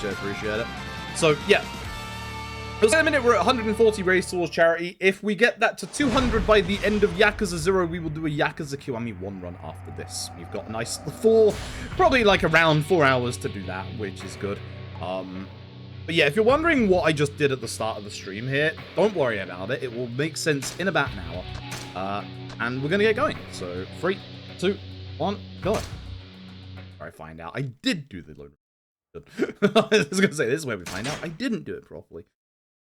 much. I appreciate it. So, yeah. For a minute, we're at 140 race towards charity. If we get that to 200 by the end of Yakuza 0, we will do a Yakuza Kiwami 1 run after this. We've got a nice probably like around 4 hours to do that, which is good. But yeah, if you're wondering what I just did at the start of the stream here, don't worry about it. It will make sense in about an hour. And we're going to get going. So, 3, 2, 1, go. I find out I did do the load. I was going to say, this is where we find out I didn't do it properly.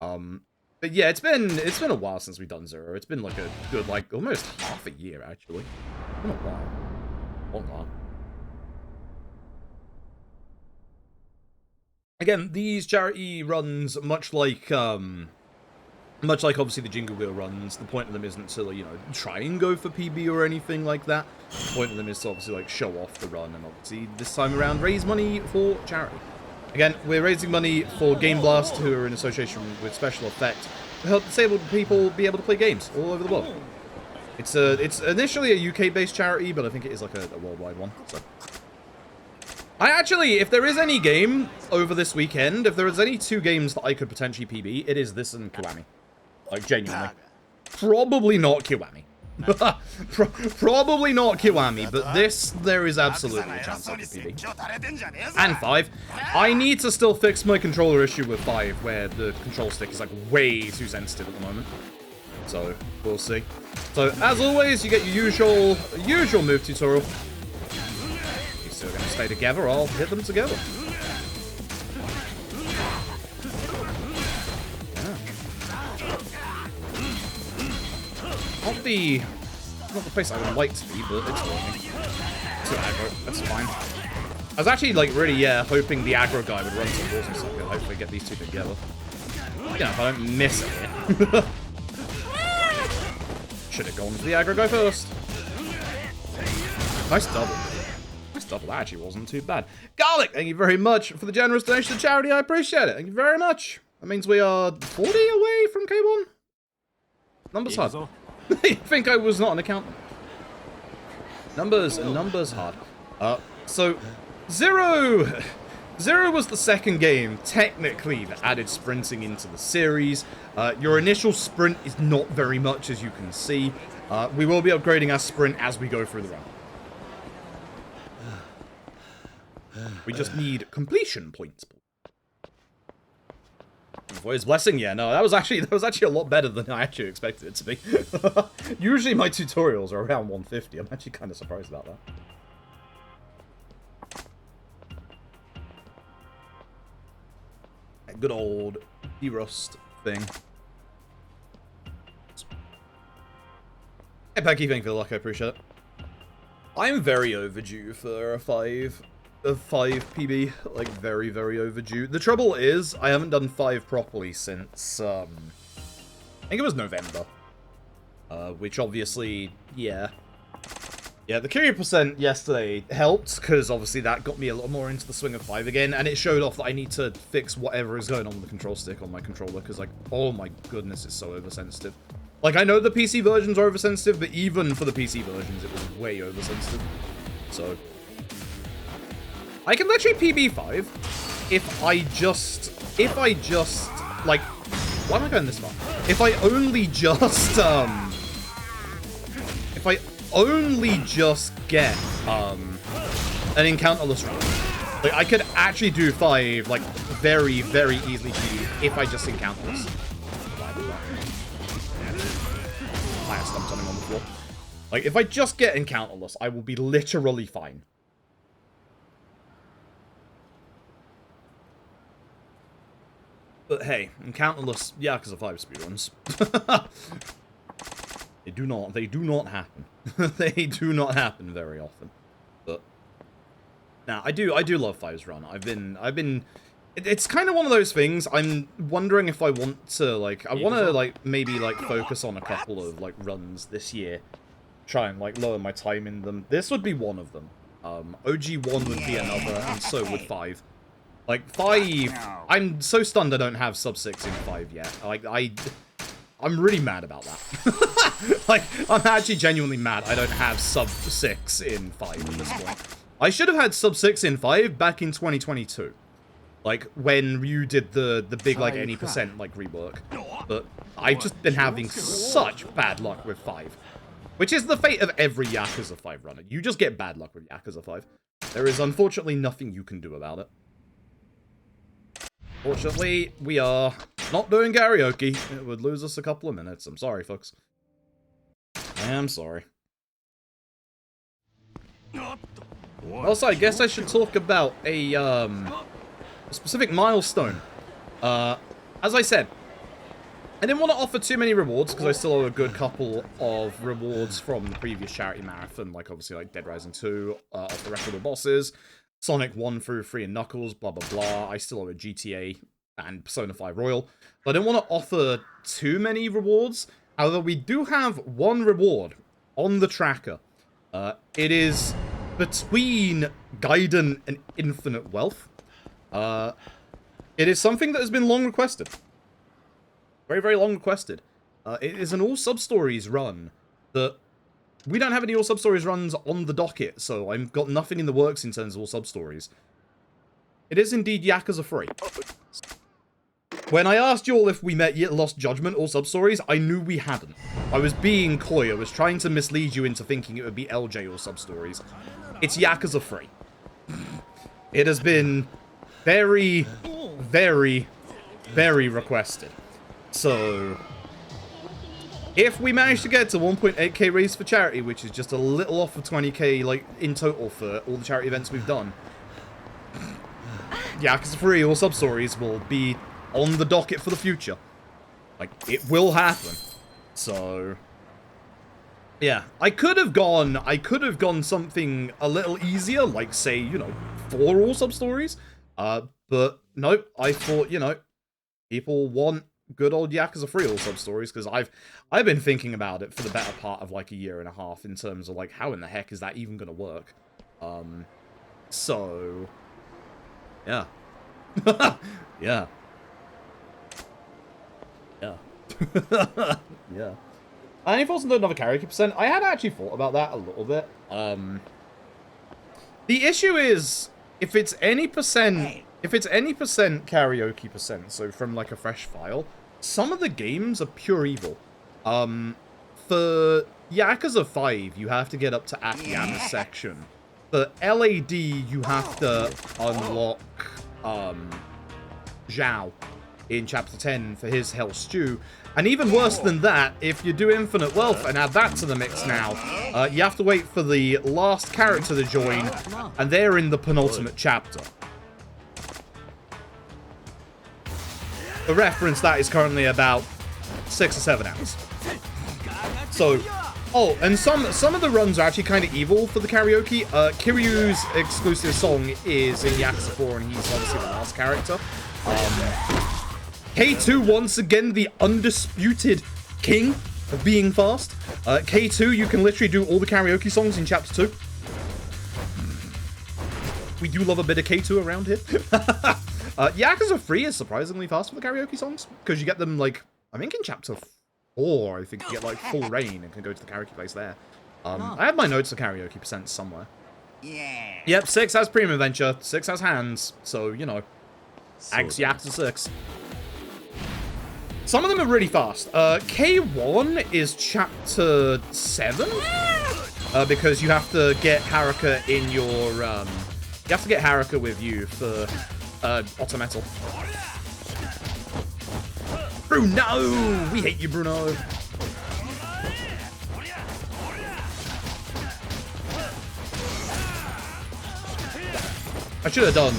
But yeah, it's been a while since we've done 0. It's been like a good, like, almost half a year, actually. It's been a while. Long while. Again, these charity runs, much like obviously the Jingle Wheel runs, the point of them isn't to, you know, try and go for PB or anything like that. The point of them is to obviously, like, show off the run and obviously this time around raise money for charity. Again, we're raising money for Gameblast, who are in association with Special Effect, to help disabled people be able to play games all over the world. It's initially a UK-based charity, but I think it is like a worldwide one. So, I actually, if there is any game over this weekend, if there is any 2 games that I could potentially PB, it is this and Kiwami. Like, genuinely. Probably not Kiwami. Probably not Kiwami, but this, there is absolutely a chance I could PB. And 5. I need to still fix my controller issue with 5, where the control stick is, like, way too sensitive at the moment. So, we'll see. So, as always, you get your usual move tutorial. These two are going to stay together, I'll hit them together. Not the place I would like to be, but it's working. It's aggro, that's fine. I was actually, like, really, hoping the aggro guy would run some balls and stuff and hopefully get these 2 together. You know, if I don't miss it. Should have gone for the aggro guy first. Nice double. Nice double, that actually wasn't too bad. Garlic, thank you very much for the generous donation to charity, I appreciate it. Thank you very much. That means we are 40 away from K1. Numbers hard. I think I was not an accountant. Numbers hard. So, 0 was the second game, technically, that added sprinting into the series. Your initial sprint is not very much, as you can see. We will be upgrading our sprint as we go through the run. We just need completion points. Voice blessing, yeah, no, that was actually a lot better than I actually expected it to be. Usually my tutorials are around 150. I'm actually kind of surprised about that. Good old derust thing. Hey, Becky, thank you for the luck, I appreciate it. I'm very overdue for a 5 PB, like very, very overdue. The trouble is, I haven't done 5 properly since, I think it was November. Which obviously, yeah. Yeah, the Curie % yesterday helped, because obviously that got me a lot more into the swing of 5 again, and it showed off that I need to fix whatever is going on with the control stick on my controller, because, like, oh my goodness, it's so oversensitive. Like, I know the PC versions are oversensitive, but even for the PC versions, it was way oversensitive. So, I can literally PB5 if I just, like, why am I going this far? If I only just get, an encounterless run. Like, I could actually do 5, like, very, very easily PB if I just encounterless. I stumped on him on the floor. Like, if I just get encounterless, I will be literally fine. But hey, encounterless Yakuza 5 speedruns. They do not happen. They do not happen very often. But now, I do love 5's run. It's kind of one of those things. I'm wondering if I want to, like, I want to, like, maybe, like, focus on a couple of, like, runs this year. Try and, like, lower my time in them. This would be one of them. OG1 would be another, and so would 5. Like, 5, I'm so stunned I don't have sub 6 in 5 yet. Like, I'm really mad about that. Like, I'm actually genuinely mad I don't have sub 6 in 5 at this point. I should have had sub 6 in 5 back in 2022. Like, when you did the big, like, any percent, like, rework. But I've just been having such bad luck with 5. Which is the fate of every Yakuza 5 runner. You just get bad luck with Yakuza 5. There is unfortunately nothing you can do about it. Fortunately, we are not doing karaoke. It would lose us a couple of minutes. I'm sorry, folks. I am sorry. Also, I guess I should talk about a specific milestone. As I said, I didn't want to offer too many rewards, because I still owe a good couple of rewards from the previous charity marathon, like obviously like Dead Rising 2, off the record of bosses, Sonic 1 through 3 and Knuckles, blah blah blah. I still owe a GTA and Persona 5 Royal. But I didn't want to offer too many rewards. However, we do have one reward on the tracker. It is between Gaiden and Infinite Wealth. It is something that has been long requested. Very, very long requested. It is an all sub-stories run that we don't have any all sub-stories runs on the docket, so I've got nothing in the works in terms of all sub-stories. It is indeed Yakuza 3. When I asked you all if we met yet Lost Judgment or sub-stories, I knew we hadn't. I was being coy. I was trying to mislead you into thinking it would be LJ or sub-stories. It's Yakuza 3. It has been very, very, very requested. So, if we manage to get to 1.8k raised for charity, which is just a little off of 20k, like, in total for all the charity events we've done, Yakuza 3 or sub-stories will be on the docket for the future. Like, it will happen. So, yeah. I could have gone something a little easier, like, say, you know, 4 all sub-stories. But, nope, I thought, you know, people want good old Yakuza 3 all sub-stories, because I've been thinking about it for the better part of, like, a year and a half in terms of, like, how in the heck is that even gonna work? So, yeah. Yeah. Yeah. Yeah. Any thoughts on another karaoke percent? I had actually thought about that a little bit. The issue is, if it's any percent karaoke percent, so from like a fresh file, some of the games are pure evil. For Yakuza 5, you have to get up to Akiyama's section. For LAD, you have to unlock Zhao in Chapter 10 for his Hell Stew. And even worse than that, if you do Infinite Wealth and add that to the mix now, you have to wait for the last character to join, and they're in the penultimate chapter. For reference, that is currently about 6 or 7 hours. So, oh, and some of the runs are actually kind of evil for the karaoke. Kiryu's exclusive song is in Yakuza 4, and he's obviously the last character. K2, once again, the undisputed king of being fast. K2, you can literally do all the karaoke songs in Chapter 2. We do love a bit of K2 around here. Yakuza 3 is surprisingly fast for the karaoke songs, because you get them, like, I think in Chapter 4, I think you get, like, full rain and can go to the karaoke place there. I have my notes of karaoke percent somewhere. Yeah. Yep, 6 has Premium Adventure, 6 has hands, so, you know, Axe Yakuza 6. Some of them are really fast. K1 is Chapter 7, because you have to get Haruka in your, you have to get Haruka with you for, Autometal. Bruno! We hate you, Bruno! I should have done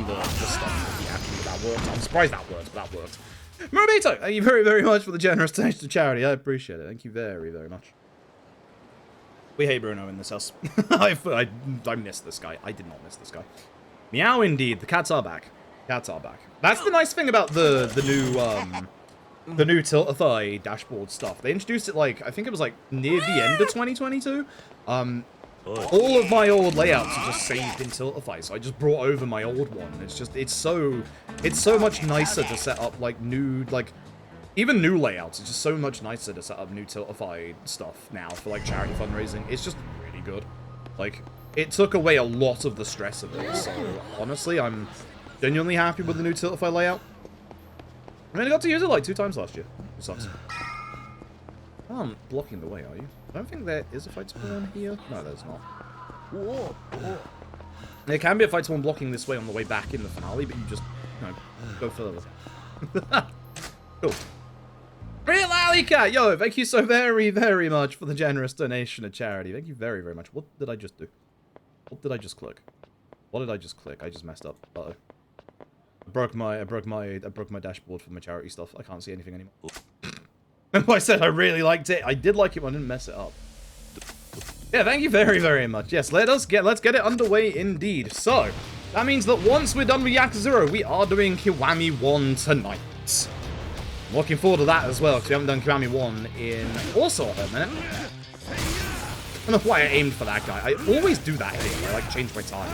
the stuff. Yeah, that worked. I'm surprised that worked, but that worked. Murabito, thank you very, very much for the generous donation to charity. I appreciate it. Thank you very, very much. We hate Bruno in this house. I missed this guy. I did not miss this guy. Meow indeed. The cats are back. Cats are back. That's the nice thing about the new Tiltify dashboard stuff. They introduced it, like, I think it was like near the end of 2022. All of my old layouts are just saved in Tiltify, so I just brought over my old one. It's so much nicer to set up, like, new, like, even new layouts. It's just so much nicer to set up new Tiltify stuff now for, like, charity fundraising. It's just really good. Like, it took away a lot of the stress of it, so honestly, I'm Genuinely happy with the new Tiltify layout. I mean, I got to use it like 2 times last year. It sucks. Oh, blocking the way, are you? I don't think there is a fight spawn here. No, there's not. Whoa, whoa. There can be a fight spawn blocking this way on the way back in the finale, but you just, go further. Cool. Real Alley Cat! Yo, thank you so very, very much for the generous donation to charity. Thank you very, very much. What did I just do? What did I just click? What did I just click? I just messed up. Uh-oh. I broke my dashboard for my charity stuff. I can't see anything anymore. Remember I said I really liked it? I did like it, but I didn't mess it up. Yeah, thank you very, very much. Yes, let's get it underway indeed. So, that means that once we're done with Yakuza 0, we are doing Kiwami 1 tonight. I'm looking forward to that as well, because we haven't done Kiwami 1 in also a whole minute. I don't know why I aimed for that guy. I always do that here. I like change my target.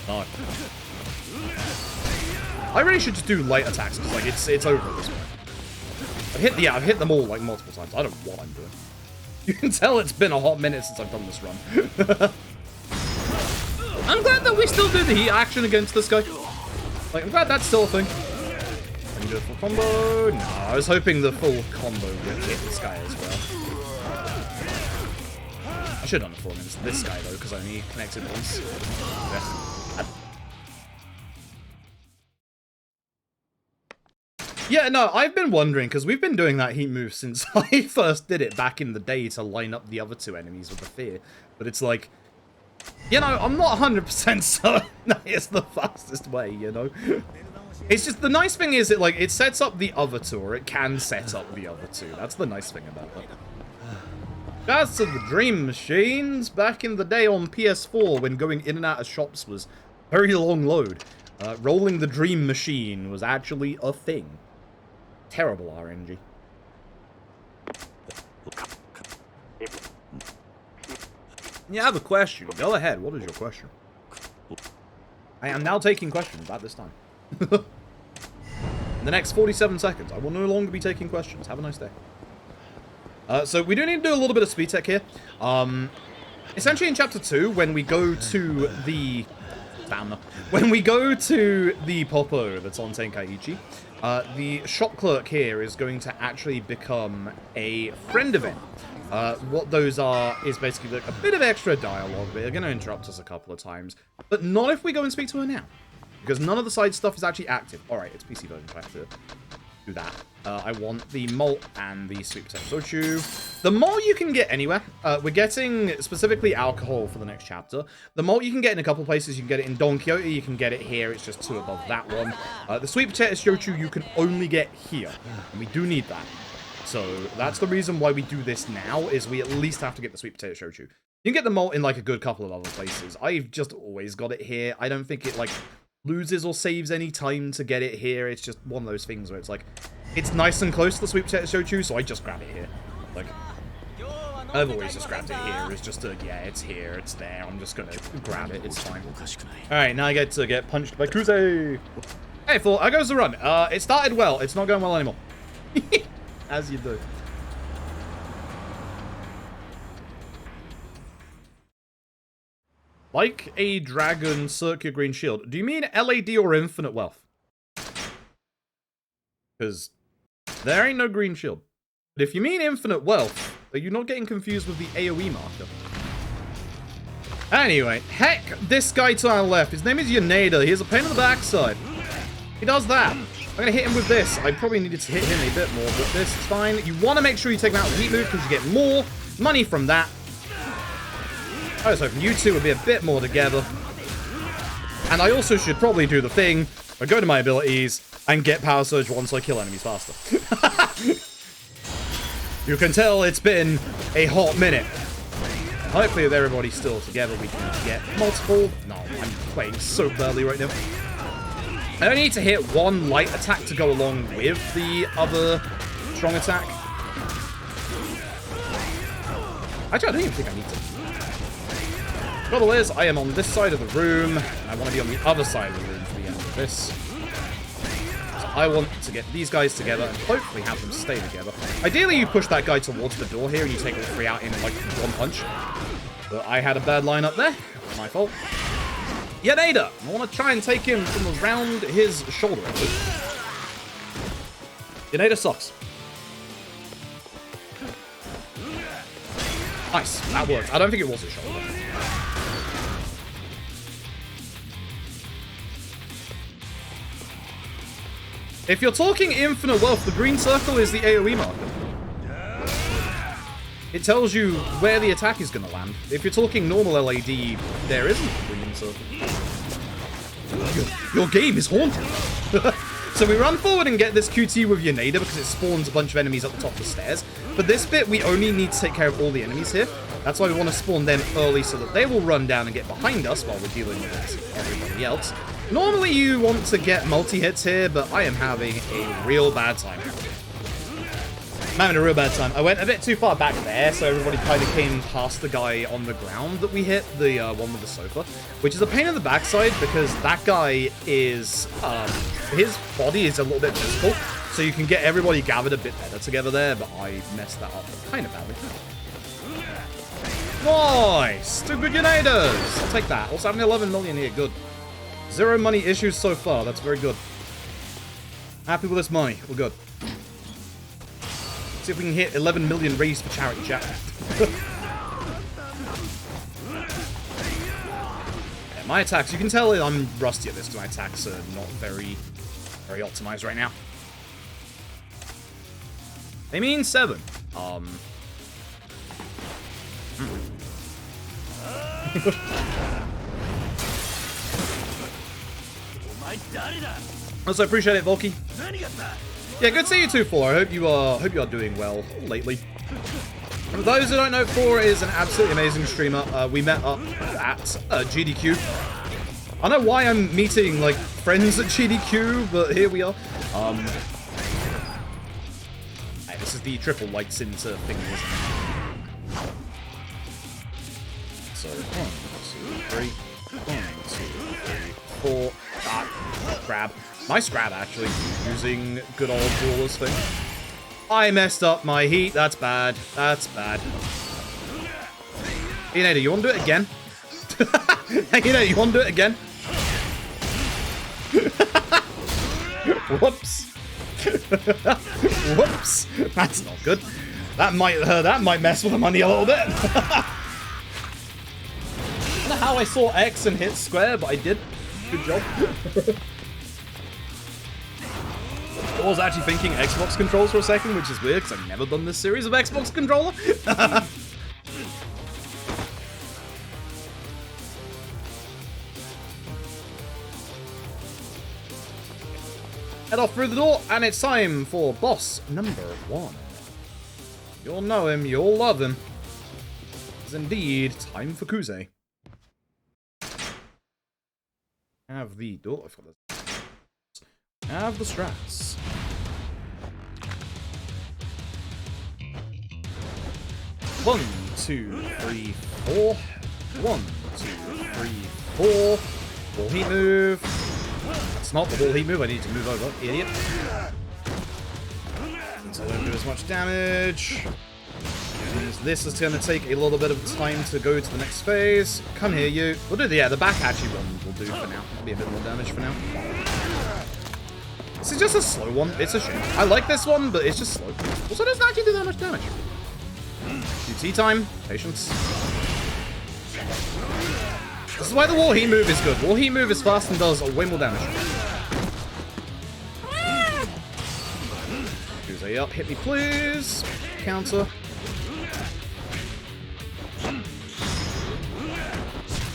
No. I really should just do light attacks, because like it's over at this point. I've hit them all like multiple times. I don't know what I'm doing. You can tell it's been a hot minute since I've done this run. I'm glad that we still do the heat action against this guy. Like, I'm glad that's still a thing. Can you do a full combo? No, I was hoping the full combo would hit this guy as well. I should have done the 4 minutes. This guy though, because I only connected once. Yeah. Yeah, no, I've been wondering, because we've been doing that heat move since I first did it back in the day to line up the other 2 enemies with the fear. But it's like, you know, I'm not 100% certain that it's the fastest way, you know? It's just, the nice thing is, it sets up the other 2, or it can set up the other 2. That's the nice thing about it. That's the Dream Machines. Back in the day on PS4, when going in and out of shops was a very long load, rolling the Dream Machine was actually a thing. Terrible RNG. You have a question. Go ahead. What is your question? I am now taking questions at this time. In the next 47 seconds, I will no longer be taking questions. Have a nice day. So we do need to do a little bit of speed tech here. Essentially in Chapter 2, when we go to the... When we go to the Popo that's on Tenkaichi, the shop clerk here is going to actually become a friend event. What those are is basically like a bit of extra dialogue. They're going to interrupt us a couple of times, but not if we go and speak to her now, because none of the side stuff is actually active. All right, it's PC version, so I have to do that. I want the malt and the sweet potato sochu. The malt you can get anywhere. We're getting specifically alcohol for the next chapter. The malt you can get in a couple places. You can get it in Don Quixote. You can get it here. It's just 2 above that one. The sweet potato sochu you can only get here, and we do need that. So that's the reason why we do this now, is we at least have to get the sweet potato sochu. You can get the malt in like a good couple of other places. I've just always got it here. I don't think it like loses or saves any time to get it here. It's just one of those things where it's like, it's nice and close to the sweet potato sochu, so I just grab it here. Like, I've always just grabbed it here. It's just a, yeah, it's here, it's there. I'm just gonna grab it, it's fine. Alright, now I get to get punched by Kuze. Hey, Thor, how goes the run? It started well. It's not going well anymore. As you do. Like a dragon, circular green shield. Do you mean LAD or infinite wealth? Because there ain't no green shield. But if you mean infinite wealth, are you not getting confused with the AoE marker? Anyway, heck, this guy to our left, his name is Yaneda. He has a pain in the backside. He does that. I'm going to hit him with this. I probably needed to hit him a bit more, but this is fine. You want to make sure you take him out with heat move because you get more money from that. I was hoping you two would be a bit more together. And I also should probably do the thing where I go to my abilities and get Power Surge once I kill enemies faster. You can tell it's been a hot minute. Hopefully with everybody still together we can get multiple... No, I'm playing so badly right now. I only need to hit one light attack to go along with the other strong attack. Actually, I don't even think I need to. Trouble is, I am on this side of the room, and I want to be on the other side of the room for the end of this. So I want to get these guys together and hopefully have them stay together. Ideally, you push that guy towards the door here and you take all 3 out in like 1 punch. But I had a bad line up there. My fault. Yaneda! I want to try and take him from around his shoulder. Yaneda sucks. Nice, that worked. I don't think it was his shoulder. If you're talking infinite wealth, the green circle is the AoE marker. It tells you where the attack is going to land. If you're talking normal LAD, there isn't a green circle. Your game is haunted. So we run forward and get this QT with Yaneda because it spawns a bunch of enemies at the top of the stairs. But this bit, we only need to take care of all the enemies here. That's why we want to spawn them early so that they will run down and get behind us while we're dealing with everybody else. Normally you want to get multi-hits here, but I am having a real bad time. I'm having a real bad time. I went a bit too far back there, so everybody kind of came past the guy on the ground that we hit, the one with the sofa, which is a pain in the backside because that guy is, his body is a little bit visible, so you can get everybody gathered a bit better together there, but I messed that up kind of badly. Nice! 2 good Yanedas! I'll take that. Also having 11 million here, good. 0 money issues so far, that's very good. Happy with this money, we're good. See if we can hit 11 million raised for charity, chat. Yeah, my attacks, you can tell I'm rusty at this because my attacks are not very optimized right now. They mean 7. Also appreciate it, Volky. Yeah, good to see you too, 4. I hope you are doing well lately. For those who don't know, 4 is an absolutely amazing streamer. We met up at GDQ. I don't know why I'm meeting like friends at GDQ, but here we are. Hey, this is the triple lights into thing, isn't it? So 1, 2, 3. 1, 2, 3, 4. Grab. Nice grab, actually, using good old Brawler's thing. I messed up my heat. That's bad. That's bad. Yaneda, you want to do it again? Yaneda, you want to do it again? Whoops. Whoops. That's not good. That might mess with the money a little bit. I don't know how I saw X and hit square, but I did. Good job. I was actually thinking Xbox controls for a second, which is weird because I've never done this series of Xbox controller. Head off through the door, and it's time for boss number 1. You'll know him, you'll love him. It's indeed time for Kuze. Have the door. I've got this. Have the strats. One, 2, 3, 4. 1, 2, 3, 4. Wall heat move. That's not the wall heat move. I need to move over, idiot. So I don't do as much damage. And this is going to take a little bit of time to go to the next phase. Come here, you. We'll do the back actually one will do for now. That'll be a bit more damage for now. This is just a slow one. It's a shame. I like this one, but it's just slow. Also, it doesn't actually do that much damage. QT time. Patience. This is why the wall heat move is good. Wall heat move is fast and does way more damage. Kuze up. Hit me, please. Counter.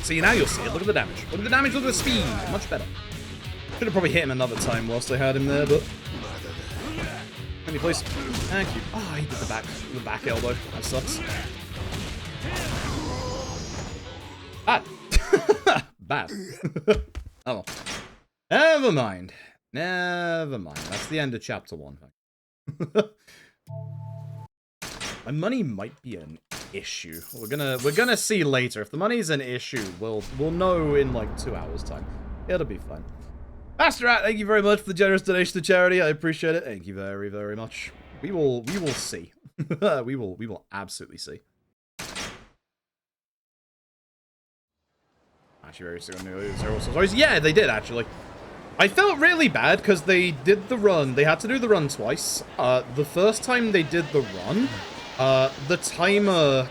See, now you'll see it. Look at the damage. Look at the damage, look at the speed. Much better. Could have probably hit him another time whilst I had him there, but... Let me please. Thank you. Oh, he did the back elbow. That sucks. Bad. Bad. Oh well. Never mind. Never mind. That's the end of chapter 1. My money might be an issue. We're gonna see later. If the money's an issue, we'll know in like 2 hours time. It'll be fine. Master Rat, thank you very much for the generous donation to charity. I appreciate it. Thank you very, very much. We will see. we will absolutely see. actually very sick on the Zero Stories. Yeah, they did, actually. I felt really bad because they did the run. They had to do the run twice. The first time they did the run, the timer,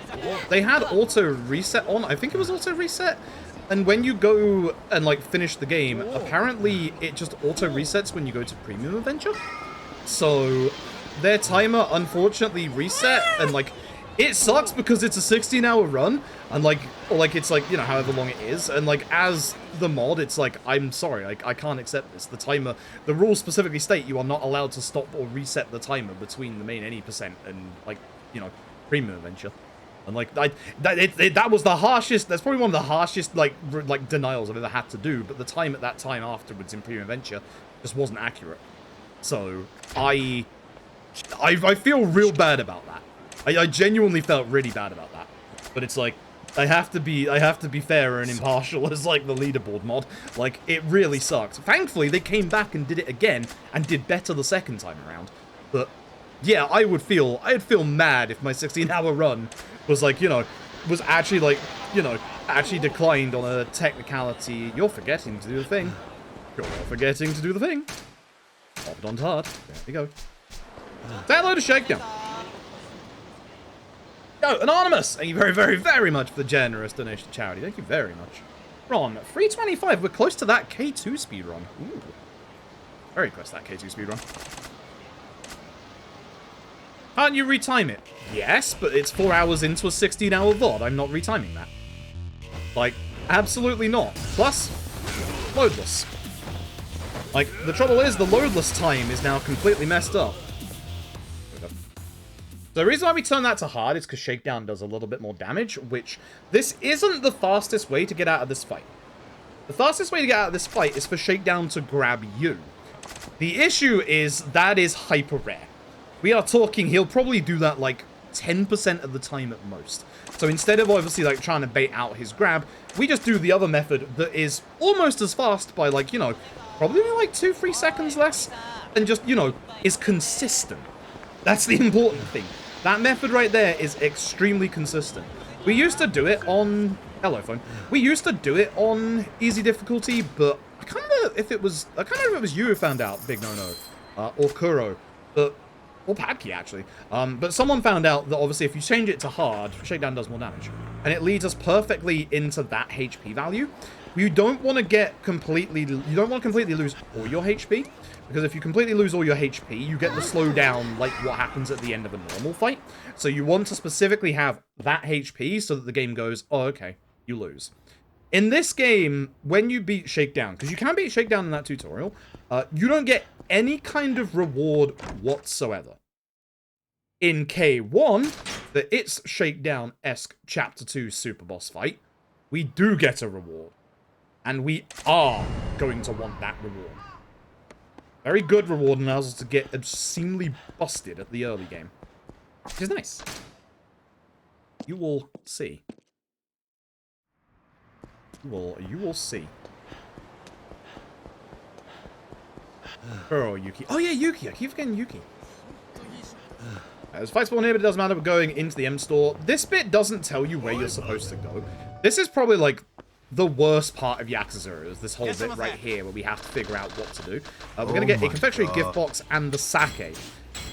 they had auto reset on. I think it was auto reset. And when you go and, like, finish the game, apparently it just auto resets when you go to Premium Adventure. So their timer unfortunately reset, and, like, it sucks because it's a 16-hour run, and, like, or, like, it's, like, you know, however long it is, and, like, as the mod, it's like, I'm sorry, like, I can't accept this. The timer, the rules specifically state you are not allowed to stop or reset the timer between the main any percent and, like, you know, Premium Adventure. And, like, that was the harshest, that's probably one of the harshest, like, denials I've ever had to do, but the time at that time afterwards in Premium Adventure just wasn't accurate. So, I feel real bad about that. I genuinely felt really bad about that. But it's like, I have to be fair and impartial as, like, the leaderboard mod. Like, it really sucked. Thankfully, they came back and did it again, and did better the second time around. But, yeah, I'd feel mad if my 16-hour run was, like, you know, was actually, like, you know, actually declined on a technicality. You're forgetting to do the thing. You're forgetting to do the thing. Popped on hard. There we go. Download a shakedown. Oh, Anonymous! Thank you very, very, very much for the generous donation to charity. Thank you very much. Ron, 325. We're close to that K2 speedrun. Ooh. Very close to that K2 speedrun. Can't you retime it? Yes, but it's 4 hours into a 16-hour VOD. I'm not retiming that. Like, absolutely not. Plus, loadless. Like, the trouble is, the loadless time is now completely messed up. The reason why we turn that to hard is because Shakedown does a little bit more damage, which this isn't the fastest way to get out of this fight. The fastest way to get out of this fight is for Shakedown to grab you. The issue is that is hyper rare. We are talking, he'll probably do that like 10% of the time at most. So instead of obviously like trying to bait out his grab, we just do the other method that is almost as fast by like, you know, probably like 2-3 seconds less, and just, you know, is consistent. That's the important thing. That method right there is extremely consistent. We used to do it on... Hello, phone. We used to do it on easy difficulty, but I can't remember if it was... I can't remember if it was you who found out, Big No-No, or Kuro, but... Or Padkey, actually. But someone found out that, obviously, if you change it to hard, Shakedown does more damage. And it leads us perfectly into that HP value. You don't want to get completely... You don't want to completely lose all your HP. Because if you completely lose all your HP, you get the slowdown like what happens at the end of a normal fight. So you want to specifically have that HP so that the game goes, oh, okay, you lose. In this game, when you beat Shakedown, because you can beat Shakedown in that tutorial, you don't get any kind of reward whatsoever. In K1, the It's Shakedown-esque Chapter 2 Super Boss fight, we do get a reward. And we are going to want that reward. Very good reward and allows us to get obscenely busted at the early game. Which is nice. You will see. You will see. Oh, Yuki. Oh yeah, Yuki. I keep forgetting Yuki. There's fight spawn here, but it doesn't matter. We're going into the M store. This bit doesn't tell you where you're supposed to go. This is probably like the worst part of Yakuza, is this whole bit right here where we have to figure out what to do. We're going to get a confectionery gift box and the sake.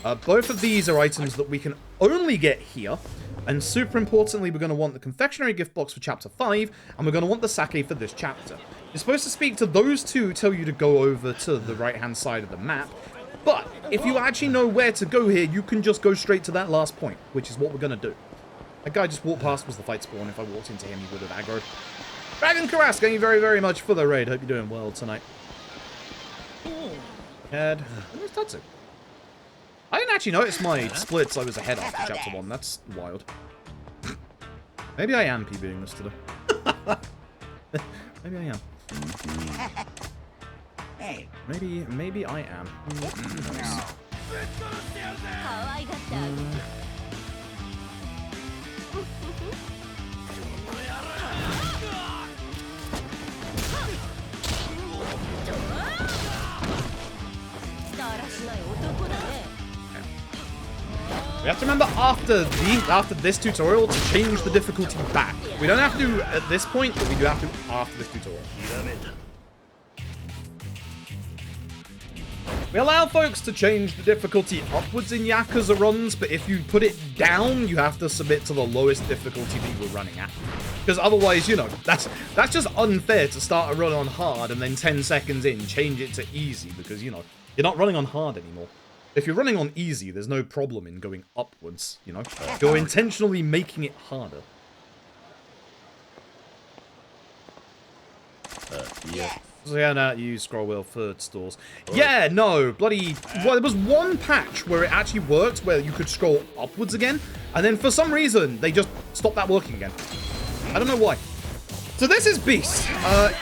Both of these are items that we can only get here. And super importantly, we're going to want the confectionery gift box for Chapter 5, and we're going to want the sake for this chapter. You're supposed to speak to those two, tell you to go over to the right-hand side of the map. But if you actually know where to go here, you can just go straight to that last point, which is what we're going to do. That guy just walked past was the fight spawn. If I walked into him, he would have aggroed. Dragon Karas, thank you very, very much for the raid. Hope you're doing well tonight. And where's Tatsu? I didn't actually notice my splits. I was ahead after Chapter 1. That's wild. Maybe I am PBing this today. Maybe I am. Maybe I am. We have to remember after this tutorial to change the difficulty back. We don't have to at this point, but we do have to after this tutorial. We allow folks to change the difficulty upwards in Yakuza runs, but if you put it down, you have to submit to the lowest difficulty that you were running at. Because otherwise, you know, that's just unfair to start a run on hard and then 10 seconds in, change it to easy, because, you know, you're not running on hard anymore. If you're running on easy, there's no problem in going upwards, you know? You're intentionally making it harder. Yeah. So yeah, no, you scroll wheel for stores. Yeah, no, bloody... Well, there was one patch where it actually worked, where you could scroll upwards again, and then for some reason, they just stopped that working again. I don't know why. So this is Beast.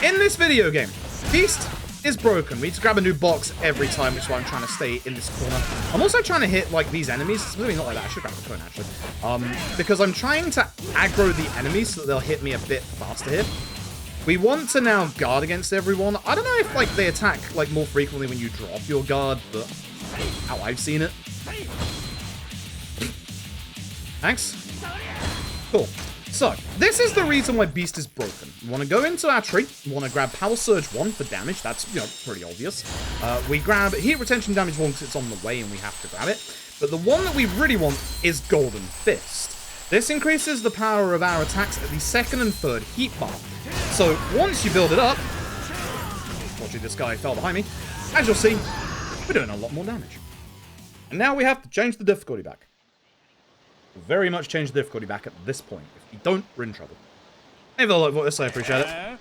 In this video game, Beast is broken. We need to grab a new box every time, which is why I'm trying to stay in this corner. I'm also trying to hit, like, these enemies. Maybe not like that. I should grab the cone, actually. Because I'm trying to aggro the enemies so that they'll hit me a bit faster here. We want to now guard against everyone. I don't know if, like, they attack, like, more frequently when you drop your guard, but how I've seen it. Thanks. Cool. So, this is the reason why Beast is broken. We want to go into our tree. We want to grab Power Surge 1 for damage. That's, you know, pretty obvious. We grab Heat Retention Damage 1 because it's on the way and we have to grab it. But the one that we really want is Golden Fist. This increases the power of our attacks at the second and third heat bar. So, once you build it up... Unfortunately, this guy fell behind me. As you'll see, we're doing a lot more damage. And now we have to change the difficulty back. Very much change the difficulty back at this point. If you don't, we're in trouble. Hey, like this, I appreciate it.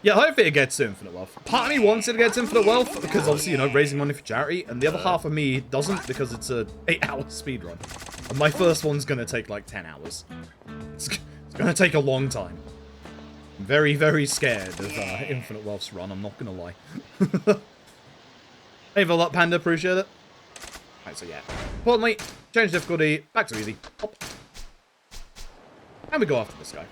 Yeah, hopefully it gets infinite wealth. Part of me wants it to get infinite wealth, because obviously, you know, raising money for charity, and the other half of me doesn't, because it's a 8-hour speedrun. And my first one's gonna take like 10 hours. It's gonna take a long time. I'm very, very scared of infinite wealth's run, I'm not gonna lie. Hey, Volop Panda, appreciate it. Alright, so yeah. Importantly, change difficulty, back to easy. Hop. And we go after this guy.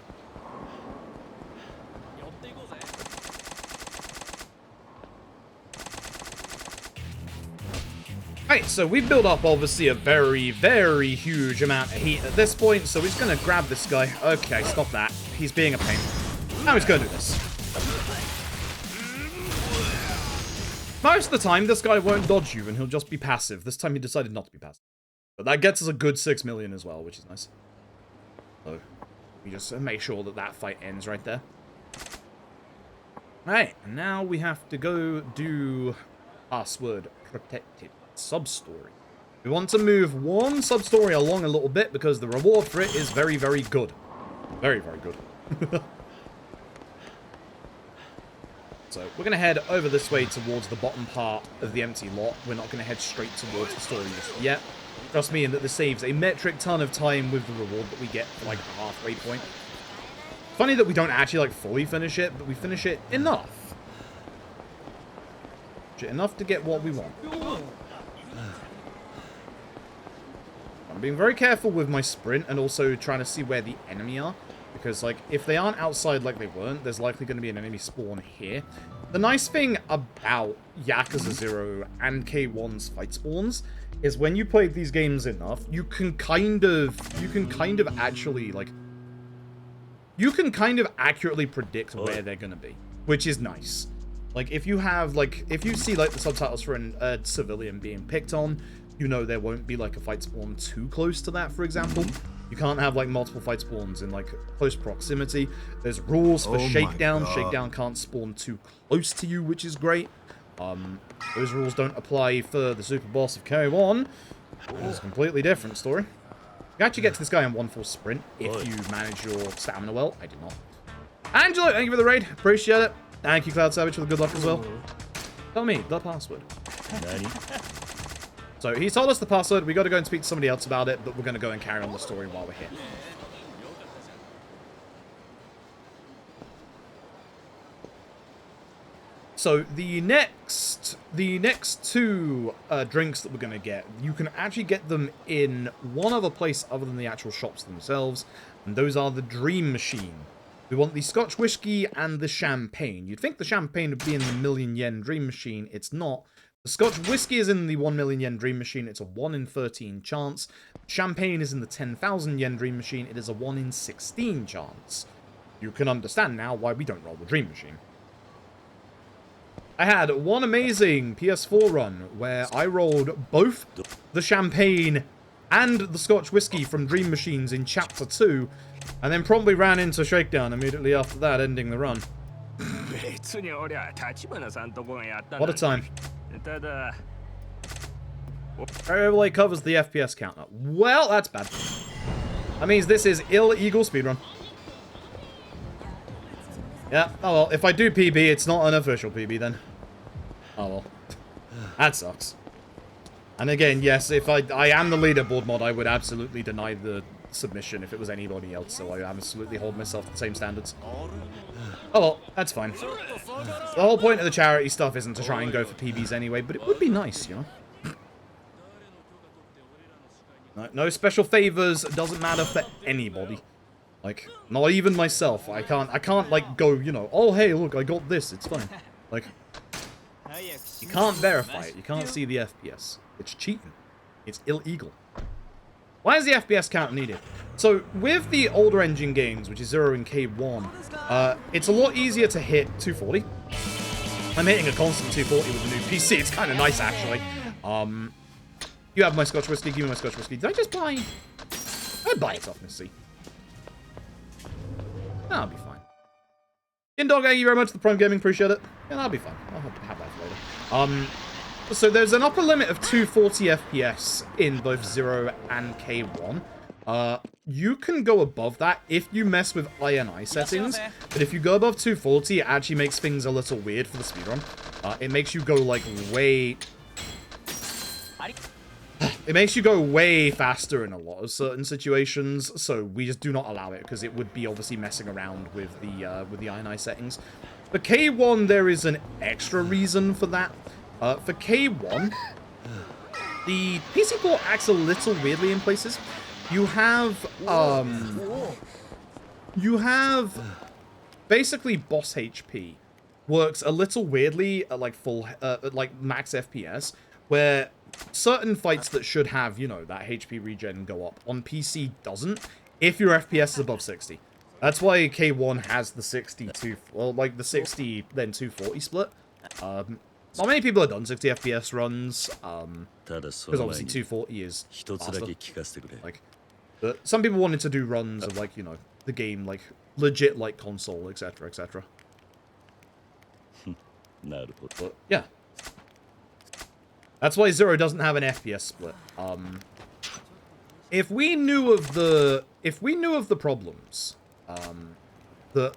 Right, so we've built up, obviously, a very, very huge amount of heat at this point, so we're just going to grab this guy. Okay, stop that. He's being a pain. Now he's going to do this. Most of the time, this guy won't dodge you, and he'll just be passive. This time he decided not to be passive. But that gets us a good 6 million as well, which is nice. So, we just make sure that that fight ends right there. Right, and now we have to go do password protected sub-story. We want to move one sub-story along a little bit because the reward for it is very, very good. Very, very good. So, we're going to head over this way towards the bottom part of the empty lot. We're not going to head straight towards the story just yet. Trust me in that this saves a metric ton of time with the reward that we get for, like, the halfway point. Funny that we don't actually, like, fully finish it, but we finish it enough. Enough to get what we want. I'm being very careful with my sprint and also trying to see where the enemy are. Because, like, if they aren't outside like they weren't, there's likely going to be an enemy spawn here. The nice thing about Yakuza 0 and K1's fight spawns is when you play these games enough, you can kind of actually, like... You can kind of accurately predict where they're going to be. Which is nice. Like, if you have, like, if you see, like, the subtitles for a civilian being picked on, you know there won't be, like, a fight spawn too close to that, for example. You can't have, like, multiple fight spawns in, like, close proximity. There's rules for shakedown. Shakedown can't spawn too close to you, which is great. Those rules don't apply for the super boss of K1. It's a completely different story. You actually get to this guy in one full sprint if you manage your stamina well. I did not. Angelo, thank you for the raid. Appreciate it. Thank you, Cloud Savage, for the good luck as well. Tell me the password. So, he's told us the password. We got to go and speak to somebody else about it, but we're going to go and carry on the story while we're here. So, the next two drinks that we're going to get, you can actually get them in one other place other than the actual shops themselves, and those are the Dream Machine. We want the Scotch Whiskey and the Champagne. You'd think the Champagne would be in the million yen Dream Machine. It's not. The Scotch whiskey is in the 1 million yen Dream Machine. It's a 1 in 13 chance. Champagne is in the 10,000 yen Dream Machine. It is a 1 in 16 chance. You can understand now why we don't roll the Dream Machine. I had one amazing PS4 run where I rolled both the Champagne and the Scotch whiskey from Dream Machines in Chapter 2, and then promptly ran into Shakedown immediately after that, ending the run. What a time. Overlay covers the FPS counter. Well, that's bad. That means this is illegal speedrun. Yeah, oh well, if I do PB, it's not an official PB then. Oh well. That sucks. And again, yes, if I am the leaderboard mod, I would absolutely deny the submission if it was anybody else, so I absolutely hold myself to the same standards. Oh well, that's fine. The whole point of the charity stuff isn't to try and go for PBs anyway, but it would be nice, you know? No special favors, doesn't matter for anybody. Like, not even myself. I can't like go, you know, oh hey, look, I got this, it's fine. Like, you can't verify it, you can't see the FPS. It's cheating. It's illegal. Why is the FPS count needed? So, with the older engine games, which is 0 and K1, it's a lot easier to hit 240. I'm hitting a constant 240 with the new PC. It's kind of nice, actually. You have my Scotch whiskey. Give me my Scotch whiskey. Did I just buy... I'd buy it off Miss C. That'll be fine. Indog, thank you very much for the Prime Gaming. Appreciate it. Yeah, that'll be fine. I'll have that later. So there's an upper limit of 240 FPS in both 0 and K1. You can go above that if you mess with INI settings, but if you go above 240, it actually makes things a little weird for the speedrun. It makes you go, like, way... It makes you go way faster in a lot of certain situations, so we just do not allow it, because it would be obviously messing around with the INI settings. For K1, there is an extra reason for that. For K1, the PC port acts a little weirdly in places. You have basically boss HP works a little weirdly at like like max FPS, where certain fights that should have, you know, that HP regen go up on PC doesn't if your FPS is above 60. That's why K1 has the 62, well, like the 60 then 240 split. Not many people have done 60 FPS runs, because obviously 240 is faster. Like, but some people wanted to do runs of, like, you know, the game, like, legit, like, console, etc., etc. But, yeah. That's why 0 doesn't have an FPS split. If we knew of the problems, that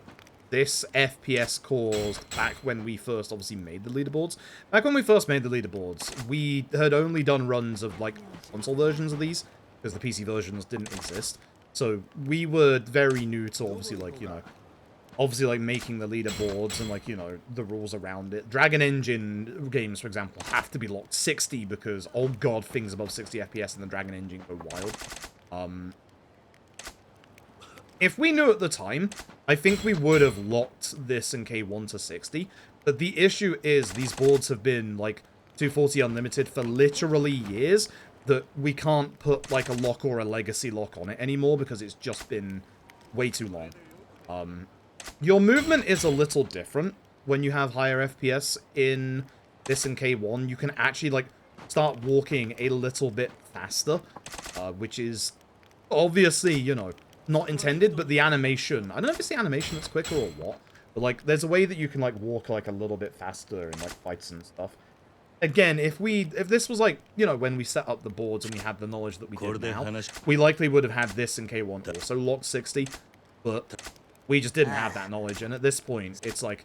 this FPS caused back when we first obviously made the leaderboards. Back when we first made the leaderboards, we had only done runs of, like, console versions of these, because the PC versions didn't exist. So we were very new to, obviously, like, you know, obviously, like, making the leaderboards and, like, you know, the rules around it. Dragon Engine games, for example, have to be locked 60 because, oh god, things above 60 FPS in the Dragon Engine go wild. If we knew at the time, I think we would have locked this in K1 to 60. But the issue is these boards have been, like, 240 unlimited for literally years, that we can't put, like, a lock or a legacy lock on it anymore because it's just been way too long. Your movement is a little different when you have higher FPS in this in K1. You can actually, like, start walking a little bit faster, which is obviously, you know, not intended, but the animation, I don't know if it's the animation that's quicker or what, but, like, there's a way that you can, like, walk, like, a little bit faster in, like, fights and stuff. Again, if this was, like, you know, when we set up the boards and we had the knowledge that we did now, we likely would have had this in K1 also locked 60, but we just didn't have that knowledge, and at this point, it's like,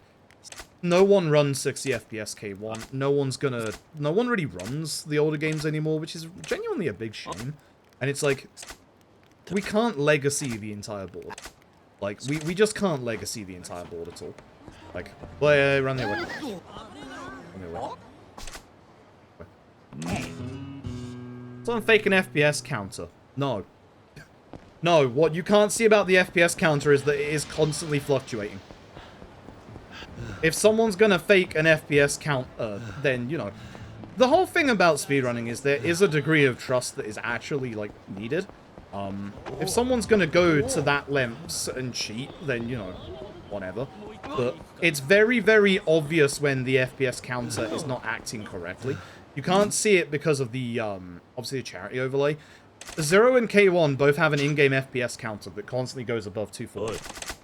no one runs 60 FPS K1, no one really runs the older games anymore, which is genuinely a big shame, and it's like, we can't legacy the entire board. Like, we just can't legacy the entire board at all. Like, play, run the other way. Run the other way. Someone fake an FPS counter. No. No, what you can't see about the FPS counter is that it is constantly fluctuating. If someone's gonna fake an FPS counter, then, you know, The whole thing about speedrunning is there is a degree of trust that is actually, like, needed. If someone's gonna go to that lengths and cheat, then, you know, whatever. But it's very, very obvious when the FPS counter is not acting correctly. You can't see it because of the, obviously the charity overlay. Zero and K1 both have an in-game FPS counter that constantly goes above 240.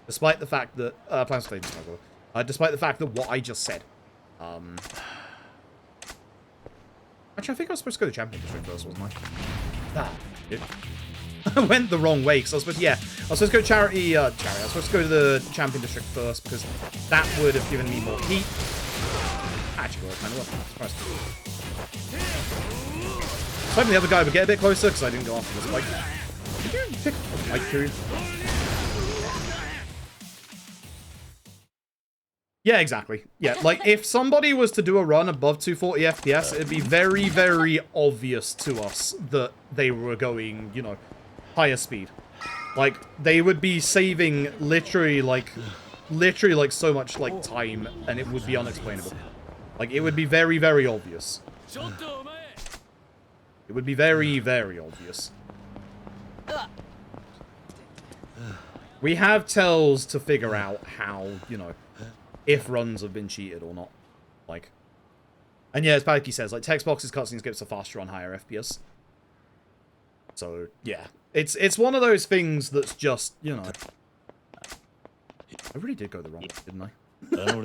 Despite the fact that, despite the fact that what I just said. Actually, I think I was supposed to go to Champion District first, wasn't I? I went the wrong way, because I was supposed to, I was supposed to go charity, I was supposed to go to the Champion District first, because that would have given me more heat. Actually, well, kind of well. Surprised. I was hoping the other guy would get a bit closer, because I didn't go after the spike. Did you pick up the spike, too? Yeah, exactly. Yeah, like, if somebody was to do a run above 240 FPS, it'd be very, very obvious to us that they were going, you know, higher speed. Like, they would be saving literally, like, so much, like, time, and it would be unexplainable. Like, it would be very, very obvious. It would be very, very obvious. We have tells to figure out how, you know, if runs have been cheated or not. Like, and yeah, as Paddocky says, like, text boxes, cutscenes, skips are faster on higher FPS. So, yeah. It's one of those things that's just, you know. I really did go the wrong way, didn't I? Oh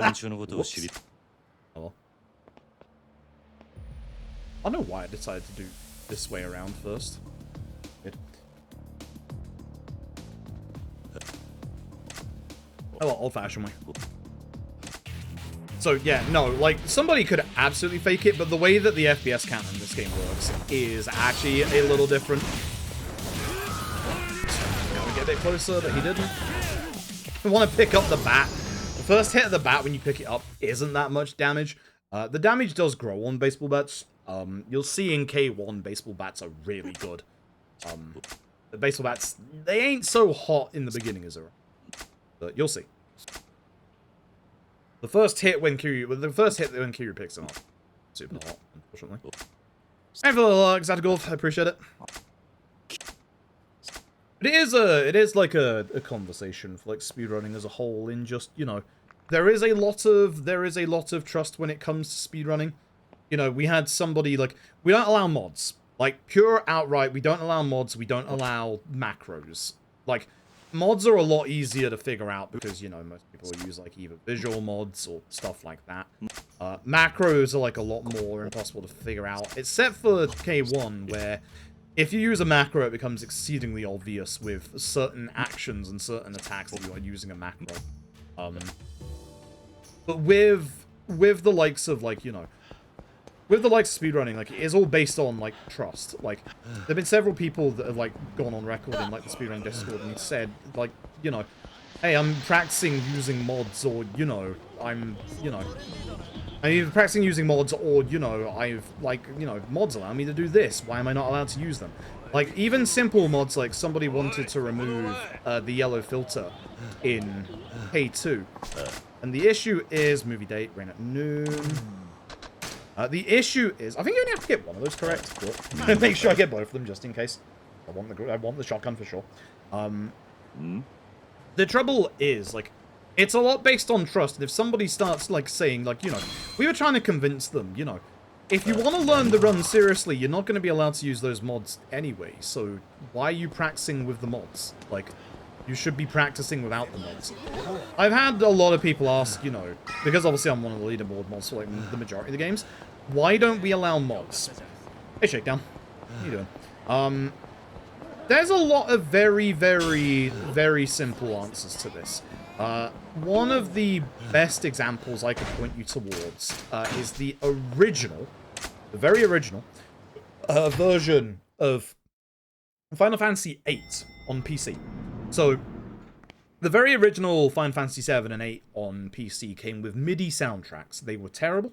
well. I don't know why I decided to do this way around first. Good. Oh well, old-fashioned way. So, yeah, no, like, somebody could absolutely fake it, but the way that the FPS counter in this game works is actually a little different. Gonna get a bit closer, but he didn't. I want to pick up the bat. The first hit of the bat when you pick it up isn't that much damage. The damage does grow on baseball bats. You'll see in K1, baseball bats are really good. The baseball bats, they ain't so hot in the beginning as they're, but you'll see. The first hit when Kiryu picks him up, super hot, unfortunately. And for the Xatagolf, I appreciate it. But it is like a conversation for like speedrunning as a whole. In just, you know, there is a lot of trust when it comes to speedrunning. You know, we had somebody like, we don't allow mods, like pure outright. We don't allow mods. We don't allow macros. Like, mods are a lot easier to figure out because, you know, most people use, like, either visual mods or stuff like that. Macros are, like, a lot more impossible to figure out, except for K1, where if you use a macro, it becomes exceedingly obvious with certain actions and certain attacks that you are using a macro. But with the likes of, like, you know, with the likes of speedrunning, like, it is all based on, like, trust. Like, there have been several people that have, like, gone on record in, like, the speedrunning Discord and said, like, you know, hey, I'm practicing using mods, or, you know, I'm either practicing using mods, or, you know, I've, like, you know, mods allow me to do this. Why am I not allowed to use them? Like, even simple mods, like, somebody wanted to remove the yellow filter in K2. And the issue is, movie date, rain at noon. The issue is, I think you only have to get one of those correct, but make sure I get both of them just in case. I want the shotgun for sure. The trouble is, like, it's a lot based on trust, and if somebody starts, like, saying, like, you know, we were trying to convince them, you know, if you want to learn the run seriously, you're not going to be allowed to use those mods anyway, so why are you practicing with the mods? Like, you should be practicing without the mods. I've had a lot of people ask, you know, because obviously I'm one of the leaderboard mods for, like, the majority of the games, why don't we allow mods? Hey, Shakedown. How you doing? There's a lot of very, very, very simple answers to this. One of the best examples I could point you towards is the very original version of Final Fantasy VIII on PC. So, the very original Final Fantasy VII and 8 on PC came with MIDI soundtracks. They were terrible.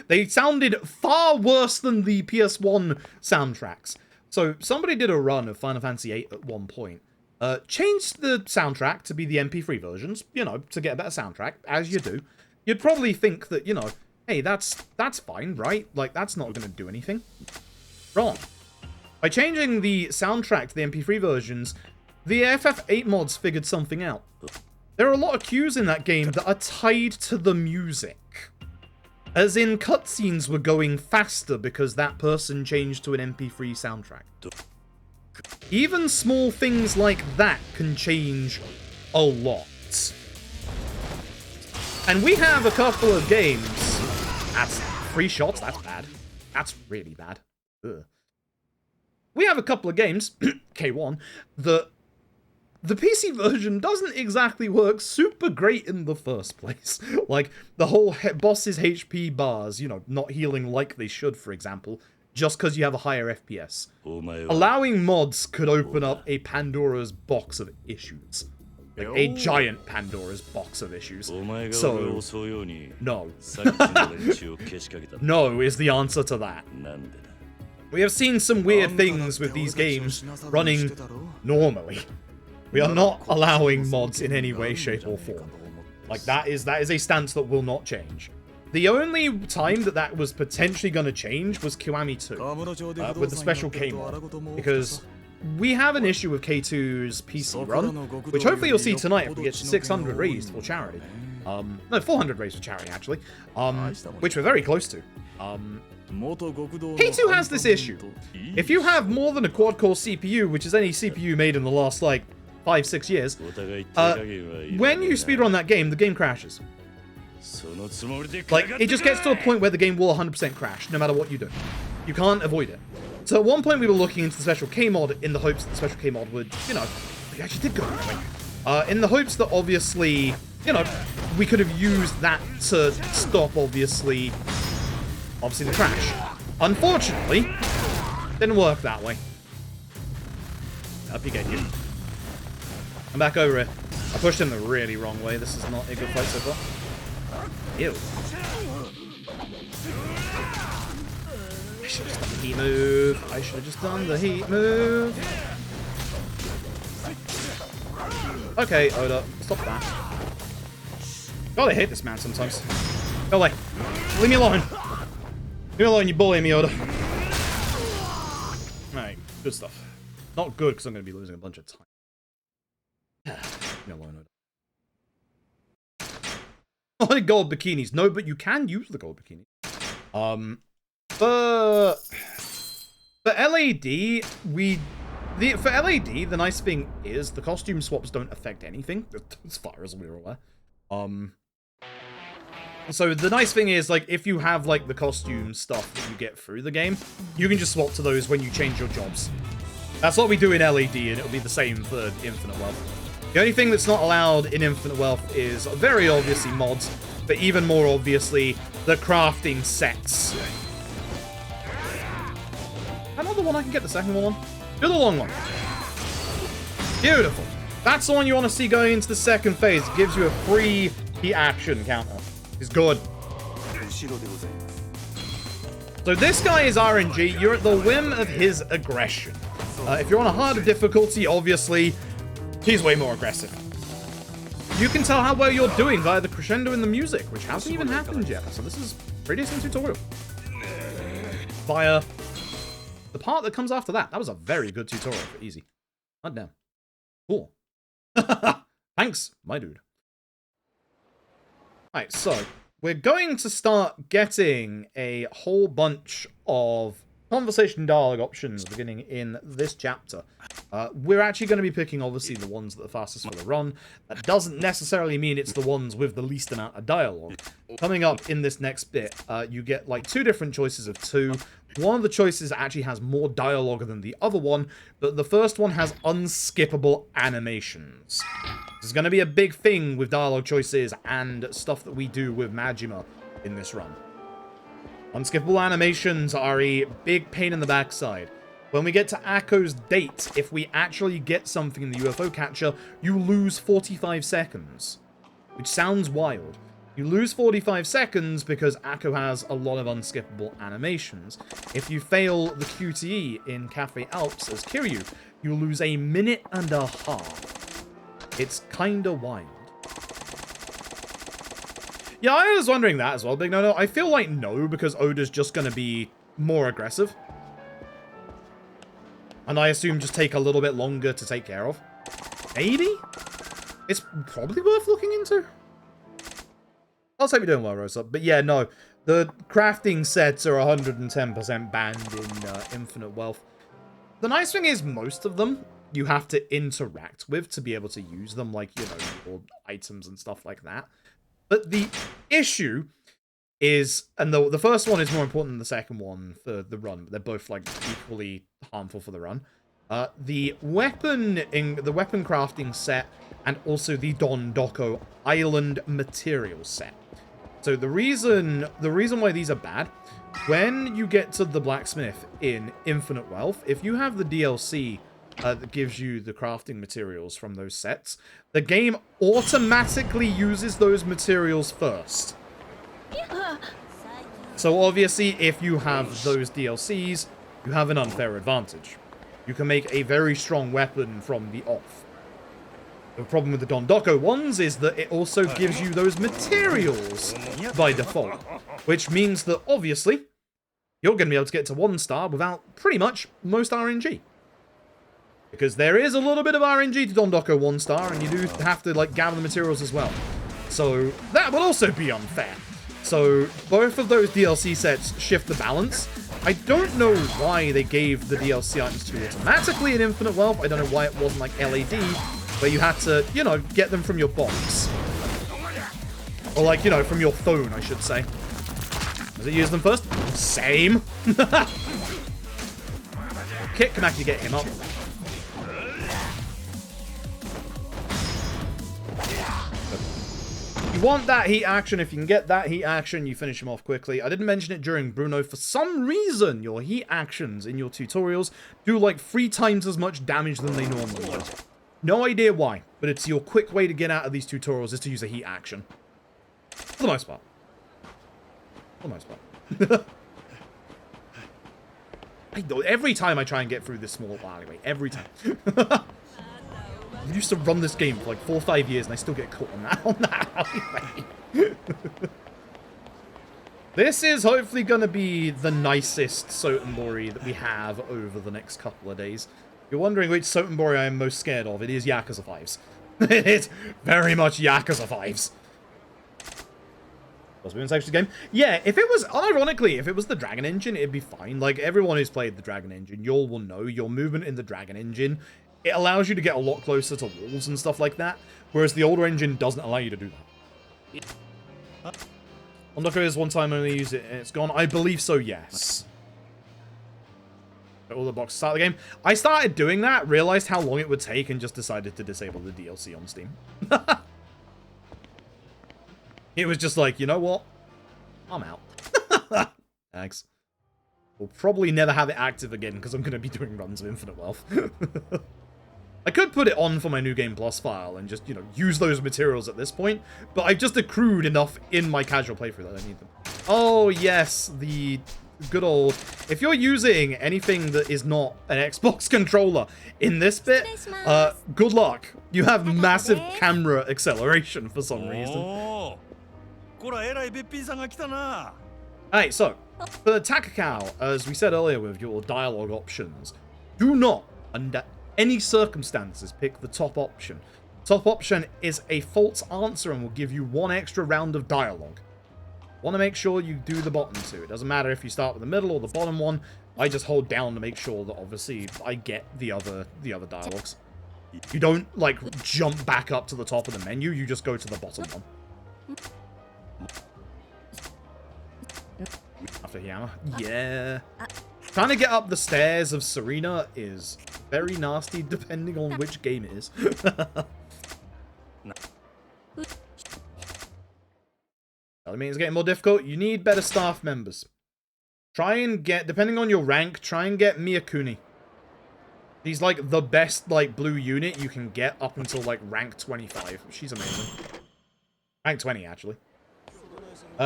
they sounded far worse than the PS1 soundtracks. So, somebody did a run of Final Fantasy VIII at one point. Changed the soundtrack to be the MP3 versions, you know, to get a better soundtrack, as you do. You'd probably think that, you know, hey, that's fine, right? Like, that's not going to do anything. Wrong. By changing the soundtrack to the MP3 versions, the FF8 mods figured something out. There are a lot of cues in that game that are tied to the music. As in, cutscenes were going faster because that person changed to an MP3 soundtrack. Even small things like that can change a lot. And we have a couple of games. That's 3 shots, that's bad. That's really bad. Ugh. We have a couple of games, K1, that the PC version doesn't exactly work super great in the first place. Like, the whole boss's HP bars, you know, not healing like they should, for example, just because you have a higher FPS. Allowing mods could open up a Pandora's box of issues. Like, a giant Pandora's box of issues. So, no. No is the answer to that. We have seen some weird things with these games running normally. We are not allowing mods in any way, shape, or form. Like, that is a stance that will not change. The only time that was potentially going to change was Kiwami 2, with the special K mod, because we have an issue with K2's PC run, which hopefully you'll see tonight if we get to 600 raised for charity. No, 400 raised for charity, actually, which we're very close to. K2 has this issue. If you have more than a quad-core CPU, which is any CPU made in the last, like, 5-6 years, when you speedrun that game, the game crashes. Like, it just gets to a point where the game will 100% crash, no matter what you do. You can't avoid it. So at one point we were looking into the special K mod in the hopes that the special K mod would, you know, we actually did go that way. In the hopes that obviously, you know, we could have used that to stop, obviously the crash. Unfortunately, didn't work that way. Up you get you. I'm back over it. I pushed him the really wrong way. This is not a good fight so far. Ew. I should have just done the heat move. I should have just done the heat move. Okay, Oda, stop that. God, I hate this man sometimes. Go away. Leave me alone. Leave me alone, you bully me, Oda. Alright, good stuff. Not good, because I'm going to be losing a bunch of time. Leave me alone, Oda. Oh, the gold bikinis. No, but you can use the gold bikini. For LAD, for LAD, the nice thing is the costume swaps don't affect anything, as far as we're aware. So the nice thing is, like, if you have, like, the costume stuff that you get through the game, you can just swap to those when you change your jobs. That's what we do in LAD, and it'll be the same for Infinite Wealth. The only thing that's not allowed in Infinite Wealth is, very obviously, mods, but even more obviously, the crafting sets. Another one I can get the second one on. Do the long one. Beautiful. That's the one you want to see going into the second phase. It gives you a free heat action counter. It's good. So this guy is RNG. You're at the whim of his aggression. If you're on a harder difficulty, obviously, he's way more aggressive. You can tell how well you're doing via the crescendo in the music, which hasn't even happened yet. So this is a pretty decent tutorial. Via the part that comes after that. That was a very good tutorial for easy. God damn. Cool. Thanks, my dude. Alright, so we're going to start getting a whole bunch of conversation dialogue options beginning in this chapter. We're actually going to be picking, obviously, the ones that are fastest for the run. That doesn't necessarily mean it's the ones with the least amount of dialogue. Coming up in this next bit, you get, like, 2 different choices of 2. One of the choices actually has more dialogue than the other one, but the first one has unskippable animations. This is going to be a big thing with dialogue choices and stuff that we do with Majima in this run. Unskippable animations are a big pain in the backside. When we get to Akko's date, if we actually get something in the UFO catcher, you lose 45 seconds. Which sounds wild. You lose 45 seconds because Akko has a lot of unskippable animations. If you fail the QTE in Cafe Alps as Kiryu, you lose 1.5 minutes. It's kinda wild. Yeah, I was wondering that as well, Big No. I feel like no, because Oda's just going to be more aggressive. And I assume just take a little bit longer to take care of. Maybe? It's probably worth looking into. I'll say you're doing well, Rosa. But yeah, no. The crafting sets are 110% banned in Infinite Wealth. The nice thing is, most of them you have to interact with to be able to use them, like, you know, or items and stuff like that. But the issue is, and the first one is more important than the second one for the run. They're both, like, equally harmful for the run. The weapon crafting set and also the Don Doko Island materials set. So the reason why these are bad, when you get to the blacksmith in Infinite Wealth, if you have the DLC that gives you the crafting materials from those sets, the game automatically uses those materials first. So obviously, if you have those DLCs, you have an unfair advantage. You can make a very strong weapon from the off. The problem with the Don Doko ones is that it also gives you those materials by default, which means that obviously you're going to be able to get to 1 star without pretty much most RNG. Because there is a little bit of RNG to Don Doko 1 star, and you do have to, like, gather the materials as well. So that will also be unfair. So both of those DLC sets shift the balance. I don't know why they gave the DLC items to you automatically in Infinite Wealth. I don't know why it wasn't like LAD, where you had to, you know, get them from your box. Or, like, you know, from your phone, I should say. Does it use them first? Same. Kit can actually get him up. You want that heat action. If you can get that heat action, you finish him off quickly. I didn't mention it during Bruno. For some reason, your heat actions in your tutorials do like 3 times as much damage than they normally do. No idea why, but it's your quick way to get out of these tutorials is to use a heat action. For the most part. For the most part. I know, every time I try and get through this small alleyway. Every time. I used to run this game for like 4 or 5 years and I still get caught on that alleyway. This is hopefully going to be the nicest Sotenbori that we have over the next couple of days. If you're wondering which Sotenbori I am most scared of, it is Yakuza 5s. It's very much Yakuza 5s. Possibly in game. Yeah, if it was, unironically, if it was the Dragon Engine, it'd be fine. Like, everyone who's played the Dragon Engine, you all will know your movement in the Dragon Engine. It allows you to get a lot closer to walls and stuff like that, whereas the older engine doesn't allow you to do that. Ondoko is one time only use it and it's gone. I believe so, yes. All the boxes start the game. I started doing that, realized how long it would take, and just decided to disable the DLC on Steam. It was just like, you know what? I'm out. Thanks. We'll probably never have it active again, because I'm going to be doing runs of Infinite Wealth. I could put it on for my New Game Plus file and just, you know, use those materials at this point, but I've just accrued enough in my casual playthrough that I need them. Oh, yes, the good old... If you're using anything that is not an Xbox controller in this bit, good luck. You have massive camera acceleration for some reason. Alright, so, for the Takakao, as we said earlier with your dialogue options, do not, under any circumstances, pick the top option. Top option is a false answer and will give you 1 extra round of dialogue. Want to make sure you do the bottom 2. It doesn't matter if you start with the middle or the bottom one. I just hold down to make sure that obviously I get the other dialogues. You don't like jump back up to the top of the menu. You just go to the bottom one. After Hiyama, yeah. Trying to get up the stairs of Serena is very nasty depending on which game it is. I mean, it's getting more difficult. You need better staff members. Try and get, depending on your rank, try and get Miyakuni. She's like the best like blue unit you can get up until like rank 25. She's amazing. Rank 20 actually.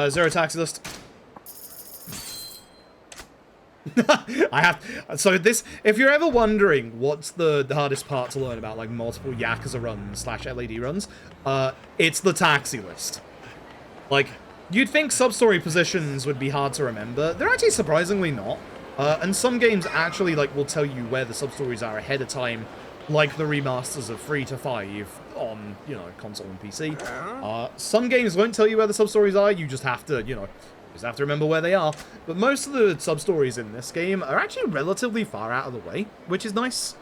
Zero taxi list. I have, so this, if you're ever wondering what's the hardest part to learn about like multiple Yakuza runs / LAD runs, it's the taxi list. Like, You'd think sub-story positions would be hard to remember. They're actually surprisingly not. And some games actually like will tell you where the sub-stories are ahead of time, like the remasters of 3 to 5 on, you know, console and PC. Some games won't tell you where the sub-stories are, you just have to, you know, just have to remember where they are. But most of the sub-stories in this game are actually relatively far out of the way, which is nice.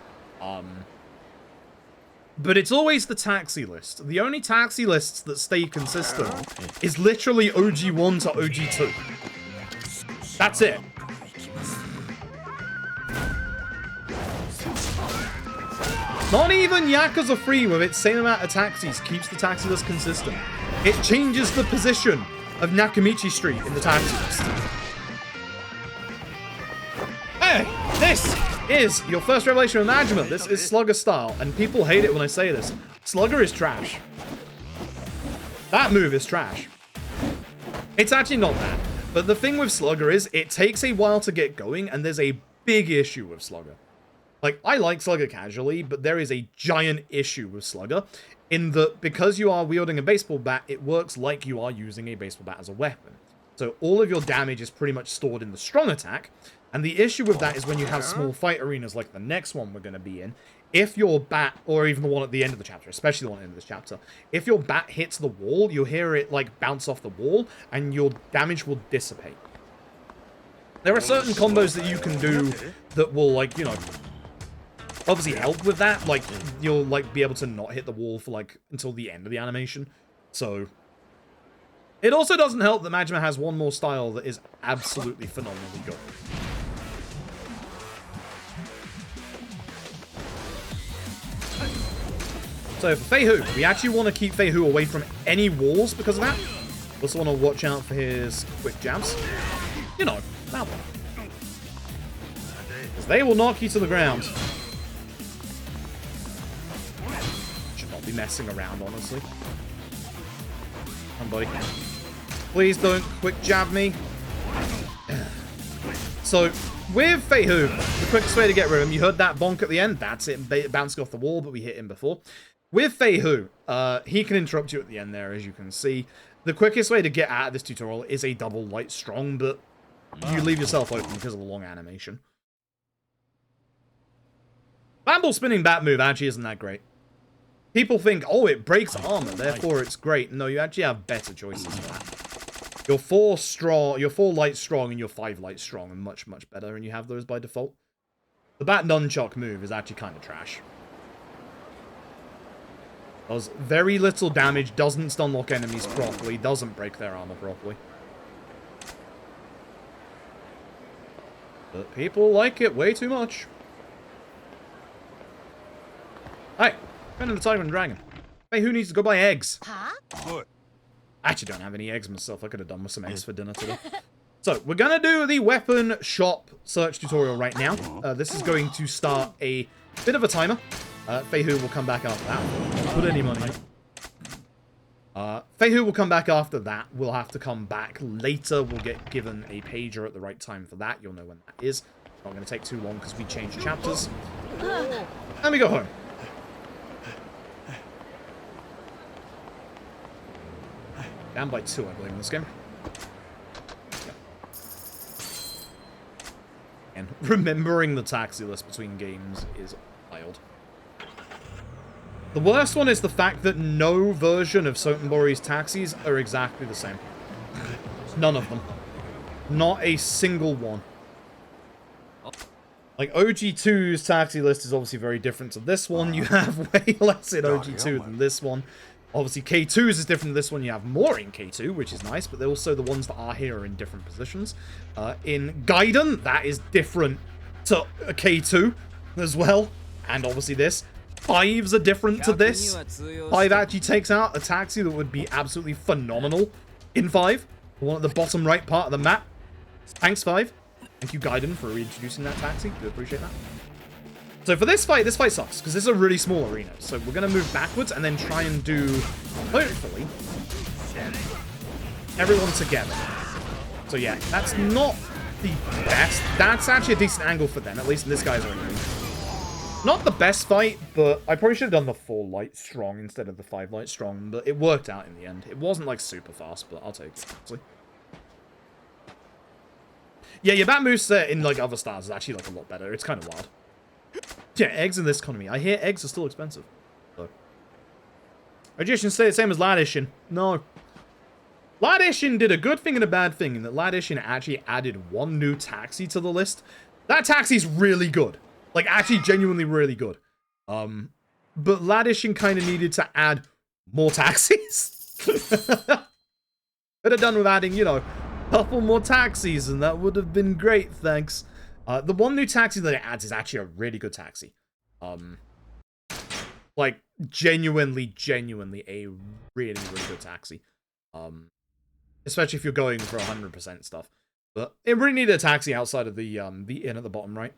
But it's always the taxi list. The only taxi lists that stay consistent is literally OG1 to OG2. That's it. Not even Yakuza 3 with its same amount of taxis keeps the taxi list consistent. It changes the position of Nakamichi Street in the taxi list. Hey, this is your first revelation of management. This is Slugger style, and people hate it when I say this. Slugger is trash. That move is trash. It's actually not bad, but the thing with Slugger is it takes a while to get going, and there's a big issue with Slugger. Like, I like Slugger casually, but there is a giant issue with Slugger in that because you are wielding a baseball bat, it works like you are using a baseball bat as a weapon. So all of your damage is pretty much stored in the strong attack, and the issue with that is when you have small fight arenas like the next one we're going to be in, if your bat, or even the one at the end of the chapter, especially the one at the end of this chapter, if your bat hits the wall, you'll hear it, like, bounce off the wall, and your damage will dissipate. There are certain combos that you can do that will, like, you know, obviously help with that. Like, you'll, like, be able to not hit the wall for, like, until the end of the animation. So, it also doesn't help that Majima has one more style that is absolutely phenomenally good. So for Feihu, we actually want to keep Feihu away from any walls because of that. Also want to watch out for his quick jabs. You know, that one. Because they will knock you to the ground. Should not be messing around, honestly. Come on, buddy. Please don't quick jab me. So, with Feihu, the quickest way to get rid of him, you heard that bonk at the end? That's it, bouncing off the wall, but we hit him before. With Feihu, he can interrupt you at the end there, as you can see. The quickest way to get out of this tutorial is a double light strong, but you leave yourself open because of the long animation. Bamble spinning bat move actually isn't that great. People think, oh, it breaks armor, therefore it's great. No, you actually have better choices for that. Your 4 strong, your 4 light strong, and your 5 light strong are much, much better, and you have those by default. The bat nunchuck move is actually kind of trash. Does very little damage, doesn't stun lock enemies properly, doesn't break their armor properly. But people like it way too much. Hey, friend of the Tiger and Dragon. Hey, who needs to go buy eggs? Huh? I actually don't have any eggs myself. I could have done with some eggs for dinner today. So, we're going to do the weapon shop search tutorial right now. This is going to start a bit of a timer. Feihu will come back after that. Put any money in. Feihu will come back after that. We'll have to come back later. We'll get given a pager at the right time for that. You'll know when that is. Not going to take too long because we changed chapters. And we go home. Down by 2, I believe, in this game. And remembering the taxi list between games is wild. The worst one is the fact that no version of Sotenbori's taxis are exactly the same. None of them. Not a single one. Like, OG2's taxi list is obviously very different to this one. You have way less in OG2 than this one. Obviously, K2's is different to this one. You have more in K2, which is nice, but they're also the ones that are here are in different positions. In Gaiden, that is different to K2 as well. And obviously this. 5s are different to this. 5 actually takes out a taxi that would be absolutely phenomenal in 5. The one at the bottom right part of the map. Thanks, 5. Thank you, Gaiden, for reintroducing that taxi. Do appreciate that. So for this fight sucks, because this is a really small arena. So we're going to move backwards and then try and do, hopefully, everyone together. So yeah, that's not the best. That's actually a decent angle for them, at least in this guy's arena. Not the best fight, but I probably should have done the 4 light strong instead of the 5 light strong, but it worked out in the end. It wasn't, like, super fast, but I'll take it, honestly. Yeah, your bat moveset in, like, other styles is actually, like, a lot better. It's kind of wild. Yeah, eggs in this economy. I hear eggs are still expensive. So. Magicians say the same as Ladishin. No. Ladishin did a good thing and a bad thing in that Ladishin actually added 1 new taxi to the list. That taxi's really good. Like, actually genuinely really good. But Ladishin kind of needed to add more taxis. Could have done with adding, you know, a couple more taxis, and that would have been great, thanks. The 1 new taxi that it adds is actually a really good taxi. Like, genuinely a really good taxi. Especially if you're going for 100% stuff. But it really needed a taxi outside of the inn at the bottom right.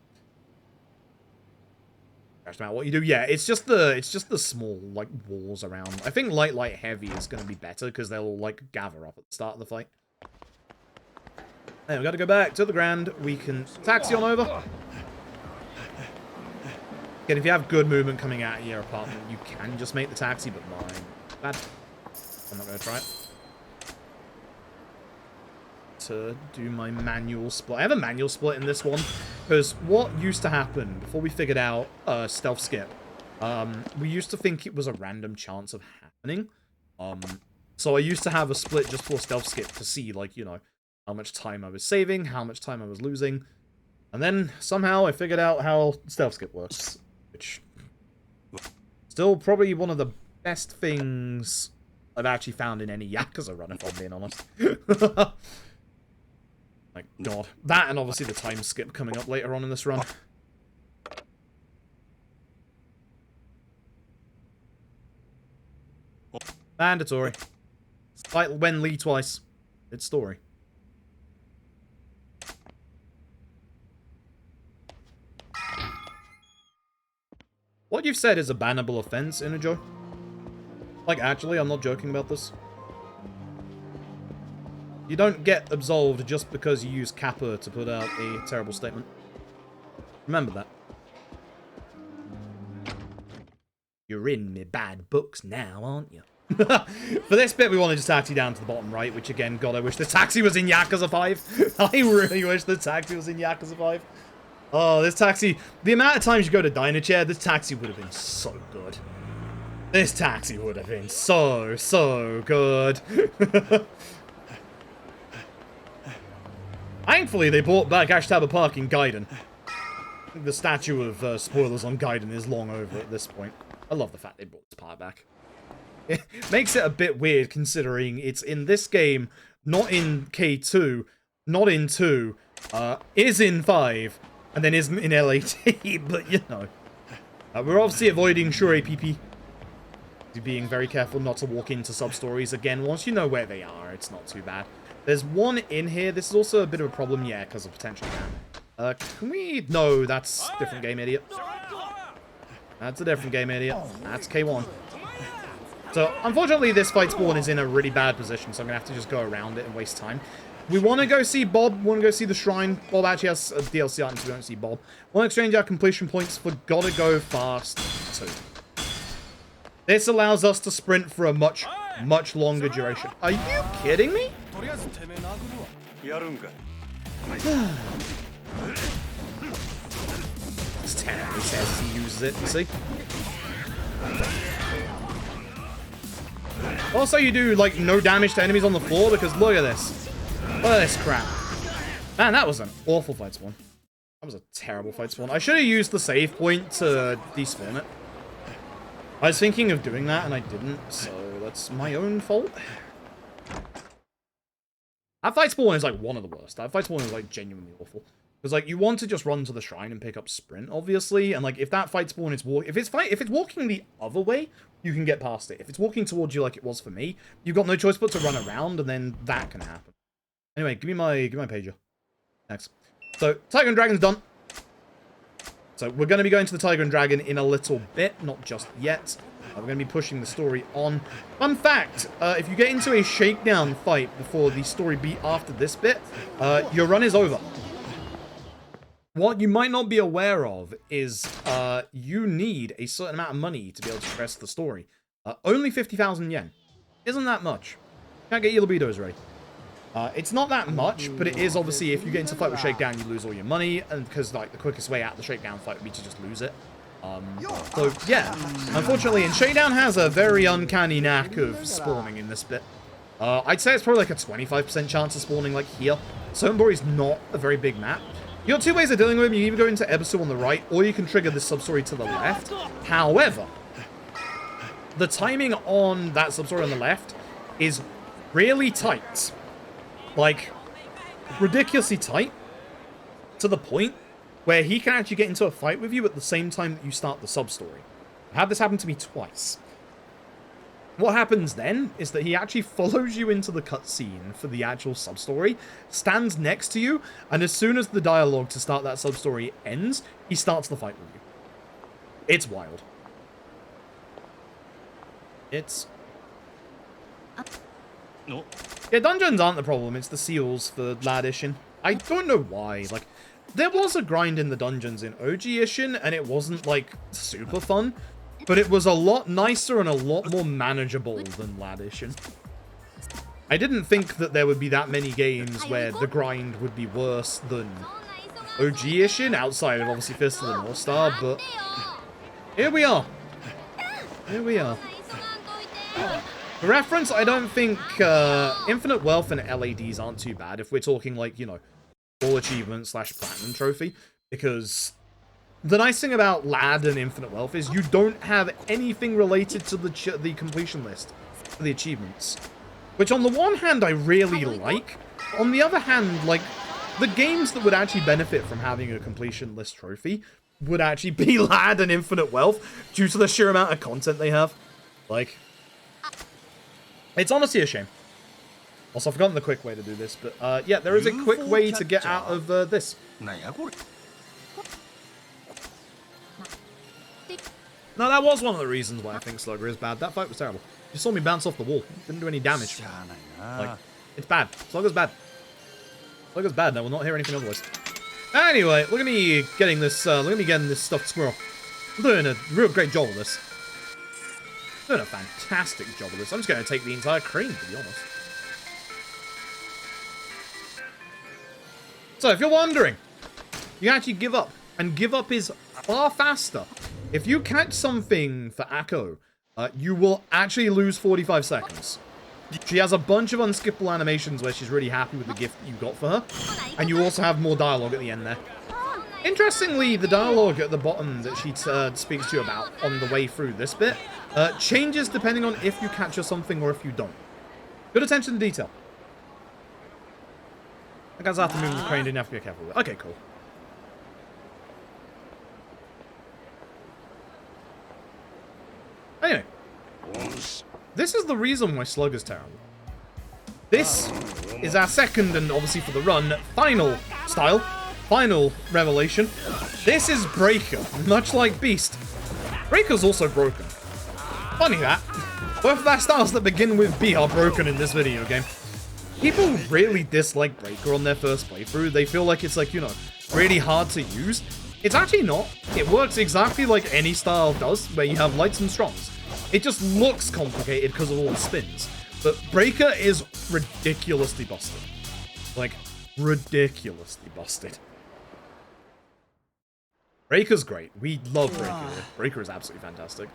What you do, yeah, it's just the small, like, walls around. I think light, heavy is going to be better because they'll all, like, gather up at the start of the fight. Hey, we got to go back to the Grand. We can taxi on over. Again, if you have good movement coming out of your apartment, you can just make the taxi, but mine, bad. I'm not going to try it. To do my manual split. I have a manual split in this one, because what used to happen before we figured out stealth skip, we used to think it was a random chance of happening. So I used to have a split just for stealth skip to see, like, you know, how much time I was saving, how much time I was losing. And then somehow I figured out how stealth skip works, which still probably one of the best things I've actually found in any Yakuza run, if I'm being honest. My god. That and obviously the time skip coming up later on in this run. Mandatory. Like when Lee twice. It's story. What you've said is a bannable offense, Inajo. Like, actually, I'm not joking about this. You don't get absolved just because you use Kappa to put out a terrible statement. Remember that. You're in me bad books now, aren't you? For this bit, we want to just taxi down to the bottom right, which again, God, I wish the taxi was in Yakuza 5. I really wish the taxi was in Yakuza 5. Oh, this taxi, the amount of times you go to Diner Chair, this taxi would have been so good. This taxi would have been so good. Thankfully, they brought back Ashtaba Park in Gaiden. I think the statue of spoilers on Gaiden is long over at this point. I love the fact they brought this part back. It makes it a bit weird considering it's in this game, not in K2, not in 2, is in 5, and then isn't in LAT, but you know. We're obviously avoiding Shure APP. Being very careful not to walk into sub-stories again. Once you know where they are, it's not too bad. There's one in here. This is also a bit of a problem, yeah, because of potential ban. Can we... No, that's a different game, idiot. That's a different game, idiot. That's K1. So, unfortunately, this fight spawn is in a really bad position, so I'm going to have to just go around it and waste time. We want to go see Bob. We want to go see the shrine. Bob actually has a DLC item, so we don't see Bob. Want to exchange our completion points for Gotta Go Fast 2. This allows us to sprint for a much longer duration. Are you kidding me? It's 10, he says he uses it, you see? Also, you do, like, no damage to enemies on the floor, because look at this. Look at this crap. Man, that was an awful fight spawn. That was a terrible fight spawn. I should have used the save point to despawn it. I was thinking of doing that, and I didn't, so that's my own fault. That fight spawn is, like, one of the worst. That fight spawn is, like, genuinely awful. Because, like, you want to just run to the shrine and pick up sprint, obviously, and, like, if that fight spawn is if it's walking the other way, you can get past it. If it's walking towards you like it was for me, you've got no choice but to run around, and then that can happen. Anyway, give me my pager. Next. So, Tiger and Dragon's done. So, we're going to be going to the Tiger and Dragon in a little bit, not just yet. We're going to be pushing the story on. Fun fact, if you get into a shakedown fight before the story beat after this bit, your run is over. what you might not be aware of is you need a certain amount of money to be able to progress the story. Only 50,000 yen. Isn't that much. Can't get your libidos ready. It's not that much, but it is obviously if you get into a fight with Shakedown, you lose all your money, and because like the quickest way out of the Shakedown fight would be to just lose it. So yeah, unfortunately, and Shakedown has a very uncanny knack of spawning in this bit. I'd say it's probably like a 25% chance of spawning like here. Sombor is not a very big map. You got two ways of dealing with him. You can either go into Ebisu on the right, or you can trigger this sub-story to the left. However, the timing on that sub-story on the left is really tight. Like, ridiculously tight. To the point where he can actually get into a fight with you at the same time that you start the sub-story. I've had this happen to me twice. What happens then is that he actually follows you into the cutscene for the actual sub-story, stands next to you, and as soon as the dialogue to start that sub-story ends, he starts the fight with you. It's wild. It's... No. Yeah, dungeons aren't the problem, it's the seals for Lad Ishin. I don't know why, like, there was a grind in the dungeons in OG Ishin, and it wasn't, like, super fun. But it was a lot nicer and a lot more manageable than Lad Ishin. I didn't think that there would be that many games where the grind would be worse than OG Ishin, outside of obviously Fist of the North Star, but here we are. Here we are. For reference, I don't think Infinite Wealth and LADs aren't too bad if we're talking like, you know, all achievement / platinum trophy, because the nice thing about Lad and Infinite Wealth is you don't have anything related to the completion list for the achievements. Which on the one hand I really like, on the other hand, like, the games that would actually benefit from having a completion list trophy would actually be Lad and Infinite Wealth due to the sheer amount of content they have. Like, it's honestly a shame. Also, I've forgotten the quick way to do this, but yeah, there is a quick way to get out of this. No, that was one of the reasons why I think Slugger is bad. That fight was terrible. You saw me bounce off the wall. Didn't do any damage. Like, it's bad. Slugger's bad. Slugger's bad. I will not hear anything otherwise. Anyway, look at me getting this. Look at me getting this stuffed squirrel. I'm doing a real great job of this. I'm doing a fantastic job of this. I'm just going to take the entire cream, to be honest. So, if you're wondering, you actually give up. And give up is far faster. If you catch something for Akko, you will actually lose 45 seconds. She has a bunch of unskippable animations where she's really happy with the gift that you got for her. And you also have more dialogue at the end there. Interestingly, the dialogue at the bottom that she speaks to you about on the way through this bit changes depending on if you capture something or if you don't. Good attention to detail. I guess I have to move the crane, didn't have to be careful with it. Okay, cool. Anyway, this is the reason why Slug is terrible. This is our second, and obviously for the run, final revelation. This is Breaker, much like Beast. Breaker's also broken. Funny that. Both of our styles that begin with B are broken in this video game. People really dislike Breaker on their first playthrough. They feel like it's like, you know, really hard to use. It's actually not. It works exactly like any style does, where you have lights and strongs. It just looks complicated because of all the spins. But Breaker is ridiculously busted. Like, ridiculously busted. Breaker's great. We love Breaker. Breaker is absolutely fantastic.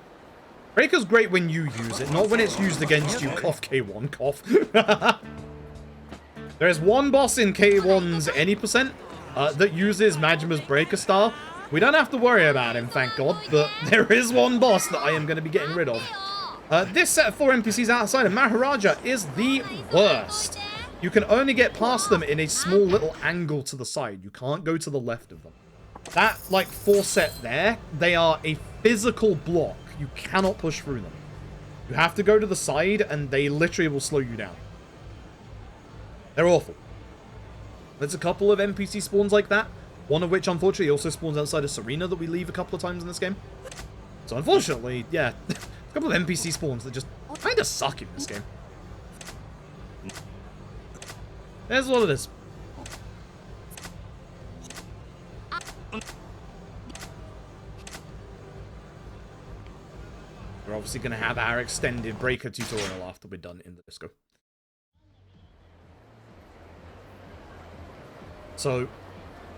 Breaker's great when you use it, not when it's used against you. Cough K1, cough. There is one boss in K1's any percent that uses Majima's Breaker style. We don't have to worry about him, thank God, but there is one boss that I am going to be getting rid of. This set of 4 NPCs outside of Maharaja is the worst. You can only get past them in a small little angle to the side. You can't go to the left of them. That, like, 4 set there, they are a physical block. You cannot push through them. You have to go to the side, and they literally will slow you down. They're awful. There's a couple of NPC spawns like that. One of which, unfortunately, also spawns outside of Serena that we leave a couple of times in this game. So, unfortunately, yeah, a couple of NPC spawns that just kind of suck in this game. There's what it is. obviously going to have our extended breaker tutorial after we're done in the disco. So,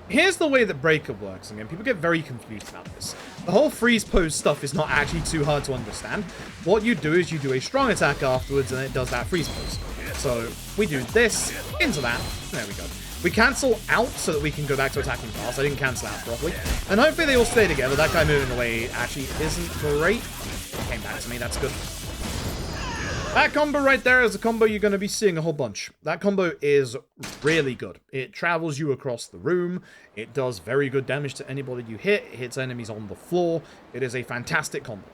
here's the way that breaker works. Again, people get very confused about this. The whole freeze pose stuff is not actually too hard to understand. What you do is you do a strong attack afterwards, and it does that freeze pose. So, we do this, into that, there we go. We cancel out so that we can go back to attacking fast. I didn't cancel out properly. And hopefully they all stay together. That guy moving away actually isn't great. Came back to me, that's good. That combo right there is a combo you're going to be seeing a whole bunch. That combo is really good. It travels you across the room. It does very good damage to anybody you hit. It hits enemies on the floor. It is a fantastic combo.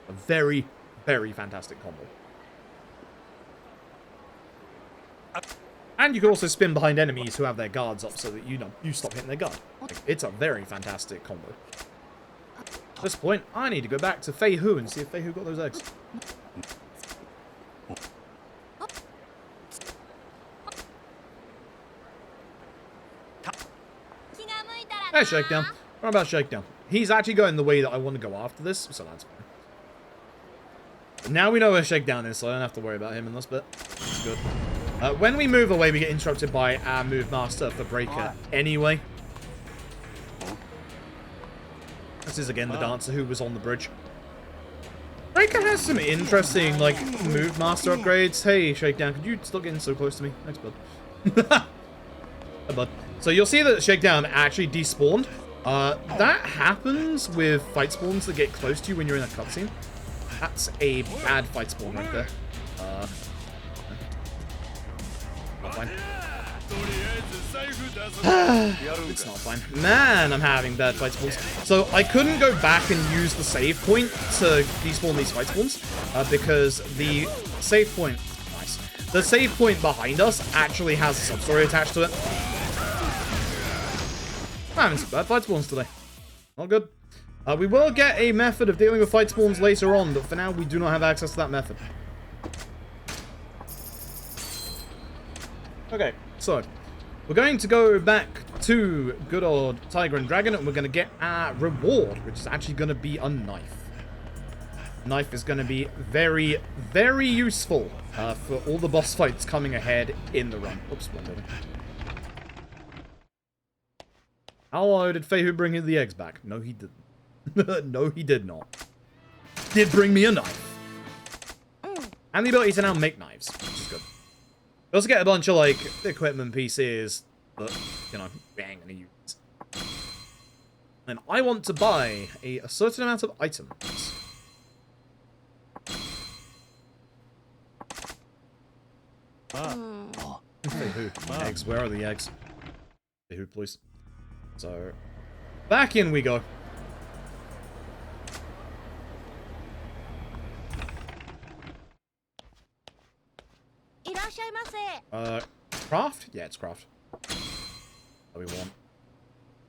A very, very fantastic combo. And you can also spin behind enemies who have their guards up so that you stop hitting their guard. It's a very fantastic combo. At this point, I need to go back to Fei Hu and see if Fei Hu got those eggs. Hey, Shakedown. What about Shakedown? He's actually going the way that I want to go after this, so that's fine. But now we know where Shakedown is, so I don't have to worry about him in this bit. That's good. When we move away, we get interrupted by our move master for Breaker anyway. This is again the dancer who was on the bridge. Breaker has some interesting, like, move master upgrades. Hey, Shakedown, could you stop getting so close to me? Thanks, bud. Hey, bud. So you'll see that Shakedown actually despawned. That happens with fight spawns that get close to you when you're in a cutscene. That's a bad fight spawn right there. Not fine. It's not fine. Man, I'm having bad fight spawns. So I couldn't go back and use the save point to despawn these fight spawns because the save point... Nice. The save point behind us actually has a sub-story attached to it. I'm having some bad fight spawns today. Not good. We will get a method of dealing with fight spawns later on, but for now we do not have access to that method. Okay, so we're going to go back to good old Tiger and Dragon, and we're going to get our reward, which is actually going to be a knife. Knife is going to be very, very useful for all the boss fights coming ahead in the run. Oops, one building. How did Fei Hu bring in the eggs back? No, he didn't. No, he did not. Did bring me a knife. And the ability to now make knives, which is good. We also get a bunch of, like, equipment pieces that, you know, we ain't gonna use. And I want to buy a certain amount of items. Fei Hu. Eggs, where are the eggs? Fei Hu, please. So, back in we go. Craft? Yeah, it's craft. What do we want?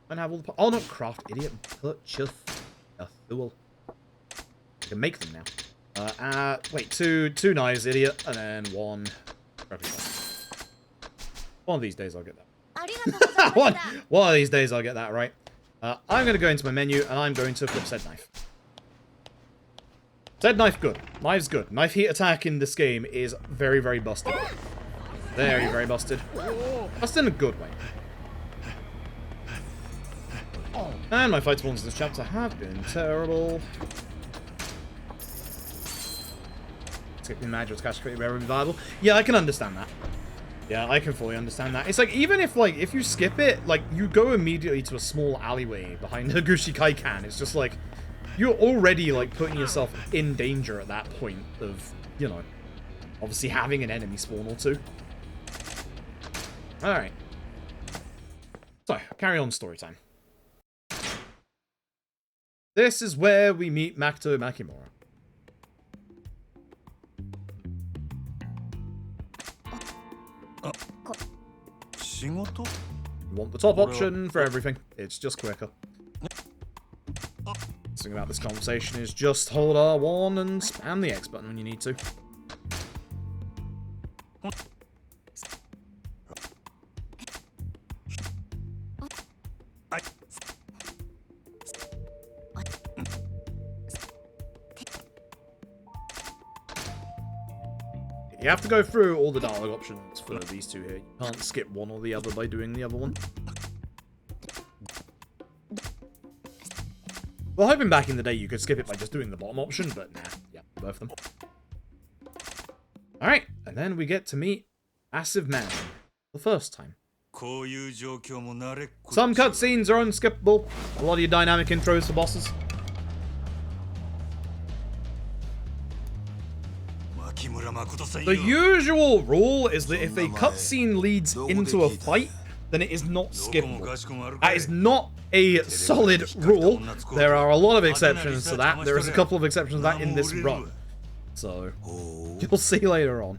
And have all the... Oh, not craft, idiot. Purchase a fool. We can make them now. Wait, two knives, idiot, and then one... One of these days I'll get that. one of these days I'll get that right. I'm going to go into my menu, and I'm going to flip said knife. Said knife good. Knife's good. Knife heat attack in this game is very, very busted. Very, very busted. Busted in a good way. And my fight spawns in this chapter have been terrible. Skipping Magic's cash created very viable. Yeah, I can understand that. Yeah, I can fully understand that. It's like, even if you skip it, like, you go immediately to a small alleyway behind Nagushi Kaikan. It's just like, you're already, like, putting yourself in danger at that point of, you know, obviously having an enemy spawn or two. Alright. So, carry on story time. This is where we meet Makoto Makimura. You want the top option for everything. It's just quicker. The thing about this conversation is just hold R1 and spam the X button when you need to. You have to go through all the dialogue options for these two here. You can't skip one or the other by doing the other one. Well, hoping back in the day you could skip it by just doing the bottom option, but nah, yeah, both of them. Alright, and then we get to meet Massive Man the first time. Some cutscenes are unskippable. A lot of your dynamic intros for bosses. The usual rule is that if a cutscene leads into a fight, then it is not skippable. That is not a solid rule. There are a lot of exceptions to that. There is a couple of exceptions to that in this run. So, you'll see later on.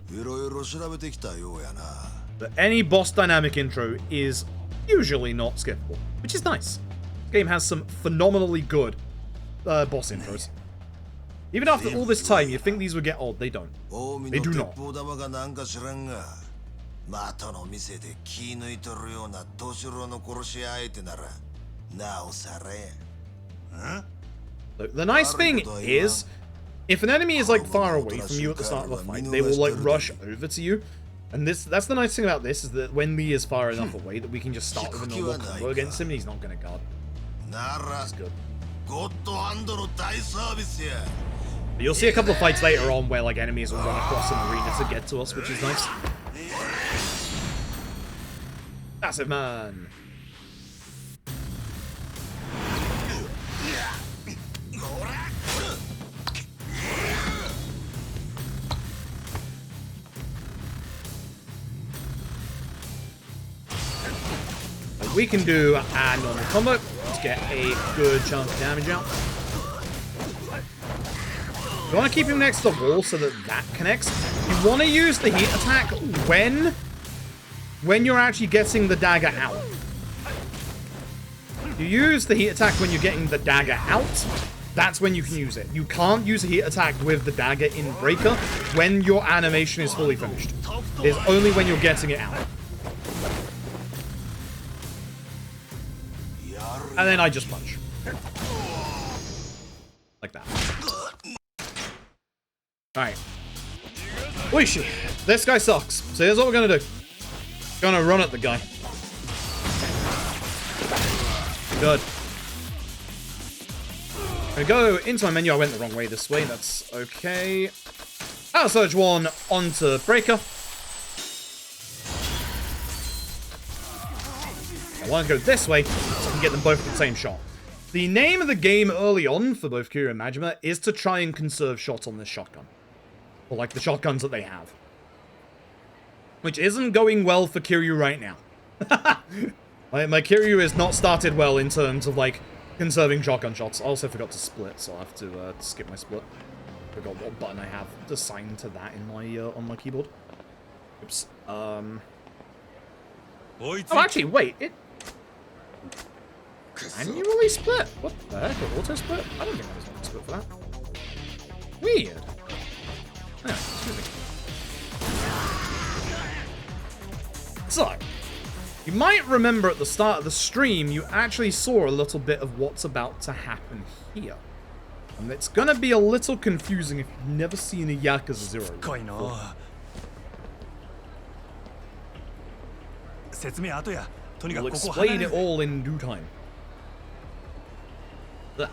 But any boss dynamic intro is usually not skippable, which is nice. This game has some phenomenally good boss intros. Even after all this time, you think these would get old. They don't. They do not. The nice thing is, if an enemy is like far away from you at the start of a fight, they will like rush over to you. And that's the nice thing about this, is that when Lee is far enough away that we can just start with a normal combo against him and he's not going to guard. Which is good. But you'll see a couple of fights later on where like enemies will run across an arena to get to us, which is nice. Massive Man. We can do a normal combo to get a good chunk of damage out. You want to keep him next to the wall so that that connects. You want to use the heat attack when you're actually getting the dagger out. You use the heat attack when you're getting the dagger out. That's when you can use it. You can't use a heat attack with the dagger in Breaker when your animation is fully finished. It's only when you're getting it out. And then I just punch. Like that. Alright. Oishi. This guy sucks. So here's what we're gonna do. Gonna run at the guy. Good. I'm gonna go into my menu. I went the wrong way this way. That's okay. I'll search one onto Breaker. I want to go this way so I can get them both at the same shot. The name of the game early on for both Kiryu and Majima is to try and conserve shots on this shotgun. Or like the shotguns that they have. Which isn't going well for Kiryu right now. My Kiryu is not started well in terms of like conserving shotgun shots. I also forgot to split, so I'll have to skip my split. Forgot what button I have assigned to that in my on my keyboard. Oops. Oh, actually, wait. Can you really split? What the heck? Auto split? I don't think I was going to split for that. Weird. Anyway, excuse me. So, you might remember at the start of the stream, you actually saw a little bit of what's about to happen here. And it's going to be a little confusing if you've never seen a Yakuza 0 before. We'll explain it all in due time. There.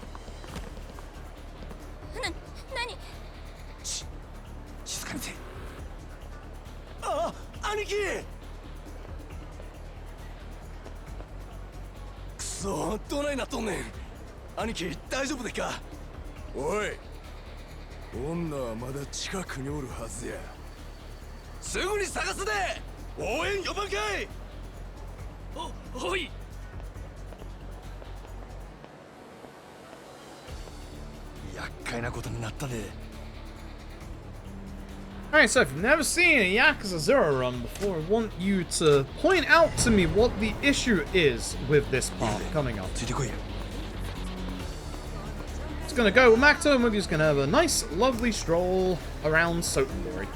Alright, so if you've never seen a Yakuza 0 run before, I want you to point out to me what the issue is with this part coming up. It's gonna go with Makoto, and we're just gonna have a nice, lovely stroll around Sotenbori.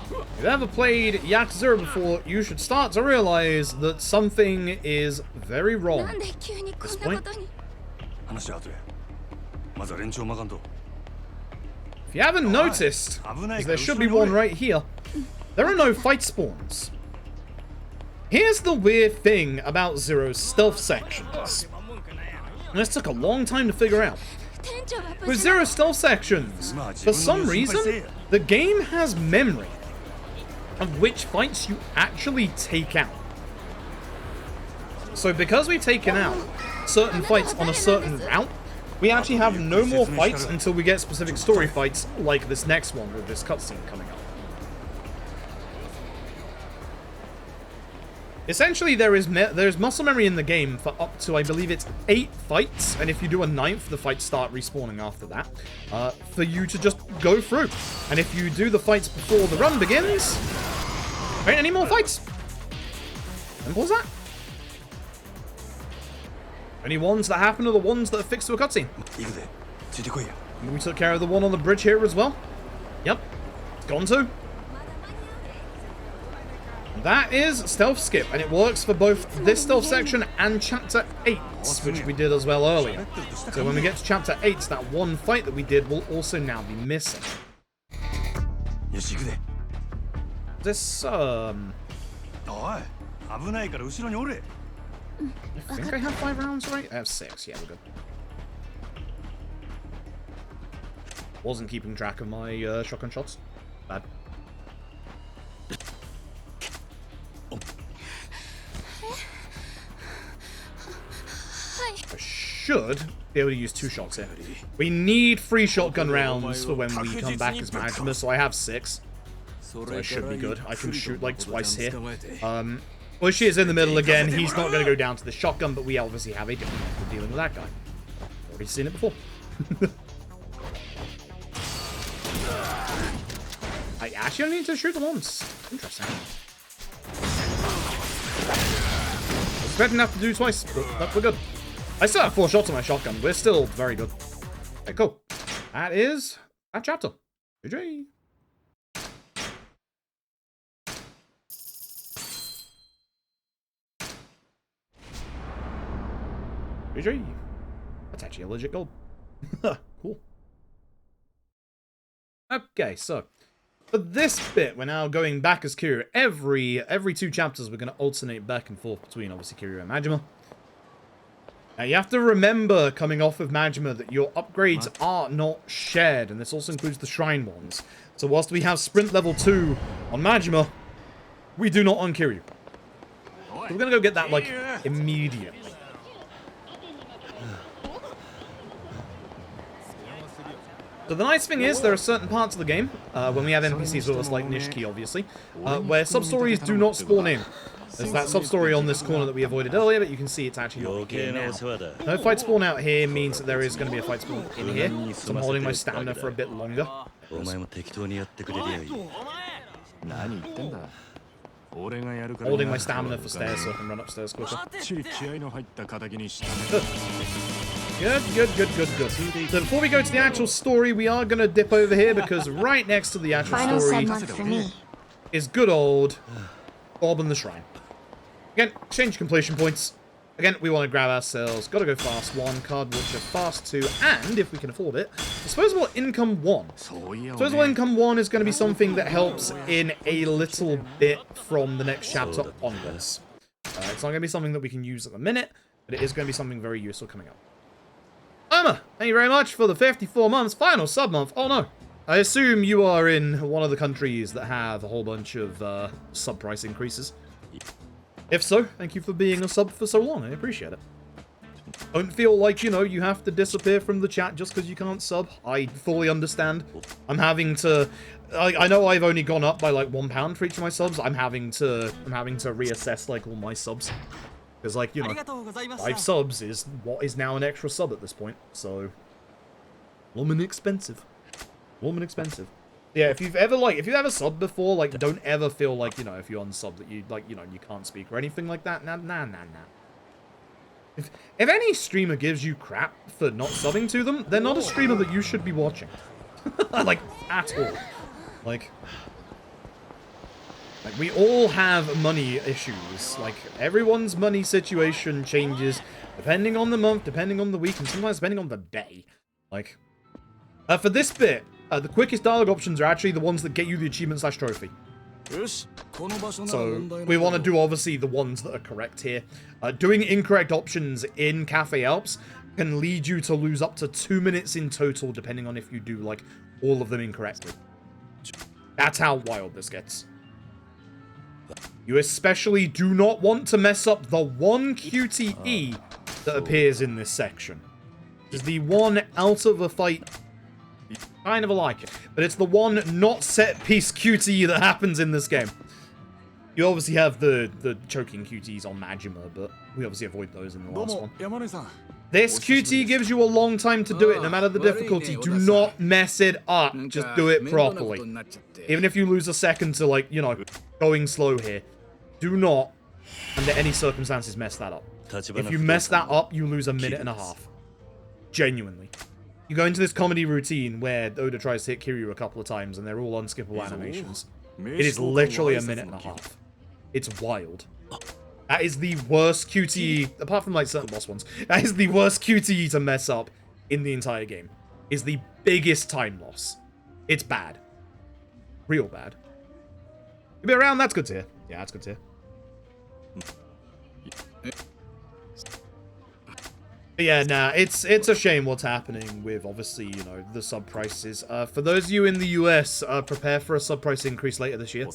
If you've ever played Yakuza before, you should start to realize that something is very wrong at this point. If you haven't noticed, 'cause there should be one right here, there are no fight spawns. Here's the weird thing about Zero's stealth sections. And this took a long time to figure out. With Zero's stealth sections, for some reason, the game has memory of which fights you actually take out. So because we've taken out certain fights on a certain route, we actually have no more fights until we get specific story fights like this next one with this cutscene coming up. Essentially, there's muscle memory in the game for up to, I believe it's 8 fights, and if you do a 9th, the fights start respawning after that, for you to just go through. And if you do the fights before the run begins, there ain't any more fights. And what was that? Only ones that happen are the ones that are fixed to a cutscene. We took care of the one on the bridge here as well. Yep, it's gone too. That is stealth skip, and it works for both this stealth section and chapter 8, which we did as well earlier. So when we get to chapter 8, that one fight that we did will also now be missing. This, I think I have 5 rounds, right? I have 6, yeah, we're good. Wasn't keeping track of my shotgun shots. Bad. I should be able to use 2 shots here. We need 3 shotgun rounds for when we come back as Majima, so I have 6. So I should be good. I can shoot like twice here. Well, she is in the middle again. He's not going to go down to the shotgun, but we obviously have a different method of dealing with that guy. Already seen it before. I actually only need to shoot them once. Interesting. I was expecting to have to do twice, but we're good. I still have 4 shots on my shotgun. We're still very good. Okay, cool. That is that chapter. GG. GG. That's actually a legit goal. Cool. Okay, so for this bit, we're now going back as Kiryu. Every 2 chapters, we're going to alternate back and forth between, obviously, Kiryu and Majima. Now, you have to remember, coming off of Majima, that your upgrades are not shared, and this also includes the shrine ones. So whilst we have sprint level 2 on Majima, we do not on Kiryu. So we're going to go get that, like, immediately. So the nice thing is, there are certain parts of the game, when we have NPCs with us, like Nishiki, obviously, where sub-stories do not spawn in. There's that sub-story on this corner that we avoided earlier, but you can see it's actually not here now. No fight spawn out here means that there is going to be a fight spawn in here, so I'm holding my stamina for a bit longer. Holding my stamina for stairs so I can run upstairs quicker. Good. So before we go to the actual story, we are going to dip over here because right next to the actual story is good old Bob and the Shrine. Again, exchange completion points. Again, we want to grab ourselves, gotta go fast 1, card watcher fast 2, and if we can afford it, disposable income 1. Disposable income 1 is going to be something that helps in a little bit from the next chapter onwards. It's not going to be something that we can use at the minute, but it is going to be something very useful coming up. Irma, thank you very much for the 54 months, final sub month. Oh no. I assume you are in one of the countries that have a whole bunch of sub price increases. If so, thank you for being a sub for so long. I appreciate it. Don't feel like, you know, you have to disappear from the chat just because you can't sub. I fully understand. I'm having to... I know I've only gone up by like £1 for each of my subs. I'm having to reassess like all my subs. Because, like, you know, 5 subs is what is now an extra sub at this point. So, woman expensive. Woman expensive. Yeah, if you've ever subbed before, like, don't ever feel like, you know, if you're unsub that you, like, you know, you can't speak or anything like that. Nah. If any streamer gives you crap for not subbing to them, they're not a streamer that you should be watching. Like, at all. Like... Like, we all have money issues. Like, everyone's money situation changes depending on the month, depending on the week, and sometimes depending on the day. Like, for this bit, the quickest dialogue options are actually the ones that get you the achievement/trophy. So, we want to do, obviously, the ones that are correct here. Doing incorrect options in Cafe Alps can lead you to lose up to 2 minutes in total, depending on if you do, like, all of them incorrectly. That's how wild this gets. You especially do not want to mess up the one QTE that appears in this section. It's the one out of the fight. Kind of like it, but it's the one not set piece QTE that happens in this game. You obviously have the choking QTEs on Majima, but we obviously avoid those in the last one. This QTE gives you a long time to do it, no matter the difficulty. Do not mess it up. Just do it properly. Even if you lose a second to, like, you know, going slow here, do not, under any circumstances, mess that up. If you mess that up, you lose 1.5 minutes. Genuinely. You go into this comedy routine where Oda tries to hit Kiryu a couple of times and they're all unskippable animations. It is literally 1.5 minutes. It's wild. That is the worst QTE, apart from like certain boss ones, that is the worst QTE to mess up in the entire game. Is the biggest time loss. It's bad. Real bad. You'll be around, that's good to hear. Yeah, that's good to hear. But yeah, nah, it's a shame what's happening with, obviously, you know, the sub prices. For those of you in the US, prepare for a sub price increase later this year.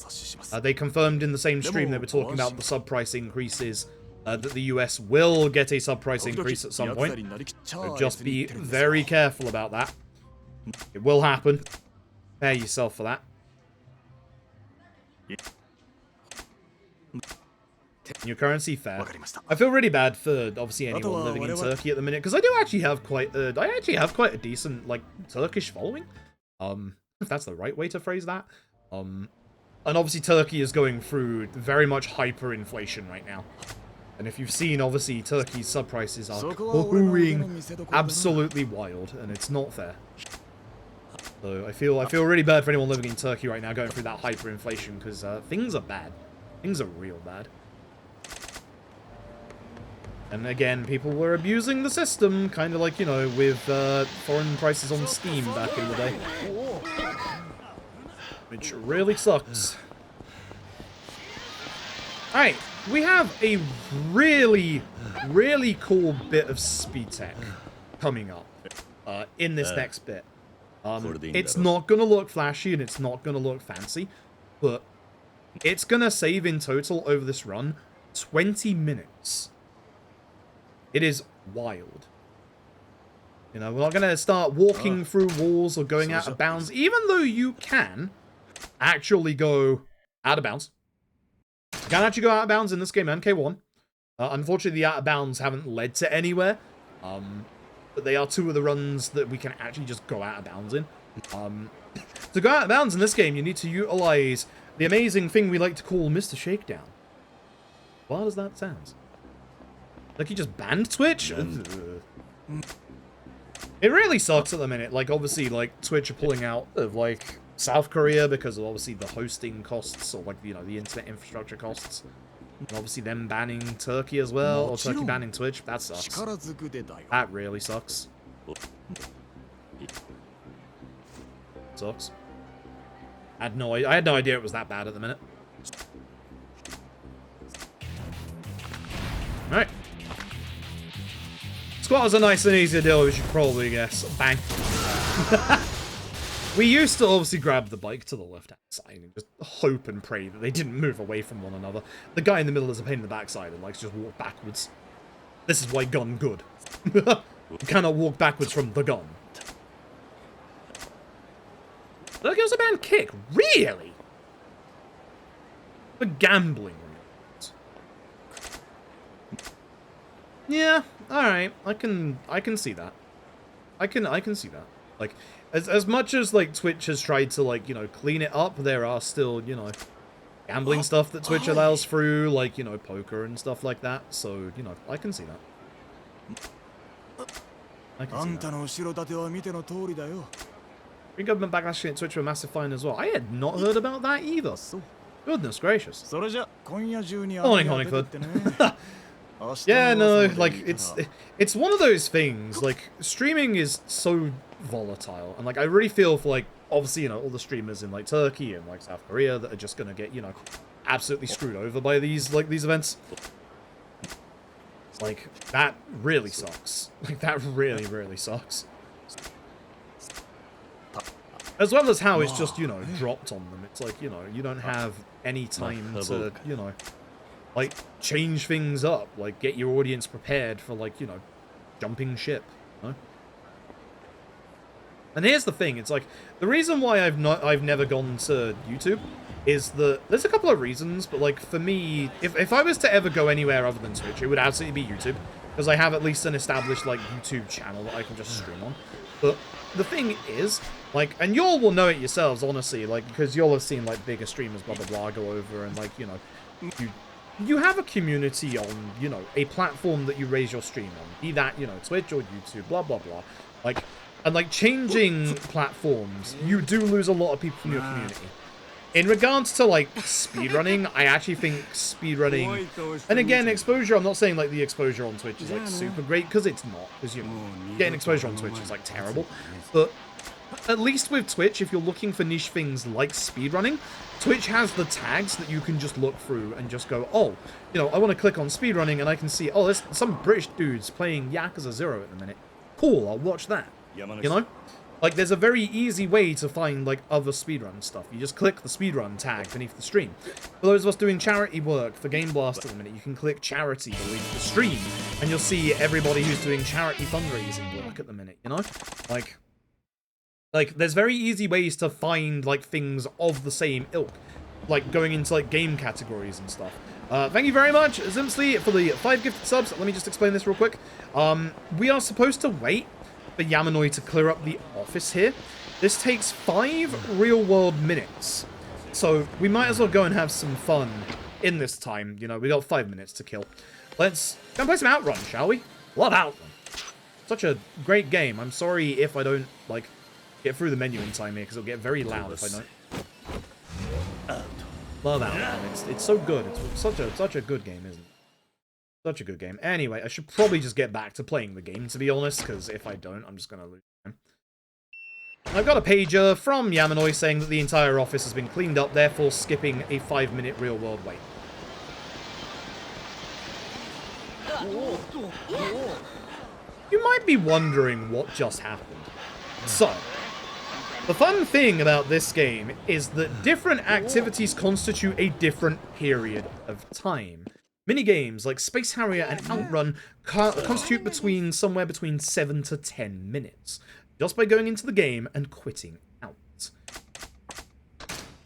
They confirmed in the same stream they were talking about the sub price increases, that the US will get a sub price increase at some point. So just be very careful about that. It will happen. Prepare yourself for that. Your currency fair. I feel really bad for obviously anyone living in Turkey at the minute because I actually have quite a decent like Turkish following. If that's the right way to phrase that. And obviously Turkey is going through very much hyperinflation right now. And if you've seen, obviously Turkey's sub prices are going absolutely wild, and it's not fair. So I feel really bad for anyone living in Turkey right now going through that hyperinflation because things are bad. Things are real bad. And again, people were abusing the system, kind of like, you know, with foreign prices on Steam back in the day. Which really sucks. Alright, we have a really, really cool bit of speed tech coming up in this next bit. It's not going to look flashy and it's not going to look fancy, but it's going to save in total over this run 20 minutes. It is wild. You know, we're not going to start walking through walls or going out of bounds, even though you can actually go out of bounds. You can actually go out of bounds in this game, MK1. Unfortunately, the out of bounds haven't led to anywhere. But they are two of the runs that we can actually just go out of bounds in. To go out of bounds in this game, you need to utilize the amazing thing we like to call Mr. Shakedown. Why does that sound? Like he just banned Twitch? It really sucks at the minute. Like, obviously, like, Twitch are pulling out of, like, South Korea because of, obviously, the hosting costs or, like, you know, the internet infrastructure costs. And obviously them banning Turkey as well, or Turkey banning Twitch. That sucks. That really sucks. Sucks. I had no idea it was that bad at the minute. Alright. Squat was a nice and easy deal, we should probably guess. Bang. We used to obviously grab the bike to the left-hand side and just hope and pray that they didn't move away from one another. The guy in the middle is a pain in the backside and likes to just walk backwards. This is why gun good. You cannot walk backwards from the gun. Look, it was a banned kick. Really? For gambling. Yeah, alright. I can see that. I can see that. Like, as much as, like, Twitch has tried to, like, you know, clean it up, there are still, you know, gambling stuff that Twitch allows through, like, you know, poker and stuff like that. So, you know, I can see that. I can see that. Green government backlash at Twitch were a massive fine as well. I had not heard about that either. Goodness gracious. それじゃ今夜中に Morning, Honeyfoot. Yeah, no, like, it's one of those things, like, streaming is so volatile, and, like, I really feel for, like, obviously, you know, all the streamers in, like, Turkey and, like, South Korea that are just gonna get, you know, absolutely screwed over by these, like, these events. Like, that really sucks. Like, that really, really sucks. As well as how it's just, you know, dropped on them. It's like, you know, you don't have any time to, you know, like, change things up. Like, get your audience prepared for, like, you know, jumping ship. You know? And here's the thing. It's like, the reason why I've never gone to YouTube is that there's a couple of reasons, but, like, for me, if I was to ever go anywhere other than Twitch, it would absolutely be YouTube, because I have at least an established, like, YouTube channel that I can just stream on. But the thing is, like, and y'all will know it yourselves, honestly, like, because y'all have seen, like, bigger streamers, blah, blah, blah, go over, and, like, you know, you have a community on, you know, a platform that you raise your stream on, be that, you know, Twitch or YouTube, blah, blah, blah. Like, and, like, changing platforms, you do lose a lot of people from your community. In regards to, like, speedrunning, I actually think speedrunning, and again, exposure, I'm not saying, like, the exposure on Twitch is, like, super great, because it's not, because, you know, getting exposure on Twitch is, like, terrible, but at least with Twitch, if you're looking for niche things like speedrunning, Twitch has the tags that you can just look through and just go, oh, you know, I want to click on speedrunning, and I can see, oh, there's some British dudes playing Yakuza 0 at the minute. Cool, I'll watch that, you know? Like, there's a very easy way to find, like, other speedrun stuff. You just click the speedrun tag beneath the stream. For those of us doing charity work for Gameblast at the minute, you can click charity beneath the stream, and you'll see everybody who's doing charity fundraising work at the minute, you know? Like, there's very easy ways to find, like, things of the same ilk. Like, going into, like, game categories and stuff. Thank you very much, Zimsley, for the 5 gifted subs. Let me just explain this real quick. We are supposed to wait for Yamanoi to clear up the office here. This takes 5 real-world minutes. So, we might as well go and have some fun in this time. You know, we got 5 minutes to kill. Let's go and play some Outrun, shall we? Love Outrun. Such a great game. I'm sorry if I don't, like, get through the menu in time here, because it'll get very loud if I don't. Love Outrun. It's so good. It's such a good game, isn't it? Such a good game. Anyway, I should probably just get back to playing the game, to be honest, because if I don't, I'm just going to lose time. I've got a pager from Yamanoi saying that the entire office has been cleaned up, therefore skipping a 5-minute real-world wait. You might be wondering what just happened. So, the fun thing about this game is that different activities constitute a different period of time. Minigames like Space Harrier and Outrun constitute somewhere between 7 to 10 minutes, just by going into the game and quitting out.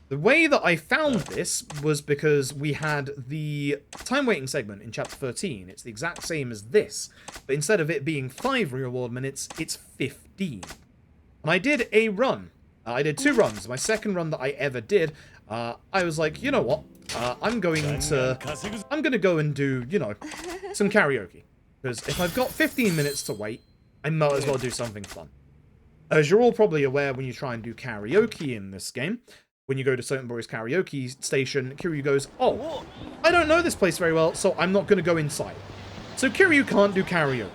The way that I found this was because we had the time waiting segment in Chapter 13. It's the exact same as this, but instead of it being 5 real-world minutes, it's 15. And I did a run. I did 2 runs. My second run that I ever did, I was like, you know what? I'm going to go and do, you know, some karaoke. Because if I've got 15 minutes to wait, I might as well do something fun. As you're all probably aware, when you try and do karaoke in this game, when you go to Certain Boys karaoke station, Kiryu goes, oh, I don't know this place very well, so I'm not going to go inside. So Kiryu can't do karaoke.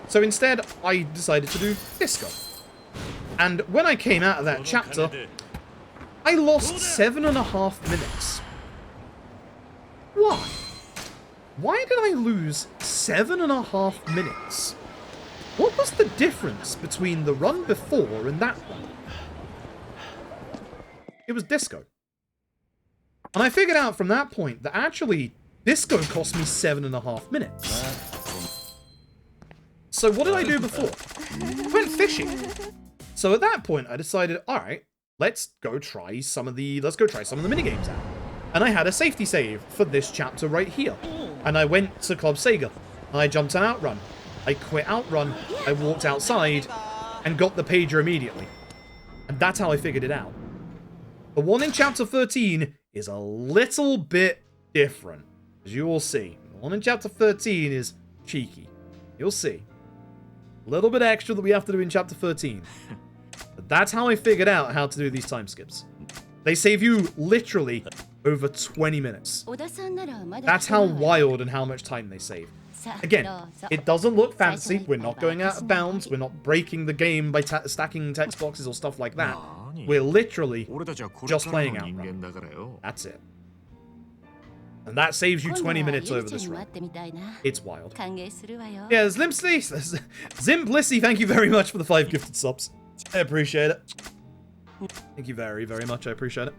So instead, I decided to do disco. And when I came out of that chapter, I lost 7.5 minutes. Why? Why did I lose 7.5 minutes? What was the difference between the run before and that one? It was disco. And I figured out from that point that actually disco cost me 7.5 minutes. So what did I do before? I went fishing. So at that point I decided, alright, let's go try some of the minigames out. And I had a safety save for this chapter right here. And I went to Club Sega. And I jumped on Outrun. I quit Outrun. I walked outside and got the pager immediately. And that's how I figured it out. The one in Chapter 13 is a little bit different, as you will see. The one in Chapter 13 is cheeky. You'll see. A little bit extra that we have to do in Chapter 13. But that's how I figured out how to do these time skips. They save you literally over 20 minutes. That's how wild and how much time they save. Again, it doesn't look fancy. We're not going out of bounds. We're not breaking the game by stacking text boxes or stuff like that. We're literally just playing Outrun. That's it. And that saves you 20 minutes over this run. It's wild. Yeah, Zimblissy, thank you very much for the 5 gifted subs. I appreciate it. Thank you very, very much. I appreciate it.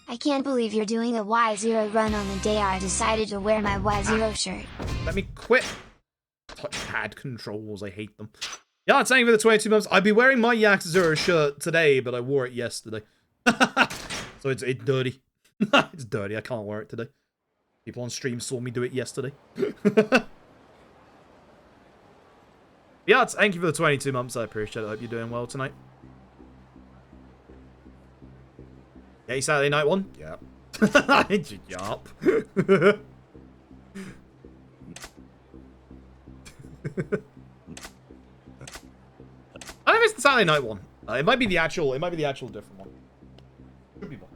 I can't believe you're doing a Y0 run on the day I decided to wear my Y0 shirt. Let me quit. Touchpad controls, I hate them. Yeah, thank you for the 22 months. I'd be wearing my Yakuza shirt today, but I wore it yesterday. So it's dirty. It's dirty, I can't wear it today. People on stream saw me do it yesterday. Yeah, thank you for the 22 months, I appreciate it. I hope you're doing well tonight. Yeah, Saturday night one? Yeah. Yup. I don't know if it's the Saturday night one. It might be the actual different one. Could be one.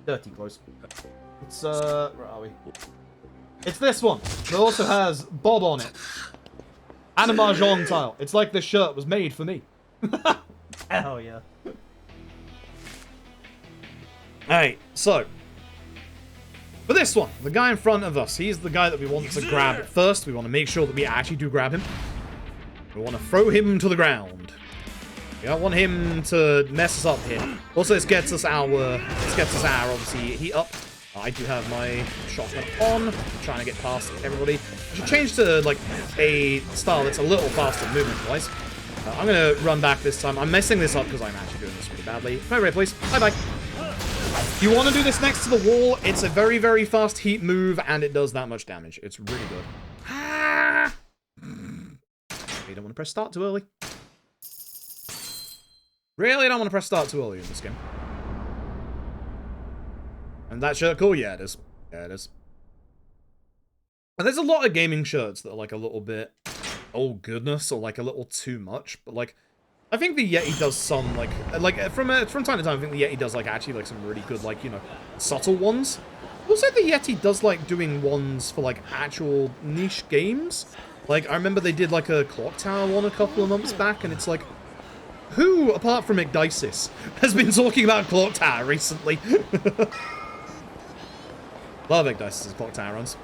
Dirty close. It's where are we? It's this one. It also has Bob on it. And a Mahjong tile. It's like this shirt was made for me. Hell yeah. Alright, so. For this one, the guy in front of us, he's the guy that we want to grab first. We want to make sure that we actually do grab him. We want to throw him to the ground. We don't want him to mess us up here. Also, this gets us our obviously heat up. I do have my shotgun on. I'm trying to get past everybody. I should change to like a style that's a little faster movement-wise. I'm gonna run back this time. I'm messing this up because I'm actually doing this really badly. Come over here, please. Bye-bye. You want to do this next to the wall. It's a very, very fast heat move, and it does that much damage. It's really good. Ah! You don't want to press start too early. Really don't want to press start too early in this game. And that shirt cool? Yeah, it is. Yeah, it is. And there's a lot of gaming shirts that are like a little bit, oh goodness, or like a little too much. But like, I think the Yeti does some like from time to time. I think the Yeti does like actually like some really good like, you know, subtle ones. Also, the Yeti does like doing ones for like actual niche games. Like I remember they did like a Clock Tower one a couple of months back, and it's like, who apart from McDices has been talking about Clock Tower recently? Love McDices' Clock Tower runs.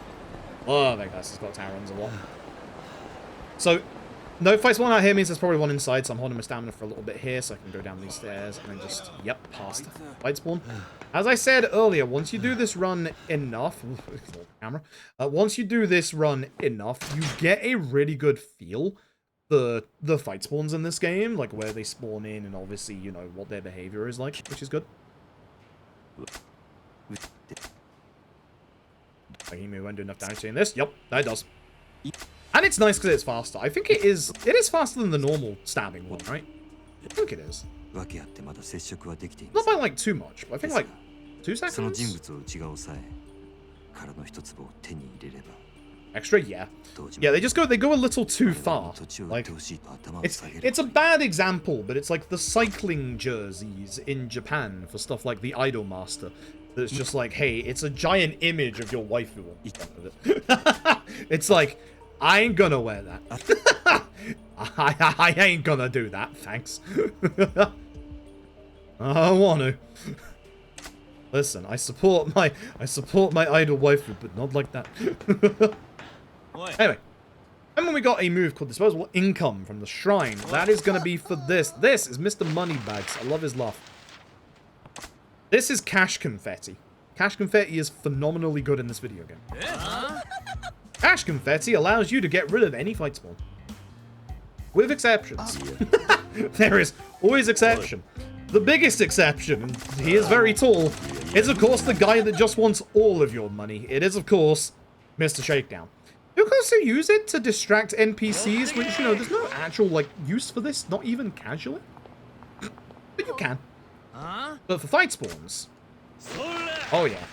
Love McDices' Clock Tower runs a lot. So, no fights one out here means there's probably one inside, so I'm holding my stamina for a little bit here so I can go down these stairs and then just, yep, past fight spawn. As I said earlier, once you do this run enough, camera, once you do this run enough, you get a really good feel for the fight spawns in this game, like where they spawn in and obviously, you know, what their behavior is like, which is good. I think we won't do enough damage doing this. Yep, that does. And it's nice because it's faster. I think it is faster than the normal stabbing one, right? I think it is. Not by like too much, but I think like 2 seconds? Extra? Yeah. Yeah, they go a little too far. Like, it's a bad example, but it's like the cycling jerseys in Japan for stuff like the Idolmaster. That's just like, hey, it's a giant image of your waifu on front of it. It's like, I ain't gonna wear that. I ain't gonna do that, thanks. I don't want to. Listen, I support my idol waifu, but not like that. Anyway, and when we got a move called Disposable Income from the Shrine, that is gonna be for this. This is Mr. Moneybags. I love his laugh. This is Cash Confetti. Cash Confetti is phenomenally good in this video game. Cash Confetti allows you to get rid of any fight spawn. With exceptions. There is always exception. The biggest exception, and he is very tall, is of course the guy that just wants all of your money. It is of course Mr. Shakedown. You can also use it to distract NPCs, which, you know, there's no actual, like, use for this, not even casually. But you can. But for fight spawns, oh yeah.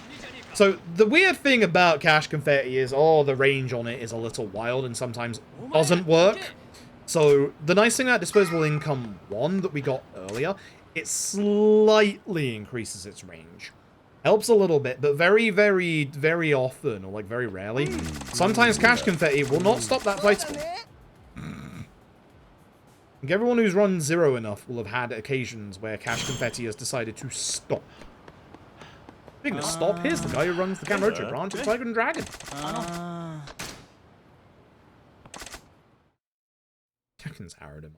So the weird thing about cash confetti is, the range on it is a little wild and sometimes doesn't work. So the nice thing about disposable income 1 that we got earlier, it slightly increases its range. Helps a little bit, but very, very, very often, or like very rarely, sometimes cash confetti will not stop that fight score. Like everyone who's run 0 enough will have had occasions where cash confetti has decided to stop. Speaking of stop, here's the guy who runs the Kamurocho branch of Tiger and Dragon. Tekken's arrowed him.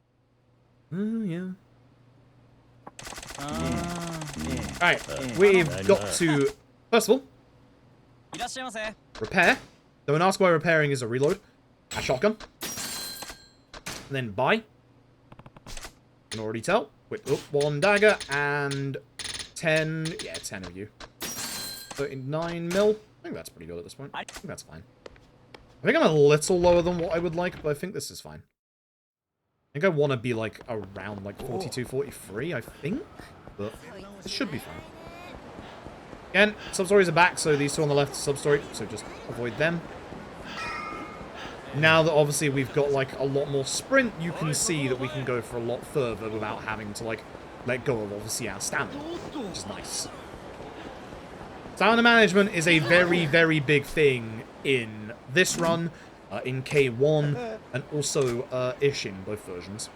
Yeah. Alright, we've got to, first of all, repair. Don't ask why repairing is a reload. A shotgun. And then buy. You can already tell. With 1 dagger and 10, 10 of you. 39 mil. I think that's pretty good at this point. I think that's fine. I think I'm a little lower than what I would like, but I think this is fine. I think I want to be like around like 42, 43, I think. But it should be fine. Again, sub-stories are back, so these two on the left are sub-story, so just avoid them. Now that obviously we've got like a lot more sprint, you can see that we can go for a lot further without having to like let go of obviously our stamina, which is nice. Stamina management is a very, very big thing in this run, in K1, and also ish in both versions.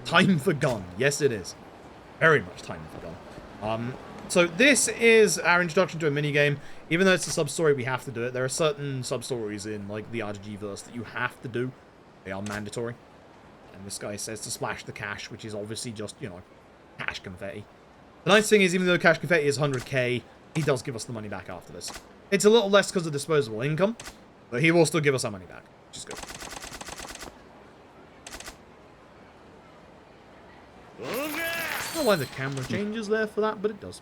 Time for gun. Yes, it is. Very much time for gun. So this is our introduction to a minigame. Even though it's a sub-story, we have to do it. There are certain sub-stories in like the RGG verse that you have to do. They are mandatory. And this guy says to splash the cash, which is obviously just, you know, cash confetti. The nice thing is, even though cash confetti is 100k, he does give us the money back after this. It's a little less because of disposable income, but he will still give us our money back, which is good. I don't know why the camera changes there for that, but it does.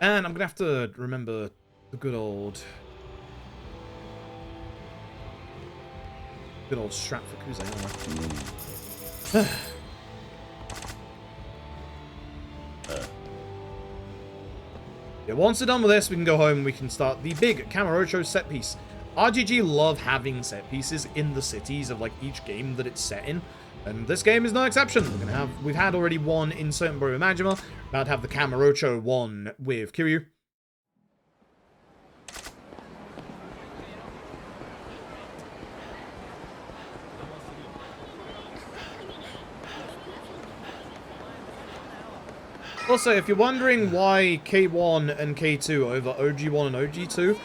And I'm going to have to remember the good old strat for Kuze, aren't I? Yeah, once we're done with this, we can go home and we can start the big Kamurocho set piece. RGG love having set pieces in the cities of like each game that it's set in, and this game is no exception. We've had already one in Certain Borough Majima, about to have the Kamurocho one with Kiryu. Also, if you're wondering why K1 and K2 over OG1 and OG2,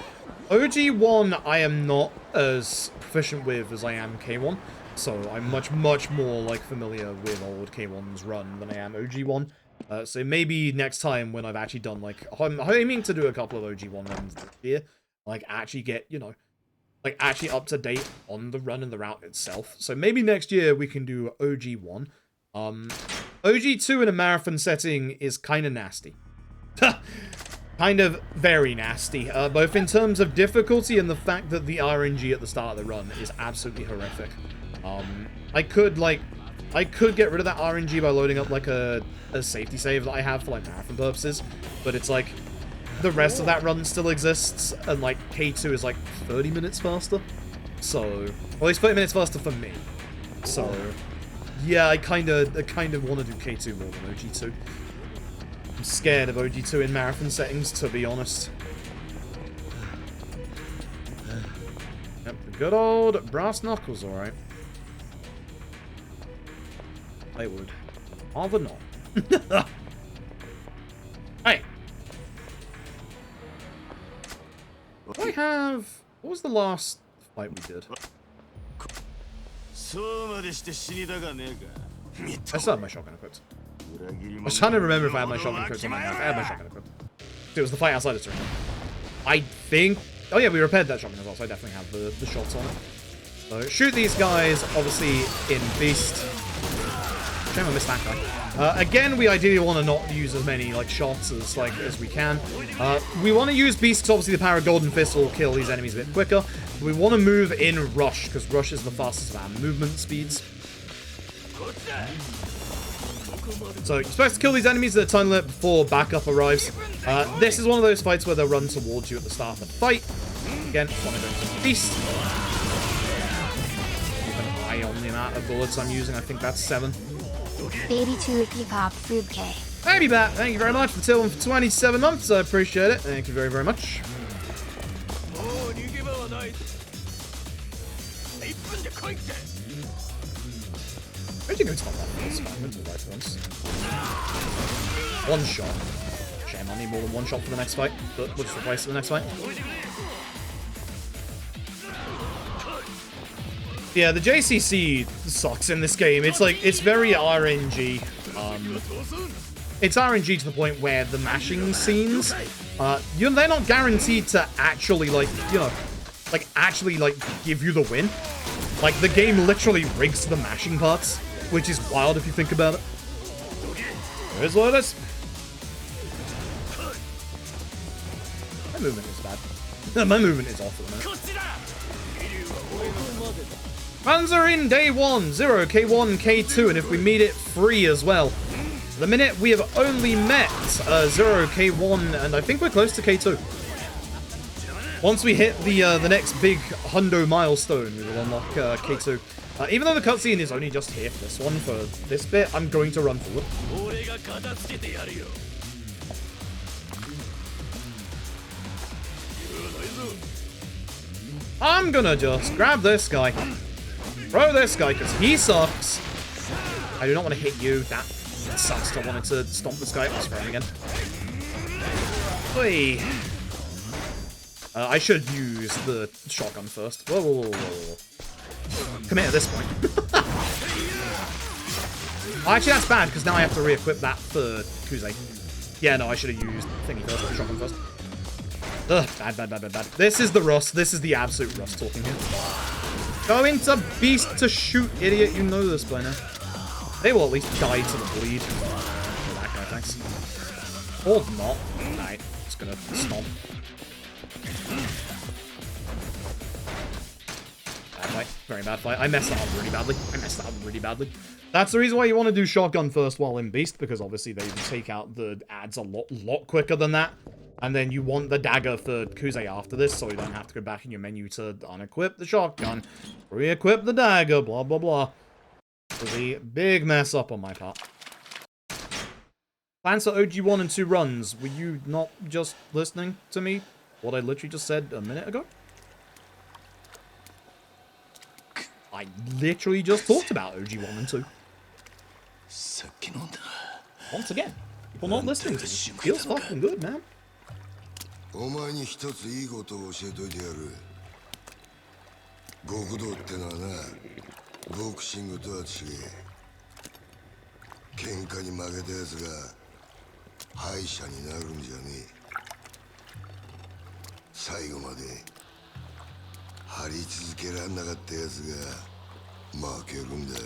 OG1 I am not as proficient with as I am K1, so I'm much, much more like familiar with old K1's run than I am OG1. So maybe next time when I've actually done like, I'm aiming to do a couple of OG1 runs this year, like actually get, you know, like actually up to date on the run and the route itself. So maybe next year we can do OG1. OG2 in a marathon setting is kind of nasty. Kind of very nasty, both in terms of difficulty and the fact that the RNG at the start of the run is absolutely horrific. I could get rid of that RNG by loading up like a safety save that I have for like marathon purposes, but it's like the rest of that run still exists, and like K2 is like 30 minutes faster. So, or at least 30 minutes faster for me. So, yeah, I kind of want to do K2 more than OG2. I'm scared of OG2 in marathon settings, to be honest. Yep, the good old brass knuckles, alright. They would. Rather not. Hey! Do I have... What was the last fight we did? I still have my shotgun equipped. I was trying to remember if I had my shotgun equipped or not. I had my shotgun equipped. It was the fight outside of Serena. I think... Oh yeah, we repaired that shotgun as well, so I definitely have the shots on it. So shoot these guys, obviously, in Beast. Shame I missed that guy. Again, we ideally want to not use as many like shots as we can. We want to use Beast because obviously the power of Golden Fist will kill these enemies a bit quicker. We want to move in Rush because Rush is the fastest of our movement speeds. So you're supposed to kill these enemies at a time limit before backup arrives. This is one of those fights where they'll run towards you at the start of the fight. Again, want to go to Beast. Keep an eye on the amount of bullets I'm using. I think that's 7. Baby Tulipy Pop Froob K. Baby Bat, thank you very much for tilling for 27 months. I appreciate it. Thank you very, very much. Where'd you go top that first? I went to the right ones. One shot. Shame, I need more than one shot for the next fight, but we'll just replace it for the next fight. Yeah, the JCC sucks in this game. It's like, it's very RNG. It's RNG to the point where the mashing scenes, they're not guaranteed to actually, like, you know, actually give you the win. Like, the game literally rigs the mashing parts, which is wild if you think about it. Here's what it is. My movement is bad. My movement is awful at the minute. Runs are in day 1, 0, K1, K2, and if we meet it, 3 as well. The minute we have only met 0, K1, and I think we're close to K2. Once we hit the next big hundo milestone, we will unlock K2. Even though the cutscene is only just here for this one, for this bit, I'm going to run forward. I'm gonna just grab this guy. Throw this guy, because he sucks. I do not want to hit you. That sucks. I wanted to stomp this guy. Let's throw him again. Whee. I should use the shotgun first. Whoa, whoa, whoa, whoa. Commit at this point. Actually, that's bad, because now I have to re-equip that for Kuze. Yeah, no, I should have used thingy first, shotgun first. Ugh, bad, bad, bad, bad, bad. This is the Rust. This is the absolute Rust talking here. Go into Beast to shoot, idiot. You know this by now. They will at least die to the bleed. Oh, that guy, thanks. Or not. Right, just gonna stomp. Bad fight. Very bad fight. I messed that up really badly. That's the reason why you want to do shotgun first while in Beast, because obviously they take out the ads a lot quicker than that. And then you want the dagger for Kuze after this, so you don't have to go back in your menu to unequip the shotgun, re-equip the dagger, blah, blah, blah. It was a big mess up on my part. Plans for OG 1 and 2 runs. Were you not just listening to me? What I literally just said a minute ago? I literally just talked about OG 1 and 2. Once again, people not listening to me. Feels fucking good, man. お前に一ついいことを教えといてやる。極道ってのはな、ボクシングとは違え。喧嘩に負けたやつが敗者になるんじゃねえ。最後まで張り続けらんなかったやつが負けるんだよ。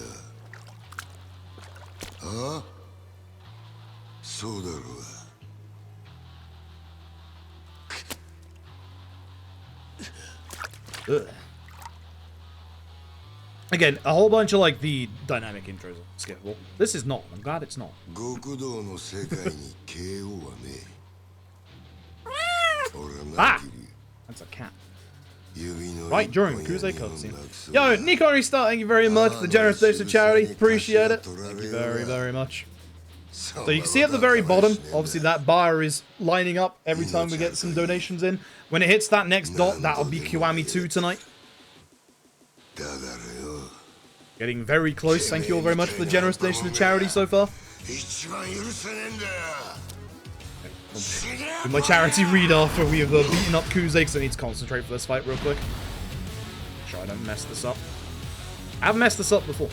ああ？そうだろうが。Ugh. Again, a whole bunch of like the dynamic intros are skippable. This is not. I'm glad it's not. Ah! That's a cat. Right during the Kuze cutscene. Yo, Nico Restart, thank you very much for the generous donation to charity. Appreciate it. Thank you very, very much. So you can see at the very bottom, obviously that bar is lining up every time we get some donations in. When it hits that next dot, that'll be Kiwami 2 tonight. Getting very close. Thank you all very much for the generous donation to charity so far. Do my charity read after we have beaten up Kuze, because I need to concentrate for this fight real quick. Make sure I don't mess this up. I've messed this up before.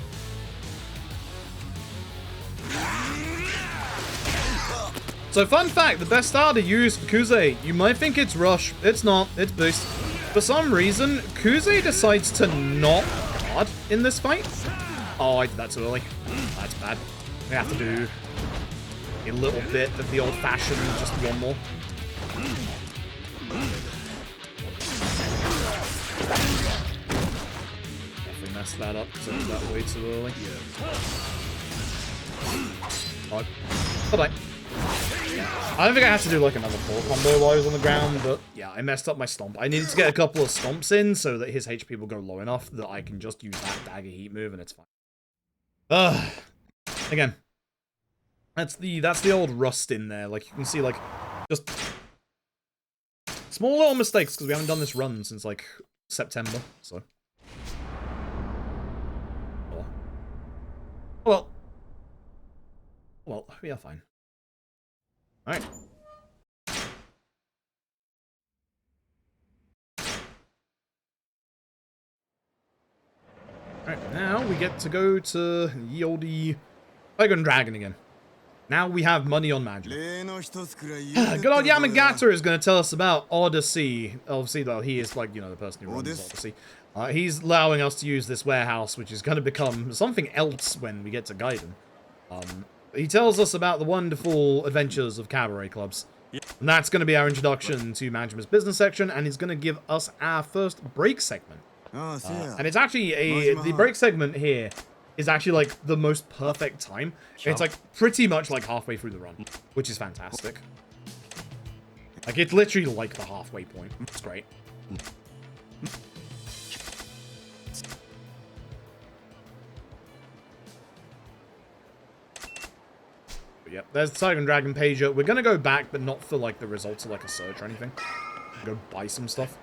So fun fact, the best star to use for Kuze, you might think it's Rush. It's not, it's Boost. For some reason, Kuze decides to not guard in this fight. Oh, I did that too early. That's bad. We have to do a little bit of the old-fashioned, just one more. Definitely messed that up because I did that way too early. Oh, bye-bye. I don't think I have to do like another 4 combo while I was on the ground, but yeah, I messed up my stomp. I needed to get a couple of stomps in so that his HP will go low enough that I can just use that dagger heat move and it's fine. Again, that's the old rust in there. Like you can see, like just small little mistakes because we haven't done this run since like September. So, well, we are fine. All right. Alright, now we get to go to the oldie Dragon Dragon again. Now we have money on magic. Good old Yamagata is going to tell us about Odyssey. Obviously, though, he is like, you know, the person who runs Odyssey. He's allowing us to use this warehouse, which is going to become something else when we get to Gaiden. He tells us about the wonderful adventures of cabaret clubs. And that's going to be our introduction to Majima's business section, and he's going to give us our first break segment. And it's actually the break segment here is actually like the most perfect time. It's like pretty much like halfway through the run, which is fantastic. Like it's literally like the halfway point. It's great. But yeah, there's the Tiger and Dragon pager. We're gonna go back, but not for like the results of like a search or anything. Go buy some stuff.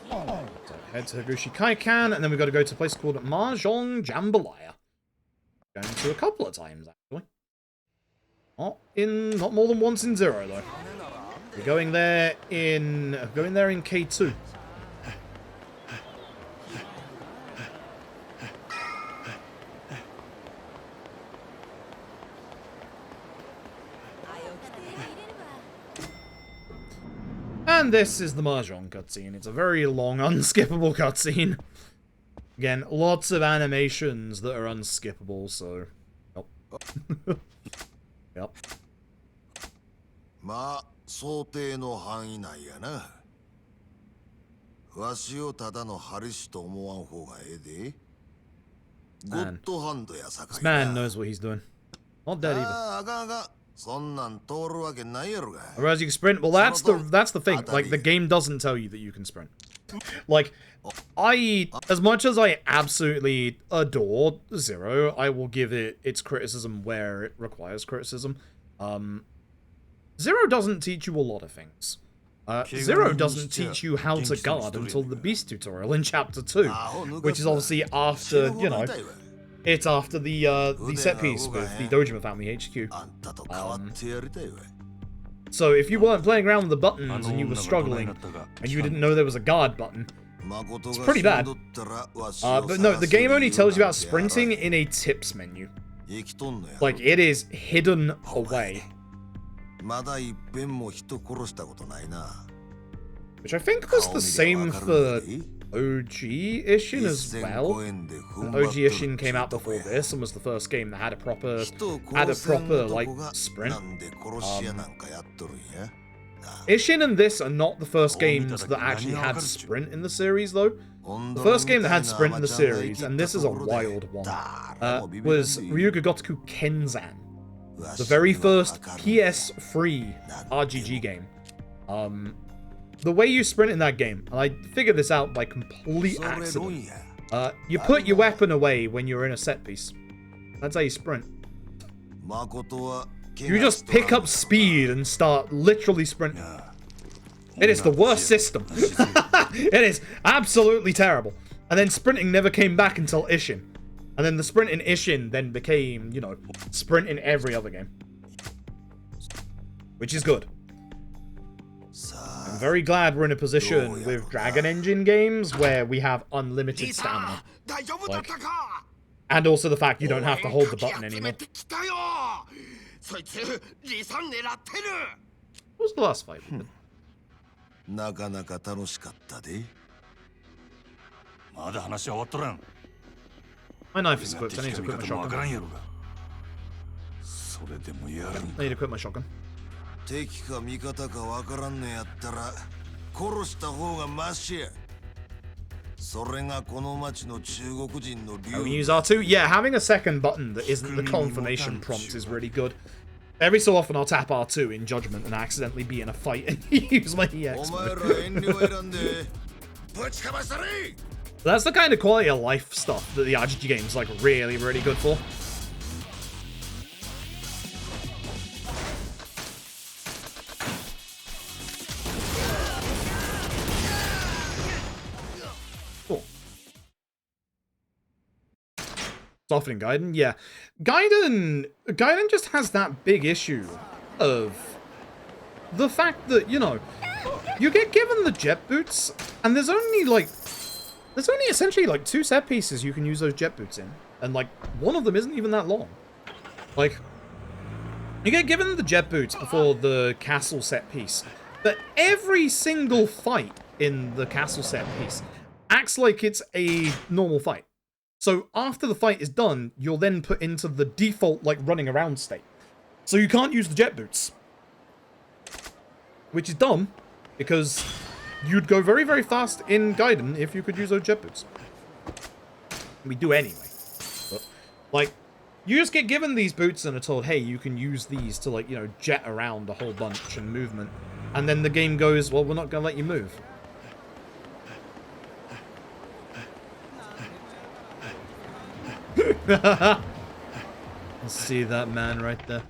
So head to Higoshi Kaikan, and then we've got to go to a place called Mahjong Jambalaya. Going to a couple of times, actually. Not more than once in Zero, though. We're going there in K2. And this is the Mahjong cutscene. It's a very long, unskippable cutscene. Again, lots of animations that are unskippable, so... Yep. Yep. まあ、想定の範囲内やな。わしをただのハリスと思わん方がええで。ゴッドハンドやさかいな。This man knows what he's doing. Not dead either. あかんあかん。そんなん通るわけないやろが。Whereas you can sprint. Well, that's the thing. Like, the game doesn't tell you that you can sprint. Like, as much as I absolutely adore Zero, I will give it its criticism where it requires criticism. Zero doesn't teach you a lot of things. Zero doesn't teach you how to guard until the Beast tutorial in Chapter 2, which is obviously after, you know, it's after the set piece with the Dojima Family HQ. So if you weren't playing around with the buttons and you were struggling and you didn't know there was a guard button, it's pretty bad. But no, the game only tells you about sprinting in a tips menu. Like, it is hidden away. Which I think was the same for OG Ishin as well. OG Ishin came out before this and was the first game that had a proper like sprint. Ishin and this are not the first games that actually had sprint in the series, though. The first game that had sprint in the series, and this is a wild one, was Ryuga Gotoku Kenzan, the very first PS3 RGG game. The way you sprint in that game, and I figured this out by complete accident, you put your weapon away when you're in a set piece. That's how you sprint. You just pick up speed and start literally sprinting. It is the worst system. It is absolutely terrible. And then sprinting never came back until Ishin. And then the sprint in Ishin then became, you know, sprint in every other game. Which is good. I'm very glad we're in a position with Dragon Engine games where we have unlimited stamina. Like, and also the fact you don't have to hold the button anymore. What was the last fight? なかなか楽しかったで。まだ話は終わっとらん。My knife is equipped. I need to equip my shotgun. I need to equip my shotgun. 敵か味方かわからんのやったら殺した方がマシや。それがこの町の中国人の Oh, we use R2? Yeah, having a second button that isn't the confirmation prompt is really good. Every so often I'll tap R2 in Judgment and accidentally be in a fight and use my EX mode. That's the kind of quality of life stuff that the RGG game's like really, really good for. Cool. Softening Gaiden, yeah. Gaiden just has that big issue of the fact that, you know, you get given the jet boots, and there's only essentially like 2 set pieces you can use those jet boots in, and like one of them isn't even that long. Like, you get given the jet boots before the castle set piece, but every single fight in the castle set piece acts like it's a normal fight. So after the fight is done, you're then put into the default, like, running around state. So you can't use the jet boots. Which is dumb, because you'd go very, very fast in Gaiden if you could use those jet boots. We do anyway. But, like, you just get given these boots and are told, hey, you can use these to, like, you know, jet around a whole bunch and movement. And then the game goes, well, we're not going to let you move. I see that man right there.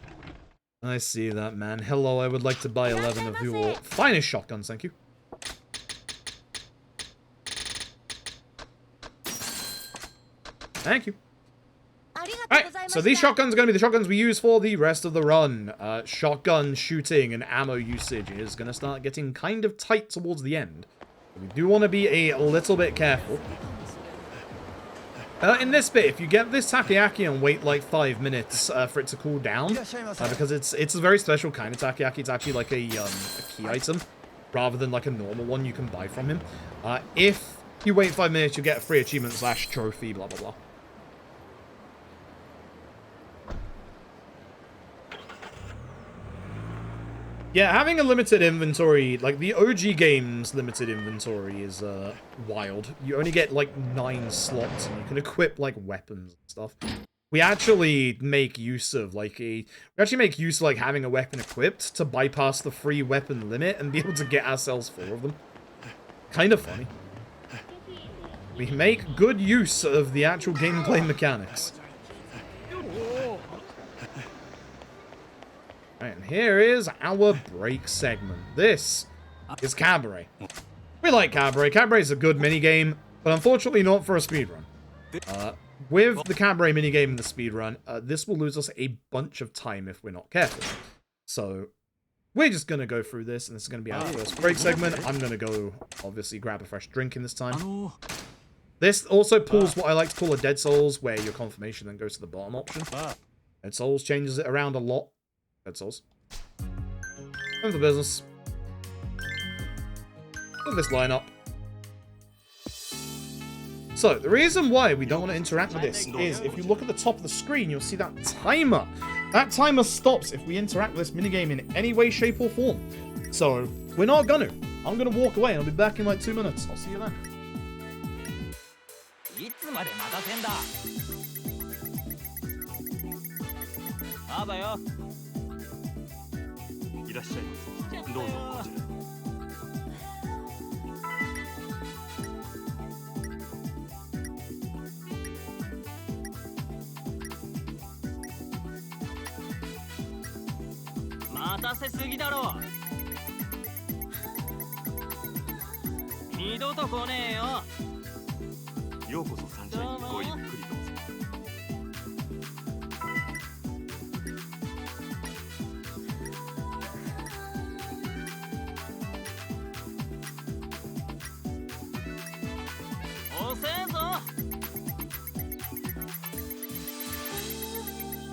I see that man. Hello, I would like to buy 11 of your finest shotguns, thank you. Thank you. Alright, so these shotguns are going to be the shotguns we use for the rest of the run. Shotgun shooting and ammo usage is going to start getting kind of tight towards the end. We do want to be a little bit careful. In this bit, if you get this takoyaki and wait like 5 minutes for it to cool down, because it's a very special kind of takoyaki, it's actually like a key item, rather than like a normal one you can buy from him. If you wait 5 minutes, you get a free achievement / trophy, blah blah blah. Yeah, having a limited inventory, like the OG game's limited inventory is wild. You only get like 9 slots and you can equip like weapons and stuff. We actually make use of like having a weapon equipped to bypass the free weapon limit and be able to get ourselves 4 of them. Kind of funny. We make good use of the actual gameplay mechanics. And here is our break segment. This is Cabaret. We like Cabaret. Cabaret is a good minigame, but unfortunately not for a speedrun. With the Cabaret minigame and the speedrun, this will lose us a bunch of time if we're not careful. So, we're just going to go through this, and this is going to be our first break segment. I'm going to go, obviously, grab a fresh drink in this time. This also pulls what I like to call a Dead Souls, where your confirmation then goes to the bottom option. Dead Souls changes it around a lot. Dead Souls. Time for business. Look at this lineup. So, the reason why we don't want to interact with this is if you look at the top of the screen, you'll see that timer. That timer stops if we interact with this minigame in any way, shape, or form. So, we're not gonna. I'm gonna walk away and I'll be back in like 2 minutes. I'll see you then. いつまで待たせんだ。あばよ。いらっしゃいませ。どうぞこちら。待たせすぎだろ。二度と来ねえよ。ようこそサンシャインにごゆっくりどうぞ。遅えぞ。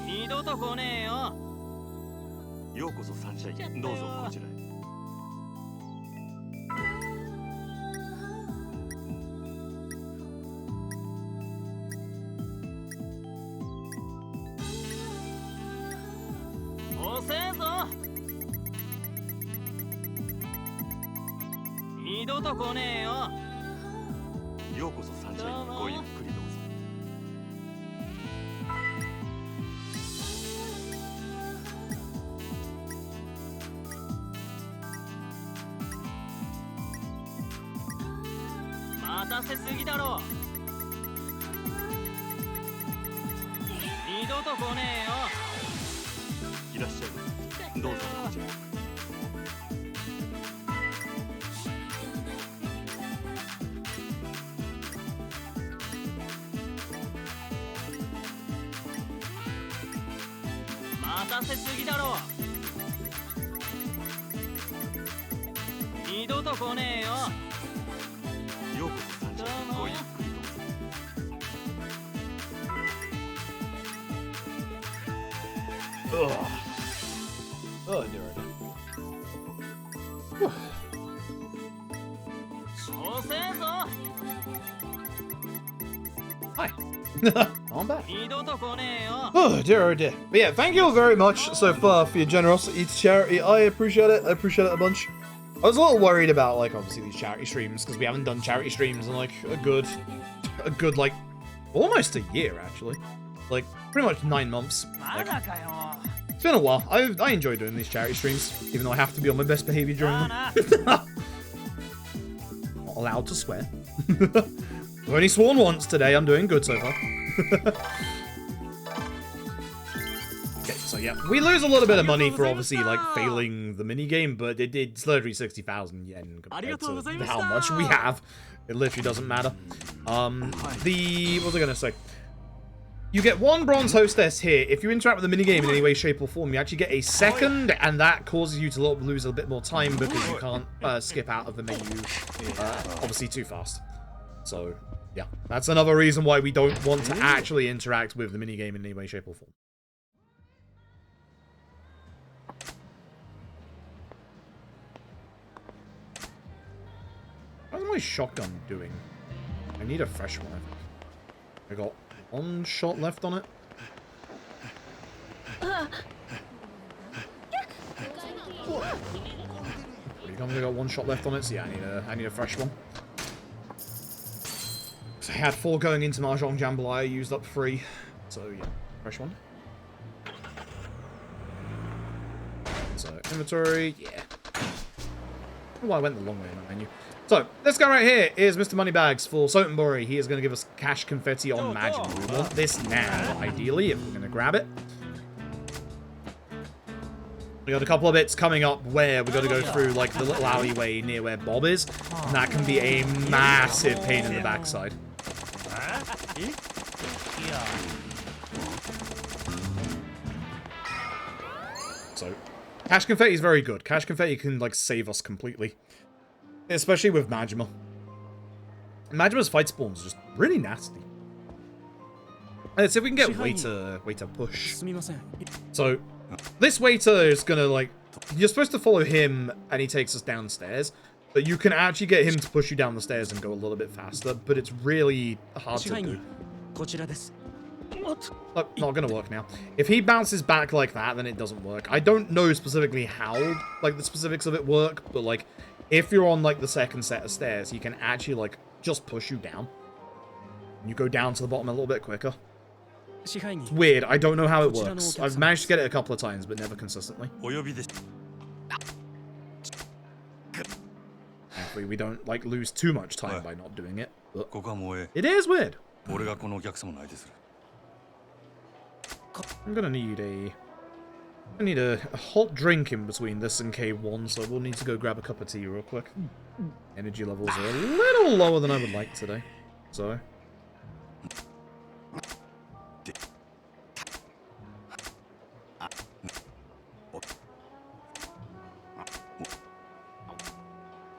二度と来ねえよ。ようこそサンシャイン、どうぞこちらへ。二度と来ねえよ。ようこそサンシャイン、ごゆっくりどうぞ。待たせすぎだろ。二度と来ねえよ。いらっしゃい。どうぞこちら。待たせすぎだろ。二度と来ねえよ。ようこそサンシャイン、ごゆっくりどうぞ。Oh, dear. 遅えぞ。 Hi. I'm back. 二度と来ねえよ。 Oh dear, oh dear. But yeah, thank you all very much so far for your generosity to charity. I appreciate it. I appreciate it a bunch. I was a little worried about, like, obviously these charity streams, because we haven't done charity streams in, like, a good, like, almost a year, actually. Like, pretty much 9 months. ま Like, だかよ。 it's been a while. I enjoy doing these charity streams, even though I have to be on my best behavior during まあ them. な。 Not allowed to swear. I've only sworn once today. I'm doing good so far. Okay, so yeah, we lose a little bit of money for obviously like failing the minigame, but it's literally 60,000 yen compared to how much we have. It literally doesn't matter. What was I gonna say? You get 1 bronze hostess here. If you interact with the minigame in any way, shape, or form, you actually get a second, and that causes you to lose a bit more time because you can't skip out of the menu obviously too fast. So, yeah, that's another reason why we don't want to actually interact with the minigame in any way, shape, or form. How's my shotgun doing? I need a fresh one, I think. I got 1 shot left on it. I got 1 shot left on it, so yeah, I need a fresh one. So I had 4 going into Mahjong Jambalaya, I used up 3. So yeah, fresh one. So inventory, yeah. Oh, I went the long way in that menu. So, this guy right here is Mr. Moneybags for Sotenbori. He is going to give us cash confetti on Magic. We want this now, ideally, if we're going to grab it. We got a couple of bits coming up where we got to go through, like, the little alleyway near where Bob is. And that can be a massive pain in the backside. So, cash confetti is very good. Cash confetti can, like, save us completely. Especially with Majima. Majima's fight spawns are just really nasty. Let's see if we can get waiter push. So, this waiter is gonna, like, you're supposed to follow him and he takes us downstairs, but you can actually get him to push you down the stairs and go a little bit faster, but it's really hard to do. Oh, not gonna work now. If he bounces back like that, then it doesn't work. I don't know specifically how, like, the specifics of it work, but, like, if you're on, like, the second set of stairs, he can actually, like, just push you down. And you go down to the bottom a little bit quicker. It's weird. I don't know how it works. I've managed to get it a couple of times, but never consistently. Thankfully, we don't, like, lose too much time by not doing it. But it is weird. I'm gonna need a hot drink in between this and K1, so we'll need to go grab a cup of tea real quick. Energy levels are a little lower than I would like today, so...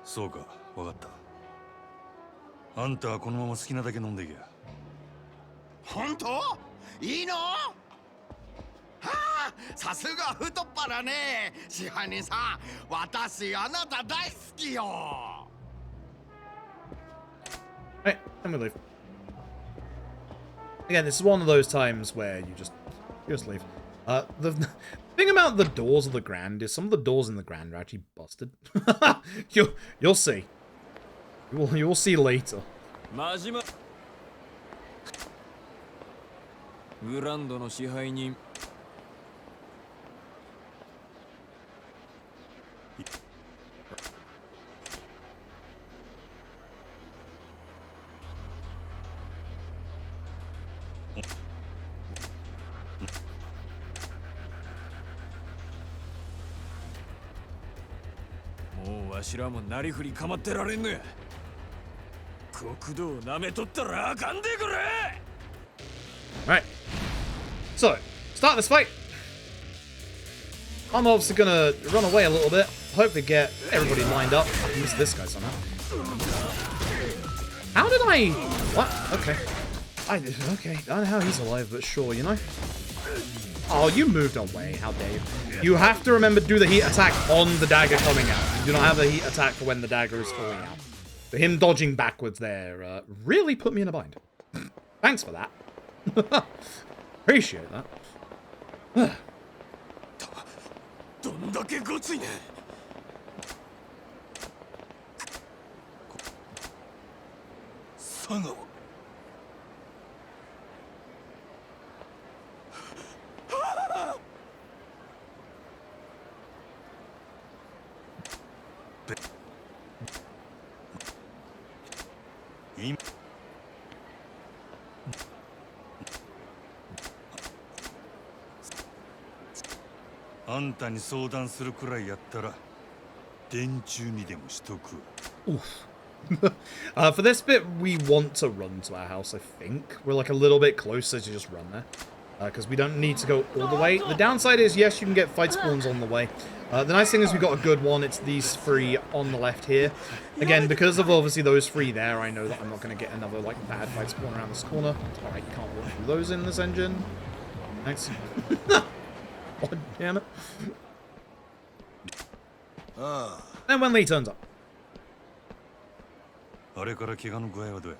そうか、わかった。あんたはこのまま好きなだけ飲んでいけ。本当？いいの？はあ、さすが太っ腹ね。支配人さん、私あなた大好きよ。Right, I'm gonna leave. Again, this is one of those times where you just leave. The thing about the doors of the Grand is some of the doors in the Grand are actually busted. You'll see. You will see later. 真島グランドの支配人もうわしらもなりふり構ってられんのや国道をなめとったらあかんでくれ Right. So, start this fight. I'm obviously gonna run away a little bit. Hopefully get everybody lined up. I missed this guy somehow. How did I... What? Okay. Okay, I don't know how he's alive, but sure, you know? Oh, you moved away. How dare you. You have to remember to do the heat attack on the dagger coming out. You do not have the heat attack for when the dagger is falling out. But him dodging backwards there really put me in a bind. Thanks for that. Appreciate that. どんだけごついね佐川あんたに相談するくらいやったら電柱にでもしとく。 For this bit, we want to run to our house, I think. We're like a little bit closer to just run there. Because we don't need to go all the way. The downside is, yes, you can get fight spawns on the way. The nice thing is we got a good one. It's these three on the left here. Again, because of obviously those three there, I know that I'm not going to get another like bad fight spawn around this corner. Alright, can't walk through those in this engine. Thanks. God damn it. And when Lee turns up. あれから怪我の具合はどうや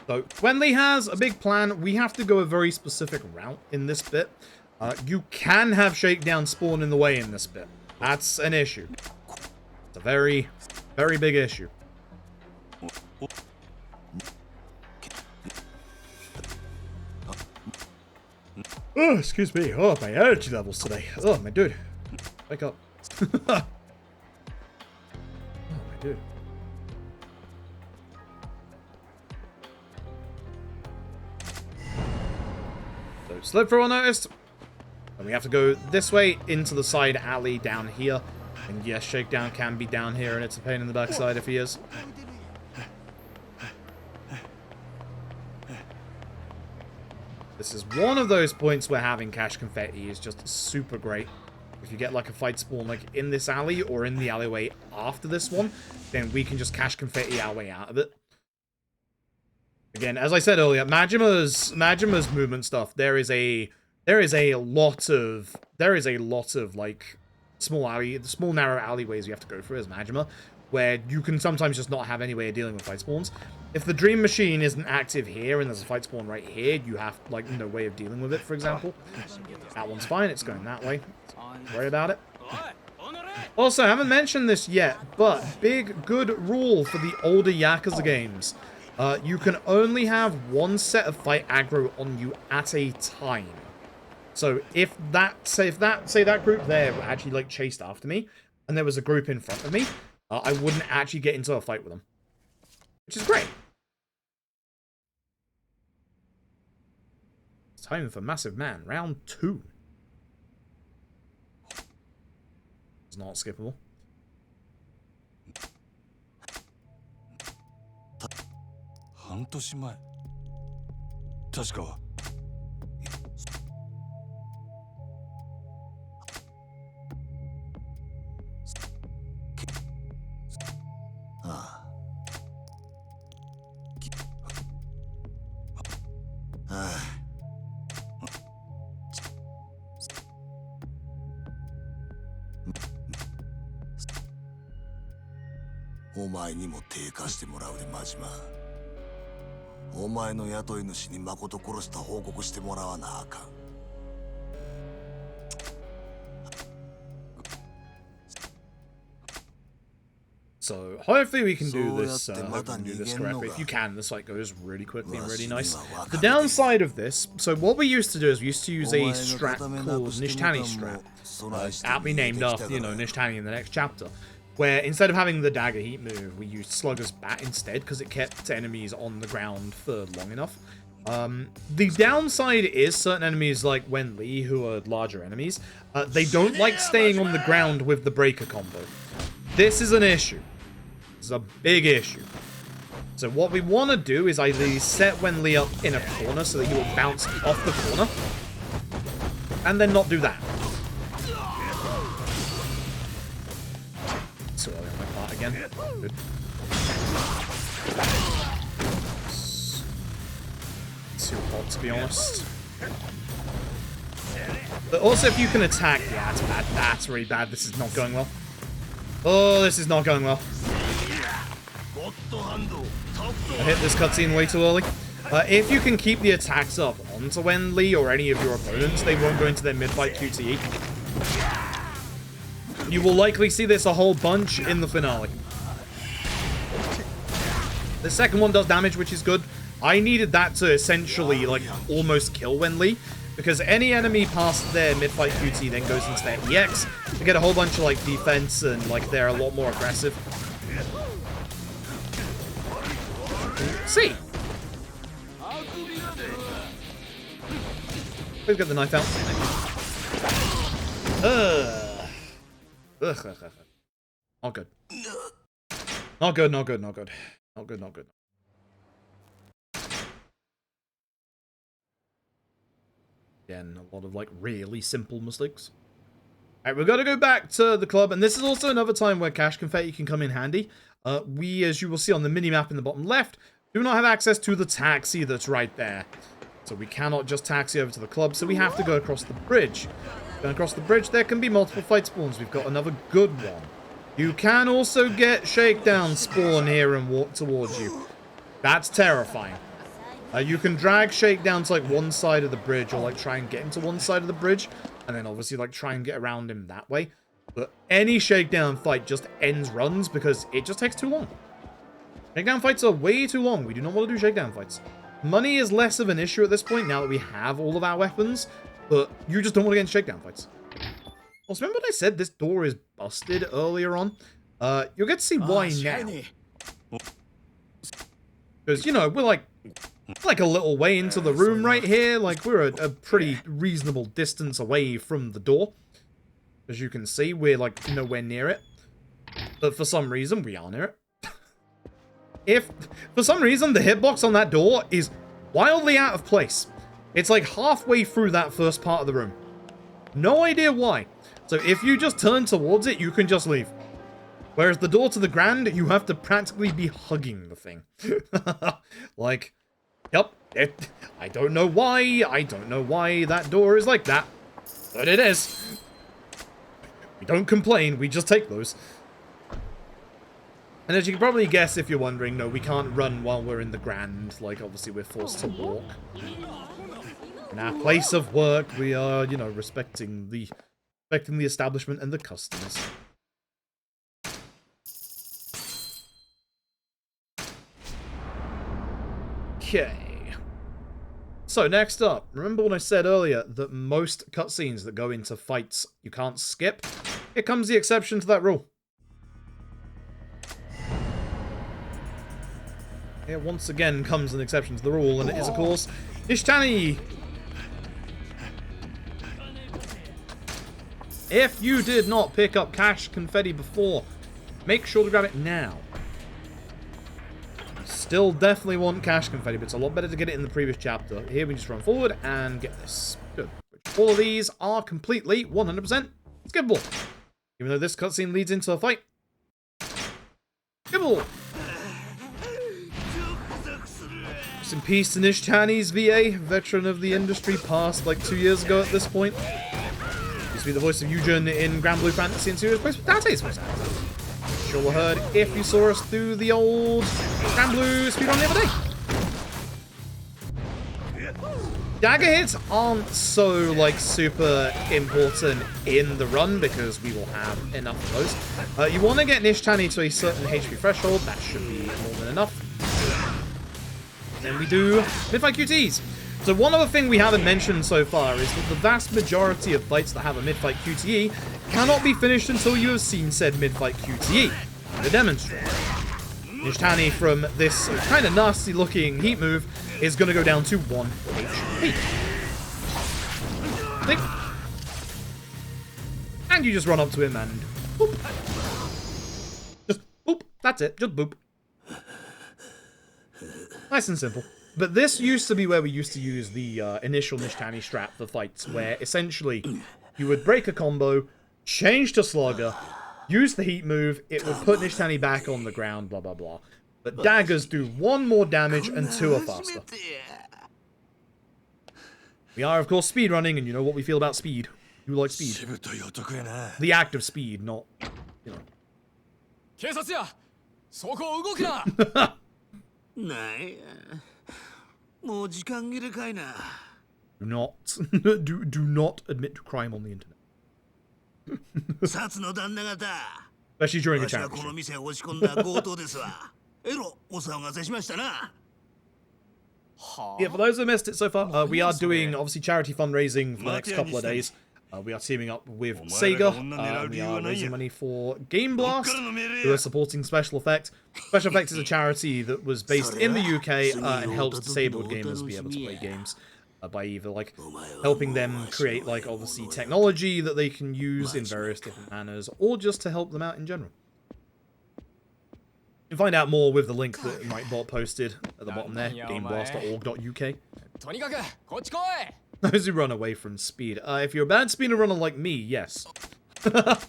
So, when Lee has a big plan, we have to go a very specific route in this bit. You can have Shakedown spawn in the way in this bit. That's an issue. It's a very, very big issue. Oh, excuse me. Oh, my energy levels today. Oh, my dude. Wake up. Oh, my dude. So, slip through unnoticed. And we have to go this way into the side alley down here. And yes, Shakedown can be down here, and it's a pain in the backside if he is. This is one of those points where having cash confetti is just super great. If you get like a fight spawn like in this alley or in the alleyway after this one, then we can just cash confetti our way out of it. Again, as I said earlier, Majima's movement stuff, there is a lot of like small narrow alleyways you have to go through as Majima, where you can sometimes just not have any way of dealing with fight spawns. If the Dream Machine isn't active here and there's a fight spawn right here, you have like no way of dealing with it, for example. That one's fine, it's going that way. Don't worry about it. Also, I haven't mentioned this yet, but big good rule for the older Yakuza games. You can only have one set of fight aggro on you at a time. So if that group there actually like chased after me, and there was a group in front of me, I wouldn't actually get into a fight with them, which is great. It's time for Massive Man, round 2. It's not skippable. 半年前確かお前にも手貸してもらうで真島。お前の雇い主に誠殺した報告してもらわなあかん。So hopefully we can do this, correctly. If you can, this fight goes really quickly and really nice. The downside of this, so what we used to do is we used to use a strat called Nishtani strat, aptly named after, you know, Nishtani in the next chapter, where instead of having the dagger heat move, we used Slugger's Bat instead because it kept enemies on the ground for long enough. The downside is certain enemies like Wenli, who are larger enemies, they don't like staying on the ground with the breaker combo. This is an issue. This is a big issue. So what we want to do is either set Wenli up in a corner so that he will bounce off the corner, and then not do that. So early on my part again. Good. Too hot, to be honest. But also, if you can attack, yeah, that's bad. That's really bad. This is not going well. Oh, this is not going well. I hit this cutscene way too early. If you can keep the attacks up onto Wenli or any of your opponents, they won't go into their mid-fight QTE. You will likely see this a whole bunch in the finale. The second one does damage, which is good. I needed that to essentially, like, almost kill Wenli, because any enemy past their mid-fight QT then goes into their EX to get a whole bunch of, like, defense, and, like, they're a lot more aggressive. See? Please get the knife out. Ugh. Not good. Not good, not good, not good. Not good, not good. Again, a lot of, like, really simple mistakes. Alright, we've got to go back to the club, and this is also another time where cash confetti can come in handy. We, as you will see on the mini-map in the bottom left, do not have access to the taxi that's right there. So we cannot just taxi over to the club, so we have to go across the bridge. Going across the bridge, there can be multiple fight spawns. We've got another good one. You can also get shakedown spawn here and walk towards you. That's terrifying. You can drag shakedown to, like, one side of the bridge, or, like, try and get him to one side of the bridge, and then obviously, like, try and get around him that way. But any shakedown fight just ends runs because it just takes too long. Shakedown fights are way too long. We do not want to do shakedown fights. Money is less of an issue at this point now that we have all of our weapons, but you just don't want to get into shakedown fights. Also, remember what I said? This door is busted earlier on? You'll get to see why now. Because, you know, we're like a little way into the room right here. Like, we're a pretty reasonable distance away from the door. As you can see, we're, like, nowhere near it. But for some reason, we are near it. If, for some reason, the hitbox on that door is wildly out of place. It's, like, halfway through that first part of the room. No idea why. So if you just turn towards it, you can just leave. Whereas the door to the Grand, you have to practically be hugging the thing. Like, yep, I don't know why. I don't know why that door is like that. But it is. We don't complain, we just take those. And as you can probably guess if you're wondering, no, we can't run while we're in the Grand. Like, obviously we're forced to walk. In our place of work, we are, you know, respecting the establishment and the customers. Okay. So, next up, remember when I said earlier that most cutscenes that go into fights you can't skip? Here comes the exception to that rule. Here once again comes an exception to the rule, and it is, of course, Nishtani! If you did not pick up cash confetti before, make sure to grab it now. Still definitely want cash confetti, but it's a lot better to get it in the previous chapter. Here we just run forward and get this. Good. All of these are completely 100% skippable. Even though this cutscene leads into a fight. Skippable! Rest in peace to Nishtani's VA, veteran of the industry, passed like 2 years ago at this point. Used to be the voice of Eugen in Grand Blue Fantasy and Serious Place with Date's voice actor. Sure will heard if you saw us through the old Grand Blue speedrun the other day. Dagger hits aren't so, like, super important in the run because we will have enough of those. You want to get Nishtani to a certain HP threshold. That should be more than enough. Then we do mid-fight QTs. So one other thing we haven't mentioned so far is that the vast majority of fights that have a mid-fight QTE cannot be finished until you have seen said mid-fight QTE. To demonstrate, Nishtani from this kind of nasty looking heat move is going to go down to 1 HP. Think. And you just run up to him and boop. Just boop. That's it. Just boop. Nice and simple. But this used to be where we used to use the initial Nishtani strat for fights, where essentially you would break a combo, change to Slugger, use the heat move, it would put Nishtani back on the ground, blah blah blah. But daggers do 1 more damage and 2 are faster. We are, of course, speedrunning, and you know what we feel about speed. You like speed. The act of speed, not, you know. Do not admit to crime on the internet. Especially during a championship. Yeah, for those who missed it so far, we are doing, obviously, charity fundraising for the next couple of days. We are teaming up with Sega. We are raising money for Gameblast, who are supporting Special Effect. Special Effect is a charity that was based in the UK and helps disabled gamers be able to play games by either, like, helping them create, like, obviously, technology that they can use in various different manners, or just to help them out in general. You can find out more with the link that Nightbot posted at the bottom there, gameblast.org.uk. Those who run away from speed. If you're a bad speedrunner like me, yes. I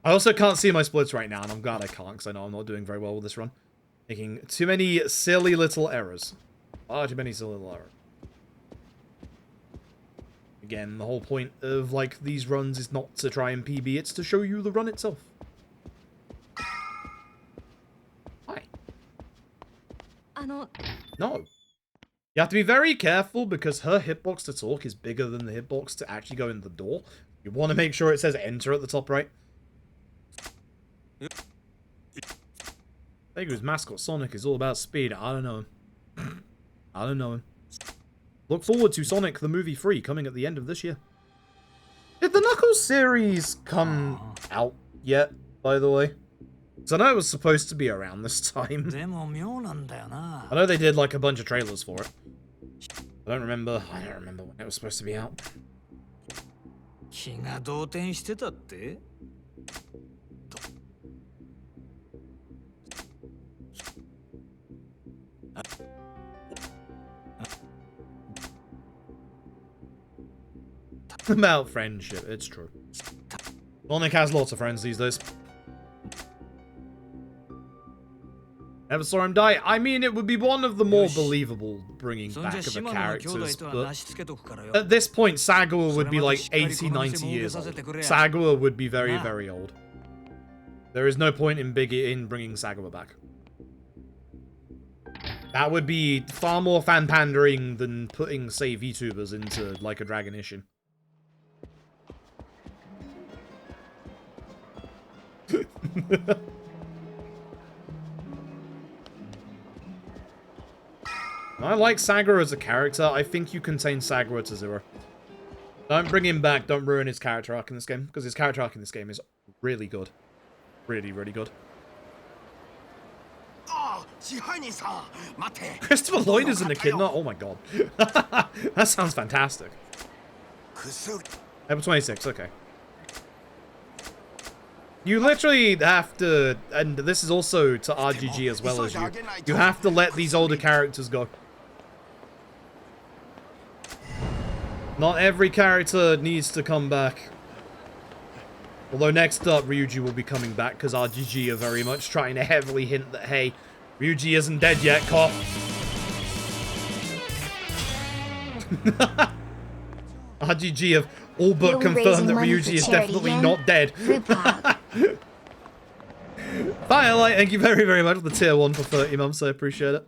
also can't see my splits right now, and I'm glad I can't, because I know I'm not doing very well with this run. Making too many silly little errors. Far too many silly little errors. Again, the whole point of, like, these runs is not to try and PB, it's to show you the run itself. Hi. No. You have to be very careful because her hitbox to talk is bigger than the hitbox to actually go in the door. You want to make sure it says enter at the top right. Sega's mascot Sonic is all about speed. I don't know him. I don't know him. Look forward to Sonic the Movie 3 coming at the end of this year. Did the Knuckles series come out yet, by the way? Because I know it was supposed to be around this time. I know they did like a bunch of trailers for it. I don't remember when it was supposed to be out. About friendship, it's true. Sonic has lots of friends these days. Never saw him die. I mean, it would be one of the more believable bringing back of the characters, but at this point, Sagawa would be like 80, 90 years old. Sagawa would be very, very old. There is no point in bringing Sagawa back. That would be far more fan pandering than putting, say, VTubers into like a Dragonician. I like Sagura as a character. I think you contain Sagura to 0. Don't bring him back. Don't ruin his character arc in this game, because his character arc in this game is really good. Really, really good. Christopher Lloyd is an echidna? Oh my god. That sounds fantastic. Level 26, okay. You literally have to, and this is also to RGG as well as you, you have to let these older characters go. Not every character needs to come back. Although next up, Ryuji will be coming back because RGG are very much trying to heavily hint that, hey, Ryuji isn't dead yet, cop. RGG have all but confirmed that Ryuji is definitely not dead. Firelight, thank you very, very much for the tier 1 for 30 months. I appreciate it.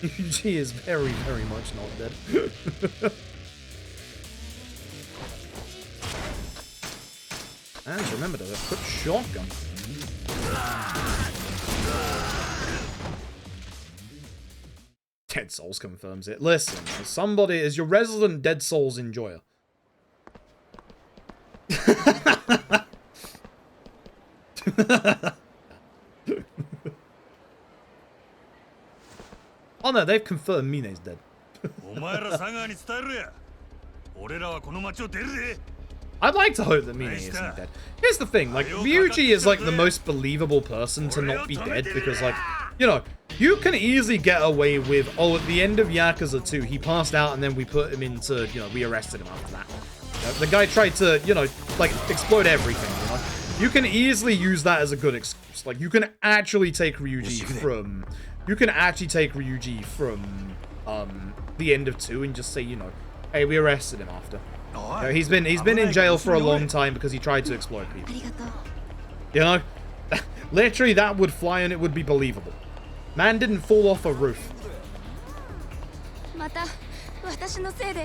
Ryuji is very, very much not dead. And remember to equip shotgun. Dead Souls confirms it. Listen, as somebody as your resident Dead Souls enjoyer. Oh no, they've confirmed Mine's dead. I'd like to hope that Mine isn't dead. Here's the thing, like, Ryuji is like the most believable person to not be dead because, like, you know, you can easily get away with, oh, at the end of Yakuza 2, he passed out and then we put him into, you know, we arrested him after that. You know, the guy tried to, you know, like, explode everything, you know? You can easily use that as a good excuse. Like, you can actually take Ryuji from... You can actually take Ryuji from, the end of 2 and just say, you know, hey, we arrested him after. You know, he's been in jail for a long time because he tried to exploit people. You know? Literally, that would fly and it would be believable. Man didn't fall off a roof.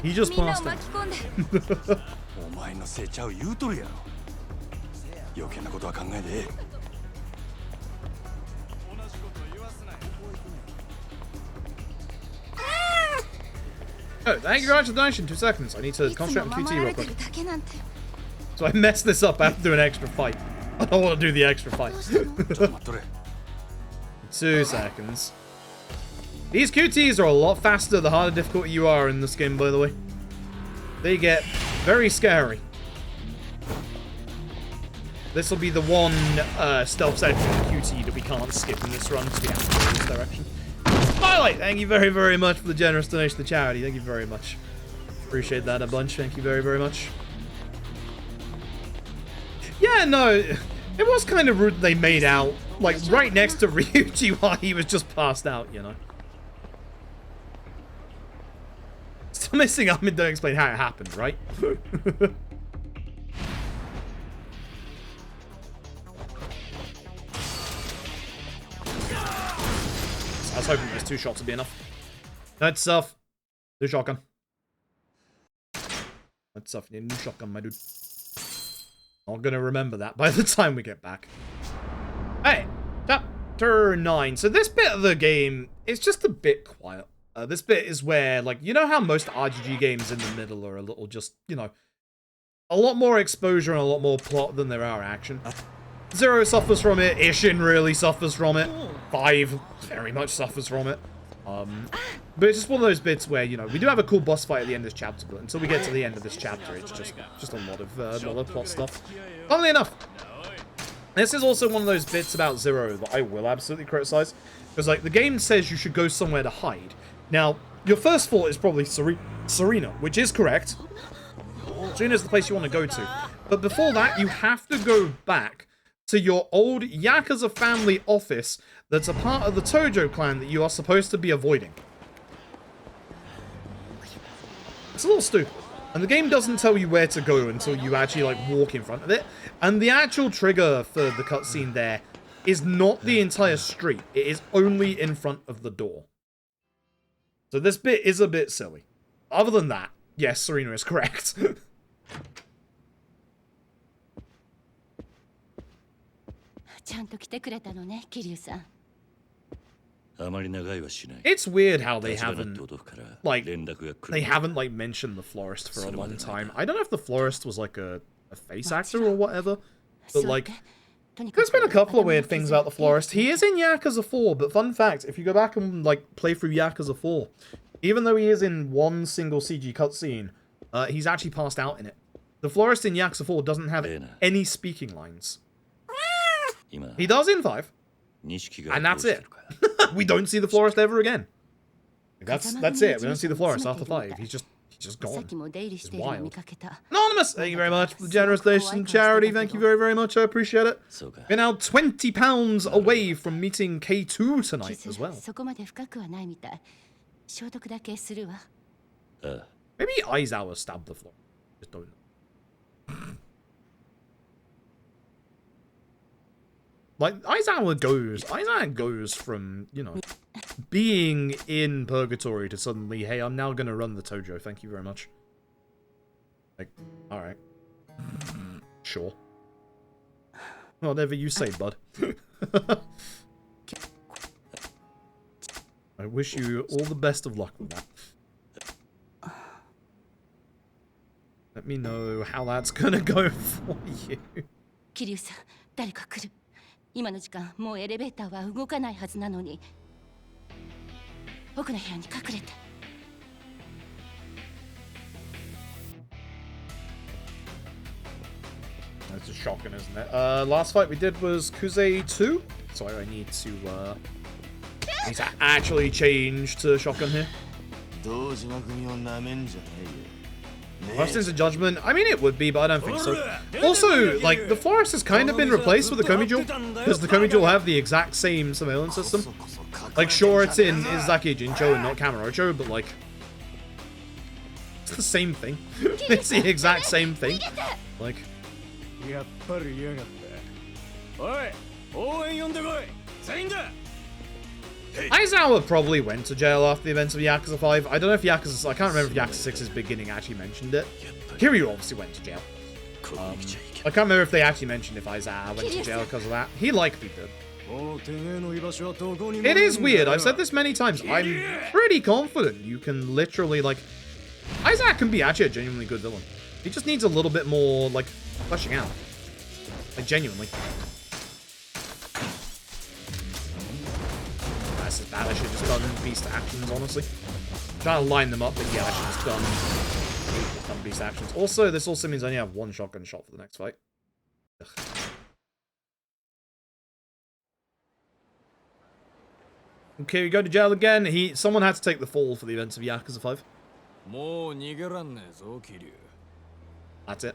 He just passed out. Oh, thank you very much for the donation. 2 seconds. I need to concentrate on QT real quick. So I messed this up. I have to do an extra fight. I don't want to do the extra fight. 2 seconds. These QTs are a lot faster the harder difficulty you are in this game, by the way. They get very scary. This will be the one stealth section QT that we can't skip in this run because we have to go in this direction. Twilight, thank you very, very much for the generous donation to charity. Thank you very much. Appreciate that a bunch. Thank you very, very much. Yeah, no, it was kind of rude they made out, like, right next to Ryuji while he was just passed out, you know. Still missing up and don't explain how it happened, right? I was hoping those 2 shots would be enough. That's stuff. New shotgun. That's stuff. Need a new shotgun, my dude. I'm gonna remember that by the time we get back. Hey, chapter 9. So this bit of the game is just a bit quiet. This bit is where, like, you know how most RGG games in the middle are a little just, you know, a lot more exposure and a lot more plot than there are action. 0 suffers from it. Ishin really suffers from it. 5 very much suffers from it. But it's just one of those bits where, you know, we do have a cool boss fight at the end of this chapter, but until we get to the end of this chapter, it's just a lot of plot stuff. Funnily enough, this is also one of those bits about 0 that I will absolutely criticize, because, like, the game says you should go somewhere to hide. Now, your first thought is probably Serena, which is correct. Serena is the place you want to go to. But before that, you have to go back to your old Yakuza family office that's a part of the Tojo clan that you are supposed to be avoiding. It's a little stupid. And the game doesn't tell you where to go until you actually, like, walk in front of it. And the actual trigger for the cutscene there is not the entire street. It is only in front of the door. So this bit is a bit silly. Other than that, yes, Serena is correct. It's weird how they haven't, like, mentioned the florist for a long time. I don't know if the florist was, like, a face actor or whatever, but, like, there's been a couple of weird things about the florist. He is in Yakuza 4, but fun fact, if you go back and, like, play through Yakuza 4, even though he is in one single CG cutscene, he's actually passed out in it. The florist in Yakuza 4 doesn't have any speaking lines. He does in 5. And that's it. We don't see the florist ever again. That's it. We don't see the florist after 5. He's just gone. It's wild. Anonymous, thank you very much for the generous donation charity. Thank you very, very much. I appreciate it. We're now £20 away from meeting K2 tonight as well. Maybe Aizawa stabbed the florist. Just don't know. Like, Aizawa goes from, you know, being in purgatory to suddenly, hey, I'm now gonna run the Tojo. Thank you very much. Like, alright. Sure. Whatever you say, bud. I wish you all the best of luck with that. Let me know how that's gonna go for you. 桐生さん、誰か来る。今の時間、もうエレベーターは動かないはずなのに。奥の部屋に隠れて。That's a shotgun, isn't it? Last fight we did was Kuze 2, so I need to actually change to shotgun here. First Instant Judgment, I mean it would be, but I don't think so. Also, like, the Forest has kind of been replaced with the Komi-Jewel, because the Komi-Jewel have the exact same surveillance system. Like, sure, it's in Izaki Jincho and not Kamurocho, but like, it's the same thing. It's the exact same thing. Like, Aizawa probably went to jail after the events of Yakuza 5. I don't know if Yakuza... I can't remember if Yakuza 6's beginning actually mentioned it. Kiryu obviously went to jail. I can't remember if they actually mentioned if Aizawa went to jail because of that. He likely did. It is weird. I've said this many times. I'm pretty confident you can literally, like... Aizawa can be actually a genuinely good villain. He just needs a little bit more, like, fleshing out. Like, genuinely. That's as bad. I should have just done beast actions, honestly. I'm trying to line them up, but yeah, I should have just done beast actions. Also, this also means I only have one shotgun shot for the next fight. Ugh. Okay, we go to jail again. Someone had to take the fall for the events of Yakuza 5. That's it.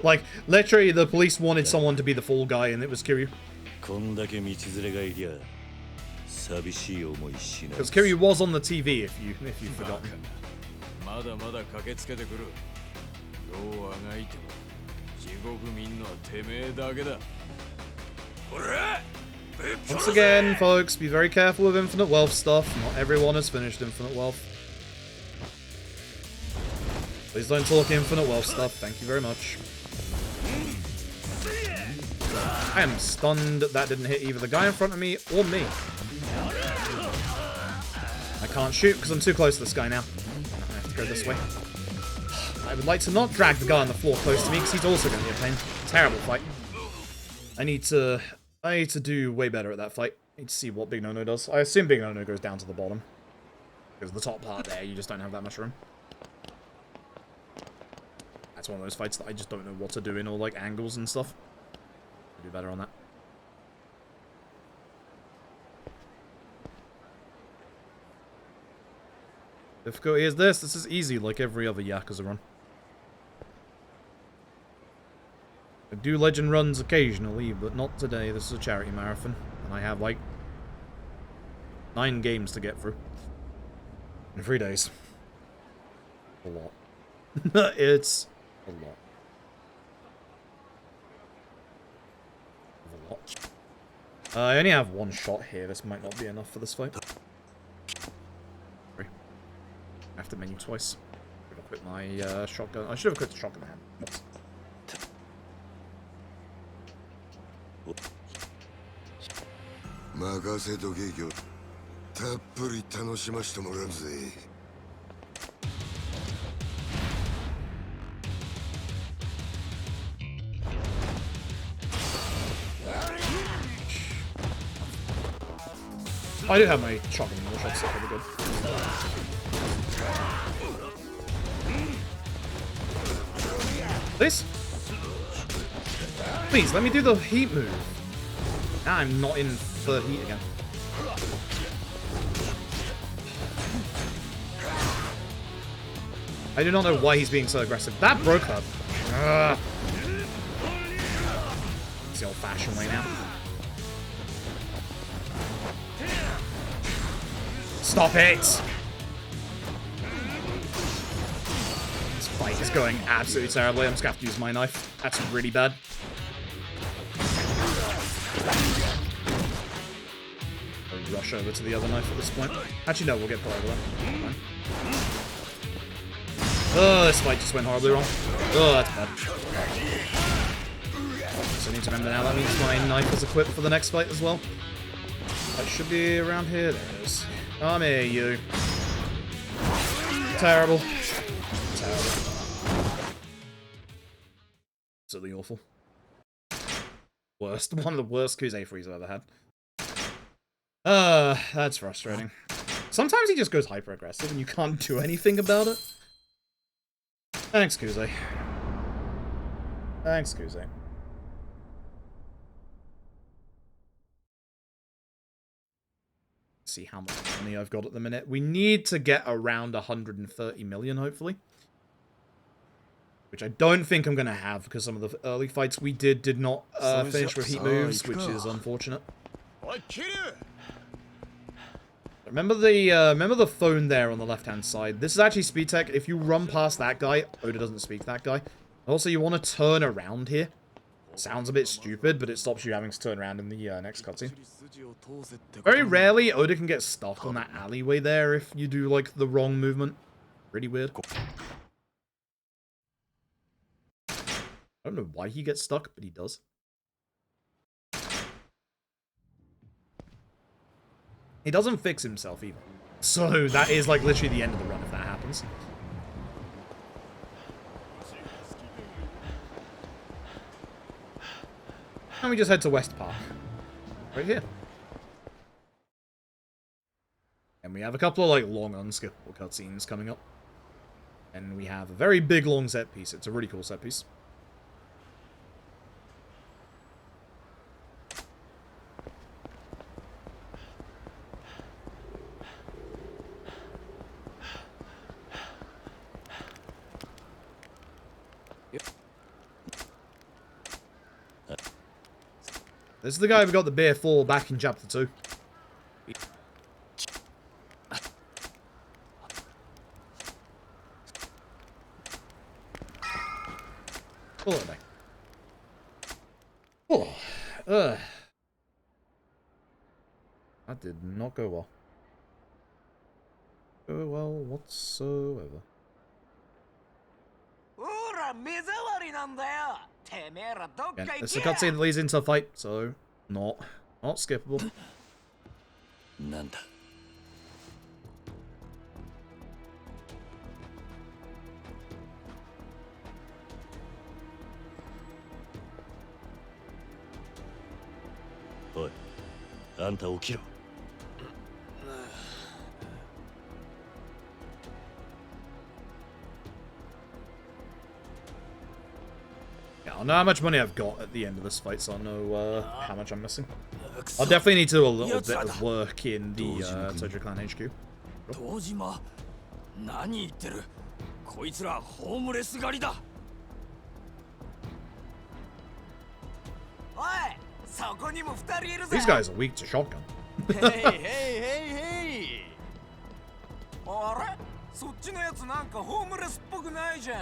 Like, literally, the police wanted someone to be the fall guy, and it was Kiryu. Because Kiryu was on the TV, if you've forgotten. Once again, folks, be very careful with Infinite Wealth stuff. Not everyone has finished Infinite Wealth. Please don't talk Infinite Wealth stuff. Thank you very much. I am stunned that didn't hit either the guy in front of me or me. I can't shoot because I'm too close to this guy now. I have to go this way. I would like to not drag the guy on the floor close to me because he's also going to be a pain. Terrible fight. I need to do way better at that fight. I need to see what Big No-No does. I assume Big No-No goes down to the bottom. Because the top part there, you just don't have that much room. That's one of those fights that I just don't know what to do in, or like angles and stuff. I'll do better on that. Difficulty is this. This is easy like every other Yakuza run. I do legend runs occasionally, but not today. This is a charity marathon, and I have like 9 games to get through in 3 days. A lot. It's a lot. A lot. I only have 1 shot here. This might not be enough for this fight. Sorry. I have to menu twice. I'm gonna quit my shotgun. I should have quit the shotgun hand. Oops. 任せとけよ。たっぷり楽しましてもらうぜ。I do have my shotgun more shots, so pretty good. Please? Please, let me do the heat move. Now I'm not in third heat again. I do not know why he's being so aggressive. That broke her. It's the old-fashioned way now. Stop it! This fight is going absolutely terribly. I'm just gonna have to use my knife. That's really bad. rush over to the other knife at this point. Actually, no, we'll get put over that. Oh, this fight just went horribly wrong. Oh, that's bad. So I need to remember now, that means my knife is equipped for the next fight as well. That should be around here. There it is. Come here, you. Terrible. Terrible. Absolutely awful. Worst. One of the worst Kuze frees I've ever had. That's frustrating. Sometimes he just goes hyper-aggressive and you can't do anything about it. Thanks, Kuze. Thanks, Kuze. See how much money I've got at the minute. We need to get around 130 million, hopefully. Which I don't think I'm going to have, because some of the early fights we did not finish with heat moves, which is unfortunate. Remember the phone there on the left-hand side? This is actually speed tech. If you run past that guy, Oda doesn't speak to that guy. Also, you want to turn around here. Sounds a bit stupid, but it stops you having to turn around in the next cutscene. Very rarely, Oda can get stuck on that alleyway there if you do, like, the wrong movement. Pretty weird. I don't know why he gets stuck, but he does. He doesn't fix himself either. So that is, like, literally the end of the run if that happens. And we just head to West Park. Right here. And we have a couple of, like, long unskippable cutscenes coming up. And we have a very big, long set piece. It's a really cool set piece. This is the guy we got the beer for back in chapter 2. Oh, that did not go well. Go well whatsoever. Again, it's a cutscene that leads into a fight, so not skippable. Oi, anta okiro. I'll know how much money I've got at the end of this fight, so I'll know how much I'm missing. I'll definitely need to do a little bit of work in the Tojo Clan HQ. Sure. These guys are weak to shotgun. Hey! あれ? そっちのやつなんかホームレスっぽくないじゃん。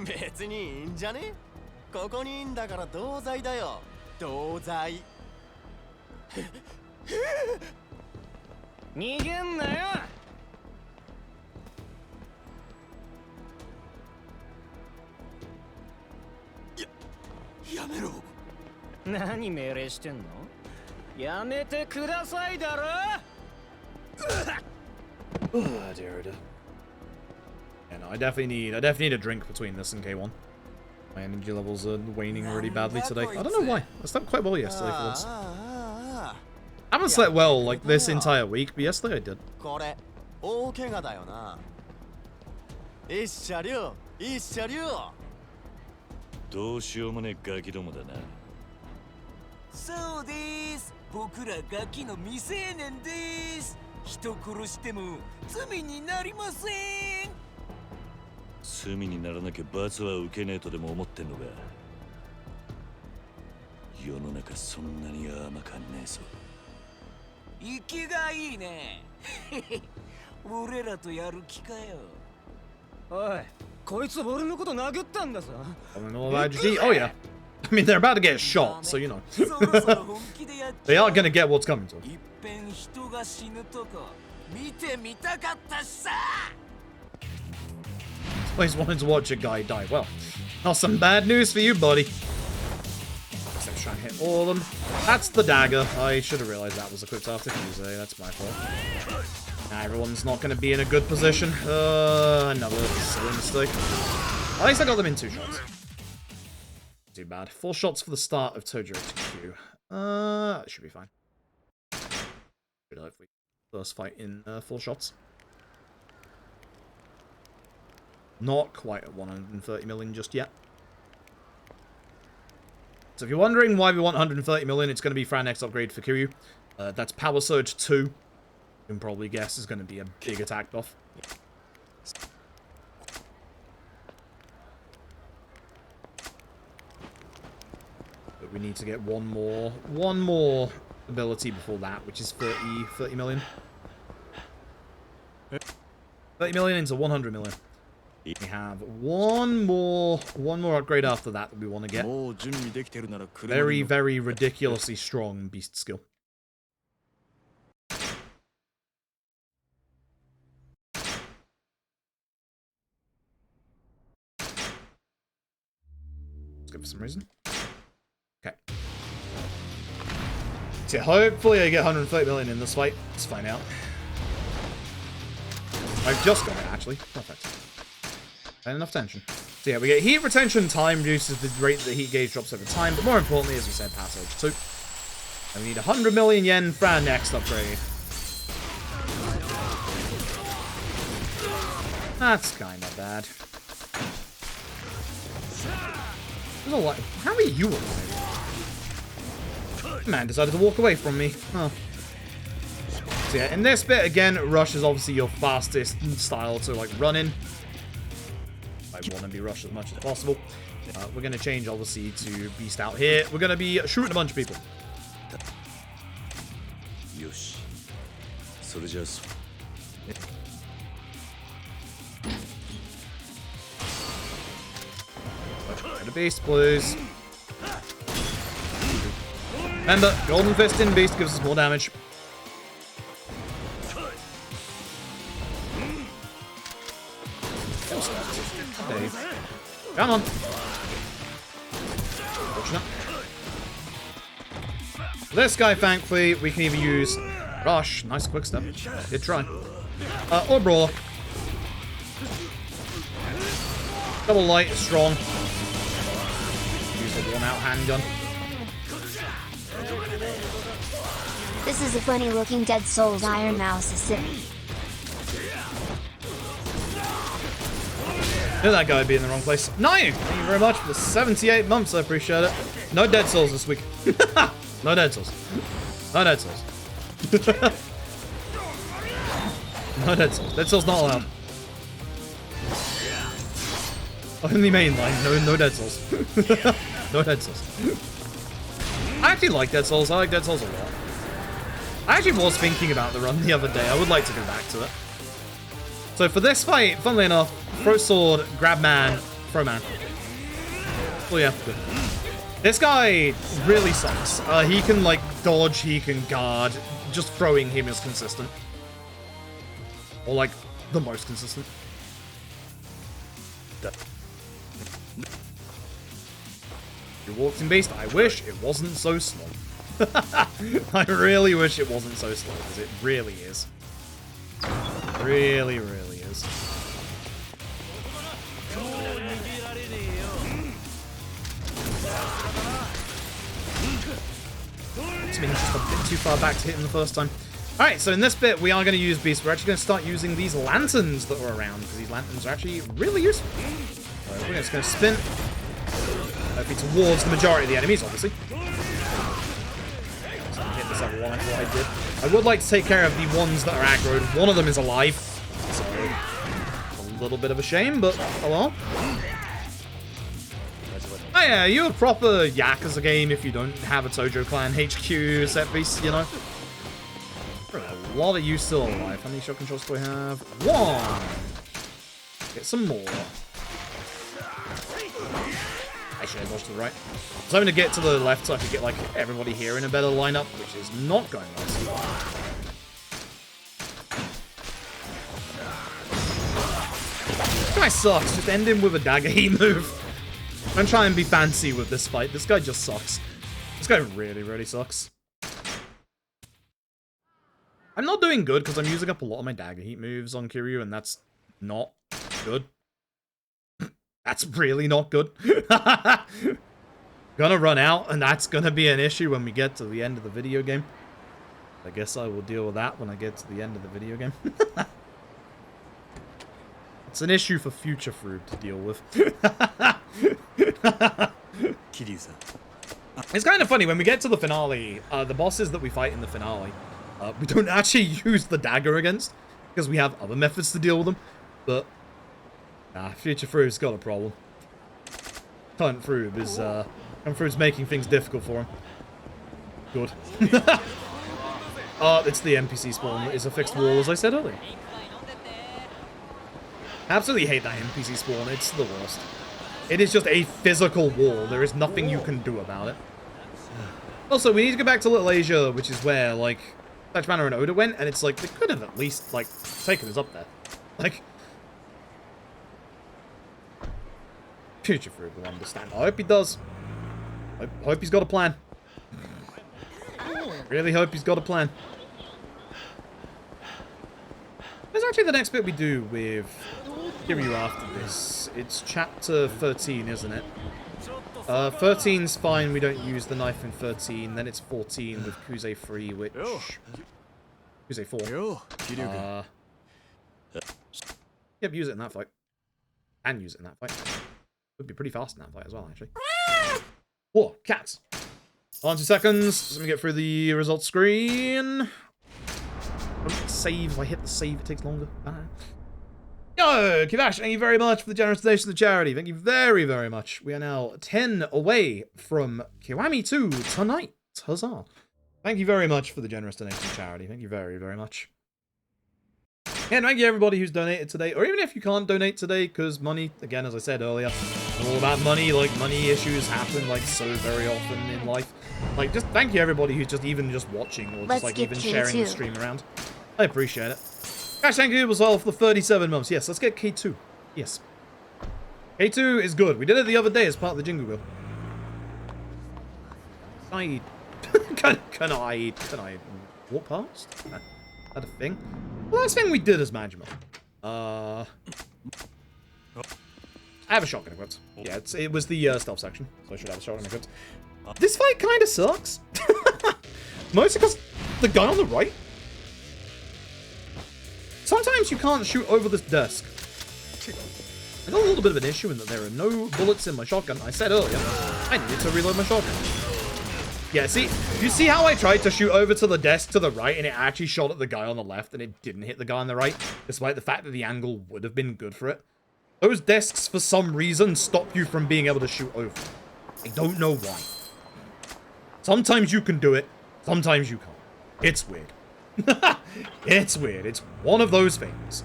別にいいんじゃね？ここにいんだから同罪だよ。同罪。逃げんなよ。やめろ。何命令してんの？やめてくださいだろ。Oh dear. Yeah, no, I definitely need a drink between this and K1. My energy levels are waning really badly today. I don't know why. I slept quite well yesterday for once. I haven't slept well like this entire week, but yesterday I did. これ大怪我だよな。一車両。どうしようもねえガキどもだな。そうです。僕らガキの未成年です。人殺しても罪になりません。罪にならなきゃ罰は受けねえとでも思ってんのか。世の中そんなに甘かんねえぞ。生きがいいね。俺らとやる気かよ。おい、こいつ俺のこと殴ったんだぞ。Oh yeah. I mean, they're about to get shot, so you know. They are gonna get what's coming to them. Always wanted to watch a guy die. Well, not some bad news for you, buddy. Let's try and hit all of them. That's the dagger. I should have realized that was equipped after Fuse. That's my fault. Nah, everyone's not going to be in a good position. Another silly mistake. At least I got them in 2 shots. Too bad. 4 shots for the start of Tojo HQ. That should be fine. Should hopefully first fight in 4 shots. Not quite at 130 million just yet. So if you're wondering why we want 130 million, it's going to be for our next upgrade for Kiryu. That's Power Surge 2. You can probably guess is going to be a big attack buff. But we need to get one more ability before that, which is 30 million. 30 million into 100 million. We have one more upgrade after that we want to get. Very, very ridiculously strong beast skill. Let's go for some reason. Okay. So hopefully I get 130 million in this fight. Let's find out. I've just got it, actually. Perfect. And enough tension. So yeah, we get heat retention time, reduces the rate that the heat gauge drops over time, but more importantly, as we said, Power Surge 2. And we need 100 million yen for our next upgrade. That's kind of bad. There's a lot. How are you alive? Man decided to walk away from me. Huh. So yeah, in this bit, again, Rush is obviously your fastest style to, like, run in. I want to be rushed as much as possible. We're going to change, obviously, to Beast out here. We're going to be shooting a bunch of people. The Beast, please. Remember, Golden Fist in Beast gives us more damage. Come on. Fortunate. This guy, thankfully, we can either use Rush. Nice quick step. Good try. Or Brawler. Double light, strong. Use the one-out handgun. This is a funny looking Dead Souls Iron Mouse is sitting. Knew that guy would be in the wrong place. Nine! Thank you very much for the 78 months, I appreciate it. No Dead Souls this week. No Dead Souls. No Dead Souls. No Dead Souls. Dead Souls not allowed. Only mainline, no Dead Souls. No Dead Souls. I actually like Dead Souls. I like Dead Souls a lot. I actually was thinking about the run the other day. I would like to go back to it. So for this fight, funnily enough, throw sword, grab man, throw man. Oh yeah, good. This guy really sucks. He can like dodge, he can guard. Just throwing him is consistent. Or like, the most consistent. You walked in Beast, I wish it wasn't so slow. I really wish it wasn't so slow, because it really is. Really, really is. It's been just a bit too far back to hit him the first time. Alright, so in this bit, we are going to use Beast. We're actually going to start using these lanterns that are around, because these lanterns are actually really useful. We're just going to spin. Hopefully towards the majority of the enemies, obviously. So I hit this other one, I thought I did. I would like to take care of the ones that are aggroed. One of them is alive. So, a little bit of a shame, but oh well. Oh yeah, you're a proper Yakuza game if you don't have a Tojo Clan HQ set piece, you know. A lot of you still alive. How many shot controls do we have? 1! Get some more. Actually, I dodged to the right. I was hoping to get to the left so I could get, like, everybody here in a better lineup, which is not going well. This guy sucks. Just end him with a dagger heat move. Don't try and be fancy with this fight. This guy just sucks. This guy really, really sucks. I'm not doing good because I'm using up a lot of my dagger heat moves on Kiryu, and that's not good. That's really not good. Gonna run out, and that's gonna be an issue when we get to the end of the video game. I guess I will deal with that when I get to the end of the video game. It's an issue for future Froob to deal with. It's kind of funny, when we get to the finale, the bosses that we fight in the finale, we don't actually use the dagger against, because we have other methods to deal with them, but future Froob's got a problem. Current Froob's making things difficult for him. Good. It's the NPC spawn. It's a fixed wall, as I said earlier. Absolutely hate that NPC spawn. It's the worst. It is just a physical wall. There is nothing you can do about it. Also, we need to go back to Little Asia, which is where, like, Touch Manor and Oda went, and it's like, they could have at least, like, taken us up there. Like, future Fruit will understand. I hope he does. I hope he's got a plan. Really hope he's got a plan. There's actually the next bit we do with Kiryu after this. It's chapter 13, isn't it? 13's fine, we don't use the knife in 13. Then it's 14 with Kuze 3, which... Kuze 4. Yep, use it in that fight. And use it in that fight. Would be pretty fast in that fight as well, actually. Whoa, cats! On 2 seconds. Let me get through the results screen. Save. If I hit the save, it takes longer. Yo, Kivash, thank you very much for the generous donation to charity. Thank you very, very much. We are now 10 away from Kiwami 2 tonight. Huzzah. Thank you very much for the generous donation to charity. Thank you very, very much. And thank you everybody who's donated today, or even if you can't donate today, because money, again, as I said earlier, all about money. Like, money issues happen, like, so very often in life. Like, just thank you everybody who's just even just watching, or just, like, even sharing the stream around. I appreciate it. Gosh, thank you as well for the 37 months. Yes, let's get K2. Yes. K2 is good. We did it the other day as part of the Jingu Wheel. Can I walk past? Is that a thing? The last thing we did as Majima. I have a shotgun equipped. Yeah, it was the stealth section, so I should have a shotgun equipped. This fight kind of sucks. Mostly because the gun on the right. Sometimes you can't shoot over this desk. I got a little bit of an issue in that there are no bullets in my shotgun. I said earlier, I needed to reload my shotgun. Yeah, see, you see how I tried to shoot over to the desk to the right and it actually shot at the guy on the left and it didn't hit the guy on the right, despite the fact that the angle would have been good for it. Those desks, for some reason, stop you from being able to shoot over. I don't know why. Sometimes you can do it, sometimes you can't. It's weird. It's weird. It's one of those things.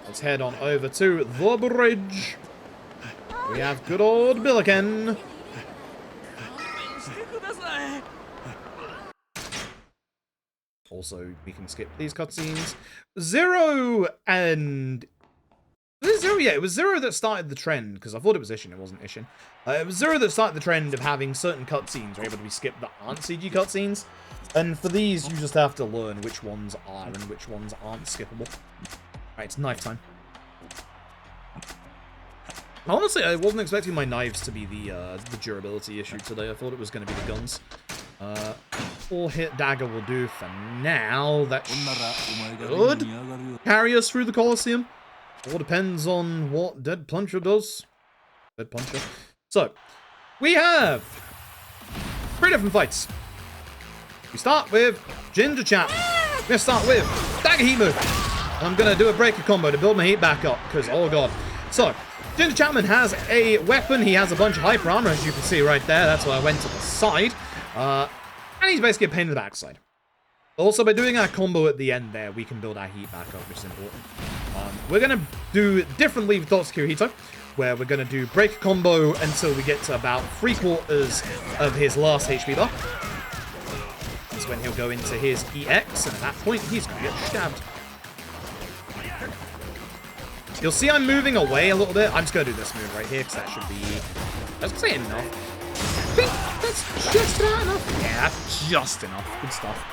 Let's head on over to the bridge. We have good old Billiken. Also, we can skip these cutscenes. Zero and... Was it Zero? Yeah, it was Zero that started the trend, because I thought it was Ishin, it wasn't Ishin. It was Zero that started the trend of having certain cutscenes were able to be skipped that aren't CG cutscenes. And for these, you just have to learn which ones are and which ones aren't skippable. Right, it's knife time. Honestly, I wasn't expecting my knives to be the durability issue today. I thought it was going to be the guns. 4-hit dagger will do for now. That should carry us through the Colosseum. All depends on what Dead Puncher does. Dead Puncher. So, we have 3 different fights. We start with Ginger Chap. We're going to start with Dagger Heat Move. I'm going to do a breaker combo to build my heat back up, because, oh god. So, Ginger Chapman has a weapon. He has a bunch of hyper armor, as you can see right there. That's why I went to the side. And he's basically a pain in the backside. Also, by doing our combo at the end there, we can build our heat back up, which is important. We're going to do differently with Dotsuki Hito. where we're going to do break combo until we get to about 3/4 of his last HP bar. That's when he'll go into his EX, and at that point, he's going to get stabbed. You'll see I'm moving away a little bit. I'm just going to do this move right here, because that should be... I was going to say enough. I think that's just about enough. Yeah, that's just enough. Good stuff.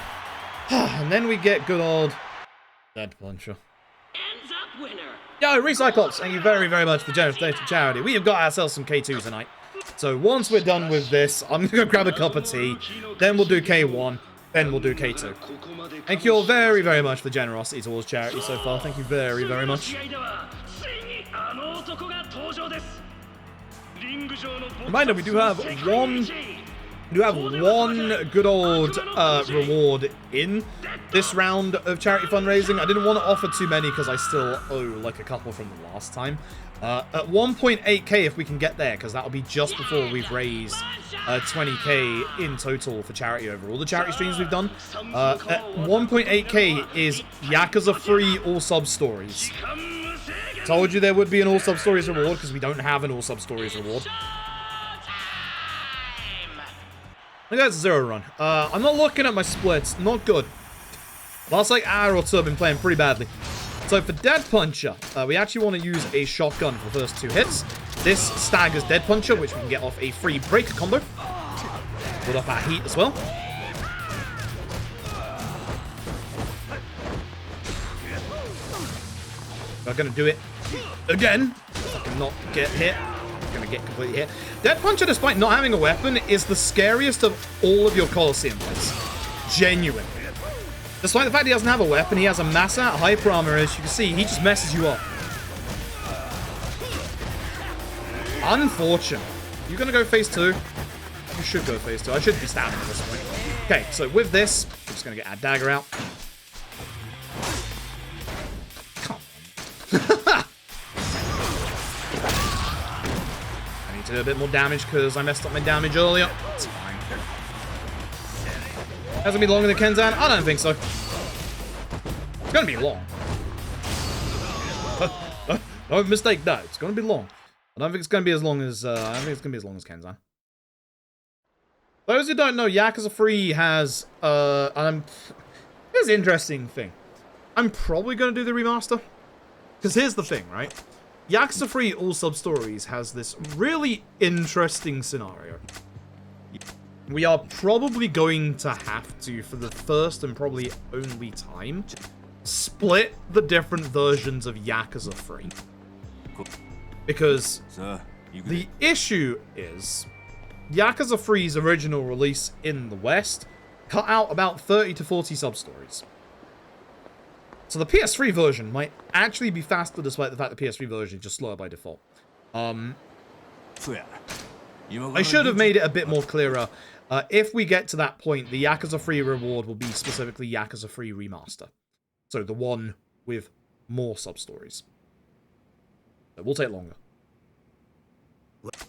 And then we get good old Dead Puncher. Ends up winner. Yo, Recyclops, thank you very, very much for the generous donation to charity. We have got ourselves some K2 tonight. So once we're done with this, I'm going to go grab a cup of tea. Then we'll do K1. Then we'll do K2. Thank you all very, very much for the generosity towards charity so far. Thank you very, very much. Reminder, we do have one good old reward in this round of charity fundraising. I didn't want to offer too many because I still owe like a couple from the last time. At 1.8k if we can get there, because that'll be just before we've raised 20k in total for charity overall. The charity streams we've done. At 1.8k is Yakuza free all sub stories. Told you there would be an all sub stories reward because we don't have an all sub stories reward. I think that's a 0 run. I'm not looking at my splits. Not good. Last like hour or two I've been playing pretty badly. So for Dead Puncher, we actually want to use a shotgun for the first 2 hits. This staggers Dead Puncher, which we can get off a free break combo. Put up our heat as well. We're going to do it again. If I can not get hit. Going to get completely hit. Dead Puncher, despite not having a weapon, is the scariest of all of your Colosseum fights. Genuine. Despite the fact he doesn't have a weapon, he has a mass out hyper armor, as you can see, he just messes you up. Unfortunate. You gonna go phase 2? You should go phase 2. I should be stabbing at this point. Okay, so with this, I'm just gonna get our dagger out. Come on. I need to do a bit more damage because I messed up my damage earlier. It's fine. Has it been longer than Kenzan? I don't think so. It's gonna be long. Don't mistake that. It's gonna be long. I don't think it's gonna be as long as I don't think it's gonna be as long as Kenzan. Those who don't know, Yakuza 3 has here's the interesting thing. I'm probably gonna do the remaster. Because here's the thing, right? Yakuza 3 All Sub Stories has this really interesting scenario. We are probably going to have to, for the first and probably only time, split the different versions of Yakuza 3. Because the issue is, Yakuza 3's original release in the West cut out about 30 to 40 sub-stories. So the PS3 version might actually be faster despite the fact the PS3 version is just slower by default. I should have made it a bit more clearer. If we get to that point, the Yakuza 3 reward will be specifically Yakuza 3 Remaster. So the one with more sub-stories. It will take longer.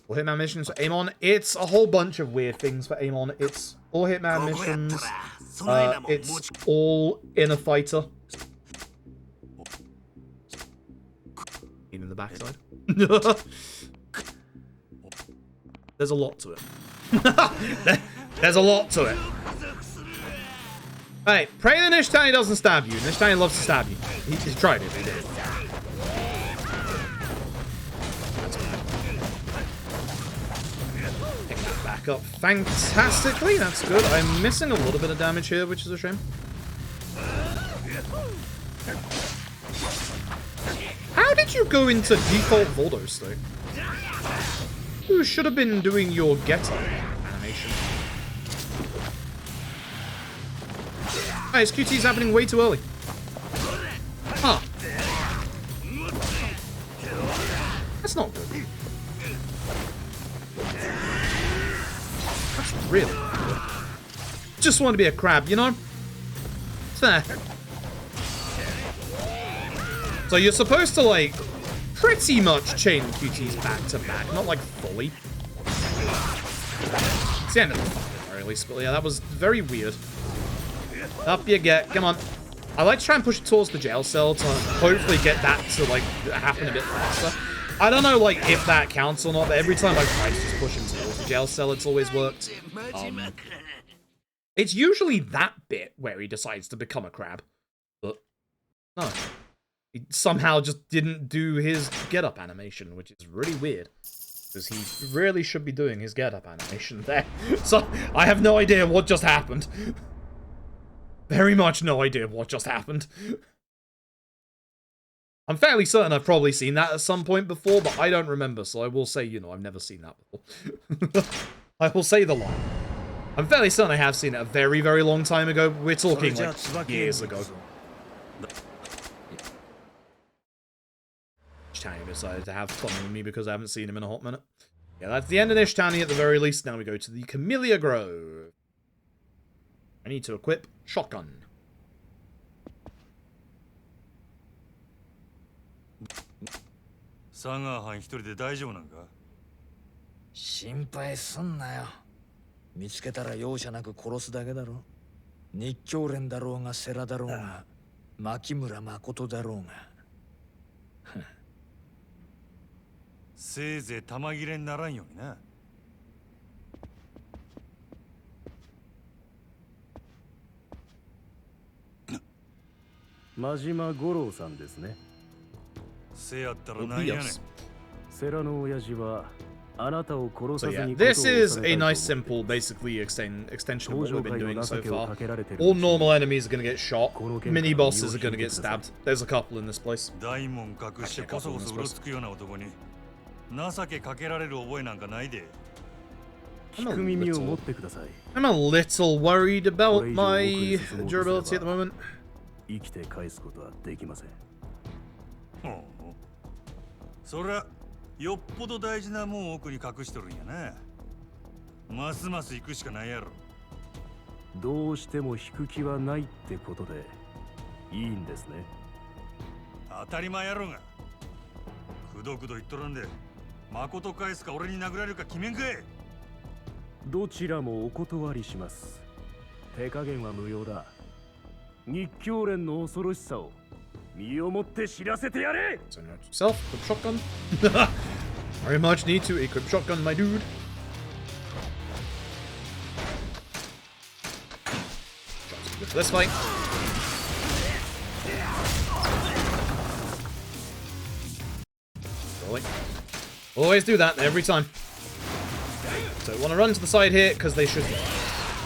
All Hitman missions for Amon. It's a whole bunch of weird things for Amon. It's all Hitman missions. It's all Inner Fighter. In the backside. There's a lot to it. There's a lot to it. Hey, pray that Nishtani doesn't stab you. Nishtani loves to stab you. He's tried it. He did. Pick that back up fantastically. That's good. I'm missing a little bit of damage here, which is a shame. How did you go into default Voldo state? You should have been doing your getter animation. Alright, his QT's happening way too early. Huh. That's not good. That's really good. Just want to be a crab, you know? It's fair. So you're supposed to, like, pretty much chain QTs back to back, not like fully. It's the end of the fight, at the very least, but yeah, that was very weird. Up you get, come on. I like to try and push it towards the jail cell to hopefully get that to, like, happen a bit faster. I don't know, like, if that counts or not, but every time I've tried to just push him towards the jail cell, it's always worked. It's usually that bit where he decides to become a crab. But, no. He somehow just didn't do his get-up animation, which is really weird. Because he really should be doing his get-up animation there. So, I have no idea what just happened. Very much no idea what just happened. I'm fairly certain I've probably seen that at some point before, but I don't remember, so I will say, you know, I've never seen that before. I will say the line. I'm fairly certain I have seen it a very, very long time ago. We're talking, like, years ago. Ishtani decided to have fun with me because I haven't seen him in a hot minute. Yeah, that's the end of Ishtani at the very least. Now we go to the Camellia Grove. I need to equip shotgun. サガー班一人で大丈夫なんか？心配すんなよ。見つけたら容赦なく殺すだけだろ。日教連だろうが世良だろうが、牧村誠だろうが。せいぜい玉切れにならんようにな。真島五郎さんですね。せやったらなんやねん。世良の親父はあなたを殺さ So ず yeah, に this is a nice simple, basically extension of what we've been doing so far. All normal enemies are going to get shot. Mini bosses are going to get stabbed. There's a couple in this place. 大門隠してこそこそうろつくような男に情けかけられる覚えなんかないで。I'm a little worried about my durability at the moment. 生きて返すことはできません。そりゃよっぽど大事なもん奥に隠しとるんやな。ますます行くしかないやろ。どうしても引く気はないってことでいいんですね。当たり前やろが。くどくど言っとるんで、誠返すか俺に殴られるか決めんかい。どちらもお断りします。手加減は無用だ。日教連の恐ろしさを身をもって知らせてやれ。 So note yourself, equip shotgun. Very much need to equip shotgun, my dude. Good for this fight. Rolling. Always do that every time. So want to run to the side here because they should.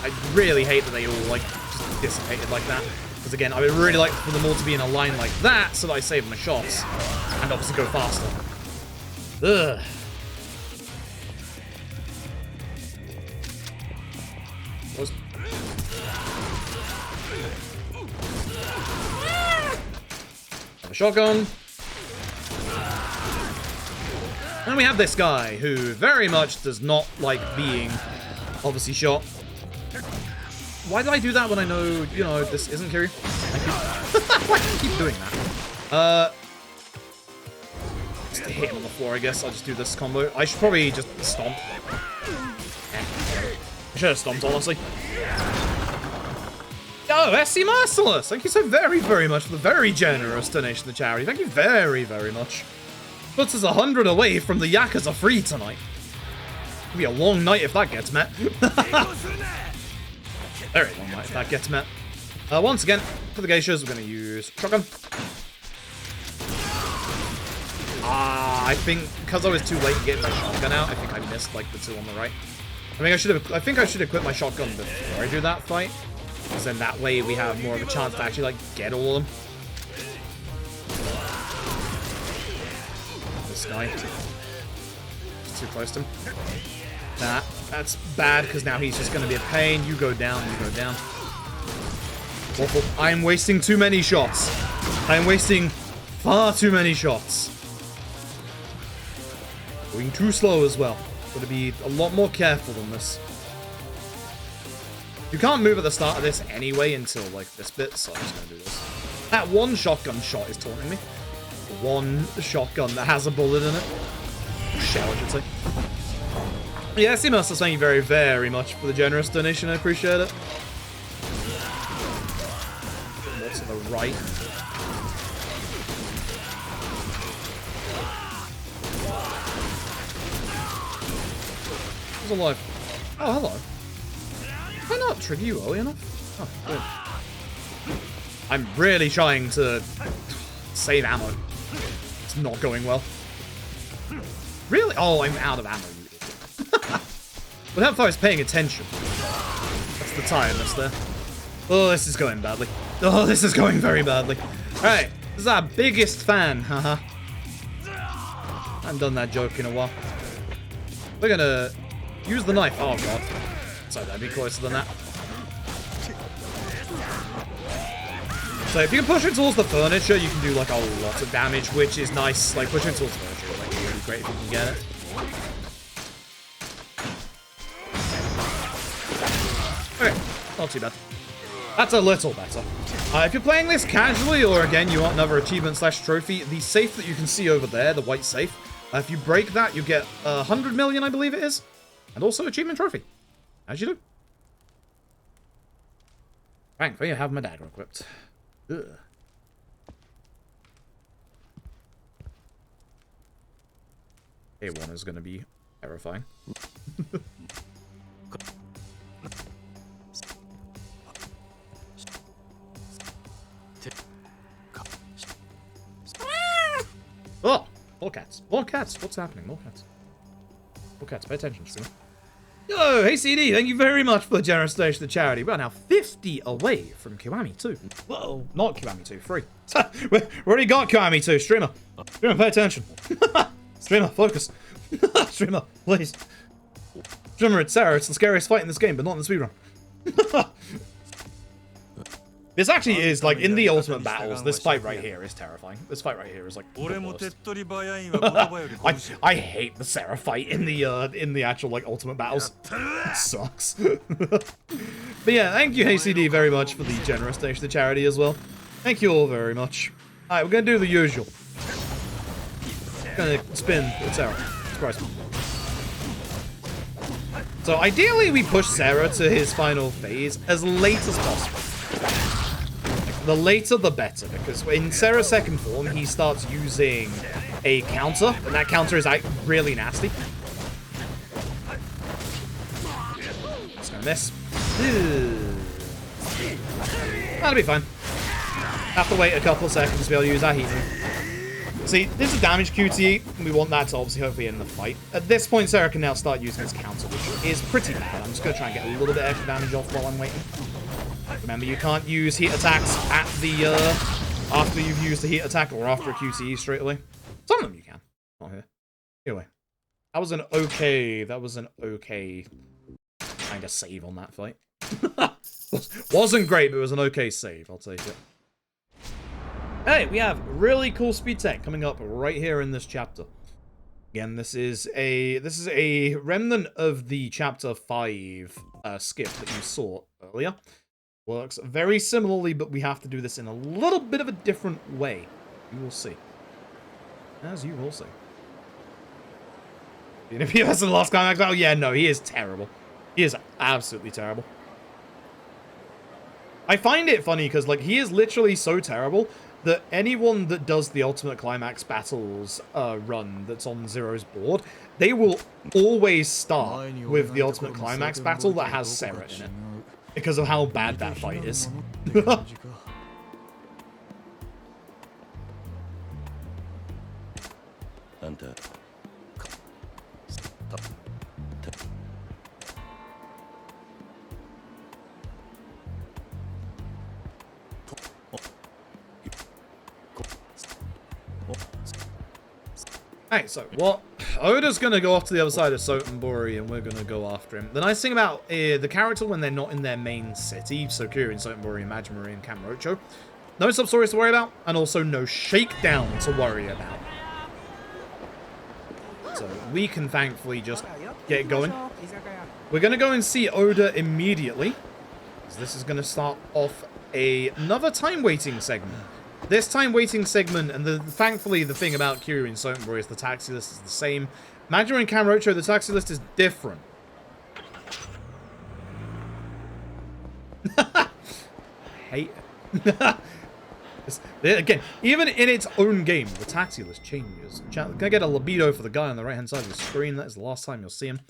I really hate that they all like just dissipated like that. Because again, I would really like for them all to be in a line like that so that I save my shots and obviously go faster. Ugh. Have a shotgun. And we have this guy who very much does not like being obviously shot. Why did I do that when I know, you know, this isn't Kiryu? Why do I keep doing that? Just to hit him on the floor, I guess. I'll just do this combo. I should probably just stomp. I should have stomped, honestly. Oh, SC Merciless! Thank you so very, very much for the very generous donation to the charity. Thank you very, very much. Puts us 100 away from the Yakuza free tonight. It'll be a long night if that gets met. Very long night if that gets met. Once again, for the geishas, we're going to use shotgun. I think because I was too late getting my shotgun out, I think I missed like the two on the right. I think I should equip my shotgun before I do that fight, because then that way we have more of a chance to actually like get all of them. This guy, just too close to him. That's bad because now he's just going to be a pain. You go down, you go down. Awful. I am wasting too many shots. I am wasting far too many shots. Going too slow as well. Got to be a lot more careful than this. You can't move at the start of this anyway until like this bit, so I'm just going to do this. That one shotgun shot is taunting me. One shotgun that has a bullet in it. Shell, I should say. Yeah, SC Merciless, thank you very, very much for the generous donation. I appreciate it. What's to the right? Who's alive? Oh, hello. Did I not trigger you early enough? Oh, good. I'm really trying to save ammo. It's not going well. Really? Oh, I'm out of ammo. Without if I was paying attention. That's the tiredness there. Oh, this is going badly. Oh, this is going very badly. Alright, this is our biggest fan, haha. I haven't done that joke in a while. We're gonna use the knife. Oh god. So that'd be closer than that. So if you can push it towards the furniture, you can do like a lot of damage, which is nice. Like pushing it towards the furniture is like really great if you can get it. Okay, not too bad. That's a little better. If you're playing this casually, or again, you want another achievement / trophy, the safe that you can see over there, the white safe, if you break that, you get 100 million, I believe it is. And also achievement trophy. As you do. Thankfully, I have my dagger equipped. Ugh. A1 is going to be terrifying. Oh! More cats. More cats! What's happening? More cats. More cats. Pay attention, streamer. Yo! Hey, CD! Thank you very much for the generous donation to charity. We're now 50 away from Kiwami 2. Whoa! Not Kiwami 2. 3. We already got Kiwami 2. Streamer. Streamer, pay attention. Streamer, focus. Streamer, please. Streamer, it's Sarah. It's the scariest fight in this game, but not in the speedrun. This actually is, like, in the ultimate battles, this fight right here is terrifying. This fight right here is, like, the worst. I hate the Sarah fight in the actual, like, ultimate battles. It sucks. But yeah, thank you, HCD, very much for the generous donation to charity as well. Thank you all very much. Alright, we're gonna do the usual. Gonna spin with Sarah. Surprise. So, ideally, we push Sarah to his final phase as late as possible. The later, the better, because in Sarah's second form, he starts using a counter, and that counter is like, really nasty. Just gonna miss. That'll be fine. Have to wait a couple of seconds to be able to use our healing. See, this is damage QTE, and we want that to obviously hopefully end the fight. At this point, Sarah can now start using his counter, which is pretty bad. I'm just gonna try and get a little bit extra damage off while I'm waiting. Remember, you can't use heat attacks at the, after you've used the heat attack or after a QTE straight away. Some of them you can. Not here. Anyway. That was an okay kind of save on that fight. Wasn't great, but it was an okay save, I'll take it. Hey, we have really cool speed tech coming up right here in this chapter. Again, this is a remnant of the chapter 5 skip that you saw earlier. Works very similarly, but we have to do this in a little bit of a different way. You will see. As you will see. If he has the last climax battle, yeah, no, he is terrible. He is absolutely terrible. I find it funny because, like, he is literally so terrible that anyone that does the Ultimate Climax Battles run that's on Zero's board, they will always start with the Ultimate Climax Battle that has Sarah in it. Because of how bad that fight is. Alright, so what? Oda's gonna go off to the other side of Sotenbori and we're gonna go after him. The nice thing about the character when they're not in their main city, so Kirin, Sotenbori, Majimori, and Kamurocho, no sub-stories to worry about, and also no shakedown to worry about. So we can thankfully just get going. We're gonna go and see Oda immediately, because this is gonna start off another time waiting segment. This time waiting segment, and thankfully the thing about Kiryu and Sotenbori is the taxi list is the same. Majima and Kamurocho, the taxi list is different. Hate again, even in its own game, the taxi list changes. Gonna get a libido for the guy on the right hand side of the screen. That is the last time you'll see him.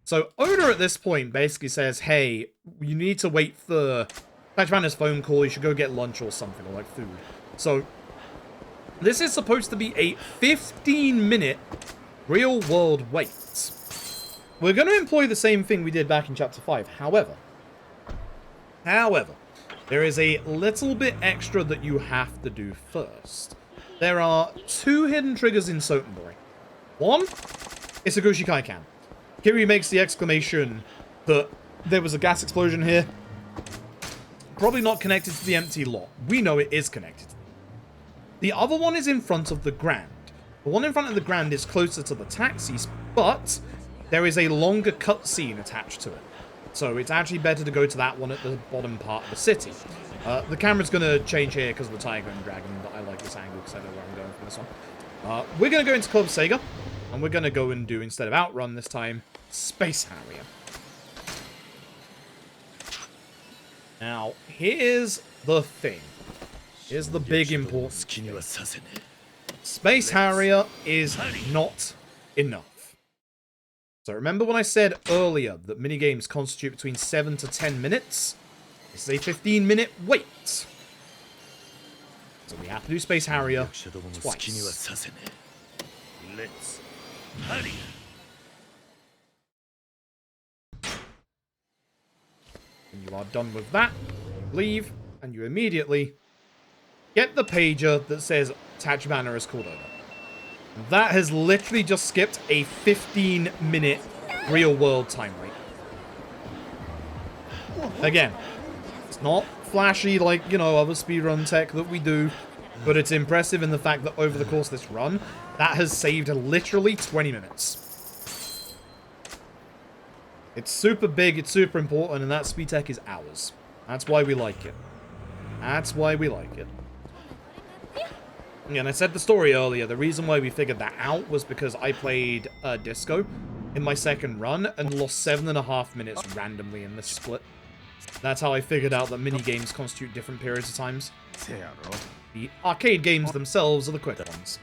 So Oda at this point basically says, hey, you need to wait for Tachibana's phone call, you should go get lunch or something, or like food. So this is supposed to be a 15-minute real-world wait. We're going to employ the same thing we did back in Chapter 5. However, there is a little bit extra that you have to do first. There are 2 hidden triggers in Sotenbori. One is a Goshi Kaikan. Kiryu makes the exclamation that there was a gas explosion here. Probably not connected to the empty lot. We know it is connected. The other one is in front of the Grand. The one in front of the Grand is closer to the taxis, but there is a longer cutscene attached to it. So it's actually better to go to that one at the bottom part of the city. The camera's going to change here because of the Tiger and Dragon, but I like this angle because I know where I'm going from this one. We're going to go into Club Sega, and we're going to go and do, instead of Outrun this time, Space Harrier. Now, here's the thing. Here's the big important thing. Space Harrier is not enough. So remember when I said earlier that minigames constitute between 7 to 10 minutes? This is a 15-minute wait. So we have to do Space Harrier twice. Let's hurry. When you are done with that, you leave, and you immediately get the pager that says Tachibana is called over. That has literally just skipped a 15-minute real-world time rate. Again, it's not flashy like, you know, other speedrun tech that we do, but it's impressive in the fact that over the course of this run, that has saved literally 20 minutes. It's super big, it's super important, and that speed tech is ours. That's why we like it. That's why we like it. Yeah, and I said the story earlier, the reason why we figured that out was because I played Disco in my second run and lost 7.5 minutes randomly in this split. That's how I figured out that minigames constitute different periods of times. The arcade games themselves are the quick ones.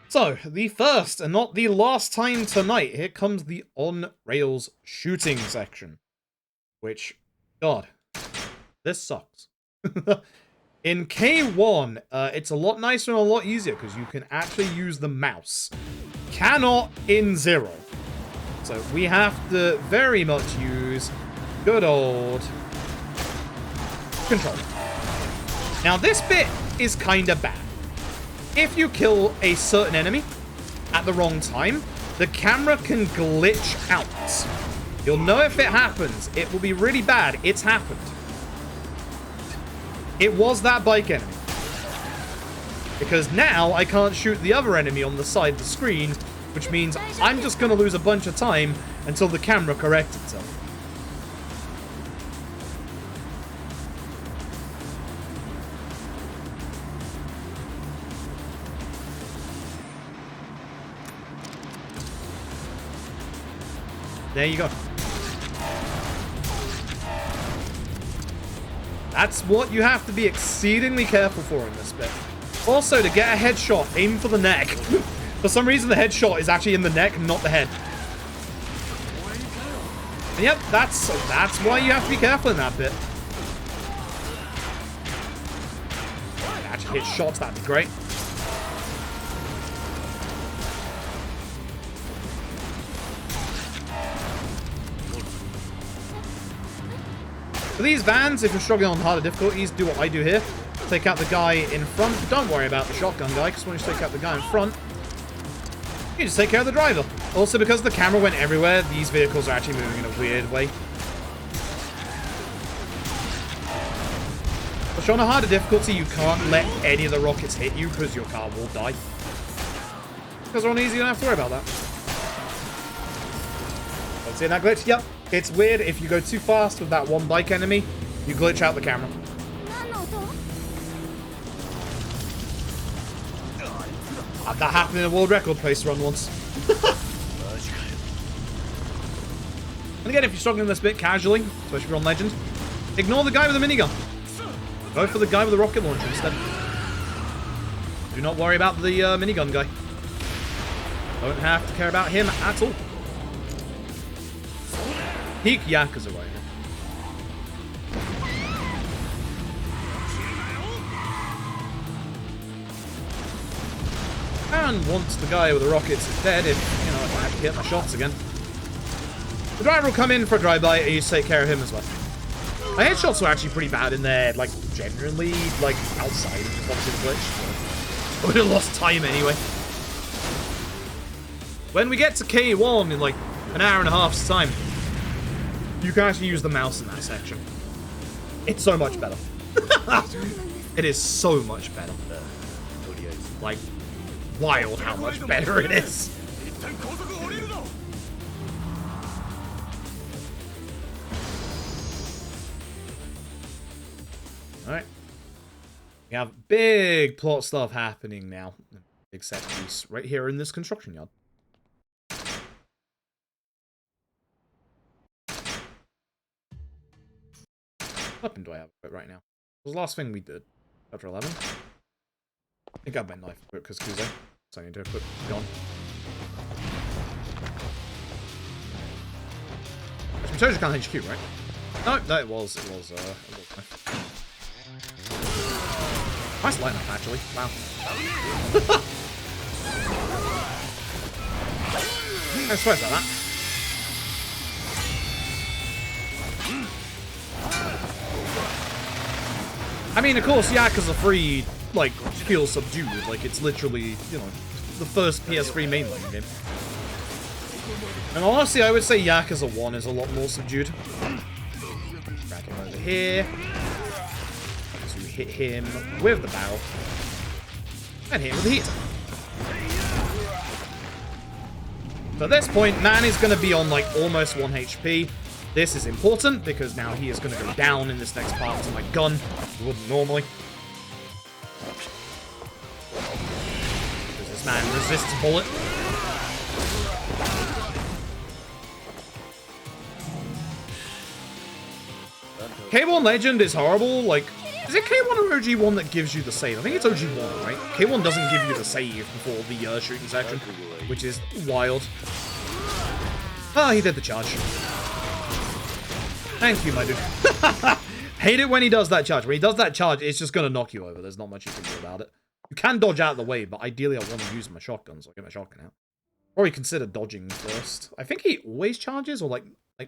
So, the first and not the last time tonight, here comes the on-rails shooting section. Which, God, this sucks. In K1, it's a lot nicer and a lot easier because you can actually use the mouse. Cannot in Zero. So we have to very much use good old controller. Now this bit is kind of bad. If you kill a certain enemy at the wrong time, the camera can glitch out. You'll know if it happens. It will be really bad. It's happened. It was that bike enemy. Because now I can't shoot the other enemy on the side of the screen, which means I'm just going to lose a bunch of time until the camera corrects itself. There you go. That's what you have to be exceedingly careful for in this bit. Also, to get a headshot, aim for the neck. For some reason, the headshot is actually in the neck, not the head. And yep, that's why you have to be careful in that bit. Actually hit shots, that'd be great. For these vans, if you're struggling on harder difficulties, do what I do here. Take out the guy in front. Don't worry about the shotgun guy, because when you take out the guy in front, you just take care of the driver. Also, because the camera went everywhere, these vehicles are actually moving in a weird way. But on a harder difficulty, you can't let any of the rockets hit you, because your car will die. Because on easy, you don't have to worry about that. Let's see that glitch. Yep. It's weird, if you go too fast with that one bike enemy, you glitch out the camera. That happened in a world record place run once. And again, if you're struggling this bit casually, especially if you're on Legend, ignore the guy with the minigun. Go for the guy with the rocket launcher instead. Do not worry about the minigun guy. Don't have to care about him at all. peak Yakuza right now. And once the guy with the rockets is dead, if, you know, if I have to hit my shots again, the driver will come in for a drive-by and you take care of him as well. My headshots were actually pretty bad in there, like, generally, like, outside of just obviously the glitch. I would have lost time anyway. When we get to K1 in, like, an hour and a half's time, you can actually use the mouse in that section. It's so much better. It is so much better. Like, wild how much better it is. Alright. We have big plot stuff happening now. Big set piece right here in this construction yard. What weapon do I have right now? What was the last thing we did? Chapter 11? I think I have my knife equipped because Kuze. So I need to equip gun. Actually, Tojo can't HQ, right? No, it was nice lineup, actually. Wow. I swear about that. I mean, of course, Yakuza 3, like, feels subdued. Like, it's literally, you know, the first PS3 mainline game. And honestly, I would say Yakuza 1 is a lot more subdued. Drag him over here. So we hit him with the barrel. And hit him with the heat. So at this point, man is going to be on, like, almost 1 HP. This is important, because now he is going to go down in this next part to my gun. He wouldn't normally. Because this man resists a bullet. K1 Legend is horrible. Like, is it K1 or OG1 that gives you the save? I think it's OG1, right? K1 doesn't give you the save before the shooting section, which is wild. Ah, he did the charge. Thank you, my dude. Hate it when he does that charge. When he does that charge, it's just going to knock you over. There's not much you can do about it. You can dodge out of the way, but ideally I want to use my shotgun, so I'll get my shotgun out. Probably consider dodging first. I think he always charges, or like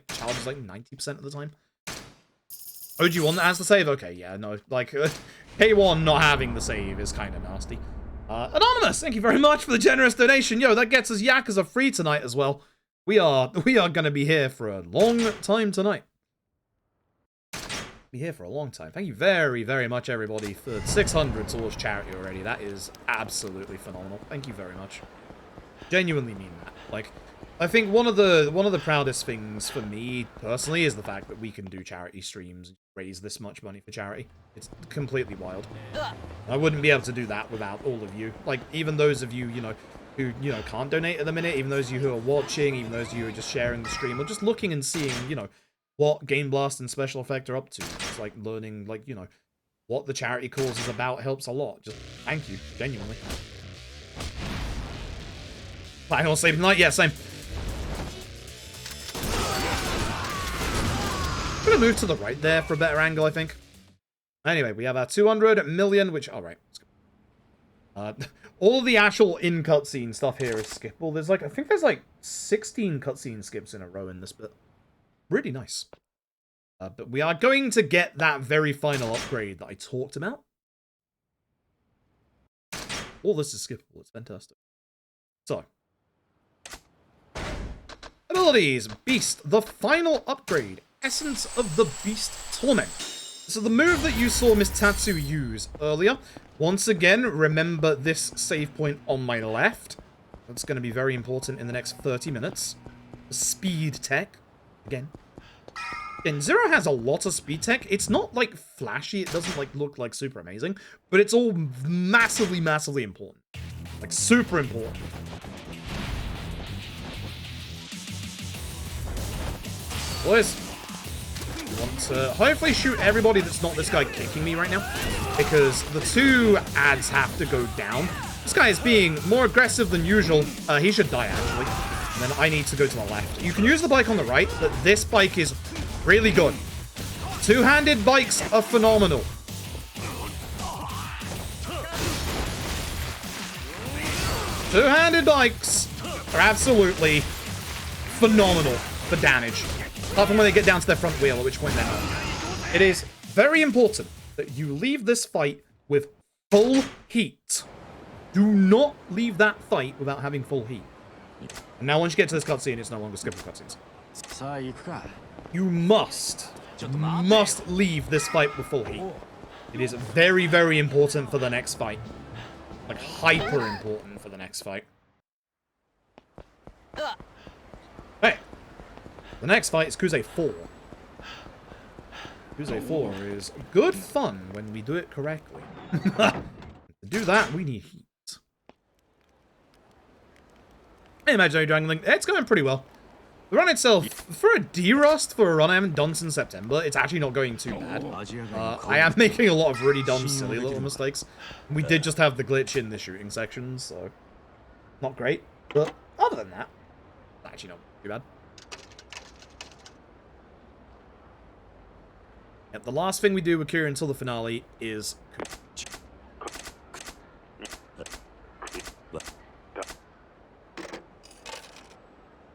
charges like 90% of the time. OG1 that has the save? Okay, yeah, no. Like, K1 not having the save is kind of nasty. Anonymous, thank you very much for the generous donation. Yo, that gets us Yakuza free tonight as well. We are going to be here for a long time tonight. Be here for a long time. Thank you very, very much, everybody, for 600 towards charity already. That is absolutely phenomenal. Thank you very much. Genuinely mean that. Like, I think one of the proudest things for me personally is the fact that we can do charity streams and raise this much money for charity. It's completely wild. I wouldn't be able to do that without all of you. Like, even those of you, you know, who, you know, can't donate at the minute, even those of you who are watching, even those of you who are just sharing the stream, or just looking and seeing, you know, what Game Blast and Special Effect are up to. It's like learning, like, you know, what the charity cause is about helps a lot. Just thank you, genuinely. Planning on sleeping tonight? Yeah, same. I'm gonna move to the right there for a better angle, I think. Anyway, we have our 200 million, which, alright. All the actual in cutscene stuff here is skippable. There's like, I think there's like 16 cutscene skips in a row in this bit. Really nice. But we are going to get that very final upgrade that I talked about. All this is skippable. It's fantastic. So. Abilities. Beast. The final upgrade. Essence of the Beast Torment. So the move that you saw Miss Tatsu use earlier. Once again, remember this save point on my left. That's going to be very important in the next 30 minutes. Speed tech. Again, Zero has a lot of speed tech. It's not, like, flashy. It doesn't, like, look, like, super amazing. But it's all massively, massively important. Like, super important. Boys, we want to hopefully shoot everybody that's not this guy kicking me right now. Because the two ads have to go down. This guy is being more aggressive than usual. He should die, actually. And then I need to go to the left. You can use the bike on the right, but this bike is really good. Two-handed bikes are phenomenal. Two-handed bikes are absolutely phenomenal for damage. Apart from when they get down to their front wheel, at which point they're not. It is very important that you leave this fight with full heat. Do not leave that fight without having full heat. And now once you get to this cutscene, it's no longer skipping cutscenes. You must leave this fight with full heat. It is very, very important for the next fight. Like, hyper important for the next fight. Hey! The next fight is Yakuza 4. Yakuza 4 is good fun when we do it correctly. To do that, we need heat. Hey, Imaginary Dragon Link, it's going pretty well. The run itself, for a D-Rust, for a run I haven't done since September, it's actually not going too bad. I am making a lot of really dumb, silly little mistakes. We did just have the glitch in the shooting sections, so not great. But other than that, actually not too bad. Yep, the last thing we do with Kira until the finale is...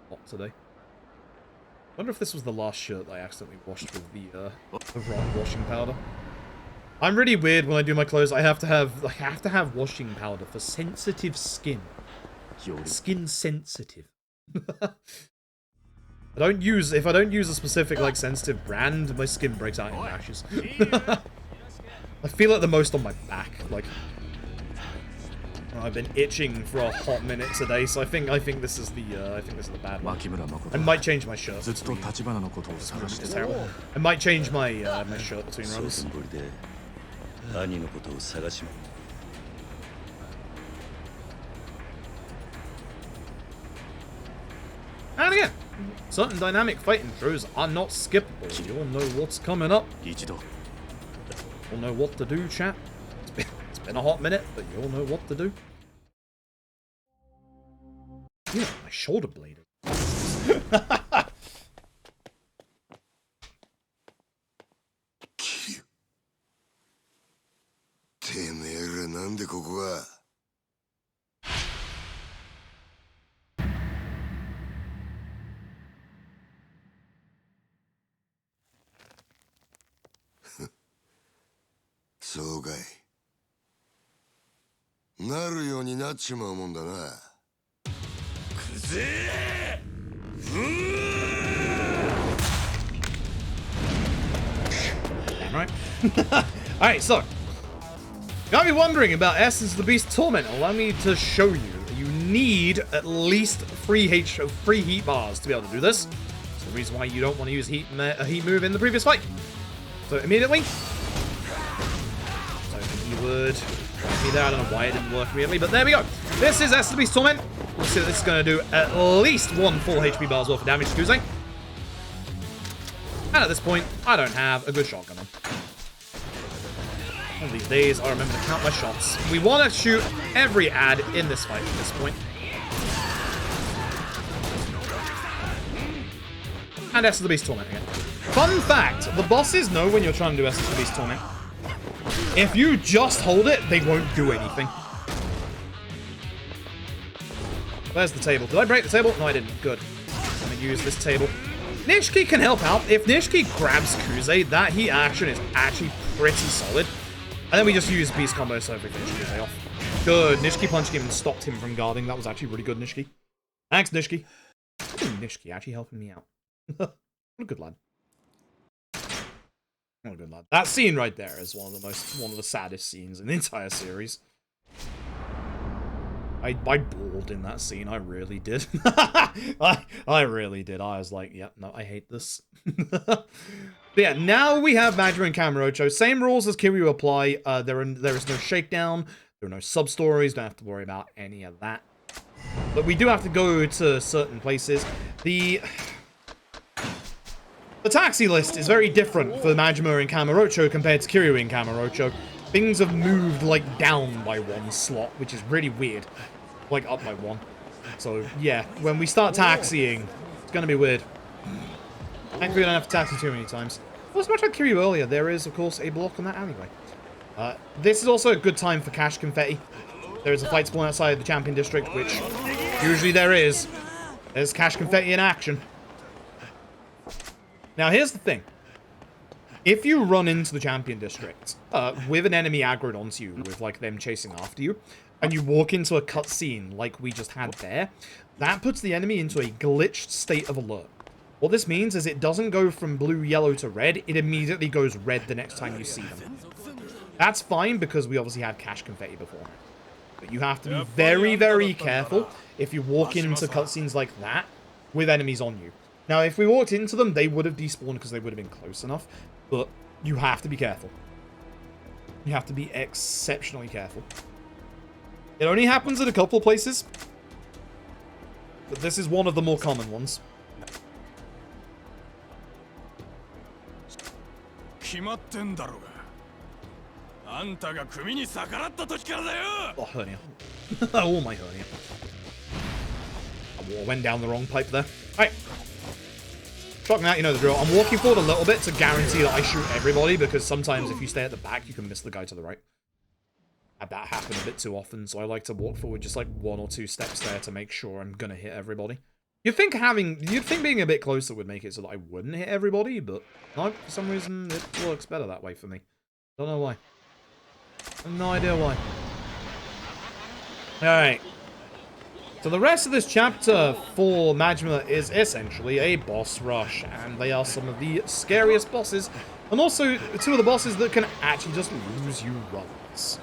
What today? I wonder if this was the last shirt I accidentally washed with the wrong washing powder. I'm really weird when I do my clothes. I have to have washing powder for sensitive skin. Skin sensitive. If I don't use a specific like sensitive brand, my skin breaks out in rashes. I feel it the most on my back. Like I've been itching for a hot minute today, so I think this is the bad one. I might change my shirt. It's terrible. I might change my my shirt between runs. And again, certain dynamic fighting throws are not skippable. You all know what's coming up. You all know what to do, chat. It's been a hot minute, but you all know what to do. Yeah, my shoulder blade. てめえらなんでここが。そうかい。なるようになっちまうもんだな。くぜRight. Alright, so. You might be wondering about Essence of the Beast Torment. Allow me to show you that you need at least 3 heat bars to be able to do this. That's the reason why you don't want to use a heat move in the previous fight. So immediately. So he would me there. I don't know why it didn't work immediately, but there we go. This is Essence of the Beast Torment. We'll see that this is going to do at least 1 full HP bars worth of damage to Kuze. And at this point, I don't have a good shotgun on. One of these days, I'll remember to count my shots. We want to shoot every ad in this fight at this point. And Essence of the Beast Torment again. Fun fact, the bosses know when you're trying to do Essence of the Beast Torment. If you just hold it, they won't do anything. Where's the table? Did I break the table? No, I didn't. Good. I'm going to use this table. Nishiki can help out. If Nishiki grabs Kuze, that heat action is actually pretty solid. And then we just use beast combo so we finish Kuze off. Good. Nishiki punched him and stopped him from guarding. That was actually really good, Nishiki. Thanks, Nishiki. Nishiki actually helping me out. What a good lad. What a good lad. That scene right there is one of the saddest scenes in the entire series. I bawled in that scene. I really did. I really did. I was like, yeah, no, I hate this. But yeah, now we have Majima and Kamurocho. Same rules as Kiryu apply. There is no shakedown. There are no sub-stories. Don't have to worry about any of that. But we do have to go to certain places. The taxi list is very different for Majima and Kamurocho compared to Kiryu and Kamurocho. Things have moved, like, down by 1 slot, which is really weird. Like, up by 1. So, yeah, when we start taxiing, it's going to be weird. Thankfully, we don't have to taxi too many times. Well, as much as I Kiryu earlier, there is, of course, a block on that alleyway. This is also a good time for cash confetti. There is a fight spawn outside the champion district, which usually there is. There's cash confetti in action. Now, here's the thing. If you run into the champion district with an enemy aggroed onto you, with like them chasing after you, and you walk into a cutscene like we just had there, that puts the enemy into a glitched state of alert. What this means is it doesn't go from blue, yellow to red, it immediately goes red the next time you see them. That's fine because we obviously had cash confetti before. But you have to be very, very careful if you walk into cutscenes like that with enemies on you. Now, if we walked into them, they would have despawned because they would have been close enough. But you have to be careful. You have to be exceptionally careful. It only happens in a couple of places. But this is one of the more common ones. Oh, hernia. Oh, my hernia. I went down the wrong pipe there. Alright. Shocking out, you know the drill. I'm walking forward a little bit to guarantee that I shoot everybody, because sometimes if you stay at the back, you can miss the guy to the right. Had that happen a bit too often, so I like to walk forward just like 1 or 2 steps there to make sure I'm gonna hit everybody. You'd think being a bit closer would make it so that I wouldn't hit everybody, but no, for some reason it works better that way for me. Don't know why. I have no idea why. Alright. So the rest of this chapter for Majima is essentially a boss rush, and they are some of the scariest bosses, and also 2 of the bosses that can actually just lose you runs.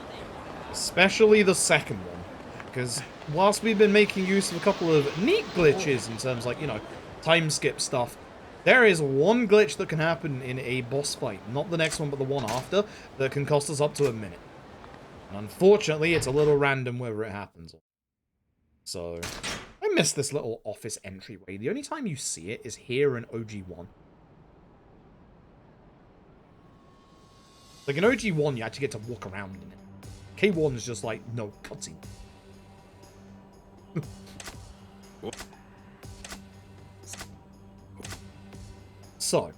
Especially the second one, because whilst we've been making use of a couple of neat glitches in terms like, you know, time skip stuff, there is one glitch that can happen in a boss fight, not the next one but the one after, that can cost us up to a minute. And unfortunately, it's a little random whether it happens. So, I miss this little office entryway. The only time you see it is here in OG1. Like in OG1, you actually get to walk around in it. K1 is just like, no, cutscene. So,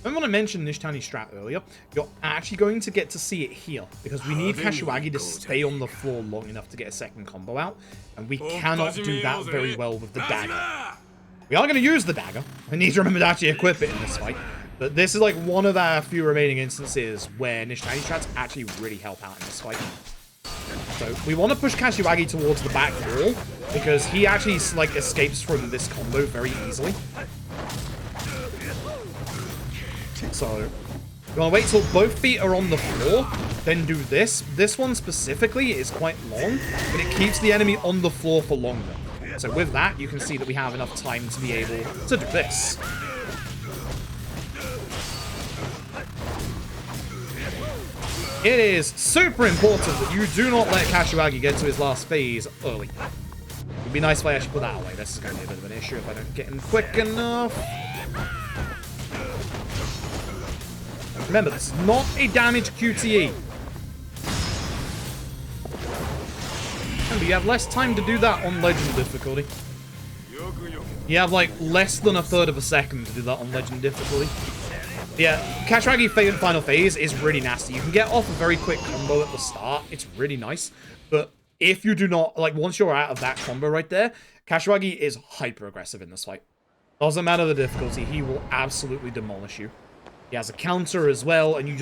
remember when I mentioned Nishitani Strat earlier? You're actually going to get to see it here, because we need Kashiwagi to stay on the floor long enough to get a second combo out, and we cannot do that very well with the dagger. We are going to use the dagger. I need to remember to actually equip it in this fight, but this is like one of our few remaining instances where Nishitani Strats actually really help out in this fight. So we want to push Kashiwagi towards the back wall, because he actually like escapes from this combo very easily. So you want to wait till both feet are on the floor, then do this. This one specifically is quite long, but it keeps the enemy on the floor for longer. So with that, you can see that we have enough time to be able to do this. It is super important that you do not let Kashiwagi get to his last phase early. It would be nice if I actually put that away. This is going to be a bit of an issue if I don't get in quick enough. Remember, this is not a damage QTE. Remember, you have less time to do that on Legend difficulty. You have like less than 1/3 of a second to do that on Legend difficulty. Yeah, Kashiwagi final phase is really nasty. You can get off a very quick combo at the start. It's really nice. But if you do not, like, once you're out of that combo right there, Kashiwagi is hyper aggressive in this fight. Doesn't matter the difficulty, he will absolutely demolish you. He has a counter as well, and you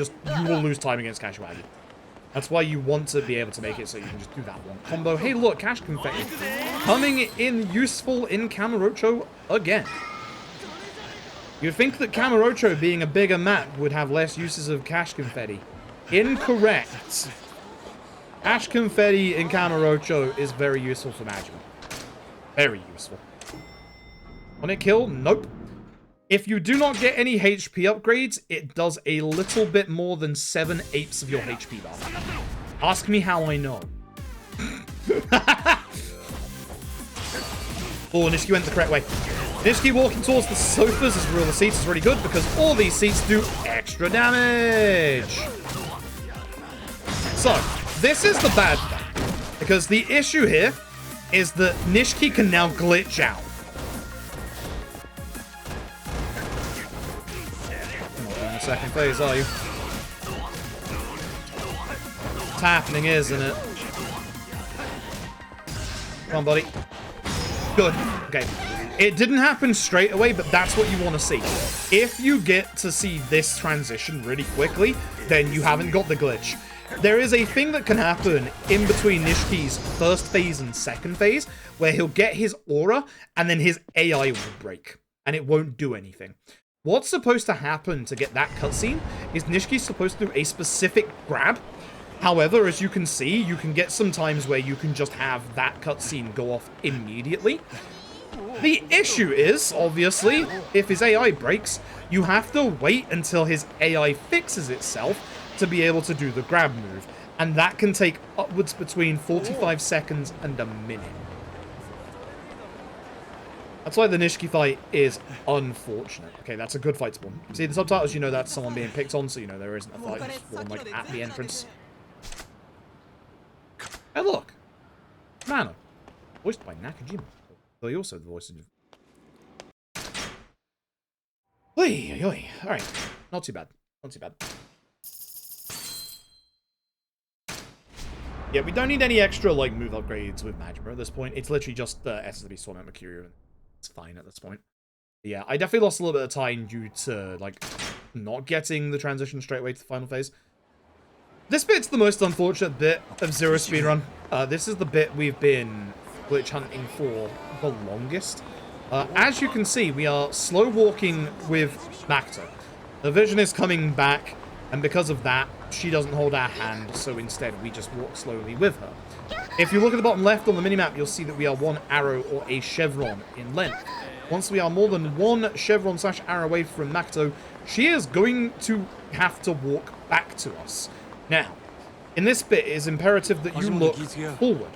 will lose time against Kashiwagi. That's why you want to be able to make it so you can just do that one combo. Hey, look, Cash Confetti. Coming in useful in Kamurocho again. You'd think that Kamurocho, being a bigger map, would have less uses of Cash Confetti. Incorrect. Cash Confetti in Kamurocho is very useful for Majima. Very useful. On it kill? Nope. If you do not get any HP upgrades, it does a little bit more than 7/8 of your HP bar. Ask me how I know. Oh, Nishiki went the correct way. Nishiki walking towards the sofas as well. The seats is really good because all these seats do extra damage. So, this is the bad thing. Because the issue here is that Nishiki can now glitch out. You're not doing the second phase, are you? It's happening, isn't it? Come on, buddy. Good. Okay. It didn't happen straight away, but that's what you want to see. If you get to see this transition really quickly, then you haven't got the glitch. There is a thing that can happen in between Nishiki's first phase and second phase, where he'll get his aura, and then his AI will break, and it won't do anything. What's supposed to happen to get that cutscene is Nishiki's supposed to do a specific grab. However, as you can see, you can get some times where you can just have that cutscene go off immediately. The issue is, obviously, if his AI breaks, you have to wait until his AI fixes itself to be able to do the grab move. And that can take upwards between 45 seconds and a minute. That's why the Nishiki fight is unfortunate. Okay, that's a good fight spawn. See, the subtitles, you know that's someone being picked on, so you know there isn't a fight spawn, like, at the entrance. Hey, look! Nano. Voiced by Nakajima. Well, he also the voice of... Alright. Not too bad. Not too bad. Yeah, we don't need any extra, like, move upgrades with Majima at this point. It's literally just the SSB Storm and Mercurio, and it's fine at this point. Yeah, I definitely lost a little bit of time due to, like, not getting the transition straight away to the final phase. This bit's the most unfortunate bit of Zero speedrun. This is the bit we've been glitch hunting for the longest. As you can see, we are slow walking with Makoto. The vision is coming back, and because of that, she doesn't hold our hand, so instead we just walk slowly with her. If you look at the bottom left on the minimap, you'll see that we are one arrow or a chevron in length. Once we are more than one chevron / arrow away from Makoto, she is going to have to walk back to us. Now, in this bit, it is imperative that you look forward.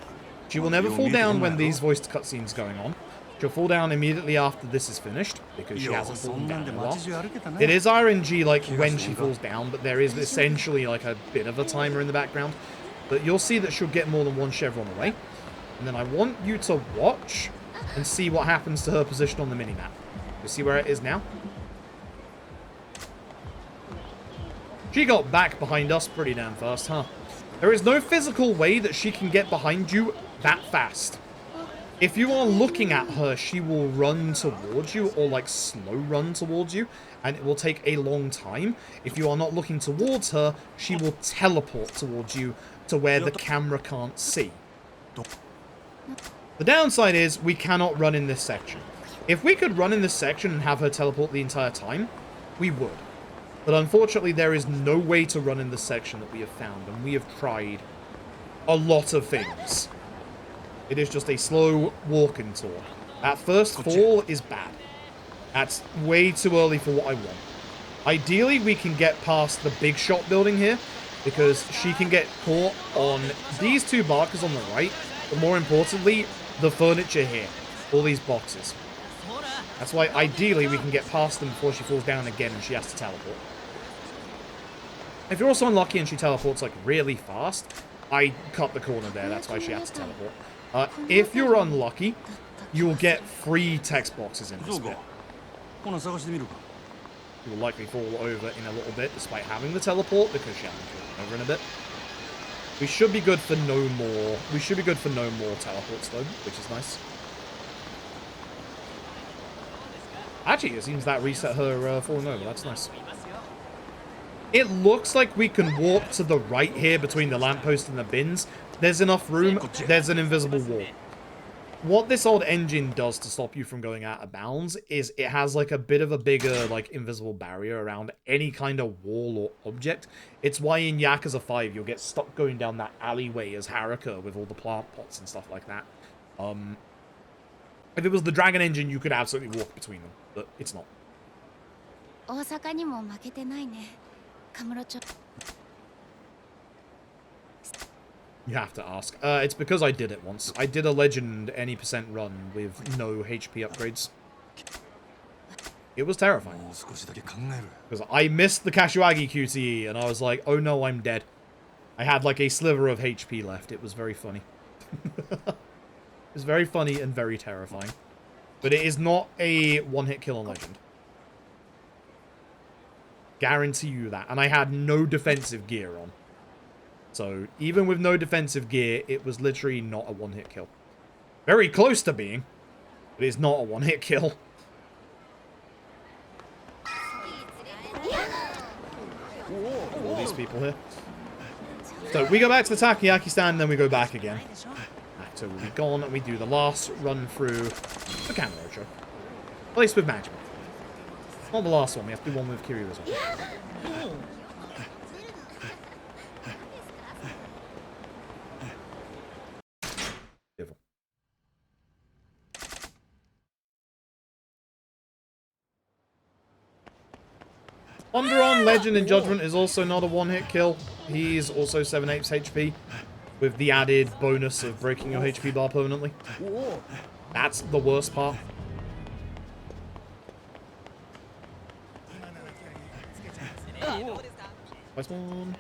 She will never fall down when these voiced cutscenes going on. She'll fall down immediately after this is finished, because she hasn't fallen down in a while. It is RNG, like, when she falls down, but there is essentially, like, a bit of a timer in the background. But you'll see that she'll get more than one chevron away. And then I want you to watch and see what happens to her position on the minimap. You see where it is now? She got back behind us pretty damn fast, huh? There is no physical way that she can get behind you that fast. If you are looking at her, she will run towards you, or like slow run towards you, and it will take a long time. If you are not looking towards her, she will teleport towards you to where the camera can't see. The downside is we cannot run in this section. If we could run in this section and have her teleport the entire time, we would. But unfortunately, there is no way to run in this section that we have found, and we have tried a lot of things. It is just a slow walking tour. That first fall is bad. That's way too early for what I want. Ideally, we can get past the big shop building here, because she can get caught on these two markers on the right, but more importantly, the furniture here. All these boxes. That's why, ideally, we can get past them before she falls down again and she has to teleport. If you're also unlucky and she teleports, like, really fast, I cut the corner there. That's why she has to teleport. If you're unlucky, you'll get 3 text boxes in this bit. You will likely fall over in a little bit, despite having the teleport, because she hasn't fallen over in a bit. We should be good for no more. We should be good for no more teleports, though, which is nice. Actually, it seems that reset her falling over. That's nice. It looks like we can walk to the right here between the lamppost and the bins. There's enough room. There's an invisible wall. What this old engine does to stop you from going out of bounds is it has like a bit of a bigger like invisible barrier around any kind of wall or object. It's why in Yakuza 5 you'll get stuck going down that alleyway as Haruka with all the plant pots and stuff like that. If it was the Dragon engine, you could absolutely walk between them, but it's not. You have to ask. It's because I did it once. I did a legend any % run with no HP upgrades. It was terrifying. Because I missed the Kashiwagi QTE, and I was like, oh no, I'm dead. I had like a sliver of HP left. It was very funny. It's very funny and very terrifying. But it is not a one-hit kill on Legend. Guarantee you that. And I had no defensive gear on. So, even with no defensive gear, it was literally not a one-hit kill. Very close to being, but it's not a one-hit kill. All these people here. So, we go back to the takoyaki stand, then we go back again. So we'll be gone, and we do the last run through the camera roadshow. At least with Magma. Not the last one, we have to do one with Kiryu as well. Beautiful. Onderon, Legend, and Judgment is also not a one-hit kill. He's also 7/8 HP, with the added bonus of breaking your HP bar permanently. That's the worst part. Nice one.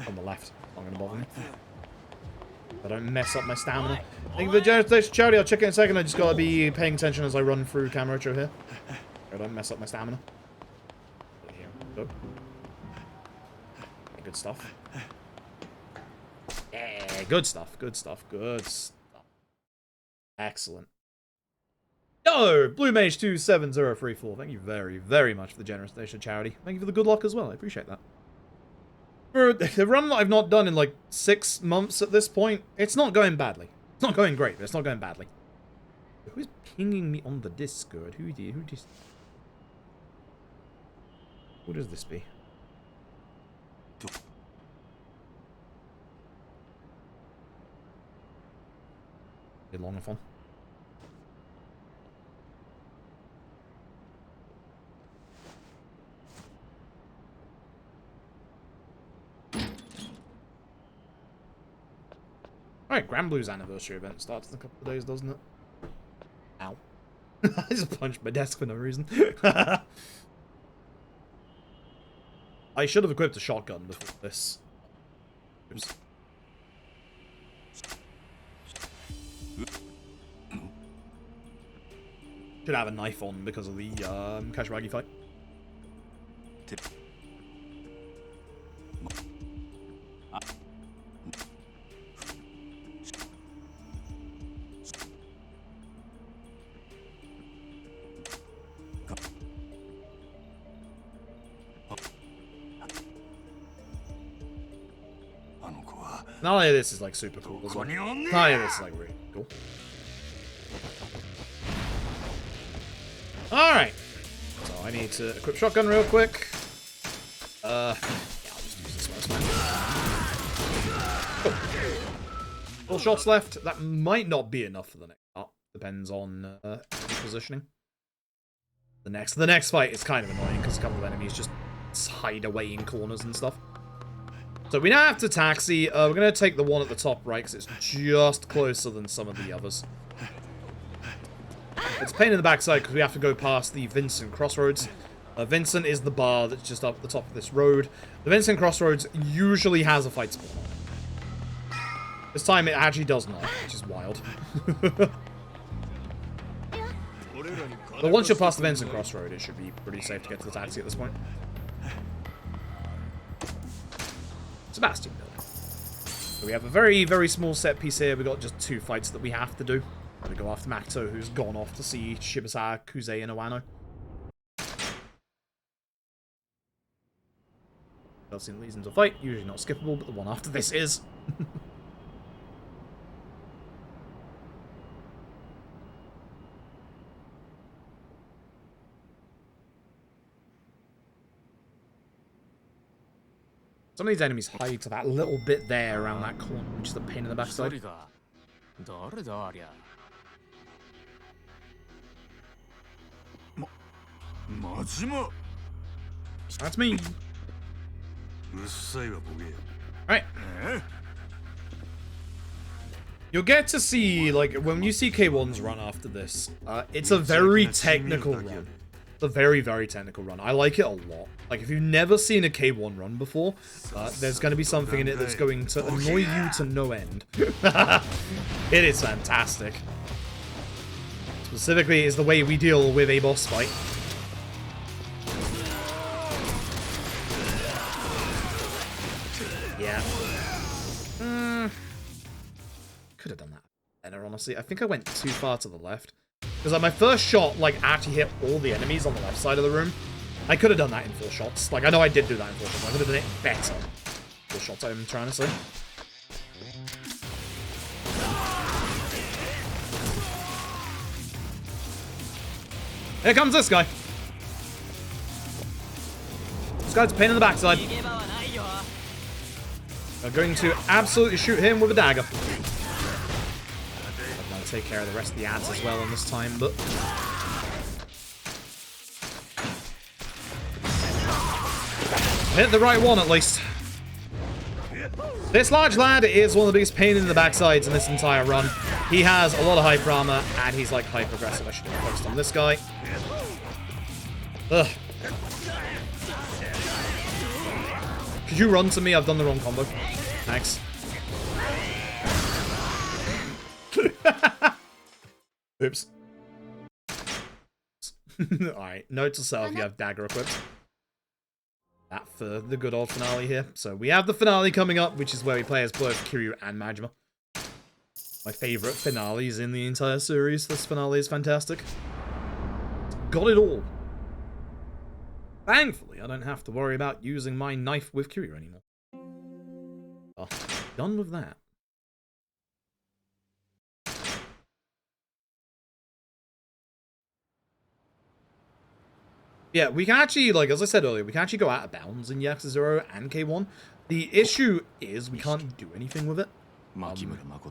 On the left. Not gonna bother me. I don't mess up my stamina. Thank you for the generous charity. I'll check in a second. I just gotta be paying attention as I run through Kamurocho here. I don't mess up my stamina. Here we go. Good stuff. Yeah, good stuff. Good stuff. Good stuff. Excellent. Yo, Blue Mage 27034. Thank you very, very much for the generous donation to charity. Thank you for the good luck as well. I appreciate that. For the run that I've not done in like 6 months at this point, it's not going badly. It's not going great, but it's not going badly. Who's pinging me on the Discord? Who does this be? Bit long and fun. Alright, Granblue's anniversary event starts in a couple of days, doesn't it? Ow. I just punched my desk for no reason. I should have equipped a shotgun before this. Oops. Should have a knife on because of the Kashiwagi fight. Not only this is like super cool as well. Not only this is like really cool. Alright. So I need to equip shotgun real quick. Yeah, I'll just use this one. Cool. 4 shots left. That might not be enough for the next part. Depends on positioning. The next fight is kind of annoying because a couple of enemies just hide away in corners and stuff. So we now have to taxi. We're going to take the one at the top right because it's just closer than some of the others. It's a pain in the backside because we have to go past the Vincent Crossroads. Vincent is the bar that's just up the top of this road. The Vincent Crossroads usually has a fight spawn. This time it actually does not, which is wild. But once you're past the Vincent Crossroad, it should be pretty safe to get to the taxi at this point. Sebastian building. So we have a very, very small set piece here. We've got just 2 fights that we have to do. We go after Makoto, who's gone off to see Shibasaki, Kuze, and Iwano. Cutscene leads into a fight. Usually not skippable, but the one after this is. Some of these enemies hide to that little bit there around that corner, which is a pain in the backside. That's me. Alright. You'll get to see, like, when you see K1's run after this, it's a very technical run. It's a very, very technical run. I like it a lot. Like, if you've never seen a K1 run before, there's going to be something in it that's going to annoy you to no end. It is fantastic. Specifically, is the way we deal with a boss fight. Yeah. Could have done that better, honestly. I think I went too far to the left. Because like, my first shot, like, actually hit all the enemies on the left side of the room. I could have done that in 4 shots. Like, I know I did do that in 4 shots. I could have done it better. 4 shots, I'm trying to say. Here comes this guy. This guy's a pain in the backside. I'm going to absolutely shoot him with a dagger. I'm going to take care of the rest of the ads as well in this time, but... hit the right one, at least. This large lad is one of the biggest pain in the backsides in this entire run. He has a lot of hyper armor, and he's, like, hyper-aggressive. I should have focused on this guy. Ugh. Could you run to me? I've done the wrong combo. Thanks. Oops. Alright, note to self, you have dagger equipped. That for the good old finale here. So we have the finale coming up, which is where we play as both Kiryu and Majima. My favorite finales in the entire series. This finale is fantastic. Got it all. Thankfully, I don't have to worry about using my knife with Kiryu anymore. Oh, done with that. Yeah, we can actually, like, as I said earlier, we can actually go out of bounds in Yakuza 0 and K1. The issue is we can't do anything with it.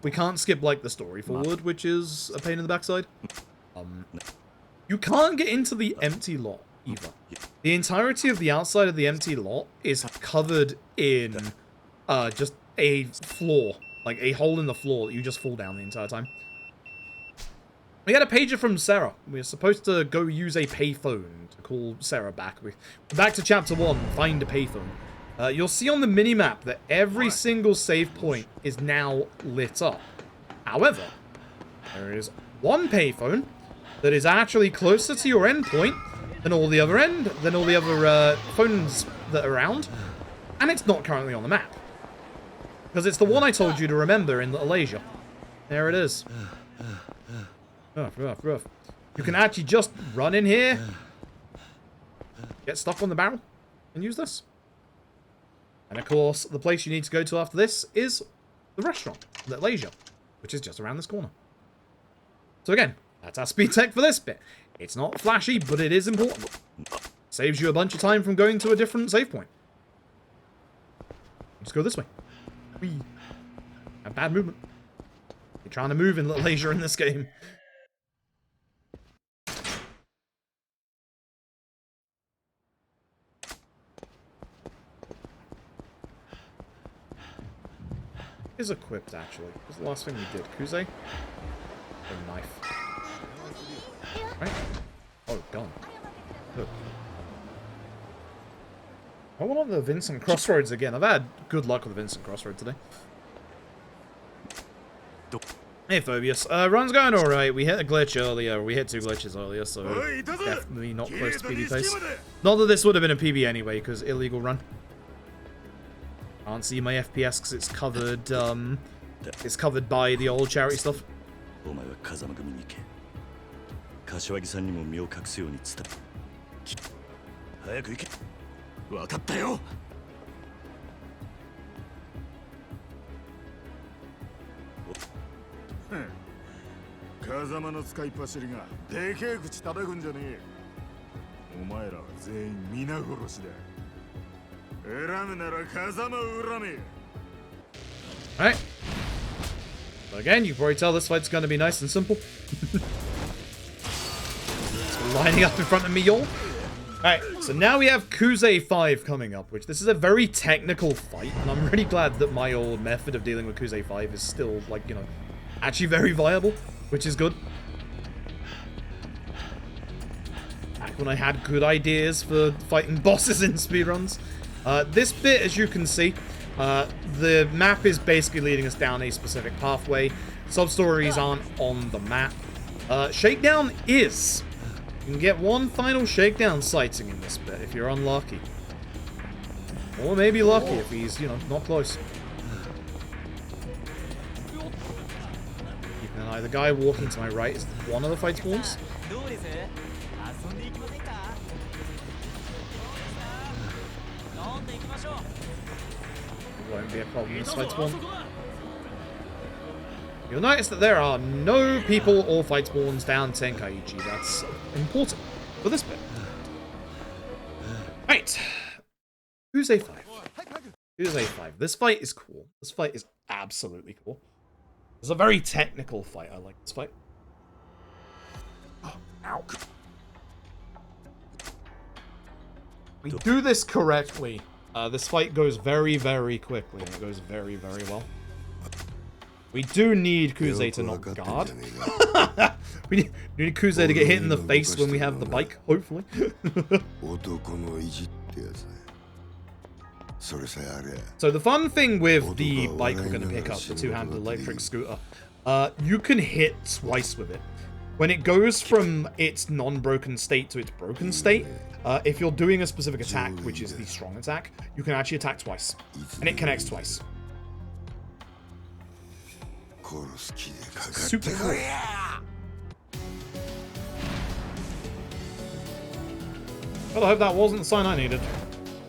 We can't skip, like, the story forward, which is a pain in the backside. You can't get into the empty lot, either. The entirety of the outside of the empty lot is covered in just a floor. Like, a hole in the floor that you just fall down the entire time. We had a pager from Sarah. We were supposed to go use a payphone to call Sarah back. We're back to chapter 1, find a payphone. You'll see on the minimap that every single save point is now lit up. However, there is one payphone that is actually closer to your endpoint than all the other phones that are around, and it's not currently on the map. Because it's the one I told you to remember in Little Asia. There it is. Rough. You can actually just run in here, get stuck on the barrel, and use this. And of course, the place you need to go to after this is the restaurant, Little Asia, which is just around this corner. So again, that's our speed tech for this bit. It's not flashy, but it is important. Saves you a bunch of time from going to a different save point. Just go this way. Whee. Have bad movement. You're trying to move in Little Asia in this game. Is equipped, actually. What was the last thing we did? Kuze? A knife. Right? Oh, gun. Look. I want the Vincent Crossroads again. I've had good luck with the Vincent Crossroad today. Hey, Phobius. Run's going alright. We hit a glitch earlier. We hit 2 glitches earlier, so definitely not close to PB pace. Not that this would have been a PB anyway, because illegal run. Can't see my FPS because it's covered by the old charity stuff. Alright. But again, you can probably tell this fight's going to be nice and simple. It's lining up in front of me, y'all. Alright, so now we have Kuze 5 coming up, which this is a very technical fight, and I'm really glad that my old method of dealing with Kuze 5 is still, like, you know, actually very viable, which is good. when I had good ideas for fighting bosses in speedruns. This bit, as you can see, the map is basically leading us down a specific pathway. Sub-stories aren't on the map. Shakedown is. You can get one final Shakedown sighting in this bit if you're unlucky. Or maybe lucky if he's, you know, not close. Keeping an eye. The guy walking to my right is one of the fight spawns. Won't be a problem in this fight spawn. You'll notice that there are no people or fight spawns down Tenkaichi. That's important for this bit. Right. Who's A5? Who's A5? This fight is cool. This fight is absolutely cool. It's a very technical fight. I like this fight. Oh, ow. We do this correctly. This fight goes very, very quickly, and it goes very, very well. We do need Kuze to not guard. We need Kuze to get hit in the face when we have the bike, hopefully. So the fun thing with the bike we're going to pick up, the two-handed electric scooter, you can hit twice with it. When it goes from its non-broken state to its broken state, if you're doing a specific attack, which is the strong attack, you can actually attack twice. And it connects twice. Super cool. Well, I hope that wasn't the sign I needed.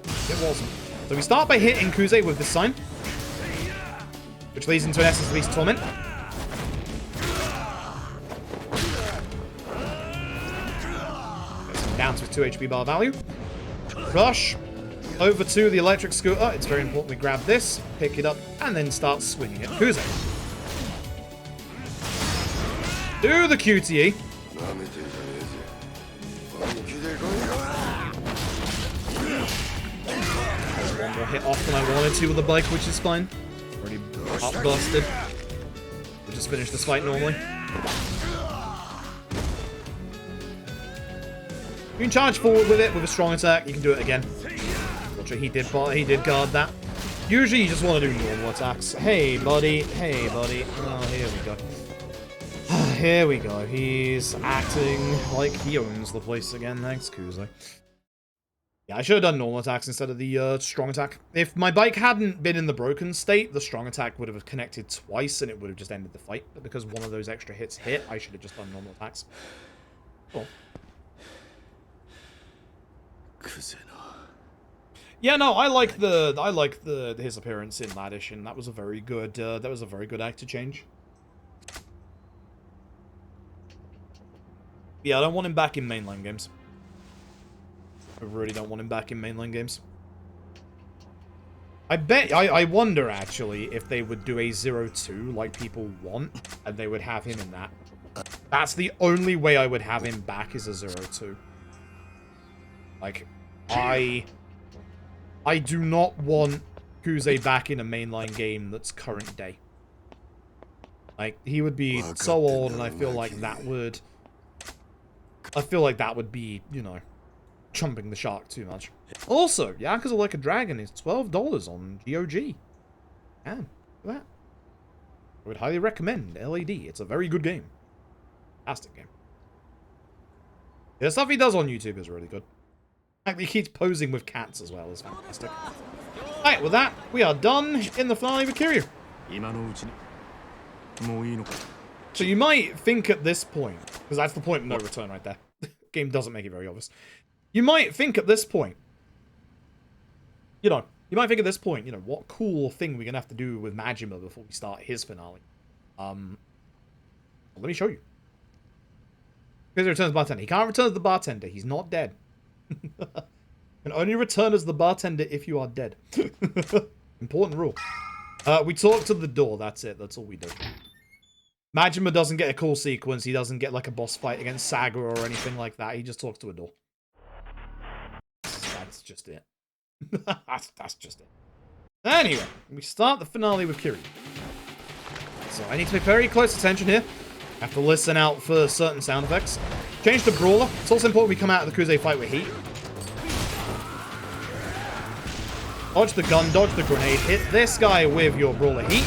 It wasn't. So we start by hitting Kuze with this sign, which leads into an Essence Beast Torment. Gets him down to 2 HP bar value. Rush over to the electric scooter. It's very important we grab this, pick it up, and then start swinging at Kuze. Do the QTE. One more hit off than I wanted to with the bike, which is fine. Already up busted. We'll just finish this fight normally. You can charge forward with it with a strong attack. You can do it again. Unfortunately, he did guard that. Usually, you just want to do normal attacks. Hey, buddy. Hey, buddy. Oh, here we go. Here we go. He's acting like he owns the place again. Thanks, Kuze. Yeah, I should have done normal attacks instead of the strong attack. If my bike hadn't been in the broken state, the strong attack would have connected twice and it would have just ended the fight. But because one of those extra hits hit, I should have just done normal attacks. Cool. Yeah, no, I like his appearance in that edition. That was a very good actor change. Yeah, I don't want him back in mainline games. I really don't want him back in mainline games. I wonder, actually, if they would do a 0-2 like people want, and they would have him in that. That's the only way I would have him back is a 0-2. Like, I do not want Kuze back in a mainline game that's current day. Like, he would be so old, and I feel like that would be, you know, jumping the shark too much. Also, Yakuza Like a Dragon is $12 on GOG. Man, look at that. I would highly recommend LAD. It's a very good game. Fantastic game. Yeah, the stuff he does on YouTube is really good. In fact, he keeps posing with cats as well. It's fantastic. Alright, with that, we are done in the finale with Kiryu. So you might think at this point, because that's the point of no return right there. Game doesn't make it very obvious. You might think at this point, you know, what cool thing we're going to have to do with Majima before we start his finale. Let me show you. Because he returns as bartender. He can't return as the bartender. He's not dead. Can only return as the bartender if you are dead. Important rule. We talk to the door. That's it. That's all we do. Majima doesn't get a cool sequence. He doesn't get like a boss fight against Saga or anything like that. He just talks to a door. That's just it. that's just it. Anyway, we start the finale with Kiryu. So I need to pay very close attention here. Have to listen out for certain sound effects. Change to Brawler. It's also important we come out of the Kuze fight with heat. Dodge the gun, dodge the grenade, hit this guy with your Brawler heat.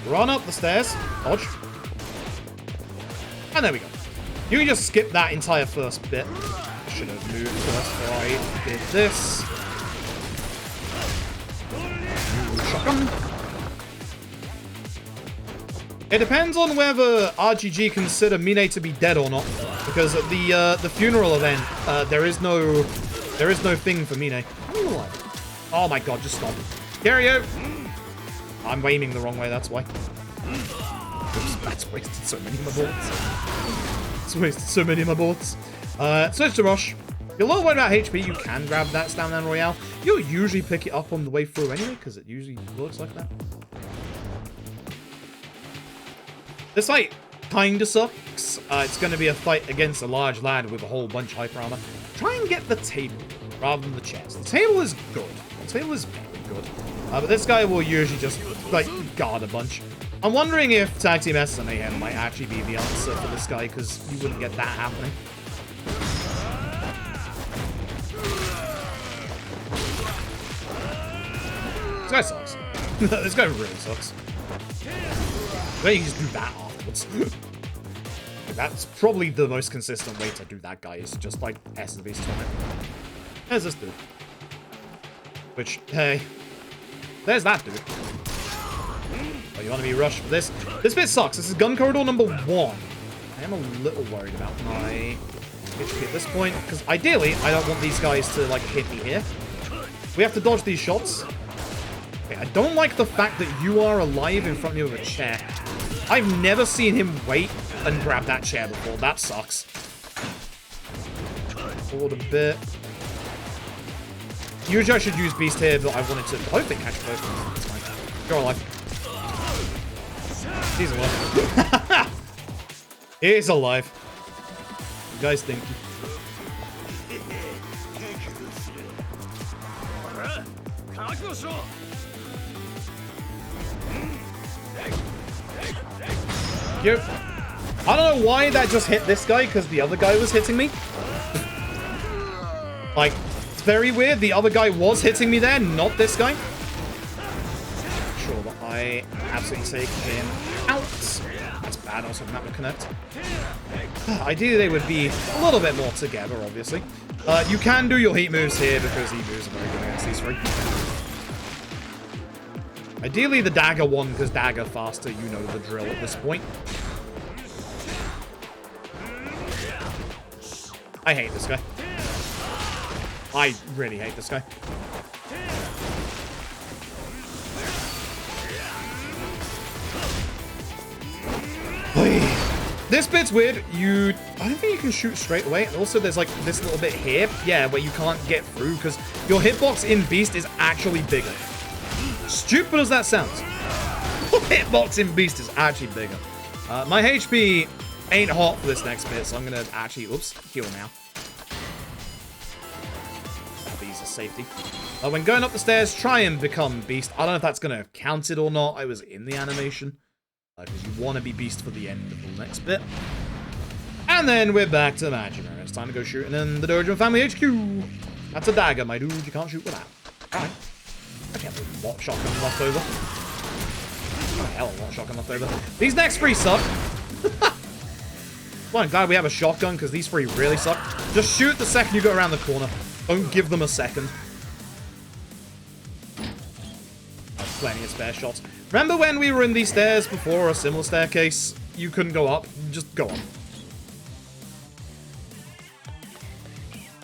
Run up the stairs, dodge. And there we go. You can just skip that entire first bit. I should have moved first before I did this. Shotgun. It depends on whether RGG consider Mine to be dead or not, because at the funeral event, there is no thing for Mine. Oh my god, just stop. Carry. I'm aiming the wrong way, that's why. Oops, that's wasted so many of my bullets. It's wasted so many of my bullets. Switch to Rush. If you're a little worried about HP, you can grab that Stamina Royale. You'll usually pick it up on the way through anyway, because it usually looks like that. This fight kinda sucks. It's gonna be a fight against a large lad with a whole bunch of hyper armor. Try and get the table rather than the chest. The table is good. The table is very good. But this guy will usually just, like, guard a bunch. I'm wondering if Tag Team Essence and Mayhem might actually be the answer for this guy, because you wouldn't get that happening. This guy sucks. This guy really sucks. Then you just do that afterwards. That's probably the most consistent way to do that guy, is just like S and B on it. There's this dude. Which, hey, there's that dude. Oh, you want to be rushed for this? This bit sucks. This is gun corridor number 1. I am a little worried about my HP at this point, because ideally, I don't want these guys to, like, hit me here. We have to dodge these shots. Okay, I don't like the fact that you are alive in front of me with a chair. I've never seen him wait and grab that chair before. That sucks. Forward a bit. Usually I should use Beast here, but I wanted to hopefully catch both of them. It's fine. You're alive. He's alive. He is alive. You guys think... Cute. I don't know why that just hit this guy, because the other guy was hitting me. Like, it's very weird. The other guy was hitting me there, not this guy. Sure, but I absolutely take him out. That's bad, also that would connect. Ideally, they would be a little bit more together, obviously. You can do your heat moves here, because heat moves are very good against these three. Ideally, the dagger one, because dagger faster, you know the drill at this point. I hate this guy. I really hate this guy. This bit's weird. I don't think you can shoot straight away. Also, there's like this little bit here, yeah, where you can't get through because your hitbox in Beast is actually bigger. Stupid as that sounds. Hitbox in Beast is actually bigger. My HP ain't hot for this next bit, so I'm gonna actually, heal now. That'll be easy safety. When going up the stairs, try and become Beast. I don't know if that's gonna count it or not. I was in the animation. Because you want to be Beast for the end of the next bit. And then we're back to Imaginary. It's time to go shooting in the Dojo Family HQ. That's a dagger, my dude. You can't shoot with that. Alright. I can't believe a lot of shotgun left over. Oh, hell, a lot of shotgun left over. These next three suck. Well, I'm glad we have a shotgun, because these three really suck. Just shoot the second you go around the corner. Don't give them a second. That's plenty of spare shots. Remember when we were in these stairs before, a similar staircase? You couldn't go up. Just go on.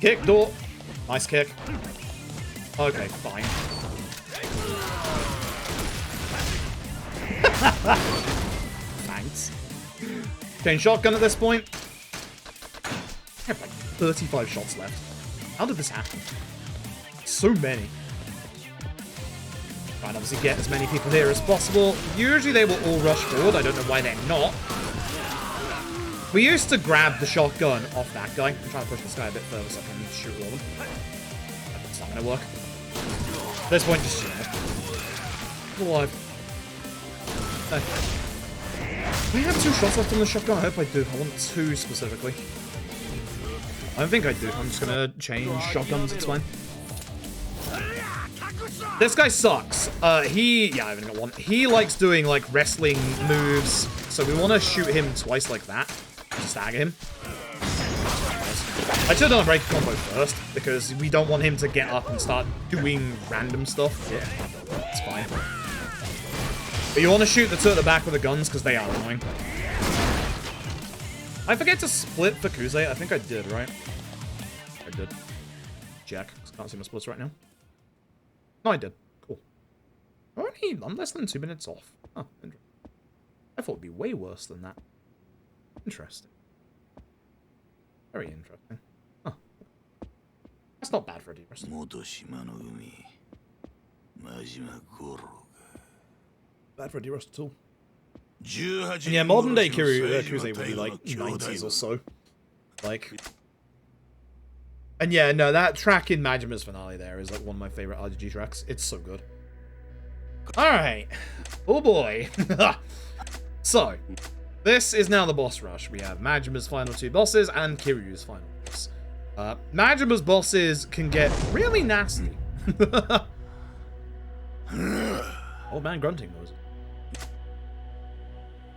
Kick, door. Nice kick. Okay, fine. Thanks. Change shotgun at this point. I have like 35 shots left. How did this happen? So many. Try and obviously get as many people here as possible. Usually they will all rush forward. I don't know why they're not. We used to grab the shotgun off that guy. I'm trying to push this guy a bit further so I can shoot all of them. It's not going to work. At this point, just shoot him. Alive. I have 2 shots left on the shotgun. I hope I do. I want 2 specifically. I don't think I do. I'm just gonna change shotguns. It's fine. This guy sucks. Yeah, I haven't got one. He likes doing like wrestling moves, so we want to shoot him twice like that to stagger him. I should have done a break combo first because we don't want him to get up and start doing random stuff. Yeah, it's fine. But you want to shoot the two at the back with the guns because they are annoying. I forget to split for Kuze. I think I did, right? I did. Check. Can't see my splits right now. No, I did. Cool. I'm less than 2 minutes off. Oh, interesting. I thought it'd be way worse than that. Interesting. Very interesting. Huh. That's not bad for a de-rest. Bad for a de-rest at all. And yeah, modern day Kuze would be like 90s or so. Like... And yeah, no, that track in Majima's finale there is like one of my favorite RGG tracks. It's so good. Alright. Oh boy. So, this is now the boss rush. We have Majima's final 2 bosses and Kiryu's final boss. Majima's bosses can get really nasty. Old man grunting those.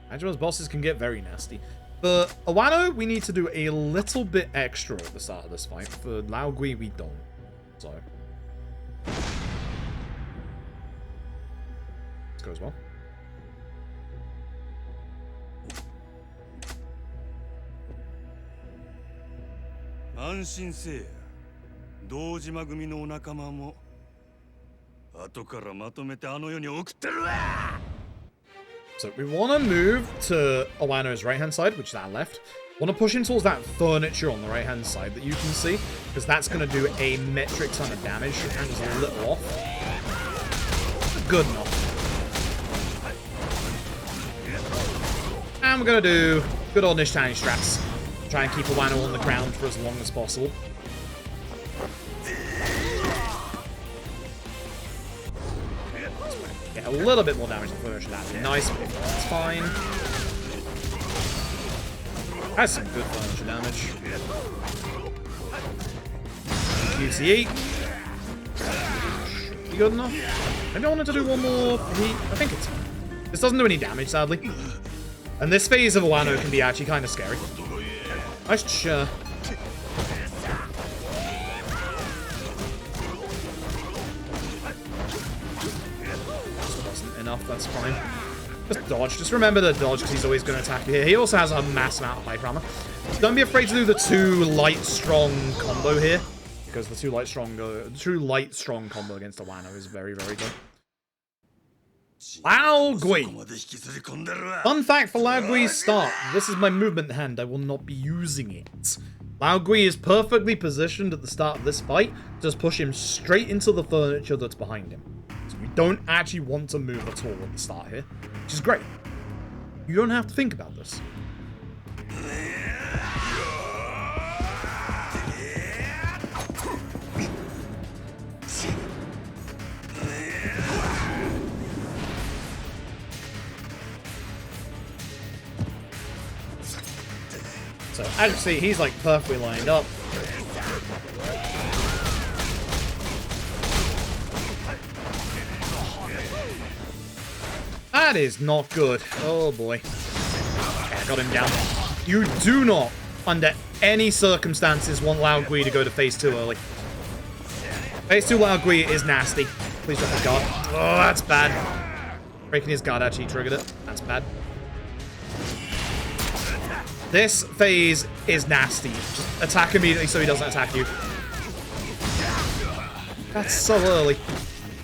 Majima's bosses can get very nasty. For Awano, we need to do a little bit extra at the start of this fight. For Lao Gui, we don't. So. This goes well. So we want to move to Awano's right-hand side, which is our left. Want to push him towards that furniture on the right-hand side that you can see, because that's going to do a metric ton of damage. Your hand is a little off. Good enough. And we're going to do good old Nishtani strats. Try and keep Awano on the ground for as long as possible. Get a little bit more damage on furniture. That'd be nice, but that's fine. That's some good furniture damage. QCE. Should be good enough. Maybe I wanted to do one more heat. I think it's fine. This doesn't do any damage, sadly. And this phase of Awano can be actually kind of scary. Nice cheer. Enough, that's fine. Just dodge. Just remember to dodge because he's always going to attack you here. He also has a mass amount of hyper armor. Don't be afraid to do the 2 light strong combo here, because the 2 light strong combo against Awano is very, very good. Lao Gui. Fun fact for Lao Gui's start. This is my movement hand. I will not be using it. Lao Gui is perfectly positioned at the start of this fight. Just push him straight into the furniture that's behind him. So you don't actually want to move at all at the start here, which is great. You don't have to think about this. So as you see, he's like perfectly lined up. That is not good. Oh boy. Okay, I got him down. You do not, under any circumstances, want Lao Gui to go to phase 2 early. Phase 2 Lao Gui is nasty. Please drop the guard. Oh, that's bad. Breaking his guard actually triggered it. That's bad. This phase is nasty. Just attack immediately so he doesn't attack you. That's so early.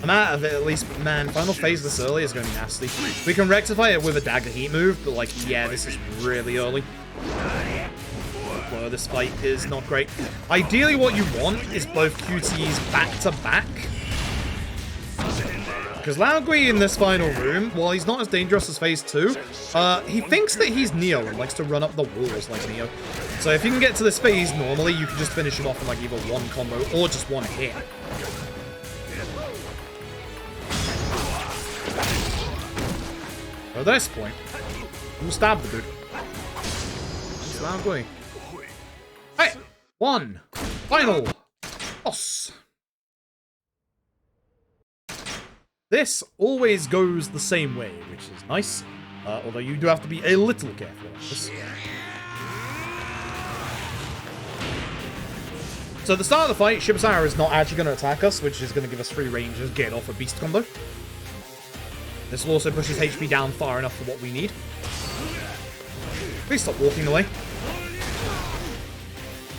I'm out of it at least, but man, final phase this early is going to be nasty. We can rectify it with a dagger heat move, but like, yeah, this is really early. Well, this fight is not great. Ideally what you want is both QTEs back to back. Because Lao Gui in this final room, while he's not as dangerous as phase 2, he thinks that he's Neo and likes to run up the walls like Neo. So if you can get to this phase normally, you can just finish him off in like either one combo or just one hit. At this point, Who stabbed the dude? Loudly. Hey! One! Final! Boss! This always goes the same way, which is nice. Although you do have to be a little careful with this. So at the start of the fight, Shibasara is not actually going to attack us, which is going to give us free range as get off a beast combo. This will also push his HP down far enough for what we need. Please stop walking away.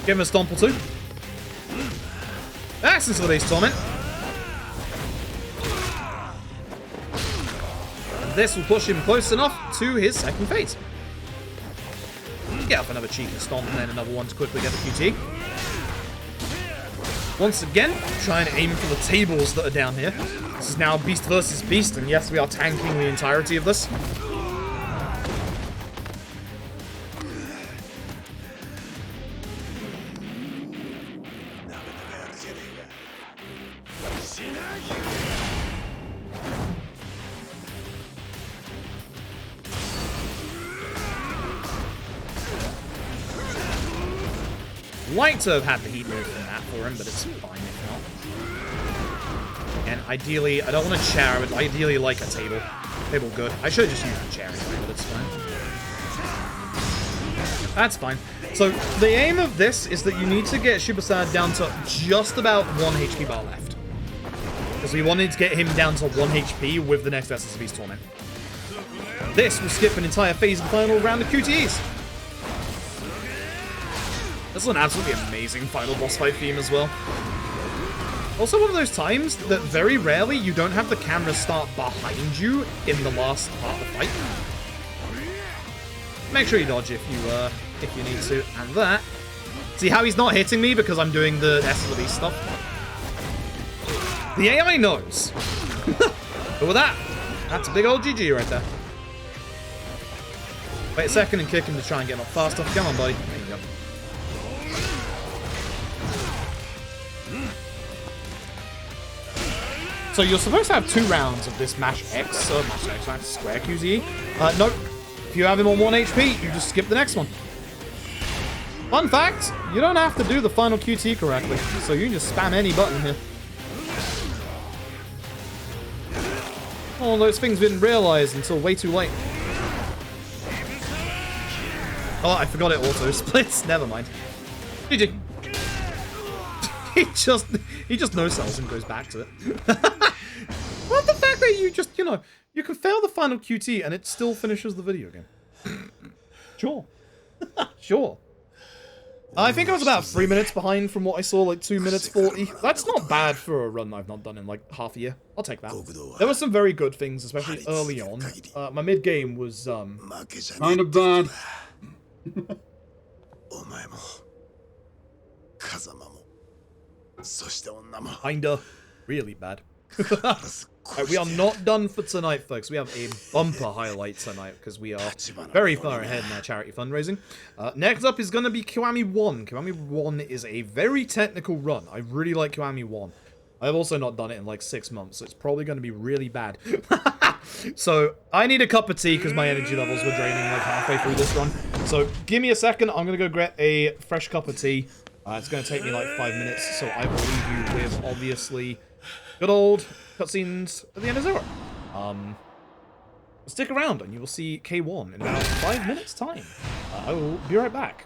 Give him a stomp or two. Essence of the Beast Torment. And this will push him close enough to his second phase. Get up another cheeky stomp and then another one to quickly get the QT. Once again, try and aim for the tables that are down here. This is now Beast versus Beast, and yes, we are tanking the entirety of this. Like to have had the heat move from that for him, but it's fine if not. And ideally, I don't want a chair, I would ideally like a table. Table good. I should have just used the chair anyway, but it's fine. That's fine. So, the aim of this is that you need to get Shibasara down to just about 1 HP bar left. Because we wanted to get him down to 1 HP with the next Essence of Beast Torment. This will skip an entire phase and final round of QTEs. This is an absolutely amazing final boss fight theme as well. Also one of those times that very rarely you don't have the camera start behind you in the last part of the fight. Make sure you dodge if you need to. And that. See how he's not hitting me because I'm doing the SLB stuff? The AI knows. But with that, that's a big old GG right there. Wait a second and kick him to try and get him up faster. Come on, buddy. There you go. So you're supposed to have 2 rounds of this mash X square QTE. Nope. If you have him on 1 HP, you just skip the next one. Fun fact, you don't have to do the final QTE correctly, so you can just spam any button here. All those things we didn't realize until way too late. Oh, I forgot it auto splits. Never mind. GG. He just no-sells and goes back to it. What the fact that you just, you can fail the final QT and it still finishes the video game. Sure. Sure. I think I was about 3 minutes behind from what I saw, like 2 minutes 40. That's not bad for a run I've not done in like half a year. I'll take that. There were some very good things, especially early on. My mid-game was kind of bad. Kinda. Really bad. Right, we are not done for tonight, folks. We have a bumper highlight tonight because we are very far ahead in our charity fundraising. Next up is going to be Kiwami 1. Kiwami 1 is a very technical run. I really like Kiwami 1. I've also not done it in like 6 months, so it's probably going to be really bad. So, I need a cup of tea because my energy levels were draining like halfway through this run. So, give me a second. I'm going to go get a fresh cup of tea. It's going to take me like 5 minutes, so I will leave you with, obviously, good old cutscenes at the end of Zero. Stick around and you will see K1 in about 5 minutes' time. I will be right back.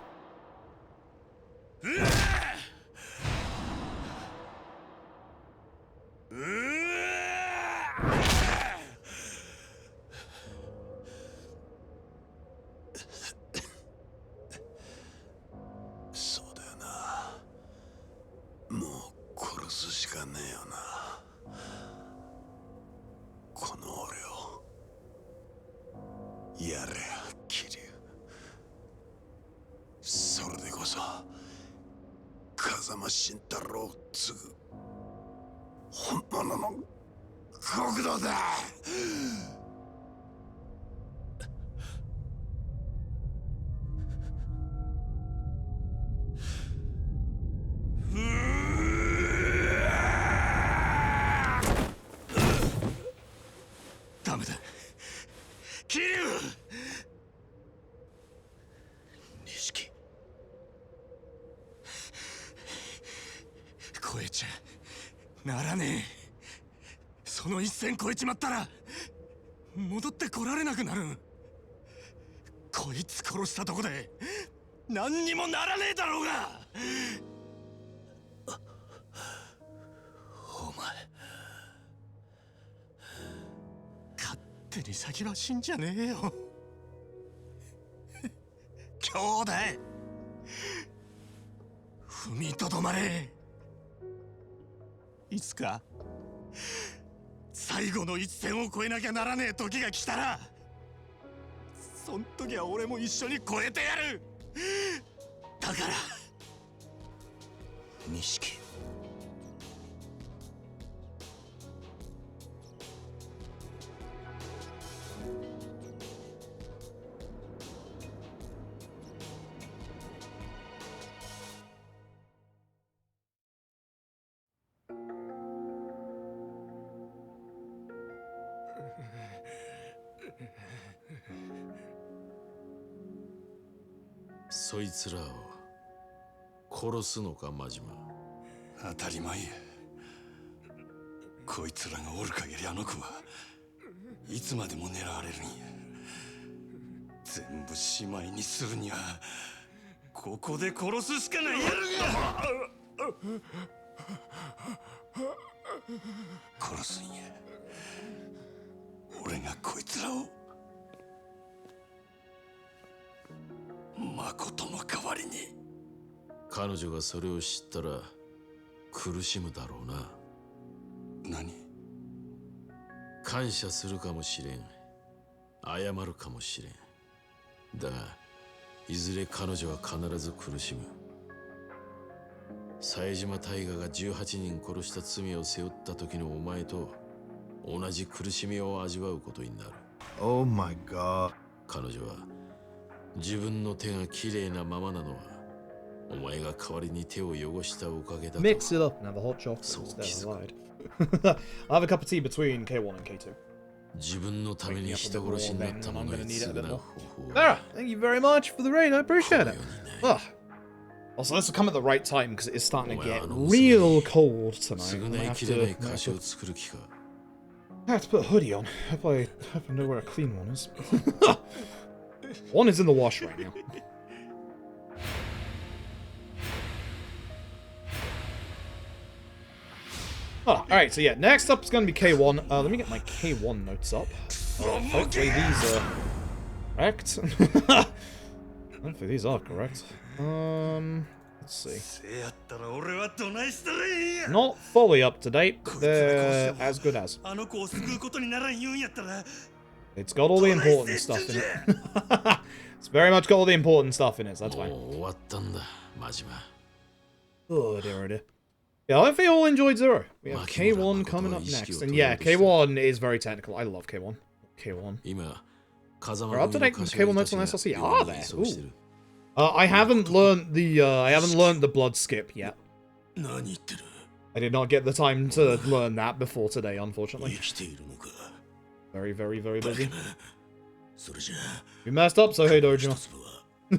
超えちゃならねえ。その一線超えちまったら戻ってこられなくなる。こいつ殺したとこで何にもならねえだろうが。お前勝手に先は死んじゃねえよ。兄弟踏みとどまれ。いつか最後の一線を越えなきゃならねえ時が来たら、そん時は俺も一緒に越えてやる。だから錦、そいつらを殺すのか、真島。当たり前や。こいつらがおる限りあの子はいつまでも狙われるんや。全部しまいにするにはここで殺すしかないやるが。殺すんや。俺がこいつらを誠の代わりに。彼女がそれを知ったら苦しむだろうな。何？感謝するかもしれん、謝るかもしれん。だがいずれ彼女は必ず苦しむ。冴島大河が18人殺した罪を背負った時のお前と同じ苦しみを味わうことになる。 Oh my god. 彼女は自分の手がきれいなままなのはお前が代わりに手を汚したおかげだと。 Mix it up and have a hot chocolate instead. I lied. I'll have a cup of tea between K1 and K2. 自分のために人殺しになった者に償う方法 Sarah, thank you very much for the raid. I appreciate it. Oh. Also, this will come at the right time because it is starting to get real cold tonight. I have to put a hoodie on. Hope I know where a clean one is. One is in the wash right now. Oh, alright, so yeah, next up is going to be K1. Let me get my K1 notes up. Hopefully these are correct. Hopefully these are correct. Let's see. Not fully up to date, but they're as good as. It's got all the important stuff in it. It's very much got all the important stuff in it, so that's fine. Oh dear, oh dear. Yeah, I hope you all enjoyed Zero. We have K1 coming up next. And yeah, K1 is very technical. I love K1. K1. Are up to date K1 notes on SLC? Are there? Ooh. I haven't learned the blood skip yet. I did not get the time to learn that before today, unfortunately. Very, very, very busy. We messed up, so hey Dojima.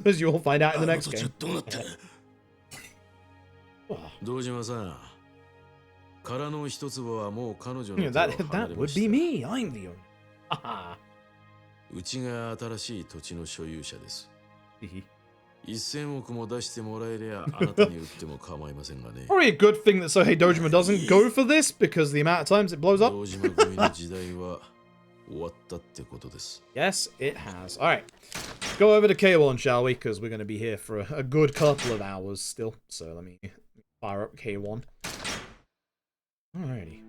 As you will find out in the next game. 堂島さん、空の一粒はもう彼女の手を That 離れま would した。 be me. I'm the owner. Haha. うちが新しい土地の所有者です。1000億も出してもらえりゃあなたに売っても構いませんがね。Probably a good thing that Sohei Dojima doesn't go for this because the amount of times it blows up. 堂島組の時代は終わったってことです。Yes, it has. Alright. Let's go over to K1, shall we? Because we're going to be here for a good couple of hours still. So let me fire up K1. Alrighty.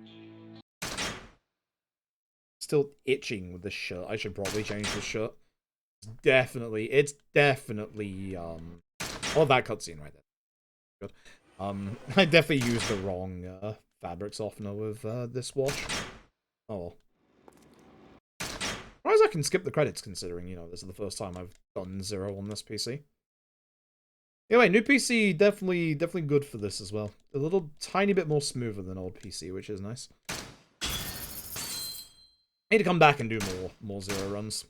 Still itching with this shirt. I should probably change this shirt. It's definitely, oh, that cutscene right there. Good. I definitely used the wrong, fabric softener with, this wash. Oh well. Surprised I can skip the credits considering, you know, this is the first time I've done Zero on this PC. Anyway, new PC, definitely good for this as well. A little tiny bit more smoother than old PC, which is nice. I need to come back and do more Zero runs.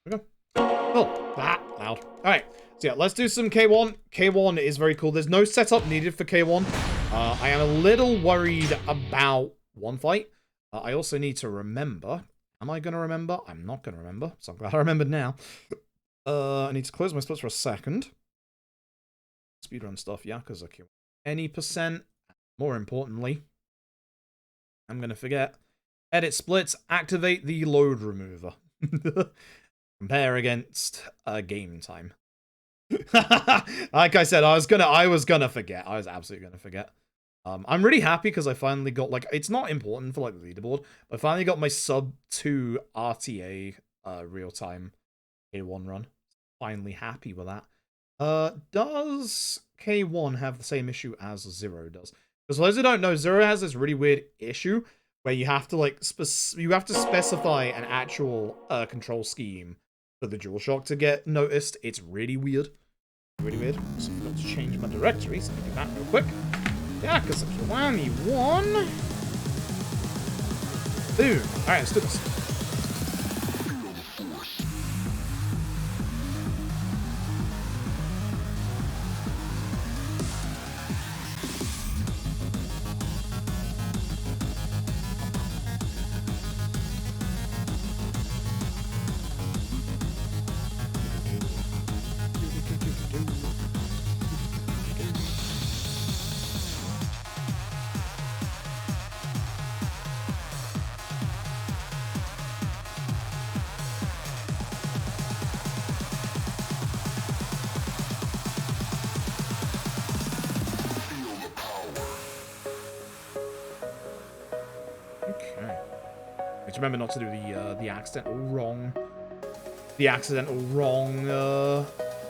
Okay. Oh, that loud. Alright, so So yeah, let's do some K1. K1 is very cool. There's no setup needed for K1. I am a little worried about one fight. I also need to remember. Am I going to remember? I'm not going to remember. So I'm glad I remembered now. I need to close my splits for a second. Speedrun stuff, Yakuza Kiwami. Any percent. More importantly, I'm going to forget. Edit splits. Activate the load remover. Compare against game time. Like I said, I was gonna forget. I was absolutely gonna forget. I'm really happy because I finally got, like, it's not important for like the leaderboard, but I finally got my sub 2 RTA real-time K1 run. Finally happy with that. Does K1 have the same issue as 0 does? Because for those who don't know, 0 has this really weird issue where you have to like specify an actual control scheme for the DualShock to get noticed. It's really weird. Really weird. So I've got to change my directory, so let me do that real quick. Yakuza Kiwami 1. Boom. Alright, let's do this. Remember not to do the accidental wrong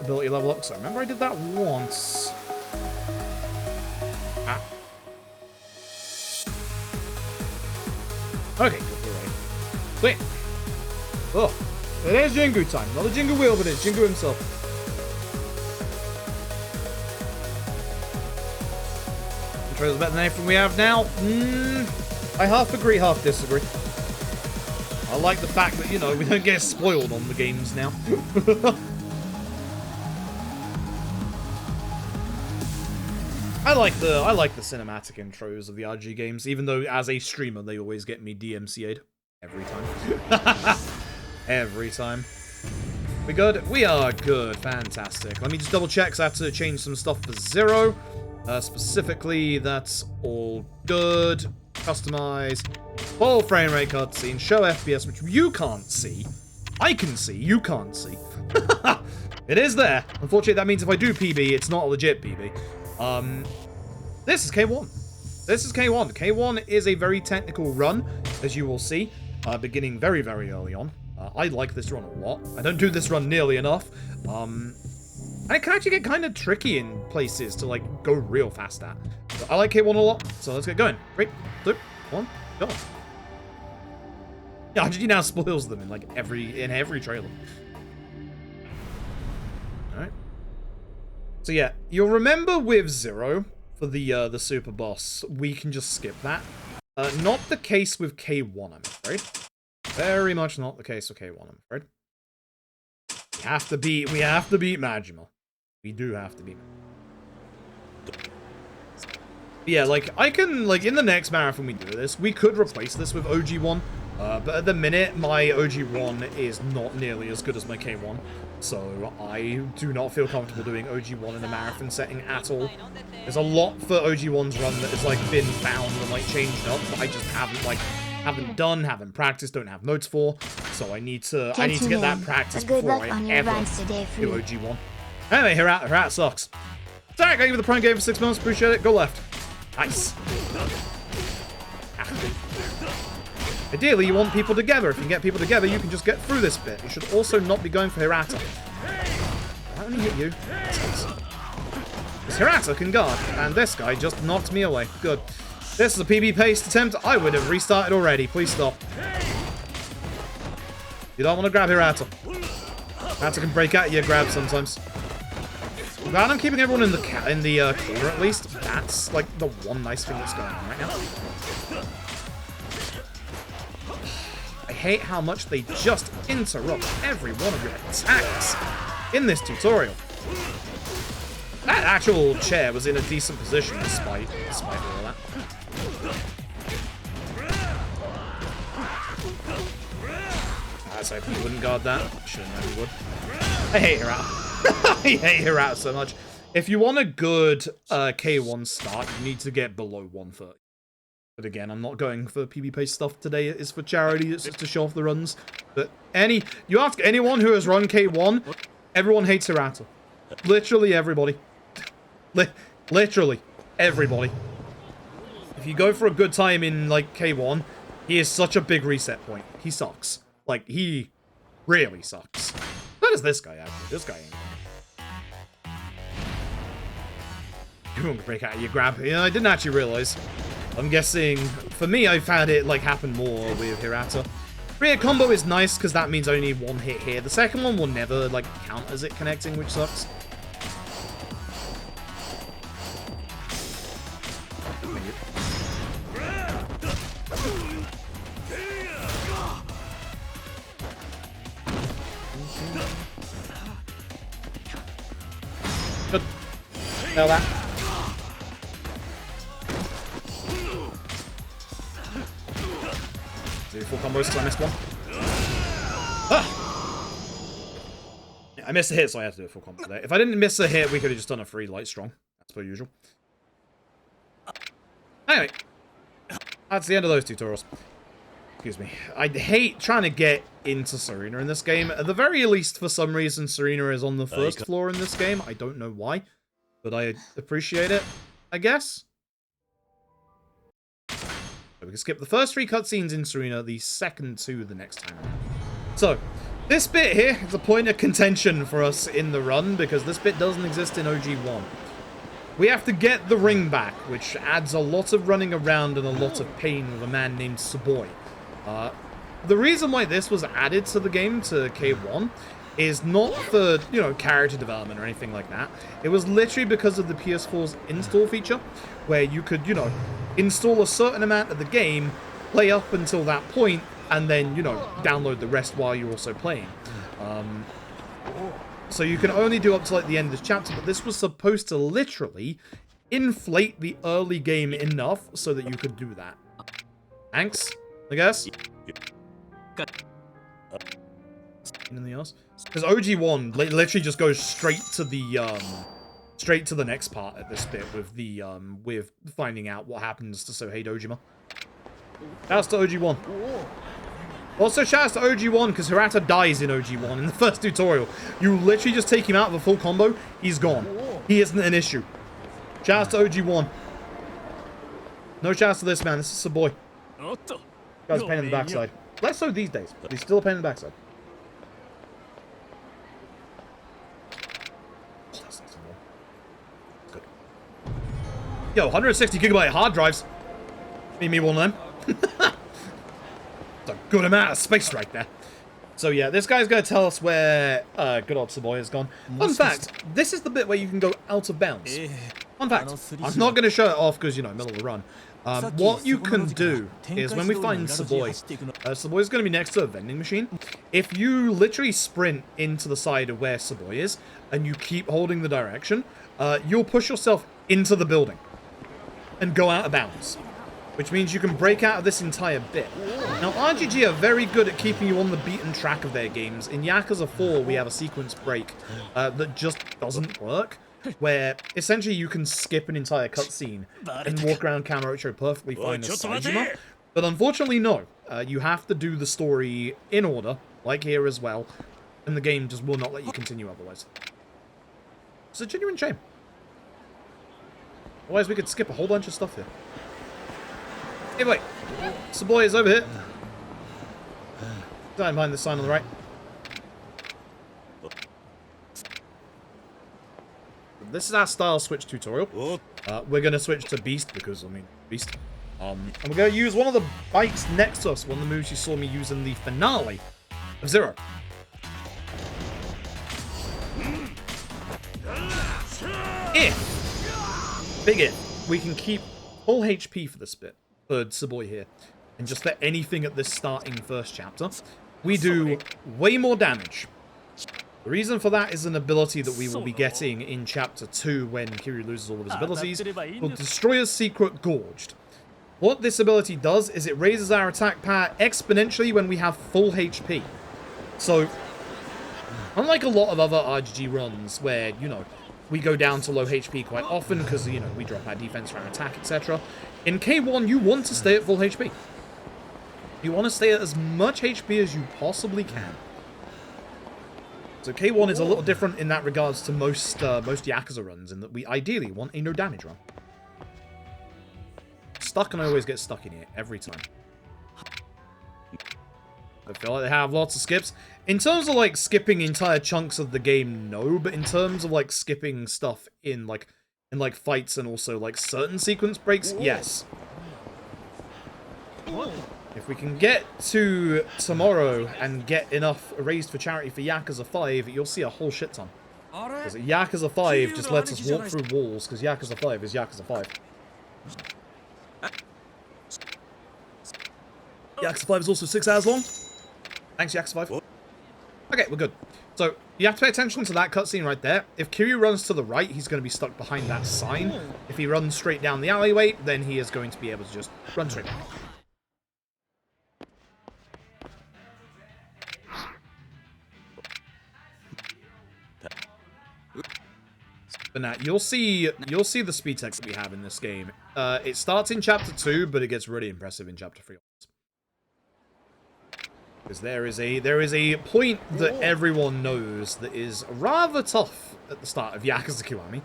ability level up. So remember I did that once. Ah. Okay, good, you're right. Sweet. Oh, it is Jingu time. Not a Jingu wheel, but it's Jingu himself. The trailer's better than anything we have now. I half agree, half disagree. I like the fact that, you know, we don't get spoiled on the games now. I like the cinematic intros of the RG games, even though as a streamer they always get me DMCA'd every time. Every time. We good? We are good. Fantastic. Let me just double check, because I have to change some stuff for 0. Specifically, that's all good. Customize. Full frame rate cutscene. Show FPS, which you can't see. I can see. You can't see. It is there. Unfortunately, that means if I do PB, it's not a legit PB. This is K1. This is K1. K1 is a very technical run, as you will see, beginning very, very early on. I like this run a lot. I don't do this run nearly enough. And it can actually get kind of tricky in places to, like, go real fast at. But I like K1 a lot, so let's get going. 3, 2, 1, go. Yeah, RG now spoils them in, like, every trailer. Alright. So yeah, you'll remember with 0, for the super boss, we can just skip that. Not the case with K1, I'm afraid. Very much not the case with K1, I'm afraid. We have to beat Majima. We do have to beat Majima. Yeah, like, I can, like, in the next marathon we do this, we could replace this with OG1. But at the minute, my OG1 is not nearly as good as my K1. So I do not feel comfortable doing OG1 in a marathon setting at all. There's a lot for OG1's run that has, like, been found and, like, changed up, but I just haven't done, haven't practiced, don't have notes for. So I need to get that practice before I ever do OG1. Anyway, Hirata sucks. Derek, I give you the prime game for 6 months, appreciate it. Go left. Nice. Ideally, you want people together. If you can get people together, you can just get through this bit. You should also not be going for Hirata. I only hit you. Because Hirata can guard, and this guy just knocked me away. Good. This is a PB-paced attempt. I would have restarted already. Please stop. You don't want to grab Hirata. Hirata can break out of your grab sometimes. Glad I'm keeping everyone in the corner at least. That's like the one nice thing that's going on right now. I hate how much they just interrupt every one of your attacks in this tutorial. That actual chair was in a decent position despite all that. I was hoping he wouldn't guard that. Should've known he would. I hate her out. I hate her out so much. If you want a good K1 start, you need to get below 130. But again, I'm not going for PB pace stuff today. It's for charity. It's just to show off the runs. But you ask anyone who has run K1, everyone hates Hirata. Literally everybody. Literally everybody. If you go for a good time in like K1, he is such a big reset point. He sucks. Like, he really sucks. So does this guy, actually. This guy ain't. You won't break out of your grab. Yeah, I didn't actually realize. I'm guessing, for me, I've had it, like, happen more with Hirata. Rear combo is nice, because that means I only need one hit here. The second one will never, like, count as it connecting, which sucks. Good. Nail that. Do full combos because I missed one. Ah! Yeah, I missed a hit, so I had to do a full combo there. If I didn't miss a hit, we could have just done a free light strong. As per usual. Anyway. That's the end of those tutorials. Excuse me. I hate trying to get into Serena in this game. At the very least, for some reason, Serena is on the first floor in this game. I don't know why. But I appreciate it, I guess. So we can skip the first 3 cutscenes in Serena, the second 2 the next time around. So, this bit here is a point of contention for us in the run, because this bit doesn't exist in OG1. We have to get the ring back, which adds a lot of running around and a lot of pain with a man named Saboy. The reason why this was added to the game, to K1, is not for, you know, character development or anything like that. It was literally because of the PS4's install feature, where you could, you know, install a certain amount of the game, play up until that point, and then, you know, download the rest while you're also playing. So you can only do up to, like, the end of this chapter, but this was supposed to literally inflate the early game enough so that you could do that. Thanks, I guess. Anything else? Because OG1 literally just goes straight to the next part at this bit with the with finding out what happens to Sohei Dojima. Shouts to OG1. Also shouts to OG1 because Hirata dies in OG1 in the first tutorial. You literally just take him out of a full combo, he's gone. He isn't an issue. Shouts to OG1. No shouts to this man, this is a boy. Guy's a pain in the backside. Less so these days, but he's still a pain in the backside. Oh, that's nice and warm. Good. Yo, 160 gigabyte hard drives. Me one of them. It's a good amount of space right there. So yeah, this guy's going to tell us where good old Saboy has gone. Fun fact, this is the bit where you can go out of bounds. Fun fact, I'm not going to show it off because, you know, middle of the run. What you can do is when we find Saboy, Saboy's going to be next to a vending machine. If you literally sprint into the side of where Saboy is, and you keep holding the direction, you'll push yourself into the building and go out of bounds. Which means you can break out of this entire bit. Now, RGG are very good at keeping you on the beaten track of their games. In Yakuza 4, we have a sequence break that just doesn't work, where essentially you can skip an entire cutscene and walk around Kamurocho perfectly fine as Saejima. But unfortunately, no. You have to do the story in order, like here as well, and the game just will not let you continue otherwise. It's a genuine shame. Otherwise, we could skip a whole bunch of stuff here. Hey, wait. Saboy is over here. Down behind the sign on the right. This is our style switch tutorial. We're going to switch to Beast because, I mean, Beast. And we're going to use one of the bikes next to us. One of the moves you saw me use in the finale of Zero. If, big if, we can keep full HP for this bit. For Saboy here, and just for anything at this starting first chapter, we do way more damage. The reason for that is an ability that we will be getting in Chapter 2 when Kiryu loses all of his abilities, called Destroyer's Secret Gorged. What this ability does is it raises our attack power exponentially when we have full HP. So, unlike a lot of other RGG runs where, you know, we go down to low HP quite often because, you know, we drop our defense for our attack, etc. In K1, you want to stay at full HP. You want to stay at as much HP as you possibly can. So K1 is a little different in that regards to most Yakuza runs, in that we ideally want a no damage run. Stuck, and I always get stuck in here every time. I feel like they have lots of skips. In terms of like skipping entire chunks of the game, no, but in terms of like skipping stuff in like fights and also like certain sequence breaks, yes. If we can get to tomorrow and get enough raised for charity for Yakuza 5, you'll see a whole shit ton. Because Yakuza 5 just lets us walk through walls, because Yakuza 5 is Yakuza 5. Yakuza 5 is also 6 hours long. Thanks, Yakuza 5. Okay, we're good. So, you have to pay attention to that cutscene right there. If Kiryu runs to the right, he's going to be stuck behind that sign. If he runs straight down the alleyway, then he is going to be able to just run straight down. But now, you'll see the speed text that we have in this game. It starts in Chapter 2, but it gets really impressive in Chapter 3. Because there is a point that everyone knows that is rather tough at the start of Yakuza Kiwami.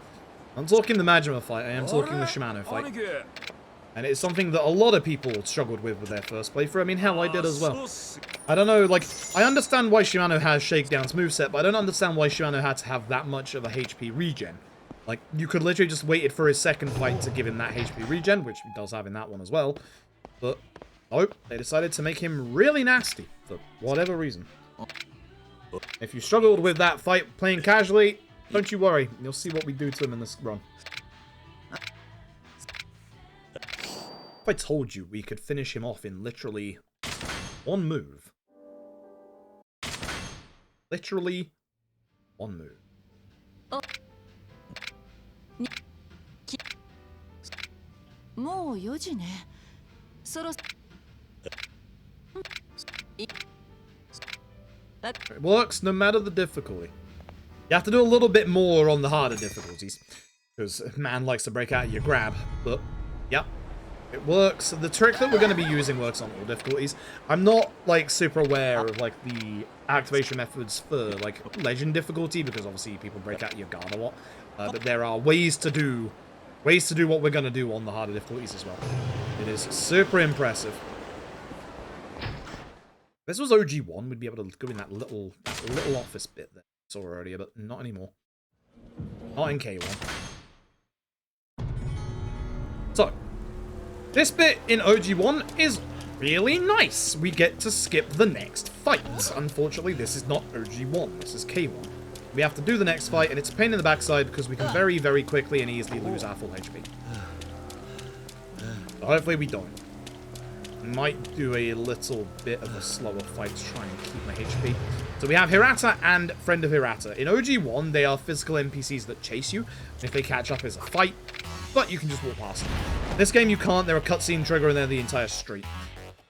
I'm talking the Majima fight, I am talking the Shimano fight. And it's something that a lot of people struggled with their first playthrough. I mean, hell, I did as well. I don't know, like, I understand why Shimano has Shakedown's moveset, but I don't understand why Shimano had to have that much of a HP regen. Like, you could literally just waited for his second fight to give him that HP regen, which he does have in that one as well. But, nope, they decided to make him really nasty, for whatever reason. If you struggled with that fight playing casually, don't you worry, you'll see what we do to him in this run. If I told you we could finish him off in literally one move. Literally one move. It works no matter the difficulty. You have to do a little bit more on the harder difficulties, because man likes to break out of your grab, but yep. It works. The trick that we're going to be using works on all difficulties. I'm not, like, super aware of, like, the activation methods for, like, legend difficulty, because obviously people break out your guard a lot. But there are ways to do what we're going to do on the harder difficulties as well. It is super impressive. If this was OG1, we'd be able to go in that little office bit that I saw earlier, but not anymore. Not in K1. So, this bit in OG1 is really nice. We get to skip the next fight. Unfortunately, this is not OG1. This is K1. We have to do the next fight, and it's a pain in the backside because we can very, very quickly and easily lose our full HP. So hopefully we don't. Might do a little bit of a slower fight to try and keep my HP. So we have Hirata and Friend of Hirata. In OG1, they are physical NPCs that chase you. And if they catch up, it's a fight. But you can just walk past them. This game you can't. They're a cutscene trigger and they're the entire street.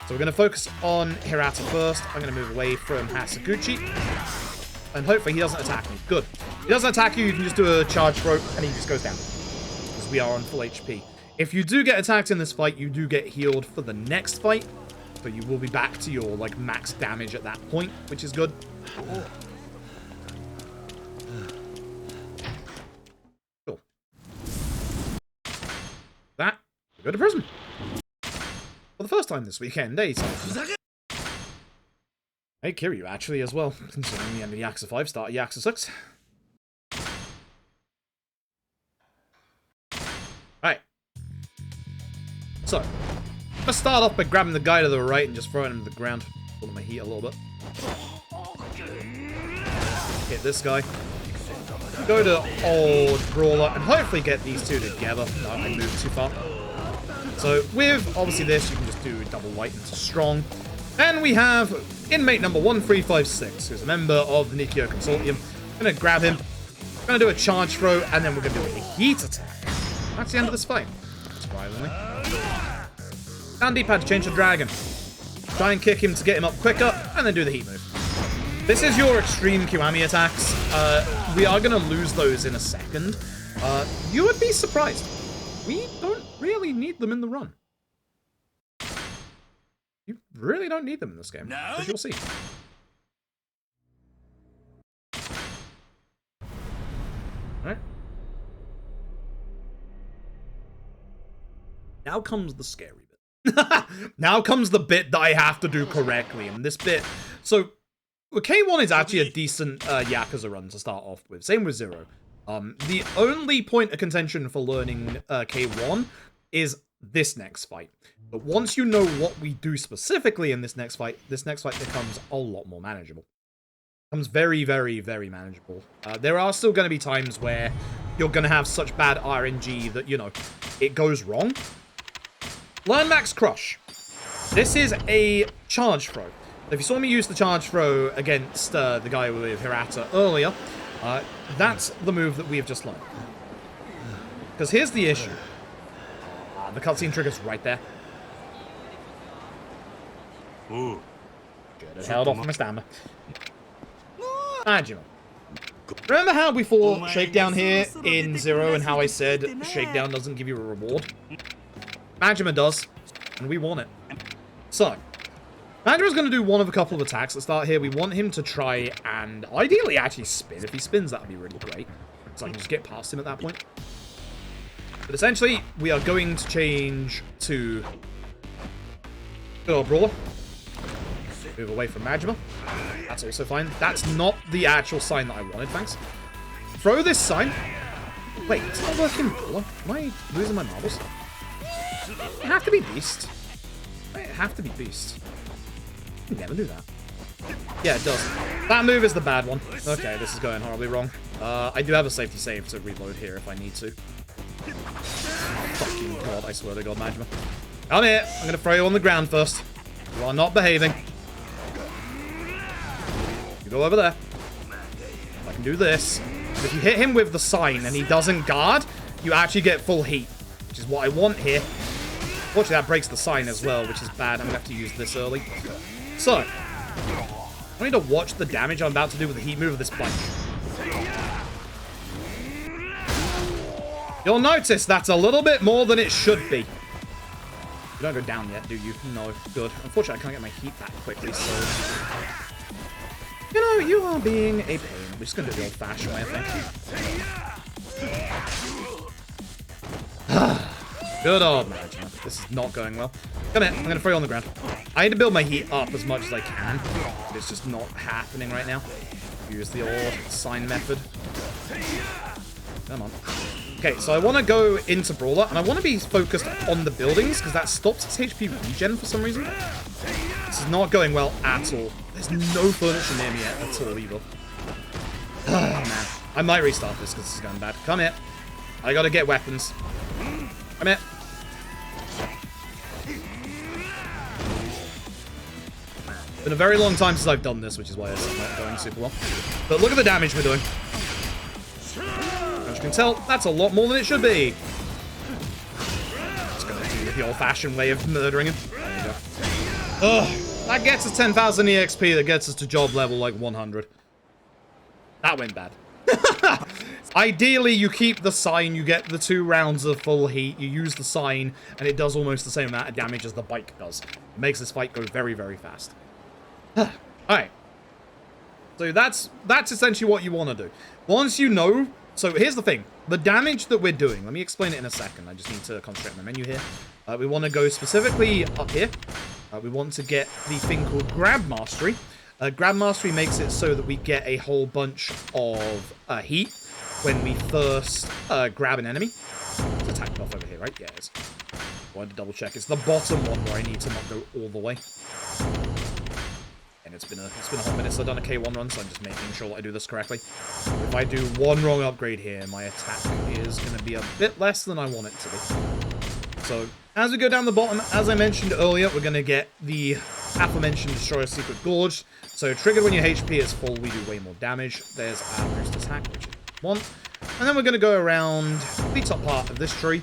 So we're going to focus on Hirata first. I'm going to move away from Hasaguchi. And hopefully he doesn't attack me. Good. If he doesn't attack you, you can just do a charge throw and he just goes down. Because we are on full HP. If you do get attacked in this fight, you do get healed for the next fight. So you will be back to your like max damage at that point, which is good. Cool. That, we go to prison. For the first time this weekend, eh? Hey, Kiryu, actually, as well. Considering the end of Yakuza 5, start Yakuza 6. Alright. So, let's start off by grabbing the guy to the right and just throwing him to the ground. Pulling my heat a little bit. Hit this guy. Go to old Brawler and hopefully get these two together. No, I moved too far. So, with, obviously, this, you can just do double white into strong. And we have inmate number 1356, who's a member of the Nikio Consortium. Gonna grab him. Gonna do a charge throw, and then we're gonna do a heat attack. That's the end of this fight. Surprisingly. Down D-pad to change the dragon. Try and kick him to get him up quicker, and then do the heat move. This is your extreme Kiwami attacks. We are gonna lose those in a second. You would be surprised. We don't really need them in the run. You really don't need them in this game, as you'll see. Alright. Now comes the scary bit. Now comes the bit that I have to do correctly, and this bit... So, K1 is actually a decent Yakuza run to start off with. Same with 0. The only point of contention for learning K1 is this next fight. But once you know what we do specifically in this next fight becomes a lot more manageable. Becomes very, very, very manageable. There are still going to be times where you're going to have such bad RNG that, you know, it goes wrong. Learn Max Crush. This is a charge throw. If you saw me use the charge throw against the guy with Hirata earlier, that's the move that we have just learned. Because here's the issue. The cutscene trigger's right there. Ooh. Good. Held off my stamina. Majima. Remember how we fought Shakedown here in 0 and how I said Shakedown doesn't give you a reward? Majima does, and we want it. So, Majima's going to do one of a couple of attacks at the start here. We want him to try and ideally actually spin. If he spins, that would be really great. So I can just get past him at that point. But essentially, we are going to change to good old Brawler. Move away from Majima. That's also fine. That's not the actual sign that I wanted, thanks. Throw this sign. Wait, it's not working Brawler. Am I losing my marbles? It have to be Beast. It have to be Beast. You never knew that. Yeah, it does. That move is the bad one. Okay, this is going horribly wrong. I do have a safety save to reload here if I need to. Fucking god, I swear to god, Majima. Come here. I'm going to throw you on the ground first. You are not behaving. You go over there. I can do this. And if you hit him with the sign and he doesn't guard, you actually get full heat, which is what I want here. Fortunately, that breaks the sign as well, which is bad. I'm going to have to use this early. So, I need to watch the damage I'm about to do with the heat move of this bike. You'll notice that's a little bit more than it should be. You don't go down yet, do you? No, good. Unfortunately, I can't get my heat back quickly, so... You know, you are being a pain. We're just going to do the old-fashioned way, I think. Good old Majima. This is not going well. Come here, I'm going to throw you on the ground. I need to build my heat up as much as I can, but it's just not happening right now. Use the old sign method. Come on. Okay, so I want to go into Brawler, and I want to be focused on the buildings, because that stops its HP regen for some reason. This is not going well at all. There's no furniture near me at all, either. Oh, man. I might restart this, because this is going bad. Come here. I gotta get weapons. Come here. It's been a very long time since I've done this, which is why it's not going super well. But look at the damage we're doing. As you can tell, that's a lot more than it should be. Just gonna do the old-fashioned way of murdering him. There you go. Ugh, that gets us 10,000 EXP, that gets us to job level like 100. That went bad. Ideally, you keep the sign, you get the 2 rounds of full heat, you use the sign, and it does almost the same amount of damage as the bike does. It makes this fight go very, very fast. Alright. So that's essentially what you want to do. Once you know... So here's the thing. The damage that we're doing, let me explain it in a second. I just need to concentrate on my menu here. We want to go specifically up here. We want to get the thing called Grab Mastery. Grab Mastery makes it so that we get a whole bunch of heat when we first grab an enemy. It's attack buff over here, right? Yeah, it is. Wanted to double check. It's the bottom one where I need to not go all the way. And it's been a hot minute since I've done a K1 run, so I'm just making sure that I do this correctly. If I do one wrong upgrade here, my attack is going to be a bit less than I want it to be. So, as we go down the bottom, as I mentioned earlier, we're going to get the aforementioned Destroyer Secret Gorge. So triggered when your HP is full, we do way more damage. There's our first attack, which is 1. And then we're going to go around the top part of this tree,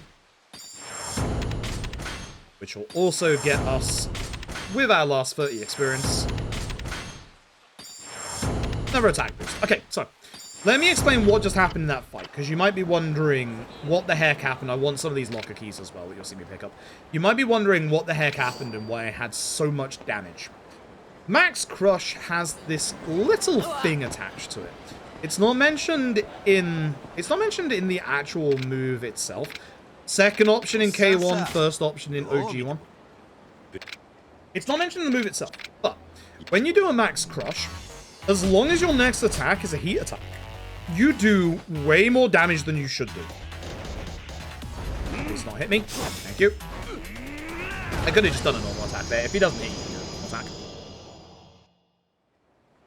which will also get us, with our last 30 experience, another attack boost. Okay, so let me explain what just happened in that fight, because you might be wondering what the heck happened. I want some of these locker keys as well that you'll see me pick up. You might be wondering what the heck happened and why I had so much damage. Max Crush has this little thing attached to it. It's not mentioned in the actual move itself. Second option in K1, first option in OG1. It's not mentioned in the move itself, but when you do a Max Crush, as long as your next attack is a heat attack, you do way more damage than you should do. Please not hit me. Thank you. I could have just done a normal attack there. If he doesn't hit you, do a normal attack.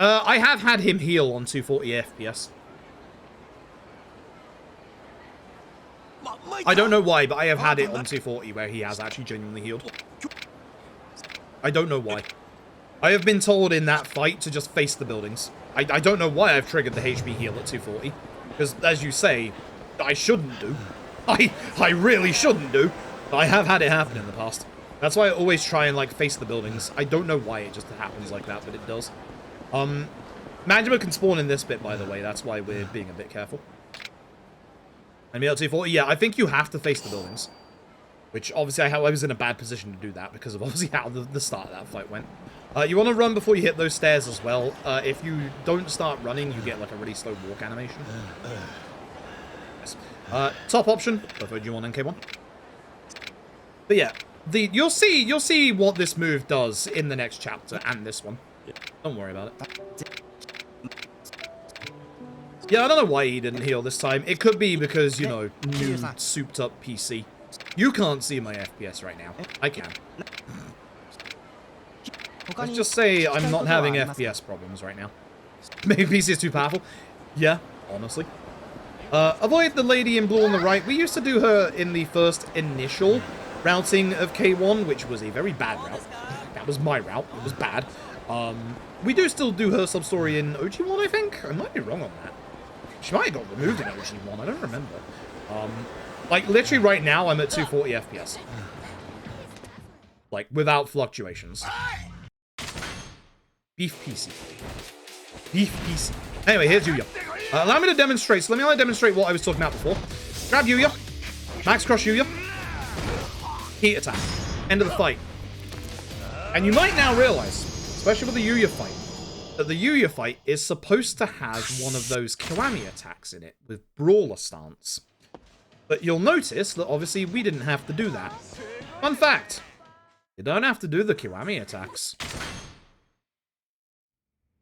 I have had him heal on 240 FPS. I don't know why, but I have had it on 240 where he has actually genuinely healed. I don't know why. I have been told in that fight to just face the buildings. I don't know why I've triggered the HP heal at 240. Because, as you say, I shouldn't do. I really shouldn't do. But I have had it happen in the past. That's why I always try and, like, face the buildings. I don't know why it just happens like that, but it does. Magma can spawn in this bit, by the way. That's why we're being a bit careful. And at 240, yeah, I think you have to face the buildings. Which, obviously, I was in a bad position to do that because of, obviously, how the start of that fight went. You want to run before you hit those stairs as well. If you don't start running, you get, like, a really slow walk animation. Yes. Top option, both OG1 and K1. But yeah, you'll see what this move does in the next chapter and this one. Don't worry about it. Yeah, I don't know why he didn't heal this time. It could be because, you know, new souped up PC. You can't see my FPS right now. I can. Let's just say I'm not having FPS problems right now. Maybe PC is too powerful. Yeah, honestly. Avoid the lady in blue on the right. We used to do her in the first initial routing of K1, which was a very bad route. That was my route. It was bad. We do still do her sub-story in OG1, I think. I might be wrong on that. She might have got removed in OG1. I don't remember. Like, literally right now, I'm at 240 FPS. Like, without fluctuations. Beef PC. Beef PC. Anyway, here's Yuya. Allow me to demonstrate. So let me demonstrate what I was talking about before. Grab Yuya. Max Crush Yuya. Heat attack. End of the fight. And you might now realize, especially with the Yuya fight, that the Yuya fight is supposed to have one of those Kiwami attacks in it with Brawler stance. But you'll notice that obviously we didn't have to do that. Fun fact, you don't have to do the Kiwami attacks.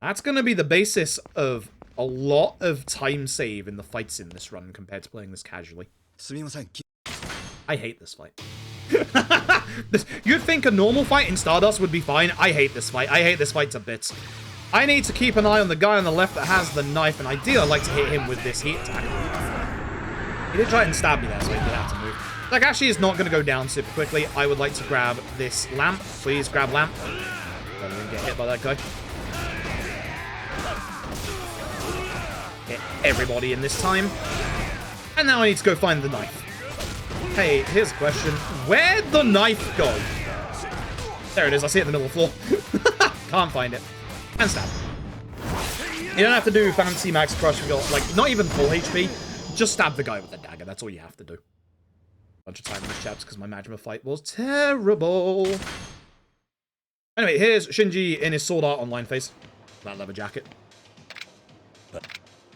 That's going to be the basis of a lot of time save in the fights in this run compared to playing this casually. I hate this fight. You'd think a normal fight in Stardust would be fine. I hate this fight. I hate this fight to bits. I need to keep an eye on the guy on the left that has the knife, and ideally I'd like to hit him with this heat attack. He did try and stab me there, so he did have to move. Like, actually, is not going to go down super quickly. I would like to grab this lamp. Please grab lamp. Don't even get hit by that guy. Hit everybody in this time. And now I need to go find the knife. Hey, here's a question. Where'd the knife go? There it is. I see it in the middle of the floor. Can't find it. And stab. You don't have to do fancy max crush. You got, like, not even full HP. Just stab the guy with the dagger. That's all you have to do. Bunch of time in this chapter because my Majima fight was terrible. Anyway, here's Shinji in his Sword Art Online face. That leather jacket.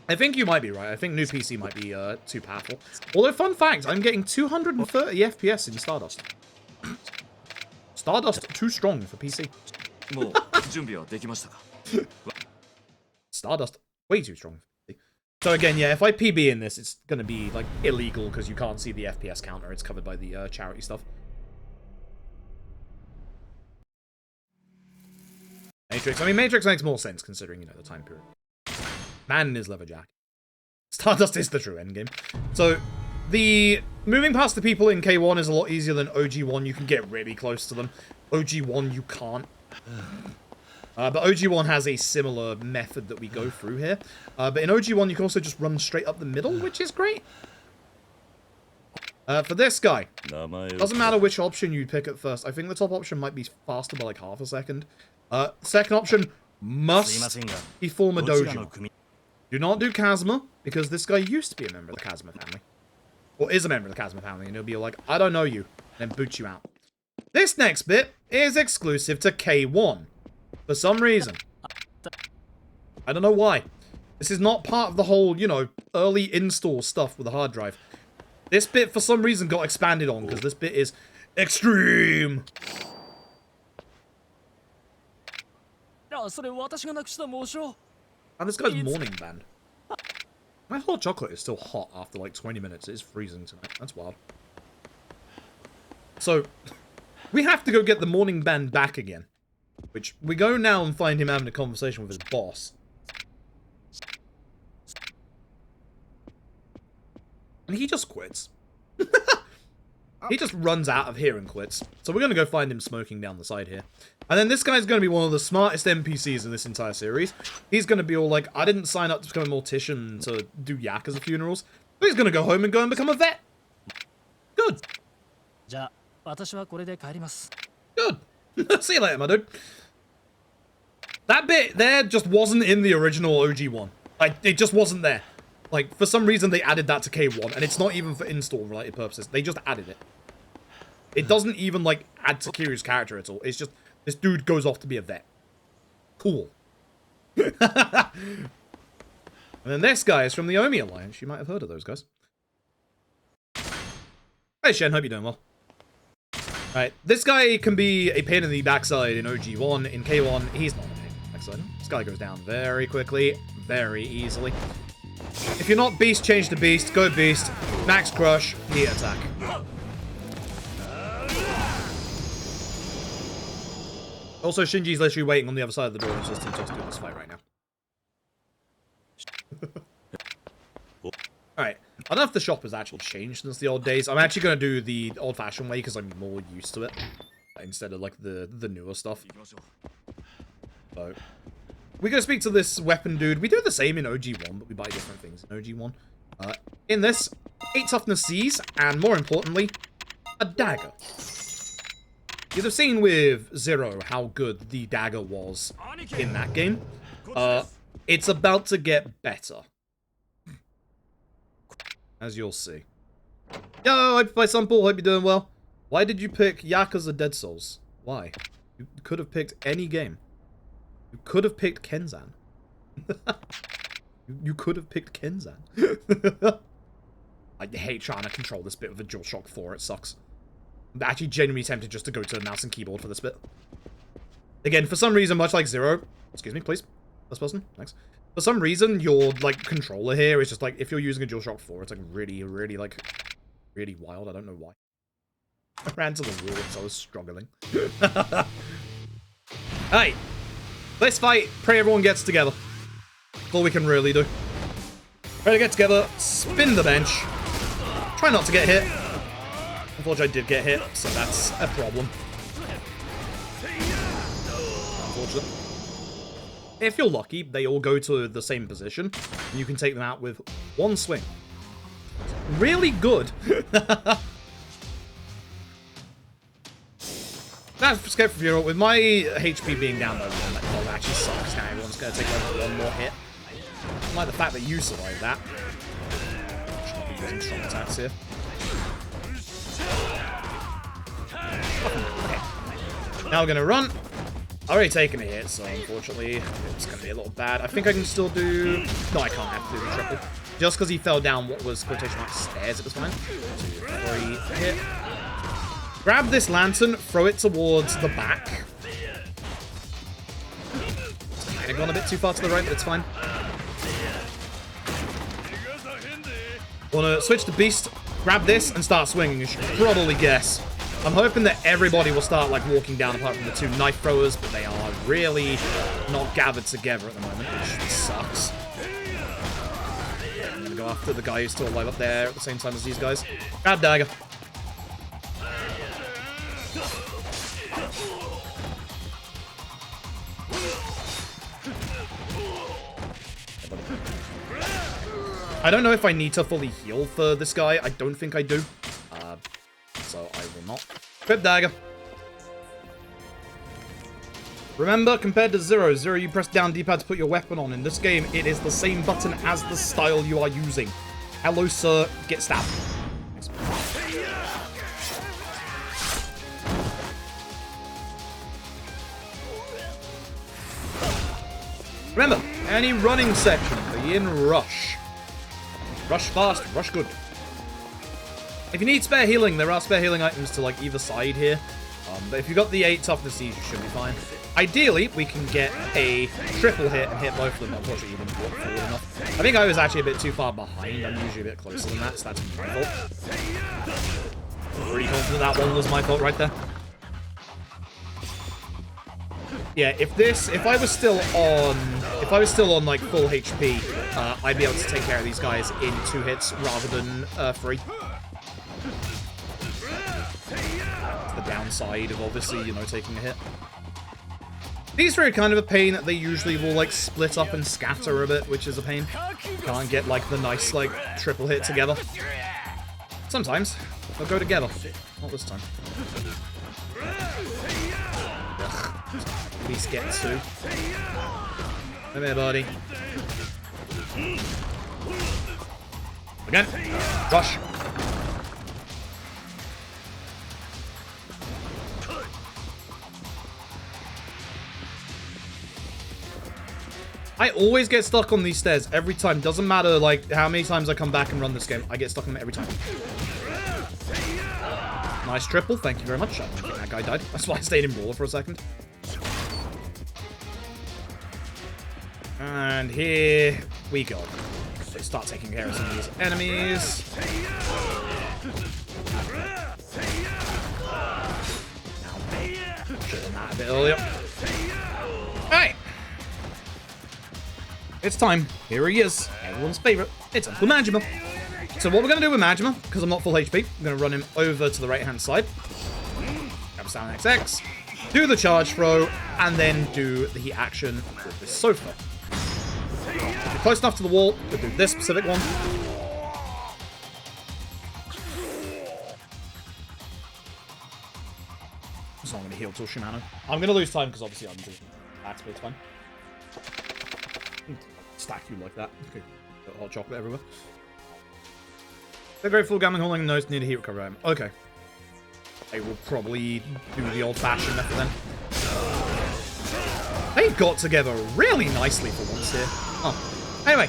I think you might be right. I think new PC might be too powerful. Although, fun fact, I'm getting 230 FPS in Stardust. Stardust too strong for PC. Stardust way too strong for PC. So again, yeah, if I PB in this, it's going to be like illegal because you can't see the FPS counter. It's covered by the charity stuff. Matrix. I mean, Matrix makes more sense considering, you know, the time period. Man in his leather jacket. Stardust is the true endgame. So, the moving past the people in K1 is a lot easier than OG1. You can get really close to them. OG1, you can't. But OG1 has a similar method that we go through here. But in OG1, you can also just run straight up the middle, which is great. For this guy, doesn't matter which option you pick at first. I think the top option might be faster by like half a second. Second option must be form a dojo. Do not do Kazuma, because this guy used to be a member of the Kazuma family. Or is a member of the Kazuma family, and he'll be like, I don't know you, and then boot you out. This next bit is exclusive to K1. For some reason. I don't know why. This is not part of the whole, you know, early install stuff with the hard drive. This bit, for some reason, got expanded on, because this bit is extreme. And this guy's morning band. My hot chocolate is still hot after like 20 minutes. It is freezing tonight. That's wild. So, we have to go get the morning band back again. Which, we go now and find him having a conversation with his boss. And he just quits. He just runs out of here and quits. So we're going to go find him smoking down the side here. And then this guy's going to be one of the smartest NPCs in this entire series. He's going to be all like, I didn't sign up to become a mortician to do Yakuza funerals. So he's going to go home and go and become a vet. Good. Good. See you later, my dude. That bit there just wasn't in the original OG1. Like, it just wasn't there. Like, for some reason, they added that to K1, and it's not even for install-related purposes. They just added it. It doesn't even, like, add to Kiryu's character at all. It's just, this dude goes off to be a vet. Cool. And then this guy is from the Omi Alliance. You might have heard of those guys. Hey, Shen. Hope you're doing well. Alright, this guy can be a pain in the backside in OG1. In K1, he's not a pain in the backside. This guy goes down very quickly, very easily. If you're not Beast, change to Beast. Go Beast. Max Crush. Heat attack. Also, Shinji's literally waiting on the other side of the door and just to do this fight right now. Alright. I don't know if the shop has actually changed since the old days. I'm actually going to do the old-fashioned way because I'm more used to it. Instead of, like, the newer stuff. So, we go speak to this weapon dude. We do the same in OG1, but we buy different things in OG1. In this, 8 toughness C's, and more importantly, a dagger. You'd have seen with Zero how good the dagger was in that game. It's about to get better. As you'll see. Yo, I play Sunpool, hope you're doing well. Why did you pick Yakuza Dead Souls? Why? You could have picked any game. You could have picked Kenzan. You could have picked Kenzan. I hate trying to control this bit with a DualShock 4, it sucks. I'm actually genuinely tempted just to go to the mouse and keyboard for this bit. Again, for some reason, much like Zero... Excuse me, please. This person, thanks. For some reason, your, like, controller here is just, like, if you're using a DualShock 4, it's, like, really, like, really wild. I don't know why. I ran to the wall because I was struggling. Hey! Let's fight. Pray everyone gets together. That's all we can really do. Try to get together, spin the bench. Try not to get hit. Unfortunately, I did get hit, so that's a problem. Unfortunate. If you're lucky, they all go to the same position, and you can take them out with one swing. Really good. That's scared for Funeral. With my HP being down by 1, that dog actually sucks. Now everyone's going to take like 1 more hit. I like the fact that you survived that. Should be using strong attacks here. Okay. Now we're going to run. I've already taken a hit, so unfortunately it's going to be a little bad. I think I can still do... No, I can't have to do the triple. Just because he fell down what was quotation mark stairs, it was fine. 2, 3, hit. Grab this lantern, throw it towards the back. It's kind of gone a bit too far to the right, but it's fine. Wanna switch to Beast, grab this, and start swinging. You should probably guess. I'm hoping that everybody will start like walking down apart from the 2 knife throwers, but they are really not gathered together at the moment, which sucks. I'm gonna go after the guy who's still alive up there at the same time as these guys. Grab dagger. I don't know if I need to fully heal for this guy. I don't think I do. So I will not. Equip dagger. Remember, compared to Zero, you press down D-pad to put your weapon on. In this game, it is the same button as the style you are using. Hello, sir. Get stabbed. Thanks. Remember, any running section, be in rush. Rush fast, rush good. If you need spare healing, there are spare healing items to like either side here. But if you've got the 8 toughness siege, you should be fine. Ideally, we can get a triple hit and hit both of them. Unfortunately, you didn't walk forward enough. I think I was actually a bit too far behind. I'm usually a bit closer than that, so that's my fault. Pretty confident that one was my fault right there. Yeah, if I was still on like full HP, I'd be able to take care of these guys in 2 hits rather than 3. That's the downside of obviously, you know, taking a hit. These are kind of a pain. They usually will like split up and scatter a bit, which is a pain. Can't get like the nice like triple hit together. Sometimes they'll go together. Not this time. At least get 2. Come here, buddy. Again. Rush. I always get stuck on these stairs every time. Doesn't matter like how many times I come back and run this game. I get stuck on them every time. Nice triple. Thank you very much. I don't think that guy died. That's why I stayed in Brawler for a second. And here we go. Let's start taking care of some of these enemies. Should have done that a bit earlier. Hey! It's time. Here he is. Everyone's favorite. It's Uncle Majima. So what we're going to do with Majima, because I'm not full HP, I'm going to run him over to the right-hand side. Grab down XX. Do the charge throw, and then do the action with this sofa. If you're close enough to the wall, we'll do this specific one. So I'm going to heal till Shimano. I'm going to lose time because obviously I'm doing that, but it's fine. Stack you like that. Okay. Got hot chocolate everywhere. The grateful gambling holding nose need a heat recovery item. Okay. I will probably do the old-fashioned method then. They got together really nicely for once here. Oh. Anyway.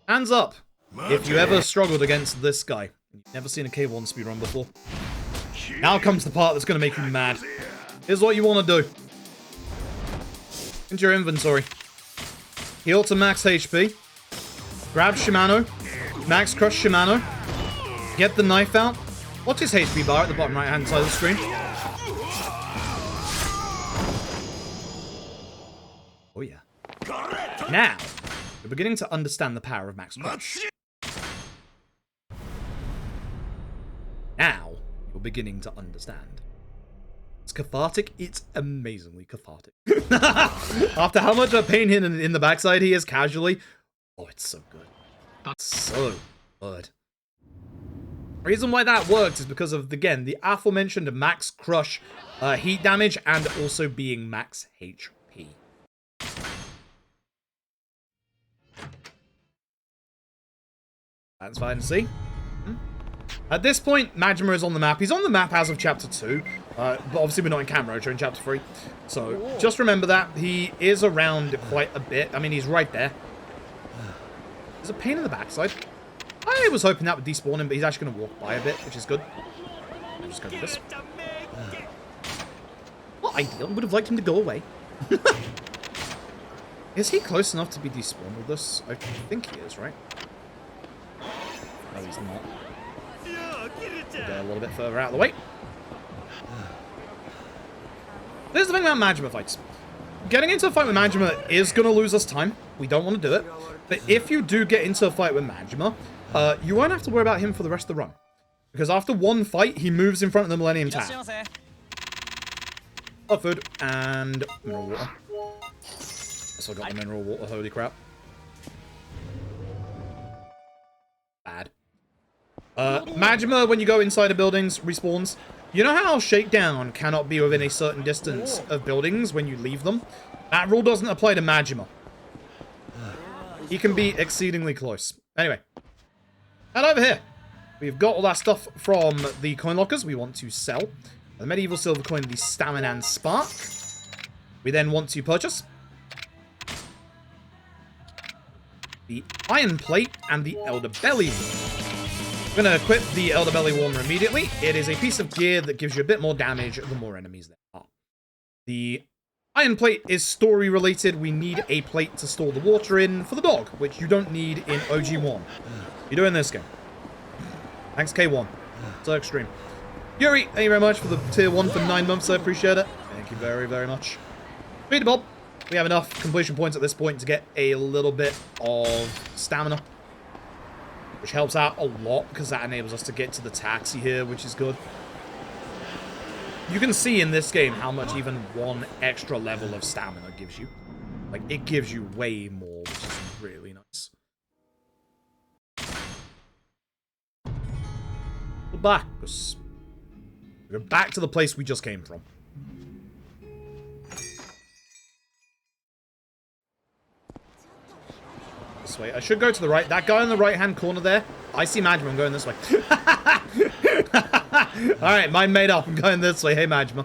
Hands up. If you ever struggled against this guy. You've never seen a K1 speedrun before. Now comes the part that's going to make you mad. Here's what you want to do. Into your inventory. Heal to max HP. Grab Shimano. Max crush Shimano. Get the knife out. What's his HP bar at the bottom right hand side of the screen? Oh yeah. Now, you're beginning to understand the power of max crush. Now, you're beginning to understand. It's cathartic. It's amazingly cathartic. After how much of a pain in the backside he is casually. Oh, it's so good. That's so good. The reason why that works is because of, again, the aforementioned max crush heat damage and also being max HP. That's fine to see. At this point, Majima is on the map. He's on the map as of Chapter 2. But obviously we're not in camera during Chapter 3. So just remember that. He is around quite a bit. I mean, he's right there. There's a pain in the backside. I was hoping that would despawn him, but he's actually going to walk by a bit, which is good. I'll just go with this. Not ideal. Would have liked him to go away. Is he close enough to be despawned with this? I think he is, right? No, he's not. We'll go a little bit further out of the way. There's the thing about Majima fights. Getting into a fight with Majima is going to lose us time. We don't want to do it. But if you do get into a fight with Majima, you won't have to worry about him for the rest of the run. Because after one fight, he moves in front of the Millennium Tower. Food and mineral water. So I got the mineral water, holy crap. Majima, when you go inside of buildings, respawns. You know how Shakedown cannot be within a certain distance of buildings when you leave them? That rule doesn't apply to Majima. He can be exceedingly close. Anyway. Head over here. We've got all that stuff from the coin lockers we want to sell. The medieval silver coin, the stamina and spark. We then want to purchase the iron plate and the elder belly warmer. I'm going to equip the elder belly warmer immediately. It is a piece of gear that gives you a bit more damage the more enemies there are. The iron plate is story related. We need a plate to store the water in for the dog, which you don't need in OG1. You do in this game. Thanks, K1. So extreme. Yuri, thank you very much for the tier 1 for 9 months. I appreciate it. Thank you very, very much. Peter Bob. We have enough completion points at this point to get a little bit of stamina, which helps out a lot because that enables us to get to the taxi here, which is good. You can see in this game how much even one extra level of stamina gives you. Like, it gives you way more, which is really nice. We're back. We're back to the place we just came from. This way. I should go to the right. That guy in the right-hand corner there. I see Majima. I'm going this way. Alright, mine made up. I'm going this way. Hey, Majima.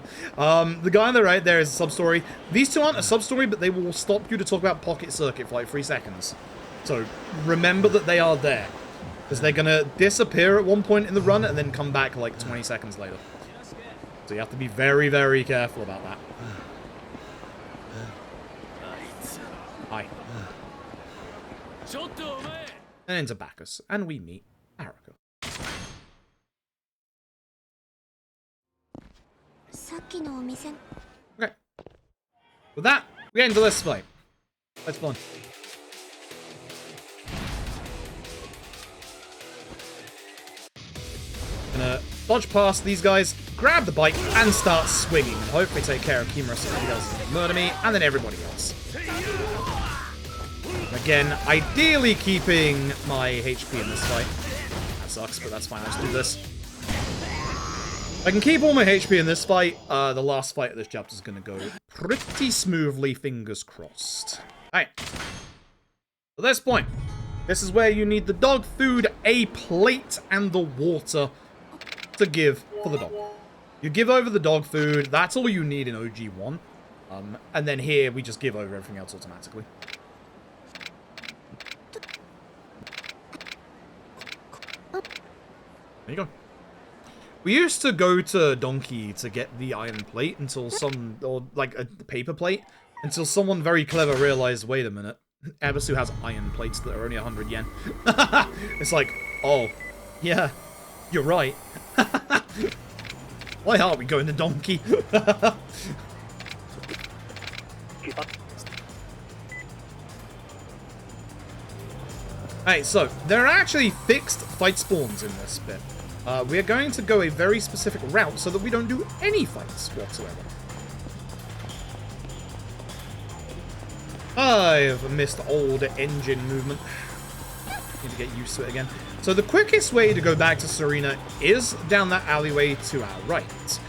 The guy on the right there is a sub-story. These two aren't a sub-story, but they will stop you to talk about Pocket Circuit for like 3 seconds. So, remember that they are there. Because they're going to disappear at one point in the run and then come back like 20 seconds later. So you have to be very, very careful about that. Hi. And into Bacchus, and we meet Araka. Okay. With that, we get into this fight. That's fun. Gonna dodge past these guys, grab the bike, and start swinging. And hopefully take care of Kimura so he doesn't murder me, and then everybody else. Again, ideally keeping my HP in this fight. That sucks, but that's fine. Let's do this. If I can keep all my HP in this fight, the last fight of this chapter is going to go pretty smoothly, fingers crossed. Alright. At this point, this is where you need the dog food, a plate, and the water to give for the dog. You give over the dog food, that's all you need in OG1. And then here, we just give over everything else automatically. There you go. We used to go to Donkey to get the iron plate until or like a paper plate, until someone very clever realized, wait a minute, Ebisu has iron plates that are only 100 yen. It's like, oh, yeah, you're right. Why are we going to Donkey? Alright, so, there are actually fixed fight spawns in this bit. We are going to go a very specific route so that we don't do any fights whatsoever. I've missed old engine movement. Need to get used to it again. So the quickest way to go back to Serena is down that alleyway to our right.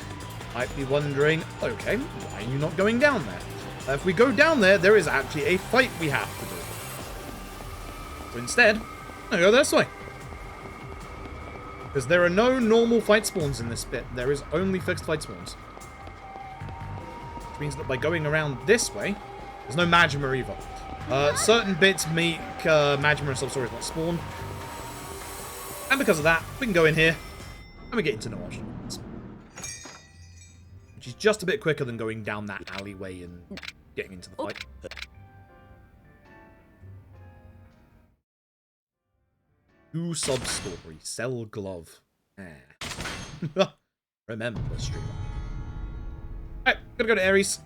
Might be wondering, okay, why are you not going down there? If we go down there, there is actually a fight we have to do. So instead, I go this way. Because there are no normal fight spawns in this bit. There is only fixed fight spawns. Which means that by going around this way, there's no Majima either. Certain bits make Majima and sub-stories not spawn. And because of that, we can go in here, and we get into no options. Which is just a bit quicker than going down that alleyway and getting into the fight. New sub-story, sell glove. Remember, streamer. Alright, gotta go to Ares,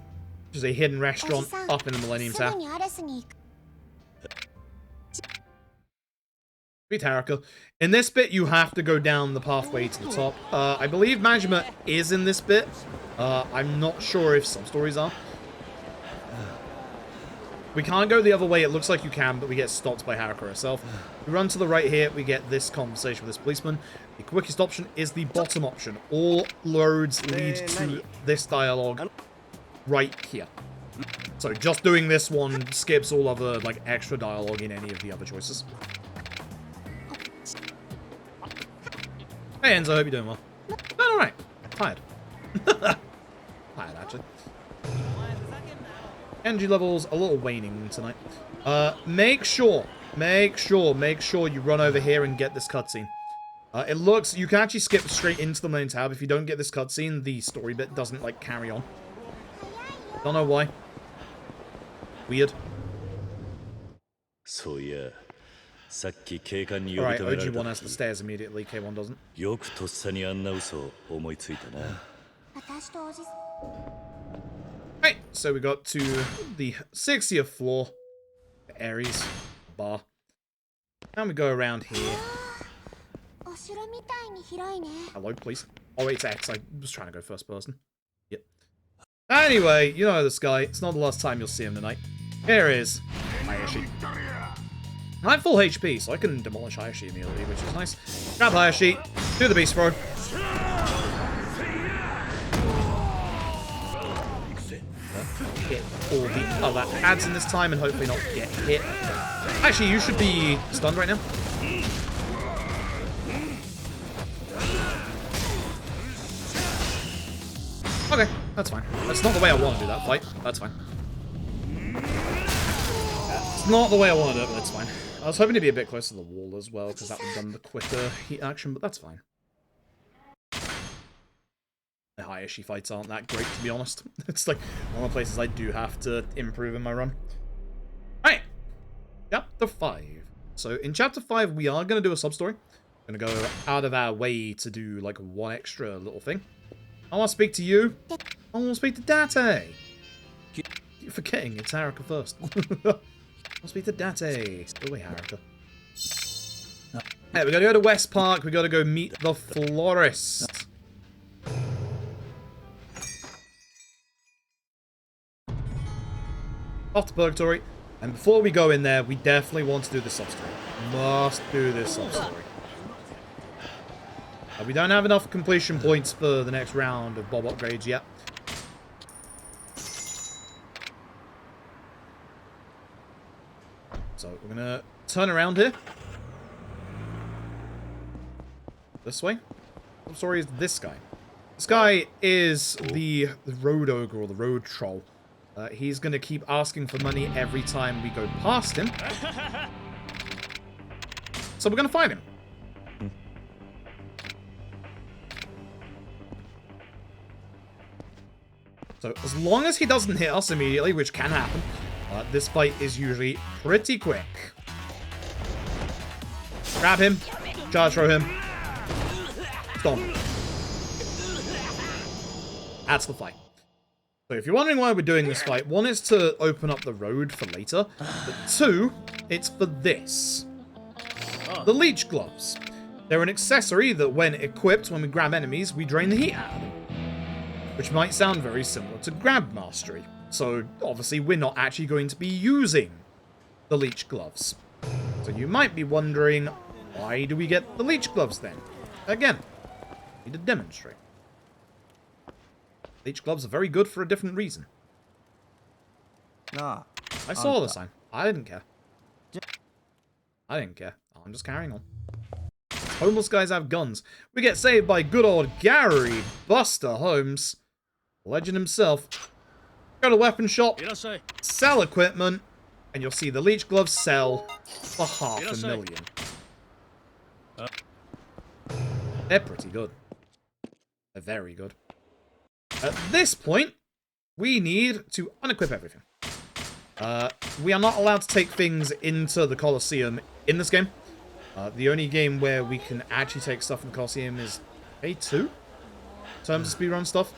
which is a hidden restaurant up in the Millennium Tower. Be Taraka. In this bit, you have to go down the pathway to the top. I believe Majima is in this bit. I'm not sure if some stories are. We can't go the other way. It looks like you can, but we get stopped by Haruka herself. We run to the right here. We get this conversation with this policeman. The quickest option is the bottom option. All roads lead to this dialogue right here. So just doing this one skips all other, like, extra dialogue in any of the other choices. Hey, Enzo, I hope you're doing well. Doing alright. Tired. Tired, actually. Energy levels a little waning tonight. Make sure you run over here and get this cutscene. It looks, you can actually skip straight into the main tab. If you don't get this cutscene, the story bit doesn't, like, carry on. Don't know why. Weird. So yeah. Alright, OG1 has the stairs immediately, K1 doesn't. Right, so we got to the 60th floor, the Ares bar. And we go around here. Hello, please. Oh, it's X. I was trying to go first person. Yep. Anyway, you know this guy. It's not the last time you'll see him tonight. Here is Hayashi. I have full HP, so I can demolish Hayashi immediately, which is nice. Grab Hayashi, do the beast throw. Hit all the other ads in this time and hopefully not get hit. Actually, you should be stunned right now. Okay, that's fine. That's not the way I want to do that fight. That's fine. It's not the way I want to do it, but that's fine. I was hoping to be a bit closer to the wall as well, because that would have done the quicker heat action, but that's fine. The Hayashi fights aren't that great, to be honest. It's like one of the places I do have to improve in my run. Alright. Chapter 5. So in Chapter 5, we are going to do a sub-story. We're going to go out of our way to do like one extra little thing. I want to speak to you. I want to speak to Date. You're forgetting it's Haruka first. I'll speak to Date. Go away, Haruka. Hey, we got to go to West Park. We got to go meet the florist. Off to Purgatory. And before we go in there, we definitely want to do the sub-story. Must do this sub-story. We don't have enough completion points for the next round of Bob upgrades yet. So we're going to turn around here. This way. I'm sorry, is this guy. This guy is the road ogre or the road troll. He's going to keep asking for money every time we go past him. So we're going to fight him. So as long as he doesn't hit us immediately, which can happen, this fight is usually pretty quick. Grab him. Charge throw him. Stomp. That's the fight. So if you're wondering why we're doing this fight, one is to open up the road for later, but two, it's for this. The leech gloves. They're an accessory that when equipped, when we grab enemies, we drain the heat out of them. Which might sound very similar to grab mastery. So obviously we're not actually going to be using the leech gloves. So you might be wondering, why do we get the leech gloves then? Again, I need to demonstrate. Leech gloves are very good for a different reason. I saw the sign. I didn't care. I didn't care. I'm just carrying on. Homeless guys have guns. We get saved by good old Gary Buster Holmes. Legend himself. Go to weapon shop, sell equipment, and you'll see the leech gloves sell for $500,000. They're pretty good. They're very good. At this point, we need to unequip everything. We are not allowed to take things into the Colosseum in this game. The only game where we can actually take stuff from the Colosseum is K2? In terms of speedrun stuff.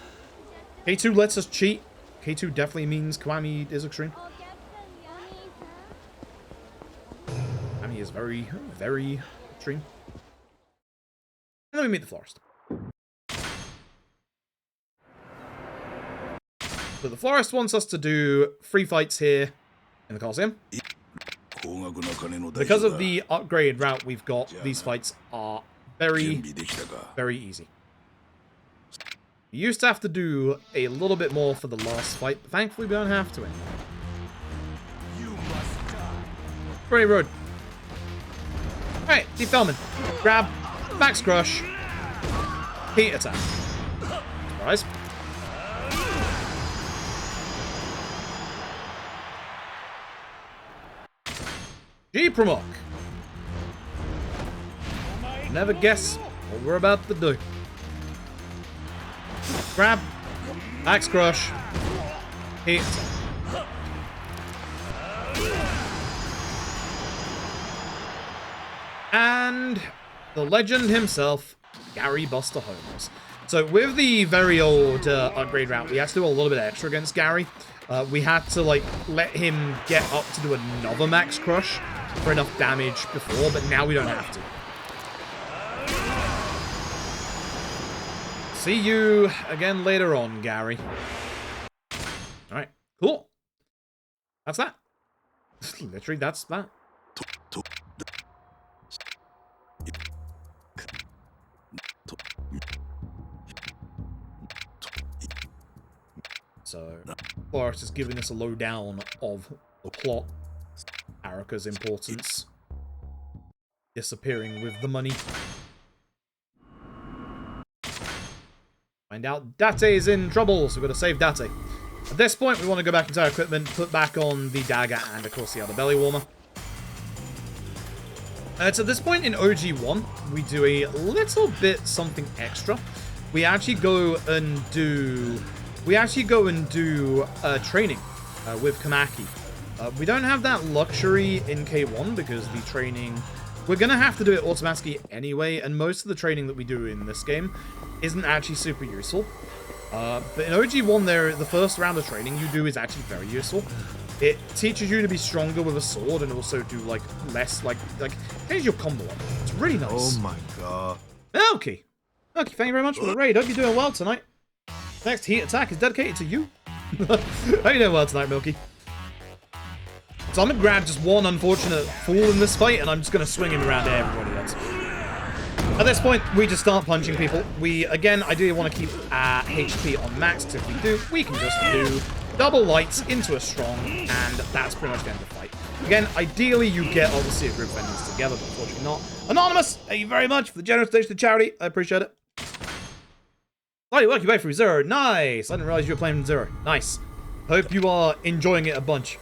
K2 lets us cheat. K2 definitely means Kiwami is extreme. Kiwami is very, very extreme. And then we meet the florist. So the florist wants us to do 3 fights here in the Coliseum. Because of the upgrade route we've got, these fights are very, very easy. We used to have to do a little bit more for the last fight, but thankfully we don't have to anymore. Pretty road. Alright, Deep Feldman. Grab, Max Crush, Heat Attack. Surprise. G Promok. Never guess what we're about to do. Grab, Max Crush, Heat Attack. And the legend himself, Gary Buster Holmes. So with the very old upgrade route, we had to do a little bit extra against Gary. We had to like let him get up to do another Max Crush for enough damage before, but now we don't have to. See you again later on, Gary. Alright, cool. That's that. Literally, that's that. So, Forrest is giving us a lowdown of the plot, Arika's importance, disappearing with the money. Find out Date is in trouble, so we've got to save Date. At this point, we want to go back into our equipment, put back on the dagger, and of course the other belly warmer. So at this point in OG1, we do a little bit something extra. We actually go and do training with Kamaki. We don't have that luxury in K1 because the training, we're going to have to do it automatically anyway, and most of the training that we do in this game isn't actually super useful. But in OG1 there, the first round of training you do is actually very useful. It teaches you to be stronger with a sword and also do like less, like change your combo up. It's really nice. Oh my god. Okay. Okay, thank you very much for the raid. Hope you're doing well tonight. Next heat attack is dedicated to you. Hope you're doing well tonight, Milky. So I'm gonna grab just one unfortunate fool in this fight, and I'm just gonna swing him around everybody else. At this point, we just start punching people. We, again, ideally want to keep our HP on max, because if we do, we can just do double lights into a strong, and that's pretty much the end of the fight. Again, ideally you get, obviously, a group of enemies together, but unfortunately not. Anonymous, thank you very much for the generous donation to charity. I appreciate it. Oh, you work your way through Zero. Nice. I didn't realize you were playing Zero. Nice. Hope you are enjoying it a bunch.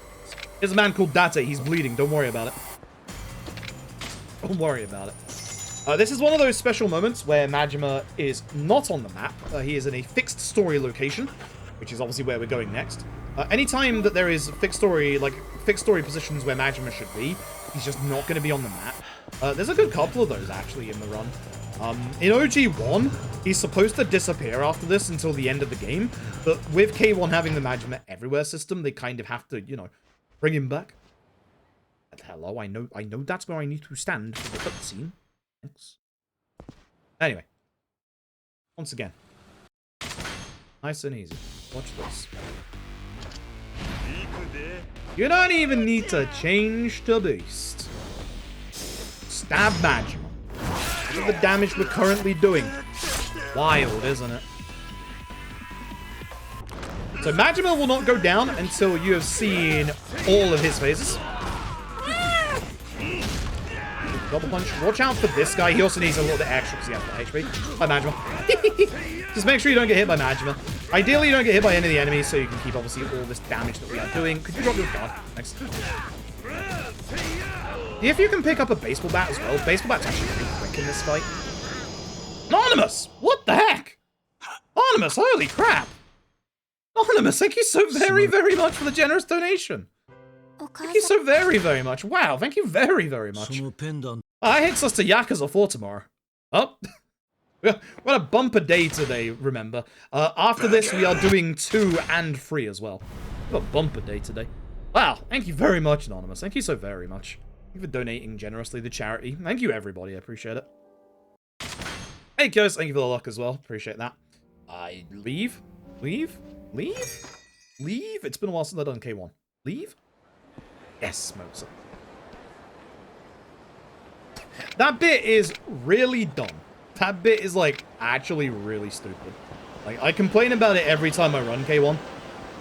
Here's a man called Date. He's bleeding. Don't worry about it. Don't worry about it. This is one of those special moments where Majima is not on the map. He is in a fixed story location, which is obviously where we're going next. Anytime that there is fixed story positions where Majima should be, he's just not going to be on the map. There's a good couple of those, actually, in the run. In OG1, he's supposed to disappear after this until the end of the game, but with K1 having the Majima Everywhere system, they kind of have to, you know, bring him back. Hello, I know that's where I need to stand for the cutscene. Thanks. Anyway. Once again. Nice and easy. Watch this. You don't even need to change to beast. Stab Majima. Look at the damage we're currently doing. Wild, isn't it? So Majima will not go down until you have seen all of his phases. Double punch. Watch out for this guy. He also needs a little bit extra because he has the HP. By Majima. Just make sure you don't get hit by Majima. Ideally, you don't get hit by any of the enemies, so you can keep, obviously, all this damage that we are doing. Could you drop your card? Thanks. If you can pick up a baseball bat as well, baseball bat's actually pretty quick in this fight. Anonymous! What the heck? Anonymous, holy crap! Anonymous, thank you so very, very much for the generous donation. Thank you so very, very much. Wow, thank you very, very much. Hits us to Yakuza 4 tomorrow. Oh. What a bumper day today, remember. After this, we are doing 2 and 3 as well. What a bumper day today. Wow, thank you very much, Anonymous. Thank you so very much. Thank you for donating generously to charity. Thank you, everybody. I appreciate it. Hey, Kios, thank you for the luck as well. Appreciate that. Leave? Leave? Leave? Leave? It's been a while since I've done K1. Leave? Yes, Mozart. That bit is really dumb. That bit is, like, actually really stupid. Like, I complain about it every time I run K1.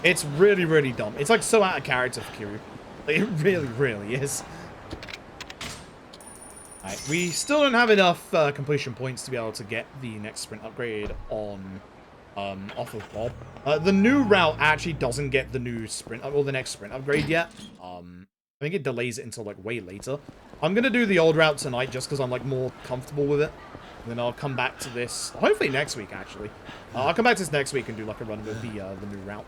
It's really, really dumb. It's, like, so out of character for Kiryu. Like, it really, really is. Alright, we still don't have enough completion points to be able to get the next sprint upgrade on off of Bob. The new route actually doesn't get the new sprint or the next sprint upgrade yet. I think it delays it until like way later. I'm gonna do the old route tonight just because I'm like more comfortable with it. And then I'll come back to this hopefully next week actually. I'll come back to this next week and do like a run with the new route.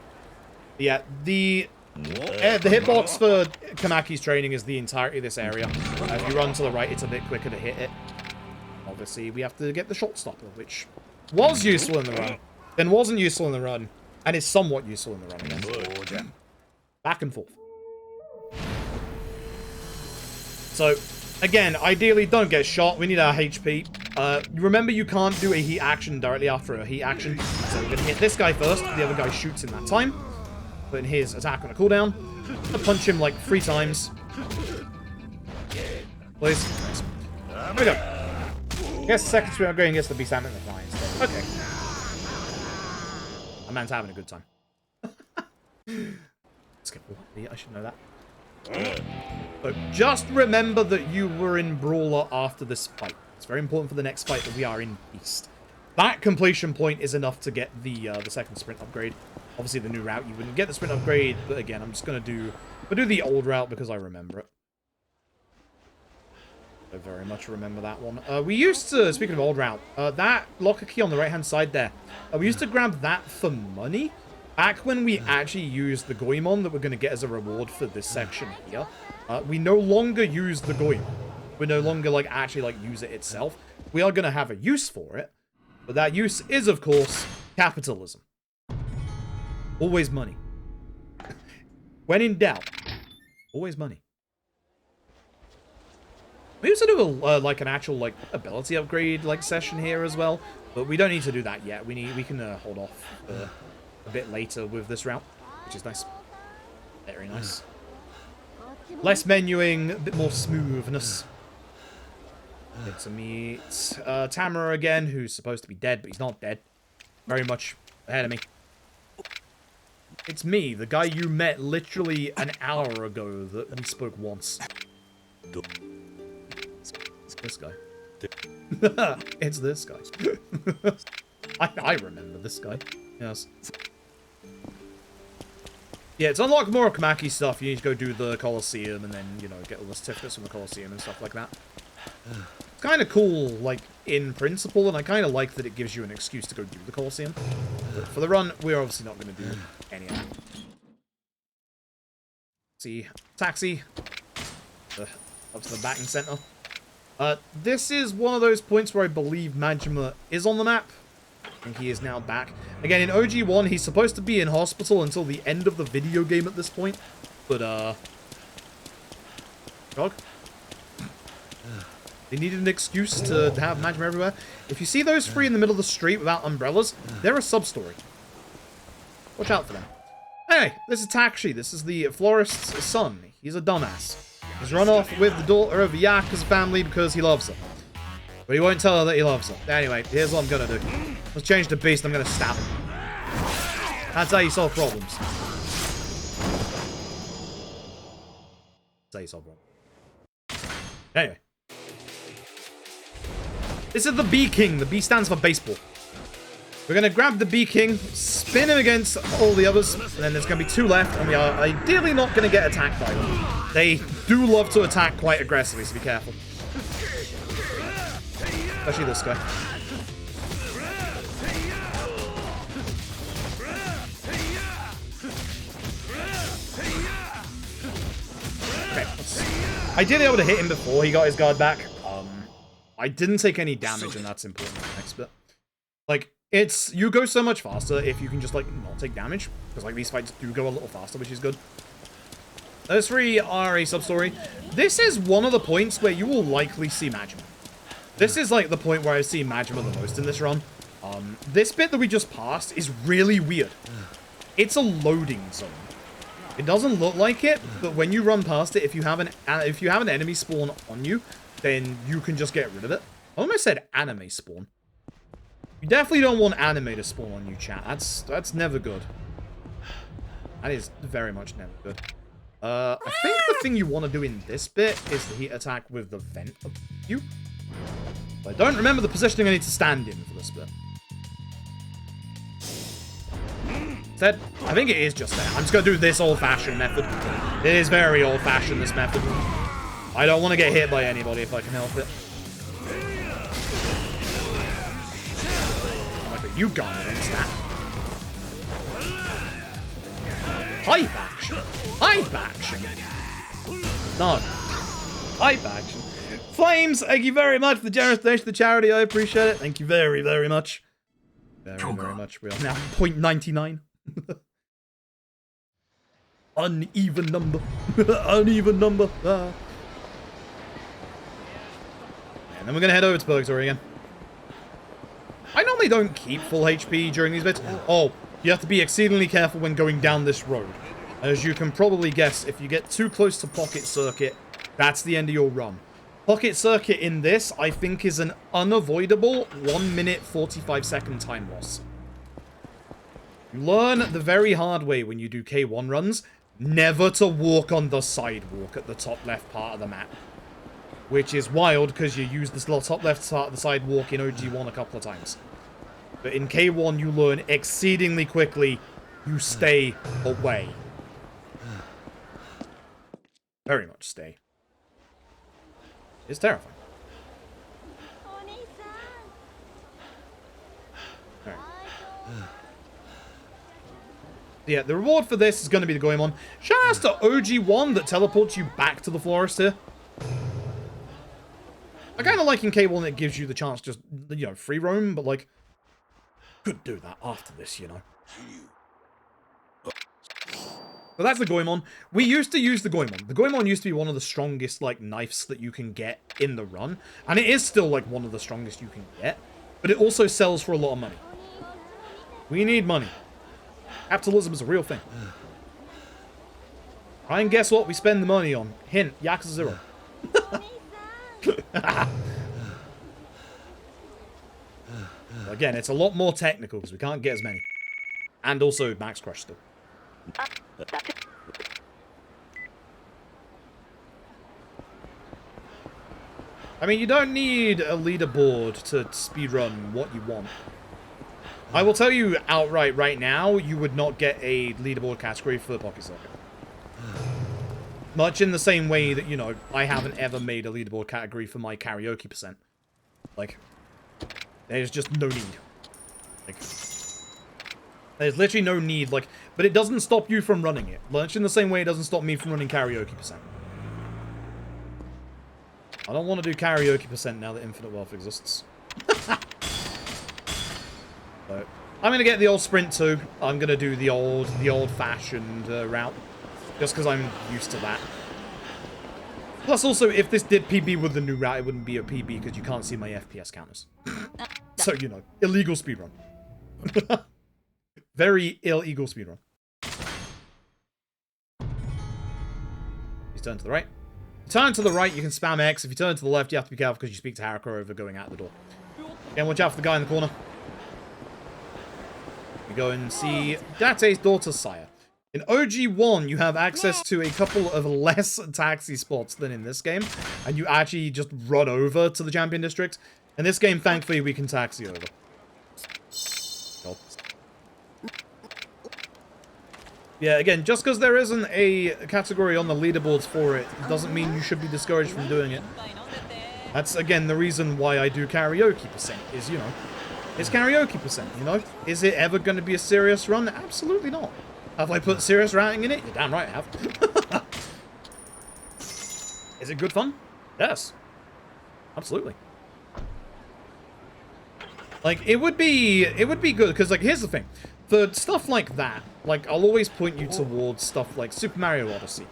But yeah, the hitbox for Kamaki's training is the entirety of this area. If you run to the right, it's a bit quicker to hit it. Obviously, we have to get the shot stopper, which was useful in the run, then wasn't useful in the run, and is somewhat useful in the run again. Back and forth. So, again, ideally don't get shot. We need our HP. Remember, you can't do a heat action directly after a heat action. So we're going to hit this guy first. The other guy shoots in that time. Putting his attack on a cooldown. I'll punch him like 3 times. Please. Nice. There we go. Guess the second sprint upgrade gets the beast and the fly instead. Okay. My man's having a good time. Let's get I should know that. But just remember that you were in Brawler after this fight. It's very important for the next fight that we are in Beast. That completion point is enough to get the second sprint upgrade. Obviously, the new route, you wouldn't get the sprint upgrade, but again, I'm just going to do the old route because I remember it. I very much remember that one. We used to, speaking of old route, that locker key on the right-hand side there, we used to grab that for money. Back when we actually used the Goemon that we're going to get as a reward for this section here, we no longer use the Goemon. We no longer, like, actually, like, use it itself. We are going to have a use for it, but that use is, of course, capitalism. Always money. When in doubt, always money. We also do a, like an actual like ability upgrade like session here as well, but we don't need to do that yet. We can hold off a bit later with this route, which is nice. Very nice. Less menuing, a bit more smoothness. Get to meet Tamara again, who's supposed to be dead, but he's not dead. Very much ahead of me. It's me, the guy you met literally an hour ago that we spoke once. It's this guy. It's this guy. I remember this guy. Yes. Yeah, to unlock more Kamaki stuff, you need to go do the Colosseum and then, you know, get all the certificates from the Colosseum and stuff like that. It's kind of cool, like, in principle, and I kind of like that it gives you an excuse to go do the Colosseum. But for the run, we're obviously not going to do any of that. See, taxi. Up to the batting center. This is one of those points where I believe Majima is on the map. I think he is now back. Again, in OG1, he's supposed to be in hospital until the end of the video game at this point. But, Dog? They needed an excuse to have Majima everywhere. If you see those 3 in the middle of the street without umbrellas, they're a sub-story. Watch out for them. Hey, this is Taxi. This is the florist's son. He's a dumbass. He's run off with the daughter of the Yakuza family because he loves her. But he won't tell her that he loves her. Anyway, here's what I'm gonna do. Let's change the beast. I'm gonna stab him. That's how you solve problems. That's how you solve problems. Anyway. This is the B King. The B stands for baseball. We're going to grab the B King, spin him against all the others, and then there's going to be 2 left, and we are ideally not going to get attacked by them. They do love to attack quite aggressively, so be careful. Especially this guy. Okay, ideally I would have hit him before he got his guard back. I didn't take any damage, and that's important for the next bit. Like, you go so much faster if you can just, like, not take damage. Because, like, these fights do go a little faster, which is good. Those 3 are a sub-story. This is one of the points where you will likely see Majima. This is, like, the point where I see Majima the most in this run. This bit that we just passed is really weird. It's a loading zone. It doesn't look like it, but when you run past it, if you have an enemy spawn on you, then you can just get rid of it. I almost said anime spawn. You definitely don't want anime to spawn on you, chat. That's never good. That is very much never good. I think the thing you want to do in this bit is the heat attack with the vent of you. But I don't remember the positioning I need to stand in for this bit. Instead, I think it is just there. I'm just going to do this old-fashioned method. It is very old-fashioned, this method. I don't want to get hit by anybody if I can help it. You got it, that. Hype action. Hype action. No. Hype action. Flames, thank you very much for the generous donation to the charity. I appreciate it. Thank you very, very much. Very, very much. We are now 0.99. Uneven number. Uneven number. Ah. And then we're going to head over to Purgatory again. I normally don't keep full HP during these bits. Oh, you have to be exceedingly careful when going down this road. As you can probably guess, if you get too close to Pocket Circuit, that's the end of your run. Pocket Circuit in this, I think, is an unavoidable 1 minute 45 second time loss. You learn the very hard way when you do K1 runs, never to walk on the sidewalk at the top left part of the map. Which is wild, because you use this little top left part of the sidewalk in OG1 a couple of times. But in K1, you learn exceedingly quickly, you stay away. Very much stay. It's terrifying. Alright. Yeah, the reward for this is going to be the Goemon. Shout out to OG1 that teleports you back to the forest here. I kind of like in K1 it gives you the chance to just, you know, free roam, but like, could do that after this, you know. But that's the Goemon. We used to use the Goemon. The Goemon used to be one of the strongest, like, knives that you can get in the run. And it is still, like, one of the strongest you can get. But it also sells for a lot of money. We need money. Capitalism is a real thing. Try and guess what we spend the money on. Hint, Yakuza 0. Again, it's a lot more technical because we can't get as many. And also Max Crush still. I mean, you don't need a leaderboard to speedrun what you want. I will tell you outright right now, you would not get a leaderboard category for Pocket Circuit. Much in the same way that, you know, I haven't ever made a leaderboard category for my karaoke percent. Like, there's just no need. Like, there's literally no need, like, but it doesn't stop you from running it. Much in the same way it doesn't stop me from running karaoke percent. I don't want to do karaoke percent now that Infinite Wealth exists. So, I'm going to get the old sprint too. I'm going to do the old-fashioned route. Just because I'm used to that. Plus, also, if this did PB with the new route, it wouldn't be a PB because you can't see my FPS counters. So, you know, illegal speedrun. Very illegal speedrun. You turn to the right. If you turn to the right, you can spam X. If you turn to the left, you have to be careful because you speak to Haruka over going out the door. Again, watch out for the guy in the corner. We go and see Date's daughter, Saya. In OG1, you have access to a couple of less taxi spots than in this game, and you actually just run over to the Champion District. In this game, thankfully, we can taxi over. God. Yeah, again, just because there isn't a category on the leaderboards for it, doesn't mean you should be discouraged from doing it. That's, again, the reason why I do karaoke percent, is, you know, it's karaoke percent, you know? Is it ever going to be a serious run? Absolutely not. Have I put serious routing in it? You're damn right I have. Is it good fun? Yes. Absolutely. Like, it would be good, because, like, here's the thing. For stuff like that, like, I'll always point you towards stuff like Super Mario Odyssey,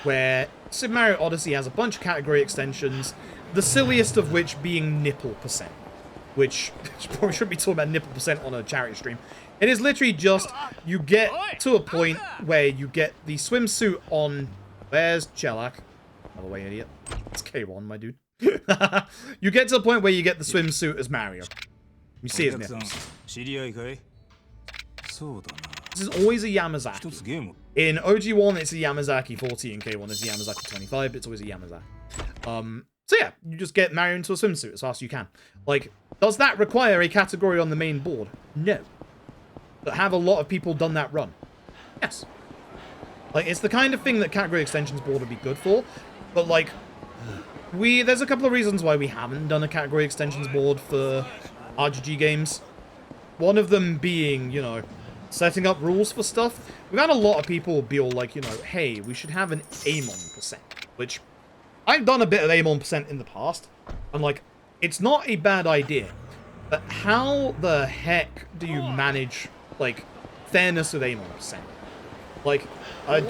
where Super Mario Odyssey has a bunch of category extensions, the silliest of which being nipple percent. which probably shouldn't be talking about nipple percent on a charity stream. It is literally just, you get to a point where you get the swimsuit on... Where's Chelak? By the way, idiot. It's K1, my dude. You get to a point where you get the swimsuit as Mario. You see his nipples. This is always a Yamazaki. In OG1, it's a Yamazaki 40, in K1 it's a Yamazaki 25, but it's always a Yamazaki. So yeah, you just get Mario into a swimsuit as fast as you can. Like, does that require a category on the main board? No. But have a lot of people done that run? Yes. Like, it's the kind of thing that category extensions board would be good for, but like, there's a couple of reasons why we haven't done a category extensions board for RGG games. One of them being, you know, setting up rules for stuff. We've had a lot of people be all like, you know, hey, we should have an Amon percent, which I've done a bit of Amon percent in the past. I'm like, it's not a bad idea, but how the heck do you manage, like, fairness with Amon percent? Like,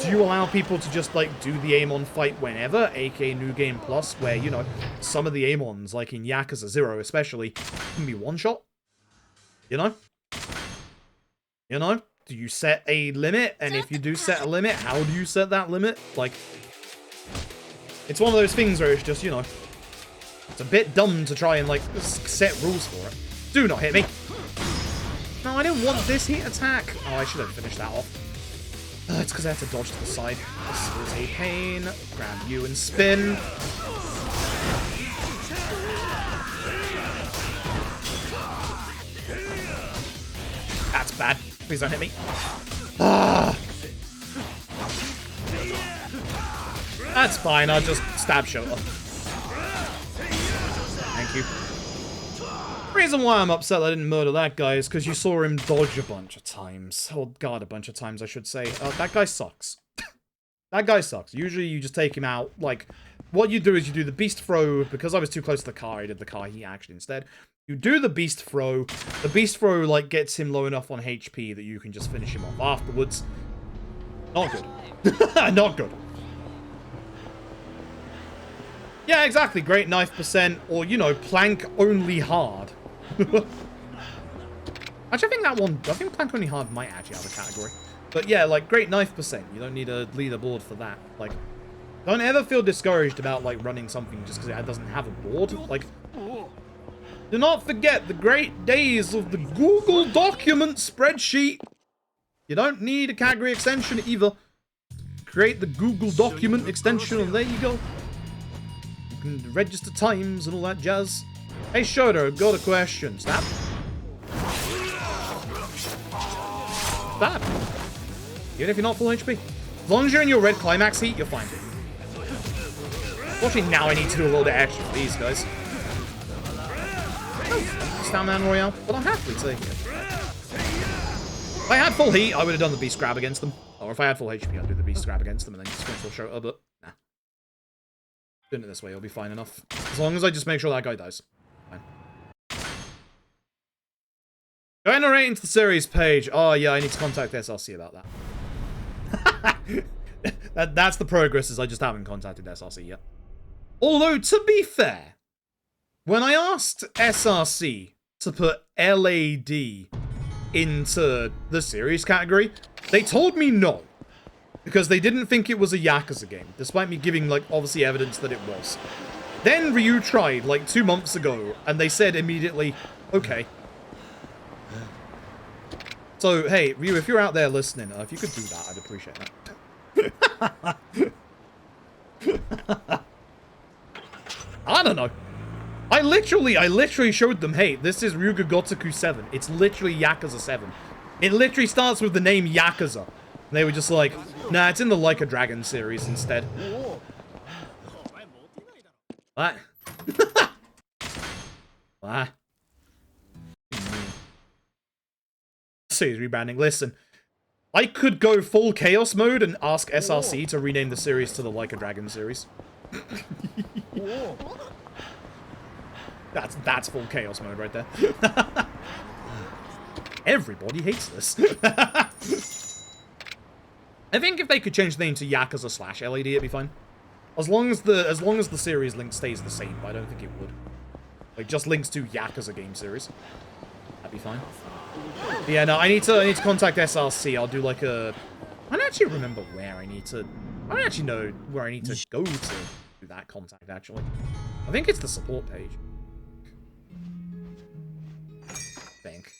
do you allow people to just, like, do the Amon fight whenever, aka New Game Plus, where, you know, some of the Amons, like in Yakuza 0 especially, can be one-shot? You know? You know? Do you set a limit? And if you do set a limit, how do you set that limit? Like, it's one of those things where it's just, you know, it's a bit dumb to try and, like, set rules for it. Do not hit me. No, I didn't want this heat attack. Oh, I should have finished that off. It's because I had to dodge to the side. This is a pain. Grab you and spin. That's bad. Please don't hit me. Ah. That's fine. I'll just stab shoulder. Thank you. The reason why I'm upset I didn't murder that guy is because you saw him dodge a bunch of times. Or guard a bunch of times, I should say. That guy sucks. That guy sucks. Usually you just take him out. Like, what you do is you do the beast throw. Because I was too close to the car, I did the car heat action instead. You do the beast throw. The beast throw, like, gets him low enough on HP that you can just finish him off afterwards. Not good. Not good. Yeah, exactly. Great knife percent. Or, you know, plank only hard. Actually, I think plank only hard might actually have a category. But yeah, like, great knife percent. You don't need a leaderboard for that. Like, don't ever feel discouraged about, like, running something just because it doesn't have a board. Like, do not forget the great days of the Google document spreadsheet. You don't need a category extension either. Create the Google document extension and there you go. You can register times and all that jazz. Hey, Shota, I've got a question. Stab? Stab. Even if you're not full HP. As long as you're in your red climax heat, you're fine. Fortunately, now I need to do a little bit extra for these guys. Stand-man Royale, but I'm happily taking it. If I had full heat, I would have done the beast grab against them. Or if I had full HP, I'd do the beast grab against them and then just finish full Shota, but nah. Doing it this way, it'll be fine enough. As long as I just make sure that guy dies. Generate into the series page. Oh, yeah, I need to contact SRC about that. That's the progress, is I just haven't contacted SRC yet. Although, to be fair, when I asked SRC to put LAD into the series category, they told me no. Because they didn't think it was a Yakuza game, despite me giving, like, obviously evidence that it was. Then Ryu tried, like, 2 months ago, and they said immediately, okay. So, hey, Ryu, if you're out there listening, if you could do that, I'd appreciate that. I don't know. I literally showed them, hey, this is Ryuga Gotoku 7. It's literally Yakuza 7. It literally starts with the name Yakuza. And they were just like, nah, it's in the Like a Dragon series instead. What? What? Series rebranding. Listen, I could go full chaos mode and ask SRC to rename the series to the Like a Dragon series. That's full chaos mode right there. Everybody hates this. I think if they could change the name to Yakuza/LAD, it'd be fine. As long as the series link stays the same, but I don't think it would. Like, just links to Yakuza game series. That'd be fine. But yeah, no, I need to contact SRC. I'll do like a... I don't actually remember where I need to... I don't actually know where I need to go to do that contact, actually. I think it's the support page. I think.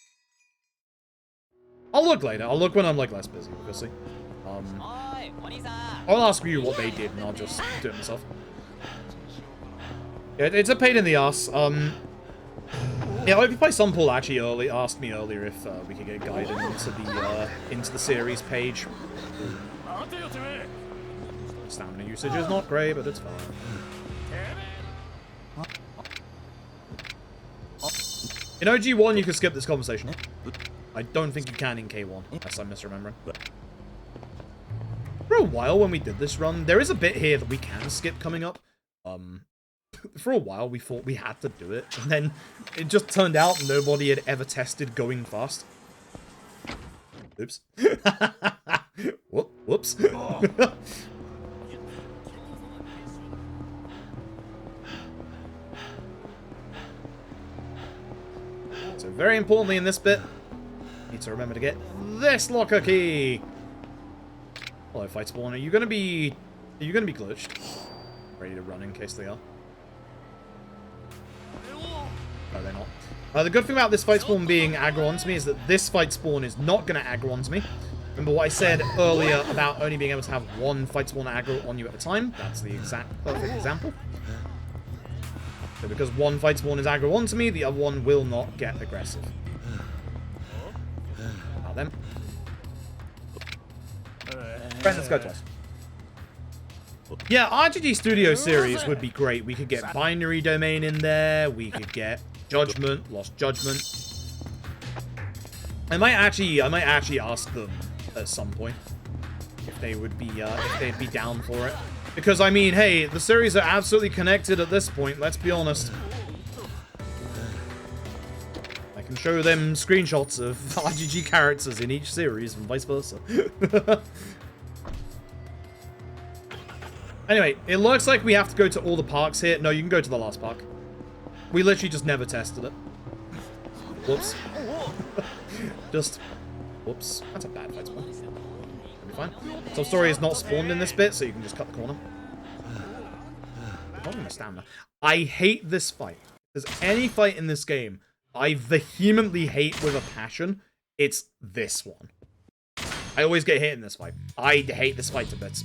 I'll look later. I'll look when I'm, like, less busy, obviously. I'll ask you what they did, and I'll just do it myself. Yeah, it's a pain in the ass. Yeah, Occupy Sunpool actually asked me earlier if we could get guided into the series page. Stamina usage is not great, but it's fine. In OG1, you can skip this conversation. I don't think you can in K1, unless I'm misremembering. For a while, when we did this run, there is a bit here that we can skip coming up. For a while, we thought we had to do it, and then it just turned out nobody had ever tested going fast. Oops. Whoops. So very importantly in this bit, need to remember to get this locker key. Hello, fight spawn. Are you gonna be glitched? Ready to run in case they are. No, they're not. The good thing about this fight spawn being aggro onto me is that this fight spawn is not going to aggro onto me. Remember what I said earlier about only being able to have one fight spawn aggro on you at a time? That's the exact perfect example. So because one fight spawn is aggro onto me, the other one will not get aggressive. About them. Friends, let's go twice. Yeah, RGG Studio series would be great. We could get binary domain in there. We could get Judgment, Lost Judgment. I might actually ask them at some point if they would be if they'd be down for it. Because I mean, hey, the series are absolutely connected at this point. Let's be honest. I can show them screenshots of RGG characters in each series and vice versa. Anyway, it looks like we have to go to all the parks here. No, you can go to the last park. We literally just never tested it. Whoops. Just... Whoops. That's a bad fight spawn. That'll be fine. So story is not spawned in this bit, so you can just cut the corner. Not even stamina. I hate this fight. If there's any fight in this game I vehemently hate with a passion, it's this one. I always get hit in this fight. I hate this fight to bits.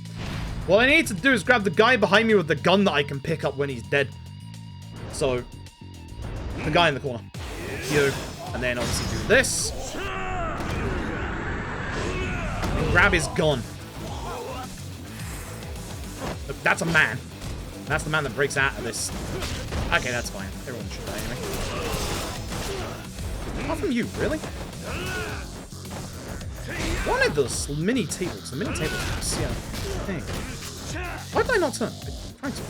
What I need to do is grab the guy behind me with the gun that I can pick up when he's dead. So, the guy in the corner. You. And then obviously do this. And grab his gun. Look, that's a man. That's the man that breaks out of this. Okay, that's fine. Everyone should die anyway. Apart from you, really? One of those mini tables. The mini tables. Yeah. Thing. Why did I not turn? I tried to.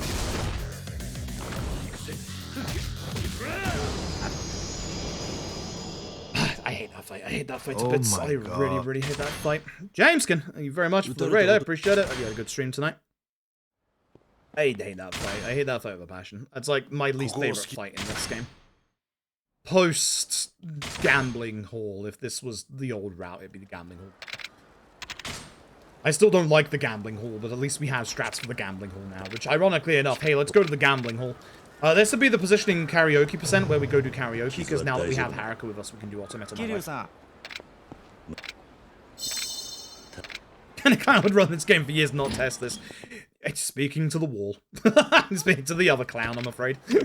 I hate that fight. I hate that fight to bits. I really, really hate that fight. Jameskin, thank you very much for the raid. I appreciate it. You had a good stream tonight. I hate that fight. I hate that fight with a passion. That's like my least favorite fight in this game. Post gambling hall. If this was the old route, it'd be the gambling hall. I still don't like the gambling hall, but at least we have strats for the gambling hall now, which ironically enough, hey, let's go to the gambling hall. This would be the positioning karaoke % where we go do karaoke, because now that we have Haruka with us, we can do Automata. And I kind of would run this game for years and not test this. It's speaking to the wall. Speaking to the other clown, I'm afraid. Who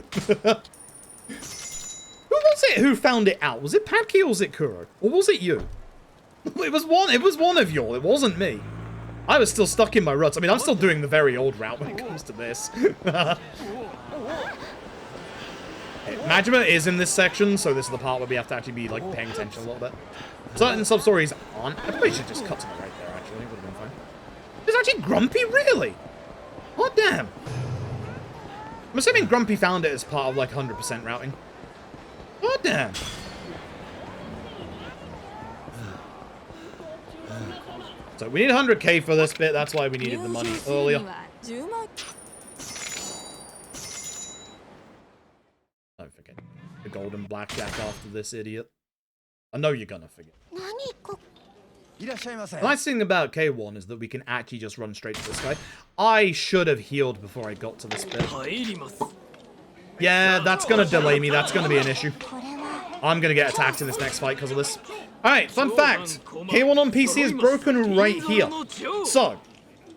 was it who found it out? Was it Padkey or was it Kuro? Or was it you? It was one of you. It wasn't me. I was still stuck in my ruts. I mean, I'm still doing the very old route when it comes to this. Majima is in this section, so this is the part where we have to actually be, like, paying attention a little bit. Certain sub-stories aren't. I probably should just cut to the right there, actually. It would have been fine. It's actually Grumpy, really? Oh, damn. I'm assuming Grumpy found it as part of, like, 100% routing. Oh, damn. So we need 100k for this bit, that's why we needed the money earlier. Don't forget. the golden blackjack after this idiot. I know you're gonna forget. The nice thing about K1 is that we can actually just run straight to this guy. I should have healed before I got to this bit. Yeah, that's gonna delay me. That's gonna be an issue. I'm gonna get attacked in this next fight because of this. Alright, fun fact. K1 on PC is broken right here. So,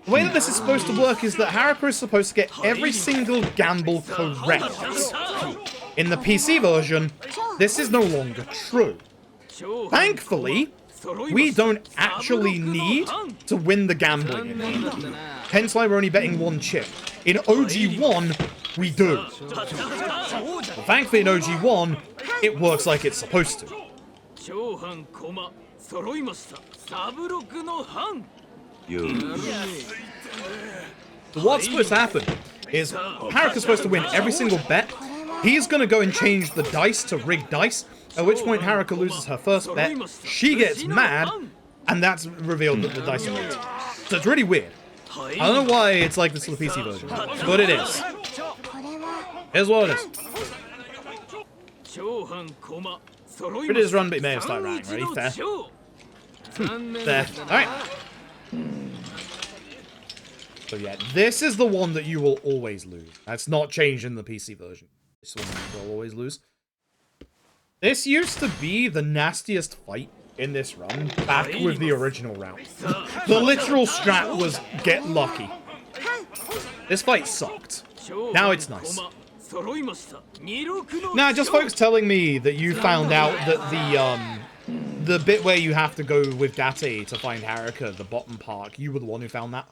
the way that this is supposed to work is that Haruka is supposed to get every single gamble correct. In the PC version, this is no longer true. Thankfully, we don't actually need to win the gambling in it. Hence why we're only betting one chip. In OG1, we do. But thankfully in OG1, it works like it's supposed to. So what's supposed to happen is Haruka's supposed to win every single bet. He's going to go and change the dice to rigged dice, at which point Haruka loses her first bet, she gets mad, and that's revealed that the dice are rigged. So it's really weird. I don't know why it's like this for the PC version, but it is. Here's what it is. It is run, but you may have started ranking. Ready? Fair. There. Alright. So yeah, this is the one that you will always lose. That's not changed in the PC version. This one you will always lose. This used to be the nastiest fight in this run, back with the original route. The literal strat was get lucky. This fight sucked. Now it's nice. Now, just folks telling me that you found out that the bit where you have to go with Date to find Haruka, the bottom park, you were the one who found that.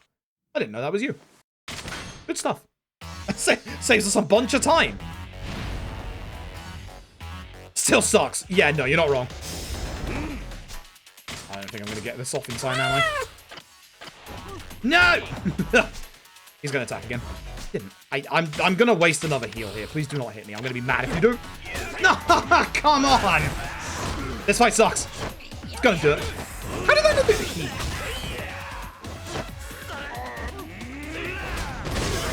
I didn't know that was you. Good stuff. Saves us a bunch of time. Still sucks. Yeah, no, you're not wrong. I don't think I'm going to get this off in time, am I? No! He's going to attack again. Didn't. I'm going to waste another heal here. Please do not hit me. I'm going to be mad if you do. No! Come on! This fight sucks. It's going to do it. How did that not do the heal?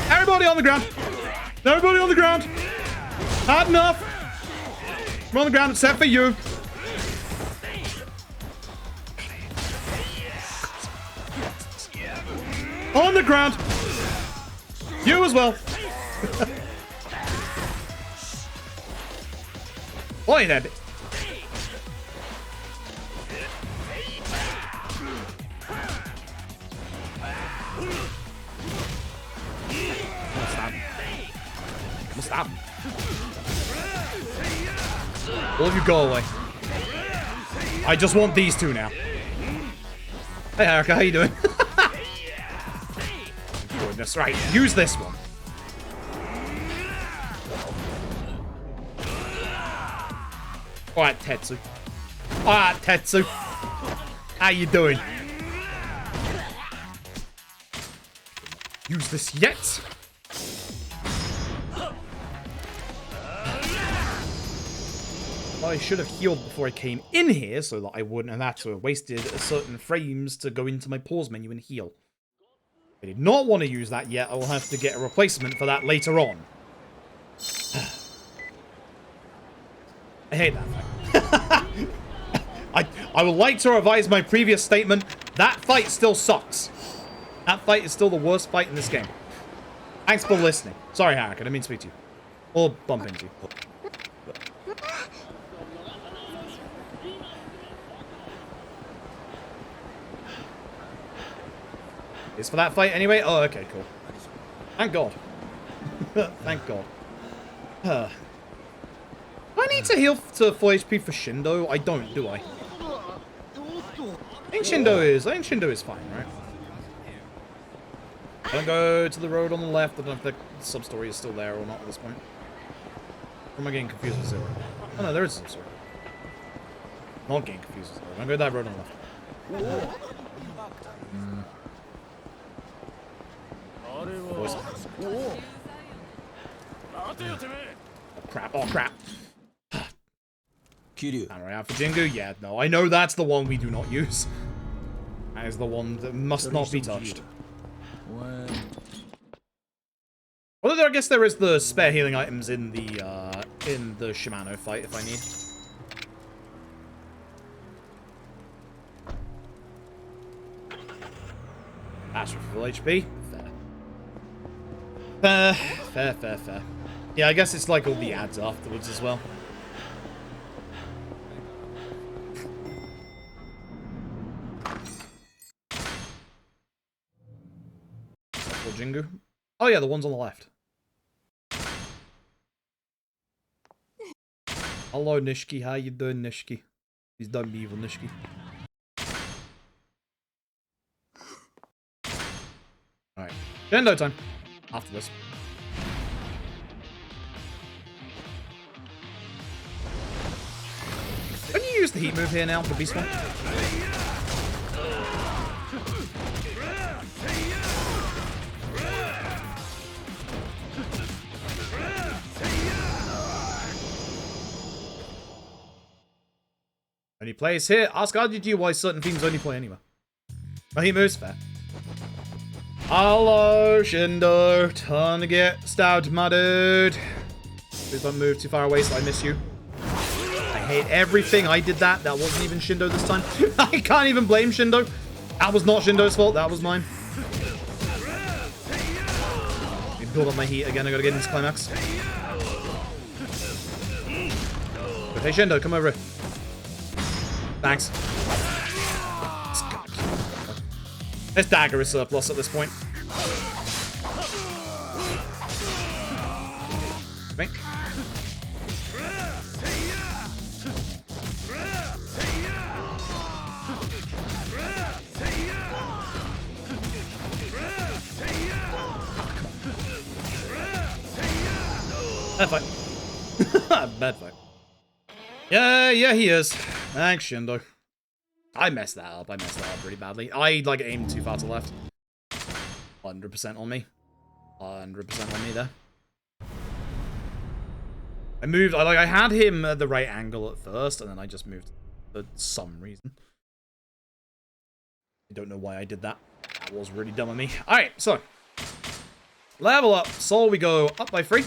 Everybody on the ground! Everybody on the ground! Hard enough! We're on the ground except for you. On the ground. You as well. Oi there. Stop. All of you go away. I just want these two now. Hey Haruka, how you doing? Goodness, right, use this one. Alright, Tetsu. Alright, Tetsu. How you doing? Use this yet? I should have healed before I came in here so that I wouldn't have had to have wasted certain frames to go into my pause menu and heal. I did not want to use that yet. I will have to get a replacement for that later on. I hate that fight. I would like to revise my previous statement. That fight still sucks. That fight is still the worst fight in this game. Thanks for listening. Sorry, Haruka, I didn't mean to speak to you. Or bump into you. It's for that fight anyway? Oh, okay, cool. Thank God. Thank God. Do I need to heal to 4 HP for Shindo? I don't, do I? I think Shindo is fine, right? I don't go to the road on the left. I don't know if the sub-story is still there or not at this point. Or am I getting confused with Zero? Oh no, there is a sub-story. Not getting confused with Zero. Don't go that road on the left. Oh, crap, oh crap. Alright, out for Jingu? Yeah, no, I know that's the one we do not use. That is the one that must not be touched. Although I guess there is the spare healing items in the in the Shimano fight if I need. That's for full HP. Fair. Yeah, I guess it's like all the ads afterwards as well. Jingu. Oh yeah, the ones on the left. Hello, Nishiki. How you doing, Nishiki? Please don't be evil, Nishiki. Alright. Gendo time. After this. Can you use the heat move here now for Beast One? Only plays here. Ask RGG why certain themes only play anywhere. Oh, he moves fair. Hello, Shindo. Time to get stabbed, my dude. Please don't move too far away so I miss you. I hate everything. I did that. That wasn't even Shindo this time. I can't even blame Shindo. That was not Shindo's fault. That was mine. Let me build up my heat again. I gotta get into climax. But hey, Shindo, come over here. Thanks. This dagger is surplus at this point. Me. Bad fight. Bad fight. Yeah, he is. Thanks, Shindo. I messed that up. I messed that up pretty badly. I, like, aimed too far to the left. 100% on me. 100% on me there. I moved, I had him at the right angle at first, and then I just moved for some reason. I don't know why I did that. That was really dumb of me. Alright, so. Level up. Soul, we go up by 3.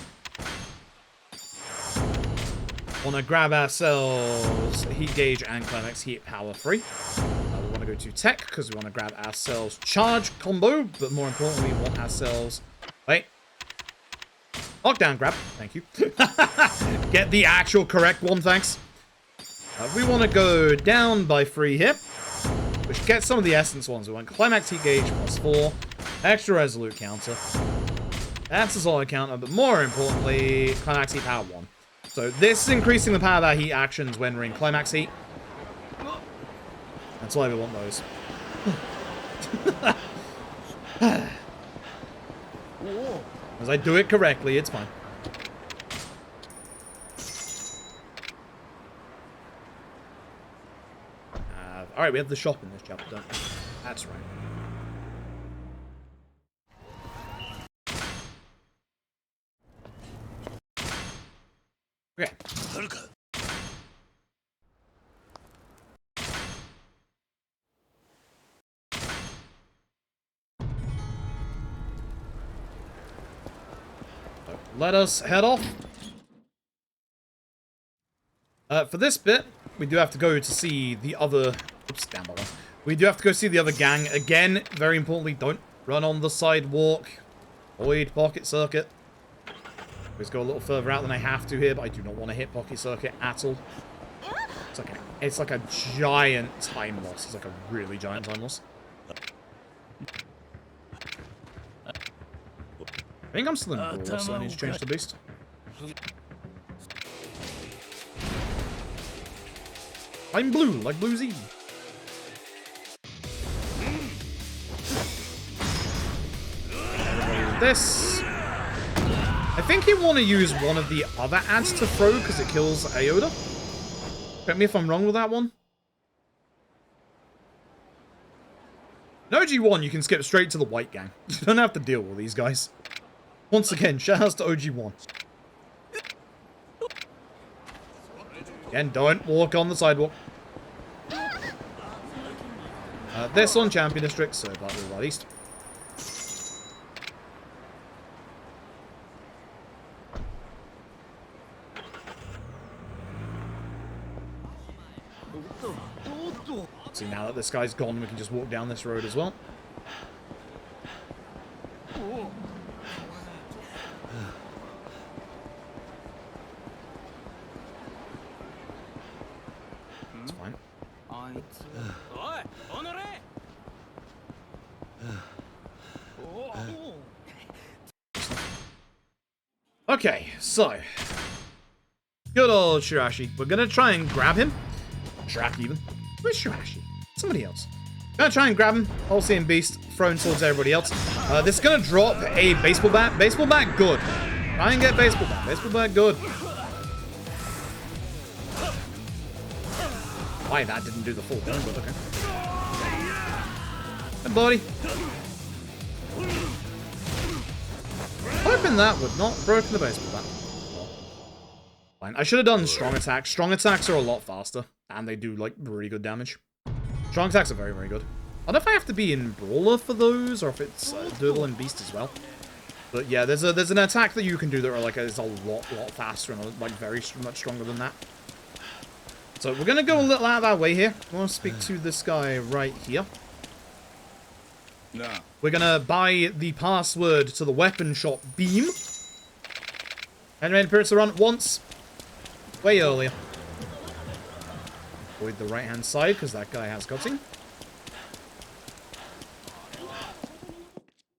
Want to grab ourselves heat gauge and climax heat power 3. We want to go to tech because we want to grab ourselves charge combo, but more importantly, we want ourselves knockdown grab. Thank you. Get the actual correct one, thanks. We want to go down by 3 here, which gets some of the essence ones. We want climax heat gauge +4, extra resolute counter. That's a solid counter, but more importantly, climax heat power 1. So this is increasing the power of our heat actions when we're in climax heat. That's why we want those. As I do it correctly, it's fine. Alright, we have the shop in this chapter, don't we? That's right. Okay. Let us head off. For this bit, we do have to go to see the other... Oops, down below. We do have to go see the other gang. Again, very importantly, don't run on the sidewalk. Avoid pocket circuit. Let's go a little further out than I have to here, but I do not want to hit pocket circuit at all. It's like a giant time loss. It's like a really giant time loss. I think I'm still in Brawl, so I need to change the beast. I'm blue, like Blue Z. This. I think you want to use one of the other ads to throw because it kills Aoda. Correct me if I'm wrong with that one. In OG1, you can skip straight to the white gang. You don't have to deal with these guys. Once again, shout outs to OG1. Again, don't walk on the sidewalk. This on Champion District, so that'll be right east. See, now that this guy's gone, we can just walk down this road as well. It's fine. Okay, so good old Shirashi. We're gonna try and grab him. Shiraki even. Where's Shirashi? Somebody else. Gonna try and grab him. All-seeing beast thrown towards everybody else. This is gonna drop a baseball bat. Baseball bat, good. Try and get baseball bat. Baseball bat, good. Why that didn't do the full thing, but okay. Good buddy. Hoping that would not have broken the baseball bat. Fine. I should have done strong attacks. Strong attacks are a lot faster, and they do like really good damage. Strong attacks are very, very good. I don't know if I have to be in Brawler for those, or if it's doable in Beast as well. But yeah, there's an attack that you can do that are like is a lot faster and like very much stronger than that. So we're gonna go a little out of our way here. I want to speak to this guy right here. No. We're gonna buy the password to the weapon shop Beam. And made appearance to run once. Way earlier. Avoid the right-hand side, because that guy has cutting.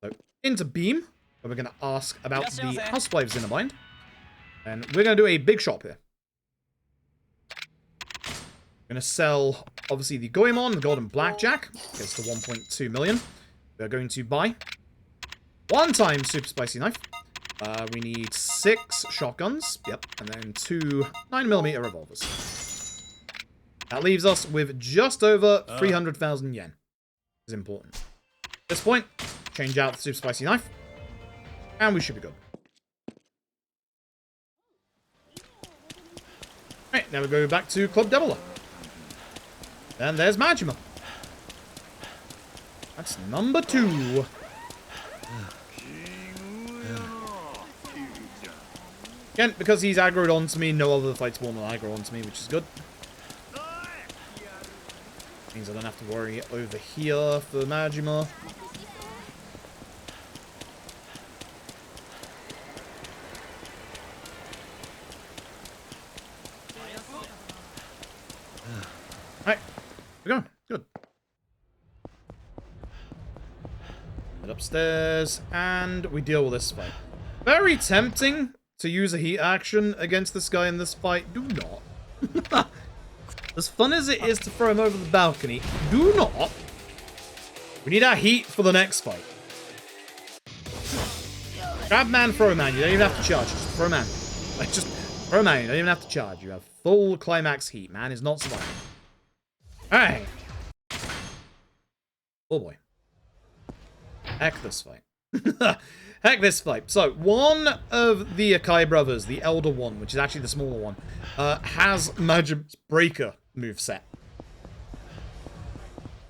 So, into Beam. Where we're going to ask about the Housewives in a bind. And we're going to do a big shop here. We're going to sell, obviously, the Goemon, the Golden Blackjack. Gets to 1.2 million. We're going to buy one-time Super Spicy Knife. We need 6 shotguns. Yep. And then 2 9mm revolvers. That leaves us with just over 300,000 yen. Is important. At this point, change out the Super Spicy Knife. And we should be good. Alright, now we go back to Club Doubler. And there's Majima. That's number 2. Again, because he's aggroed onto me, no other fights will not aggro onto me, which is good. Means I don't have to worry over here for Majima. Alright, we're going. Good. Head upstairs, and we deal with this fight. Very tempting to use a heat action against this guy in this fight. Do not. As fun as it is to throw him over the balcony, do not. We need our heat for the next fight. Grab man, throw man. You don't even have to charge. Just throw man. Like, just throw man. You don't even have to charge. You have full climax heat. Man is not surviving. Alright. Oh boy. Heck this fight. Heck this fight. So, one of the Akai brothers, the elder one, which is actually the smaller one, has Magic's Breaker moveset.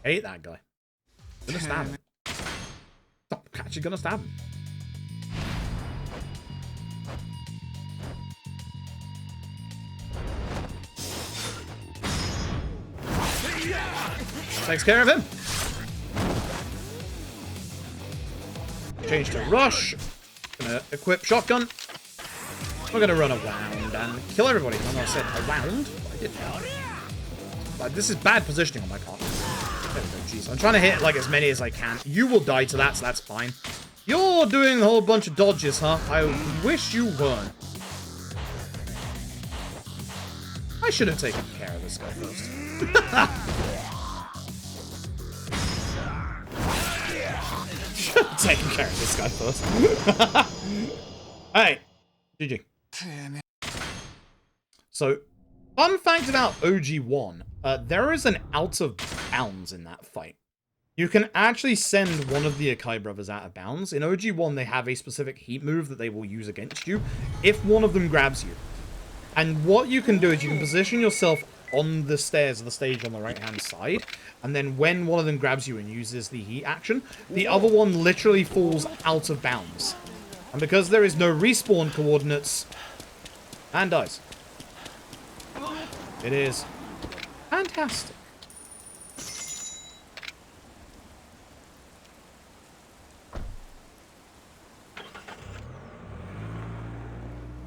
I hate that guy. Gonna stab him. I'm actually gonna stab him. Takes care of him. Change to Rush. Gonna equip Shotgun. We're gonna run around and kill everybody. I know I said around, but I didn't. But this is bad positioning on my part. There we go, jeez. I'm trying to hit like as many as I can. You will die to that, so that's fine. You're doing a whole bunch of dodges, huh? I wish you weren't. I should have taken care of this guy first. Taking care of this guy first. Alright. GG. So, fun fact about OG1. There is an out of bounds in that fight. You can actually send one of the Akai brothers out of bounds. In OG1, they have a specific heat move that they will use against you if one of them grabs you. And what you can do is you can position yourself on the stairs of the stage on the right-hand side, and then when one of them grabs you and uses the heat action, the other one literally falls out of bounds. And because there is no respawn coordinates, and dies. It is Fantastic.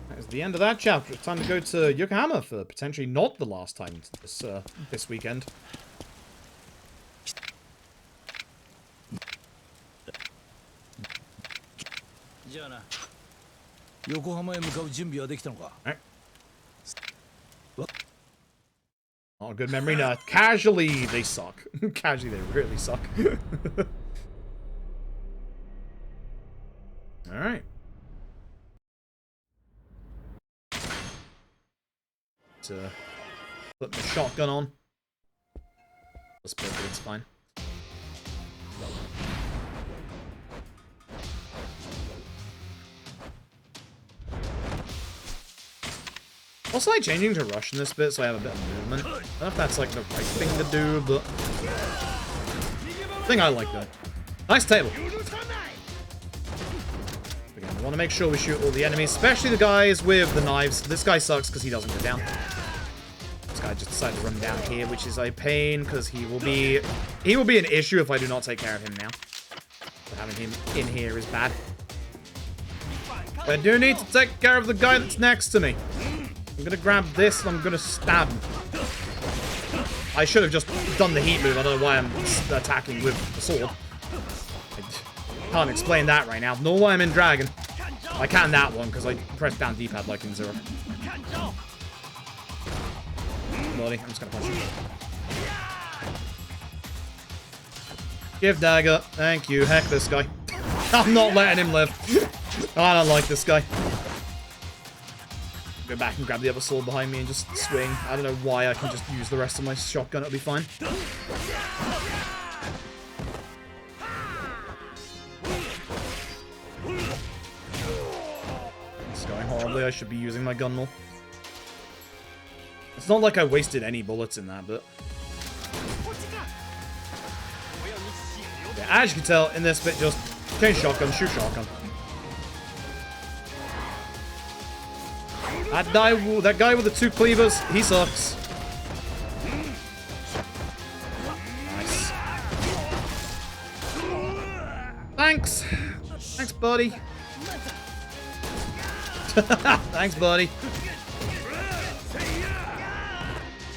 That is the end of that chapter. It's time to go to Yokohama for potentially not the last time this weekend. じゃあな。横浜へ向かう準備はできたのか? Oh, good memory. No, casually they suck. Casually they really suck. Alright. Put my shotgun on. Let's put it, it's fine. Also, like changing to rush in this bit so I have a bit of movement. I don't know if that's like the right thing to do, but I think I like that. Nice table. Again, we want to make sure we shoot all the enemies, especially the guys with the knives. This guy sucks because he doesn't go down. This guy just decided to run down here, which is a pain because he will be an issue if I do not take care of him now. But having him in here is bad. But I do need to take care of the guy that's next to me. I'm gonna grab this and I'm gonna stab him. I should have just done the heat move. I don't know why I'm attacking with the sword. I can't explain that right now. Nor why I'm in Dragon. I can that one because I pressed down D-pad like in Zero. Bloody, I'm just gonna punch him. Give dagger. Thank you. Heck this guy. I'm not letting him live. I don't like this guy. Go back and grab the other sword behind me and just swing. I don't know why I can just use the rest of my shotgun. It'll be fine. It's going horribly. I should be using my gun more. It's not like I wasted any bullets in that, but... yeah, as you can tell, in this bit, just change shotgun, shoot shotgun. That guy with the two cleavers, he sucks. Nice. Thanks. Thanks, buddy. Thanks, buddy.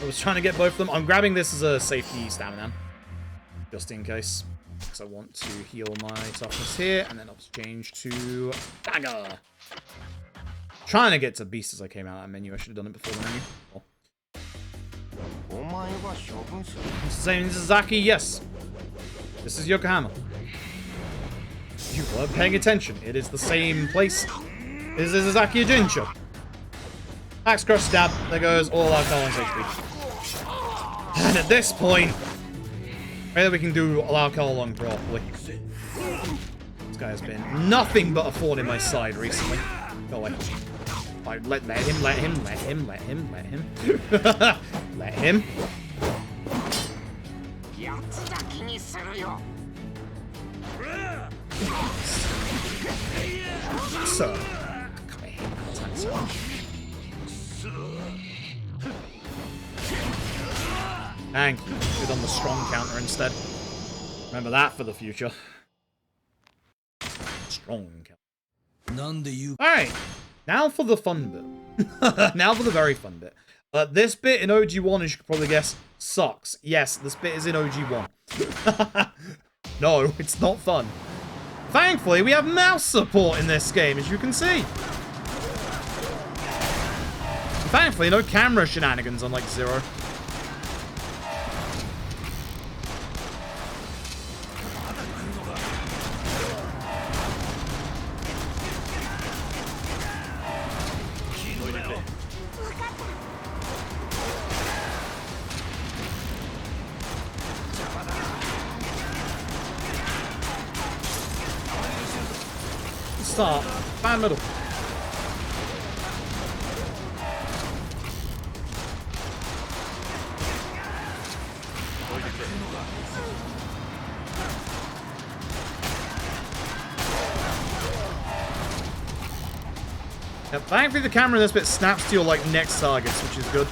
I was trying to get both of them. I'm grabbing this as a safety stamina, just in case. Because I want to heal my toughness here, and then I'll change to dagger. Trying to get to beast as I came out of that menu. I should have done it before the menu. Oh. Same Zazaki, yes. This is Yokohama. You were paying attention. It is the same place. This is Zazaki Jincho. Axe crush stab. There goes all our Colon's HP. And at this point, maybe we can do allow Colon properly. This guy has been nothing but a thorn in my side recently. Go away. Let him. Let him. Let him. So. Thank you. Did on the strong counter instead. Remember that for the future. Strong counter. Alright. Now for the fun bit. Now for the very fun bit. This bit in OG1, as you could probably guess, sucks. Yes, this bit is in OG1. No, it's not fun. Thankfully, we have mouse support in this game, as you can see. Thankfully, no camera shenanigans unlike Zero. Start. Bad middle. Yep, thankfully the camera in this bit snaps to your like next targets, which is good.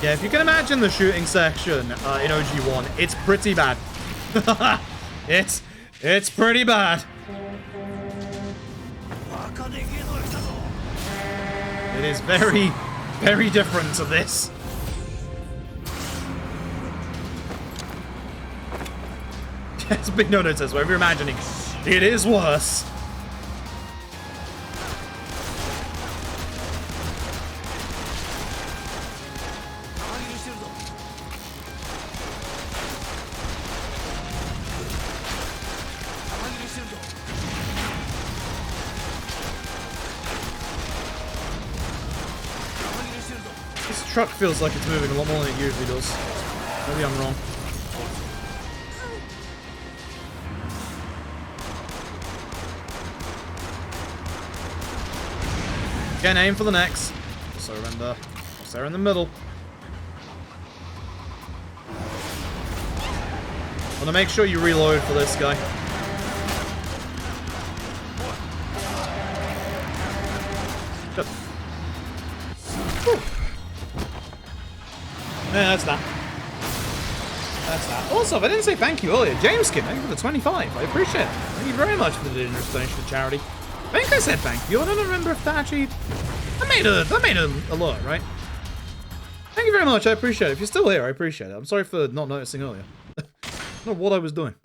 Yeah, if you can imagine the shooting section in OG1, it's pretty bad. It's pretty bad. It is very, very different to this. Yes, Big No says, whatever you're imagining, it is worse. This truck feels like it's moving a lot more than it usually does. Maybe I'm wrong. Again, aim for the necks. Also remember, they're in the middle. Want to make sure you reload for this guy. Good. Whew. Yeah, that's that. That's that. Also, if I didn't say thank you earlier, James Skin, thank you for the 25. I appreciate it. Thank you very much for the generous donation to charity. I think I said thank you. I don't remember if that actually... I made a alert, right? Thank you very much. I appreciate it. If you're still here, I appreciate it. I'm sorry for not noticing earlier. I don't know what I was doing.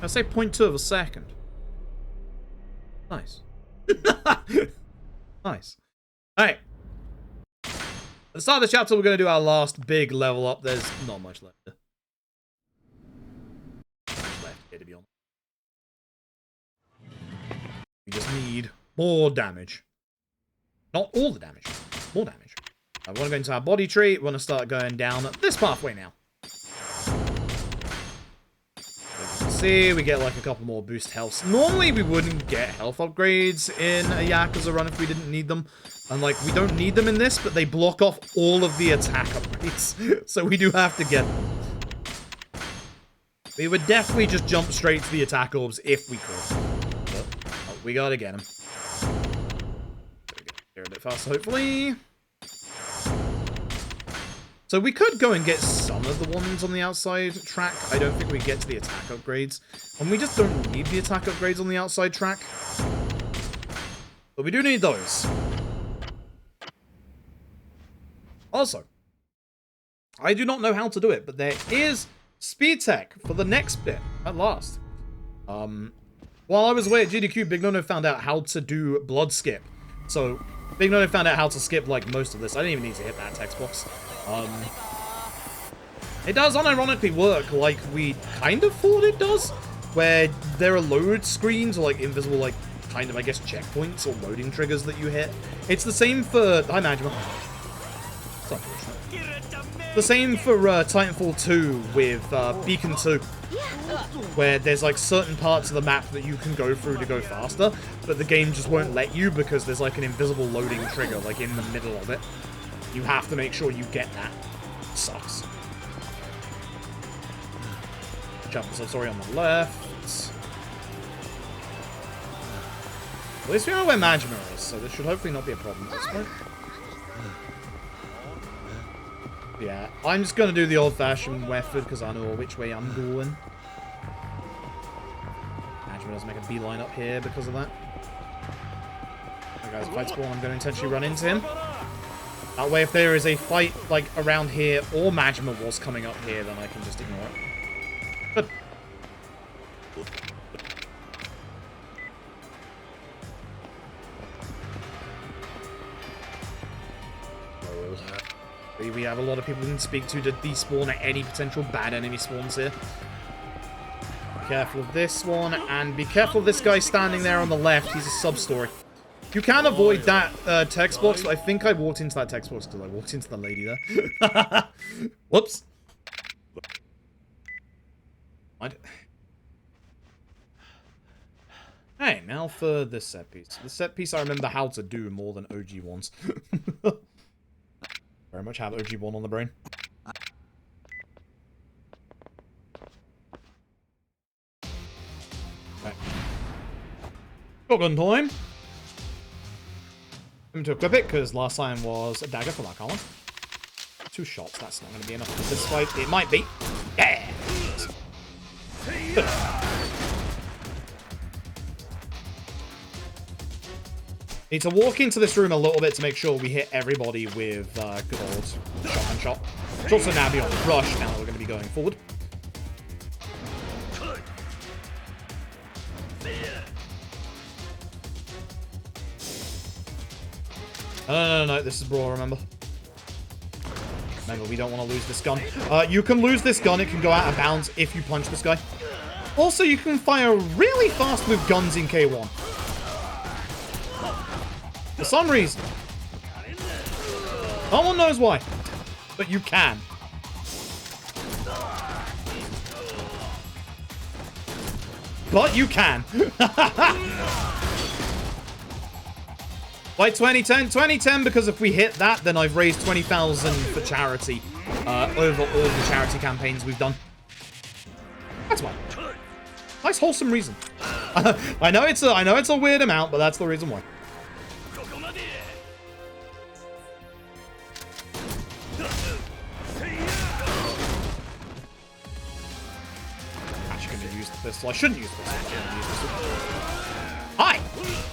I say 0.2 of a second. Nice. Nice. Alright. At the start of the chapter, we're going to do our last big level up. There's not much left. Not much left here, to be honest. We just need more damage. Not all the damage. More damage. I want to go into our body tree. We want to start going down this pathway now. As you can see, we get like a couple more boost healths. Normally, we wouldn't get health upgrades in a Yakuza run if we didn't need them. And like, we don't need them in this, but they block off all of the attack upgrades. So we do have to get them. We would definitely just jump straight to the attack orbs if we could. But, oh, we gotta get them. Here a bit faster, hopefully. So we could go and get some of the ones on the outside track. I don't think we get to the attack upgrades. And we just don't need the attack upgrades on the outside track. But we do need those. Also, I do not know how to do it, but there is speed tech for the next bit at last. While I was away at GDQ, Big Nono found out how to do blood skip. So Big Nono found out how to skip like most of this. I didn't even need to hit that text box. It does unironically work like we kind of thought it does, where there are load screens or like invisible like kind of I guess checkpoints or loading triggers that you hit. It's the same for hi Majima. The same for Titanfall 2 with Beacon 2, where there's like certain parts of the map that you can go through to go faster, but the game just won't let you because there's like an invisible loading trigger like in the middle of it. You have to make sure you get that. It sucks. Jump sorry on the left. At least we know where Majima is, so this should hopefully not be a problem at this point. Yeah, I'm just gonna do the old-fashioned method because I know which way I'm going. Majima doesn't make a beeline up here because of that. Alright guys, fight spawn, I'm gonna intentionally run into him. That way if there is a fight like around here or Majima was coming up here, then I can just ignore it. Good. We have a lot of people we can speak to despawn at any potential bad enemy spawns here. Be careful of this one, and be careful of this guy standing there on the left. He's a sub-story. You can avoid that text box, but I think I walked into that text box because I walked into the lady there. Whoops. Hey, now for this set piece. The set piece I remember how to do more than OG ones. Very much have OG1 on the brain. Right. Shotgun time. I'm to equip it because last time was a dagger for that column. 2 shots. That's not going to be enough for this fight. It might be. Yeah! Good. Need to walk into this room a little bit to make sure we hit everybody with good old shotgun shot. It's also now beyond rush now that we're going to be going forward. No, this is Brawl, remember. Remember, we don't want to lose this gun. You can lose this gun, it can go out of bounds if you punch this guy. Also, you can fire really fast with guns in K1. For some reason. No one knows why. But you can. But you can. By 2010 because if we hit that, then I've raised 20,000 for charity over all the charity campaigns we've done. That's why. Nice wholesome reason. I know it's a weird amount, but that's the reason why. Actually, gonna use the pistol. I shouldn't use the pistol. Hi.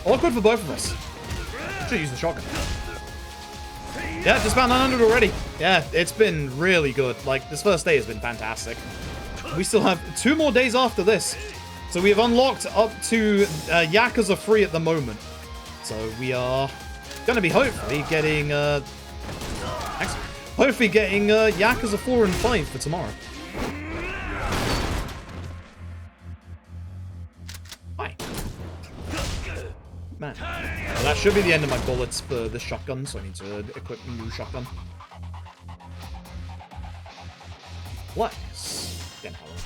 Awkward for both of us. Should use the shotgun. Yeah, just about 900 already. Yeah, it's been really good. Like, this first day has been fantastic. We still have 2 more days after this. So we have unlocked up to Yakuza 3 at the moment. So we are going to be hopefully getting Yakuza 4 and 5 for tomorrow. Hi. Man. Well, that should be the end of my bullets for the shotgun, so I need to equip a new shotgun. Let's get Howard.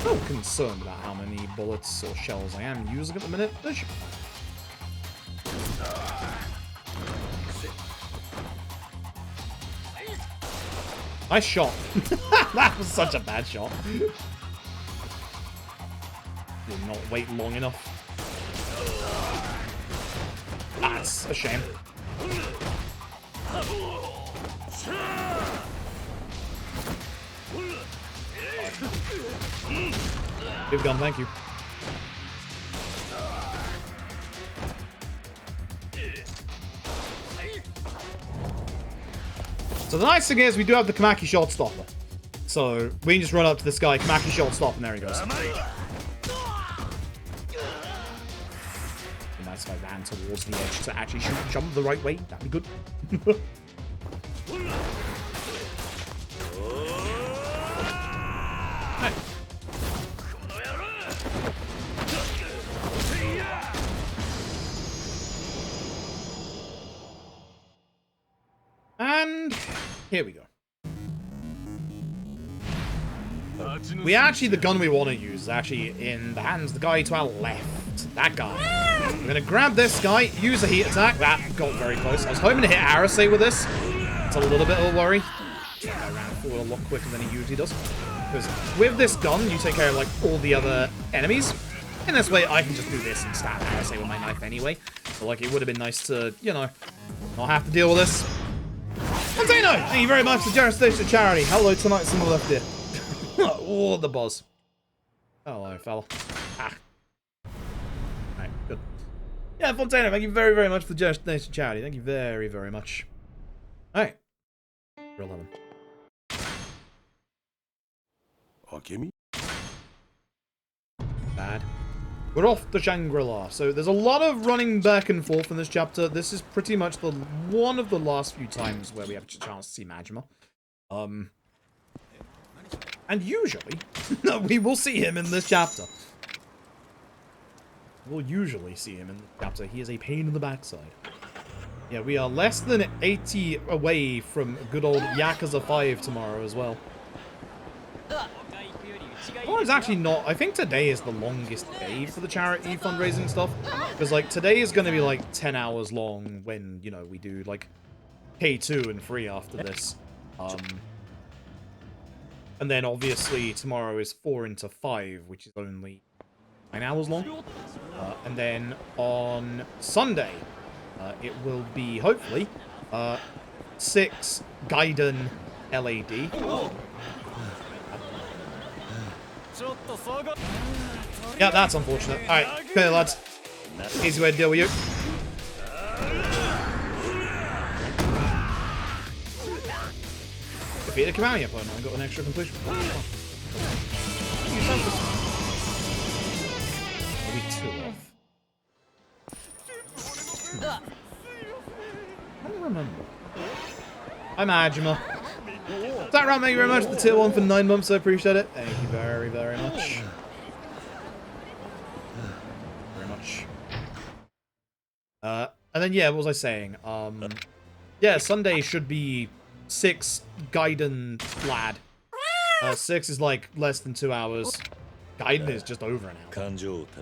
I'm concerned about how many bullets or shells I am using at the minute. Nice shot. That was such a bad shot. Did not wait long enough. That's a shame. Good gun, thank you. So the nice thing is we do have the Kamaki shot stopper. So we can just run up to this guy, Kamaki shot stop, and there he goes. Be nice if I ran towards the edge to actually shoot and jump the right way. That'd be good. Right. And here we go. We actually, the gun we want to use is actually in the hands of the guy to our left. That guy. We're going to grab this guy, use a heat attack. That got very close. I was hoping to hit Arase with this. It's a little bit of a worry. I ran forward a lot quicker than he usually does. Because with this gun, you take care of like all the other enemies. In this way, I can just do this and stab Arase with my knife anyway. But like, it would have been nice to, you know, not have to deal with this. Antino, thank you very much for generous donation to charity. Hello tonight, someone left here. Oh, the buzz. Hello, fella. Ah. Alright, good. Yeah, Fontana, thank you very, very much for the generous donation to charity. Thank you very, very much. Alright. 11. Akemi? Bad. We're off to Shangri-La. So there's a lot of running back and forth in this chapter. This is pretty much the one of the last few times where we have a chance to see Majima. And usually, we will see him in this chapter. We'll usually see him in the chapter. He is a pain in the backside. Yeah, we are less than 80 away from good old Yakuza 5 tomorrow as well. Well, it's actually not. I think today is the longest day for the charity fundraising stuff. Because, like, today is going to be, like, 10 hours long when, you know, we do, like, K2 and 3 after this. And then, obviously, tomorrow is 4 into 5, which is only 9 hours long. And then on Sunday, it will be, hopefully, 6 Gaiden LAD. Yeah, that's unfortunate. Alright, okay, lads. Easy way to deal with you. Defeat a Kiwami opponent and got an extra completion. Maybe 2 off. I don't remember. I'm Ajima. That round, thank you very much for the tier 1 for 9 months. I appreciate it. Thank you very, very much. Very much. And then, yeah, what was I saying? Yeah, Sunday should be 6 Gaiden lad. 6 is like less than 2 hours. Gaiden is just over an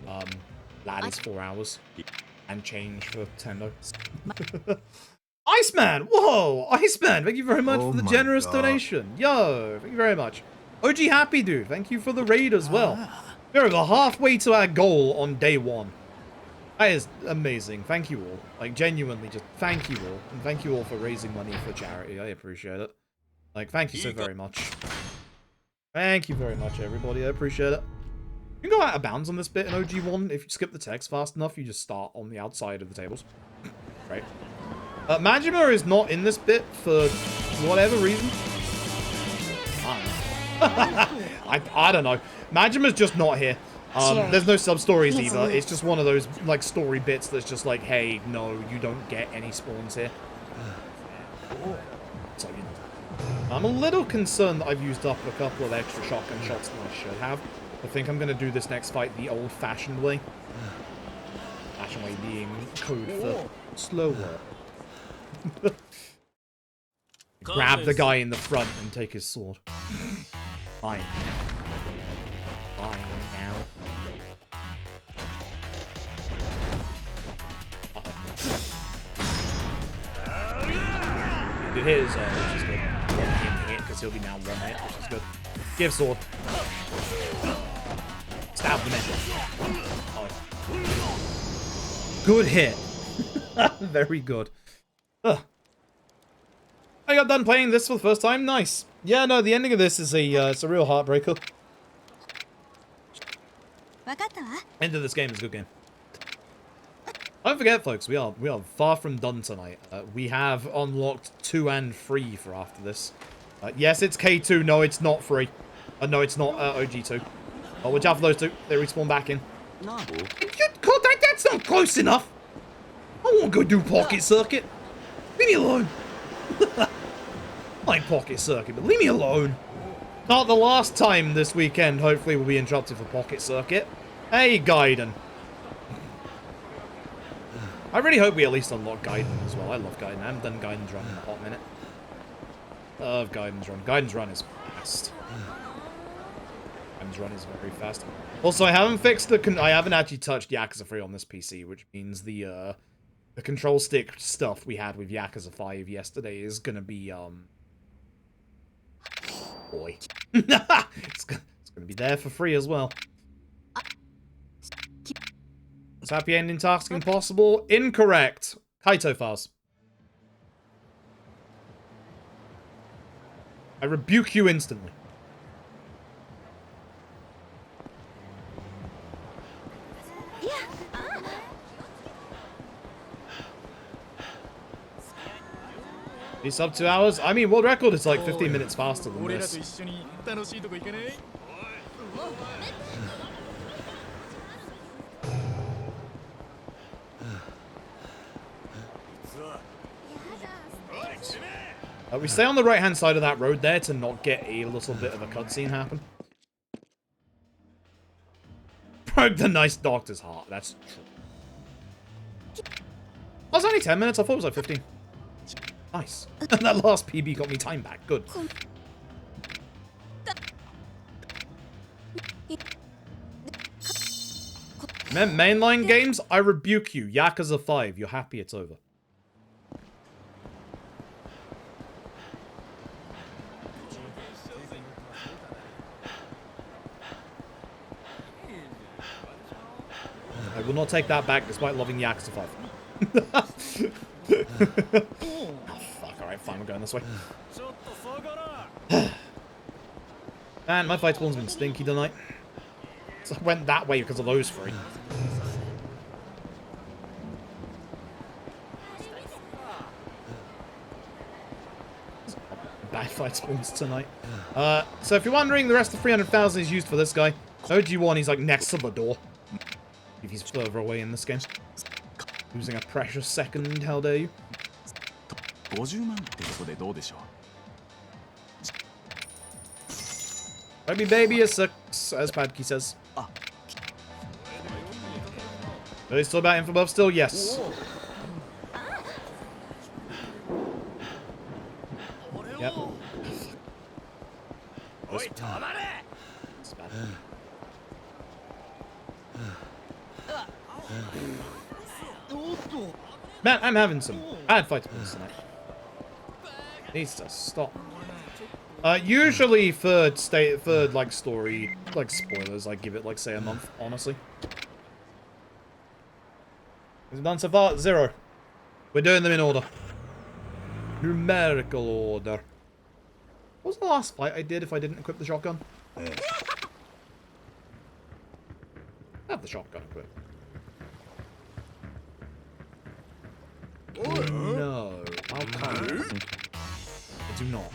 hour. Lad is 4 hours. And change for Tendo. Iceman! Whoa! Iceman, thank you very much for the generous donation. Yo, thank you very much. OG Happy Dude, thank you for the raid as well. We're over halfway to our goal on day 1. That is amazing. Thank you all. Like, genuinely, just thank you all. And thank you all for raising money for charity. I appreciate it. Like, thank you so very much. Thank you very much, everybody. I appreciate it. You can go out of bounds on this bit in OG1. If you skip the text fast enough, you just start on the outside of the tables. Right? Majima is not in this bit for whatever reason. I don't know. Majima's just not here. There's no sub-stories either. It's just one of those, like, story bits that's just like, hey, no, you don't get any spawns here. So, you know. I'm a little concerned that I've used up a couple of extra shotgun shots than I should have. I think I'm going to do this next fight the old-fashioned way. Fashioned way being code for slower. Grab the guy in the front and take his sword. Fine. Fine now. Did his, which is good. One hit, because he'll be now 1 hit, which is good. Give sword. Stab the man. Oh. Good hit. Very good. Ugh. I got done playing this for the first time. Nice. Yeah, no, the ending of this is it's a real heartbreaker. End of this game is a good game. Don't forget, folks, we are far from done tonight. We have unlocked 2 and 3 for after this. Yes, it's K2. No, it's not 3. No, it's not OG2. Oh, watch out for those 2. They respawn back in. No. God, that's not close enough. I won't go do Pocket Circuit. Leave me alone. I like Pocket Circuit, but leave me alone. Not the last time this weekend, hopefully, we'll be interrupted for Pocket Circuit. Hey, Gaiden. I really hope we at least unlock Gaiden as well. I love Gaiden. I haven't done Gaiden's Run in a hot minute. Love Gaiden's Run. Gaiden's Run is fast. Gaiden's Run is very fast. Also, I haven't fixed the... I haven't actually touched Yakuza 3 on this PC, which means the control stick stuff we had with Yakuza 5 yesterday is gonna be, boy. It's gonna be there for free as well. Is happy ending task impossible? Incorrect. Kaito files. I rebuke you instantly. He's up 2 hours. I mean, world record is like 15 minutes faster than this. We stay on the right-hand side of that road there to not get a little bit of a cutscene happen. Broke the nice doctor's heart. That's true. Oh, it's only 10 minutes. I thought it was like 15. Nice. And that last PB got me time back. Good. Mainline games, I rebuke you. Yakuza 5. You're happy it's over. will not take that back despite loving Yakuza 5. Oh, fuck. Alright, fine. We're going this way. Man, my fight spawn's been stinky tonight. So I went that way because of those three. Bad fight spawns tonight. So if you're wondering, the rest of 300,000 is used for this guy. OG1, he's like next to the door. If he's further away in this game. Losing a precious second, how dare you? Baby is 6, as Padkey says. Are they still about info buff still? Yes. Yep. Man, I'm having some bad fight points tonight. Needs to stop. Usually third like story, like spoilers, I give it like say a month, honestly. We've done so far 0. We're doing them in order. Numerical order. What was the last fight I did if I didn't equip the shotgun? I have the shotgun equipped. No. How come? I do not.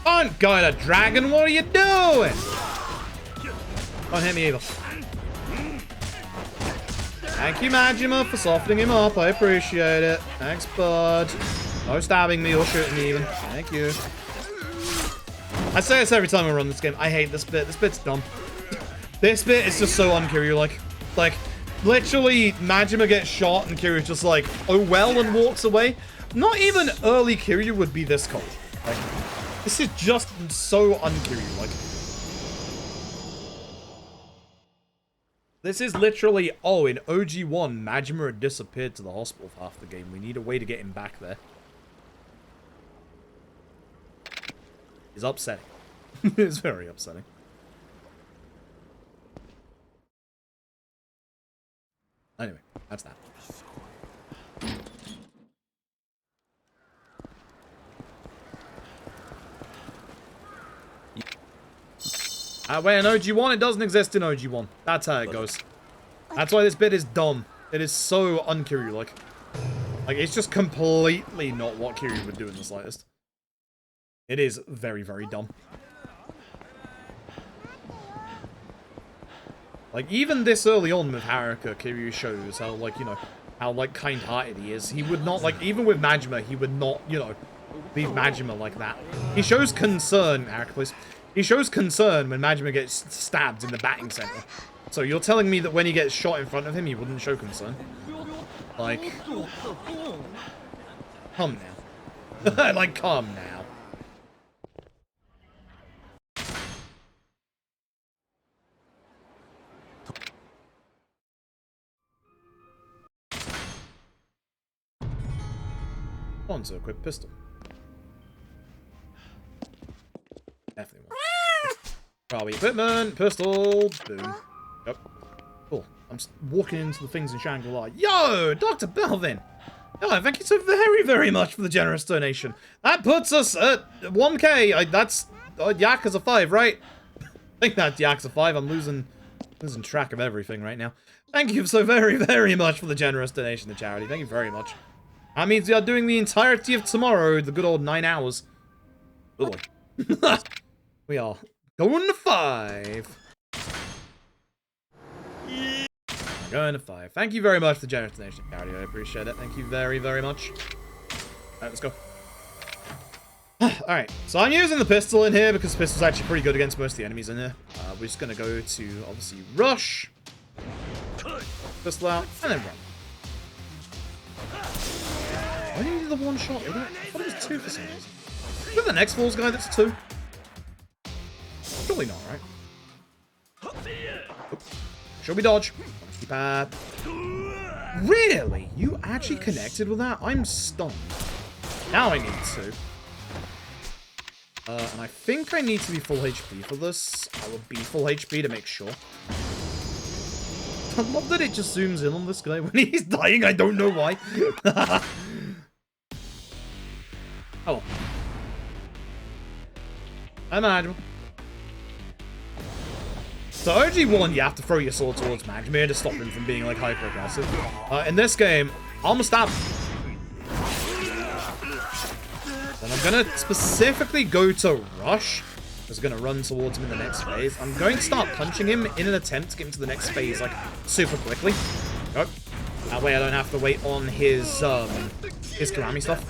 Don't go to dragon, what are you doing? Don't hit me either. Thank you, Majima, for softening him up. I appreciate it. Thanks, bud. No stabbing me or shooting me even. Thank you. I say this every time I run this game. I hate this bit. This bit's dumb. This bit is just so un-Kiryu-like. Like, literally, Majima gets shot and Kiryu's just like, oh well, and walks away. Not even early Kiryu would be this cold. Like, this is just so un-Kiryu-like. This is literally, oh, in OG1, Majima had disappeared to the hospital for half the game. We need a way to get him back there. It's upsetting. It's very upsetting. Anyway, that's that. Wait, in OG1? It doesn't exist in OG1. That's how it goes. That's why this bit is dumb. It is so un-Kiryu-like. Like, it's just completely not what Kiryu would do in the slightest. It is very, very dumb. Like, even this early on with Haruka, Kiryu shows how, like, you know, how, like, kind-hearted he is. He would not, like, even with Majima, he would not, you know, leave Majima like that. He shows concern, Haruka, please. He shows concern when Majima gets stabbed in the batting center. So you're telling me that when he gets shot in front of him, he wouldn't show concern? Like, come now. Like, come now. On to equip pistol. Definitely one. Probably equipment, pistol, boom. Yep. Cool. I'm just walking into the things in Shangri-La. Yo, Dr. Belvin! Oh, thank you so very, very much for the generous donation. That puts us at 1K. That's Yakuza 5, right? I think that's Yakuza 5. I'm losing track of everything right now. Thank you so very, very much for the generous donation to charity. Thank you very much. That means we are doing the entirety of tomorrow, the good old 9 hours. Oh boy. We are going to 5. Going to 5. Thank you very much for the generous donation, Gary. I appreciate it. Thank you very, very much. Alright, let's go. Alright, so I'm using the pistol in here because the pistol's actually pretty good against most of the enemies in here. We're just going to go to, obviously, rush. Pistol out, and then run. Why didn't you do the one shot? I thought it was 2 for some reason. Is that the next Falls guy that's 2? Surely not, right? Oh. Should we dodge? Keypad. Really? You actually connected with that? I'm stunned. Now I need to. And I think I need to be full HP for this. I will be full HP to make sure. I love that it just zooms in on this guy when he's dying. I don't know why. Oh. I'm Magma. So OG1, you have to throw your sword towards Magma to stop him from being like hyper aggressive. In this game, I'm gonna stab him. And I'm gonna specifically go to rush. I was gonna run towards him in the next phase. I'm going to start punching him in an attempt to get him to the next phase, like, super quickly. Go. That way I don't have to wait on his Kiwami stuff.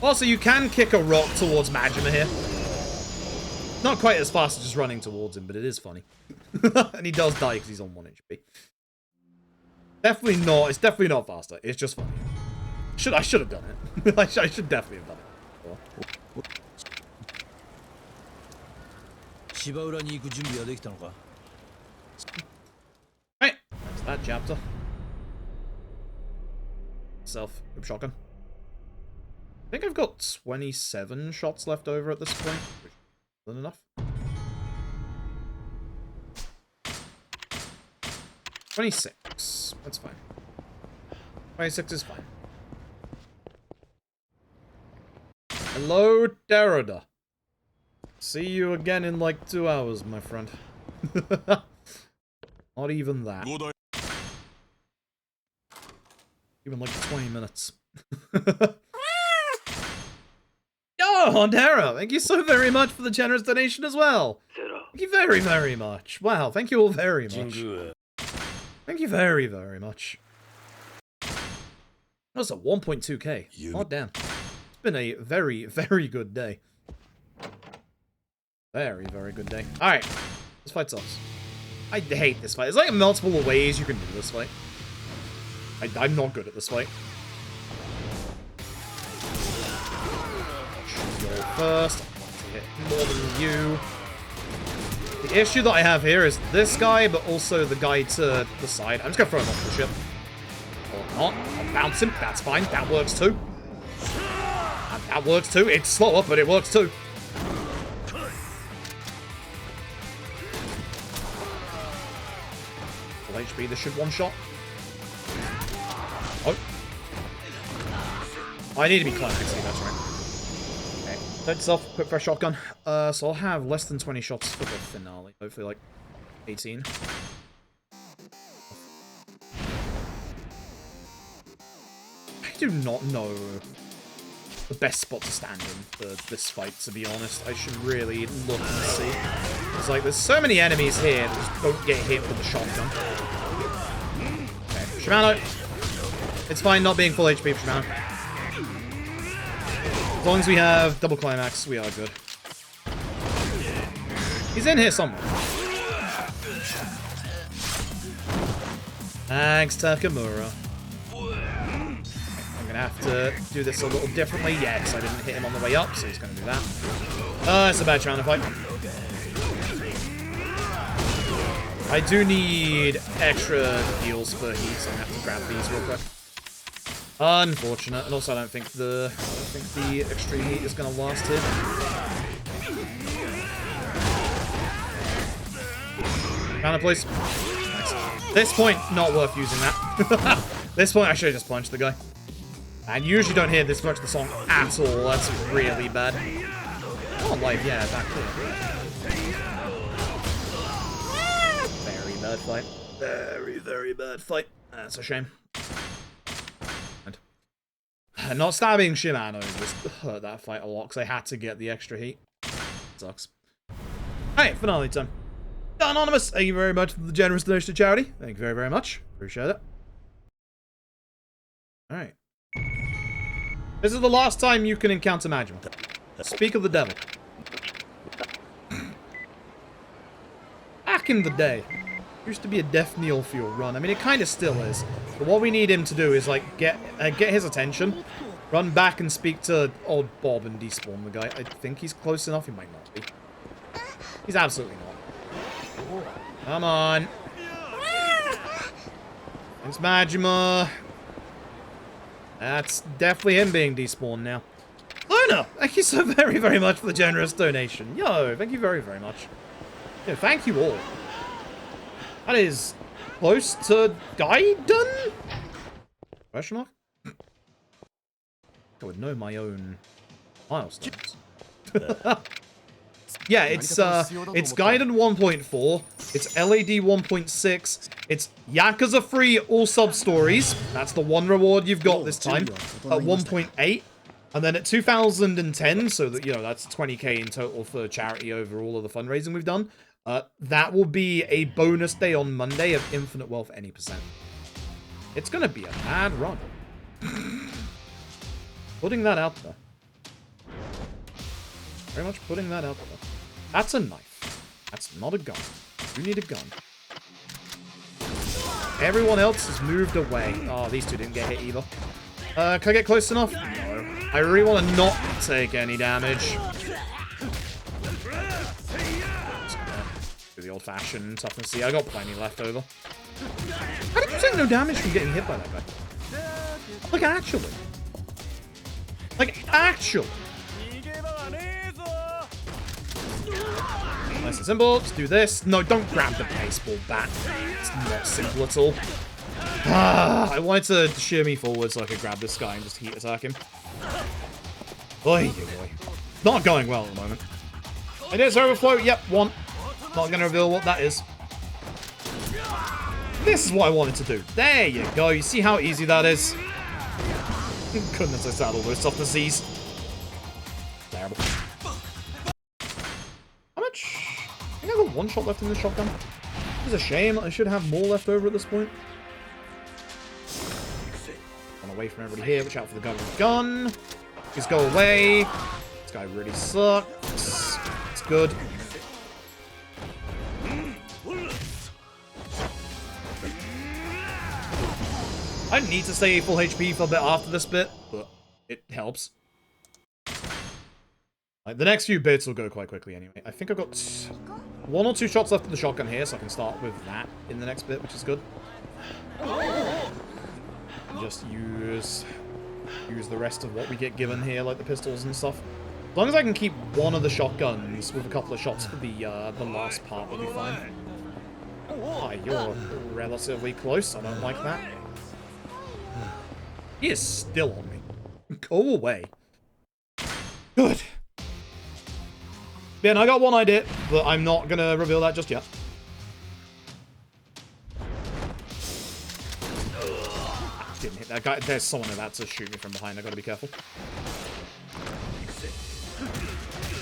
Also, you can kick a rock towards Majima here. Not quite as fast as just running towards him, but it is funny. And he does die because he's on 1 HP. Definitely not. It's definitely not faster. It's just funny. I should have done it. I should definitely have done it. Right. That's that chapter. Self-whip shotgun. I think I've got 27 shots left over at this point, which isn't enough. 26. That's fine. 26 is fine. Hello, Derrida. See you again in like 2 hours, my friend. Not even that. Even like 20 minutes. Yo, Hondera, thank you so very much for the generous donation as well. Thank you very, very much. Wow, thank you all very much. Thank you very, very much. That's a 1.2k. Oh, damn. It's been a very, very good day. Very, very good day. Alright. This fight sucks. I hate this fight. There's like multiple ways you can do this fight. I'm not good at this fight. First, I want to hit more than you. The issue that I have here is this guy, but also the guy to the side. I'm just gonna throw him off the ship. Or not. I'll bounce him. That's fine. That works too. And that works too. It's slower, but it works too. Full HP. This should one shot. Oh. I need to be climaxing. That's right. Set yourself, quick fresh shotgun. So I'll have less than 20 shots for the finale. Hopefully like 18. I do not know the best spot to stand in for this fight, to be honest. I should really look and see. It's like there's so many enemies here that just don't get hit with the shotgun. Okay, Shimano. It's fine not being full HP for Shimano. As long as we have double climax, we are good. He's in here somewhere. Thanks, Takamura. I'm gonna have to do this a little differently. Yes, I didn't hit him on the way up, so he's gonna do that. It's a bad round of fight. I do need extra heals for heat, so I'm gonna have to grab these real quick. Unfortunate, and also I don't think the extreme heat is gonna last here. Counter, please. Nice. This point, not worth using that. This point, I should have just punched the guy. And you usually don't hear this much of the song at all. That's really bad. Oh, life, yeah, exactly. Very bad fight. Very, very bad fight. That's a shame. Not stabbing Shimano just hurt that fight a lot because I had to get the extra heat. Sucks. Alright, finale time. Anonymous, thank you very much for the generous donation to charity. Thank you very, very much. Appreciate it. Alright. This is the last time you can encounter Majima. Speak of the devil. Back in the day, used to be a death kneel for your run. I mean, it kind of still is. But what we need him to do is, like, get his attention, run back and speak to old Bob and despawn the guy. I think he's close enough. He might not be. He's absolutely not. Come on. Thanks, Majima. That's definitely him being despawned now. Luna, thank you so very, very much for the generous donation. Yo, thank you very, very much. Yo, thank you all. That is close to Gaiden? Question mark? I would know my own milestones. Yeah, it's Gaiden 1.4, it's LAD 1.6, it's Yakuza 3 all sub-stories, that's the one reward you've got this time, at 1.8, and then at 2010, so that, you know, that's 20k in total for charity over all of the fundraising we've done, that will be a bonus day on Monday of Infinite Wealth any percent. It's gonna be a mad run. Putting that out there. Very much putting that out there. That's a knife. That's not a gun. You need a gun. Everyone else has moved away. Oh, these two didn't get hit either. Can I get close enough? No. I really want to not take any damage. Do the old-fashioned toughness. See, I got plenty left over. How did you take no damage from getting hit by that guy? Like, actually. Like, actually. Nice and simple. Let's do this. No, don't grab the baseball bat. It's not simple at all. I wanted to shimmy forward so I could grab this guy and just heat attack him. Oy, boy. Not going well at the moment. It is overflow. Yep, one. Not going to reveal what that is. This is what I wanted to do. There you go. You see how easy that is? Goodness, I saddled those tough disease. Terrible. How much? I think I got one shot left in this shotgun. It's a shame. I should have more left over at this point. Run away from everybody here. Watch out for the government gun. Just go away. This guy really sucks. It's good. I need to stay full HP for a bit after this bit, but it helps. Like, the next few bits will go quite quickly anyway. I think I've got 1 or 2 shots left of the shotgun here, so I can start with that in the next bit, which is good. Just use the rest of what we get given here, like the pistols and stuff. As long as I can keep one of the shotguns with a couple of shots for the last part, we'll be fine. Oh, you're relatively close. I don't like that. He is still on me. Go away. Good. Yeah, and I got one idea, but I'm not gonna reveal that just yet. Didn't hit that guy. There's someone about to shoot me from behind. I gotta be careful.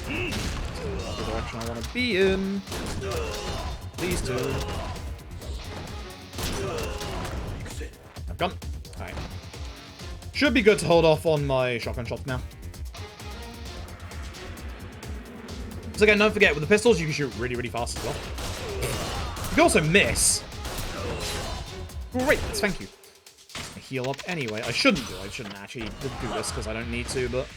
Not the direction I want to be in. These two. I've gone. Alright. Should be good to hold off on my shotgun shots now. So again, don't forget, with the pistols, you can shoot really, really fast as well. You can also miss. Great, thank you. I heal up anyway. I shouldn't do. I shouldn't actually do this because I don't need to, but...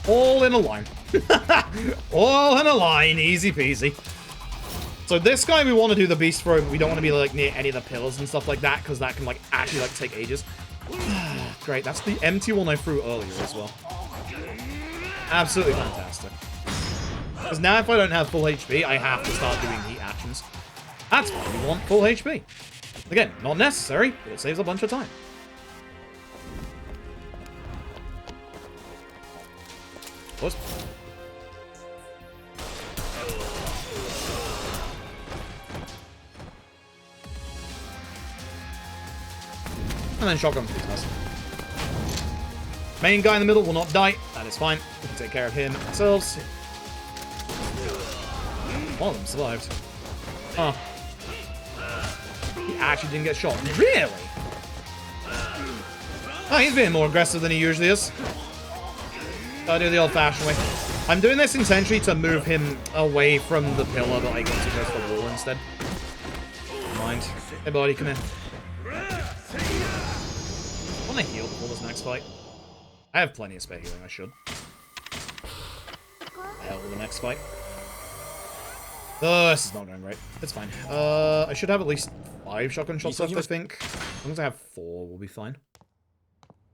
all in a line. All in a line, easy peasy. So this guy, we want to do the beast throw, but we don't want to be like near any of the pillars and stuff like that, because that can like actually like take ages. Great, that's the empty one I threw earlier as well. Absolutely fantastic. Because now if I don't have full HP, I have to start doing heat actions. That's why we want full HP. Again, not necessary, but it saves a bunch of time. What? And then shotgun, please, nice. Main guy in the middle will not die. That is fine. We can take care of him ourselves. One of them survived. Oh. He actually didn't get shot. Really? Oh, he's being more aggressive than he usually is. Gotta do the old-fashioned way. I'm doing this intentionally to move him away from the pillar, but I got to go for the wall instead. Never mind. Hey, buddy, come here. I want to heal before this next fight. I have plenty of spare healing, I should. Hell with the next fight. This is not going great. It's fine. I should have at least 5 shotgun shots left, I think. As long as I have 4, we'll be fine.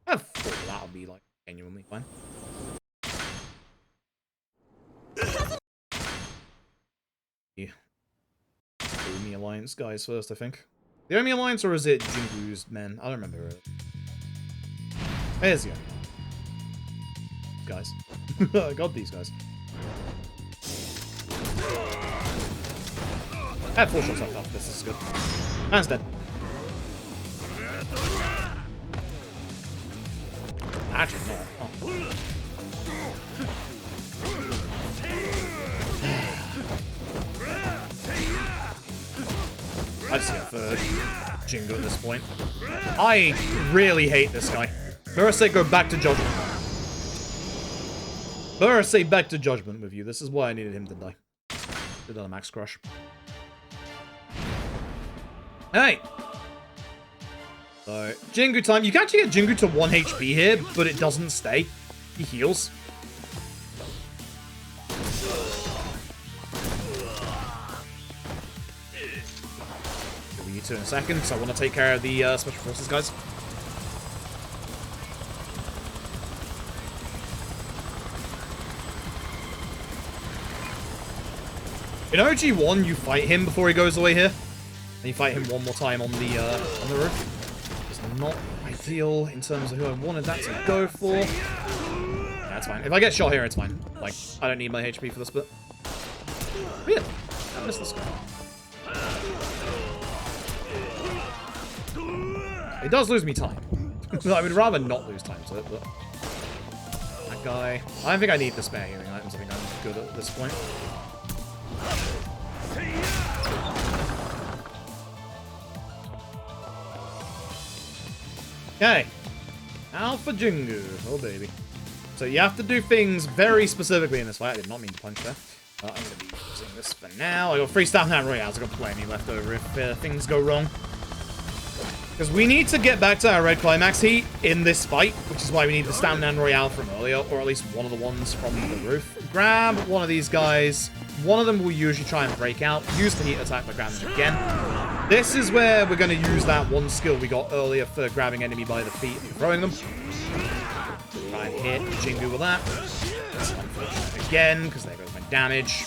I have 4, that'll be, like, genuinely fine. Omi Alliance guys first, I think. The Omi Alliance, or is it Jingu's men? I don't remember. There's the Omi guys. I got these guys. I have 4 shots left after this. This is good. Man's dead. Actually, no. Oh. I just go for Jingu at this point. I really hate this guy. Murasei, go back to Judgment. Murasei, back to Judgment with you. This is why I needed him to die. Did on a max crush. Hey! So, Jingu time. You can actually get Jingu to 1 HP here, but it doesn't stay. He heals. We need to in a second, so I want to take care of the Special Forces guys. In OG1, you fight him before he goes away here. Then you fight him one more time on the roof. It's not ideal in terms of who I wanted that to go for. That's fine. If I get shot here, it's fine. Like, I don't need my HP for this bit. Weird. I missed this guy. It does lose me time. I would rather not lose time to it, but... That guy... I don't think I need the spare healing items. I think I'm good at this point. Okay. Alpha Jingu. Oh, baby. So you have to do things very specifically in this fight. I did not mean to punch there. I'm going to be using this for now. I got 3 Stamina Royales. I got plenty left over if things go wrong. Because we need to get back to our red climax heat in this fight, which is why we need the Stamina Royale from earlier, or at least one of the ones from the roof. Grab one of these guys. One of them will usually try and break out. Use the heat attack by grabbing them again. This is where we're going to use that one skill we got earlier for grabbing enemy by the feet and throwing them. Try and hit Jingu with that. That's unfortunate again, because there goes my damage.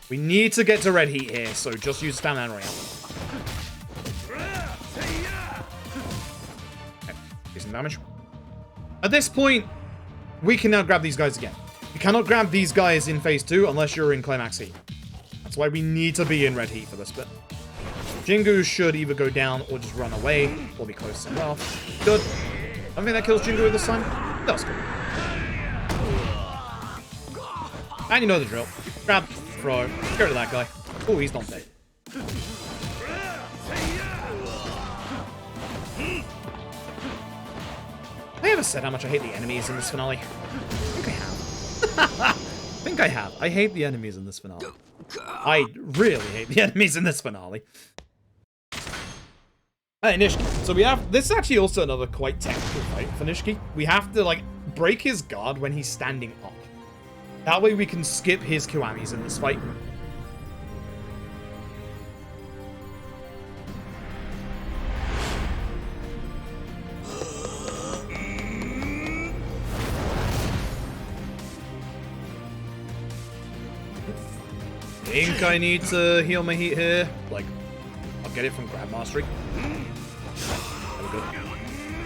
We need to get to red heat here, so just use Stamina Royale. Okay, do some damage. At this point, we can now grab these guys again. You cannot grab these guys in phase 2 unless you're in climax heat. That's why we need to be in red heat for this bit. Jingu should either go down or just run away, or be close as well. Good. I don't think that kills Jingu this time. That's good. And you know the drill. Grab, throw, get rid of that guy. Oh, he's not dead. Have I ever said how much I hate the enemies in this finale? I think I have. I think I have. I hate the enemies in this finale. I really hate the enemies in this finale. Hey, Nishiki. So we have... This is actually also another quite technical fight for Nishiki. We have to, like, break his guard when he's standing up. That way we can skip his Kiwamis in this fight. I think I need to heal my heat here. Like, I'll get it from Grab Mastery. There we go.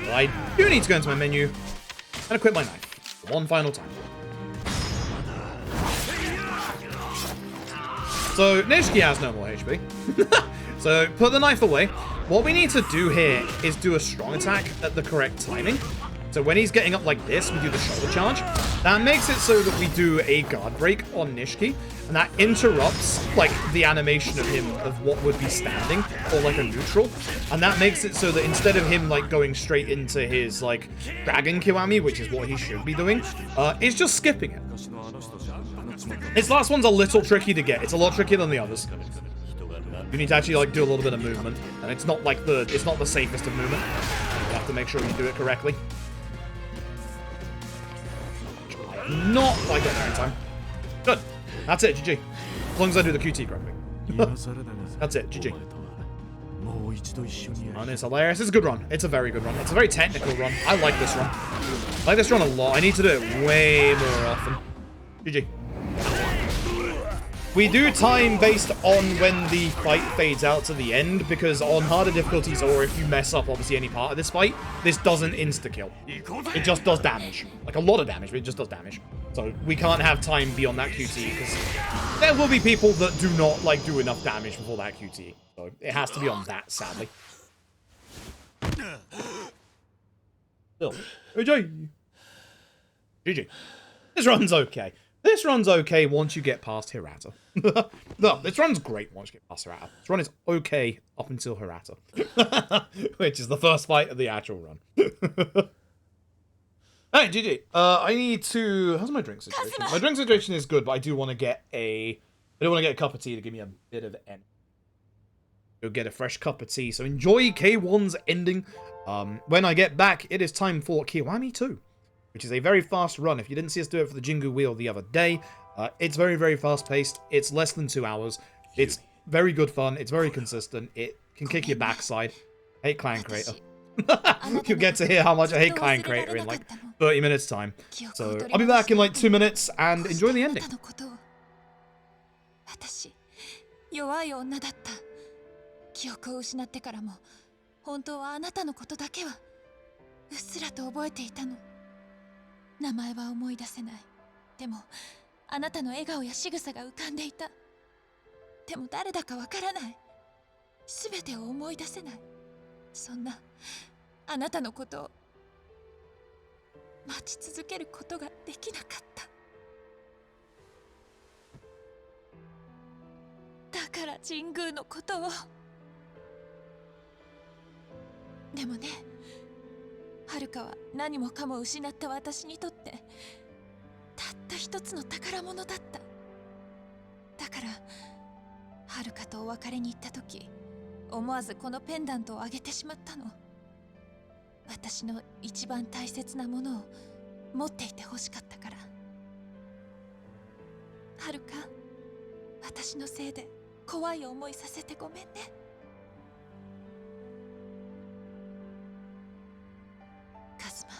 But I do need to go into my menu and equip my knife. One final time. So, Nishiki has no more HP. So, put the knife away. What we need to do here is do a strong attack at the correct timing. So when he's getting up like this, we do the shoulder charge. That makes it so that we do a guard break on Nishiki, and that interrupts, like, the animation of him of what would be standing, or, like, a neutral. And that makes it so that instead of him, like, going straight into his, like, Dragon Kiwami, which is what he should be doing, it's just skipping it. This last one's a little tricky to get. It's a lot trickier than the others. You need to actually, like, do a little bit of movement, and it's not, like, it's not the safest of movement. You have to make sure you do it correctly. not quite get there in time. Good. That's it, GG. As long as I do the QT correctly. That's it, GG. And it's hilarious. It's a good run. It's a very good run. It's a very technical run. I like this run. I like this run a lot. I need to do it way more often. GG. We do time based on when the fight fades out to the end, because on harder difficulties, or if you mess up obviously any part of this fight, this doesn't insta-kill. It just does damage. Like a lot of damage, but it just does damage. So we can't have time beyond that QT, because there will be people that do not like do enough damage before that QT. So it has to be on that, sadly. Still. GG. GG. This run's okay. This run's okay once you get past Hirata. No, this run's great once you get past Hirata. This run is okay up until Hirata. Which is the first fight of the actual run. Alright, GG. I need to... How's my drink situation? My drink situation is good, but I do want to get a... I do want to get a cup of tea to give me a bit of energy. Go get a fresh cup of tea. So enjoy K1's ending. When I get back, it is time for Kiwami 2. Which is a very fast run. If you didn't see us do it for the Jingu Wheel the other day, it's very, very fast-paced. It's less than 2 hours. It's very good fun. It's very consistent. It can kick your backside. I hate Clan Creator. You'll get to hear how much I hate Clan Creator in like 30 minutes time. So I'll be back in like 2 minutes and enjoy the ending. 記憶を失ってからも本当はあなたのことだけはうっすらと覚えていたの。名前は思い出せない。でもあなたの笑顔や仕草が浮かんでいた。でも誰だかわからない。すべてを思い出せない。そんなあなたのことを待ち続けることができなかった。だから神宮のことを。でもね、はるかは何もかも失った私にとってたった一つの宝物だった。だからはるかとお別れに行った時、思わずこのペンダントをあげてしまったの。私の一番大切なものを持っていてほしかったから。はるか、私のせいで怖い思いさせてごめんね。カズマ、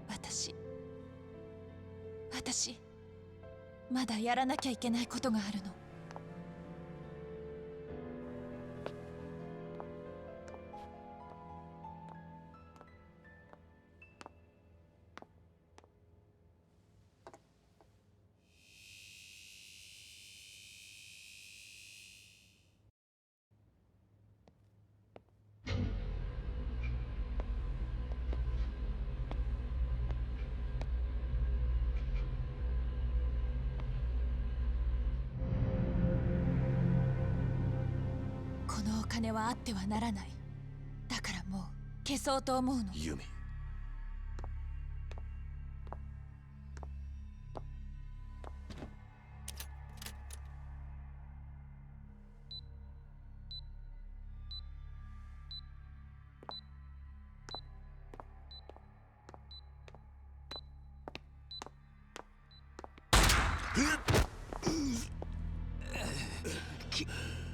私まだやらなきゃいけないことがあるの。このお金はあってはならない。だからもう消そうと思うの。ユミ。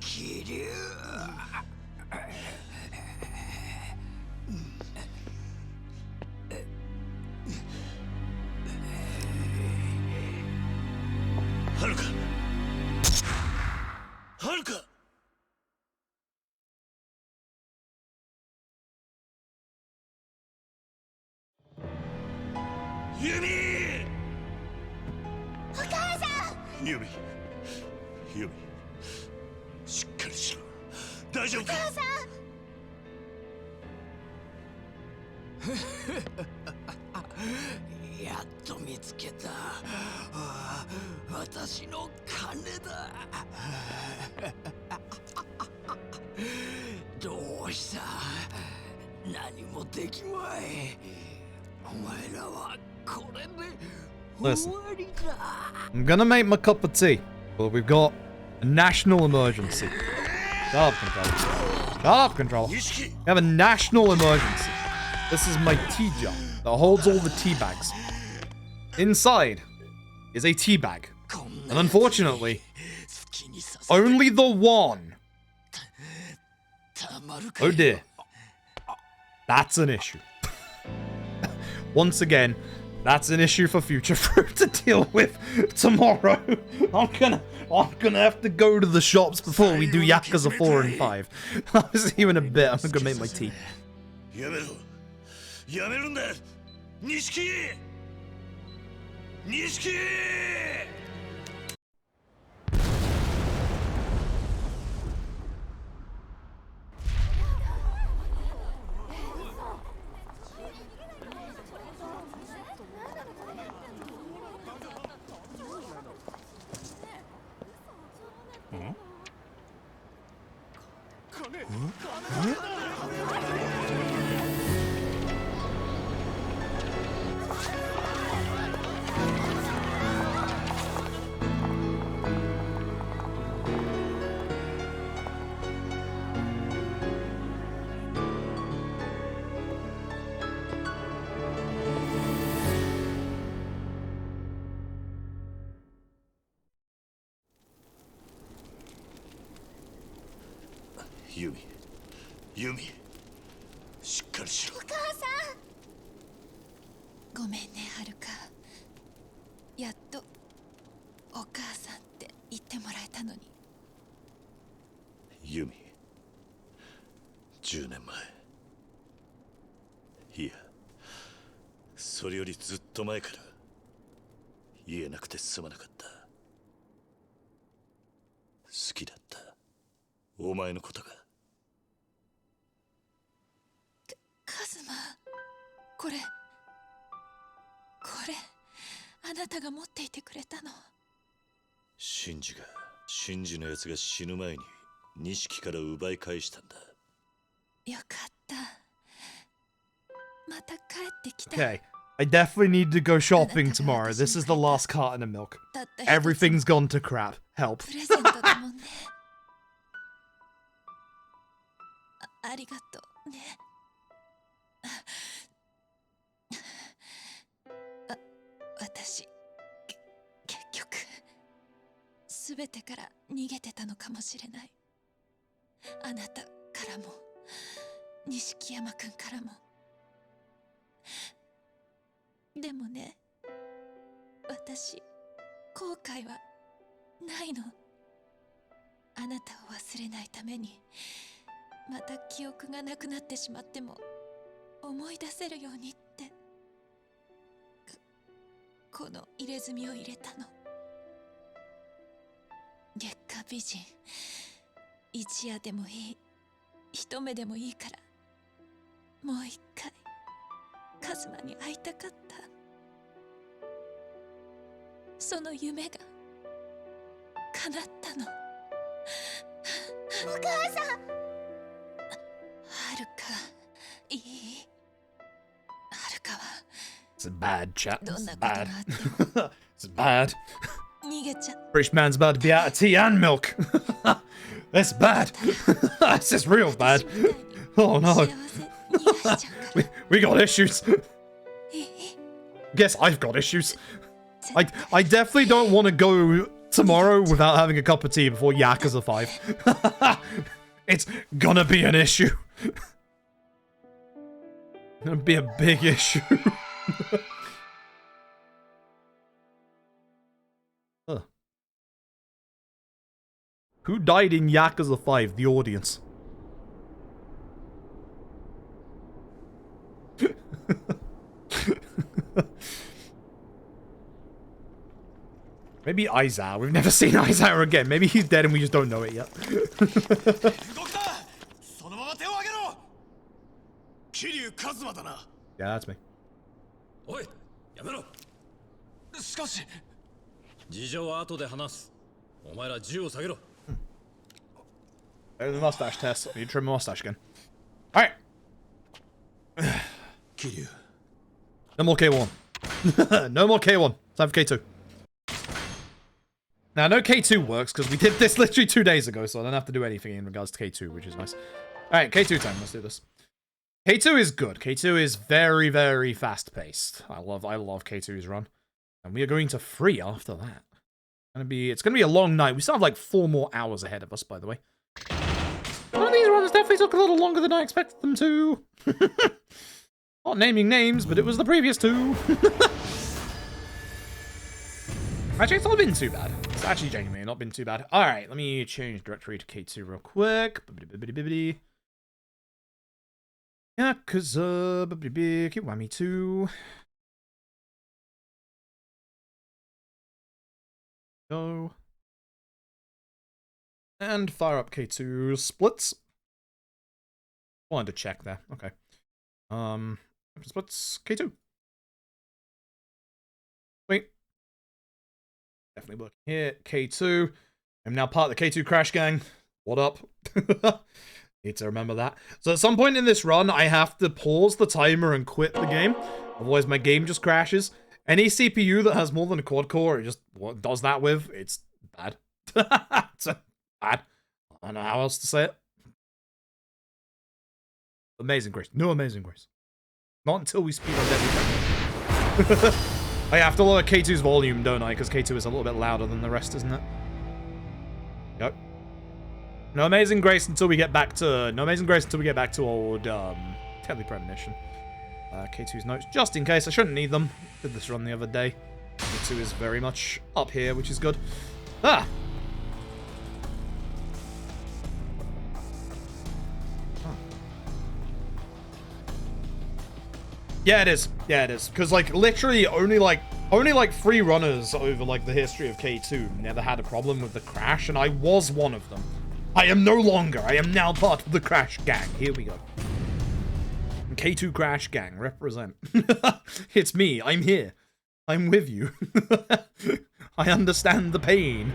気流。はるか、はるか。ユミ。お母さん。ユミ、ユミ、しっかりしろ。大丈夫か。お母さん。やっと見つけた。私の金だ。どうした。何もできまい。お前らはこれで終わりだ。 I'm gonna make my cup of tea, but we've got a national emergency. Shut up, controller. Shut up, controller. We have a national emergency. This is my tea jar that holds all the tea bags. inside is a tea bag. And unfortunately, only the one. Oh dear. That's an issue. Once again, that's an issue for Future Fruit to deal with tomorrow. I'm gonna have to go to the shops before we do Yakuza 4 and 5. I'll see you in a bit. I'm gonna make my tea. Yumi, しっかりしろ。お母さん。ごめんね、はるか。やっとお母さんって言ってもらえたのに。ユミ、10年前。いや、それよりずっと前から言えなくてすまなかった。好きだった。お前のことが。カズマ、これあなたが持っていてくれたの。シンジのやつが死ぬ前に錦から奪い返したんだ。よかった。また帰ってきた。 Okay, I definitely need to go shopping tomorrow. This is the last carton of milk. Everything's gone to crap. Help. プレゼントだもんね。ありがとうね。私結局全てから逃げてたのかもしれない。あなたからも錦山くんからも。でもね、私後悔はないの。あなたを忘れないためにまた記憶がなくなってしまっても思い出せるようにってこの入れ墨を入れたの。月下美人、一夜でもいい、一目でもいいからもう一回カズマに会いたかった。その夢が叶ったの。お母さん。はるか、いい？はるかは It's bad, chat. どん It's なことがあ bad. っても It's bad. 逃げちゃ British man's about to be out of tea and milk. That's bad. This is real bad. Oh no. 幸せ逃がしちゃうから。We got issues. Guess I've got issues. I definitely don't want to go tomorrow without having a cup of tea before Yakuza 5. It's gonna be an issue. Gonna be a big issue. Huh. Who died in Yakuza 5? The audience. Maybe Aizawa. We've never seen Aizawa again. Maybe he's dead and we just don't know it yet. Yeah, that's me. おい、やめろ。しかし、事情は後で話す。お前ら銃を下げろ。The mustache test. I need to trim my mustache again. Alright. Kiryu. No more K1. No more K1. Time for K2. Now, I know K2 works because we did this literally 2 days ago, so I don't have to do anything in regards to K2, which is nice. Alright, K2 time. Let's do this. K2 is good. K2 is very, very fast-paced. I love K2's run. And we are going to 3 after that. It's gonna be a long night. We still have like 4 more hours ahead of us, by the way. One of these runs definitely took a little longer than I expected them to. Not naming names, but it was the previous 2. Actually, it's not been too bad. It's actually genuinely not been too bad. Alright, let me change directory to K2 real quick. Yakuza Kiwami 2. Go. And fire up K2 splits. Wanted to check there. Okay. Splits K2. Wait. Definitely working here. K2. I'm now part of the K2 Crash Gang. What up? Need to remember that. So at some point in this run, I have to pause the timer and quit the game. Otherwise, my game just crashes. Any CPU that has more than a quad core, it just does that with. It's bad. It's bad. I don't know how else to say it. Amazing Grace. No Amazing Grace. Not until we speed on everything. I have to lower K2's volume, don't I? Because K2 is a little bit louder than the rest, isn't it? Yep. No Amazing Grace until we get back to... No Amazing Grace until we get back to old, Deadly Premonition. K2's notes, just in case. I shouldn't need them. Did this run the other day. K2 is very much up here, which is good. Ah! Yeah, it is. Yeah, it is. Because, like, literally only 3 runners over, like, the history of K2 never had a problem with the crash, and I was one of them. I am no longer. I am now part of the Crash Gang. Here we go. K2 Crash Gang, represent. It's me. I'm here. I'm with you. I understand the pain.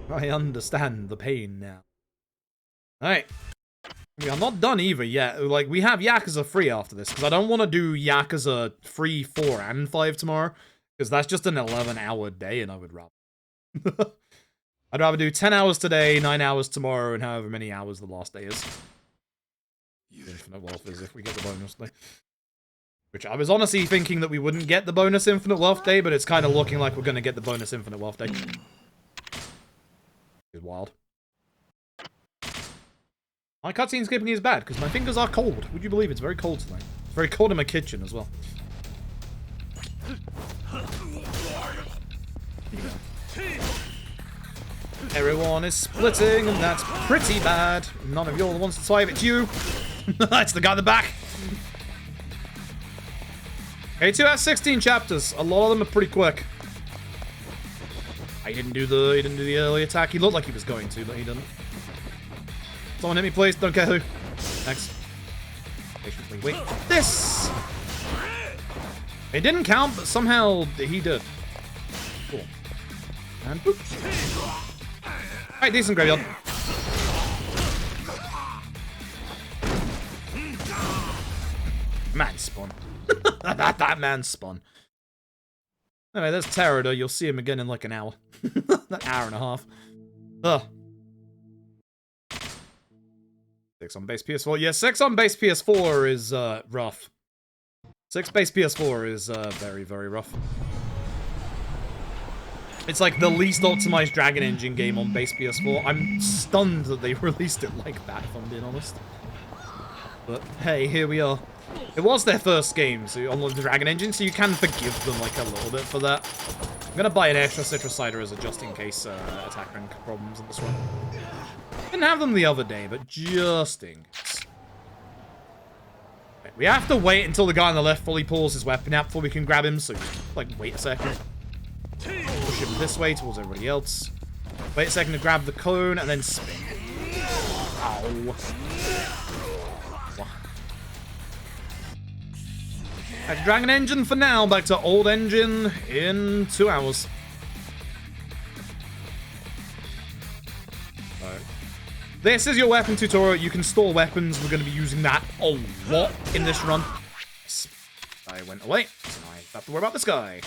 I understand the pain now. Alright. We are not done either yet. Like, we have Yakuza 3 after this, because I don't want to do Yakuza 3, 4, and 5 tomorrow, because that's just an 11-hour day, and I would rather. I'd rather do 10 hours today, 9 hours tomorrow, and however many hours the last day is. Infinite Wealth is if we get the bonus day. Which I was honestly thinking that we wouldn't get the bonus Infinite Wealth day, but it's kind of looking like we're going to get the bonus Infinite Wealth day. It's wild. My cutscene skipping is bad, because my fingers are cold. Would you believe it's very cold tonight? It's very cold in my kitchen as well. Everyone is splitting, and that's pretty bad. None of you all wants to save it to you. It's the guy in the back. K2 has 16 chapters. A lot of them are pretty quick. He didn't do the early attack. He looked like he was going to, but he didn't. Someone hit me, please. Don't care who. Thanks. Patiently wait. This! It didn't count, but somehow he did. Cool. And boop. Alright, decent graveyard. Man spawn. that man spawn. Anyway, there's Terudo. You'll see him again in like an hour. An hour and a half. Ugh. 6 on base PS4. Yeah, 6 on base PS4 is rough. 6 base PS4 is very, very rough. It's like the least optimized Dragon Engine game on base PS4. I'm stunned that they released it like that, if I'm being honest. But hey, here we are. It was their first game so on the Dragon Engine, so you can forgive them like a little bit for that. I'm gonna buy an extra citrus cider as a just in case attack rank problems in this one. Didn't have them the other day, but just in case. Okay, we have to wait until the guy on the left fully pulls his weapon out before we can grab him, so just, like, wait a second. Push him this way towards everybody else. Wait a second to grab the cone, and then spin. Ow. Back to Dragon Engine for now, back to Old Engine in 2 hours. Alright. This is your weapon tutorial. You can store weapons. We're going to be using that a lot in this run. Yes. I went away, so now I have to worry about this guy.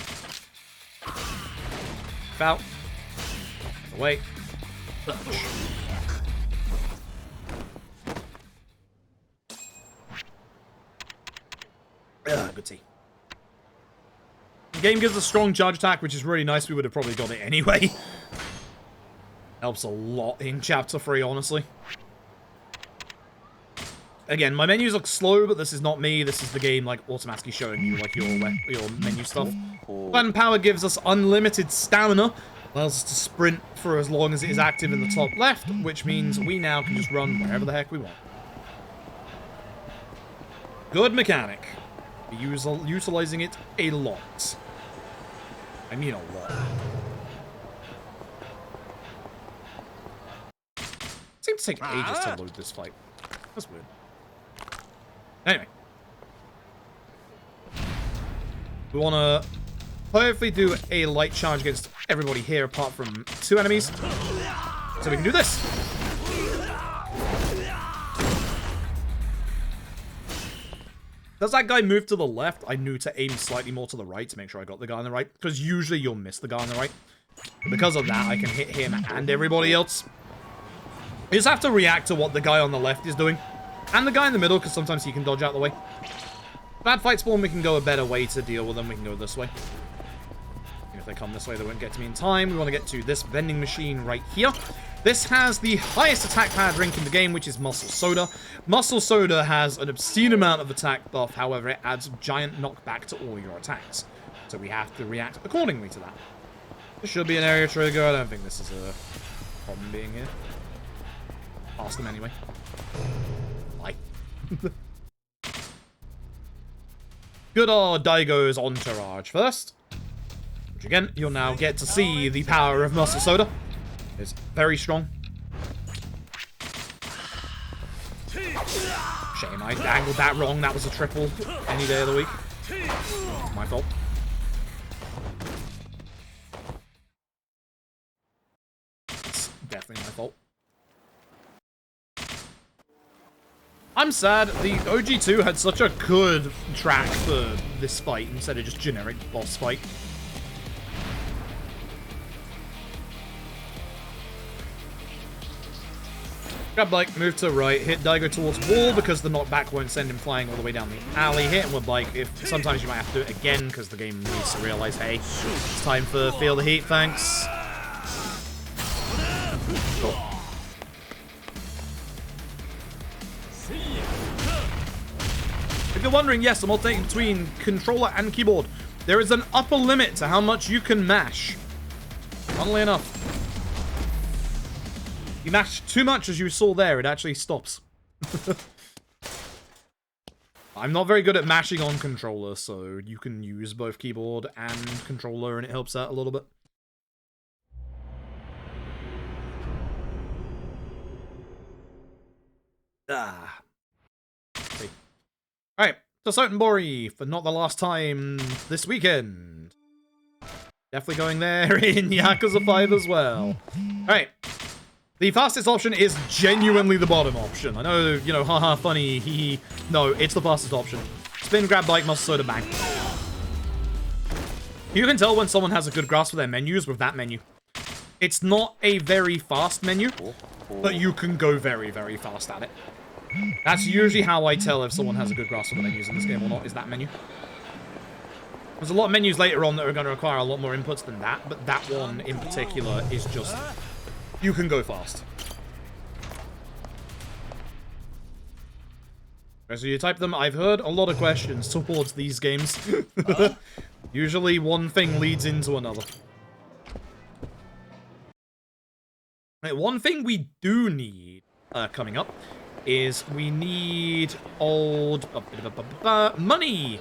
Foul. Away. Good tea. The game gives a strong charge attack, which is really nice. We would have probably got it anyway. Helps a lot in Chapter 3, honestly. Again, my menus look slow, but this is not me. This is the game, like, automatically showing you, like, your menu stuff. Button power gives us unlimited stamina. Allows us to sprint for as long as it is active in the top left, which means we now can just run wherever the heck we want. Good mechanic. We're utilizing it a lot. I mean a lot. It seems to take ages to load this fight. That's weird. Anyway. We want to hopefully do a light charge against everybody here apart from 2 enemies. So we can do this. Does that guy move to the left? I knew to aim slightly more to the right to make sure I got the guy on the right. Because usually you'll miss the guy on the right. But because of that, I can hit him and everybody else. You just have to react to what the guy on the left is doing. And the guy in the middle, because sometimes he can dodge out the way. Bad fight spawn, we can go a better way to deal with them. We can go this way. If they come this way, they won't get to me in time. We want to get to this vending machine right here. This has the highest attack power drink in the game, which is Muscle Soda. Muscle Soda has an obscene amount of attack buff. However, it adds giant knockback to all your attacks. So we have to react accordingly to that. This should be an area trigger. I don't think this is a problem being here. Pass them anyway. Bye. Good old Daigo's entourage first. Which again, you'll now get to see the power of Muscle Soda. It's very strong. Shame I angled that wrong. That was a triple any day of the week. It's my fault. It's definitely my fault. I'm sad. The OG2 had such a good track for this fight instead of just generic boss fight. Grab bike, move to right, hit Daigo towards wall because the knockback won't send him flying all the way down the alley. Hit him with bike. If sometimes you might have to do it again because the game needs to realize, hey, it's time for Feel the Heat, thanks. Cool. If you're wondering, yes, I'm alternating between controller and keyboard. There is an upper limit to how much you can mash. Funnily enough. You mash too much, as you saw there, it actually stops. I'm not very good at mashing on controller, so you can use both keyboard and controller, and it helps out a little bit. See. Alright, so Sotenbori, for not the last time this weekend. Definitely going there in Yakuza 5 as well. Alright. The fastest option is genuinely the bottom option. I know, you know, haha, funny, hee. No, it's the fastest option. Spin, grab, bike, muscle, soda, bang. You can tell when someone has a good grasp of their menus with that menu. It's not a very fast menu, but you can go very, very fast at it. That's usually how I tell if someone has a good grasp of the menus in this game or not, is that menu. There's a lot of menus later on that are going to require a lot more inputs than that, but that one in particular is just... You can go fast. So you type them. I've heard a lot of questions towards these games. Usually one thing leads into another. Right, one thing we do need coming up is we need money.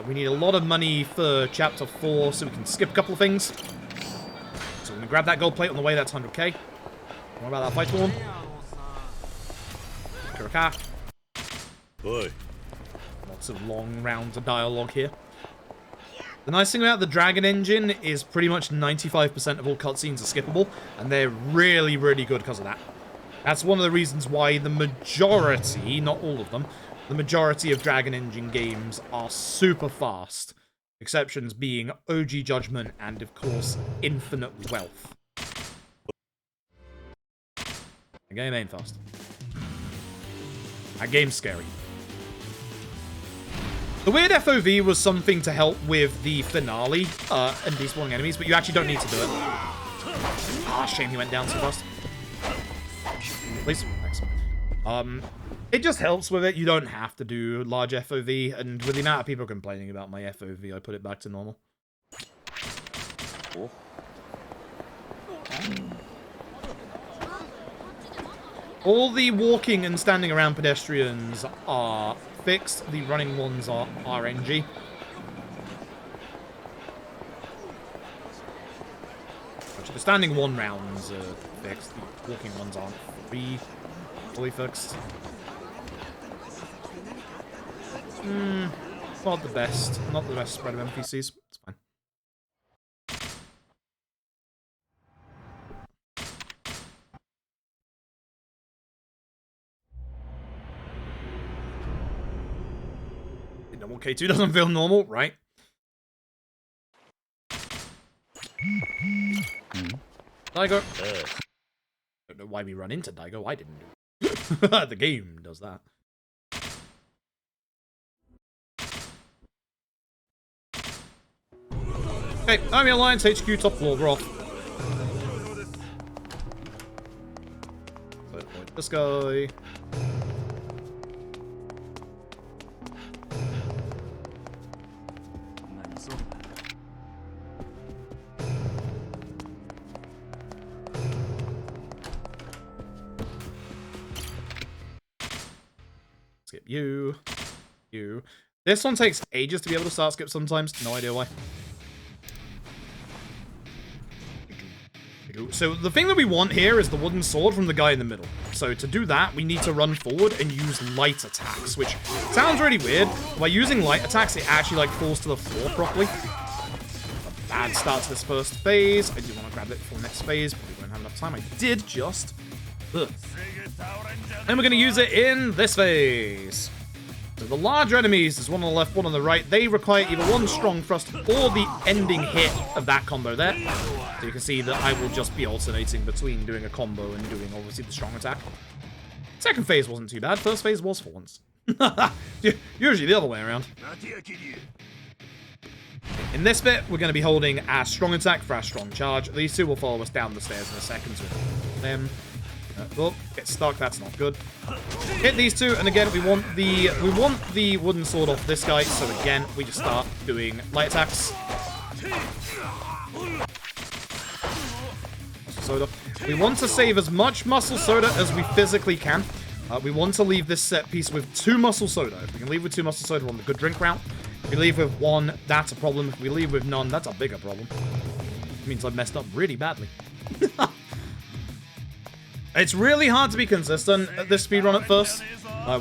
We need a lot of money for Chapter 4 so we can skip a couple of things. So we're going to grab that gold plate on the way. That's 100k. What about that fight form? Kuraka. Boy. Lots of long rounds of dialogue here. The nice thing about the Dragon Engine is pretty much 95% of all cutscenes are skippable, and they're really, really good because of that. That's one of the reasons why the majority, not all of them, the majority of Dragon Engine games are super fast. Exceptions being OG Judgment and, of course, Infinite Wealth. The game ain't fast. That game's scary. The weird FOV was something to help with the finale and despawning enemies, but you actually don't need to do it. Ah, shame he went down too fast. Please. Thanks. It just helps with it. You don't have to do large FOV, and with the amount of people complaining about my FOV, I put it back to normal. Cool. All the walking and standing around pedestrians are fixed. The running ones are RNG. Actually, the standing one rounds are fixed. The walking ones aren't fully fixed. Not the best. Not the best spread of NPCs. It's fine. Normal K2 doesn't feel normal, right? Daigo. Don't know why we run into Daigo. I didn't do it. The game does that. Okay, Army Alliance HQ top floor. We're off. So, this guy. Skip you. You. This one takes ages to be able to start skip sometimes. No idea why. So the thing that we want here is the wooden sword from the guy in the middle. So to do that, we need to run forward and use light attacks, which sounds really weird. By using light attacks, it actually like falls to the floor properly. A bad start to this first phase. I do want to grab it for the next phase, but we won't have enough time. I did just. Ugh. And we're going to use it in this phase. So the larger enemies, there's one on the left, one on the right. They require either one strong thrust or the ending hit of that combo there. So you can see that I will just be alternating between doing a combo and doing, obviously, the strong attack. Second phase wasn't too bad. First phase was for once. Usually the other way around. In this bit, we're going to be holding our strong attack for our strong charge. These two will follow us down the stairs in a second. So them. Oh, get stuck. That's not good. Hit these two, and again, we want the wooden sword off this guy. So again, we just start doing light attacks. Muscle soda. We want to save as much muscle soda as we physically can. We want to leave this set piece with 2 muscle soda. If we can leave with 2 muscle soda, we're on the good drink route. If we leave with 1, that's a problem. If we leave with none, that's a bigger problem. It means I've messed up really badly. It's really hard to be consistent at this speedrun at first.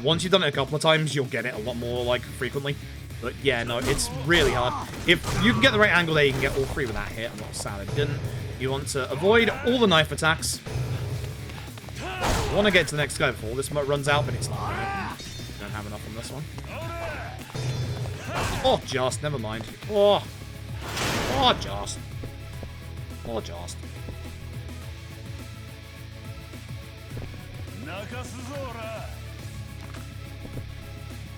Once you've done it a couple of times, you'll get it a lot more, like, frequently. But yeah, no, it's really hard. If you can get the right angle there, you can get all 3 with that hit. I'm not sad I didn't. You want to avoid all the knife attacks. You want to get to the next guy before this runs out, but it's not. You don't have enough on this one. Oh, just. Never mind. Oh. Oh, just. Oh, just.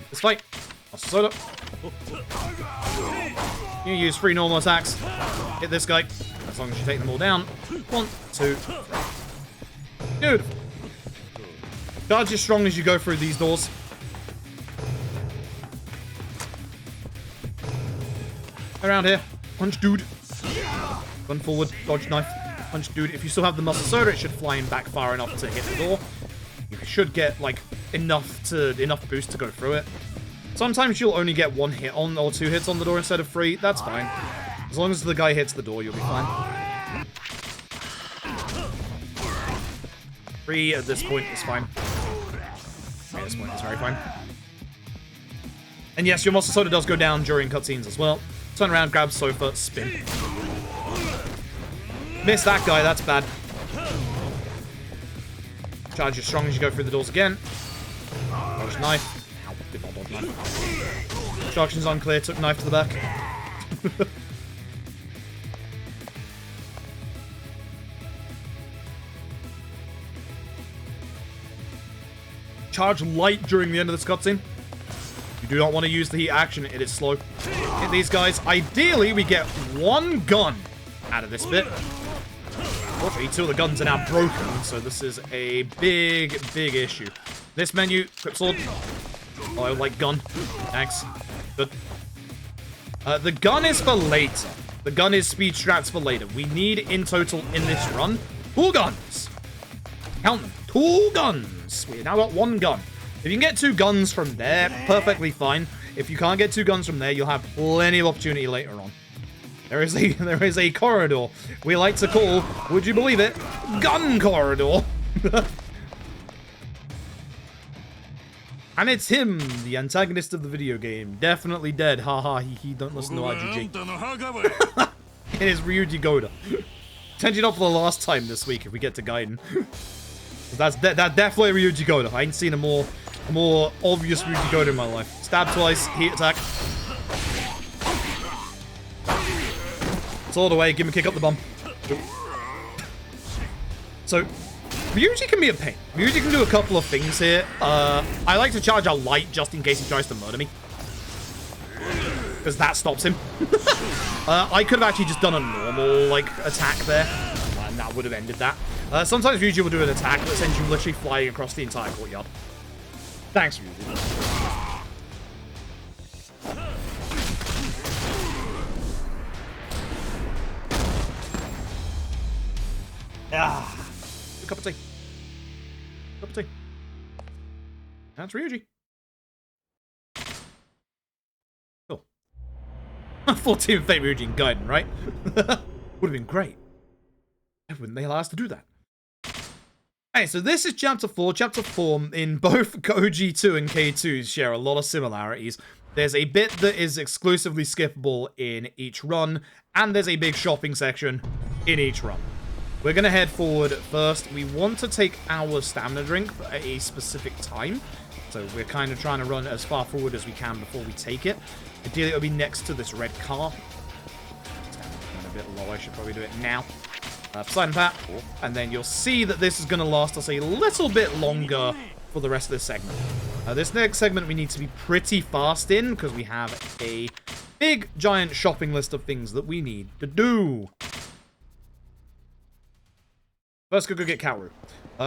Let's fight. Muscle soda. You use 3 normal attacks. Hit this guy. As long as you take them all down. 1, 2, 3. Beautiful. Charge as strong as you go through these doors. Around here. Punch dude. Run forward. Dodge knife. Punch dude. If you still have the muscle soda, it should fly him back far enough to hit the door. You should get, like, enough boost to go through it. Sometimes you'll only get 1 hit on or 2 hits on the door instead of 3. That's fine. As long as the guy hits the door, you'll be fine. 3 at this point is fine. 3 at this point is very fine. And yes, your muscle soda does go down during cutscenes as well. Turn around, grab sofa, spin. Miss that guy, that's bad. Charge as strong as you go through the doors again. Dodge knife. Ow, did not dodge knife. Instructions unclear, took knife to the back. Charge light during the end of this cutscene. do not want to use the heat action. It is slow. Hit these guys. Ideally, we get one gun out of this bit. Unfortunately, 2 of the guns are now broken, so this is a big, big issue. This menu, equip sword. Oh, I like gun. Thanks. Good. The gun is for later. The gun is speed strats for later. We need, in total, in this run, 2 guns. Count them. 2 guns. We've now got 1 gun. If you can get 2 guns from there, perfectly fine. If you can't get 2 guns from there, you'll have plenty of opportunity later on. There is a corridor we like to call, would you believe it, Gun Corridor. And it's him, the antagonist of the video game. Definitely dead. Haha, he don't listen to RGG. It is Ryuji Goda. Potentially not for the last time this week if we get to Gaiden. That's definitely Ryuji Goda. I ain't seen a more obvious Ryuji Goda in my life. Stab twice, heat attack. It's all the way, give him a kick up the bum. So, Ryuji can be a pain. Ryuji can do a couple of things here. I like to charge a light just in case he tries to murder me. Because that stops him. I could have actually just done a normal, like, attack there. And that would have ended that. Sometimes Ryuji will do an attack that sends you literally flying across the entire courtyard. Thanks, Ryuji. Ah. A cup of tea. Cup of tea. That's Ryuji. Cool. 14 Fate Ryuji in Gaiden, right? Would have been great. Wouldn't they allow us to do that? Hey, so this is Chapter 4. Chapter 4 in both OG2 and K2 share a lot of similarities. There's a bit that is exclusively skippable in each run, and there's a big shopping section in each run. We're going to head forward first. We want to take our stamina drink at a specific time. So we're kind of trying to run as far forward as we can before we take it. Ideally, it'll be next to this red car. Stamina's a bit low. I should probably do it now. Poseidon Pat. And then you'll see that this is going to last us a little bit longer for the rest of this segment. This next segment we need to be pretty fast in because we have a big, giant shopping list of things that we need to do. First, go get Kaoru.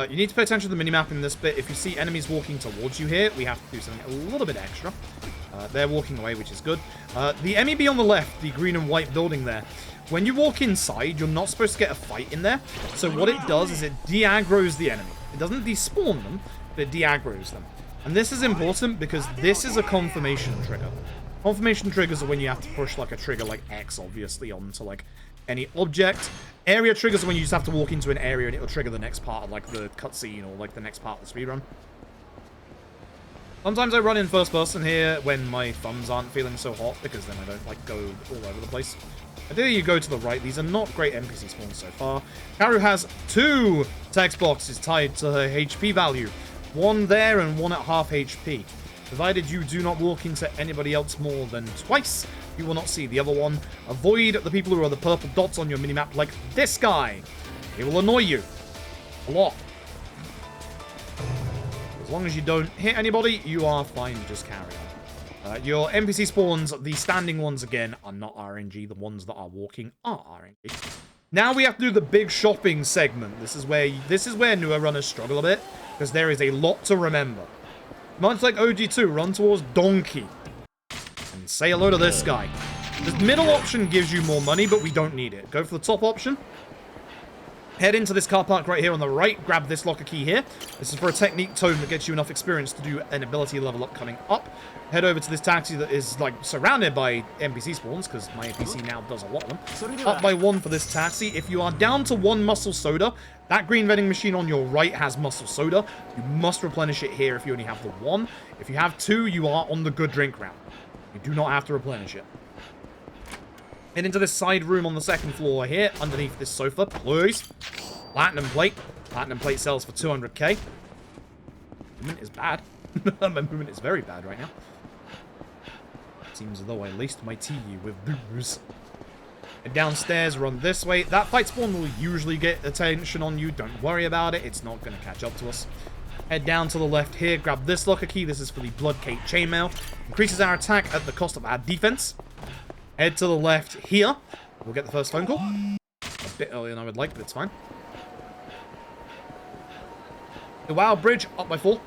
You need to pay attention to the minimap in this bit. If you see enemies walking towards you here, we have to do something a little bit extra. They're walking away, which is good. The MEB on the left, the green and white building there, when you walk inside, you're not supposed to get a fight in there. So what it does is it de-aggroes the enemy. It doesn't despawn them, but it de-aggroes them. And this is important because this is a confirmation trigger. Confirmation triggers are when you have to push like a trigger like X, obviously, onto like any object. Area triggers are when you just have to walk into an area and it'll trigger the next part of like the cutscene or like the next part of the speedrun. Sometimes I run in first person here when my thumbs aren't feeling so hot because then I don't like go all over the place. Ideally you go to the right. These are not great NPC spawns so far. Kaoru has 2 text boxes tied to her HP value. One there and one at half HP. Provided you do not walk into anybody else more than twice, you will not see the other one. Avoid the people who are the purple dots on your minimap like this guy. He will annoy you. A lot. As long as you don't hit anybody, you are fine. Just carry on. Your NPC spawns, the standing ones again, are not RNG. The ones that are walking are RNG. Now we have to do the big shopping segment. This is where newer runners struggle a bit, because there is a lot to remember. Much like OG2, run towards Donkey. And say hello to this guy. The middle option gives you more money, but we don't need it. Go for the top option. Head into this car park right here on the right. Grab this locker key here. This is for a technique tome that gets you enough experience to do an ability level up coming up. Head over to this taxi that is like surrounded by NPC spawns, because my NPC now does a lot of them. Up by 1 for this taxi. If you are down to 1 muscle soda, that green vending machine on your right has muscle soda. You must replenish it here if you only have the 1. If you have 2, you are on the good drink route. You do not have to replenish it. Head into this side room on the 2nd floor here, underneath this sofa, please. Platinum plate. Platinum plate sells for 200k. Movement is bad. My movement is very bad right now. Seems as though I laced my tea with booze. And downstairs, run this way. That fight spawn will usually get attention on you. Don't worry about it. It's not going to catch up to us. Head down to the left here, grab this locker key. This is for the Blood Cake Chainmail. Increases our attack at the cost of our defense. Head to the left here. We'll get the first phone call. A bit earlier than I would like, but it's fine. The WoW Bridge, up by 4.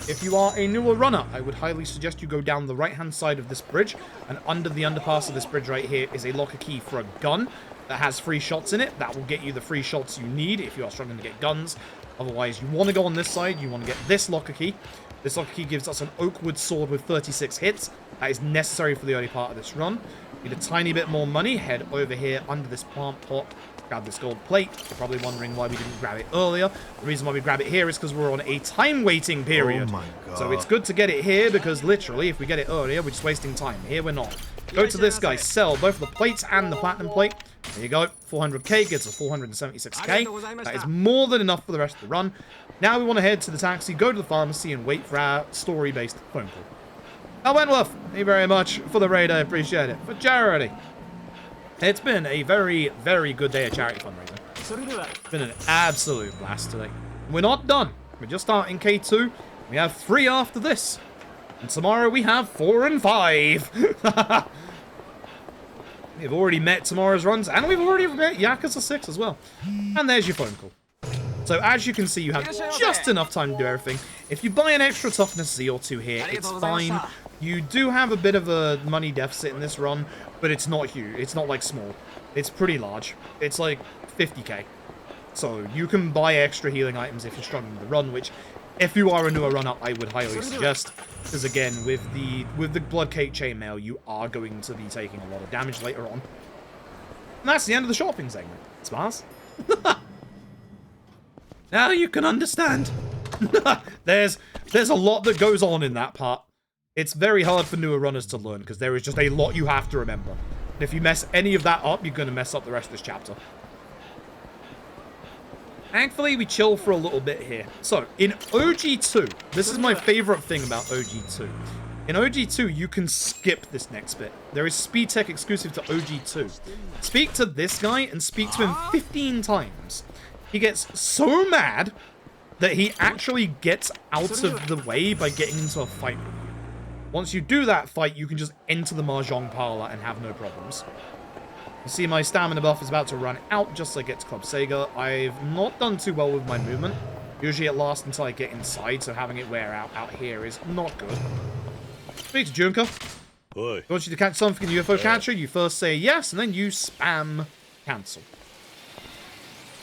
If you are a newer runner, I would highly suggest you go down the right-hand side of this bridge, and under the underpass of this bridge right here is a locker key for a gun that has free shots in it. That will get you the free shots you need if you are struggling to get guns. Otherwise, you want to go on this side, you want to get this locker key. This locker key gives us an Oakwood sword with 36 hits. That is necessary for the early part of this run. Need a tiny bit more money, head over here under this plant pot, grab this gold plate. You're probably wondering why we didn't grab it earlier. The reason why we grab it here is because we're on a time waiting period. Oh my God. So it's good to get it here because literally if we get it earlier, we're just wasting time. Here we're not. Go to this guy, sell both the plates and the platinum plate. There you go. 400k gets us 476k. That is more than enough for the rest of the run. Now we want to head to the taxi, go to the pharmacy, and wait for our story-based phone call. Now, Wentworth, thank you very much for the raid. I appreciate it. For charity. It's been a very, very good day of charity fundraising. It's been an absolute blast today. We're not done. We're just starting K2. We have 3 after this. And tomorrow we have 4 and 5. We've already met tomorrow's runs, and we've already met Yakuza 6 as well. And there's your phone call. So as you can see, you have just enough time to do everything. If you buy an extra toughness Z or 2 here, it's fine. You do have a bit of a money deficit in this run, but it's not huge. It's not like small. It's pretty large. It's like 50k. So you can buy extra healing items if you're struggling to run, which if you are a newer runner, I would highly suggest. Because again, with the Blood Cake Chainmail, you are going to be taking a lot of damage later on. And that's the end of the shopping segment. Smiles. Now you can understand. There's a lot that goes on in that part. It's very hard for newer runners to learn because there is just a lot you have to remember. And if you mess any of that up, you're going to mess up the rest of this chapter. Thankfully, we chill for a little bit here. So, in OG2, this is my favorite thing about OG2. In OG2, you can skip this next bit. There is speed tech exclusive to OG2. Speak to this guy and speak to him 15 times. He gets so mad that he actually gets out of the way by getting into a fight with you. Once you do that fight, you can just enter the Mahjong parlor and have no problems. You see my stamina buff is about to run out just as I get to Club Sega. I've not done too well with my movement. Usually it lasts until I get inside, so having it wear out here is not good. Speak to Junker. Oi. He wants you to catch something in UFO catcher. You first say yes, and then you spam cancel.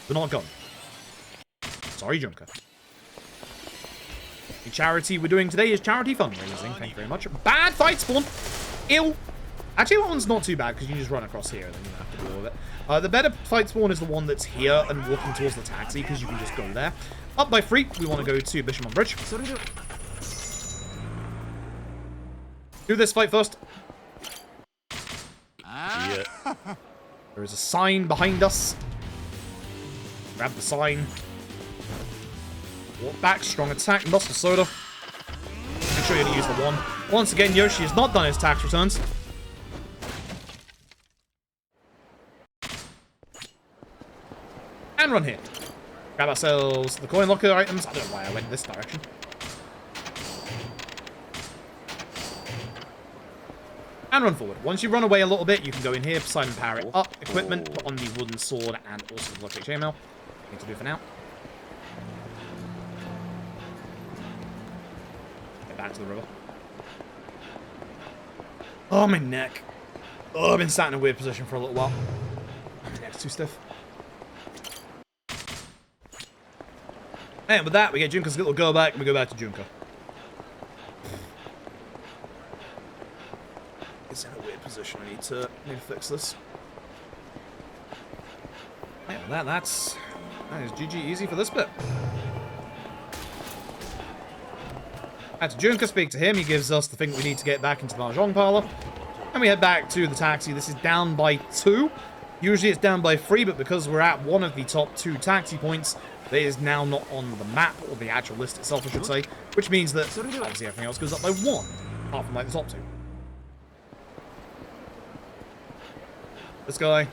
We're not going. Sorry, Junker. The charity we're doing today is charity fundraising. Thank you very much. Bad fight spawn. Ew. Actually, that one's not too bad because you just run across here and then you don't have to deal with it. The better fight spawn is the one that's here and walking towards the taxi because you can just go there. Up by 3, we want to go to Bishamon Bridge. Do this fight first. Yeah. There is a sign behind us. Grab the sign. Walk back, strong attack, muscle soda. Make sure you use the 1. Once again, Yoshi has not done his tax returns. And run here. Grab ourselves the coin locker items. I don't know why I went this direction. And run forward. Once you run away a little bit, you can go in here, Poseidon power it up, equipment, put on the wooden sword, and also the Blood Cake Chainmail. Need to do for now. Get back to the river. Oh, my neck. Oh, I've been sat in a weird position for a little while. My neck's too stiff. And with that, we get Junker's little go back, and we go back to Junker. It's in a weird position. I need to fix this. Yeah, well, that is GG easy for this bit. Back to Junker, speak to him. He gives us the thing that we need to get back into the Mahjong parlor. And we head back to the taxi. This is down by 2. Usually it's down by 3, but because we're at one of the top 2 taxi points, that is now not on the map, or the actual list itself, I should say, which means that obviously everything else goes up by 1, apart from like the top 2. This guy.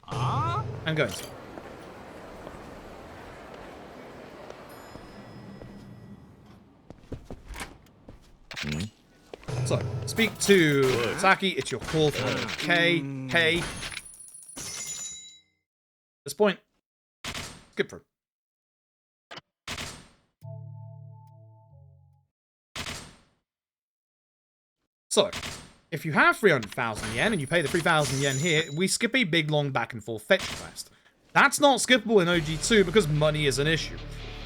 I'm going to. So, speak to Saki. It's your call for K. Hey. At this point, skip through. So, if you have 300,000 yen and you pay the 3,000 yen here, we skip a big long back and forth fetch quest. That's not skippable in OG2 because money is an issue.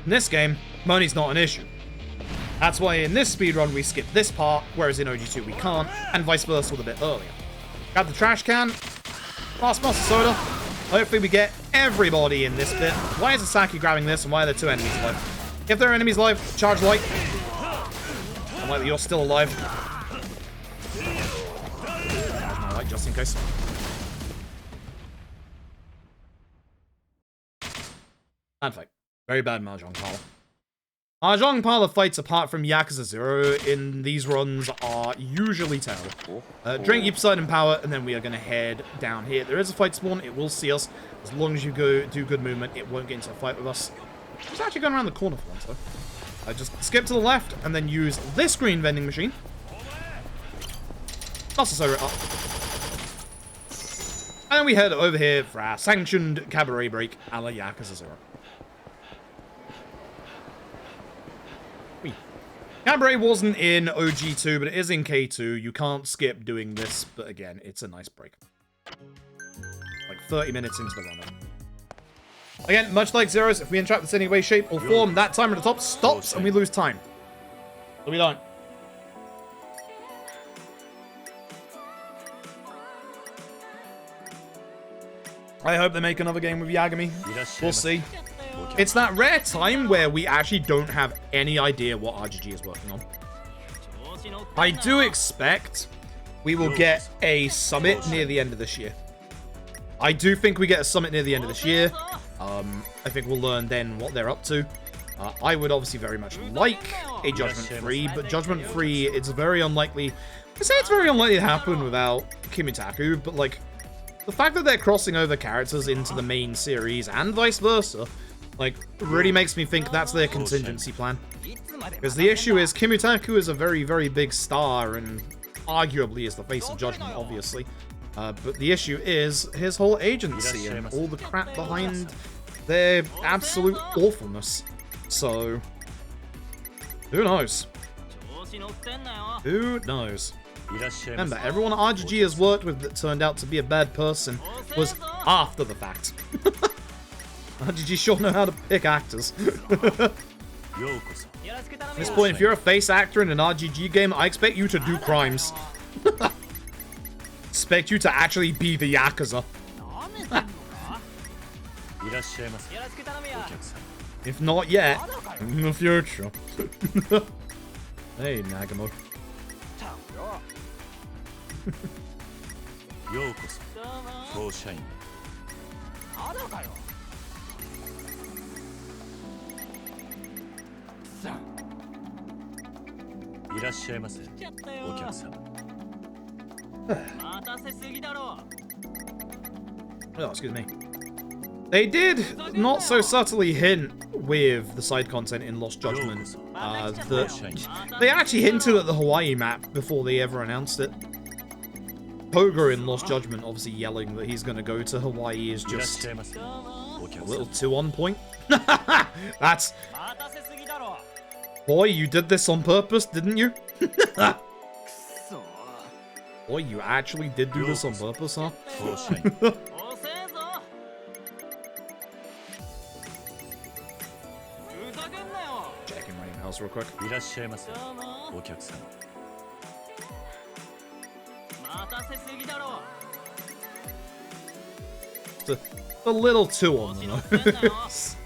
In this game, money's not an issue. That's why in this speedrun we skip this part, whereas in OG2 we can't, and vice versa with a bit earlier. Grab the trash can, last master soda. Hopefully we get everybody in this bit. Why is Saki grabbing this and why are there 2 enemies alive? If there are enemies alive, charge light. I'm like, you're still alive. Charge my light just in case. Bad fight. Very bad Mahjong parlor. Mahjong parlor fights, apart from Yakuza 0, in these runs are usually terrible. Drink your Poseidon power, and then we are going to head down here. There is a fight spawn. It will see us. As long as you do good movement, it won't get into a fight with us. It's actually going around the corner for once, though. I just skip to the left, and then use this green vending machine. Also soda it up. And then we head over here for our sanctioned cabaret break a la Yakuza 0. Cabaret wasn't in OG2, but it is in K2. You can't skip doing this, but again, it's a nice break. Like 30 minutes into the run. Again, much like Zero's, if we entrap this in any way, shape, or form, that timer at the top stops and we lose time. So we don't. I hope they make another game with Yagami. We'll see. It's that rare time where we actually don't have any idea what RGG is working on. I do expect we will get a summit near the end of this year. I do think we get a summit near the end of this year. I think we'll learn then what they're up to. I would obviously very much like a Judgment Free, but Judgment Free, it's very unlikely. I say it's very unlikely to happen without Kimitaku, but like, the fact that they're crossing over characters into the main series and vice versa, like, really makes me think that's their contingency plan. Because the issue is, Kimitaku is a very, very big star and arguably is the face of Judgment, obviously. But the issue is his whole agency and all the crap behind their absolute awfulness. So, who knows? Who knows? Remember, everyone RGG has worked with that turned out to be a bad person was after the fact. RGG sure know how to pick actors. At this point, if you're a face actor in an RGG game, I expect you to do crimes. Expect you to actually be the Yakuza. If not yet, in the future. Hey, Nagamo. Oh, excuse me. They did not so subtly hint with the side content in Lost Judgment that they actually hinted at the Hawaii map before they ever announced it. Pogo in Lost Judgment obviously yelling that he's going to go to Hawaii is just a little too on point. That's... Boy, you did this on purpose, didn't you? Boy, you actually did do this on purpose, huh? Checking my emails real quick. It's a little too on the nose.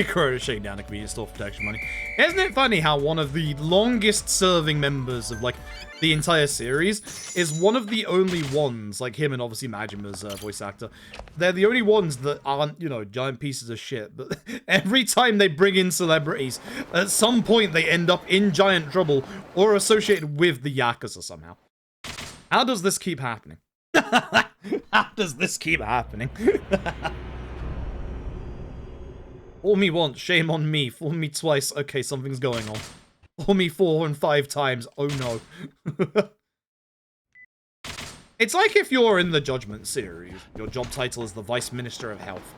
Crocheting down a convenience store for protection money. Isn't it funny how one of the longest serving members of, like, the entire series is one of the only ones, like him and obviously Majima's voice actor, they're the only ones that aren't, you know, giant pieces of shit. But every time they bring in celebrities, at some point they end up in giant trouble or associated with the Yakuza somehow. How does this keep happening? How does this keep happening? Fool me once, shame on me. Fool me twice, okay, something's going on. Fool me 4 and 5 times, oh no. It's like if you're in the Judgment series, your job title is the Vice Minister of Health.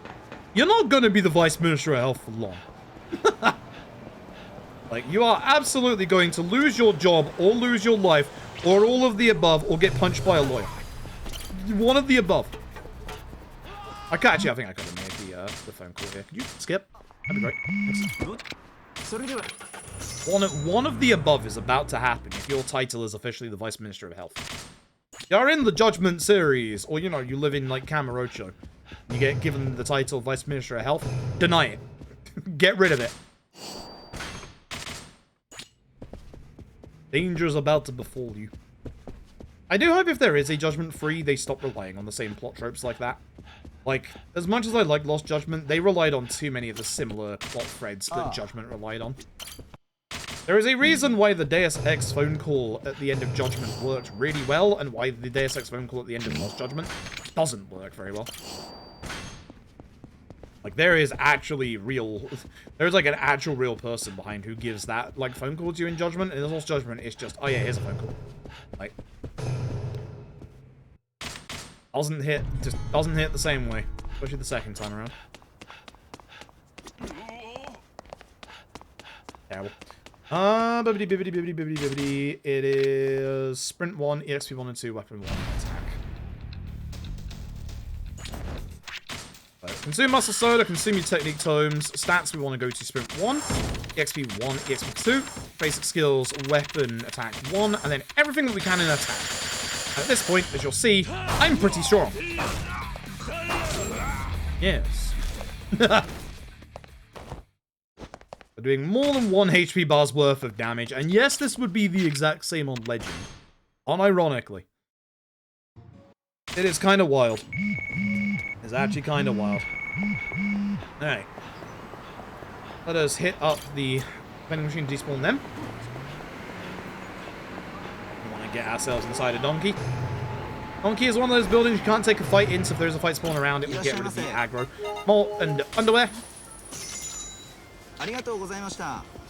You're not gonna be the Vice Minister of Health for long. Like, you are absolutely going to lose your job, or lose your life, or all of the above, or get punched by a lawyer. One of the above. I think I could have made the phone call here. Could you skip? That'd be great. One of the above is about to happen if your title is officially the Vice Minister of Health. You're in the Judgment series, or, you know, you live in, like, Kamurocho. You get given the title Vice Minister of Health. Deny it. Get rid of it. Danger is about to befall you. I do hope if there is a Judgment 3, they stop relying on the same plot tropes like that. Like, as much as I like Lost Judgment, they relied on too many of the similar plot threads that Judgment relied on. There is a reason why the Deus Ex phone call at the end of Judgment worked really well, and why the Deus Ex phone call at the end of Lost Judgment doesn't work very well. Like, there is actually real... There's, like, an actual real person behind who gives that, like, phone call to you in Judgment, and in Lost Judgment, it's just, oh yeah, here's a phone call. Like... just doesn't hit the same way. Especially the second time around. Terrible. Bibbidi. It is Sprint 1, EXP 1 and 2, Weapon 1, Attack. So, consume Muscle Soda, consume your Technique Tomes. Stats, we want to go to Sprint 1, EXP 1, EXP 2. Basic skills, Weapon, Attack 1, and then everything that we can in Attack. At this point, as you'll see, I'm pretty strong. Yes. We're doing more than 1 HP bar's worth of damage, and yes, this would be the exact same on Legend. Unironically. It is kind of wild. It's actually kind of wild. Alright. Let us hit up the vending machine to despawn them. Get ourselves inside a donkey. Donkey is one of those buildings you can't take a fight in, so if there's a fight spawn around, it will get rid of the aggro. Malt and underwear. And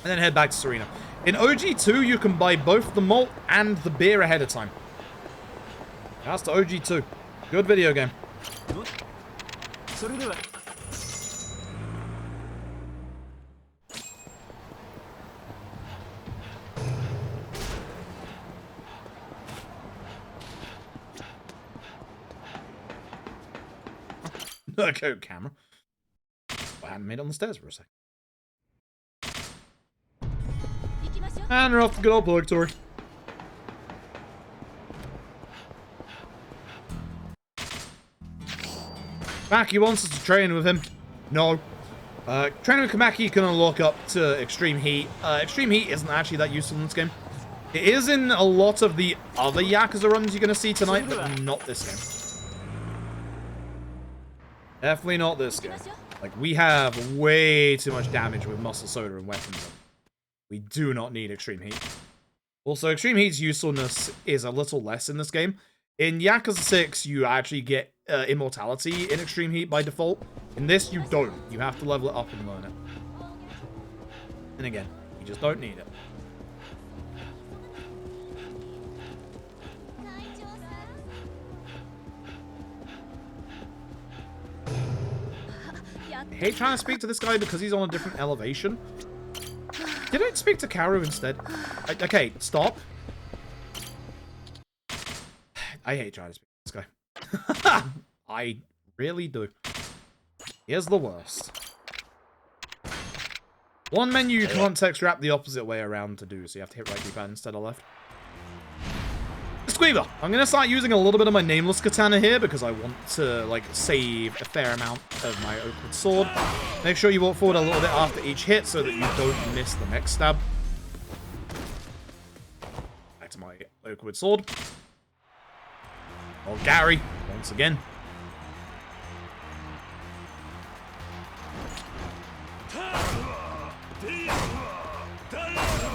then head back to Serena. In OG2, you can buy both the malt and the beer ahead of time. That's to OG2. Good video game. Go, camera. I hadn't made it on the stairs for a second. And we're off to good old Purgatory. Kamaki wants us to train with him. No. Training with Kamaki can unlock up to Extreme Heat. Extreme Heat isn't actually that useful in this game. It is in a lot of the other Yakuza runs you're going to see tonight, but not this game. Definitely not this game. Like, we have way too much damage with Muscle Soda and weapons. We do not need Extreme Heat. Also, Extreme Heat's usefulness is a little less in this game. In Yakuza 6, you actually get immortality in Extreme Heat by default. In this, you don't. You have to level it up and learn it. And again, you just don't need it. I hate trying to speak to this guy because he's on a different elevation. Did I speak to Karu instead? Okay, stop. I hate trying to speak to this guy. I really do. Here's the worst. One menu you can't text wrap the opposite way around to do, so you have to hit right keypad instead of left. Squeaver. I'm going to start using a little bit of my nameless katana here because I want to, like, save a fair amount of my Oakwood sword. Make sure you walk forward a little bit after each hit so that you don't miss the next stab. Back to my Oakwood sword. Oh, Gary, once again.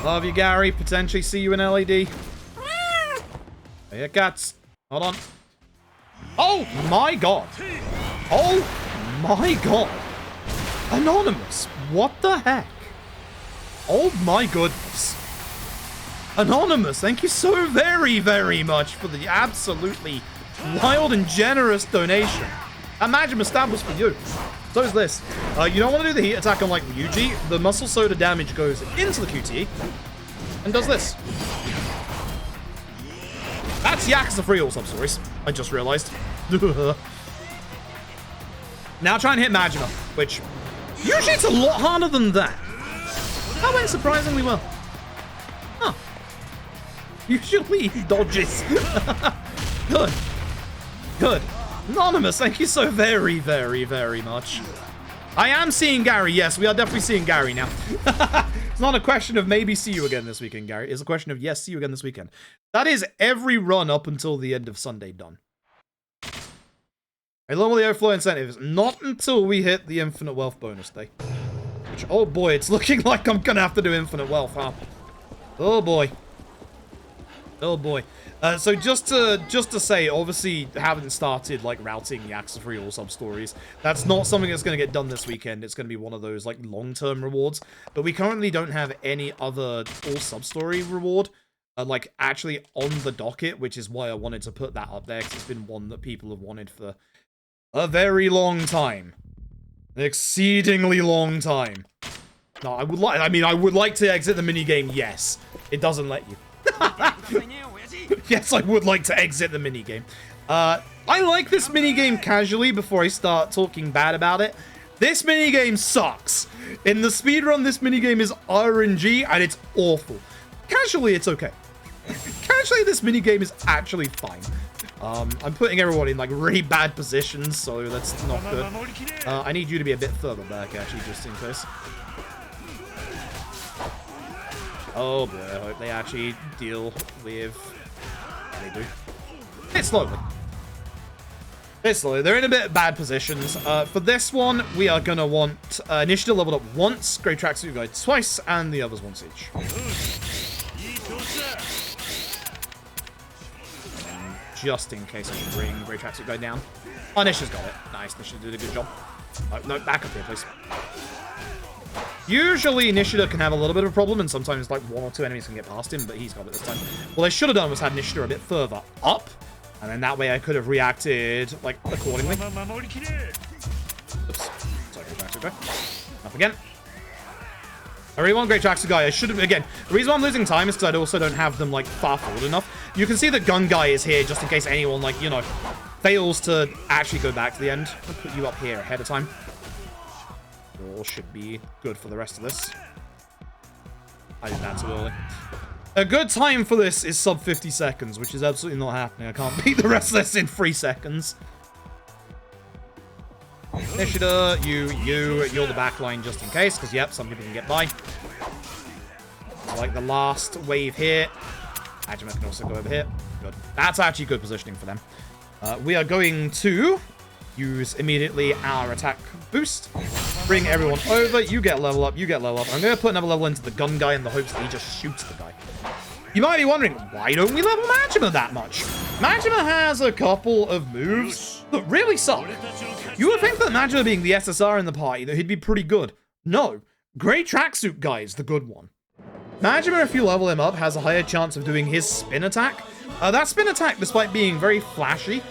Love you, Gary. Potentially see you in LED. Here, cats. Hold on. Oh, my God. Oh, my God. Anonymous. What the heck? Oh, my goodness. Anonymous, thank you so very, very much for the absolutely wild and generous donation. Imagine stab was for you. So is this. You don't want to do the heat attack on like Ryuji. The muscle soda damage goes into the QTE and does this. That's Yakuza 3 all sub-stories. I just realized. Now try and hit Majima, which usually it's a lot harder than that. That went surprisingly well. Huh. Usually he dodges. Good. Good. Anonymous, thank you so very, very, very much. I am seeing Gary. Yes, we are definitely seeing Gary now. It's not a question of maybe see you again this weekend, Gary. It's a question of yes, see you again this weekend. That is every run up until the end of Sunday done. I love all the overflow incentives. Not until we hit the infinite wealth bonus day. Which, oh boy, it's looking like I'm gonna have to do infinite wealth, huh? Oh boy. Oh boy. So just to say, obviously haven't started like routing Yakuza 3 all sub stories. That's not something that's going to get done this weekend. It's going to be one of those like long-term rewards. But we currently don't have any other all sub story reward like actually on the docket, which is why I wanted to put that up there because it's been one that people have wanted for a very long time, an exceedingly long time. No, I would like to exit the minigame. Yes, it doesn't let you. Yes, I would like to exit the minigame. I like this minigame casually before I start talking bad about it. This minigame sucks. In the speedrun, this minigame is RNG and it's awful. Casually, it's okay. Casually, this minigame is actually fine. I'm putting everyone in like really bad positions, so that's not good. I need you to be a bit further back, actually, just in case. Oh boy, I hope they actually deal with... Yeah, they do. Bit slowly. Bit slowly. They're in a bit bad positions. For this one, we are going to want Initiative leveled up once, Great Tracksuit Guy twice, and the others once each. And just in case I can bring Great Tracksuit Guy down. Oh, Nisha's got it. Nice, Nisha did a good job. No, back up here, please. Usually, Nishida can have a little bit of a problem, and sometimes, like, one or two enemies can get past him, but he's got it this time. What I should have done was had Nishida a bit further up, and then that way I could have reacted, like, accordingly. Oops. Sorry, Great Tracksuit Guy. Up again. I really want Great Tracksuit Guy. I should have, again, the reason why I'm losing time is because I also don't have them, like, far forward enough. You can see the gun guy is here, just in case anyone, like, you know, fails to actually go back to the end. I'll put you up here ahead of time. All should be good for the rest of this. I did that too early. A good time for this is sub 50 seconds, which is absolutely not happening. I can't beat the rest of this in 3 seconds. Nishida, you're the backline just in case, because yep, some people can get by. So, like the last wave here. Majima can also go over here. Good. That's actually good positioning for them. We are going to use immediately our attack boost. Bring everyone over. You get level up. You get level up. I'm going to put another level into the gun guy in the hopes that he just shoots the guy. You might be wondering, why don't we level Majima that much? Majima has a couple of moves that really suck. You would think that Majima being the SSR in the party, that he'd be pretty good. No. Great Tracksuit Guy is the good one. Majima, if you level him up, has a higher chance of doing his spin attack. That spin attack, despite being very flashy,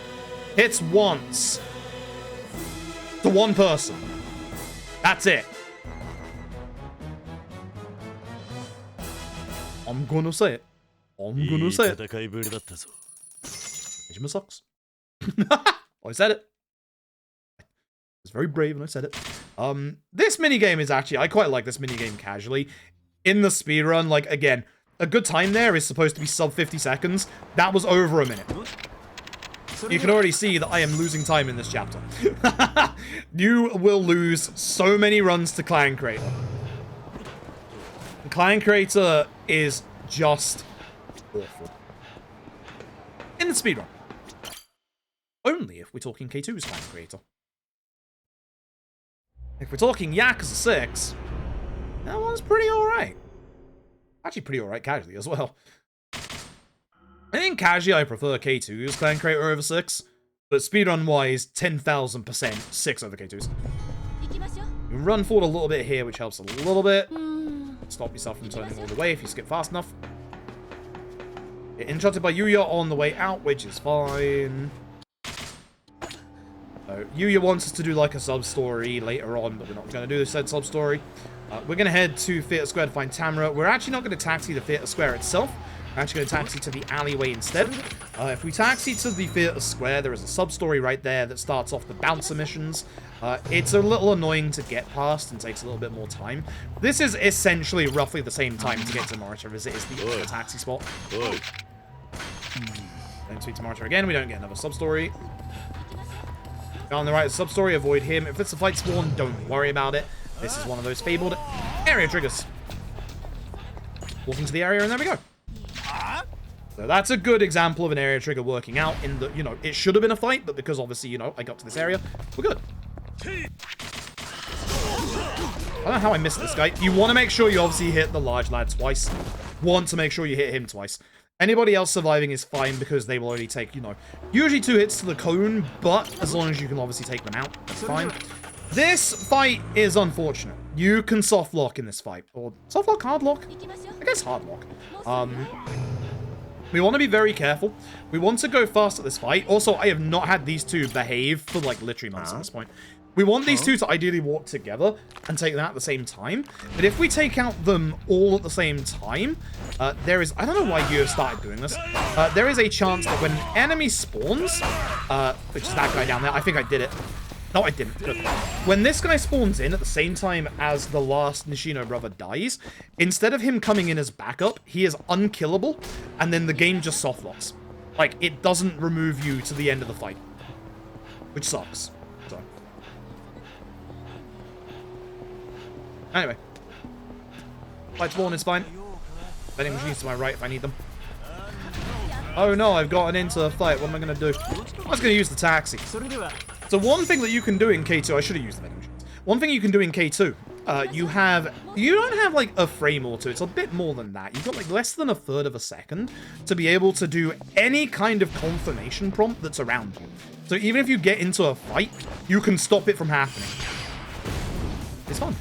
hits once. To one person. That's it. I'm gonna say it. I'm gonna say it. Majima sucks. I said it. I was very brave and I said it. This minigame is actually... I quite like this minigame casually. In the speedrun, like, again, a good time there is supposed to be sub 50 seconds. That was over a minute. You can already see that I am losing time in this chapter. You will lose so many runs to Clan Creator. Clan Creator is just awful. In the speedrun. Only if we're talking K2's Clan Creator. If we're talking Yakuza 6, that one's pretty alright. Actually pretty alright casually as well. I think casually I prefer K2's Clan Creator over 6, but speedrun-wise, 10,000% 6 over K2's. You can run forward a little bit here, which helps a little bit. Stop yourself from turning all the way if you skip fast enough. Get interrupted by Yuya on the way out, which is fine. Yuya wants us to do like a sub-story later on, but we're not going to do this said sub-story. We're going to head to Theatre Square to find Tamara. We're actually not going to taxi the Theatre Square itself. We're actually going to taxi to the alleyway instead. If we taxi to the Theatre Square, there is a sub-story right there that starts off the bouncer missions. It's a little annoying to get past and takes a little bit more time. This is essentially roughly the same time to get to Morita as it is the other taxi spot. Don't speak to Morita again, we don't get another sub-story. On the right, sub-story, avoid him. If it's a fight spawn, don't worry about it. This is one of those fabled area triggers. Walk into the area, and there we go. So that's a good example of an area trigger working out in the, you know, it should have been a fight, but because obviously, you know, I got to this area, we're good. I don't know how I missed this guy. You want to make sure you obviously hit the large lad twice. Want to make sure you hit him twice. Anybody else surviving is fine because they will only take, you know, usually 2 hits to the cone, but as long as you can obviously take them out, that's fine. This fight is unfortunate. You can soft lock in this fight. Or soft lock, hard lock? I guess hard lock. We want to be very careful. We want to go fast at this fight. Also, I have not had these two behave for like literally months at this point. We want these two to ideally walk together and take them out at the same time. But if we take out them all at the same time, there is... I don't know why you have started doing this. There is a chance that when an enemy spawns, which is that guy down there, I think I did it. No, I didn't. Good. When this guy spawns in at the same time as the last Nishino brother dies, instead of him coming in as backup, he is unkillable, and then the game just soft locks. Like, it doesn't remove you to the end of the fight. Which sucks. So. Anyway. Fight spawn is fine. Vending machines to my right if I need them. Oh no, I've gotten into a fight. What am I going to do? I was going to use the taxi. So one thing that you can do in K2, I should have used the vending machines. One thing you can do in K2, you don't have like a frame or two. It's a bit more than that. You've got like less than a third of a second to be able to do any kind of confirmation prompt that's around you. So even if you get into a fight, you can stop it from happening. It's fun.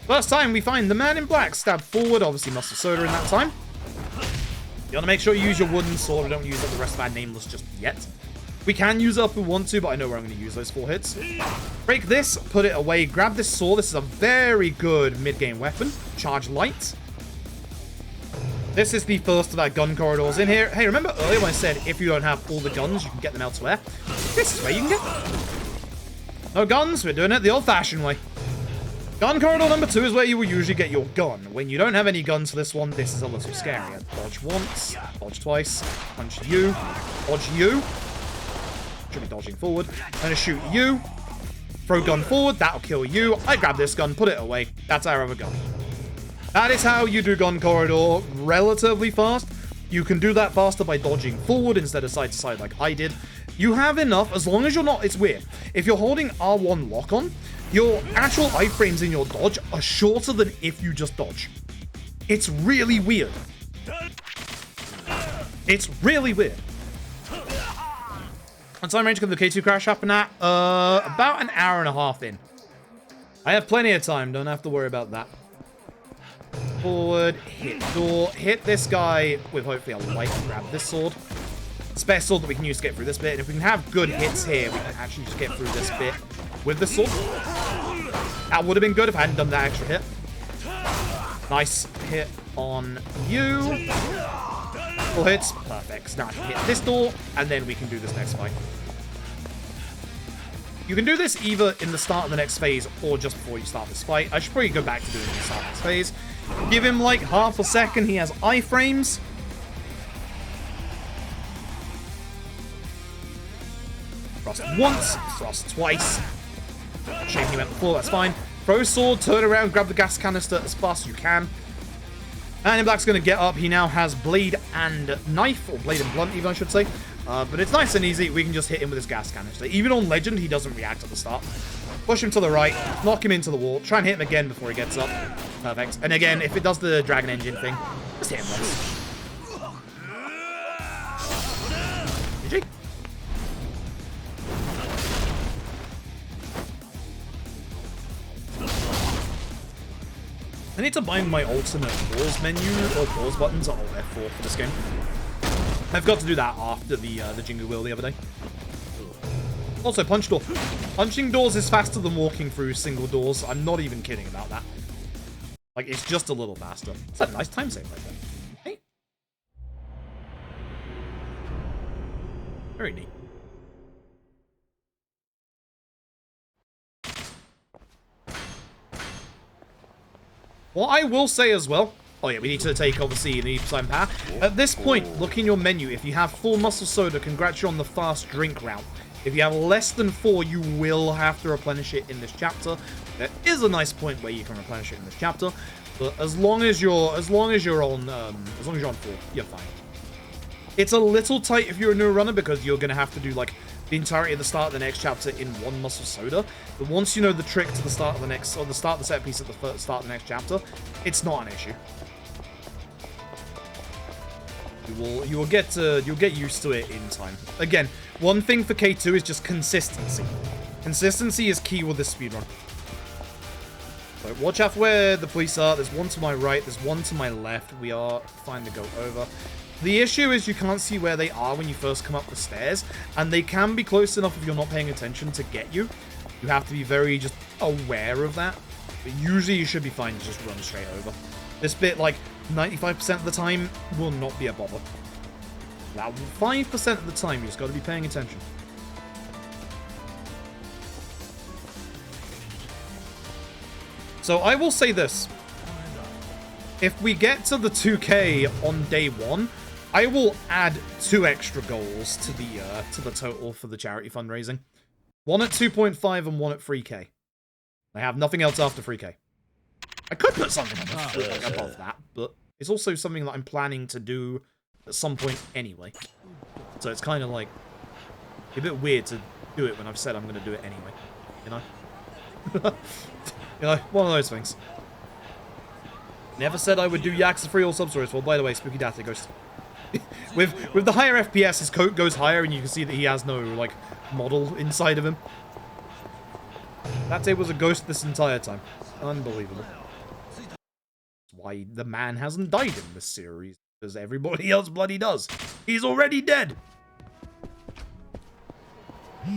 First time we find the man in black. Stab forward. Obviously Muscle Soda in that time. You want to make sure you use your wooden sword. We don't use up the rest of our nameless just yet. We can use it if we want to, but I know where I'm going to use those 4 hits. Break this, put it away, grab this sword. This is a very good mid-game weapon. Charge light. This is the first of our gun corridors in here. Hey, remember earlier when I said if you don't have all the guns, you can get them elsewhere? This is where you can get them. No guns, we're doing it the old-fashioned way. Gun corridor number 2 is where you will usually get your gun. When you don't have any guns for this one, this is a little scarier. Dodge once, dodge twice, punch you, dodge you. Should be dodging forward. I'm gonna shoot you. Throw gun forward, that'll kill you. I grab this gun, put it away. That's our other gun. That is how you do gun corridor relatively fast. You can do that faster by dodging forward instead of side to side like I did. You have enough, as long as you're not, it's weird. If you're holding R1 lock on, your actual iframes in your dodge are shorter than if you just dodge. It's really weird. It's really weird. What time range can the K2 crash happen at? About an hour and a half in. I have plenty of time, don't have to worry about that. Forward, hit door, hit this guy with hopefully a light and grab this sword. It's the best sword that we can use to get through this bit, and if we can have good hits here, we can actually just get through this bit with the sword. That would have been good if I hadn't done that extra hit. Nice hit on you. Full hits. Perfect. So now I can hit this door, and then we can do this next fight. You can do this either in the start of the next phase or just before you start this fight. I should probably go back to doing the start of this phase. Give him like half a second. He has iframes. Thrust once, thrust twice. Shame he went before, that's fine. Throw sword, turn around, grab the gas canister as fast as you can. And Black's going to get up. He now has blade and knife, or blade and blunt even I should say. But it's nice and easy. We can just hit him with his gas canister. Even on Legend, he doesn't react at the start. Push him to the right, knock him into the wall, try and hit him again before he gets up. Perfect. And again, if it does the dragon engine thing, just hit him once. GG. I need to bind my alternate pause menu or pause buttons on F4 for this game. I've got to do that after the Jingu Wheel the other day. Also, punch door. Punching doors is faster than walking through single doors. I'm not even kidding about that. Like, it's just a little faster. It's a nice time save right there. Hey. Very neat. What I will say as well... Oh yeah, we need to take, obviously, the Psy Power. At this point, look in your menu. If you have 4 muscle soda, congrats you on the fast drink route. If you have less than 4, you will have to replenish it in this chapter. There is a nice point where you can replenish it in this chapter, but as long as you're on 4, you're fine. It's a little tight if you're a new runner because you're gonna have to do like the entirety of the start of the next chapter in 1 muscle soda. But once you know the trick to the start of the next, or the start of the set piece at the start of the next chapter, it's not an issue. You'll get used to it in time. Again, one thing for K2 is just consistency. Consistency is key with this speedrun. So watch out for where the police are. There's one to my right. There's one to my left. We are fine to go over. The issue is you can't see where they are when you first come up the stairs, and they can be close enough if you're not paying attention to get you. You have to be very just aware of that. But usually you should be fine to just run straight over. This bit, like, 95% of the time will not be a bother. Now, 5% of the time, you just got to be paying attention. So, I will say this. If we get to the 2K on day 1, I will add 2 extra goals to the total for the charity fundraising. 1 at 2.5 and 1 at 3K. I have nothing else after 3K. I could put something above that, but it's also something that I'm planning to do at some point anyway. So it's kind of like a bit weird to do it when I've said I'm going to do it anyway. You know? You know, one of those things. Never said I would do Yakuza 3 or Substories. Well, by the way, Spooky Data Ghost. with the higher FPS, his coat goes higher, and you can see that he has no, like, model inside of him. That day was a ghost this entire time. Unbelievable. Why the man hasn't died in this series, because everybody else bloody does. He's already dead.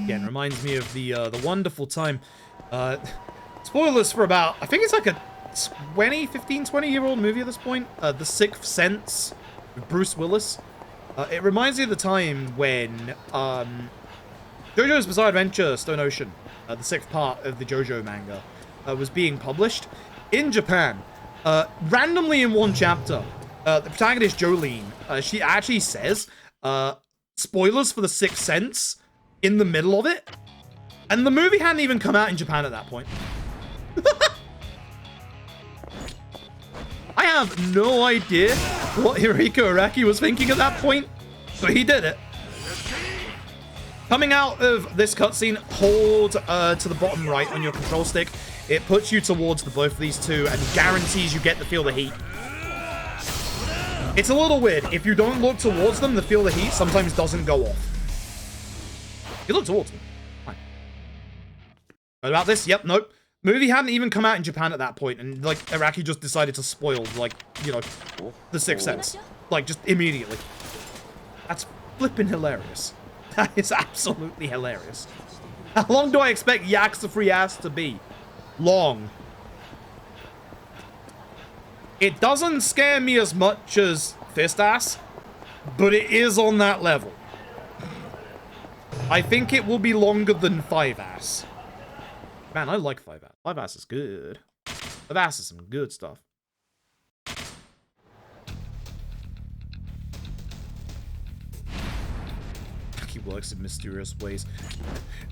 Again, reminds me of the wonderful time. Spoilers for about, I think it's like a 20-year-old movie at this point. The Sixth Sense with Bruce Willis. It reminds me of the time when JoJo's Bizarre Adventure Stone Ocean, the 6th part of the JoJo manga, was being published in Japan. Randomly in one chapter, the protagonist Jolene, she actually says, spoilers for the Sixth Sense in the middle of it. And the movie hadn't even come out in Japan at that point. I have no idea what Hirohiko Araki was thinking at that point, but he did it. Coming out of this cutscene, hold to the bottom right on your control stick. It puts you towards the both of these two and guarantees you get to feel the heat. It's a little weird. If you don't look towards them, the feel the heat sometimes doesn't go off. You look towards them. Fine. What about this? Yep, nope. Movie hadn't even come out in Japan at that point, and, like, Araki just decided to spoil, like, you know, the Sixth Sense. Like, just immediately. That's flippin' hilarious. That is absolutely hilarious. How long do I expect Yakuza 3 ass to be? Long. It doesn't scare me as much as Fist ass, but it is on that level. I think it will be longer than 5 ass. Man, I like 5 ass. 5 ass is good. 5 ass is some good stuff. reality works in mysterious ways.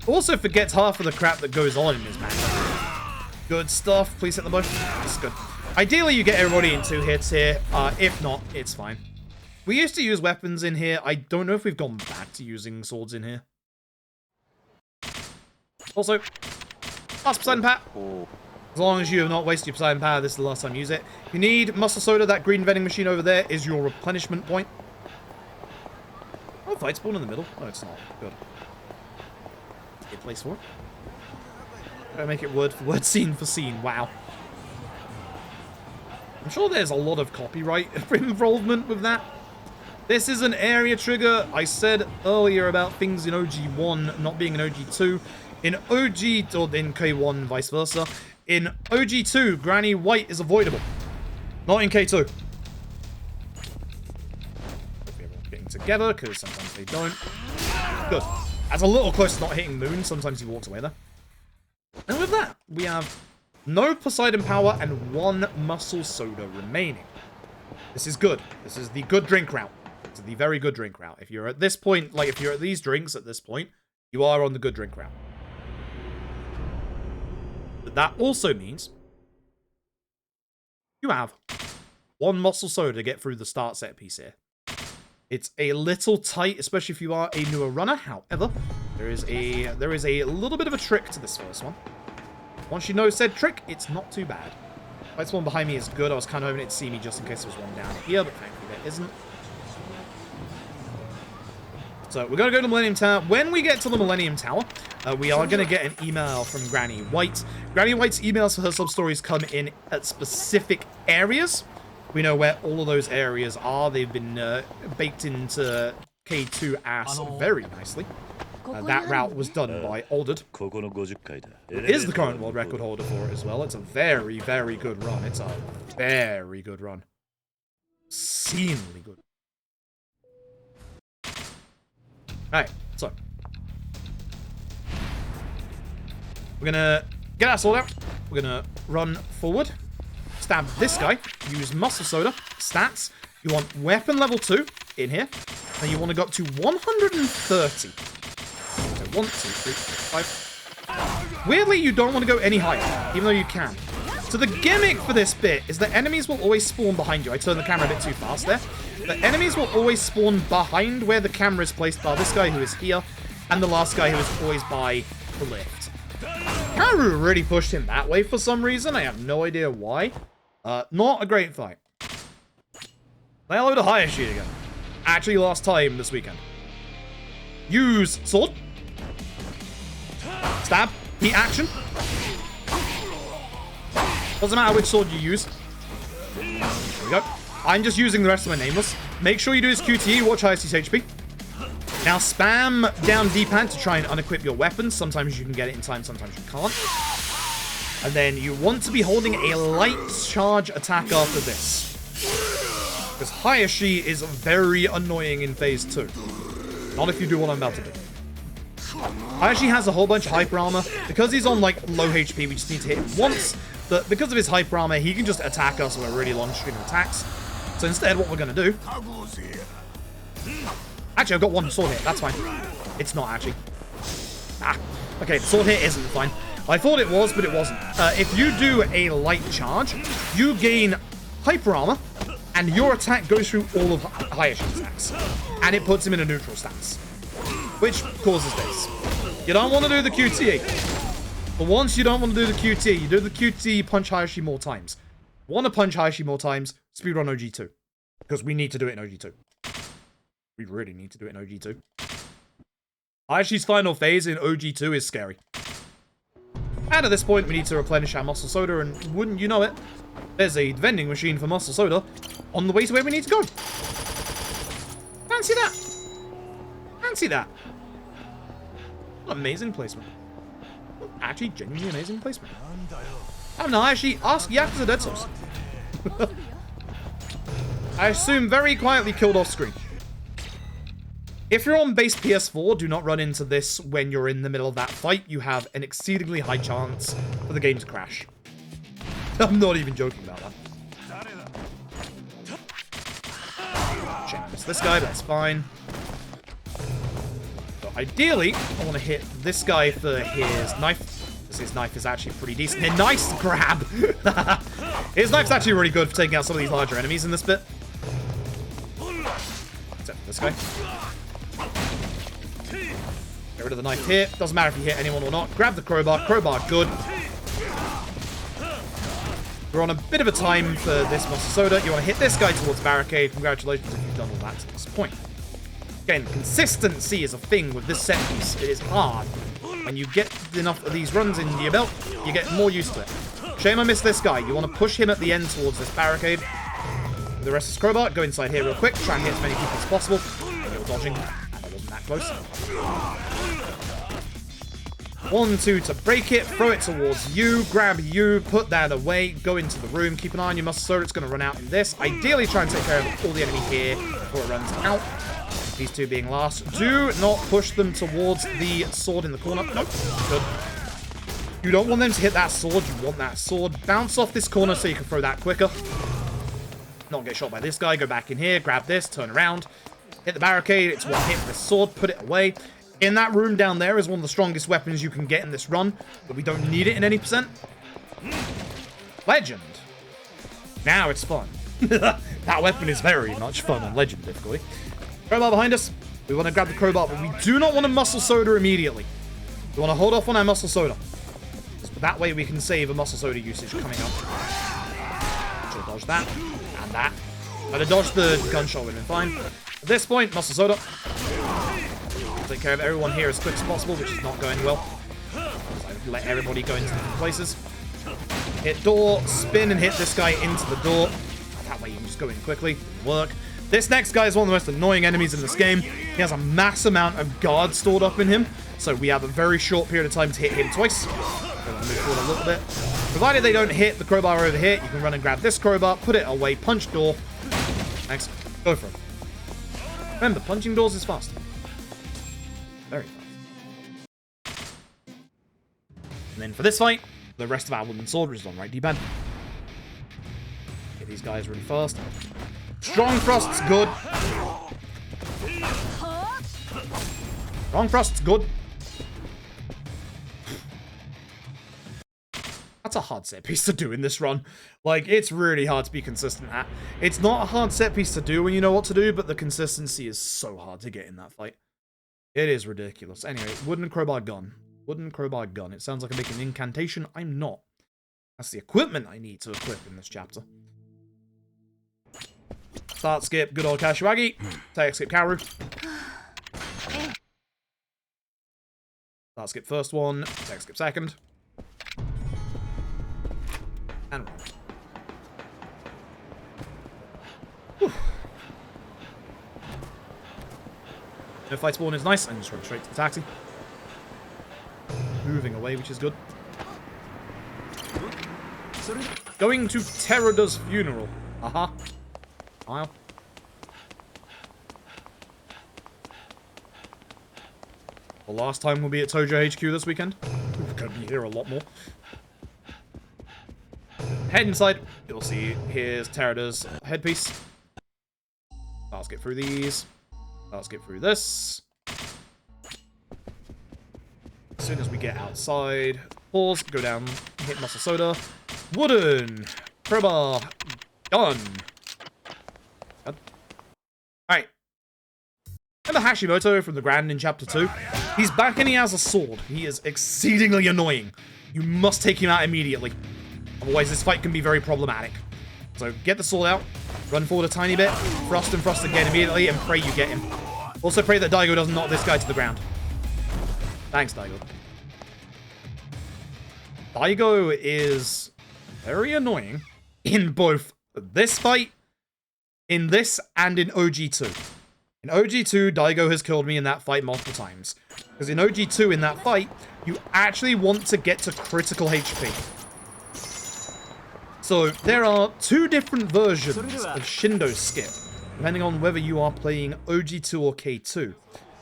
Also forgets half of the crap that goes on in his match. Good stuff. Please hit the button. That's good. Ideally, you get everybody in 2 hits here. If not, it's fine. We used to use weapons in here. I don't know if we've gone back to using swords in here. Also, last Poseidon Pat. As long as you have not wasted your Poseidon Power, this is the last time you use it. If you need muscle soda, that green vending machine over there is your replenishment point. Oh, fight spawn in the middle. No, it's not. Good. Good place for it. Gotta make it word for word, scene for scene. Wow. I'm sure there's a lot of copyright involvement with that. This is an area trigger. I said earlier about things in OG1 not being in OG2. In OG, or in K1, vice versa. In OG2, Granny White is avoidable. Not in K2. Everyone's getting together, because sometimes they don't. Good. That's a little close to not hitting Moon. Sometimes he walks away there. And with that, we have no Poseidon Power and 1 Muscle Soda remaining. This is good. This is the good drink route. It's the very good drink route. If you're at this point, like if you're at these drinks at this point, you are on the good drink route. But that also means you have 1 Muscle Soda to get through the start set piece here. It's a little tight, especially if you are a newer runner. However, there is a little bit of a trick to this first one. Once you know said trick, it's not too bad. Fight spawn behind me is good. I was kind of hoping it'd see me just in case there was one down here, but thankfully there isn't. So we're going to go to the Millennium Tower. When we get to the Millennium Tower, we are going to get an email from Granny White. Granny White's emails for her sub-stories come in at specific areas. We know where all of those areas are. They've been baked into K2 ass very nicely. That route was done by Aldered. It is the current world record holder for it as well. It's a very, very good run. It's a very good run. Obscenely good. Alright, so. We're gonna get our sword out. We're gonna run forward. Stab this guy. Use Muscle Soda. Stats. You want Weapon level 2 in here. And you want to go up to 130. So 1, 2, 3, 5. Weirdly, you don't want to go any higher, even though you can. So the gimmick for this bit is that enemies will always spawn behind you. I turned the camera a bit too fast there. The enemies will always spawn behind where the camera is placed, by this guy who is here, and the last guy who is always by the lift. Karu really pushed him that way for some reason. I have no idea why. Not a great fight. Say hello to Hayashi again. Actually, last time this weekend. Use sword. Stab. Heat action. Doesn't matter which sword you use. There we go. I'm just using the rest of my nameless. Make sure you do his QTE. Watch Hayashi's HP. Now spam down D-pad to try and unequip your weapons. Sometimes you can get it in time, sometimes you can't. And then you want to be holding a light charge attack after this. Because Hayashi is very annoying in phase 2. Not if you do what I'm about to do. Hayashi has a whole bunch of hyper armor. Because he's on like low HP, we just need to hit him once. But because of his hyper armor, he can just attack us with a really long string of attacks. So instead, what we're going to do... Actually, I've got 1 sword hit. That's fine. It's not actually. Okay, the sword hit isn't fine. I thought it was, but it wasn't. If you do a light charge, you gain hyper armor, and your attack goes through all of Hayashi's attacks. And it puts him in a neutral stance. Which causes this. You don't want to do the QTE. But once you don't want to do the QTE, you do the QTE, punch Hayashi more times. Want to punch Hayashi more times, speedrun OG2. Because we need to do it in OG2. We really need to do it in OG2. Hayashi's final phase in OG2 is scary. And at this point, we need to replenish our Muscle Soda, and wouldn't you know it, there's a vending machine for Muscle Soda on the way to where we need to go. Fancy that. Fancy that. What amazing placement. Actually, genuinely amazing placement. I don't know, Hayashi, ask Yakuza Dead Souls. I assume very quietly killed off screen. If you're on base PS4, do not run into this when you're in the middle of that fight. You have an exceedingly high chance for the game to crash. I'm not even joking about that. Shit, I missed this guy, but that's fine. Ideally, I want to hit this guy for his knife, because his knife is actually pretty decent. A nice grab! His knife's actually really good for taking out some of these larger enemies in this bit. Except for this guy. Get rid of the knife here. Doesn't matter if you hit anyone or not. Grab the crowbar. Crowbar, good. We're on a bit of a time for this Monster Soda. You want to hit this guy towards the barricade. Congratulations if you've done all that to this point. Again, consistency is a thing with this set piece. It is hard. When you get enough of these runs into your belt, you get more used to it. Shame I missed this guy. You want to push him at the end towards this barricade. The rest is crowbar. Go inside here real quick. Try and hit as many people as possible. You're dodging. That wasn't that close. 1, 2 to break it. Throw it towards you. Grab you. Put that away. Go into the room. Keep an eye on your Muscle Soda. It's going to run out in this. Ideally, try and take care of all the enemy here before it runs out. These two being last. Do not push them towards the sword in the corner. Nope. Good. You don't want them to hit that sword. You want that sword. Bounce off this corner so you can throw that quicker. Not get shot by this guy. Go back in here. Grab this. Turn around. Hit the barricade. It's one hit with the sword. Put it away. In that room down there is one of the strongest weapons you can get in this run, but we don't need it in any percent. Legend. Now it's fun. That weapon is very much fun on Legend difficulty. Crowbar behind us. We want to grab the crowbar, but we do not want to Muscle Soda immediately. We want to hold off on our Muscle Soda. That way we can save a Muscle Soda usage coming up. Should dodge that. And that. I'd have dodged the gunshot would have been fine. At this point, Muscle Soda. Take care of everyone here as quick as possible, which is not going well. I let everybody go into different places. Hit door, spin and hit this guy into the door. That way you can just go in quickly. Didn't work. This next guy is one of the most annoying enemies in this game. He has a mass amount of guards stored up in him, so we have a very short period of time to hit him twice. Going to move forward a little bit. Provided they don't hit the crowbar over here, you can run and grab this crowbar, put it away, punch door. Thanks. Go for it. Remember, punching doors is fast. Very fast. And then for this fight, the rest of our wooden sword is on right D-pad. Hit these guys really fast. Strong Frost's good. Strong Frost's good. That's a hard set piece to do in this run. Like, it's really hard to be consistent at. It's not a hard set piece to do when you know what to do, but the consistency is so hard to get in that fight. It is ridiculous. Anyway, wooden crowbar gun. Wooden crowbar gun. It sounds like I'm making an incantation. I'm not. That's the equipment I need to equip in this chapter. Start skip, good old Kashiwagi. Take skip Karu. Start skip first one. Take skip second. And run. Whew. No fight spawn is nice. And just run straight to the taxi. Moving away, which is good. Going to Teruda's funeral. Aha. Smile. The last time we'll be at Tojo HQ this weekend. We're going to be here a lot more. Head inside. You'll see here's Teruda's headpiece. Let's get through these. Let's get through this. As soon as we get outside, pause, go down, hit Muscle Soda. Wooden crowbar gun. Alright. Remember Hashimoto from the Grand in Chapter 2? He's back and he has a sword. He is exceedingly annoying. You must take him out immediately. Otherwise, this fight can be very problematic. So, get the sword out. Run forward a tiny bit. Frost and Frost again immediately, and pray you get him. Also pray that Daigo doesn't knock this guy to the ground. Thanks, Daigo. Daigo is very annoying in both this fight, in this, and in OG2. In OG2, Daigo has killed me in that fight multiple times. Because in OG2, in that fight, you actually want to get to critical HP. So, there are two different versions of Shindo skip, depending on whether you are playing OG2 or K2.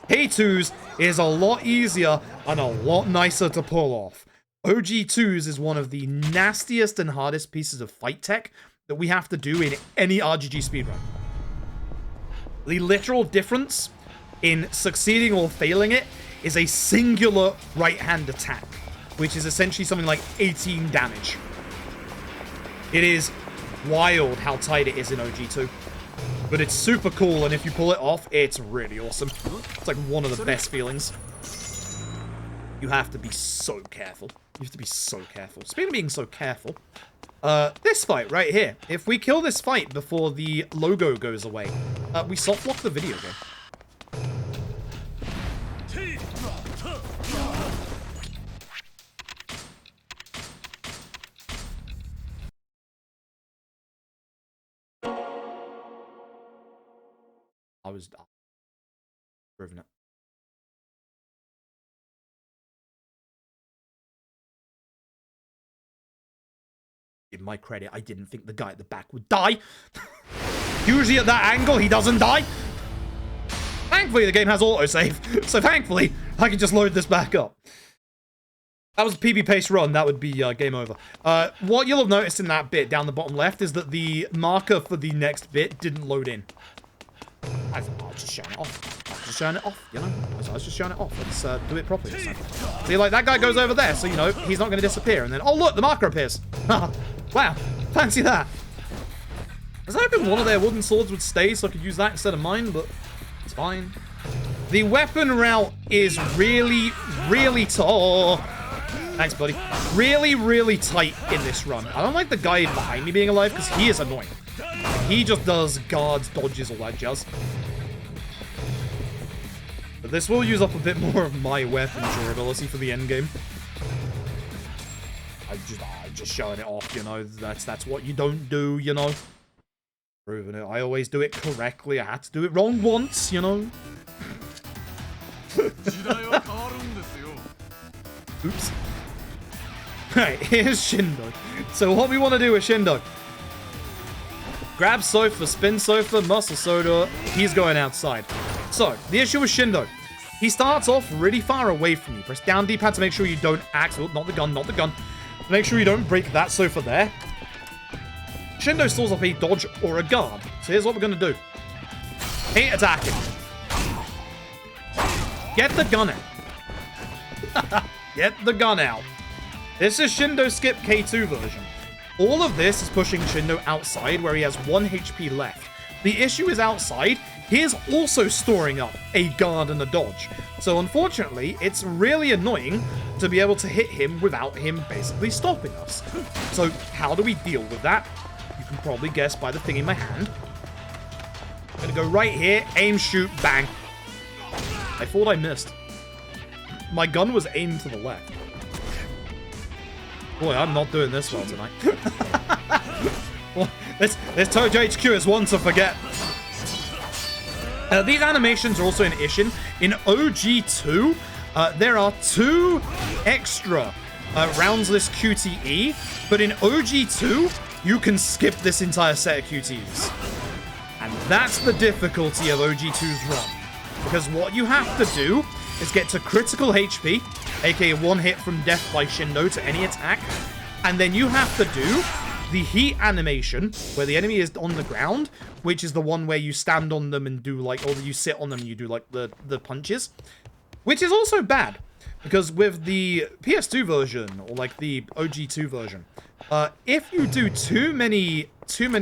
K2's is a lot easier and a lot nicer to pull off. OG2's is one of the nastiest and hardest pieces of fight tech that we have to do in any RGG speedrun. The literal difference in succeeding or failing it is a singular right-hand attack, which is essentially something like 18 damage. It is wild how tight it is in OG2. But it's super cool, and if you pull it off, it's really awesome. It's like one of the best feelings. You have to be so careful. You have to be so careful. Speaking of being so careful, this fight right here. If we kill this fight before the logo goes away, we soft lock the video game. I was proving it. Give my credit, I didn't think the guy at the back would die. Usually at that angle, he doesn't die. Thankfully, the game has autosave, so thankfully, I can just load this back up. That was a PB pace run, that would be game over. What you'll have noticed in that bit down the bottom left is that the marker for the next bit didn't load in. I was just showing it off. I was just showing it off, you know? I was just showing it off. Let's do it properly this time. See, like, that guy goes over there, so, you know, he's not going to disappear. And then, oh, look, the marker appears. Wow, fancy that. I was hoping one of their wooden swords would stay so I could use that instead of mine, but it's fine. The weapon route is really, really tall. Thanks, buddy. Really, really tight in this run. I don't like the guy behind me being alive because he is annoying. He just does guards, dodges, all that jazz. But this will use up a bit more of my weapon durability for the end game. I'm just showing it off, you know. That's what you don't do, you know. Proving it. I always do it correctly. I had to do it wrong once, you know. Oops. Alright, here's Shindo. So what we want to do with Shindo. Grab sofa, spin sofa, muscle soda. He's going outside. So, the issue with Shindo. He starts off really far away from you. Press down D-pad to make sure you don't oh, not the gun, not the gun. Make sure you don't break that sofa there. Shindo stalls up a dodge or a guard. So here's what we're going to do. Hate attacking. Get the gun out. Get the gun out. This is Shindo Skip K2 version. All of this is pushing Shindo outside where he has 1 HP left. The issue is outside, he is also storing up a guard and a dodge. So unfortunately, it's really annoying to be able to hit him without him basically stopping us. So how do we deal with that? You can probably guess by the thing in my hand. I'm gonna go right here, aim, shoot, bang. I thought I missed. My gun was aimed to the left. Boy, I'm not doing this well tonight. Well, this Tojo HQ is one to forget. These animations are also in Ishin. In OG2, there are 2 extra roundsless QTE, but in OG2, you can skip this entire set of QTEs. And that's the difficulty of OG2's run. Because what you have to do is get to critical HP, aka 1 hit from death by Shindo to any attack, and then you have to do the heat animation, where the enemy is on the ground, which is the one where you stand on them and do like, or you sit on them and you do like the punches, which is also bad, because with the PS2 version, or like the OG2 version, if you do too many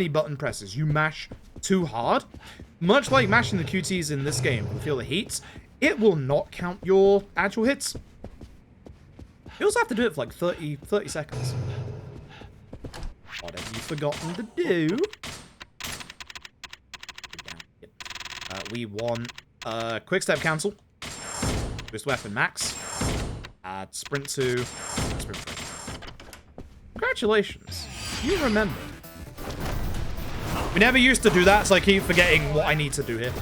button presses, you mash too hard, much like mashing the QTs in this game, you feel the heats, it will not count your actual hits. You also have to do it for like 30 seconds. What have you forgotten to do? We want quick step cancel. Twist weapon max. Sprint 2. Sprint 3. Congratulations. You remember. We never used to do that, so I keep forgetting what I need to do here.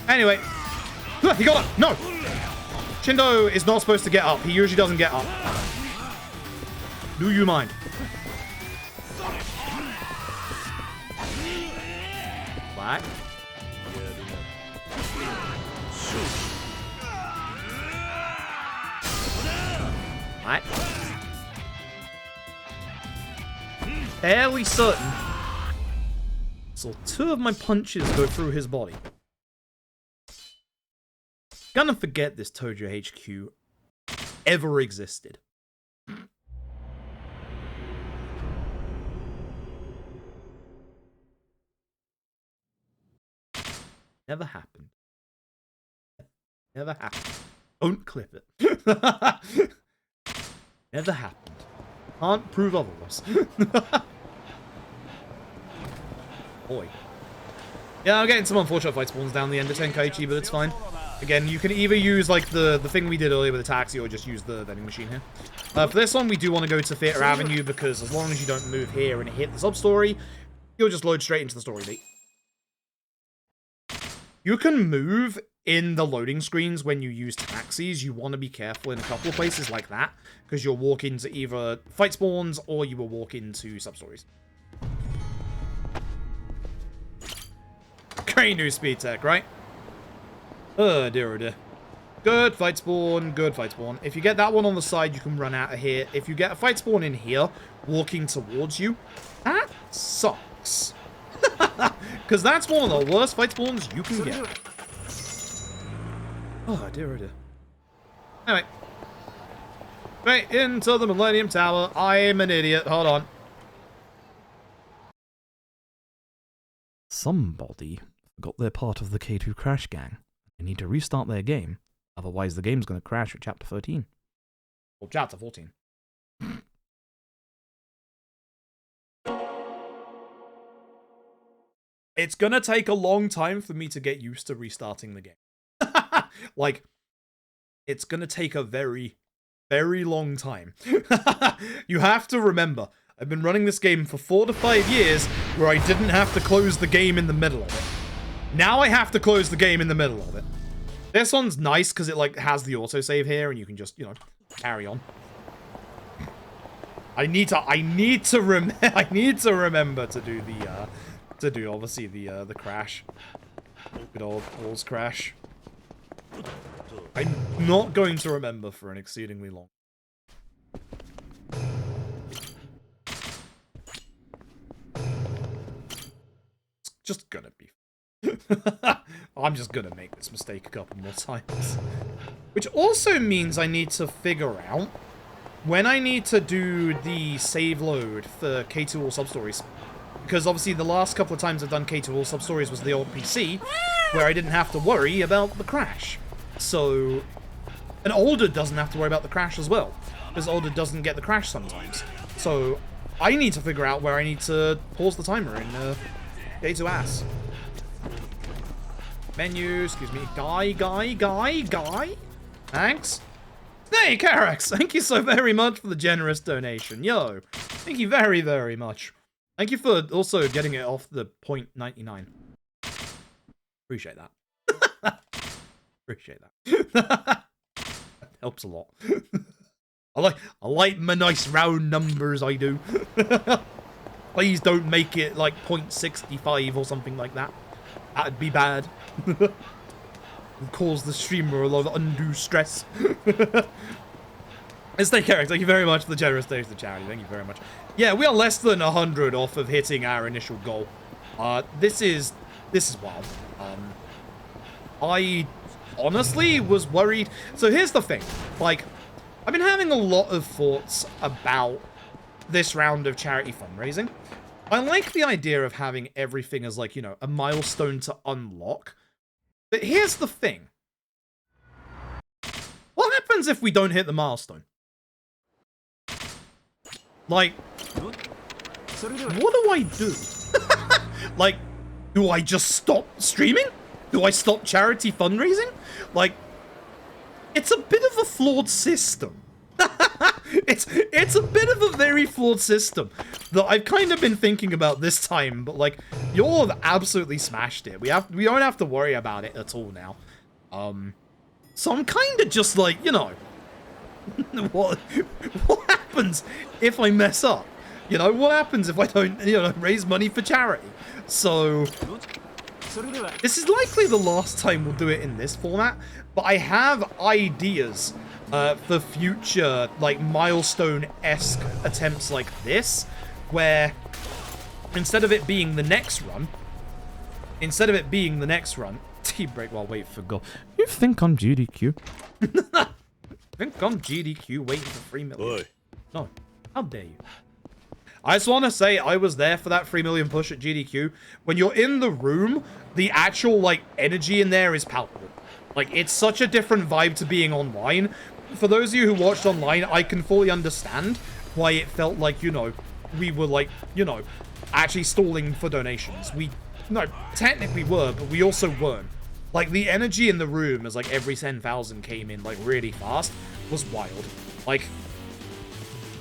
Anyway. He got up! No! Shindo is not supposed to get up. He usually doesn't get up. Do you mind? Black. What? Fairly certain. So 2 of my punches go through his body. Gonna forget this Tojo HQ ever existed. Never happened. Never happened. Don't clip it. Never happened. Can't prove otherwise. Boy. Yeah, I'm getting some unfortunate fight spawns down the end of Tenkaichi, but it's fine. Again, you can either use like the thing we did earlier with the taxi or just use the vending machine here. For this one, we do want to go to Theatre Avenue because as long as you don't move here and hit the sub-story, you'll just load straight into the story beat. You can move in the loading screens when you use taxis. You want to be careful in a couple of places like that because you'll walk into either fight spawns or you will walk into sub-stories. Great new speed tech, right? Oh dear, oh dear. Good fight spawn, good fight spawn. If you get that one on the side, you can run out of here. If you get a fight spawn in here, walking towards you, that sucks. Because that's one of the worst fight spawns you can get. Oh dear, oh dear. Anyway. Right, into the Millennium Tower. I'm an idiot. Hold on. Somebody got their part of the K2 Crash Gang. They need to restart their game, otherwise the game's going to crash at Chapter 13. Or Chapter 14. It's going to take a long time for me to get used to restarting the game. Like, it's going to take a very, very long time. You have to remember, I've been running this game for 4 to 5 years where I didn't have to close the game in the middle of it. Now I have to close the game in the middle of it. This one's nice because it like has the autosave here and you can just, you know, carry on. I need to remember to do obviously the crash. Good old pause crash. I'm not going to remember for an exceedingly long. It's just gonna be. I'm just gonna make this mistake a couple more times. Which also means I need to figure out when I need to do the save load for K2 All Substories. Because obviously the last couple of times I've done K2 All Substories was the old PC, where I didn't have to worry about the crash. So, and Older doesn't have to worry about the crash as well, because Older doesn't get the crash sometimes. So, I need to figure out where I need to pause the timer in K2 Ass. Menu, excuse me, guy. Thanks. Hey, Karax, thank you so very much for the generous donation. Yo, thank you very, very much. Thank you for also getting it off the .99. Appreciate that. Appreciate that. That helps a lot. I like my nice round numbers, I do. Please don't make it like .65 or something like that. That'd be bad. It cause the streamer a lot of undue stress. Stay Carrick, thank you very much for the generous donation to the charity. Thank you very much. Yeah, we are less than 100 off of hitting our initial goal. This is wild. I honestly was worried. So here's the thing. Like, I've been having a lot of thoughts about this round of charity fundraising. I like the idea of having everything as, like, you know, a milestone to unlock. But here's the thing. What happens if we don't hit the milestone? Like, what do I do? Like, do I just stop streaming? Do I stop charity fundraising? Like, it's a bit of a flawed system. It's a bit of a very flawed system that I've kind of been thinking about this time, but like, you all have absolutely smashed it. We don't have to worry about it at all now. So I'm kind of just like, you know, what happens if I mess up? You know, what happens if I don't, you know, raise money for charity? So this is likely the last time we'll do it in this format, but I have ideas for future, like, milestone-esque attempts like this, where instead of it being the next run, Team break while wait for goal. You think I'm GDQ? Think I'm GDQ waiting for 3 million? Oi. No. How dare you? I just want to say I was there for that 3 million push at GDQ. When you're in the room, the actual, like, energy in there is palpable. Like, it's such a different vibe to being online. For those of you who watched online, I can fully understand why it felt like, you know, we were, like, you know, actually stalling for donations. We, no, technically were, but we also weren't. Like, the energy in the room as, like, every 10,000 came in, like, really fast was wild. Like,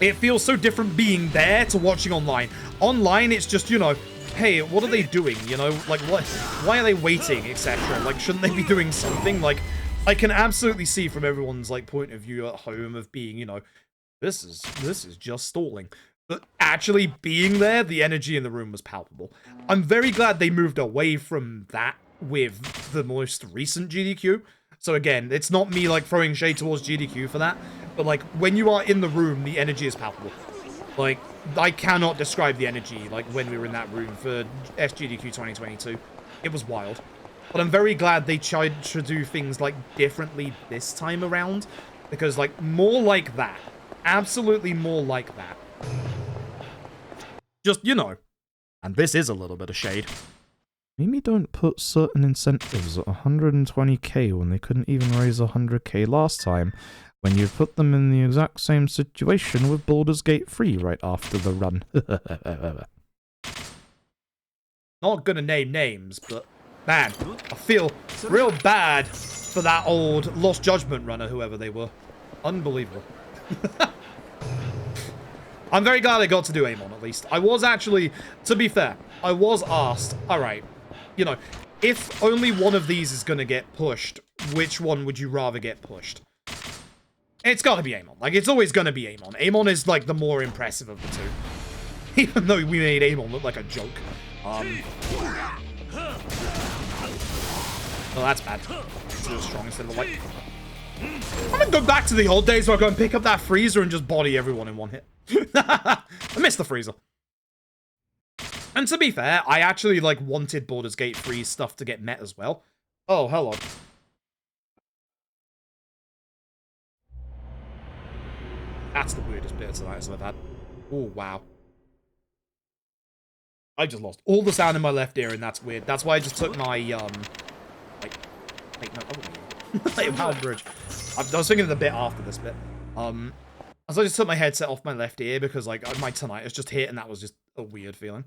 it feels so different being there to watching online. Online, it's just, you know, hey, what are they doing, you know? Like, what? Why are they waiting, etc.? Like, shouldn't they be doing something? Like, I can absolutely see from everyone's, like, point of view at home of being, you know, this is just stalling. But actually being there, the energy in the room was palpable. I'm very glad they moved away from that with the most recent GDQ. So again, it's not me, like, throwing shade towards GDQ for that. But, like, when you are in the room, the energy is palpable. Like, I cannot describe the energy, like, when we were in that room for SGDQ 2022. It was wild. But I'm very glad they tried to do things, like, differently this time around. Because, like, more like that. Absolutely more like that. Just, you know. And this is a little bit of shade. Maybe don't put certain incentives at 120k when they couldn't even raise 100k last time, when you put them in the exact same situation with Baldur's Gate 3 right after the run. Not gonna name names, but man, I feel real bad for that old Lost Judgment runner, whoever they were. Unbelievable. I'm very glad I got to do Amon, at least. I was actually, to be fair, I was asked, alright, you know, if only one of these is gonna get pushed, which one would you rather get pushed? It's gotta be Amon. Like, it's always gonna be Amon. Amon is, like, the more impressive of the two. Even though we made Amon look like a joke. Oh, that's bad. It's real strong instead of, like... I'm gonna go back to the old days where I go and pick up that freezer and just body everyone in one hit. I missed the freezer. And to be fair, I actually, like, wanted Baldur's Gate 3 stuff to get met as well. Oh, hello. That's the weirdest bit of tonight I've had. Oh, wow. I just lost all the sound in my left ear, and that's weird. That's why I just took my, wait, no, like, Pound Bridge. I was thinking of the bit after this bit. So I just took my headset off my left ear because, like, my tinnitus just hit, and that was just a weird feeling.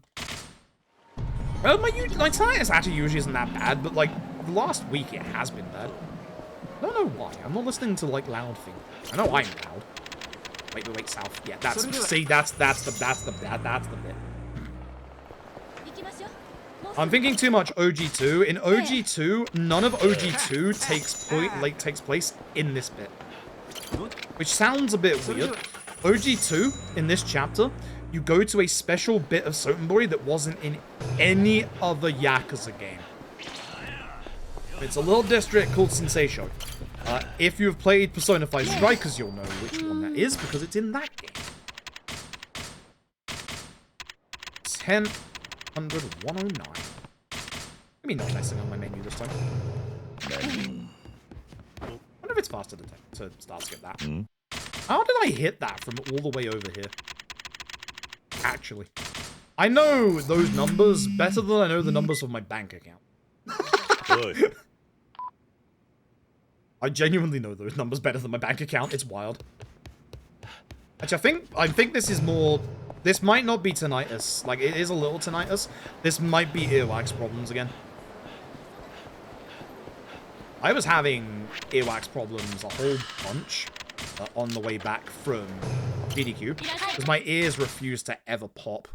Well, my tinnitus actually usually isn't that bad, but, like, the last week it has been bad. I don't know why. I'm not listening to, like, loud things. I know I'm loud. Wait, south. Yeah, that's, see, that's the bit. I'm thinking too much OG2. In OG2, none of OG2 takes place in this bit. Which sounds a bit weird. OG2, in this chapter, you go to a special bit of Sotenbori that wasn't in any other Yakuza game. It's a little district called Sensei-sho. If you've played Persona 5 Strikers, you'll know which one that is, because it's in that game. 10,109. Let me not messing on my menu this time. I wonder if it's faster to start to get that. How did I hit that from all the way over here? Actually. I know those numbers better than I know the numbers of my bank account. I genuinely know those numbers better than my bank account. It's wild. Actually, I think this is more... This might not be tinnitus. Like, it is a little tinnitus. This might be earwax problems again. I was having earwax problems a whole bunch on the way back from GDQ. Because my ears refuse to ever pop.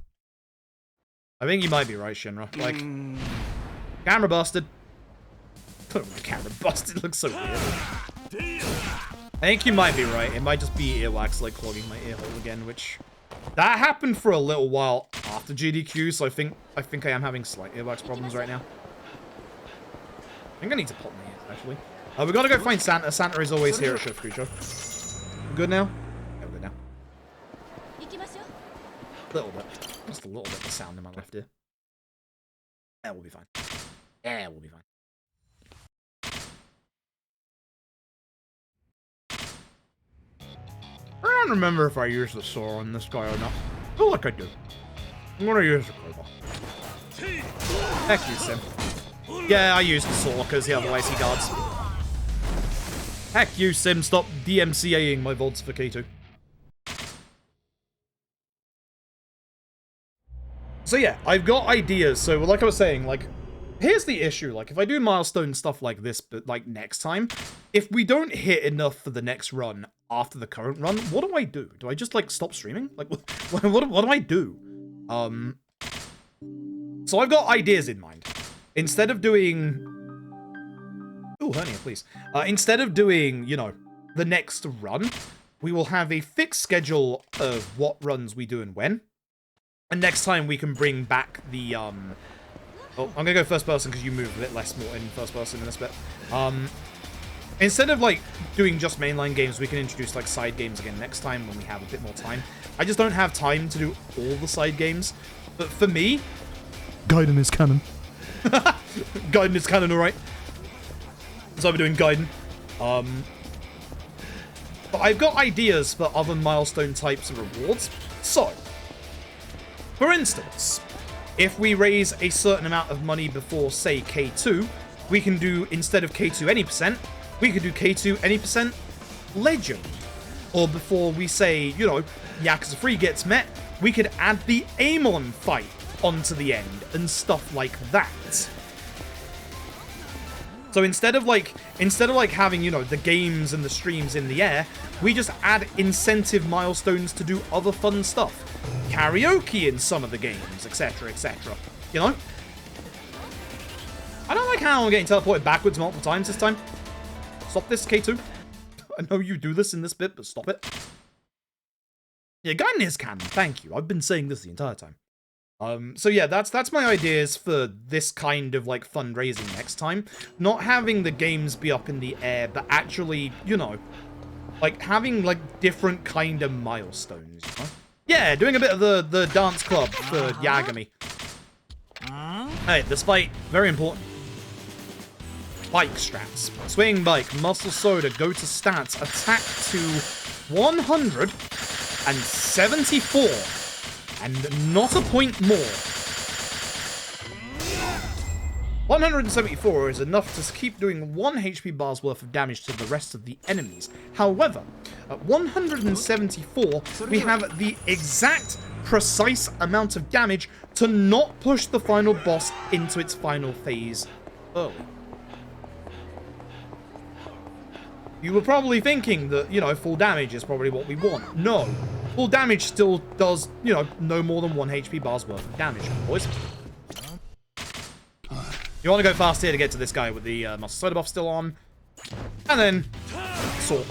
I think you might be right, Shinra. Like, camera busted. Oh, my camera busted. It looks so weird. I think you might be right. It might just be earwax, like, clogging my ear hole again, which... That happened for a little while after GDQ, so I think I am having slight earwax problems right now. I think I need to pop my ears, actually. We gotta go find Santa. Santa is always here at Shofukucho. Good now? Yeah, we're good now. A little bit. Just a little bit of sound in my left ear. Yeah, we'll be fine. Yeah, we'll be fine. I don't remember if I used the saw on this guy or not. I feel like I do. I'm gonna use the crowbar. Heck you, Sim. Yeah, I used the saw because he otherwise he guards. Heck you, Sim. Stop DMCAing my VODs for K2. So yeah, I've got ideas. So like I was saying, like, here's the issue. Like, if I do milestone stuff like this, but like next time, if we don't hit enough for the next run after the current run, what do I do? Do I just like stop streaming? Like, what do I do? So I've got ideas in mind. Instead of doing... Ooh, hernia, please. Instead of doing, you know, the next run, we will have a fixed schedule of what runs we do and when. And next time we can bring back the, Oh, I'm gonna go first person because you move a bit less more in first person in this bit. Instead of, like, doing just mainline games, we can introduce, like, side games again next time when we have a bit more time. I just don't have time to do all the side games. But for me... Gaiden is canon. Gaiden is canon, alright. So we're doing Gaiden. But I've got ideas for other milestone types of rewards. So, for instance, if we raise a certain amount of money before, say, K2, we can do, instead of K2 any percent, we could do K2 any percent Legend. Or before we say, you know, Yakuza 3 gets met, we could add the Amon fight onto the end and stuff like that. So instead of like having, you know, the games and the streams in the air, we just add incentive milestones to do other fun stuff. Karaoke in some of the games, etc., etc. You know? I don't like how I'm getting teleported backwards multiple times this time. Stop this, K2. I know you do this in this bit, but stop it. Yeah, Gaiden is canon, thank you. I've been saying this the entire time. So yeah, that's my ideas for this kind of, like, fundraising next time. Not having the games be up in the air, but actually, you know, like, having, like, different kind of milestones, you know? Yeah, doing a bit of the dance club for Yagami. Hey, this fight, very important. Bike strats. Swing bike, muscle soda, go to stats, attack to 174. And not a point more. 174 is enough to keep doing 1 HP bar's worth of damage to the rest of the enemies. However, at 174, we have the exact, precise amount of damage to not push the final boss into its final phase early. You were probably thinking that, you know, full damage is probably what we want. No. Full damage still does, you know, no more than 1 HP bar's worth of damage, boys. You want to go fast here to get to this guy with the muscle soda buff still on. And then, sword.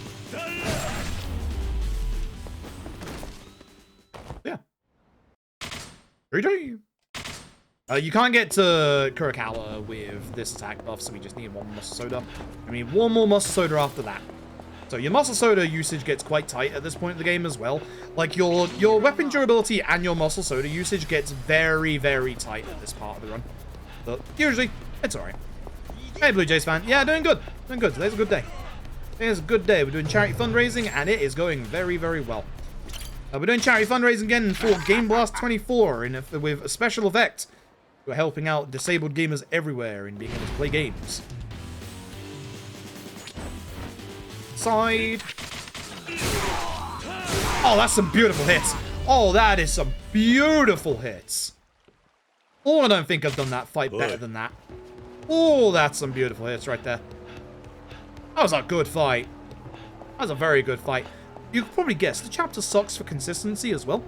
Yeah. You can't get to Kurikawa with this attack buff, so we just need 1 muscle soda. I mean, 1 more muscle soda after that. So your muscle soda usage gets quite tight at this point in the game as well. Like, your weapon durability and your muscle soda usage gets very, very tight at this part of the run. But usually, it's alright. Hey, Blue Jays fan. Yeah, doing good. Doing good. Today's a good day. Today's a good day. We're doing charity fundraising, and it is going very, very well. We're doing charity fundraising again for Gameblast24 with a special effect. We're helping out disabled gamers everywhere in being able to play games. Side. Oh, that's some beautiful hits. Oh, that is some beautiful hits. Oh, I don't think I've done that fight better than that. Oh, that's some beautiful hits right there. That was a good fight. That was a very good fight. You could probably guess, the chapter sucks for consistency as well.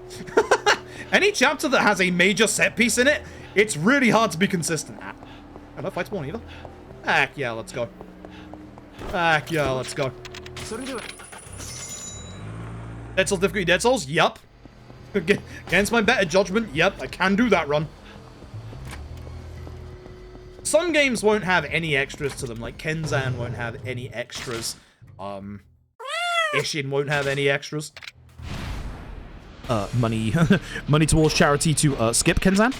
Any chapter that has a major set piece in it, it's really hard to be consistent at. I don't fight spawn either. Heck yeah, let's go. Heck yeah, let's go. Dead Souls difficulty, Dead Souls? Yup. Against my better judgment, yep, I can do that run. Some games won't have any extras to them, like Kenzan won't have any extras. Ishin won't have any extras. Money towards charity to skip Kenzan?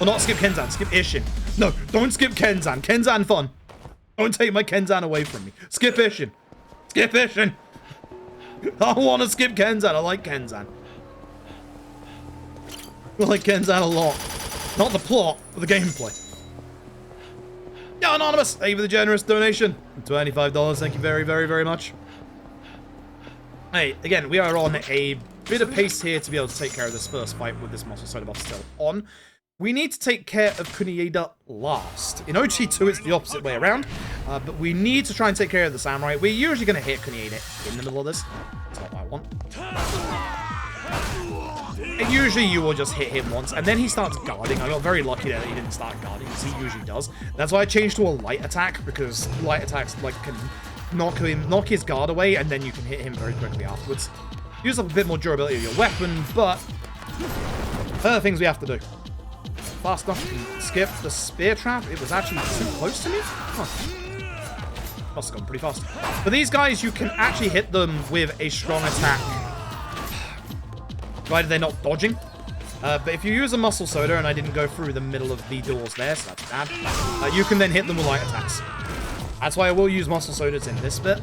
Well, not skip Kenzan, skip Ishin. No, don't skip Kenzan. Kenzan fun. Don't take my Kenzan away from me. Skip Ishin. Skip Ishin! I want to skip Kenzan. I like Kenzan. I like Kenzan a lot. Not the plot, but the gameplay. Yeah, Anonymous! Thank you for the generous donation. $25. Thank you very, very, very much. Hey, again, we are on a bit of pace here to be able to take care of this first fight with this Muscle Soda buff still on. We need to take care of Kunieda last. In OG2, it's the opposite way around, but we need to try and take care of the Samurai. We're usually going to hit Kunieda in the middle of this. That's not what I want. And usually you will just hit him once, and then he starts guarding. I got very lucky there that he didn't start guarding, because he usually does. That's why I changed to a light attack, because light attacks like can knock his guard away, and then you can hit him very quickly afterwards. Use up a bit more durability of your weapon, but other things we have to do. Fast enough to skip the spear trap. It was actually too close to me. Huh. Must have gone pretty fast. For these guys, you can actually hit them with a strong attack, provided they're not dodging. But if you use a Muscle Soda, and I didn't go through the middle of the doors there, so that's bad, you can then hit them with light attacks. That's why I will use Muscle Sodas in this bit.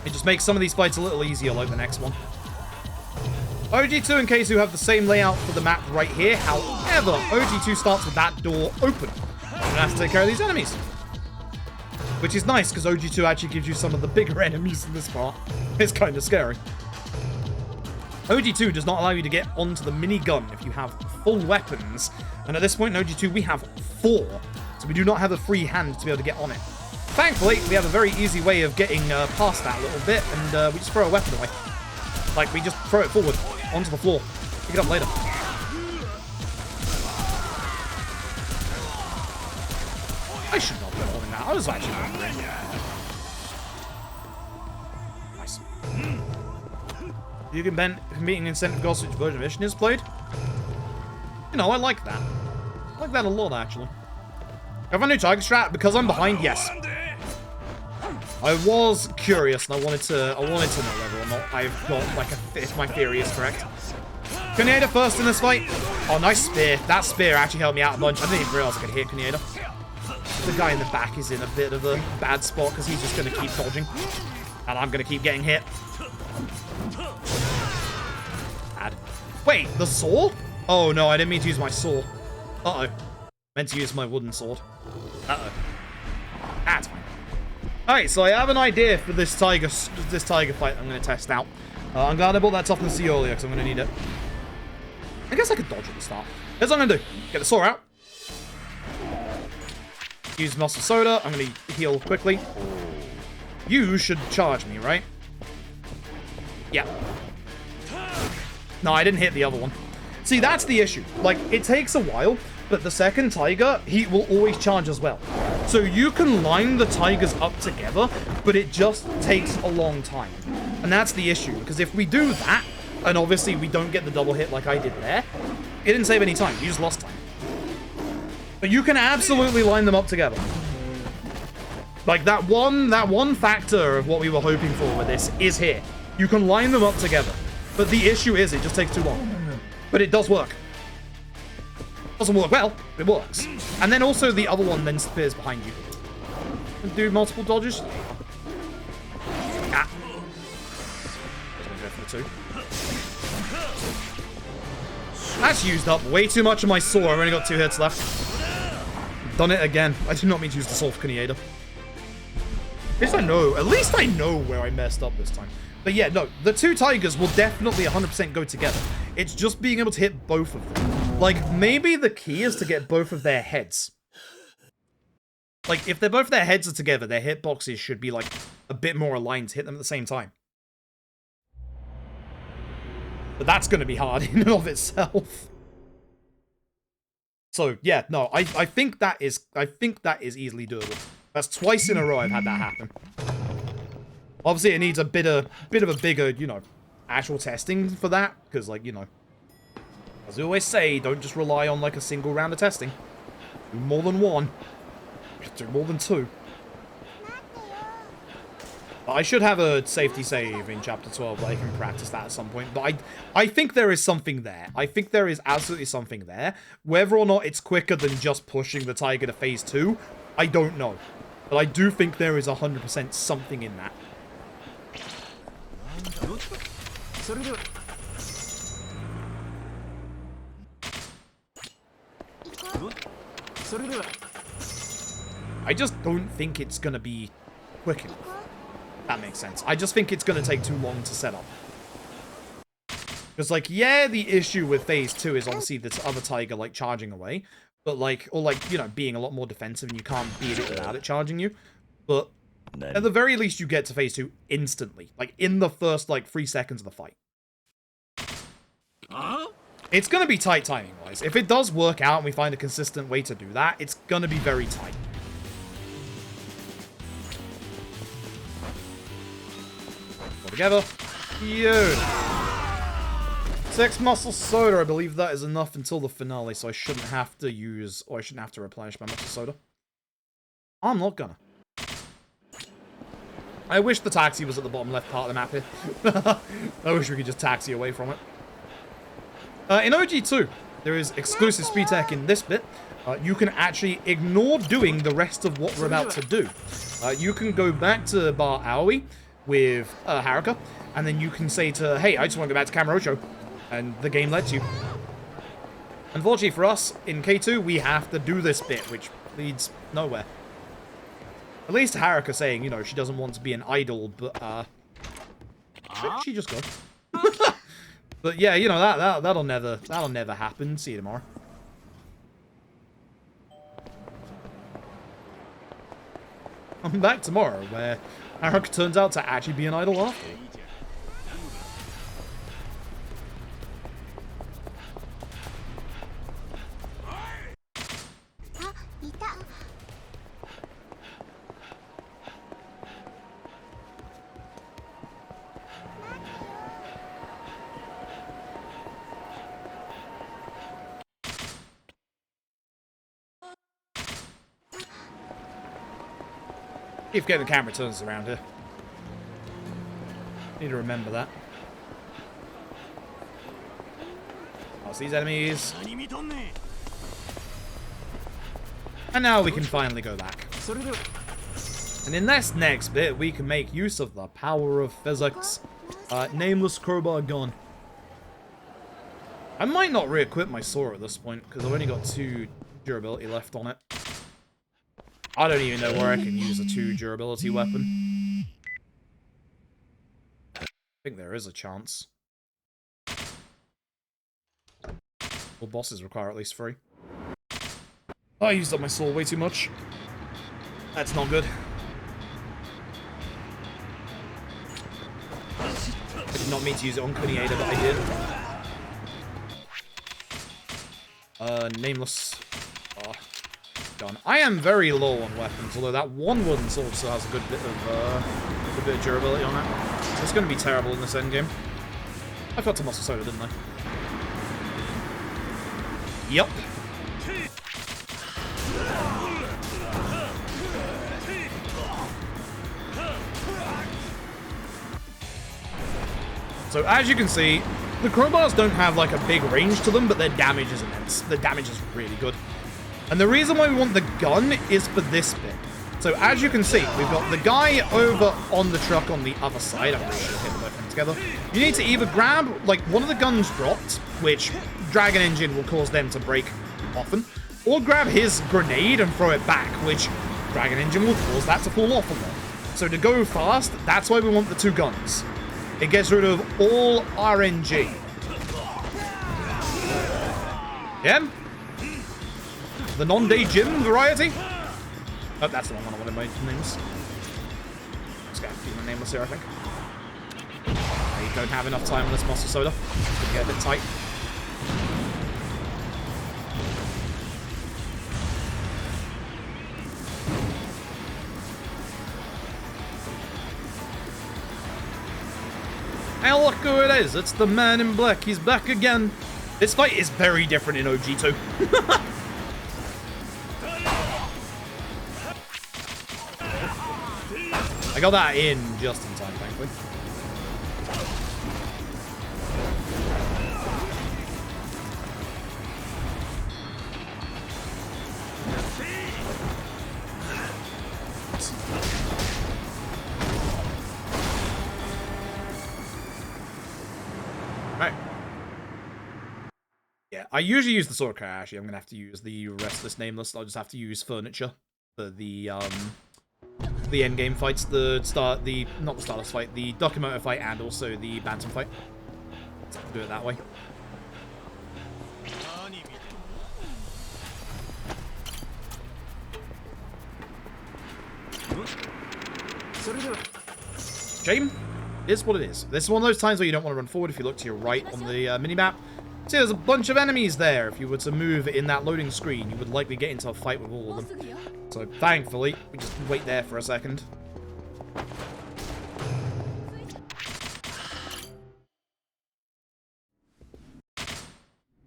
It just makes some of these fights a little easier, like the next one. OG2 and Keizu have the same layout for the map right here. However, OG2 starts with that door open. I'm gonna have to take care of these enemies. Which is nice, because OG2 actually gives you some of the bigger enemies in this part. It's kind of scary. OG2 does not allow you to get onto the minigun if you have full weapons. And at this point in OG2, we have 4. So we do not have a free hand to be able to get on it. Thankfully, we have a very easy way of getting past that a little bit, and we just throw a weapon away. Like, we just throw it forward, onto the floor. Pick it up later. I should not be holding that. I was actually wondering. Nice. You can bend meeting incentive goals which version of Mission is played. You know, I like that. I like that a lot, actually. Have a new target strat because I'm behind. Yes, I was curious and I wanted to know whether or not I've got like if my theory is correct. Kunieda first in this fight. Oh, nice spear. That spear actually helped me out a bunch. I didn't even realize I could hit Kunieda. The guy in the back is in a bit of a bad spot because he's just going to keep dodging, and I'm going to keep getting hit. Bad. Wait, the sword? Oh no, I didn't mean to use my sword. Uh-oh. Meant to use my wooden sword. Uh-oh. That's fine. Alright, so I have an idea for this tiger fight I'm going to test out. I'm glad I bought that toughness C earlier, because I'm going to need it. I guess I could dodge at the start. Here's what I'm going to do. Get the saw out. Use Muscle Soda. I'm going to heal quickly. You should charge me, right? Yeah. No, I didn't hit the other one. See, that's the issue. Like, it takes a while, but the second tiger, he will always charge as well. So you can line the tigers up together, but it just takes a long time. And that's the issue, because if we do that, and obviously we don't get the double hit like I did there, it didn't save any time. You just lost time. But you can absolutely line them up together. Like, that one factor of what we were hoping for with this is here. You can line them up together. But the issue is it just takes too long. But it does work. Doesn't work well, but it works. And then also the other one then appears behind you. Do multiple dodges. Ah. Go for the 2. That's used up way too much of my sword. I've only got 2 hits left. Done it again. I did not mean to use the sword for Kunieda. At least I know where I messed up this time. But yeah, no, the 2 tigers will definitely 100% go together. It's just being able to hit both of them. Like, maybe the key is to get both of their heads. Like, if both their heads are together, their hitboxes should be, like, a bit more aligned to hit them at the same time. But that's going to be hard in and of itself. So, yeah, no, I think that is easily doable. That's twice in a row I've had that happen. Obviously, it needs a bit of a bigger, you know, actual testing for that. Because, like, you know, as we always say, don't just rely on, like, a single round of testing. Do more than 1. Do more than 2. But I should have a safety save in Chapter 12 that I can practice that at some point. But I think there is something there. I think there is absolutely something there. Whether or not it's quicker than just pushing the tiger to phase 2, I don't know. But I do think there is 100% something in that. I just don't think it's gonna be quick enough. That makes sense. I just think it's gonna take too long to set up. Because, like, yeah, the issue with Phase 2 is obviously this other tiger, like, charging away. But, like, or, like, you know, being a lot more defensive and you can't beat it without it charging you. But at the very least, you get to Phase 2 instantly. Like, in the first, like, 3 seconds of the fight. It's gonna be tight timing-wise. If it does work out and we find a consistent way to do that, it's gonna be very tight. All together. Huge. 6 muscle soda. I believe that is enough until the finale, so I shouldn't have to use, or I shouldn't have to replenish my muscle soda. I'm not gonna. I wish the taxi was at the bottom left part of the map here. I wish we could just taxi away from it. In OG2, there is exclusive speed tech in this bit. You can actually ignore doing the rest of what we're about to do. You can go back to Bar Aoi with Haruka, and then you can say to, hey, I just want to go back to Kamurocho, and the game lets you. Unfortunately for us, in K2, we have to do this bit, which leads nowhere. At least Haruka saying, you know, she doesn't want to be an idol, but, where did she just go? But yeah, you know, that'll never happen. See you tomorrow. I'm back tomorrow, where Haruka turns out to actually be an idol after. Keep getting the camera turns around here. Need to remember that. Past these enemies. And now we can finally go back. And in this next bit, we can make use of the power of physics. Nameless crowbar gone. I might not re-equip my sword at this point, because I've only got 2 durability left on it. I don't even know where I can use a 2 durability weapon. I think there is a chance. All bosses require at least 3. I used up my sword way too much. That's not good. I did not mean to use it on Kunieda, but I did. Nameless. Oh. Done. I am very low on weapons, although that one wooden sword still has a good bit of durability on it. So it's going to be terrible in this endgame. I got to muscle soda, didn't I? Yep. So as you can see, the crowbars don't have like a big range to them, but their damage is immense. The damage is really good. And the reason why we want the gun is for this bit. So as you can see, we've got the guy over on the truck on the other side. I'm pretty sure hit the weapon together. You need to either grab, like, one of the guns dropped, which Dragon Engine will cause them to break often, or grab his grenade and throw it back, which Dragon Engine will cause that to fall off a lot. So to go fast, that's why we want the 2 guns. It gets rid of all RNG. Yeah? The non-day gym variety? Oh, that's the one I wanted my names. Just gotta keep my nameless here, I think. I don't have enough time on this muscle soda. It's gonna get a bit tight. And look who it is. It's the man in black. He's back again. This fight is very different in OG2. I got that in just in time, thankfully. Alright. Yeah, I usually use the sword Karahashi. I'm gonna have to use the rest of this nameless. I'll just have to use furniture for the end game fights, not the Stardust fight, the Dokumoto fight, and also the Bantam fight. Let's do it that way. Shame is what it is. This is one of those times where you don't want to run forward. If you look to your right on the minimap, see there's a bunch of enemies there. If you were to move in that loading screen, you would likely get into a fight with all of them. So thankfully, we just wait there for a second.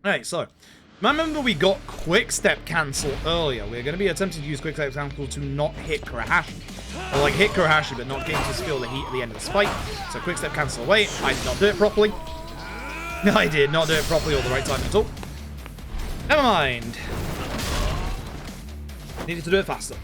Alright, so remember we got quick step cancel earlier. We're going to be attempting to use quick step cancel to not hit Karahashi. Or like hit Karahashi but not get him to feel the heat at the end of the spike. So quick step cancel away. I did not do it properly. I did not do it properly all the right time at all. Never mind. Needed to do it faster.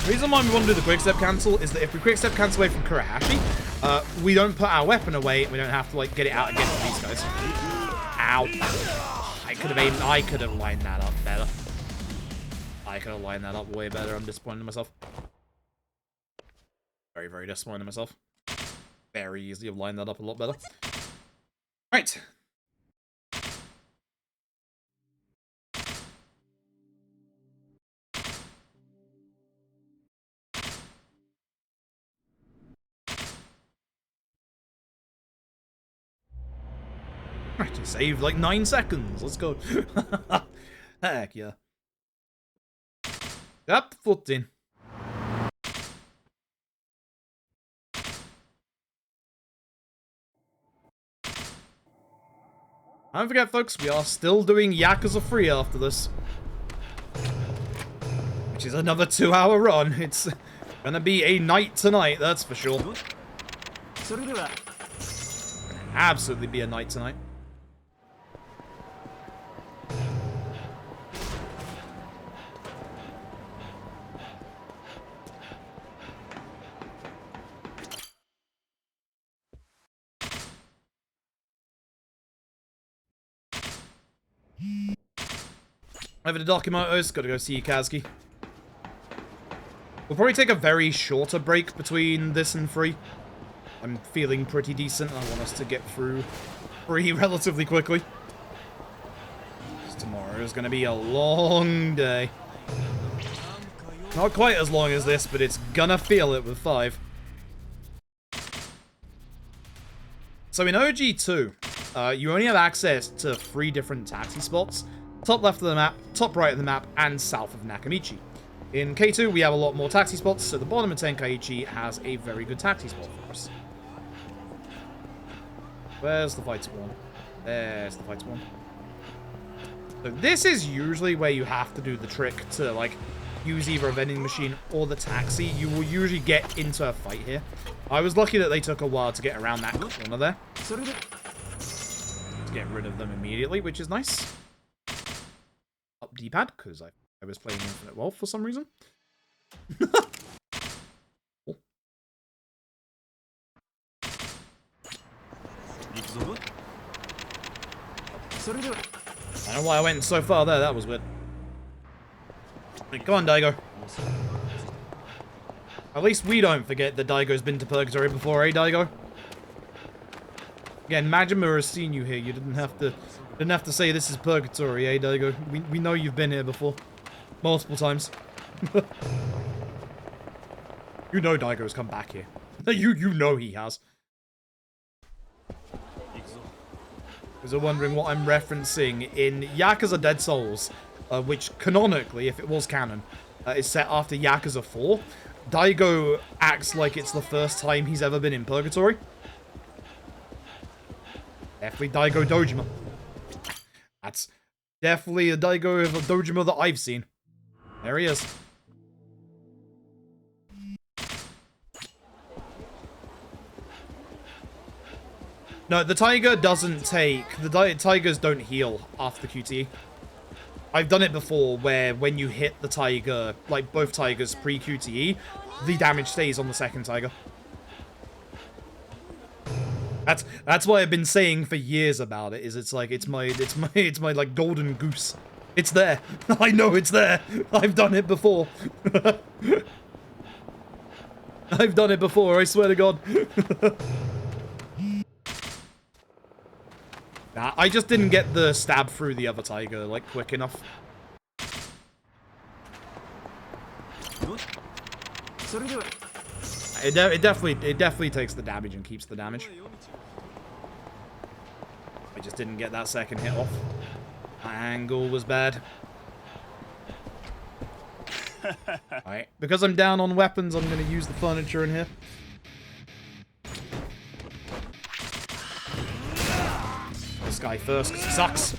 The reason why we want to do the quick step cancel is that if we quick step cancel away from Karahashi, we don't put our weapon away and we don't have to like get it out against these guys. Ow. I could have lined that up better. I could have lined that up way better. I'm disappointed in myself. Very, very disappointed in myself. Very easily have lined that up a lot better. Right. Right, to save like 9 seconds. Let's go. Heck yeah. Chapter 14. Don't forget, folks, we are still doing Yakuza 3 after this. Which is another 2-hour run. It's gonna be a night tonight, that's for sure. Absolutely be a night tonight. Over to Dokumoto's, gotta go see Kazuki. We'll probably take a very shorter break between this and 3. I'm feeling pretty decent. I want us to get through 3 relatively quickly. Tomorrow is gonna be a long day. Not quite as long as this, but it's gonna feel it with 5. So in OG2, you only have access to 3 different taxi spots. Top left of the map, top right of the map, and south of Nakamichi. In K2, we have a lot more taxi spots, so the bottom of Tenkaichi has a very good taxi spot for us. Where's the fight spawn? There's the fight spawn. So this is usually where you have to do the trick to, like, use either a vending machine or the taxi. You will usually get into a fight here. I was lucky that they took a while to get around that corner there. Let's get rid of them immediately, which is nice. Up D-pad, because I was playing Infinite Wealth for some reason. Cool. I don't know why I went so far there, that was weird. Come on, Daigo. At least we don't forget that Daigo's been to Purgatory before, eh, Daigo? Again, Majima has seen you here. You didn't have to say this is Purgatory, eh, Daigo? We know you've been here before. Multiple times. You know Daigo's come back here. You know he has. Because you're wondering what I'm referencing in Yakuza Dead Souls, which canonically, if it was canon, is set after Yakuza 4. Daigo acts like it's the first time he's ever been in Purgatory. Definitely Daigo Dojima. That's definitely a Daigo of a Dojima that I've seen. There he is. No, the tiger doesn't take... The tigers don't heal after QTE. I've done it before where when you hit the tiger, like both tigers pre-QTE, the damage stays on the second tiger. That's why I've been saying for years about it. Is it's my like golden goose. It's there. I know it's there. I've done it before. I've done it before. I swear to God. Nah, I just didn't get the stab through the other tiger like quick enough. It definitely takes the damage and keeps the damage. I just didn't get that second hit off. My angle was bad. Alright, because I'm down on weapons, I'm going to use the furniture in here. This guy first, because he sucks.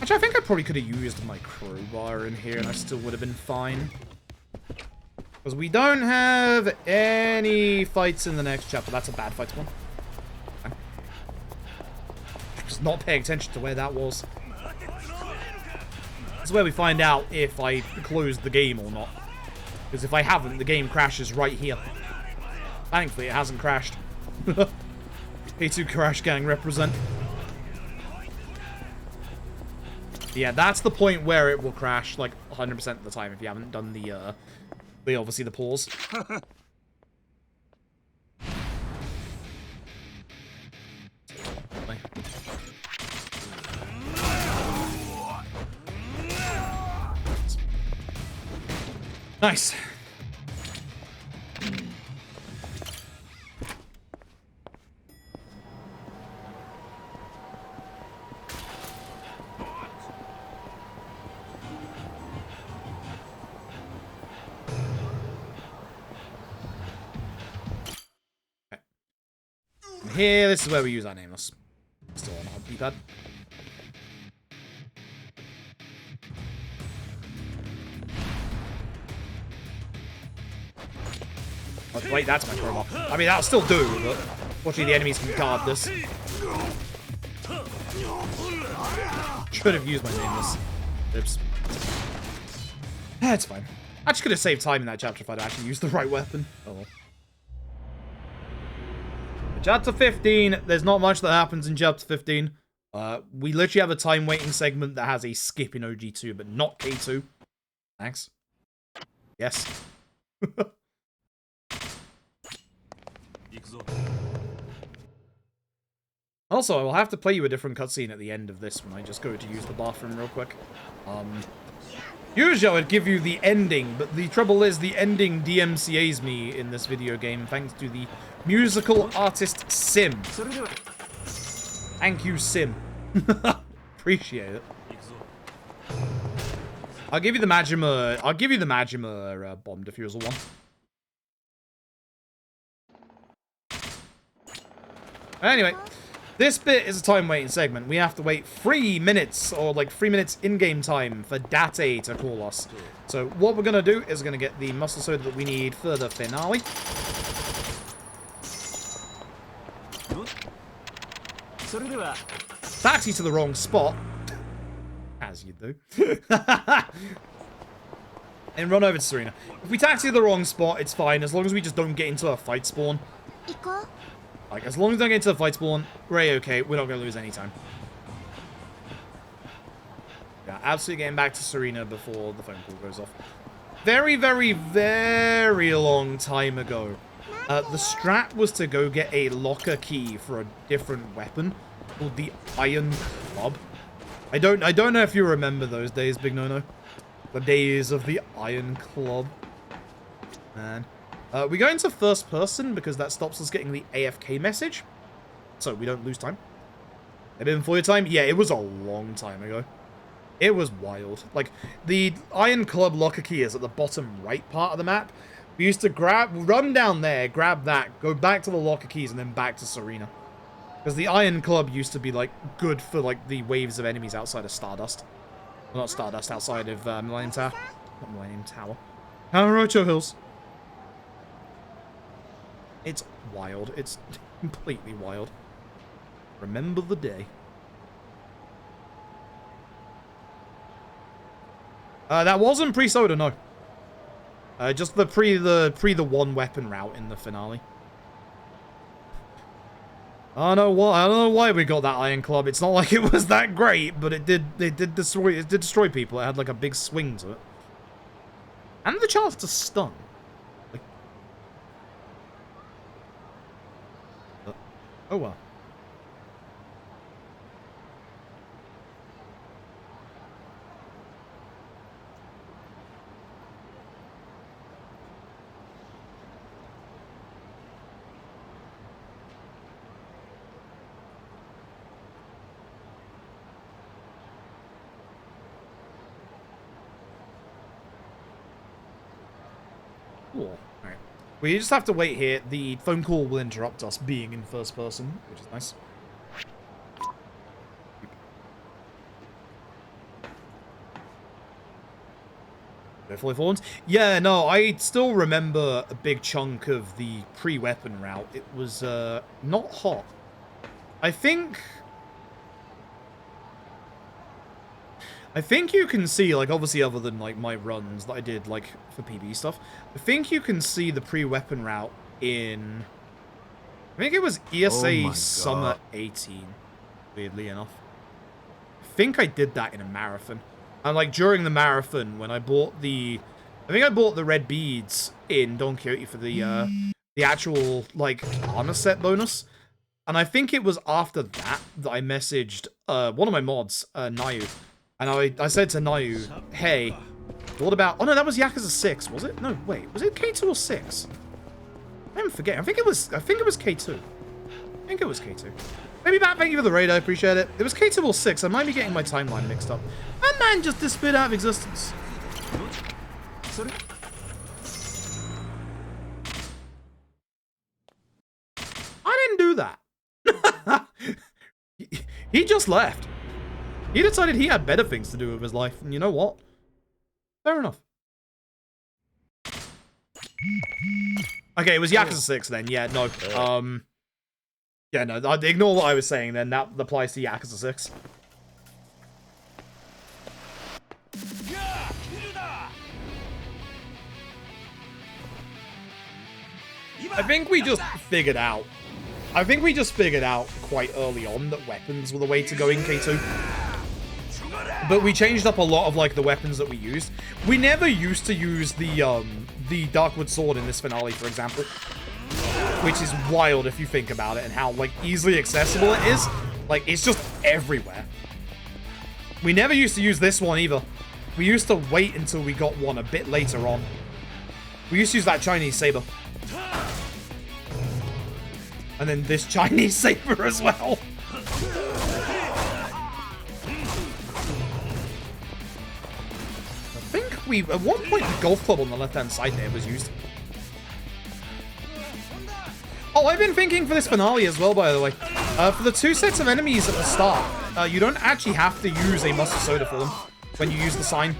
Actually, I think I probably could have used my crowbar in here and I still would have been fine. Because we don't have any fights in the next chapter. That's a bad fight one. Just not paying attention to where that was. That's where we find out if I closed the game or not. Because if I haven't, the game crashes right here. Thankfully, it hasn't crashed. K2 Crash Gang represent. Yeah, that's the point where it will crash, like, 100% of the time if you haven't done the obviously the pause. Nice. Here, this is where we use our nameless. Still on our D-pad. Oh, wait, that's my crowbar. I mean, that'll still do, but fortunately the enemies can guard this. Should have used my nameless. Oops. That's fine. I just could have saved time in that chapter if I'd actually used the right weapon. Oh well. Chapter 15, there's not much that happens in Chapter 15. We literally have a time waiting segment that has a skip in OG2, but not K2. Thanks. Yes. Also, I will have to play you a different cutscene at the end of this when I just go to use the bathroom real quick. Usually I would give you the ending, but the trouble is the ending DMCA's me in this video game thanks to the musical artist Sim. Thank you, Sim. Appreciate it. I'll give you the Majima. I'll give you the Majima bomb diffusal one. Anyway, this bit is a time waiting segment. We have to wait 3 minutes, or like 3 minutes in-game time for Date to call us. So what we're going to do is going to get the muscle soda that we need for the finale. Taxi to the wrong spot. As you do. And run over to Serena. If we taxi to the wrong spot, it's fine, as long as we just don't get into a fight spawn. Like, as long as we don't get into a fight spawn, we're okay. We're not going to lose any time. Yeah, absolutely getting back to Serena before the phone call goes off. Very, very, very long time ago, the strat was to go get a locker key for a different weapon called the Iron Club. I don't know if you remember those days, Big No-No. The days of the Iron Club. Man. We go into first person because that stops us getting the AFK message. So we don't lose time. Maybe before your time? Yeah, it was a long time ago. It was wild. Like, the Iron Club locker key is at the bottom right part of the map. We used to run down there, grab that, go back to the locker keys, and then back to Serena. Because the Iron Club used to be, like, good for, like, the waves of enemies outside of Stardust. Well, not Stardust, outside of Millennium Tower. Not Millennium Tower. Haruocho Hills. It's wild. It's completely wild. Remember the day. That wasn't pre-soda, no. Just the pre the one weapon route in the finale. I don't know why we got that Iron Club. It's not like it was that great, but it did destroy people. It had like a big swing to it. And the chance to stun. Like, oh well. Cool. Alright. We just have to wait here. The phone call will interrupt us being in first person, which is nice. Fully formed? Yeah, no, I still remember a big chunk of the pre-weapon route. It was not hot. I think you can see, like, obviously other than, like, my runs that I did, like, for PB stuff, I think you can see the pre-weapon route in, I think it was ESA Summer 18, weirdly enough. I think I did that in a marathon. And, like, during the marathon, when I bought I think I bought the red beads in Don Quixote for the actual, like, armor set bonus. And I think it was after that that I messaged one of my mods, Nayu. And I said to Nayu, hey, what about... Oh, no, that was Yakuza 6, was it? No, wait. Was it K2 or 6? I'm forgetting. I think it was K2. I think it was K2. Maybe Matt, thank you for the raid. I appreciate it. It was K2 or 6. I might be getting my timeline mixed up. That man just disappeared out of existence. I didn't do that. He just left. He decided he had better things to do with his life, and you know what? Fair enough. Okay, it was Yakuza 6 then. Yeah, no. Yeah, no. Ignore what I was saying then. That applies to Yakuza 6. I think we just figured out. I think we just figured out quite early on that weapons were the way to go in K2. But we changed up a lot of, like, the weapons that we used. We never used to use the Darkwood Sword in this finale, for example. Which is wild if you think about it, and how, like, easily accessible it is. Like, it's just everywhere. We never used to use this one, either. We used to wait until we got one a bit later on. We used to use that Chinese saber. And then this Chinese saber as well. I think we, at one point, the golf club on the left-hand side there was used. Oh, I've been thinking for this finale as well, by the way. For the two sets of enemies at the start, you don't actually have to use a muscle soda for them when you use the sign.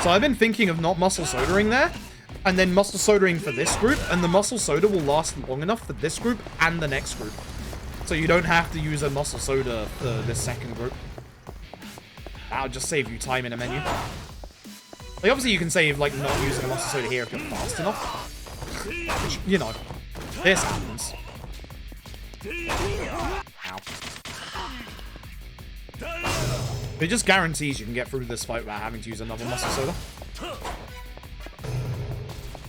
So I've been thinking of not muscle sodaing there, and then muscle sodaing for this group, and the muscle soda will last long enough for this group and the next group. So you don't have to use a muscle soda for this second group. That'll just save you time in a menu. Like, obviously you can save, like, not using a muscle soda here if you're fast enough. Which, you know, this happens. Ow. It just guarantees you can get through this fight without having to use another muscle soda.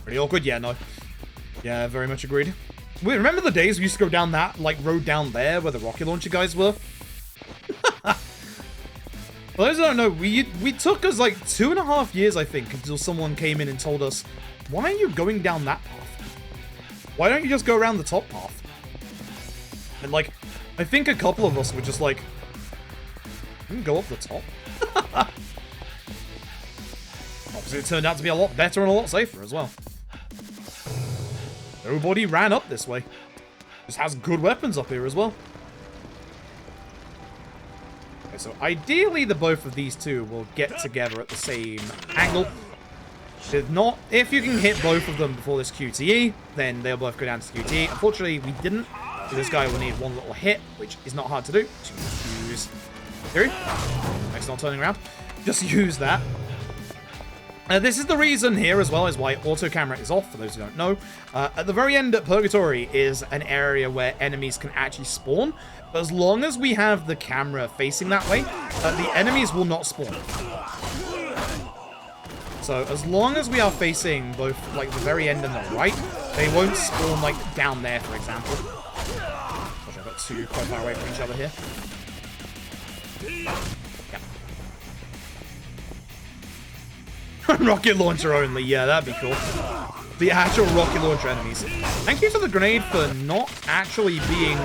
Pretty awkward? Yeah, no. Yeah, very much agreed. Wait, remember the days we used to go down that, like, road down there where the rocket launcher guys were? For those who don't know, we took us, like, 2.5 years, I think, until someone came in and told us, why are you going down that path? Why don't you just go around the top path? And, like, I think a couple of us were just like, we can go up the top. Obviously, it turned out to be a lot better and a lot safer as well. Nobody ran up this way. Just has good weapons up here as well. Okay, so ideally the both of these two will get together at the same angle. If you can hit both of them before this QTE, then they'll both go down to QTE. Unfortunately, we didn't. So this guy will need one little hit, which is not hard to do. Just use... Here. Next, not turning around. Just use that. This is the reason here as well as why auto camera is off, for those who don't know. At the very end at Purgatory is an area where enemies can actually spawn. But as long as we have the camera facing that way, the enemies will not spawn. So as long as we are facing both like the very end and the right, they won't spawn like down there, for example. Gosh, I've got two quite far away from each other here. Rocket launcher only, yeah, that'd be cool. The actual rocket launcher enemies. Thank you to the grenade for not actually being...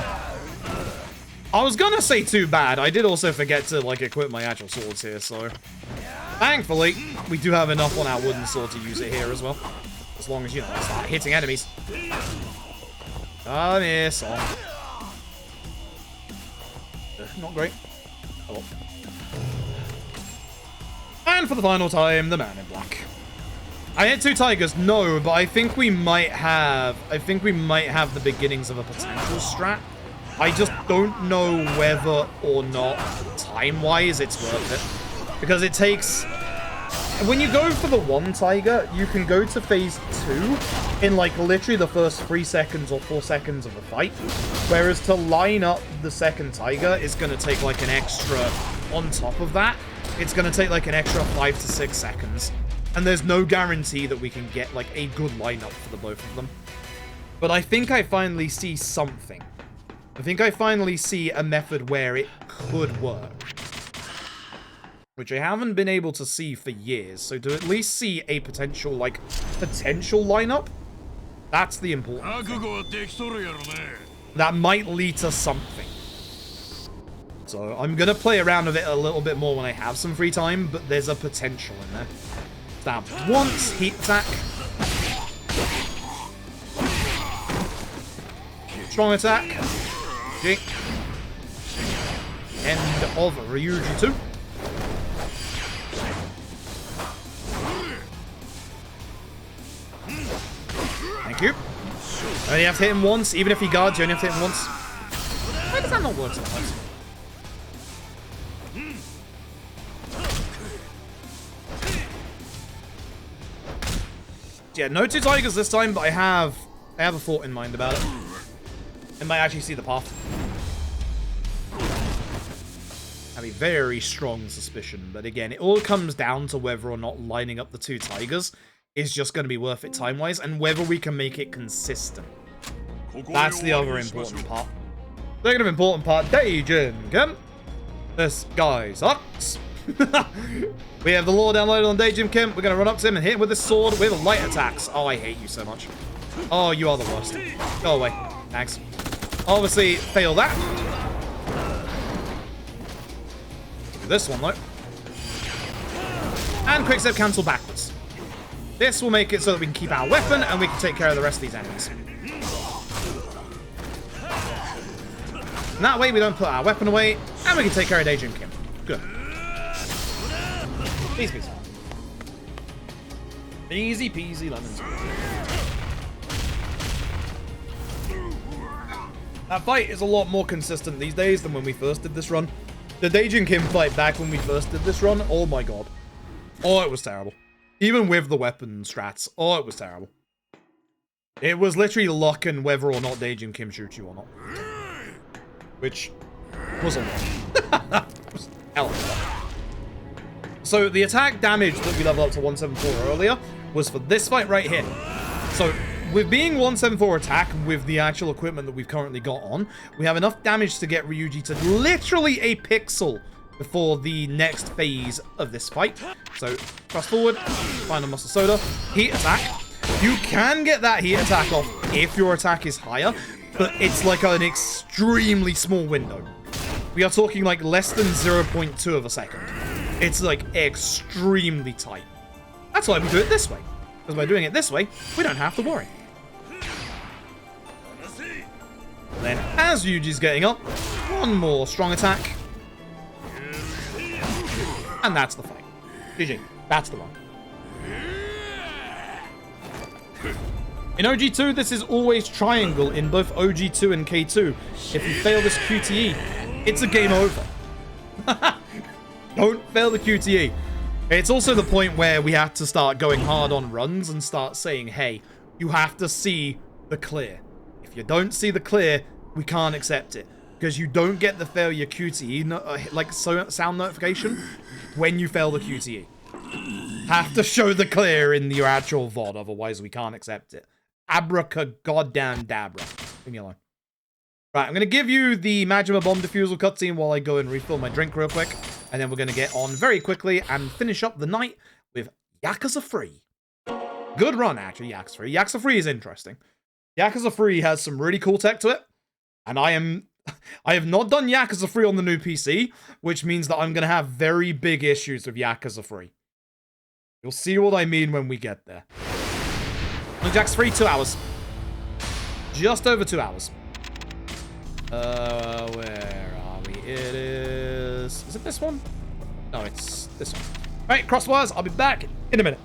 I was gonna say too bad. I did also forget to, like, equip my actual swords here, so... Thankfully, we do have enough on our wooden sword to use it here as well. As long as, you know, I start hitting enemies. I miss. Not great. Oh well. And for the final time, the man in black. I hit 2 tigers, no, but I think we might have the beginnings of a potential strat. I just don't know whether or not time-wise it's worth it. Because it takes... When you go for the 1 tiger, you can go to phase 2 in like literally the first 3 seconds or 4 seconds of the fight. Whereas to line up the 2nd tiger is going to take like an extra on top of that. It's going to take like an extra 5 to 6 seconds. And there's no guarantee that we can get like a good lineup for the both of them. But I think I finally see something. I think I finally see a method where it could work. Which I haven't been able to see for years. So to at least see a potential lineup, that's the important thing. That might lead to something. So I'm going to play around with it a little bit more when I have some free time, but there's a potential in there. Stab once, heat attack. Strong attack. Okay. End of Ryuji 2. Thank you. Only have to hit him once, even if he guards, you only have to hit him once. Why does that not work sometimes? Yeah, no 2 tigers this time, but I have a thought in mind about it. I might actually see the path. I have a very strong suspicion, but again, it all comes down to whether or not lining up the 2 tigers is just going to be worth it time-wise, and whether we can make it consistent. That's the other important part. Second of important part, Daijin Kim. This guy sucks. We have the lore downloaded on Daijin Kim. We're going to run up to him and hit him with a sword with light attacks. Oh, I hate you so much. Oh, you are the worst. Go away. Thanks. Obviously, fail that. Do this one, though. And quick step cancel backwards. This will make it so that we can keep our weapon and we can take care of the rest of these enemies. And that way we don't put our weapon away and we can take care of Daijin Kim. Good. Easy peasy. Easy peasy lemons. That fight is a lot more consistent these days than when we first did this run. The Daijin Kim fight back when we first did this run, oh my god. Oh, it was terrible. Even with the weapon strats, oh, it was terrible. It was literally luck and whether or not Daijin Kim shoots you or not. Which was a lot. Was hell of a lot. So the attack damage that we leveled up to 174 earlier was for this fight right here. So with being 174 attack with the actual equipment that we've currently got on, we have enough damage to get Ryuji to literally a pixel before the next phase of this fight. So thrust forward, final muscle soda, heat attack. You can get that heat attack off if your attack is higher, but it's like an extremely small window. We are talking like less than 0.2 of a second. It's like extremely tight. That's why we do it this way. Because by doing it this way, we don't have to worry. Then, as Yuji's getting up, one more strong attack. And that's the fight. GG. That's the one. In OG2, this is always triangle in both OG2 and K2. If you fail this QTE, it's a game over. Don't fail the QTE. It's also the point where we have to start going hard on runs and start saying, hey, you have to see the clear. If you don't see the clear, we can't accept it. Because you don't get the failure QTE, sound notification, when you fail the QTE. Have to show the clear in your actual VOD, otherwise we can't accept it. Abraca-goddamn-dabra. Leave me alone. Right, I'm going to give you the Majima Bomb Defusal cutscene while I go and refill my drink real quick. And then we're going to get on very quickly and finish up the night with Yakuza 3. Good run, actually, Yakuza 3. Yakuza 3 is interesting. Yakuza 3 has some really cool tech to it. And I have not done Yakuza 3 on the new PC, which means that I'm going to have very big issues with Yakuza 3. You'll see what I mean when we get there. Yakuza 3, 2 hours. Just over 2 hours. Where are we? It is it this one? No, it's this one. Right, crosswise, I'll be back in a minute.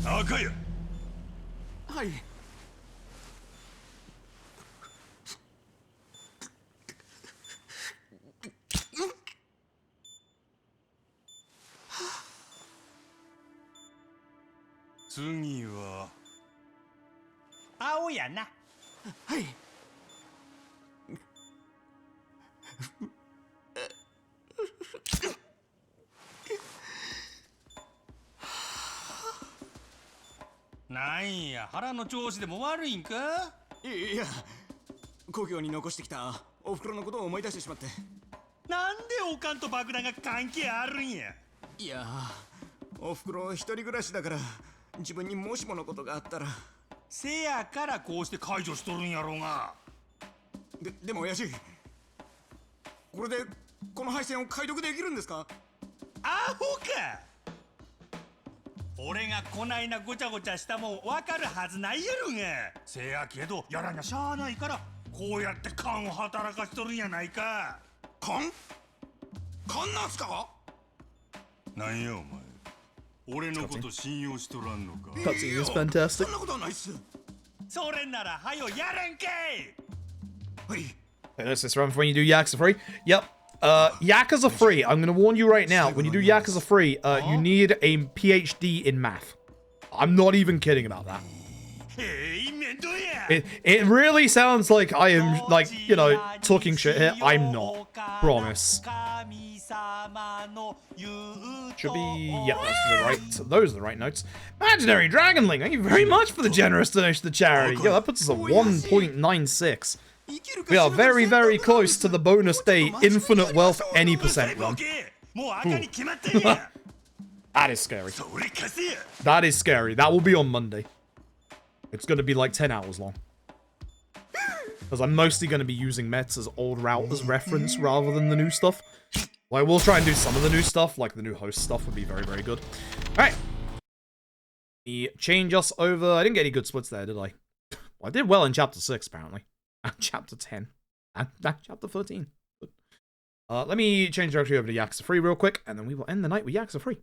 Akaya! はい。次は青やな。はい。なんや、腹の調子でも悪いんか？いや、故郷に残してきたお袋のことを思い出してしまって。なんでおかんと爆弾が関係あるんや？いや、お袋一人暮らしだから自分にもしものことがあったら。せやからこうして解除しとるんやろうが。でも親父、これでこの配線を解読できるんですか？アホか！俺がこないなごちゃごちゃしたもん分かるはずないやろが。せやけどやらにゃしゃあないからこうやって勘を働かしとるんやないか。勘なんすか？なんやお前、俺のこと信用しとらんのか。Cutscene is fantastic. そんなことはないっす。それならはよやらんけい。はい。Notice this run for when you do Yakuza 3. Yep. Yakuza 3, I'm going to warn you right now, when you do Yakuza 3, you need a PhD in math. I'm not even kidding about that. It really sounds like I am, like, you know, talking shit here. I'm not. Promise. Should be, yeah, those are the right notes. Imaginary Dragonling, thank you very much for the generous donation to the charity. Yo, that puts us at 1.96. We are very, very close to the bonus day infinite wealth any percent run. That is scary. That is scary. That will be on Monday. It's going to be like 10 hours long. Because I'm mostly going to be using Mets as old route as reference rather than the new stuff. Well, I will try and do some of the new stuff, like the new host stuff would be very, very good. Alright. Change us over. I didn't get any good splits there, did I? Well, I did well in Chapter 6, apparently. And Chapter 10. And Chapter 13. Good. Let me change directly over to Yakuza 3 real quick, and then we will end the night with Yakuza 3.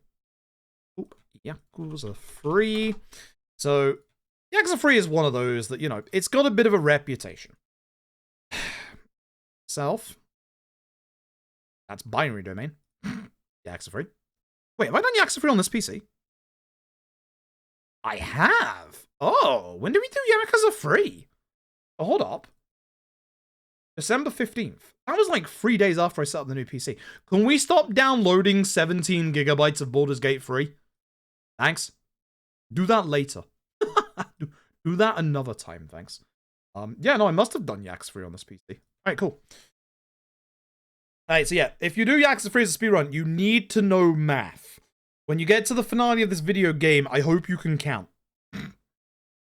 Oop, Yakuza 3. So, Yakuza 3 is one of those that, you know, it's got a bit of a reputation. Self. That's binary domain. Yakuza 3. Wait, have I done Yakuza 3 on this PC? I have. Oh, when did we do Yakuza 3? Oh, hold up. December 15th. That was like 3 days after I set up the new PC. Can we stop downloading 17 gigabytes of Baldur's Gate 3? Thanks. Do that later. do that another time, thanks. Yeah, no, I must have done Yakuza 3 on this PC. Alright, cool. Alright, so yeah, if you do Yakuza 3 as a speedrun, you need to know math. When you get to the finale of this video game, I hope you can count.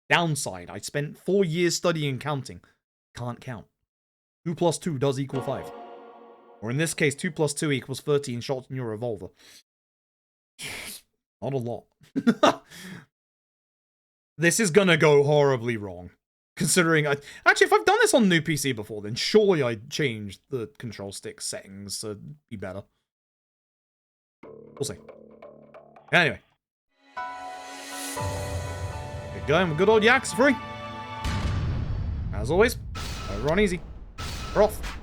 Downside, I spent 4 years studying counting. Can't count. 2 plus 2 does equal 5. Or in this case, 2 plus 2 equals 13 shots in your revolver. Not a lot. This is gonna go horribly wrong. Considering actually, if I've done this on new PC before, then surely I'd change the control stick settings to be better. We'll see. Anyway. Good going with good old Yakuza 3. As always, over on easy. We're off.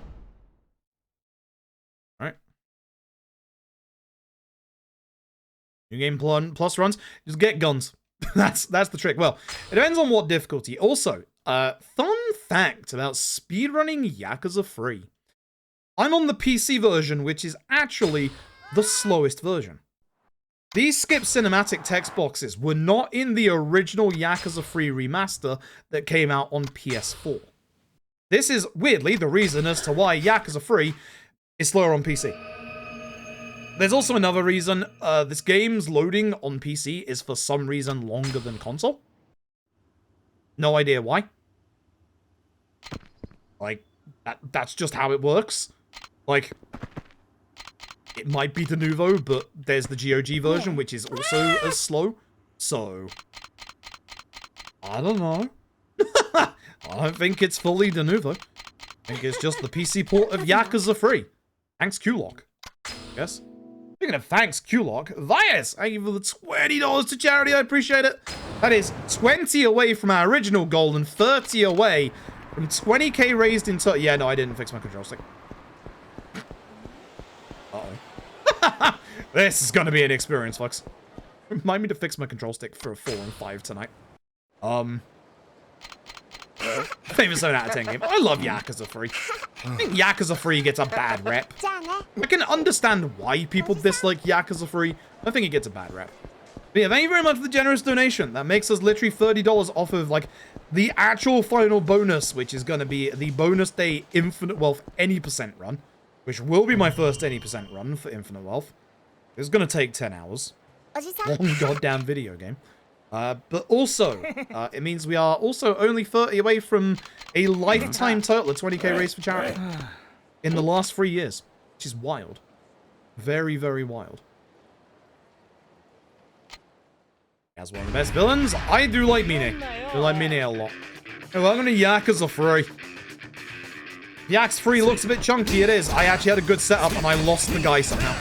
Alright. New game plus runs. Just get guns. That's the trick. Well, it depends on what difficulty. Also, fun fact about speedrunning Yakuza 3. I'm on the PC version, which is actually the slowest version. These skip cinematic text boxes were not in the original Yakuza 3 remaster that came out on PS4. This is, weirdly, the reason as to why Yakuza 3 is slower on PC. There's also another reason. This game's loading on PC is for some reason longer than console. No idea why. Like, that's just how it works. Like, it might be the Nouveau, but there's the GOG version, which is also as slow. So, I don't know. I don't think it's fully the Nouveau. I think it's just the PC port of Yakuza 3. Thanks, Q-Lock. Yes. Speaking of thanks, Q-Lock, Vias, thank you for the $20 to charity. I appreciate it. That is 20 away from our original goal and 30 away from 20k raised in total. Yeah, no, I didn't fix my control stick. Uh-oh. This is going to be an experience, folks. Remind me to fix my control stick for a 4 and 5 tonight. Famous 7 out of 10 game. I love Yakuza 3. I think Yakuza 3 gets a bad rep. I can understand why people dislike Yakuza 3. I think it gets a bad rep. But yeah, thank you very much for the generous donation. That makes us literally $30 off of, like, the actual final bonus, which is going to be the bonus day Infinite Wealth any % run, which will be my first any % run for Infinite Wealth. It's going to take 10 hours. Long goddamn video game. But also, it means we are also only 30 away from a lifetime total of 20k raised for charity in the last 3 years, which is wild. Very, very wild. As one of the best villains, I do like Mine. I like Mine a lot. Hey, welcome to Yakuza 3. Yakuza 3 looks a bit chunky, it is. I actually had a good setup and I lost the guy somehow.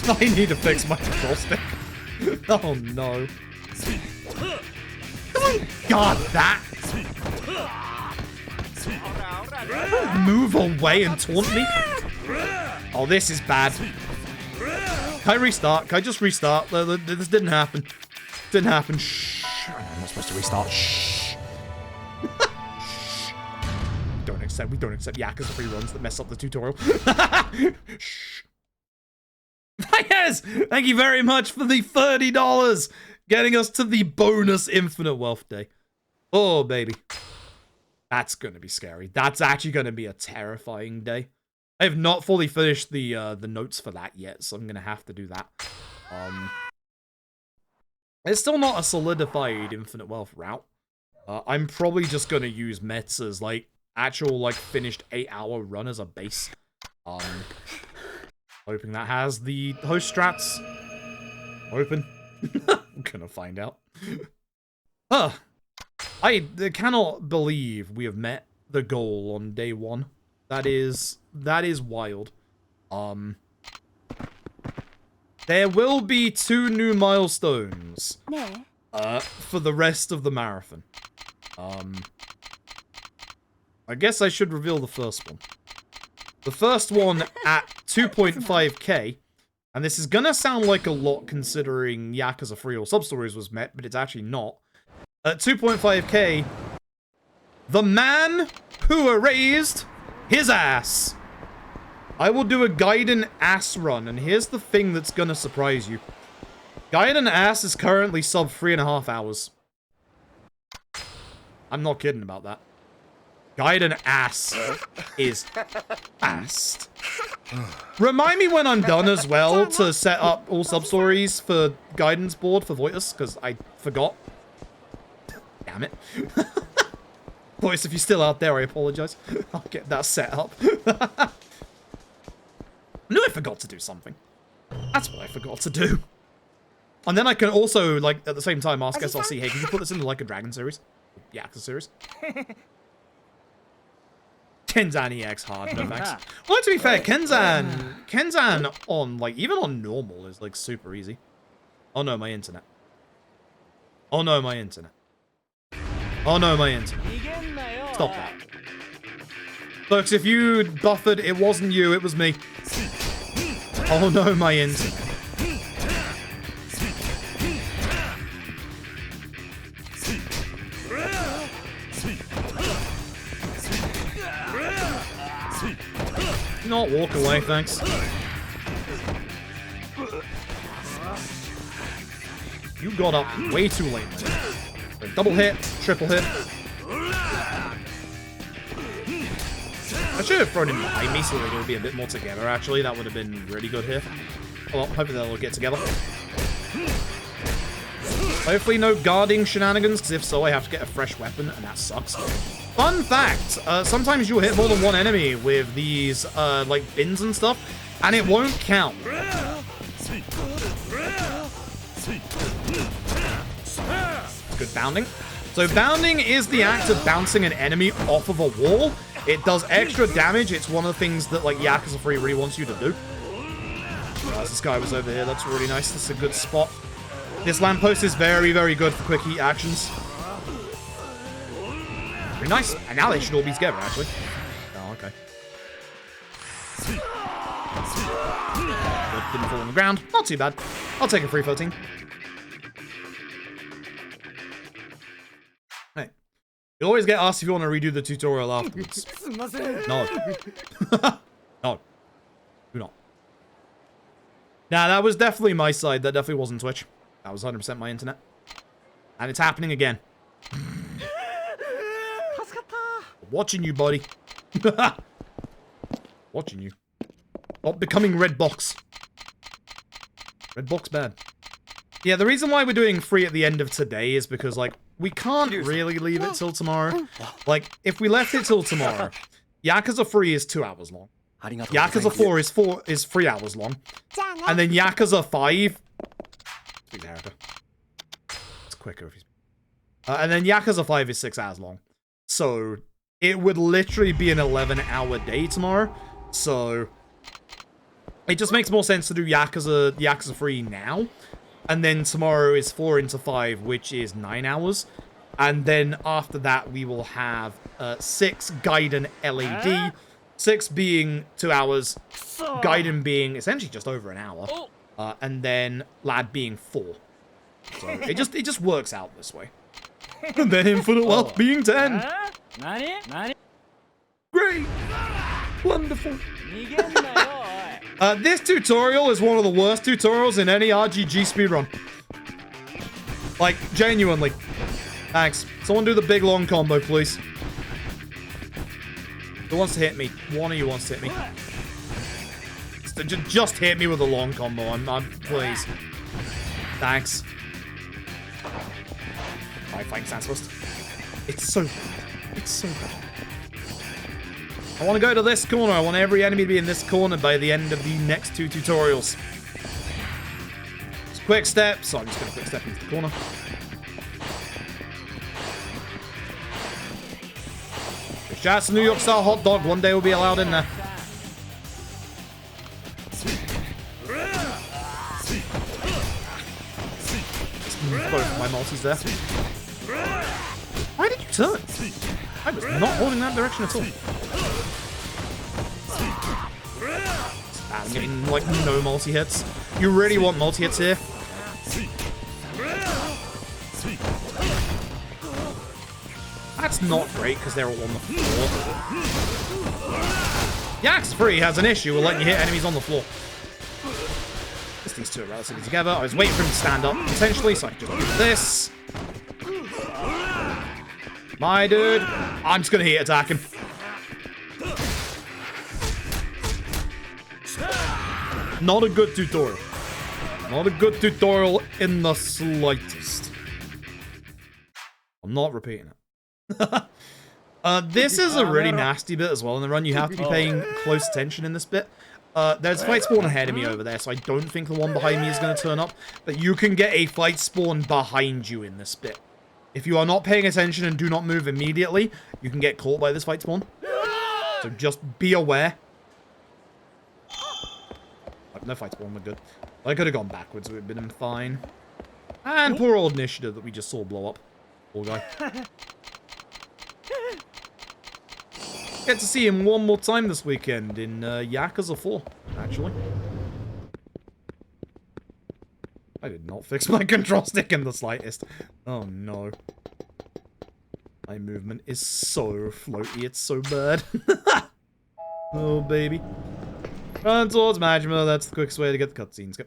I need to fix my control stick. Oh no. Oh god, that! Move away and taunt me? Oh, this is bad. Can I restart? Can I just restart? This didn't happen. Didn't happen. Shh. I'm not supposed to restart. Shh. We don't accept Yakuza 3 runs that mess up the tutorial. Shh. Yes! Thank you very much for the $30! Getting us to the bonus Infinite Wealth Day. Oh, baby. That's going to be scary. That's actually going to be a terrifying day. I have not fully finished the notes for that yet, so I'm going to have to do that. It's still not a solidified Infinite Wealth route. I'm probably just going to use Mets as, like, actual, like, finished 8-hour run as a base. Hoping that has the host strats open. I'm gonna find out. I cannot believe we have met the goal on day 1. That is wild. There will be 2 new milestones for the rest of the marathon. I guess I should reveal the first one. The first one at 2.5k, and this is gonna sound like a lot considering Yakuza 3 or Sub-Stories was met, but it's actually not. At 2.5k, the man who erased his ass. I will do a Gaiden ass run, and here's the thing that's gonna surprise you. Gaiden ass is currently sub 3.5 hours. I'm not kidding about that. Gaiden ass is assed. Remind me when I'm done as well to set up all sub-stories for Gaiden's board for Voitus, because I forgot. Damn it. Voice, if you're still out there, I apologize. I'll get that set up. I knew I forgot to do something. That's what I forgot to do. And then I can also, like, at the same time ask SLC, hey, can you put this in the Like a Dragon series? Yakuza series. Kenzan EX hard, no thanks. Well, to be fair, Kenzan on, like, even on normal is, like, super easy. Oh no, my internet. Oh no, my internet. Oh no, my internet. Stop that. Folks, if you buffered, it wasn't you, it was me. Oh no, my internet. Not walk away, thanks. You got up way too late. Double hit, triple hit. I should have thrown him behind me so that it would be a bit more together, actually. That would have been really good here. Well, hopefully they'll get together. Hopefully no guarding shenanigans, because if so, I have to get a fresh weapon, and that sucks. Fun fact, sometimes you'll hit more than one enemy with these, like, bins and stuff, and it won't count. Good bounding. So bounding is the act of bouncing an enemy off of a wall. It does extra damage. It's one of the things that, like, Yakuza 3 really wants you to do. This guy was over here. That's really nice. That's a good spot. This lamppost is very, very good for quick heat actions. Very nice. And now they should all be together, actually. Oh, okay. Didn't fall on the ground. Not too bad. I'll take a 314. Hey. You always get asked if you want to redo the tutorial afterwards. No. No. Do not. Nah, that was definitely my side. That definitely wasn't Twitch. That was 100% my internet. And it's happening again. Watching you, buddy. Watching you. Stop becoming red box. Red box bad. Yeah, the reason why we're doing free at the end of today is because, like, we can't really leave it till tomorrow. Like, if we left it till tomorrow, Yakuza 3 is 2 hours long. Yakuza 4 is 3 hours long. And then Yakuza 5... Speak to Erica. It's quicker if you... and then Yakuza 5 is 6 hours long. So, it would literally be an 11-hour day tomorrow. So, it just makes more sense to do Yakuza 3 now. And then tomorrow is 4 into 5, which is 9 hours. And then after that, we will have 6 Gaiden LAD. 6 being 2 hours. Gaiden being essentially just over an hour. And then Lad being 4. So it just works out this way. And then Infinite Wealth being 10. Great. Wonderful. This tutorial is one of the worst tutorials in any RGG speedrun. Like, genuinely. Thanks. Someone do the big long combo, please. Who wants to hit me? One of you wants to hit me. Just hit me with a long combo. I'm please. Thanks. Alright, fine, stands first. It's so bad. It's so bad. I want to go to this corner. I want every enemy to be in this corner by the end of the next 2 tutorials. It's quick step, so I'm just going to quick step into the corner. Shout out to New York style hot dog. One day we'll be allowed in there. Both my multis there. Why did you turn? I was not holding that direction at all. I'm getting, like, no multi-hits. You really want multi-hits here? That's not great, because they're all on the floor. Yakuza 3 has an issue with letting you hit enemies on the floor. These two are relatively together. I was waiting for him to stand up, potentially, so I can just do this. My dude. I'm just going to heat attack him. Not a good tutorial. Not a good tutorial in the slightest. I'm not repeating it. This is a really nasty bit as well in the run. You have to be paying close attention in this bit. There's a fight spawn ahead of me over there, so I don't think the one behind me is going to turn up. But you can get a fight spawn behind you in this bit. If you are not paying attention and do not move immediately, you can get caught by this fight spawn. So just be aware. No fight spawn, we're good. I could have gone backwards, it would have been fine. And poor old initiative that we just saw blow up. Poor guy. Get to see him one more time this weekend in Yakuza 4, actually. I did not fix my control stick in the slightest. Oh no. My movement is so floaty, it's so bad. Oh baby. Run towards Majima, that's the quickest way to get the cutscenes. Go.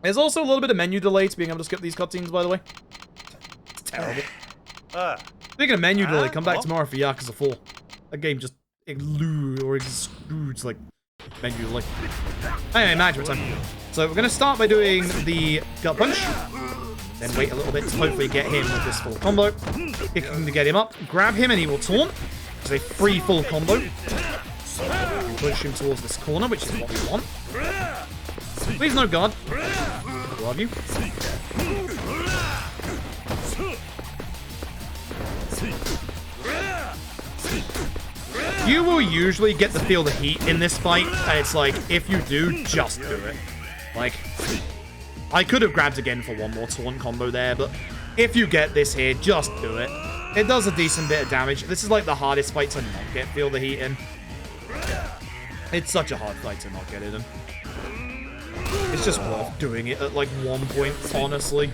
There's also a little bit of menu delay to being able to skip these cutscenes, by the way. It's terrible. Speaking of menu delay, come back tomorrow for Yakuza 4. That game just excludes, like, menu delay. Anyway, Majima time. So we're going to start by doing the gut punch. Then wait a little bit to hopefully get him with this full combo. Kicking to get him up. Grab him and he will taunt. It's a free full combo. Push him towards this corner, which is what we want. Please no guard. Love you. You will usually get the feel the heat in this fight, and it's like, if you do, just do it. Like, I could have grabbed again for one more taunt combo there, but if you get this here, just do it. It does a decent bit of damage. This is like the hardest fight to not get feel the heat in. It's such a hard fight to not get it in. It's just worth doing it at like one point, honestly.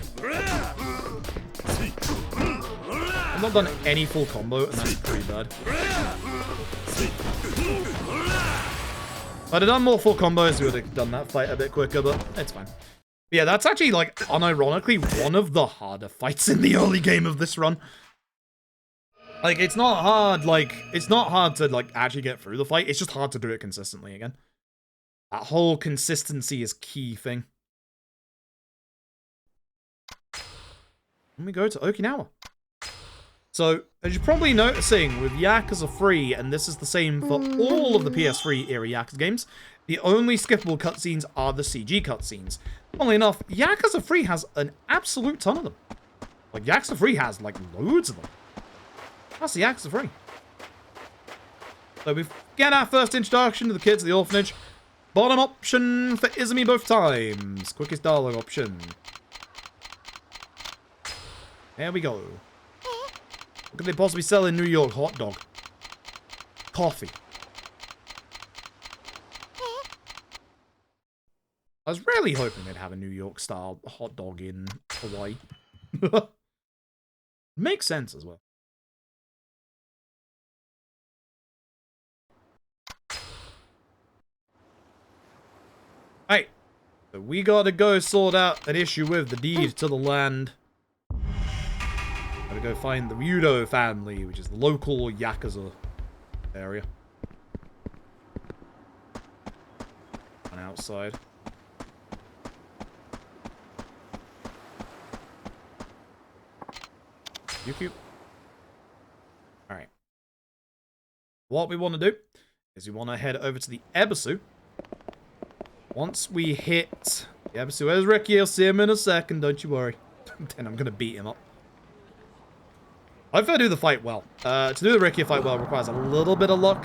I've not done any full combo, and that's pretty bad. If I'd have done more full combos, we would have done that fight a bit quicker, but it's fine. But yeah, that's actually, like, unironically, one of the harder fights in the early game of this run. Like, it's not hard, like, it's not hard to, like, actually get through the fight. It's just hard to do it consistently again. That whole consistency is key thing. Let me go to Okinawa. So, as you're probably noticing with Yakuza 3, and this is the same for all of the PS3 era Yakuza games, the only skippable cutscenes are the CG cutscenes. Funnily enough, Yakuza 3 has an absolute ton of them. Like, Yakuza 3 has, like, loads of them. That's the Yakuza 3. So we get our first introduction to the kids at the orphanage. Bottom option for Izumi both times. Quickest dialogue option. There we go. What could they possibly sell in New York? Hot dog. Coffee. I was really hoping they'd have a New York style hot dog in Hawaii. Makes sense as well. Hey, so we gotta go sort out an issue with the deed to the land. Gotta go find the Ryudo family, which is the local Yakuza area. And outside. You. Alright. What we want to do is we want to head over to the Ebisu. Once we hit the Ebisu, where's Ricky? I'll see him in a second, don't you worry. Then I'm going to beat him up. I prefer to do the fight well. To do the Ricky fight well requires a little bit of luck.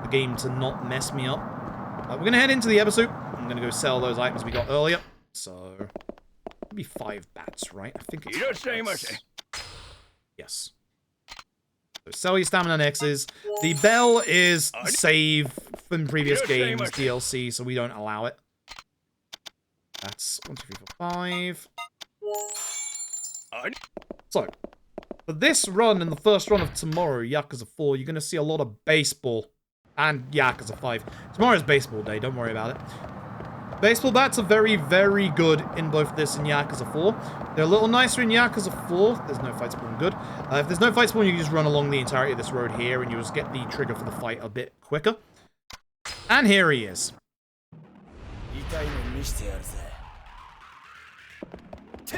The game to not mess me up. We're going to head into the Ebisu. I'm going to go sell those items we got earlier. So, maybe 5 bats, right? I think it's yes. So sell your stamina nexus. The bell is save from previous games DLC, so we don't allow it. That's 1, 2, 3, 4, 5. So, for this run and the first run of tomorrow, Yakuza 4, you're going to see a lot of baseball and Yakuza 5. Tomorrow's baseball day, don't worry about it. Baseball bats are very, very good in both this and Yakuza 4. They're a little nicer in Yakuza 4. There's no fight spawn, good. If there's no fight spawn, you can just run along the entirety of this road here, and you just get the trigger for the fight a bit quicker. And here he is.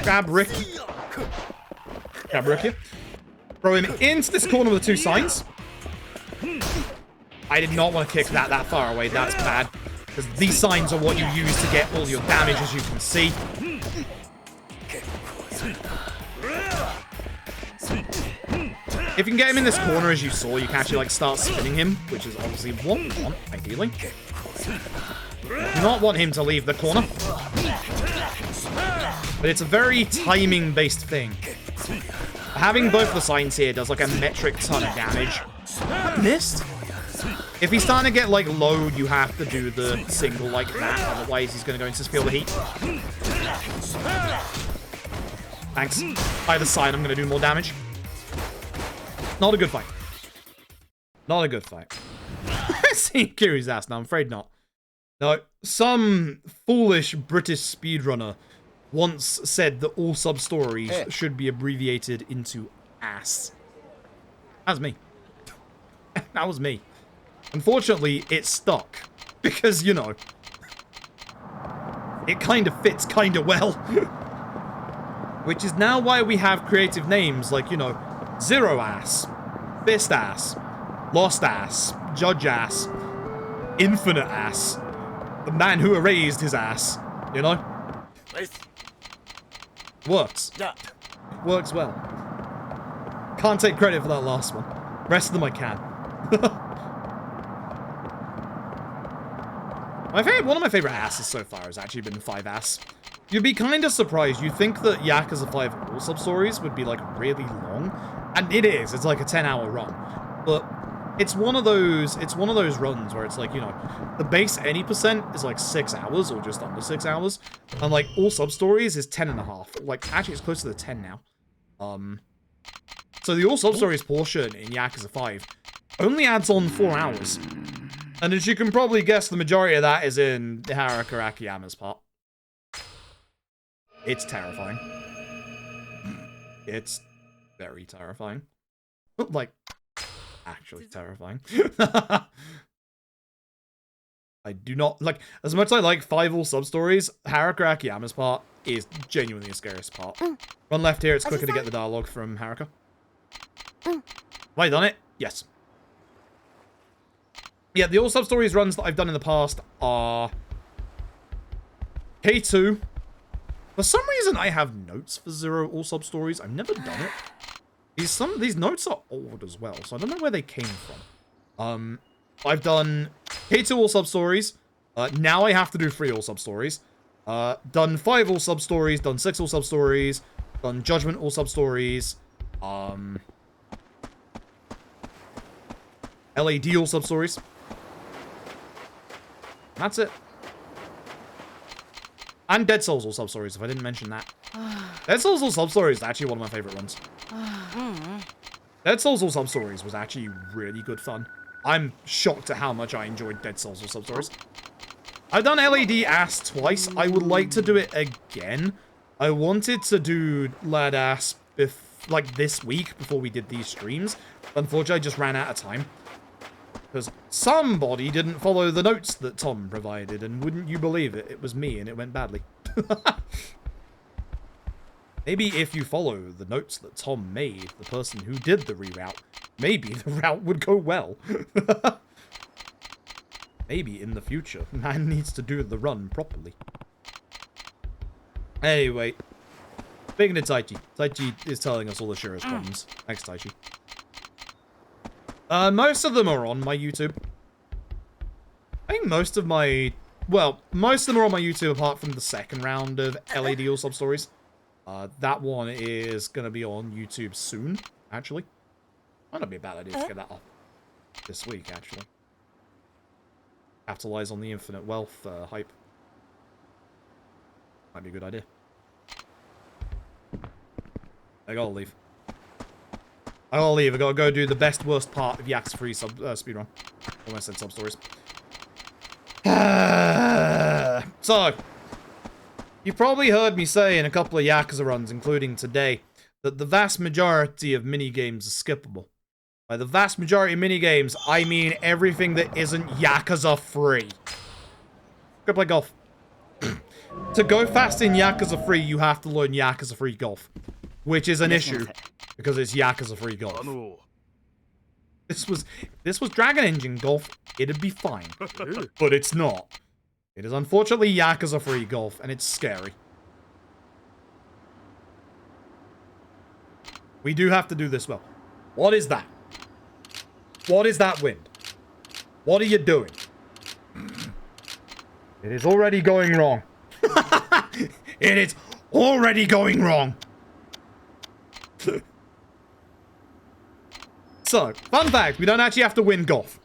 Grab Ricky. Grab Ricky. Throw him into this corner with the 2 signs. I did not want to kick that far away. That's bad. Because these signs are what you use to get all your damage, as you can see. If you can get him in this corner, as you saw, you can actually like start spinning him, which is obviously what we want, ideally. You do not want him to leave the corner. But it's a very timing-based thing. Having both the signs here does like a metric ton of damage. I missed. If he's starting to get like low, you have to do the single like that, otherwise he's going to go into feel the heat. Thanks. Either side, I'm going to do more damage. Not a good fight. Not a good fight. Seeing Kiri's ass. No, I'm afraid not. No, some foolish British speedrunner once said that all sub-stories should be abbreviated into ass. That was me. That was me. Unfortunately, it stuck. Because, you know, it kind of fits kind of well. Which is now why we have creative names like, you know, Zero Ass, Fist Ass, Lost Ass, Judge Ass, Infinite Ass, the man who erased his ass, you know? Works. Works well. Can't take credit for that last one. Rest of them I can. One of my favorite asses so far has actually been 5 Ass. You'd be kind of surprised. You'd think that Yakuza 5 all sub-stories would be like really long. And it is. It's like a 10-hour run. But it's one of those runs where it's like, you know, the base any percent is like 6 hours or just under 6 hours. And like all sub-stories is 10.5. Like actually it's close to the 10 now. So the all sub-stories portion in Yakuza 5 only adds on 4 hours. And as you can probably guess, the majority of that is in Haruka Akiyama's part. It's terrifying. It's very terrifying. Like, actually terrifying. I do not, like, as much as I like 5 all sub-stories, Haruka Akiyama's part is genuinely the scariest part. Run left here, it's quicker to get the dialogue from Haruka. Have I done it? Yes. Yeah, the all sub-stories runs that I've done in the past are K2. For some reason, I have notes for 0 all sub-stories. I've never done it. These notes are old as well, so I don't know where they came from. I've done K2 all sub-stories. Now I have to do 3 all sub-stories. Done 5 all sub-stories. Done 6 all sub-stories. Done Judgment all sub-stories. LAD all sub-stories. That's it. And Dead Souls all sub-stories, if I didn't mention that. Dead Souls all sub-stories is actually one of my favorite runs. Dead Souls all sub-stories was actually really good fun. I'm shocked at how much I enjoyed Dead Souls all sub-stories. I've done LAD Ass twice. I would like to do it again. I wanted to do Lad Ass like this week before we did these streams. Unfortunately, I just ran out of time. Because somebody didn't follow the notes that Tom provided, and wouldn't you believe it, it was me, and it went badly. Maybe if you follow the notes that Tom made, the person who did the reroute, maybe the route would go well. Maybe in the future, man needs to do the run properly. Anyway, speaking of Taichi, Taichi is telling us all the Shira's problems. Thanks, Taichi. Most of them are on my YouTube. I think most of my... Well, most of them are on my YouTube apart from the second round of LAD all sub-stories. That one is going to be on YouTube soon, actually. Might not be a bad idea to get that up this week, actually. Capitalize on the infinite wealth hype. Might be a good idea. I gotta leave. I gotta go do the best worst part of Yakuza 3 speedrun. Almost said sub-stories. So, you probably heard me say in a couple of Yakuza runs, including today, that the vast majority of minigames are skippable. By the vast majority of minigames, I mean everything that isn't Yakuza 3. Go play golf. To go fast in Yakuza 3, you have to learn Yakuza 3 golf. Which is an issue, because it's Yakuza 3 golf. This was Dragon Engine golf, it'd be fine. But it's not. It is unfortunately Yakuza 3 golf, and it's scary. We do have to do this well. What is that? What is that wind? What are you doing? It is already going wrong. It is already going wrong. So, fun fact, we don't actually have to win golf.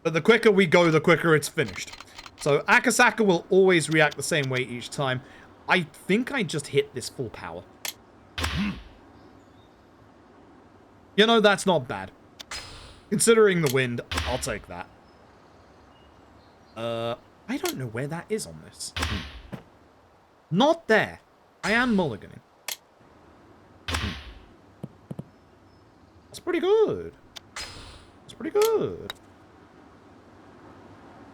But the quicker we go, the quicker it's finished. So, Akasaka will always react the same way each time. I think I just hit this full power. You know, that's not bad. Considering the wind, I'll take that. I don't know where that is on this. Not there. I am mulliganing. That's pretty good. That's pretty good.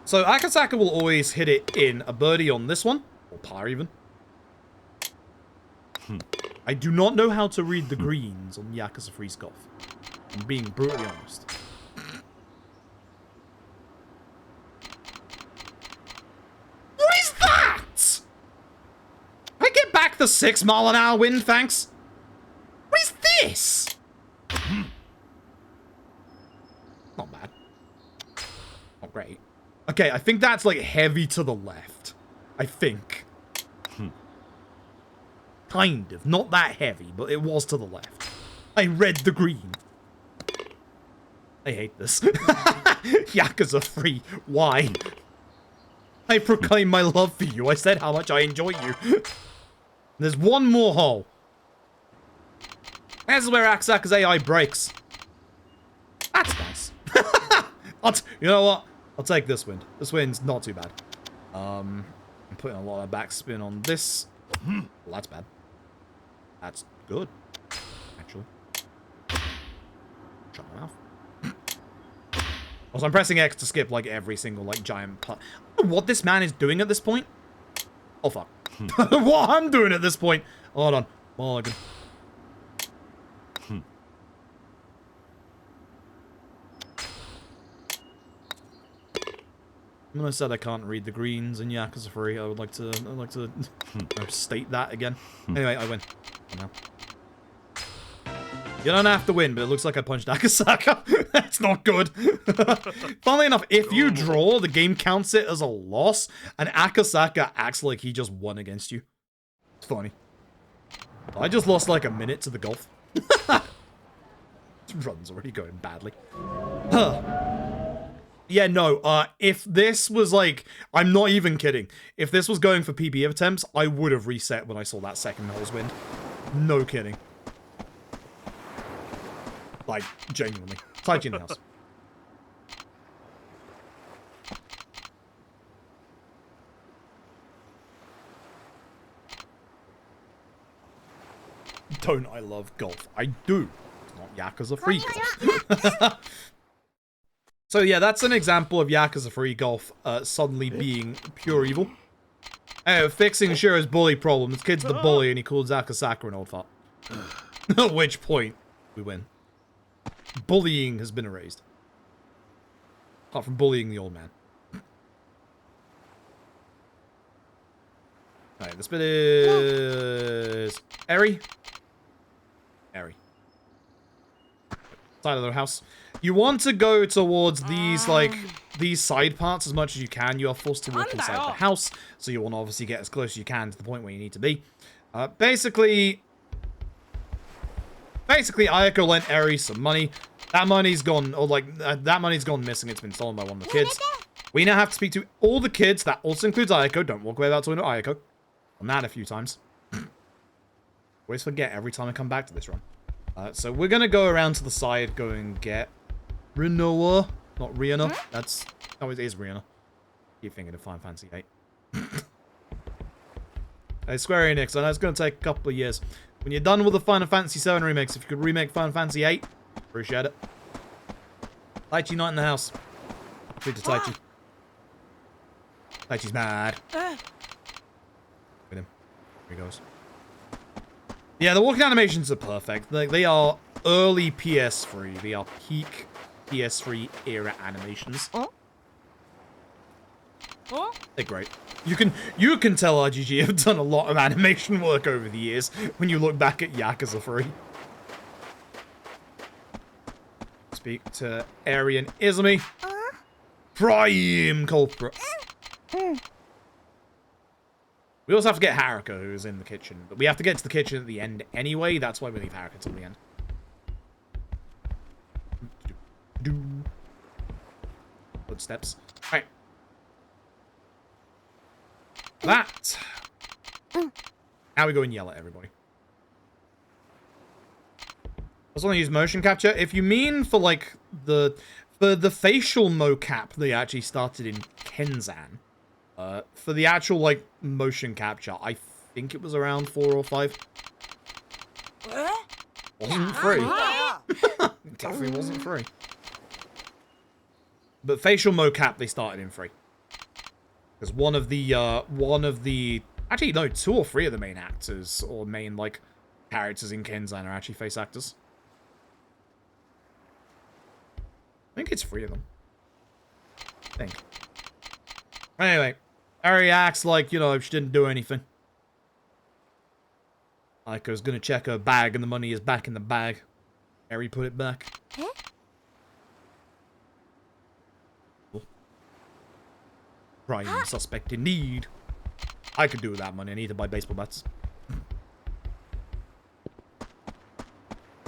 So Akasaka will always hit it in a birdie on this one. Or par even. I do not know how to read the greens on Yakuza Freeze Golf. I'm being brutally honest. What is that? I get back the 6-mile-an-hour wind, thanks. What is this? Not bad. Not great. Okay, I think that's like heavy to the left. I think. Kind of. Not that heavy, but it was to the left. I read the green. I hate this. Yakuza 3. Why? I proclaim my love for you. I said how much I enjoy you. There's one more hole. This is where Akasaka's AI breaks. That's nice. You know what? I'll take this wind. This wind's not too bad. I'm putting a lot of backspin on this. Well, that's bad. That's good, actually. Shut my mouth. Also, I'm pressing X to skip, like, every single, like, giant putt. I don't know what this man is doing at this point. Oh, fuck. What I'm doing at this point. Hold on. Mulligan. When I said I can't read the greens in Yakuza 3, I would like to state that again. Anyway, I win. Now. You don't have to win, but it looks like I punched Akasaka. That's not good. Funnily enough, if you draw, the game counts it as a loss, and Akasaka acts like he just won against you. It's funny. I just lost like a minute to the golf. This run's already going badly. Yeah, no, if this was like, I'm not even kidding. If this was going for PB attempts, I would have reset when I saw that second hole's wind. No kidding. Like, genuinely. Taichi in the house. Don't I love golf? I do. It's not Yakuza free golf. So yeah, that's an example of Yakuza Free Golf suddenly being pure evil. Fixing Shiro's bully problem. This kid's the bully and he calls Akasaka an old fart. At which point, we win. Bullying has been erased. Apart from bullying the old man. Alright, this bit is... Eri? Eri. Side of the house. You want to go towards these, like, these side parts as much as you can. You are forced to walk inside the house, so you want to obviously get as close as you can to the point where you need to be. Basically, Ayako lent Eri some money. That money's gone, or like, that money's gone missing. It's been stolen by one of the kids. We now have to speak to all the kids. That also includes Ayako. Don't walk away without talking to Ayako. I'm mad a few times. Always forget every time I come back to this run. So we're gonna go around to the side, go and get Rinoa. Not Rihanna. That's... Oh, it is Rihanna. Keep thinking of Final Fantasy 8. Hey, Square Enix, I know it's gonna take a couple of years. When you're done with the Final Fantasy 7 remakes, if you could remake Final Fantasy 8, appreciate it. Taichi not in the house. Speak to Taichi. Taichi's mad. Look at him. Here he goes. Yeah, the walking animations are perfect. They are early PS3. They are peak PS3 era animations. They're great. You can tell RGG have done a lot of animation work over the years when you look back at Yakuza 3. speak to Arian Izumi. Prime culprit. We also have to get Haruka, who's in the kitchen. But we have to get to the kitchen at the end anyway. That's why we leave Haruka till the end. Footsteps. Alright. That. Now we go and yell at everybody. I was want to use motion capture. If you mean for like the facial mocap they actually started in Kenzan, for the actual like motion capture, I think it was around 4 or 5. Wasn't free. Definitely wasn't free. But facial mocap they started in free. Because one of the actually no, 2 or 3 of the main actors or main like characters in Kenzan are actually face actors. I think it's 3 of them. I think. Anyway, Ari acts like, you know, she didn't do anything. Like I was gonna check her bag and the money is back in the bag. Ari put it back. Prime suspect indeed. I could do with that money. I need to buy baseball bats.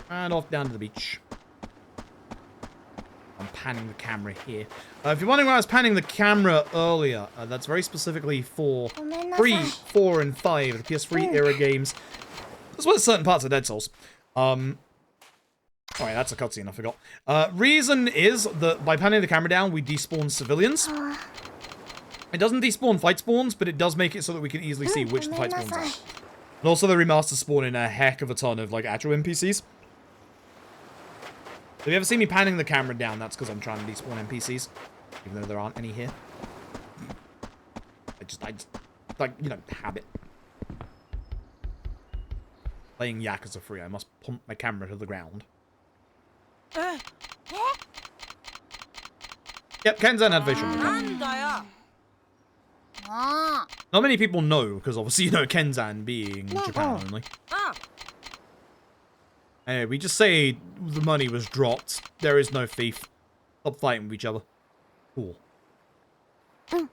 And off down to the beach. I'm panning the camera here. If you're wondering why I was panning the camera earlier, that's very specifically for 3, 4, and 5, the PS3 era games, as well as certain parts of Dead Souls. Alright, that's a cutscene, I forgot. Reason is that by panning the camera down, we despawn civilians. It doesn't despawn fight spawns, but it does make it so that we can easily see which the fight spawns are. And also the remaster spawn in a heck of a ton of like actual NPCs. If you ever see me panning the camera down, that's because I'm trying to despawn NPCs. Even though there aren't any here. I just like, you know, habit. Playing Yakuza 3, I must pump my camera to the ground. Yep, Kenzan had facial makeup. Not many people know, because obviously, you know, Kenzan being Japan only. Anyway, we just say the money was dropped. There is no thief. Stop fighting with each other. Cool. Go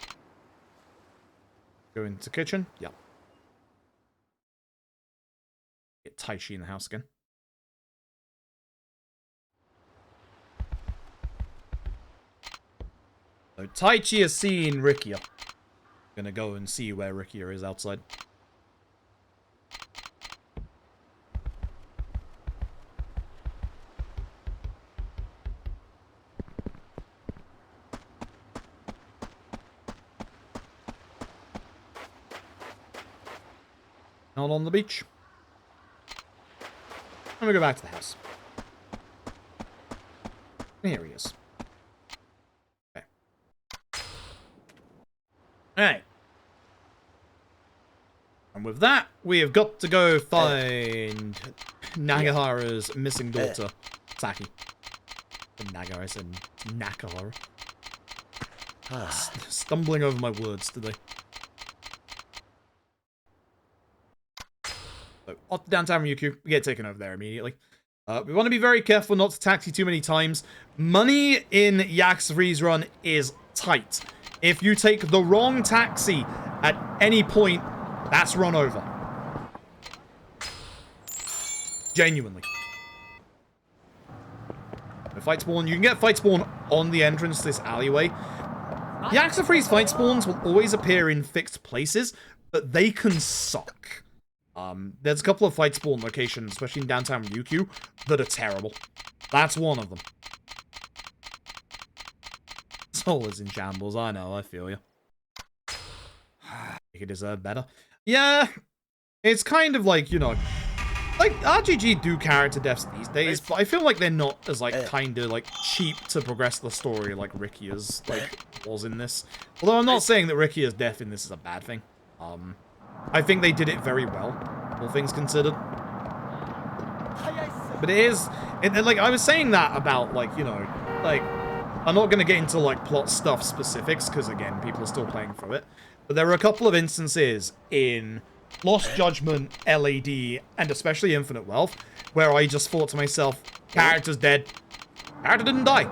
into the kitchen. Yep. Get Taichi in the house again. So Taichi has seen Rikia. Gonna go and see where Rikia is outside. Not on the beach. I'm gonna go back to the house. And here he is. Okay. Alright. And with that, we have got to go find Nagahara's missing daughter, Saki. Nagahara, I said Nakahara. Stumbling over my words today. So, off to downtown Ryukyu. We get taken over there immediately. We want to be very careful not to taxi too many times. Money in Yakuza 3's run is tight. If you take the wrong taxi at any point, that's run over. Genuinely. The fight spawn, you can get fight spawn on the entrance to this alleyway. Yakuza 3's fight spawns will always appear in fixed places, but they can suck. There's a couple of fight spawn locations, especially in downtown Ryukyu, that are terrible. That's one of them. Soul is in shambles, I know, I feel you. You deserve better. Yeah, it's kind of like, you know, like, RGG do character deaths these days, but I feel like they're not as, like, kind of, like, cheap to progress the story like Rikia's, like, was in this. Although I'm not saying that Rikia's death in this is a bad thing. I think they did it very well, all things considered. But it is, like, I was saying that about, like, you know, like, I'm not going to get into, like, plot stuff specifics, because, again, people are still playing through it. But there were a couple of instances in Lost Judgment, LAD, and especially Infinite Wealth, where I just thought to myself, character's dead. Character didn't die.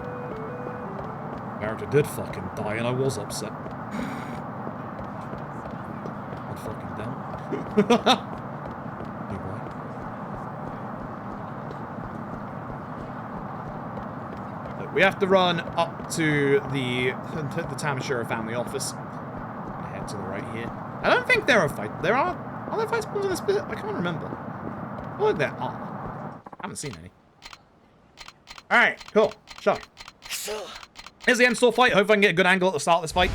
Character did fucking die, and I was upset. God fucking damn. We have to run up to the Tamashiro family office. Head to the right here. I don't think there are there there fight spawns in this bit? I can't remember. I feel like there are. I haven't seen any. Alright, cool. Shut up. Here's the end store fight. Hope I can get a good angle at the start of this fight.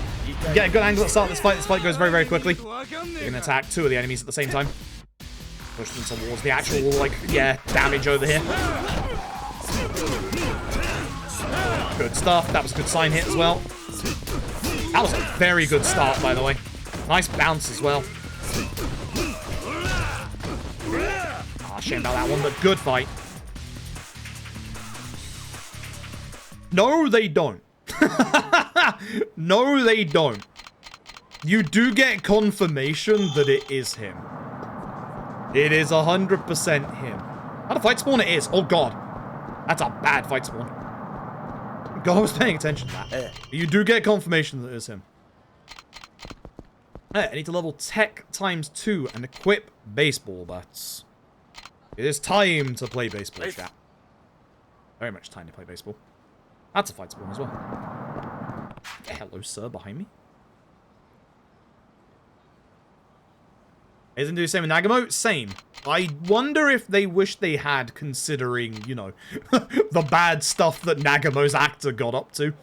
Get a good angle at the start of this fight. This fight goes very, very quickly. You can attack 2 of the enemies at the same time. Push them towards the actual, like, yeah, damage over here. Good stuff. That was a good sign hit as well. That was a very good start, by the way. Nice bounce as well. Ah, shame about that one, but good fight. No, they don't. No, they don't. You do get confirmation that it is him. It is 100% him. How the fight spawn it is. Oh, God. That's a bad fight spawn. God, I was paying attention to that. You do get confirmation that it is him. I need to level tech ×2 and equip baseball bats. It is time to play baseball, chat. Very much time to play baseball. That's a fight spawn as well. Hello, sir, behind me. Isn't it the same with Nagamo? Same. I wonder if they wish they had, considering, you know, the bad stuff that Nagamo's actor got up to.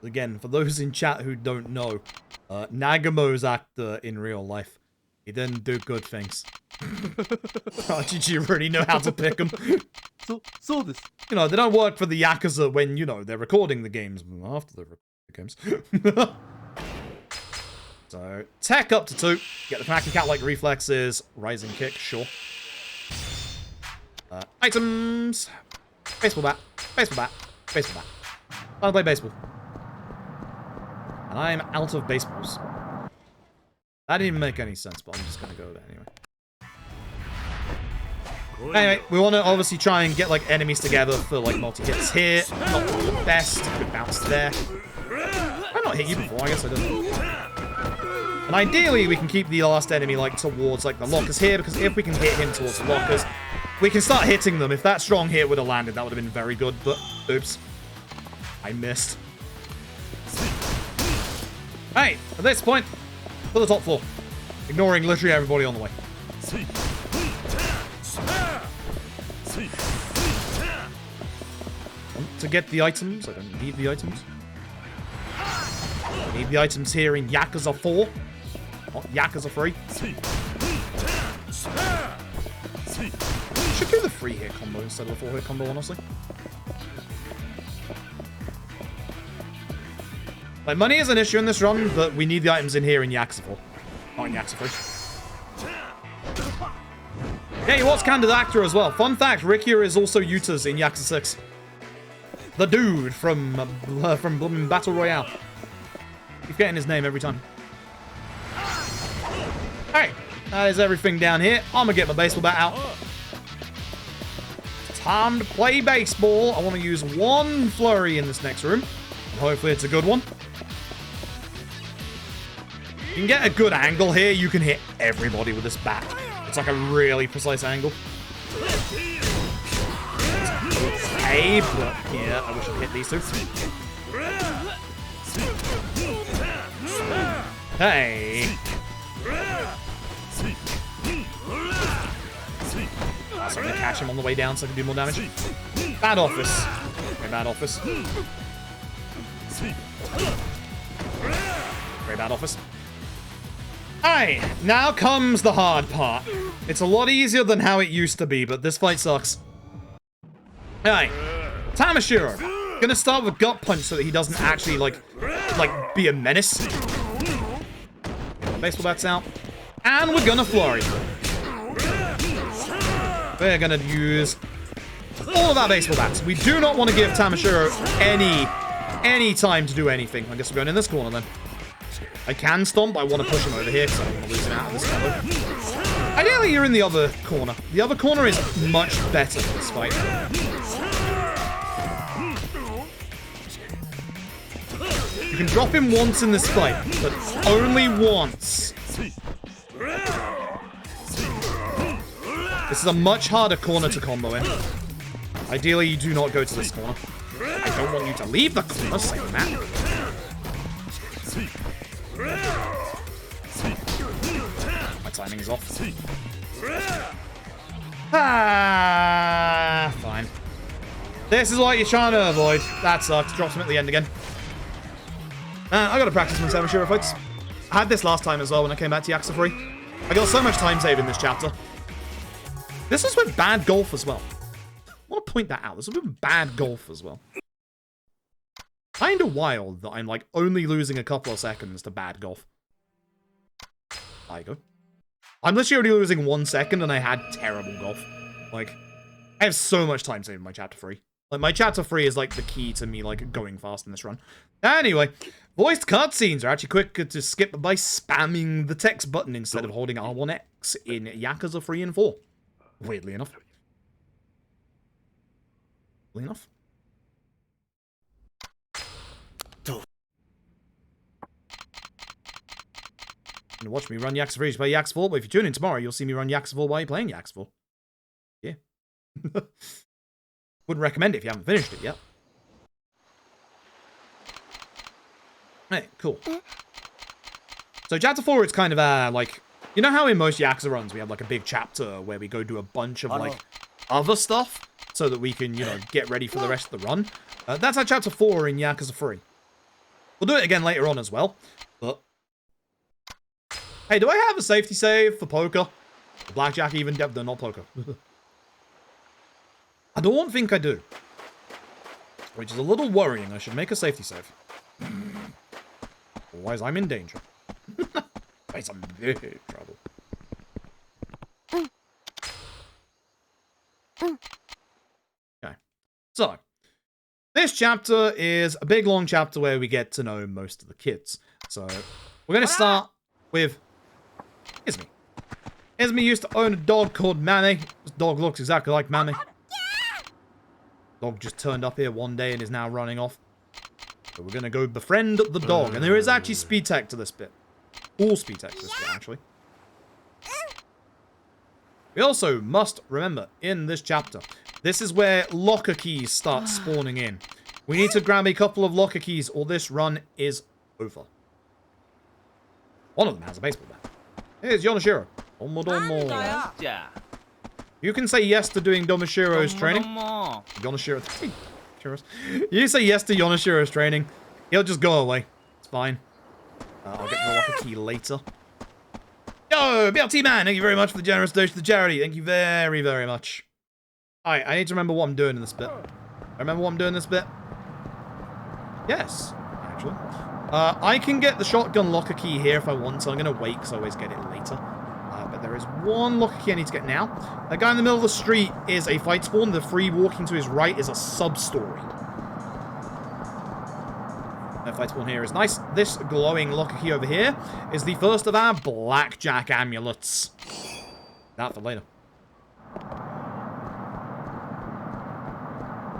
Again, for those in chat who don't know, Nagamo's actor in real life, he didn't do good things. Did you really know how to pick them? So this. You know, they don't work for the Yakuza when, you know, they're recording the games. After they record the games. So, tech up to 2. Get the Kanaki Cat-like reflexes. Rising kick, sure. Items. Baseball bat. Baseball bat. Baseball bat. I'll play baseball. And I'm out of baseballs. That didn't even make any sense, but I'm just going to go there anyway. Anyway, we want to obviously try and get, like, enemies together for, like, multi-hits here. Not the best. Good bounce there. I not hit you before? I guess I didn't. And ideally, we can keep the last enemy, like, towards, like, the lockers here, because if we can hit him towards the lockers, we can start hitting them. If that strong hit would have landed, that would have been very good, but oops. I missed. Hey, at this point, to the top floor. Ignoring literally everybody on the way. To get the items. I don't need the items. I need the items here in Yakuza 4. Not Yakuza 3. Should do the 3-hit combo instead of the 4-hit combo, honestly. Like, money is an issue in this run, but we need the items in here in Yakuza 4. Not in Yakuza 3. Yeah, he was Canda's actor as well. Fun fact, Rikia is also Yuta's in Yakuza 6. The dude from Battle Royale. Keep getting his name every time. Alright, that is everything down here. I'm gonna get my baseball bat out. Time to play baseball. I want to use one flurry in this next room. Hopefully it's a good one. You can get a good angle here. You can hit everybody with this bat. It's like a really precise angle. Okay, but yeah, I wish I'd hit these two. Hey. So I'm gonna catch him on the way down so I can do more damage. Bad office. Very bad office. Very bad office. Alright, now comes the hard part. It's a lot easier than how it used to be, but this fight sucks. Alright, Tamashiro. Gonna start with Gut Punch so that he doesn't actually, like be a menace. Baseball bats out. And we're gonna Flurry. We're gonna use all of our baseball bats. We do not want to give Tamashiro any time to do anything. I guess we're going in this corner then. I can stomp, but I want to push him over here because I don't want to lose him out of this combo. Ideally, you're in the other corner. The other corner is much better for this fight. You can drop him once in this fight, but only once. This is a much harder corner to combo in. Ideally, you do not go to this corner. I don't want you to leave the corner, saying that. My timing's off. Ah, fine. This is what you're trying to avoid. That sucks. Drops him at the end again. I gotta practice my Samashiro fights. I had this last time as well when I came back to Yakuza 3. I got so much time saved in this chapter. This was with bad golf as well. I want to point that out. This was with bad golf as well. Kinda wild that I'm like only losing a couple of seconds to bad golf. There you go. I'm literally only losing 1 second and I had terrible golf. Like, I have so much time saved in my chapter 3. Like, my chapter 3 is like the key to me like going fast in this run. Anyway, voiced cutscenes are actually quicker to skip by spamming the text button instead of holding R1X in Yakuza 3 and 4. Weirdly enough. Weirdly enough. And watch me run Yakuza 3 by Yakuza 4, but if you tune in tomorrow, you'll see me run Yakuza 4 while you're playing Yakuza 4. Yeah. Wouldn't recommend it if you haven't finished it yet. Hey, cool. So chapter 4 is kind of like, you know how in most Yakuza runs we have like a big chapter where we go do a bunch of like other stuff so that we can, you know, get ready for the rest of the run? That's how chapter 4 in Yakuza 3. We'll do it again later on as well, but... Hey, do I have a safety save for poker? Blackjack even? No, not poker. I don't think I do. Which is a little worrying. I should make a safety save. Otherwise, I'm in danger. Otherwise, I'm in big trouble. Okay. So, this chapter is a big, long chapter where we get to know most of the kids. So, we're going to start with Izumi. Izumi used to own a dog called Mame. This dog looks exactly like Mame. Dog just turned up here one day and is now running off. So we're going to go befriend the dog. And there is actually speed tech to this bit. All speed tech to this bit, actually. We also must remember, in this chapter, this is where locker keys start spawning in. We need to grab a couple of locker keys or this run is over. One of them has a baseball bat. Here's Yonoshiro. Domo. You can say yes to doing Domoshiro's training. Yonoshiro. You say yes to Yonoshiro's training. He'll just go away. It's fine. I'll get the locker key later. Yo, BLT man, thank you very much for the generous donation to the charity. Thank you very, very much. Alright, I need to remember what I'm doing in this bit. I remember what I'm doing in this bit? Yes, actually. I can get the shotgun locker key here if I want, so I'm going to wait because I always get it later. But there is one locker key I need to get now. That guy in the middle of the street is a fight spawn. The free walking to his right is a sub-story. That fight spawn here is nice. This glowing locker key over here is the first of our blackjack amulets. That for later.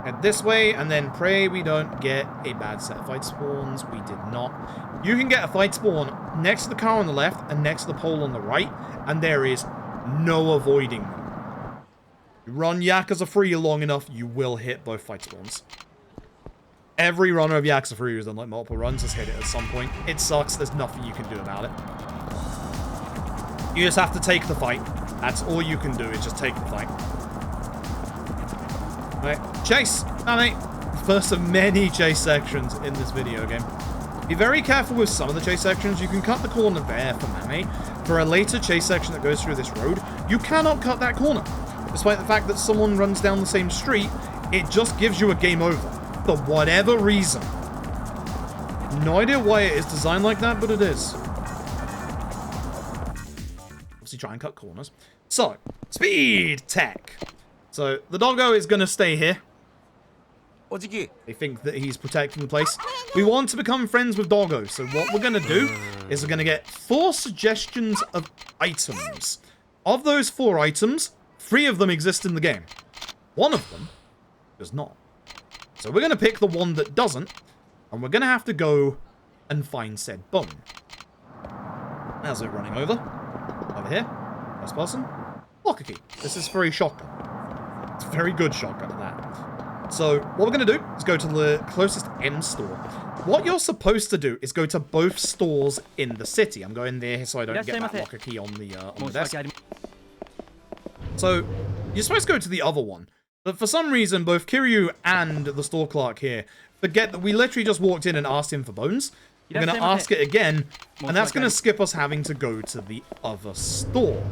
Head this way, and then pray we don't get a bad set of fight spawns. We did not. You can get a fight spawn next to the car on the left and next to the pole on the right, and there is no avoiding them. You run Yakuza 3 long enough, you will hit both fight spawns. Every runner of Yakuza 3 who's done like multiple runs has hit it at some point. It sucks, there's nothing you can do about it. You just have to take the fight. That's all you can do, is just take the fight. Alright, chase! Mame! First of many chase sections in this video game. Be very careful with some of the chase sections. You can cut the corner there for Mame. For a later chase section that goes through this road, you cannot cut that corner. Despite the fact that someone runs down the same street, it just gives you a game over. For whatever reason. No idea why it is designed like that, but it is. Obviously try and cut corners. So, speed tech. So, the doggo is going to stay here. They think that he's protecting the place. We want to become friends with Doggo, so what we're going to do is we're going to get 4 suggestions of items. Of those 4 items, 3 of them exist in the game. 1 of them does not. So we're going to pick the one that doesn't, and we're going to have to go and find said bone. How's it running over? Over here. First person. Lock a key. This is very shotgun. It's a very good shotgun at that. So, what we're going to do is go to the closest M store. What you're supposed to do is go to both stores in the city. I'm going there so I don't get that locker key on the desk. So, you're supposed to go to the other one. But for some reason, both Kiryu and the store clerk here forget that we literally just walked in and asked him for bones. We're going to ask it again, and that's going to skip us having to go to the other store.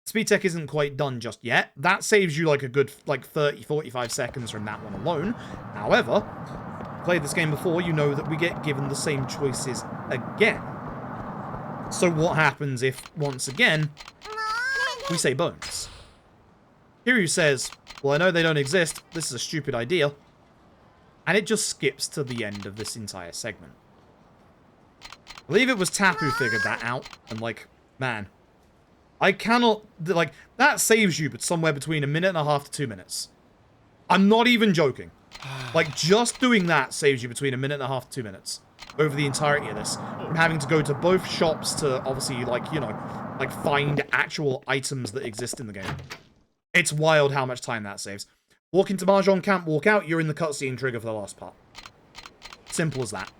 Speed tech isn't quite done just yet. That saves you like a good 30-45 seconds from that one alone. However, played this game before, you know that we get given the same choices again. So what happens if, once again, we say bones? Kiryu says, well, I know they don't exist. This is a stupid idea. And it just skips to the end of this entire segment. I believe it was Tap who figured that out. And like, man, I cannot, like, that saves you but somewhere between 1.5 minutes to 2 minutes. I'm not even joking. Like, just doing that saves you between 1.5 minutes to 2 minutes over the entirety of this. From having to go to both shops to obviously, like, you know, like, find actual items that exist in the game. It's wild how much time that saves. Walk into Mahjong Camp, walk out, you're in the cutscene trigger for the last part. Simple as that.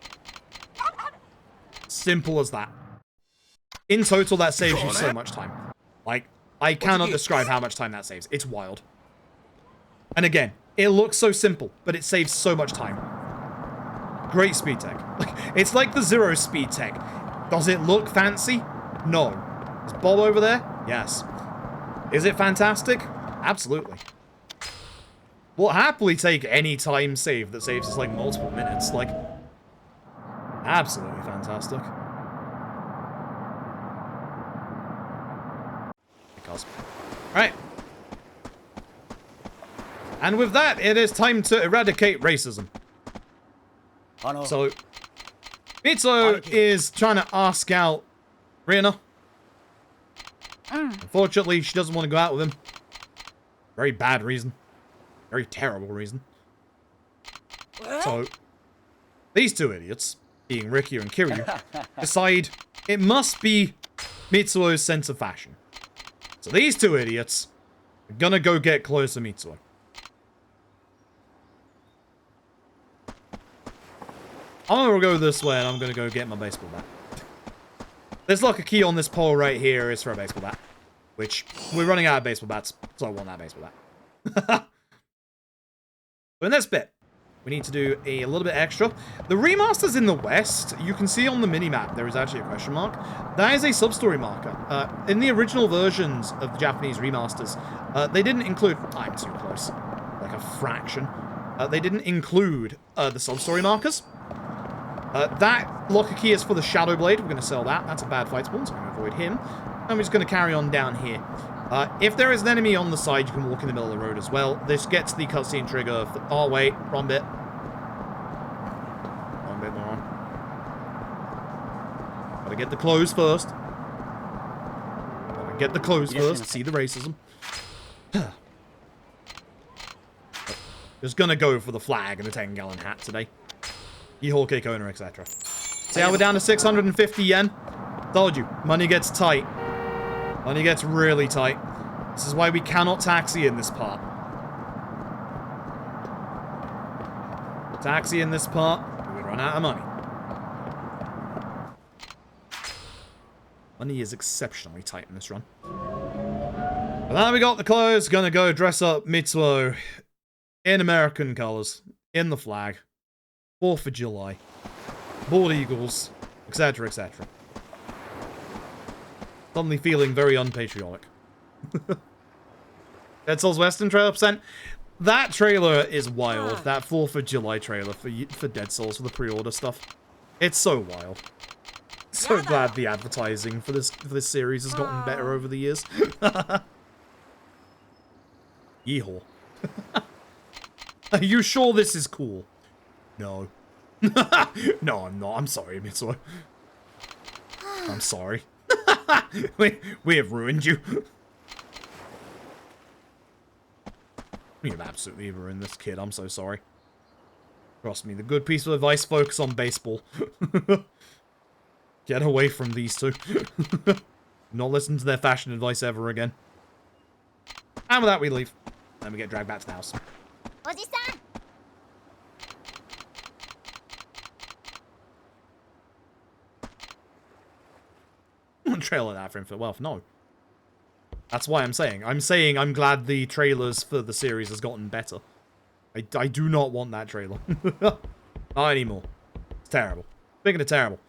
Simple as that. In total, that saves you so much time. Like, I cannot describe how much time that saves. It's wild. And again, it looks so simple, but it saves so much time. Great speed tech. Like, it's like the Zero speed tech. Does it look fancy? No. Is Bob over there? Yes. Is it fantastic? Absolutely. We'll happily take any time save that saves us like multiple minutes. Like, absolutely fantastic. Because. Alright. And with that, it is time to eradicate racism. So, Mitsuo is trying to ask out Rihanna. Unfortunately, she doesn't want to go out with him. Very bad reason. Very terrible reason. So, these 2 idiots, being Rikyu and Kiryu, decide it must be Mitsuo's sense of fashion. So these 2 idiots are gonna go get close to Mitsuo. I'm gonna go this way and I'm gonna go get my baseball bat. There's like a key on this pole right here is for a baseball bat. Which, we're running out of baseball bats, so I want that baseball bat. So in this bit, we need to do a little bit extra. The remasters in the West, you can see on the minimap, there is actually a question mark. That is a sub-story marker. In the original versions of the Japanese remasters, they didn't include... I'm too close. Like a fraction. They didn't include the sub-story markers. That locker key is for the Shadow Blade. We're going to sell that. That's a bad fight spawn, so I'm going to avoid him. And we're just going to carry on down here. If there is an enemy on the side, you can walk in the middle of the road as well. This gets the cutscene trigger. Oh, wait. Wrong bit. Wrong bit, wrong. Gotta get the clothes first. Gotta get the clothes first. See the racism. Just gonna go for the flag and the 10-gallon hat today. Yeehaw, cake owner, etc. See how we're down to 650 yen? Told you. Money gets tight. Money gets really tight. This is why we cannot taxi in this part. Taxi in this part, we would run out of money. Money is exceptionally tight in this run. But now we got the clothes, gonna go dress up Mitsuo in American colors, in the flag, 4th of July, bald eagles, etc., etc. Suddenly feeling very unpatriotic. Dead Souls Western trailer percent. That trailer is wild. That 4th of July trailer for Dead Souls, for the pre-order stuff. It's so wild. So glad the advertising for this series has gotten better over the years. Yeehaw. Are you sure this is cool? No. No, I'm not. I'm sorry, Mitsuo. I'm sorry. we have ruined you. We have absolutely ruined this kid. I'm so sorry. Trust me, the good piece of advice, focus on baseball. Get away from these two. Not listen to their fashion advice ever again. And with that, we leave. Then we get dragged back to the house. Trailer that for Infinite Wealth, no. That's why I'm saying. I'm glad the trailers for the series has gotten better. I do not want that trailer. Not anymore. It's terrible. Speaking of terrible,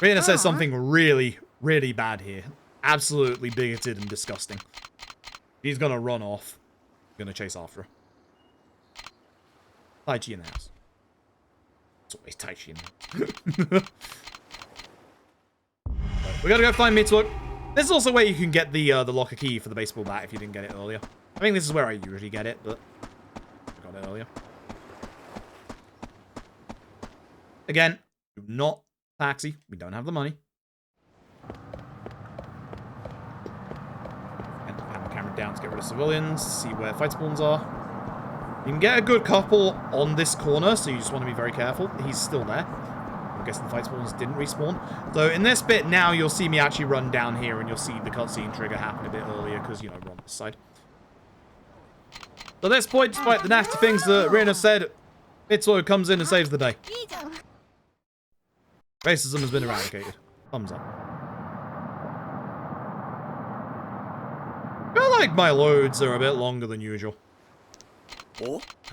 Rina says something really, really bad here. Absolutely bigoted and disgusting. He's gonna run off. Gonna chase after her. Tai Chi in the house. It's always Tai Chi in the house. We gotta go find Mitsuo. This is also where you can get the locker key for the baseball bat if you didn't get it earlier. I think this is where I usually get it, but I got it earlier. Again, do not taxi. We don't have the money. And have the camera down to get rid of civilians. See where fight spawns are. You can get a good couple on this corner, so you just want to be very careful. He's still there. I'm guessing the fight spawns didn't respawn. So in this bit now, you'll see me actually run down here, and you'll see the cutscene trigger happen a bit earlier because, you know, we're on this side. So at this point, despite the nasty things that Rina said, Mitsuo comes in and saves the day. Racism has been eradicated. Thumbs up. I feel like my loads are a bit longer than usual.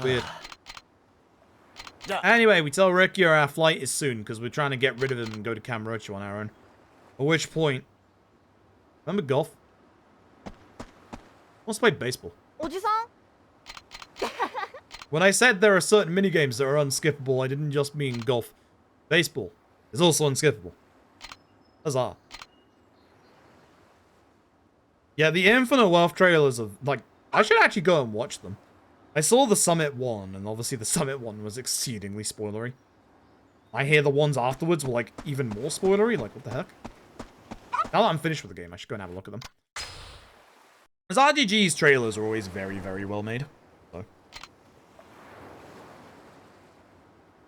Weird. Anyway, we tell Ricky our flight is soon, because we're trying to get rid of him and go to Kamurocho on our own. At which point... Remember golf? Let's play baseball. When I said there are certain minigames that are unskippable, I didn't just mean golf. Baseball is also unskippable. Huzzah. Yeah, the Infinite Wealth trailers are, like... I should actually go and watch them. I saw the Summit one, and obviously the Summit one was exceedingly spoilery. I hear the ones afterwards were, like, even more spoilery. Like, what the heck? Now that I'm finished with the game, I should go and have a look at them. Because RGG's trailers are always very, very well made. So.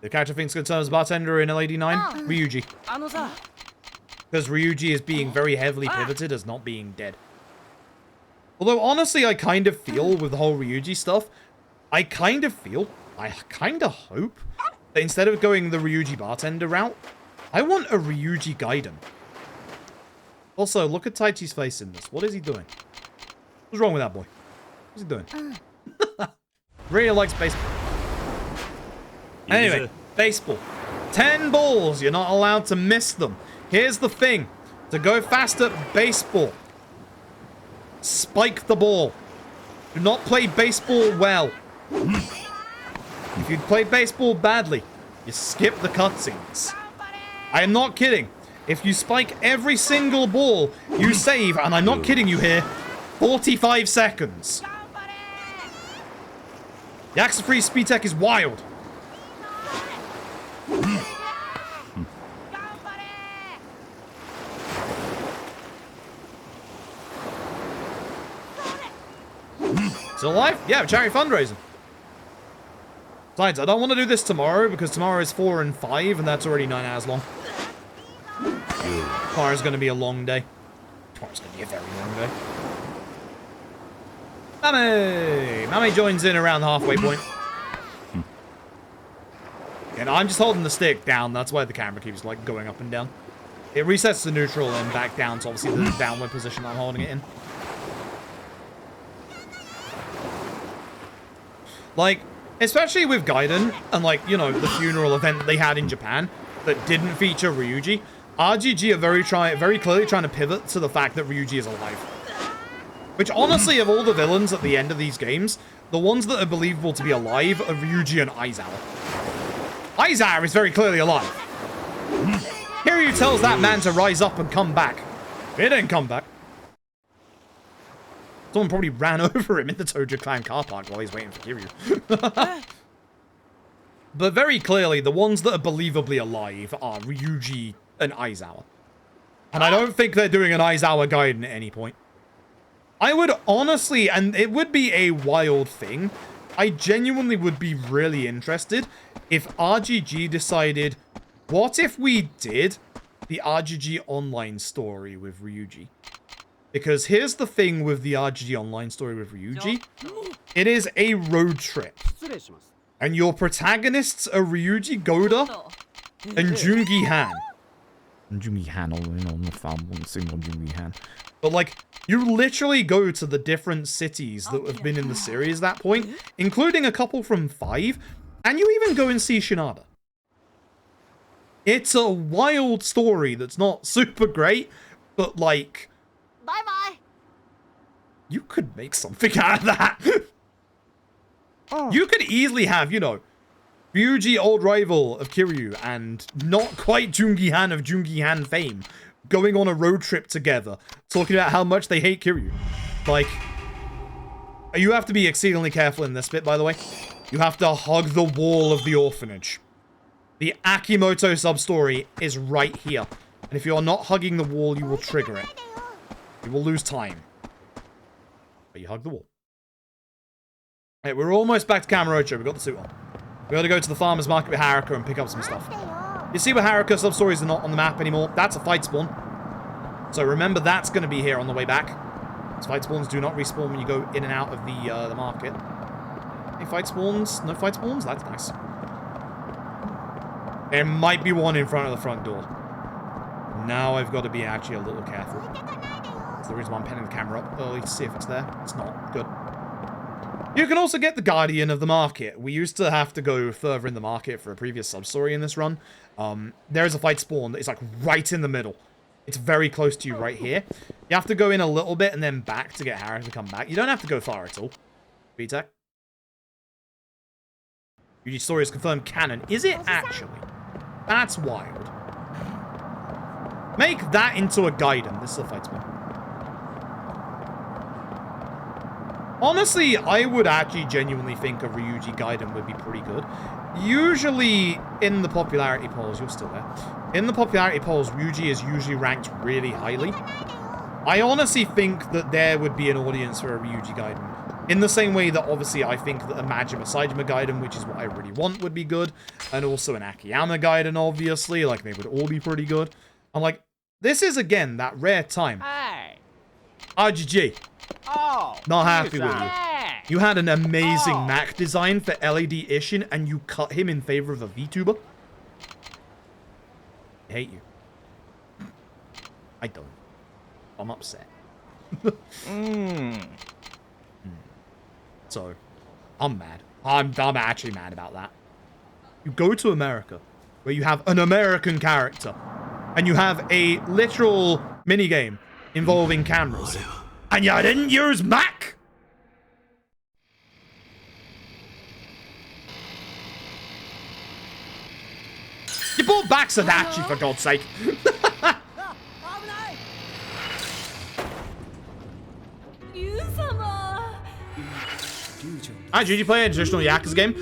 The character thinks good terms bartender in LAD9? Ryuji. Because Ryuji is being very heavily pivoted as not being dead. Although, honestly, I kind of feel with the whole Ryuji stuff, I kind of hope that instead of going the Ryuji bartender route, I want a Ryuji Gaiden. Also, look at Taichi's face in this. What is he doing? What's wrong with that boy? What's he doing? Really likes baseball. Anyway, baseball. 10 balls. You're not allowed to miss them. Here's the thing. To go fast at baseball, spike the ball. Do not play baseball well. If you play baseball badly, you skip the cutscenes. I am not kidding. If you spike every single ball, you save, and I'm not kidding you here, 45 seconds. Yakuza 3 speed tech is wild. Still alive? Yeah, charity fundraising. Besides, I don't want to do this tomorrow because tomorrow is 4 and 5 and that's already 9 hours long. Tomorrow's going to be a long day. Tomorrow's going to be a very long day. Mame joins in around the halfway point. And I'm just holding the stick down. That's why the camera keeps like going up and down. It resets to neutral and back down to obviously the downward position I'm holding it in. Like, especially with Gaiden and, like, you know, the funeral event they had in Japan that didn't feature Ryuji, RGG are very clearly trying to pivot to the fact that Ryuji is alive. Which, honestly, of all the villains at the end of these games, the ones that are believable to be alive are Ryuji and Aizawa. Aizawa is very clearly alive. Kiryu tells that man to rise up and come back. He didn't come back. Someone probably ran over him in the Tojo Clan car park while he's waiting for Kiryu. But very clearly, the ones that are believably alive are Ryuji and Aizawa. And I don't think they're doing an Aizawa Gaiden at any point. I would honestly, and it would be a wild thing, I genuinely would be really interested if RGG decided, what if we did the RGG Online story with Ryuji? Because here's the thing with the RGG Online story with Ryuji. It is a road trip. And your protagonists are Ryuji Goda and Jungi Han. Jungi Han, Jungi Han. But like, you literally go to the different cities that have been in the series at that point, including a couple from 5, and you even go and see Shinada. It's a wild story that's not super great, but like... Bye-bye! You could make something out of that! You could easily have, you know, Ryuji, old rival of Kiryu, and not quite Jungi Han of Jungi Han fame, going on a road trip together, talking about how much they hate Kiryu. Like, you have to be exceedingly careful in this bit, by the way. You have to hug the wall of the orphanage. The Akimoto sub-story is right here. And if you're not hugging the wall, you will trigger it. You will lose time. But you hug the wall. Hey, we're almost back to Kamurocho. We've got the suit on. We gotta go to the farmer's market with Haruka and pick up some stuff. You see where Haruka sub-stories are not on the map anymore? That's a fight spawn. So remember, that's going to be here on the way back. These fight spawns do not respawn when you go in and out of the market. Any fight spawns? No fight spawns? That's nice. There might be one in front of the front door. Now I've got to be actually a little careful. That's the reason why I'm penning the camera up early to see if it's there. It's not. Good. You can also get the Guardian of the Market. We used to have to go further in the market for a previous sub-story in this run. There is a fight spawn that is like right in the middle. It's very close to you right here. You have to go in a little bit and then back to get Haruka to come back. You don't have to go far at all. VTech. Yuji's story is confirmed canon. Is it actually? That's wild. Make that into a Gaiden. This is a fight spawn. Honestly, I would actually genuinely think a Ryuji Gaiden would be pretty good. Usually, in the popularity polls, you're still there. In the popularity polls, Ryuji is usually ranked really highly. I honestly think that there would be an audience for a Ryuji Gaiden. In the same way that, obviously, I think that a Majima Saijima Gaiden, which is what I really want, would be good. And also an Akiyama Gaiden, obviously. Like, they would all be pretty good. I'm like, this is, again, that rare time. Hey! RGG. Oh! Not happy with you. You had an amazing Mac design for LED Ishin, and you cut him in favor of a VTuber? I hate you. I don't. I'm upset. So, I'm mad. I'm actually mad about that. You go to America, where you have an American character, and you have a literal minigame involving cameras, and you didn't use Mac? You brought back Sadachi, for God's sake. Did you play a traditional Yakuza game?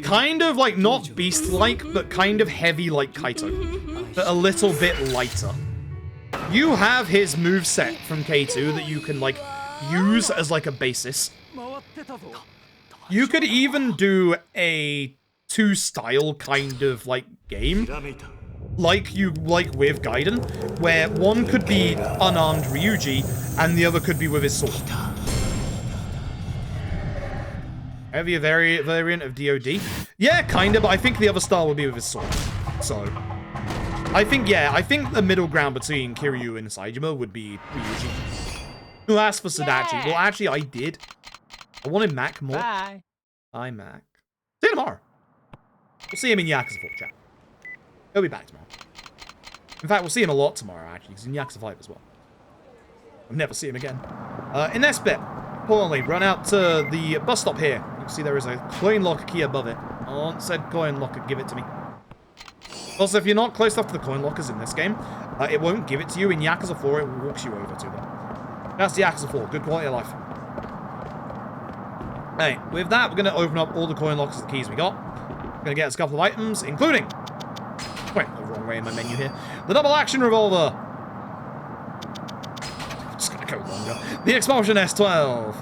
Kind of like, not beast-like, but kind of heavy like Kaito. But a little bit lighter. You have his moveset from K2 that you can, like, use as, like, a basis. You could even do a two-style kind of, like, game. Like with Gaiden, where one could be unarmed Ryuji, and the other could be with his sword. Heavy variant of DOD? Yeah, kind of, but I think the other style would be with his sword. So, I think the middle ground between Kiryu and Saijima would be Ryuji. Who asked for Sadachi? Yeah. Well, actually, I did. I wanted Mac more. Bye. Bye, Mac. See you tomorrow. We'll see him in Yakuza 4 chat. He'll be back tomorrow. In fact, we'll see him a lot tomorrow, actually, because he's in Yakuza 5 as well. We'll never see him again. In this bit, importantly, run out to the bus stop here. You can see there is a coin locker key above it. I want said coin locker, give it to me. Also, if you're not close enough to the coin lockers in this game, it won't give it to you. In Yakuza 4, it walks you over to them. That's the Yakuza 4. Good quality of life. Hey, with that, we're going to open up all the coin lockers and keys we got. Gonna get us a couple of items, including... Wait, the wrong way in my menu here. The double action revolver. Just gonna go longer. The expulsion S12.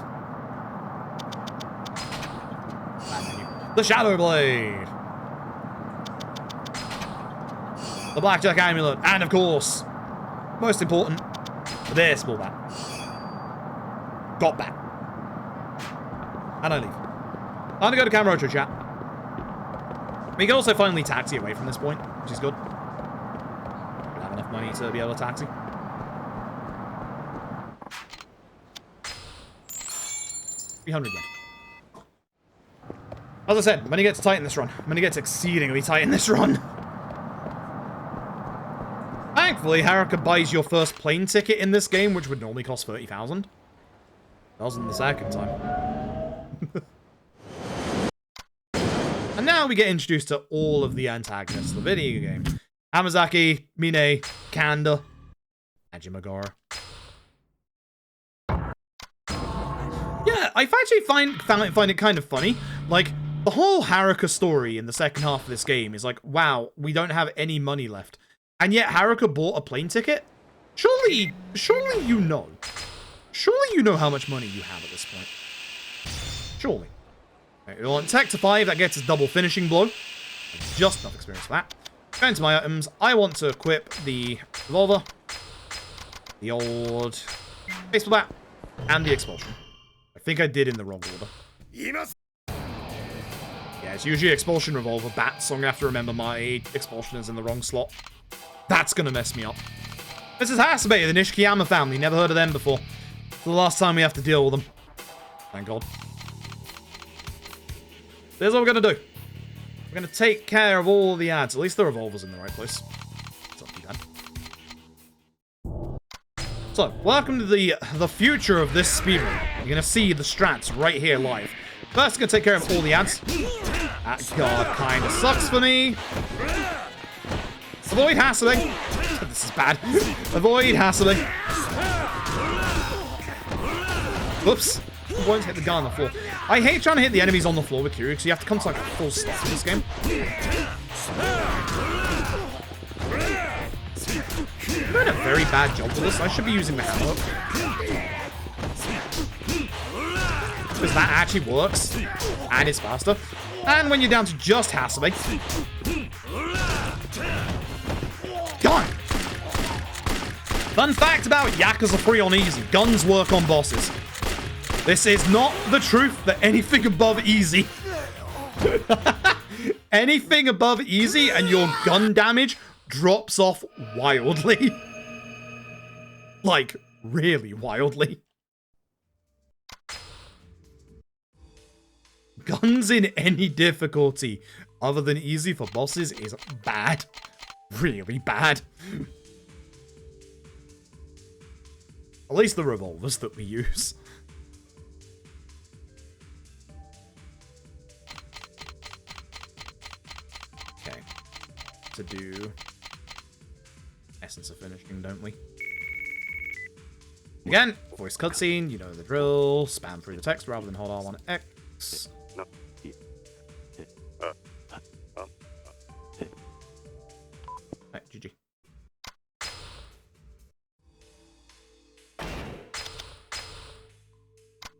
Bad menu. The shadow blade. The blackjack amulet. And of course, most important, this ball bat. Got that. And I leave. Time to go to Camarocho, chat. We can also finally taxi away from this point, which is good. We'll have enough money to be able to taxi. $300 yen. As I said, money gets tight in this run. Money gets exceedingly tight in this run. Thankfully, Haruka buys your first plane ticket in this game, which would normally cost 30,000. Doesn't the second time. And now we get introduced to all of the antagonists of the video game. Hamazaki, Mine, Kanda, Ajimagara. Yeah, I actually find it kind of funny. Like, the whole Haruka story in the second half of this game is like, wow, we don't have any money left. And yet Haruka bought a plane ticket? Surely you know. Surely you know how much money you have at this point. Surely. Okay, we want tech to 5, that gets us double finishing blow. Just enough experience for that. Going to my items, I want to equip the revolver, the old baseball bat, and the expulsion. I think I did in the wrong order. Yeah, it's usually expulsion, revolver, bat, so I'm gonna have to remember my expulsion is in the wrong slot. That's gonna mess me up. This is Hasabe, the Nishikiyama family. Never heard of them before. It's the last time we have to deal with them. Thank God. Here's what we're gonna do. We're gonna take care of all the ads. At least the revolver's in the right place. It's not too bad. So, welcome to the future of this speedrun. You're gonna see the strats right here live. First, gonna take care of all the ads. That guard kinda sucks for me. Avoid hassling. This is bad. Avoid hassling. Whoops. Won't hit the guy on the floor. I hate trying to hit the enemies on the floor with Kiryu because you have to come to like a full stop in this game. I'm doing a very bad job with this. I should be using the hammer. Because that actually works. And it's faster. And when you're down to just Hasabe. Gone! Fun fact about Yakuza 3 on easy. Guns work on bosses. This is not the truth that anything above easy. Anything above easy and your gun damage drops off wildly. Like, really wildly. Guns in any difficulty other than easy for bosses is bad. Really bad. At least the revolvers that we use. Okay. To do essence of finishing, don't we? Again, voice cutscene, you know the drill. Spam through the text rather than hold R1 X. Right, GG.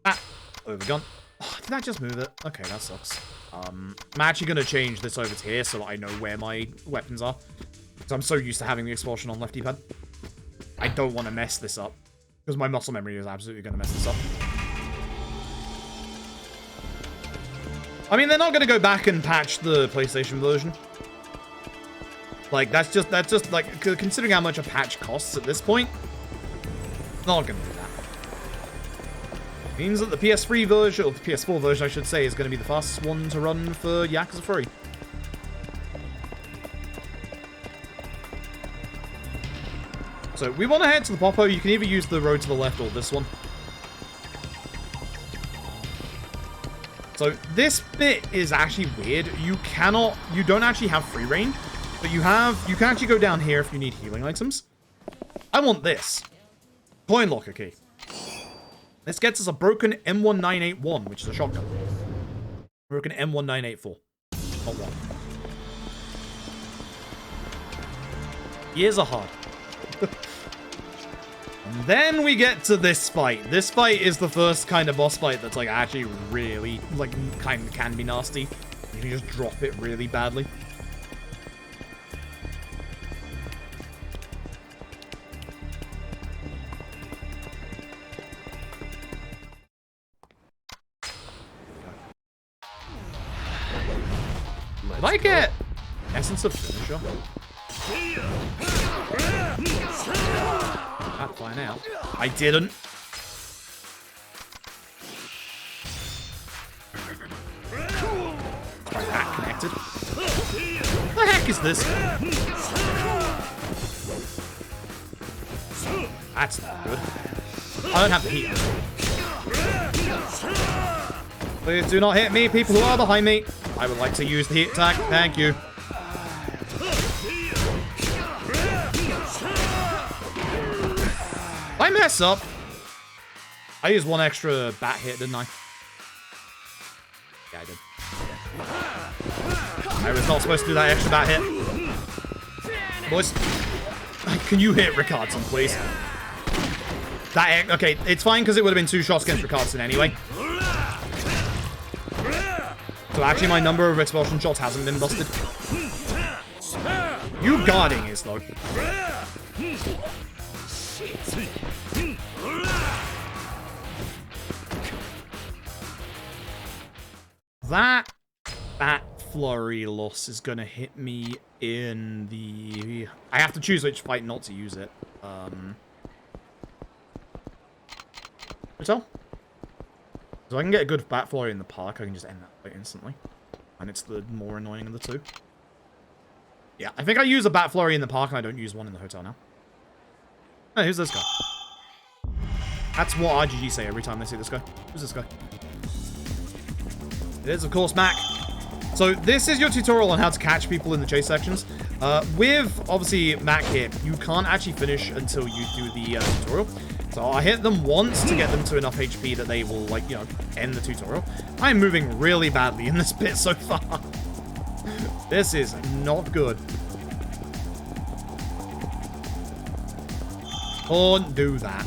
Ah! Overgun. Oh, did I just move it? Okay, that sucks. I'm actually going to change this over to here so that I know where my weapons are. Because I'm so used to having the expulsion on left D-pad. I don't want to mess this up. Because my muscle memory is absolutely going to mess this up. I mean, they're not going to go back and patch the PlayStation version. Like, that's just, like, considering how much a patch costs at this point, not going to do that. Means that the PS3 version, or the PS4 version, I should say, is going to be the fastest one to run for Yakuza 3. So, we want to head to the Popo. You can either use the road to the left or this one. So, this bit is actually weird. You don't actually have free reign, but you can actually go down here if you need healing items. I want this. Coin locker key. This gets us a broken M1981, which is a shotgun. Broken M1984. Not one. Years are hard. And then we get to this fight. This fight is the first kind of boss fight that's like actually really like kind of can be nasty. You can just drop it really badly. Did I get Essence of Finisher? Can't find out. I didn't. Try that connected. What the heck is this? That's not good. I don't have the heat. Please do not hit me, people who are behind me. I would like to use the heat attack. Thank you. I mess up. I used one extra bat hit, didn't I? Yeah, I did. I was not supposed to do that extra bat hit. Boys, can you hit Ricardson, please? That, okay, it's fine because it would have been 2 shots against Ricardson anyway. So actually my number of expulsion shots hasn't been busted. You guarding is though. That flurry loss is gonna hit me in the... I have to choose which fight not to use it. Hotel? So I can get a good bat flurry in the park, I can just end that fight instantly. And it's the more annoying of the two. Yeah, I think I use a bat flurry in the park and I don't use one in the hotel now. Hey, who's this guy? That's what RGG say every time they see this guy. Who's this guy? It is, of course, Mac. So this is your tutorial on how to catch people in the chase sections. With, obviously, Mac here, you can't actually finish until you do the tutorial. So I hit them once to get them to enough HP that they will, like, you know, end the tutorial. I'm moving really badly in this bit so far. This is not good. Don't do that.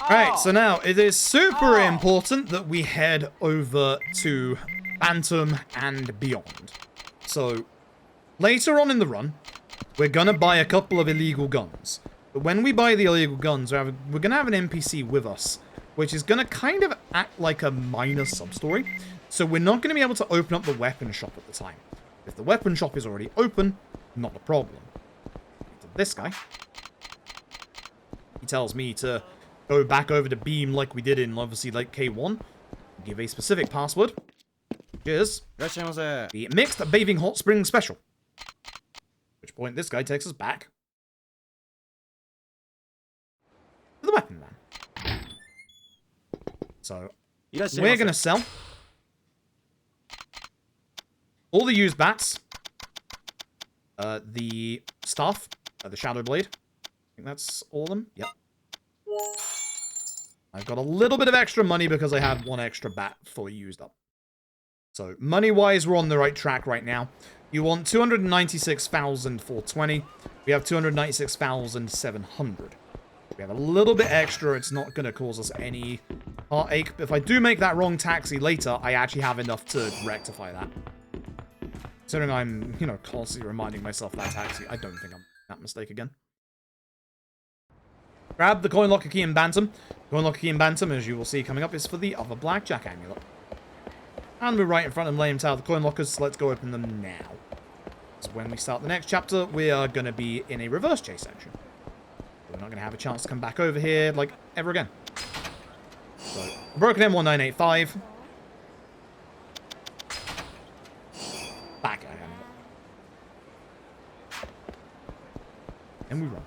Alright, so now it is super important that we head over to Phantom and beyond. So, later on in the run, we're gonna buy a couple of illegal guns. But when we buy the illegal guns, we're gonna have an NPC with us, which is gonna kind of act like a minor sub-story. So we're not gonna be able to open up the weapon shop at the time. If the weapon shop is already open, not a problem. This guy. He tells me to go back over to Beam like we did in, obviously, like K1. Give a specific password. Which is the Mixed Bathing Hot Spring Special. At which point this guy takes us back to the weapon van. So, we're going to sell all the used bats, the staff, the Shadow Blade. I think that's all of them. Yep. I've got a little bit of extra money because I had one extra bat fully used up. So, money-wise, we're on the right track right now. You want 296,420. We have 296,700. We have a little bit extra. It's not going to cause us any heartache. But if I do make that wrong taxi later, I actually have enough to rectify that. Considering I'm, you know, constantly reminding myself that taxi, I don't think I'm that mistake again. Grab the coin locker key in Bantam. Coin locker key in Bantam, as you will see coming up, is for the other blackjack amulet. And we're right in front of Lame Tower, the coin lockers, so let's go open them now. So when we start the next chapter, we are going to be in a reverse chase section. We're not going to have a chance to come back over here, like, ever again. So, broken M1985. Back at him. And we run.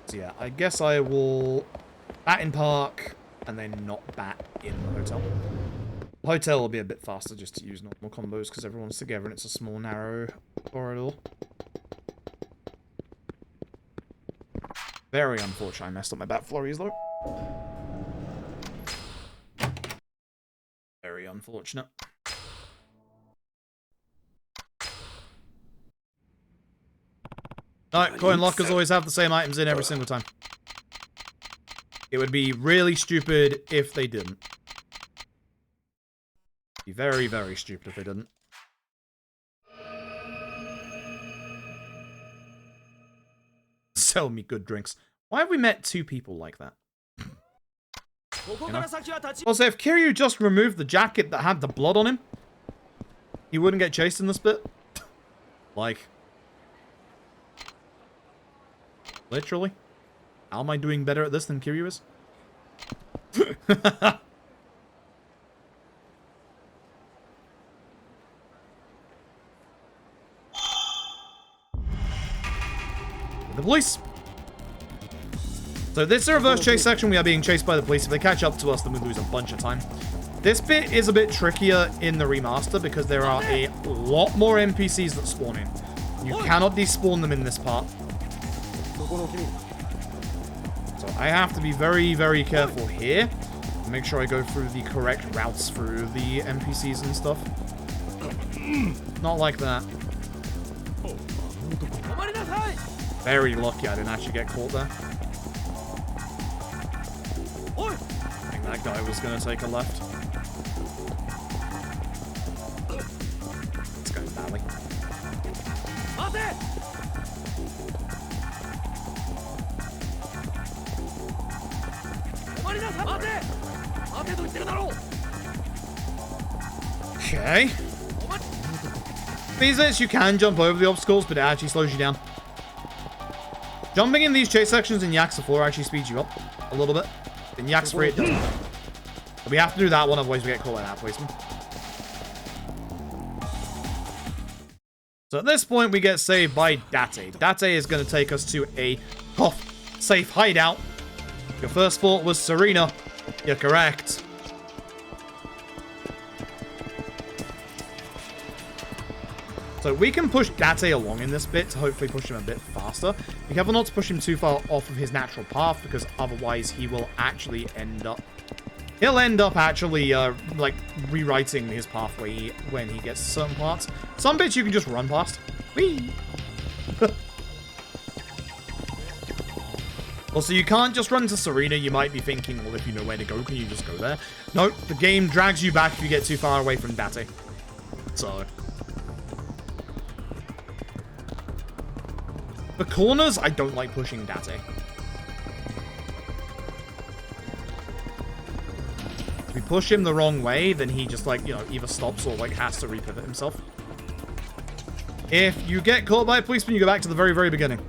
So yeah, I guess I will bat in park, and then not bat in the hotel. The hotel will be a bit faster just to use normal combos, because everyone's together and it's a small, narrow corridor. Very unfortunate I messed up my bat flurries, though. Very unfortunate. No, coin lockers always have the same items in every single time. It would be really stupid if they didn't. Be very, very stupid if they didn't. Sell me good drinks. Why have we met two people like that? You know? Also, if Kiryu just removed the jacket that had the blood on him, he wouldn't get chased in this bit. Like, literally. How am I doing better at this than Kiryu is? The police. So this is a reverse chase section. We are being chased by the police. If they catch up to us, then we lose a bunch of time. This bit is a bit trickier in the remaster because there are a lot more NPCs that spawn in. You cannot despawn them in this part. So I have to be very, very careful here. Make sure I go through the correct routes through the NPCs and stuff. Not like that. Very lucky I didn't actually get caught there. I think that guy was going to take a left. It's going badly. Okay. These bits you can jump over the obstacles, but it actually slows you down. Jumping in these chase sections in Yakuza 4 actually speeds you up a little bit. In Yakuza 3 it doesn't. But we have to do that one, otherwise we get caught by that policeman. So at this point we get saved by Date. Date is going to take us to a safe hideout. Your first thought was Serena. You're correct. So we can push Date along in this bit to hopefully push him a bit faster. Be careful not to push him too far off of his natural path, because otherwise he will actually end up... He'll end up actually, like, rewriting his pathway when he gets to certain parts. Some bits you can just run past. Whee! Also, you can't just run to Serena. You might be thinking, well, if you know where to go, can you just go there? No, the game drags you back if you get too far away from Date. So... the corners, I don't like pushing Date. If we push him the wrong way, then he just, like, you know, either stops or, like, has to repivot himself. If you get caught by a policeman, you go back to the very, very beginning.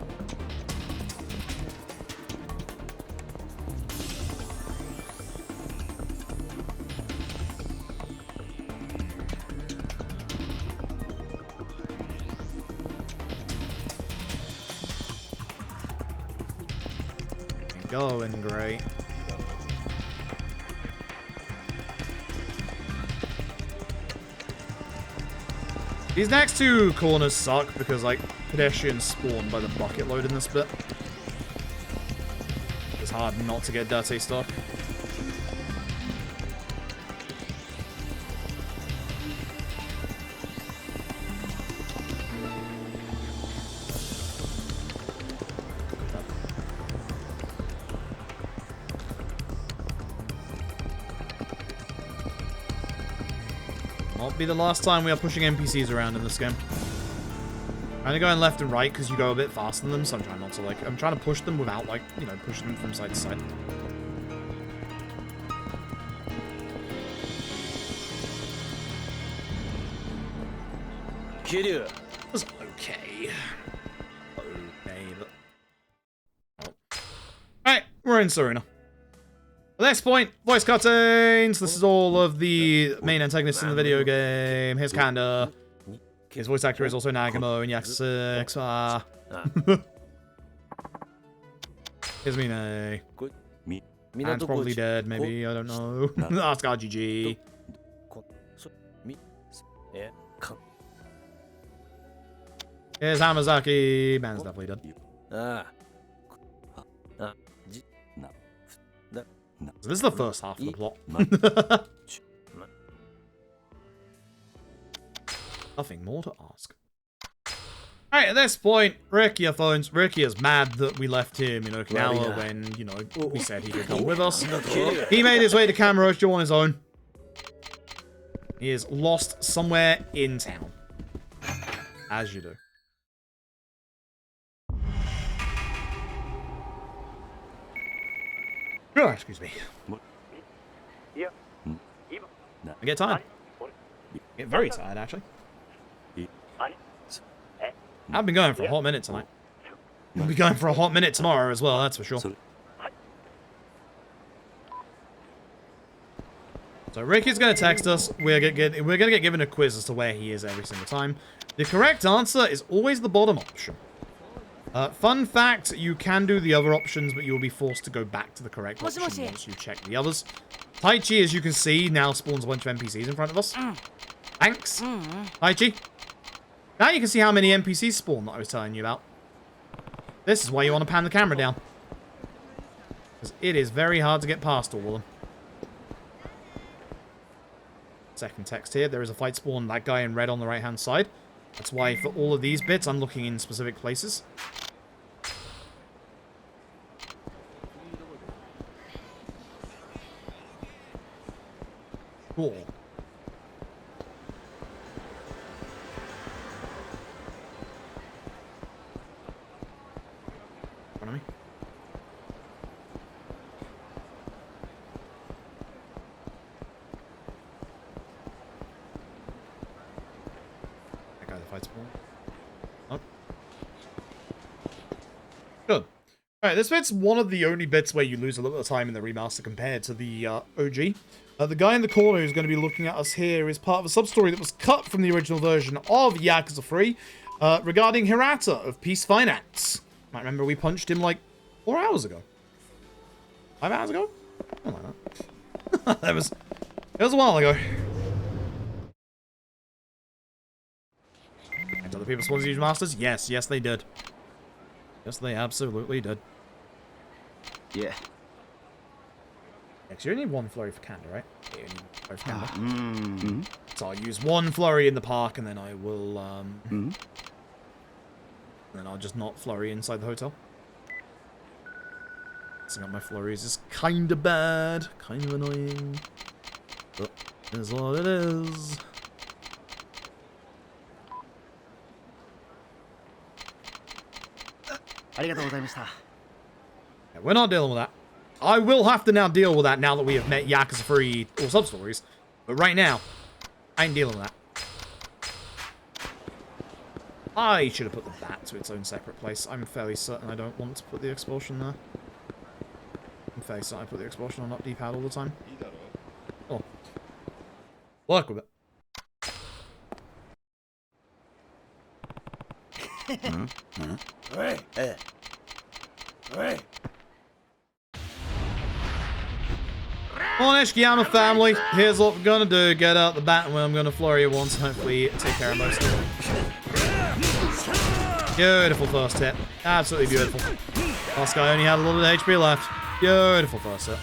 Going great. These next two corners suck because, like, pedestrians spawn by the bucket load in this bit. It's hard not to get dirty stuff. Be the last time we are pushing NPCs around in this game. I'm only going left and right because you go a bit faster than them, so I'm trying not to, like, I'm trying to push them without, like, you know, pushing them from side to side. Kiryu. It was okay. Okay, but... oh. Alright, we're in Serena. At this point, voice cutscenes. This is all of the main antagonists in the video game. Here's Kanda. His voice actor is also Nagamo in Yakuza 6. Here's Mine. Man's probably dead, maybe. I don't know. Ask RGG. Here's Hamazaki. Man's definitely dead. So this is the first half of the plot. Nothing more to ask. Alright, at this point, Rikia phones. Rikia is mad that we left him in Okinawa when, you know, we said he could come with us. He made his way to Kamurocho on his own. He is lost somewhere in town. As you do. Oh, excuse me. I get tired. I get very tired, actually. I've been going for a hot minute tonight. I'll be going for a hot minute tomorrow as well, that's for sure. So Ricky's going to text us. We're going to get given a quiz as to where he is every single time. The correct answer is always the bottom option. Fun fact, you can do the other options, but you'll be forced to go back to the correct option once you check the others. Taichi, as you can see, now spawns a bunch of NPCs in front of us. Thanks. Taichi. Now you can see how many NPCs spawn that I was telling you about. This is why you want to pan the camera down. Because it is very hard to get past all of them. Second text here, there is a fight spawn, that guy in red on the right hand side. That's why for all of these bits, I'm looking in specific places. Cool. In front of me. That guy that fights spawn. Oh. Good. Alright, this bit's one of the only bits where you lose a little bit of time in the remaster compared to the OG. The guy in the corner who's going to be looking at us here is part of a sub-story that was cut from the original version of Yakuza 3 regarding Hirata of Peace Finance. I remember we punched him like 4 hours ago. 5 hours ago? Something like that. It was a while ago. And other people supposed to use masters? Yes, yes they did. Yes, they absolutely did. Yeah. Because you only need one flurry for Kanda, right? Yeah, you only need one flurry for Kanda. So I'll use one flurry in the park, and then I will, and then I'll just not flurry inside the hotel. Messing up my flurries is kinda bad. Kind of annoying. But it is what it is. Yeah, we're not dealing with that. I will have to now deal with that now that we have met Yakuza 3 or sub-stories. But right now, I ain't dealing with that. I should have put the bat to its own separate place. I'm fairly certain I don't want to put the expulsion there. I'm fairly certain I put the expulsion on up D-pad all the time. Oh. Work with it. On Ishikiyama family, here's what we're gonna do. Get out the bat and I'm gonna flurry it once and hopefully take care of most of it. Beautiful first hit. Absolutely beautiful. Last guy only had a little bit of HP left. Beautiful first hit.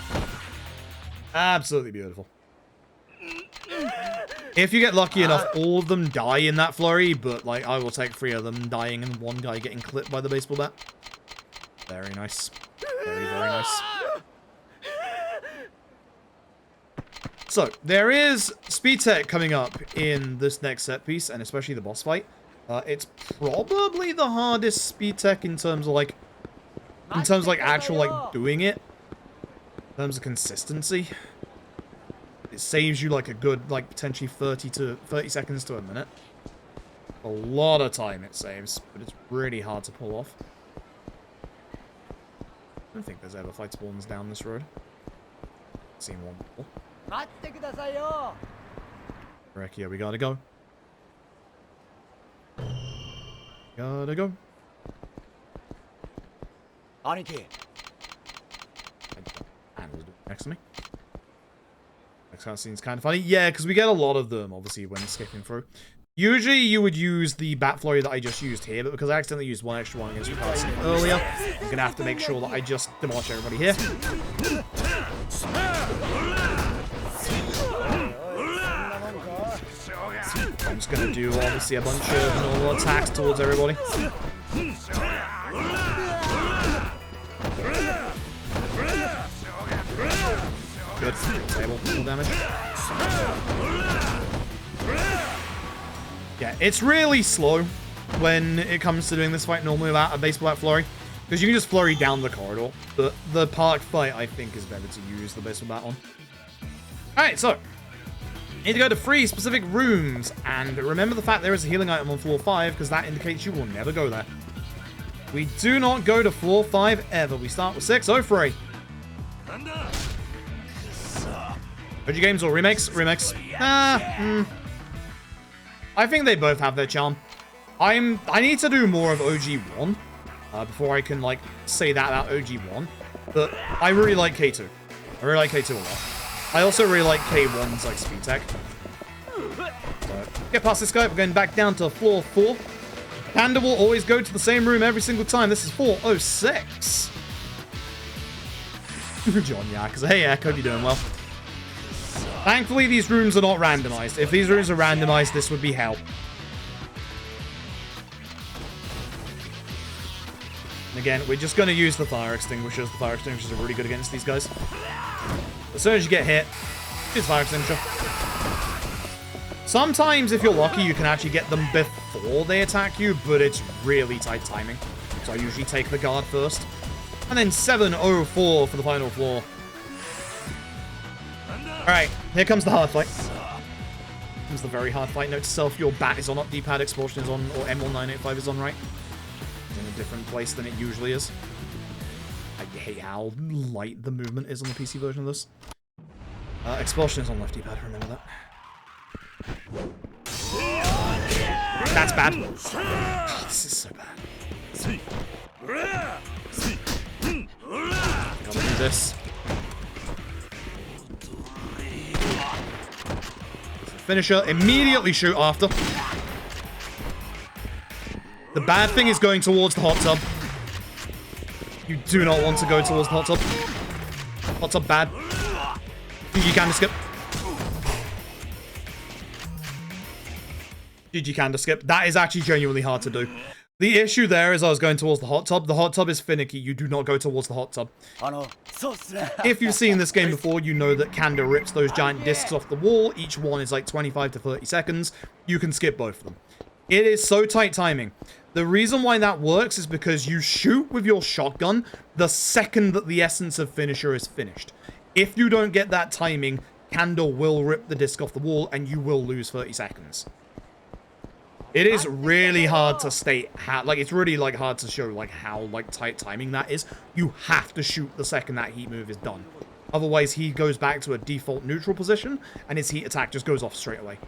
Absolutely beautiful. If you get lucky enough, all of them die in that flurry, but like I will take 3 of them dying and 1 guy getting clipped by the baseball bat. Very nice. Very, very nice. So, there is speed tech coming up in this next set piece, and especially the boss fight. It's probably the hardest speed tech in terms of like, actual like doing it. In terms of consistency. It saves you like a good, like potentially 30 seconds to a minute. A lot of time it saves, but it's really hard to pull off. I don't think there's ever fight spawns down this road. I've seen one before. Rekia, we gotta go. Gotta go. Aniki. And was next to me. Next cutscene's kind of funny. Yeah, because we get a lot of them, obviously, when skipping through. Usually you would use the Bat Flurry that I just used here, but because I accidentally used one extra one against Ricardo earlier, I'm going to have to make sure that I just demolish everybody here. I'm just going to do, obviously, a bunch of normal attacks towards everybody. Good. Disable full damage. Yeah, it's really slow when it comes to doing this fight normally without a baseball bat flurry. Because you can just flurry down the corridor. But the park fight, I think, is better to use the baseball bat on. Alright, so. Need to go to 3 specific rooms. And remember the fact there is a healing item on floor 5, because that indicates you will never go there. We do not go to floor 5 ever. We start with 6. 03. OG games or remakes? Remakes. I think they both have their charm. I need to do more of OG1 before I can, like, say that about OG1. But I really like K2. I really like K2 a lot. I also really like K1's, like, speed tech. So, get past this guy. We're going back down to floor 4. Panda will always go to the same room every single time. This is 406. John Yakuza. Hey, Echo, hope you're doing well. Thankfully, these rooms are not randomized. If these rooms are randomized, this would be hell. And again, we're just going to use the fire extinguishers. The fire extinguishers are really good against these guys. As soon as you get hit, use fire extinguisher. Sometimes, if you're lucky, you can actually get them before they attack you, but it's really tight timing. So I usually take the guard first. And then 704 for the final floor. Alright, here comes the hard fight. Here comes the very hard fight. Note to self, your bat is on up, D-pad expulsion is on, or M1985 is on, right? It's in a different place than it usually is. I hate how light the movement is on the PC version of this. Expulsion is on left D-pad, remember that. That's bad. Oh, this is so bad. Gotta do this. Finisher, immediately shoot after. The bad thing is going towards the hot tub. You do not want to go towards the hot tub. Hot tub bad. GG Candy skip. GG Candy skip. That is actually genuinely hard to do. The issue there is I was going towards the hot tub. The hot tub is finicky. You do not go towards the hot tub. If you've seen this game before, you know that Kanda rips those giant discs off the wall. Each one is like 25 to 30 seconds. You can skip both of them. It is so tight timing. The reason why that works is because you shoot with your shotgun the second that the essence of finisher is finished. If you don't get that timing, Kanda will rip the disc off the wall and you will lose 30 seconds. It is really hard to state how, like, it's really, like, hard to show, like, how, like, tight timing that is. You have to shoot the second that heat move is done. Otherwise, he goes back to a default neutral position, and his heat attack just goes off straight away.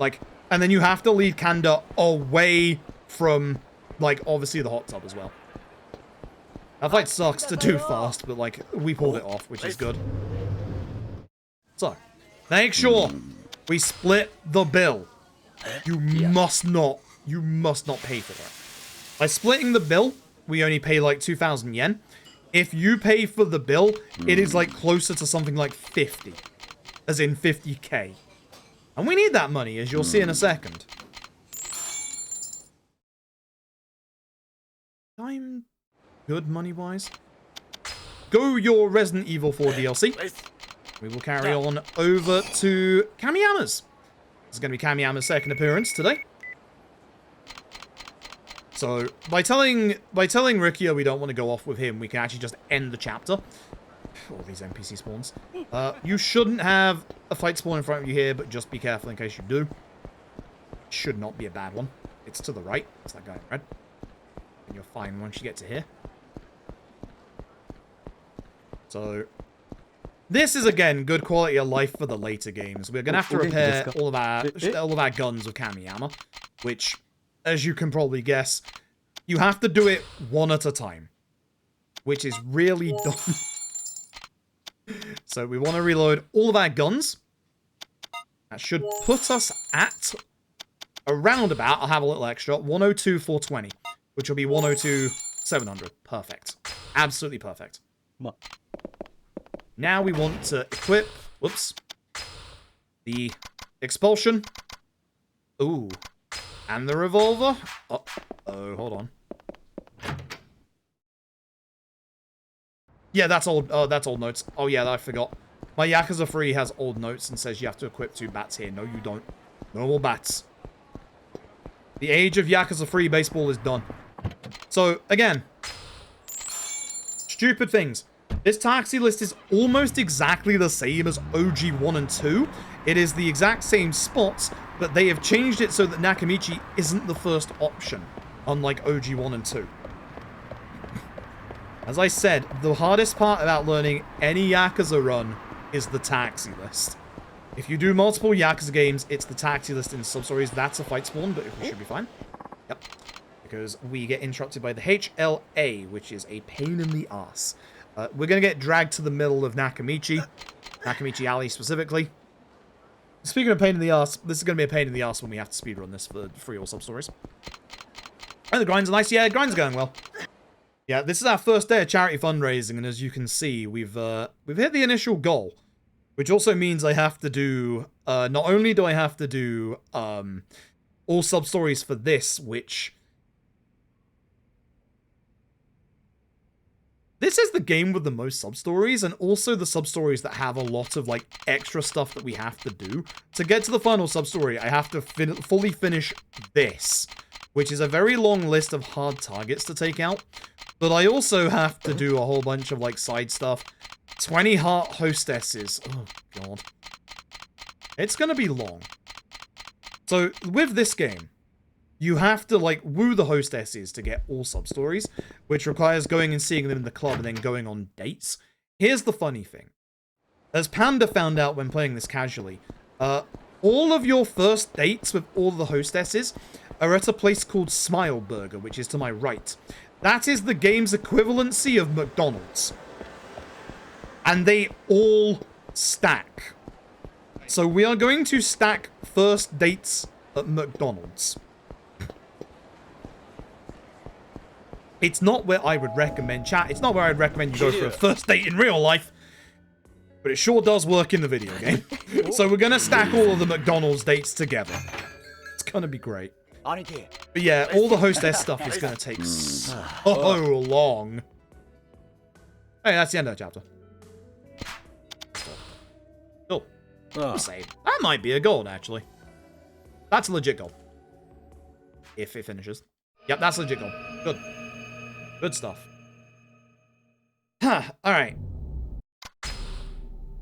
Like, and then you have to lead Kanda away from, like, obviously the hot tub as well. That fight sucks to do fast, but, like, we pulled it off, which is good. So, make sure we split the bill. You must not pay for it. By splitting the bill, we only pay like 2,000 yen. If you pay for the bill, it is like closer to something like 50. As in 50k. And we need that money, as you'll see in a second. I'm good money-wise. Go your Resident Evil 4 DLC. We will carry on over to Kamiyama's. This is going to be Kamiyama's second appearance today. So, by telling Rikia we don't want to go off with him, we can actually just end the chapter. All these NPC spawns. You shouldn't have a fight spawn in front of you here, but just be careful in case you do. Should not be a bad one. It's to the right. It's that guy in red. And you're fine once you get to here. So, this is, again, good quality of life for the later games. We're going to have to repair all of our guns with Kamiyama, which, as you can probably guess, you have to do it one at a time, which is really dumb. So we want to reload all of our guns. That should put us at around about, I'll have a little extra, 102, 420, which will be 102, 700. Perfect. Absolutely perfect. Now we want to equip, whoops, the expulsion. Ooh. And the revolver. Oh, hold on. Yeah, that's old. Oh, that's old notes. Oh, yeah, I forgot. My Yakuza 3 has old notes and says you have to equip 2 bats here. No, you don't. No more bats. The age of Yakuza 3 baseball is done. So, again. Stupid things. This taxi list is almost exactly the same as OG 1 and 2. It is the exact same spots, but they have changed it so that Nakamichi isn't the first option, unlike OG 1 and 2. As I said, the hardest part about learning any Yakuza run is the taxi list. If you do multiple Yakuza games, it's the taxi list in sub-stories. That's a fight spawn, but we should be fine. Yep. Because we get interrupted by the HLA, which is a pain in the ass. We're going to get dragged to the middle of Nakamichi. Nakamichi Alley, specifically. Speaking of pain in the ass, this is going to be a pain in the ass when we have to speedrun this for free or sub-stories. Oh, the grinds are nice. Yeah, grinds are going well. Yeah, this is our first day of charity fundraising, and as you can see, we've hit the initial goal. Which also means I have to do, not only do I have to do all sub-stories for this, which... This is the game with the most sub-stories, and also the sub-stories that have a lot of, like, extra stuff that we have to do. To get to the final sub-story, I have to fully finish this, which is a very long list of hard targets to take out. But I also have to do a whole bunch of, like, side stuff. 20 heart hostesses. Oh, God. It's gonna be long. So, with this game, you have to, like, woo the hostesses to get all sub-stories, which requires going and seeing them in the club and then going on dates. Here's the funny thing. As Panda found out when playing this casually, all of your first dates with all the hostesses are at a place called Smile Burger, which is to my right. That is the game's equivalency of McDonald's. And they all stack. So we are going to stack first dates at McDonald's. It's not where I would recommend chat. It's not where I'd recommend you go for a first date in real life. But it sure does work in the video game. So we're going to stack all of the McDonald's dates together. It's going to be great. But yeah, all the hostess stuff is going to take so long. Hey, that's the end of the chapter. Cool. Save. That might be a gold, actually. That's a legit goal. If it finishes. Yep, that's a legit goal. Good. Good stuff. Alright.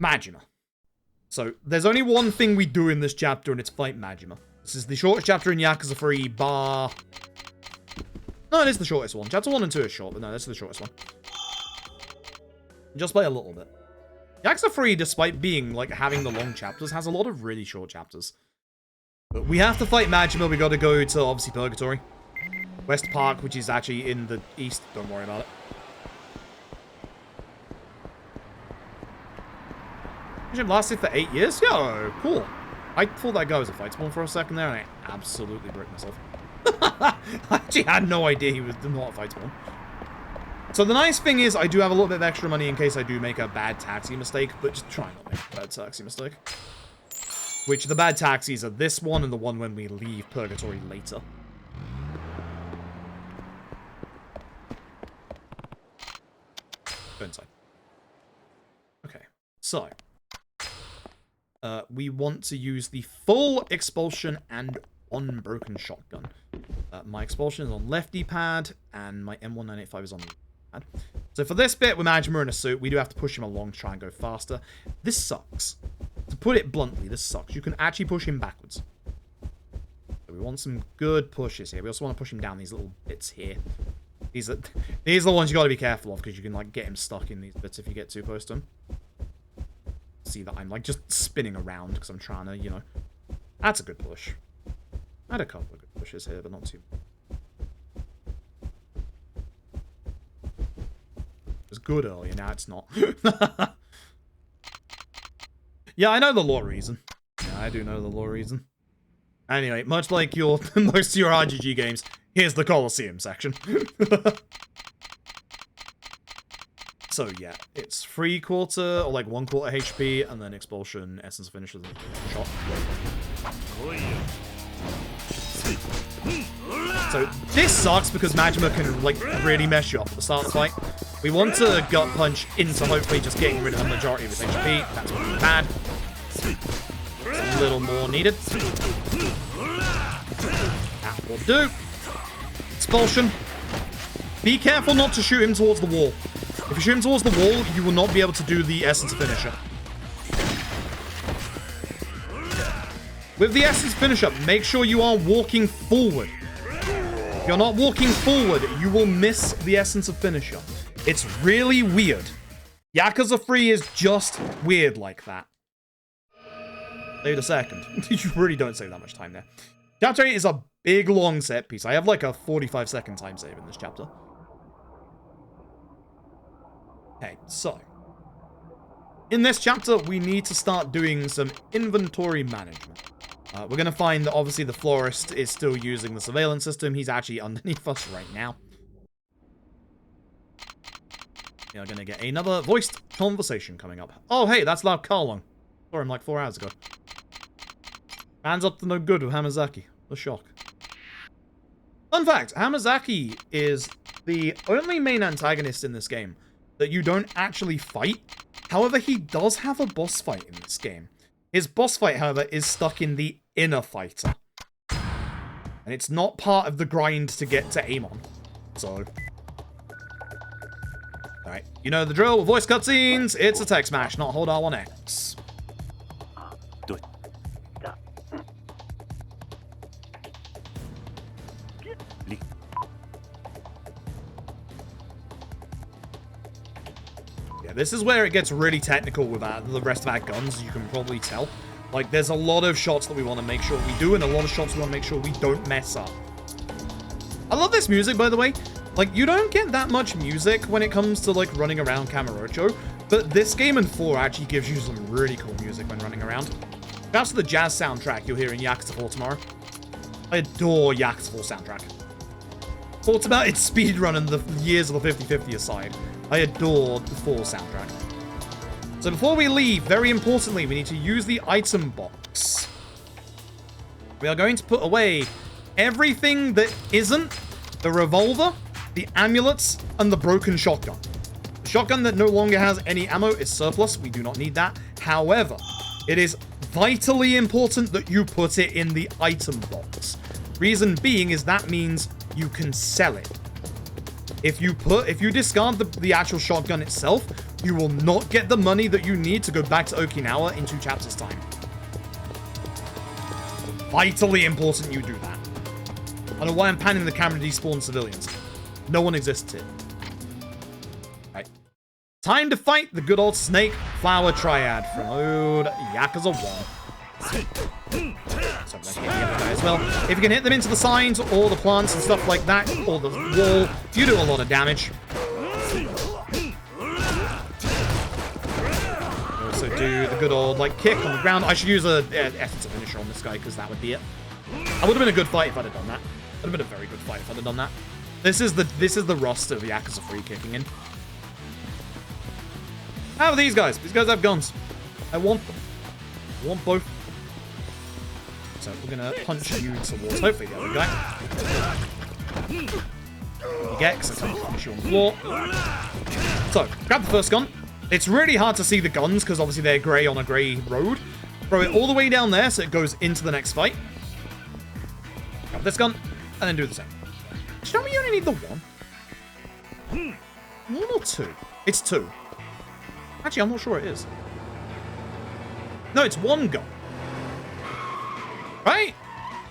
Majima. So, there's only one thing we do in this chapter, and it's fight Majima. This is the shortest chapter in Yakuza 3, bar... No, it is the shortest one. Chapter 1 and 2 is short, but no, this is the shortest one. Just play a little bit. Yakuza 3, despite being, like, having the long chapters, has a lot of really short chapters. But we have to fight Majima. We gotta go to, obviously, Purgatory. West Park, which is actually in the east. Don't worry about it. It lasted for 8 years? Yo, cool. I thought that guy was a fight spawn for a second there, and I absolutely bricked myself. I actually had no idea he was not a fight spawn. So the nice thing is, I do have a little bit of extra money in case I do make a bad taxi mistake, but just try not to make a bad taxi mistake. Which, the bad taxis are this one and the one when we leave Purgatory later. Go inside. Okay, so... we want to use the full expulsion and unbroken shotgun. My expulsion is on lefty pad, and my M1985 is on the pad. So for this bit, with Majima in a suit, we do have to push him along to try and go faster. This sucks. To put it bluntly, this sucks. You can actually push him backwards. So we want some good pushes here. We also want to push him down these little bits here. These are the ones you got to be careful of, because you can like get him stuck in these bits if you get too close to him. See that I'm like just spinning around because I'm trying to, you know. That's a good push. I had a couple of good pushes here, but not too. It was good earlier, now it's not. Yeah, I know the lore reason. Yeah, I do know the lore reason. Anyway, much like your most of your RGG games, here's the Colosseum section. So yeah, it's 3/4 or like 1/4 HP, and then expulsion, essence finisher, and shot. So this sucks because Majima can like really mess you up at the start of the fight. We want to gut punch into hopefully just getting rid of the majority of his HP. That's really bad. It's a little more needed. That will do. Expulsion. Be careful not to shoot him towards the wall. If you shoot him towards the wall, you will not be able to do the essence finisher. With the essence finisher, make sure you are walking forward. If you're not walking forward, you will miss the essence of finisher. It's really weird. Yakuza 3 is just weird like that. Wait a second. You really don't save that much time there. Chapter 8 is a big, long set piece. I have like a 45-second time save in this chapter. Okay, so. In this chapter, we need to start doing some inventory management. We're going to find that obviously the florist is still using the surveillance system. He's actually underneath us right now. We are going to get another voiced conversation coming up. Oh, hey, that's Lao Karlong. Saw him like 4 hours ago. Hands up to no good with Hamazaki. The shock. Fun fact, Hamazaki is the only main antagonist in this game that you don't actually fight. However, he does have a boss fight in this game. His boss fight, however, is stuck in the inner fighter. And it's not part of the grind to get to Amon. So. Alright, you know the drill with voice cutscenes. It's a text smash, not hold R1X. Do it. Yeah, this is where it gets really technical with the rest of our guns, as you can probably tell. Like, there's a lot of shots that we want to make sure we do, and a lot of shots we want to make sure we don't mess up. I love this music, by the way. Like, you don't get that much music when it comes to, like, running around Kamurocho, but this game and 4 actually gives you some really cool music when running around. That's the jazz soundtrack you'll hear in Yakuza 4 tomorrow. I adore Yakuza 4 soundtrack. Thoughts about its speedrun and the years of the 50/50 aside, I adore the 4 soundtrack. So before we leave, very importantly, we need to use the item box. We are going to put away everything that isn't the revolver, the amulets, and the broken shotgun. The shotgun that no longer has any ammo is surplus. We do not need that. However, it is vitally important that you put it in the item box. Reason being is that means you can sell it. If you discard the actual shotgun itself, you will not get the money that you need to go back to Okinawa in 2 chapters' time. Vitally important you do that. I don't know why I'm panning the camera to despawn civilians. No one exists here. Right. Time to fight the good old Snake Flower Triad from old Yakuza 1. So I'm going to hit the other guy as well. If you can hit them into the signs or the plants and stuff like that, or the wall, you do a lot of damage. Also do the good old like kick on the ground. I should use a essence finisher on this guy because that would be it. I would have been a good fight if I'd have done that. Would have been a very good fight if I'd have done that. This is the roster of Yakuza 3 kicking in. How are these guys? These guys have guns. I want them. I want both. So we're gonna punch you towards hopefully the other guy. You get, because I can't punish you on the floor. So, grab the first gun. It's really hard to see the guns because obviously they're grey on a grey road. Throw it all the way down there so it goes into the next fight. Grab this gun, and then do the same. Show me you only need the one. 1 or 2? It's 2. Actually, I'm not sure it is. No, it's 1 gun. Right?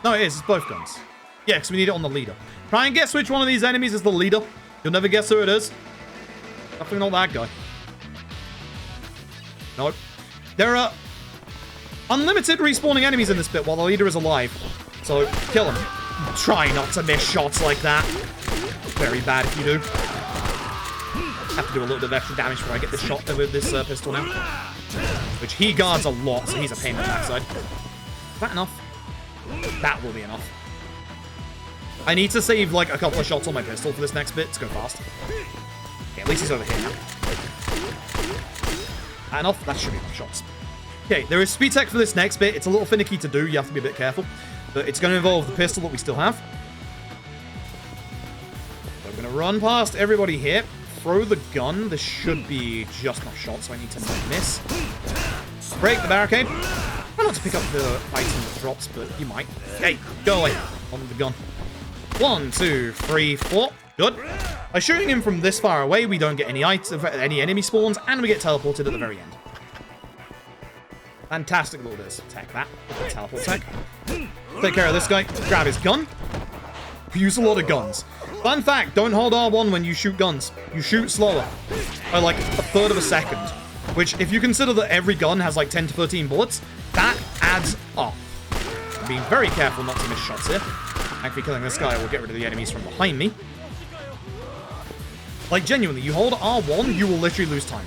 No, it is. It's both guns. Yeah, because we need it on the leader. Try and guess which one of these enemies is the leader. You'll never guess who it is. Definitely not that guy. Nope. There are unlimited respawning enemies in this bit while the leader is alive. So, kill him. Try not to miss shots like that. Very bad if you do. Have to do a little bit of extra damage before I get this shot with this pistol now. Which he guards a lot, so he's a pain in the backside. Is that enough? That will be enough. I need to save, like, a couple of shots on my pistol for this next bit to go fast. Okay, at least he's over here now. Enough? That should be enough shots. Okay, there is speed tech for this next bit. It's a little finicky to do. You have to be a bit careful. But it's going to involve the pistol that we still have. So I'm going to run past everybody here. Throw the gun. This should be just enough shots, so I need to not miss. Break the barricade. Try not to pick up the item that drops, but you might. Hey, go away. On the gun. 1, 2, 3, 4. Good. By shooting him from this far away, we don't get any enemy spawns, and we get teleported at the very end. Fantastic little bit of tech, that. Teleport tech. Take care of this guy. Grab his gun. We use a lot of guns. Fun fact, don't hold R1 when you shoot guns. You shoot slower. By like a third of a second. Which, if you consider that every gun has like 10 to 13 bullets, that adds up. I'm being very careful not to miss shots here. Actually, killing this guy will get rid of the enemies from behind me. Like, genuinely, you hold R1, you will literally lose time.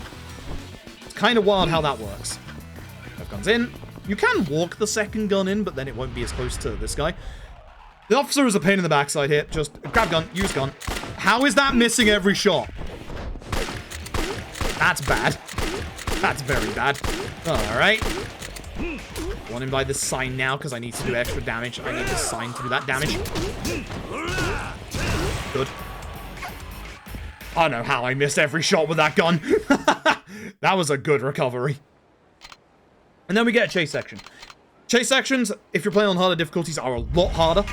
It's kind of wild how that works. Have guns in. You can walk the second gun in, but then it won't be as close to this guy. The officer is a pain in the backside here. Just grab gun, use gun. How is that missing every shot? That's bad. That's very bad. Alright. I want him by this sign now, because I need to do extra damage. I need this sign to do that damage. Good. I don't know how I missed every shot with that gun. That was a good recovery. And then we get a chase section. Chase sections, if you're playing on harder difficulties, are a lot harder.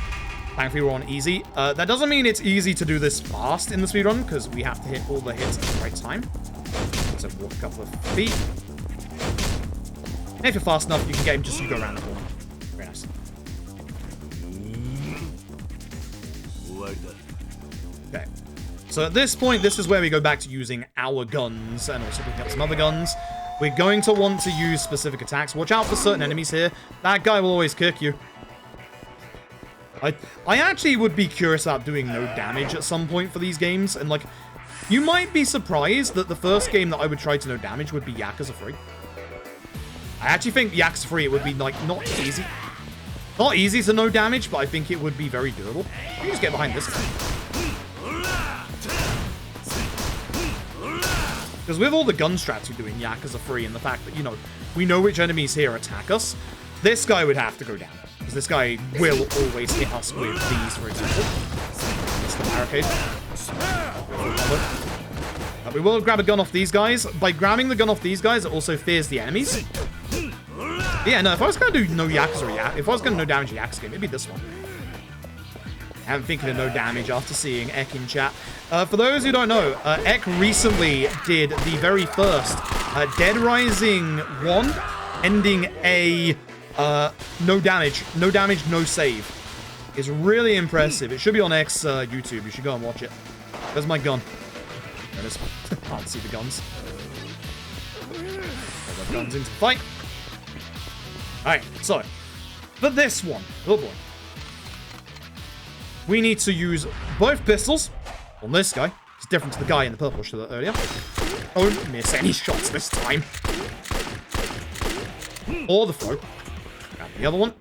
Thankfully, we're on easy. That doesn't mean it's easy to do this fast in the speedrun, because we have to hit all the hits at the right time. So walk a couple of feet. And if you're fast enough, you can get him just so you go around the corner. Very nice. Okay. So at this point, this is where we go back to using our guns and also picking up some other guns. We're going to want to use specific attacks. Watch out for certain enemies here. That guy will always kick you. I actually would be curious about doing no damage at some point for these games. And, like, you might be surprised that the first game that I would try to no damage would be Yakuza 3. I actually think Yakuza 3, it would be, like, not easy. Not easy to no damage, but I think it would be very doable. You can just get behind this guy. Because with all the gun strats we do in Yakuza 3 and the fact that, you know, we know which enemies here attack us, this guy would have to go down. Because this guy will always hit us with these, for example. It's the barricade. We will grab a gun off these guys. By grabbing the gun off these guys, it also fears the enemies. Yeah, no, if I was going to do no Yakuza, if I was going to no damage Yakuza game, it'd be this one. I'm thinking of no damage after seeing Ek in chat. For those who don't know, Ek recently did the very first Dead Rising 1 ending a no damage, no save. It's really impressive. It should be on Ek's YouTube. You should go and watch it. There's my gun. There it is. Can't see the guns. Got the guns into the fight. Alright, so for this one, oh boy. We need to use both pistols on this guy. It's different to the guy in the purple shirt earlier. Don't miss any shots this time. Or the throw. Grab the other one.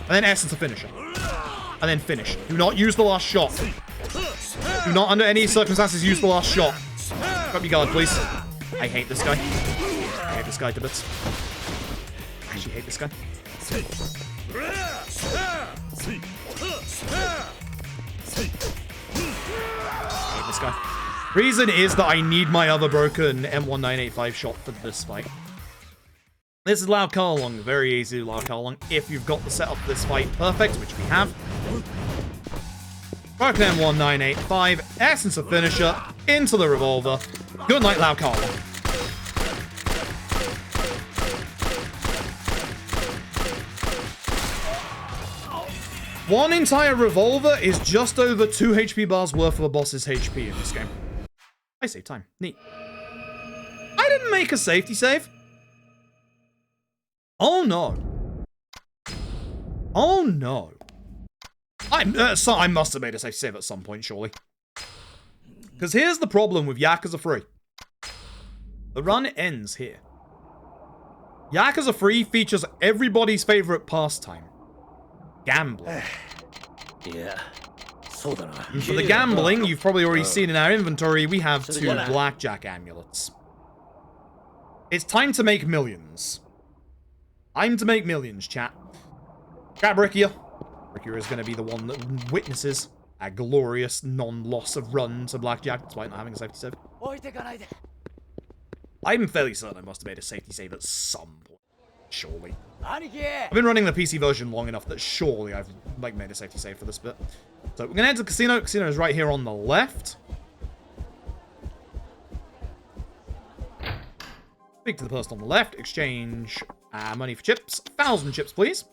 And then S to finisher. And then finish. Do not use the last shot. Do not, under any circumstances, use the last shot. Grab your guard, please. I hate this guy. I hate this guy to bits. I actually hate this guy. I hate this guy. Reason is that I need my other broken M1985 shot for this fight. This is Lao Karlong, very easy Lao Karlong, if you've got the setup for this fight perfect, which we have. Broken M1985, essence of finisher, into the revolver. Good night, Lao Karlong. One entire revolver is just over 2 HP bars worth of a boss's HP in this game. I save time. Neat. I didn't make a safety save. Oh no. Oh no. I must have made a safety save at some point, surely. Because here's the problem with Yakuza 3. The run ends here. Yakuza 3 features everybody's favorite pastime. Gambling. Yeah. And for the gambling, you've probably already seen in our inventory, we have 2 blackjack amulets. It's time to make millions. Time to make millions, chat. Grab Rikia. Rikia is going to be the one that witnesses a glorious non-loss of run to blackjack, despite not having a safety save. I'm fairly certain I must have made a safety save at some point. Surely. I've been running the PC version long enough that surely I've like made a safety save for this bit. So we're gonna head to the casino. Casino is right here on the left. Speak to the person on the left. Exchange money for chips. 1,000 chips, please.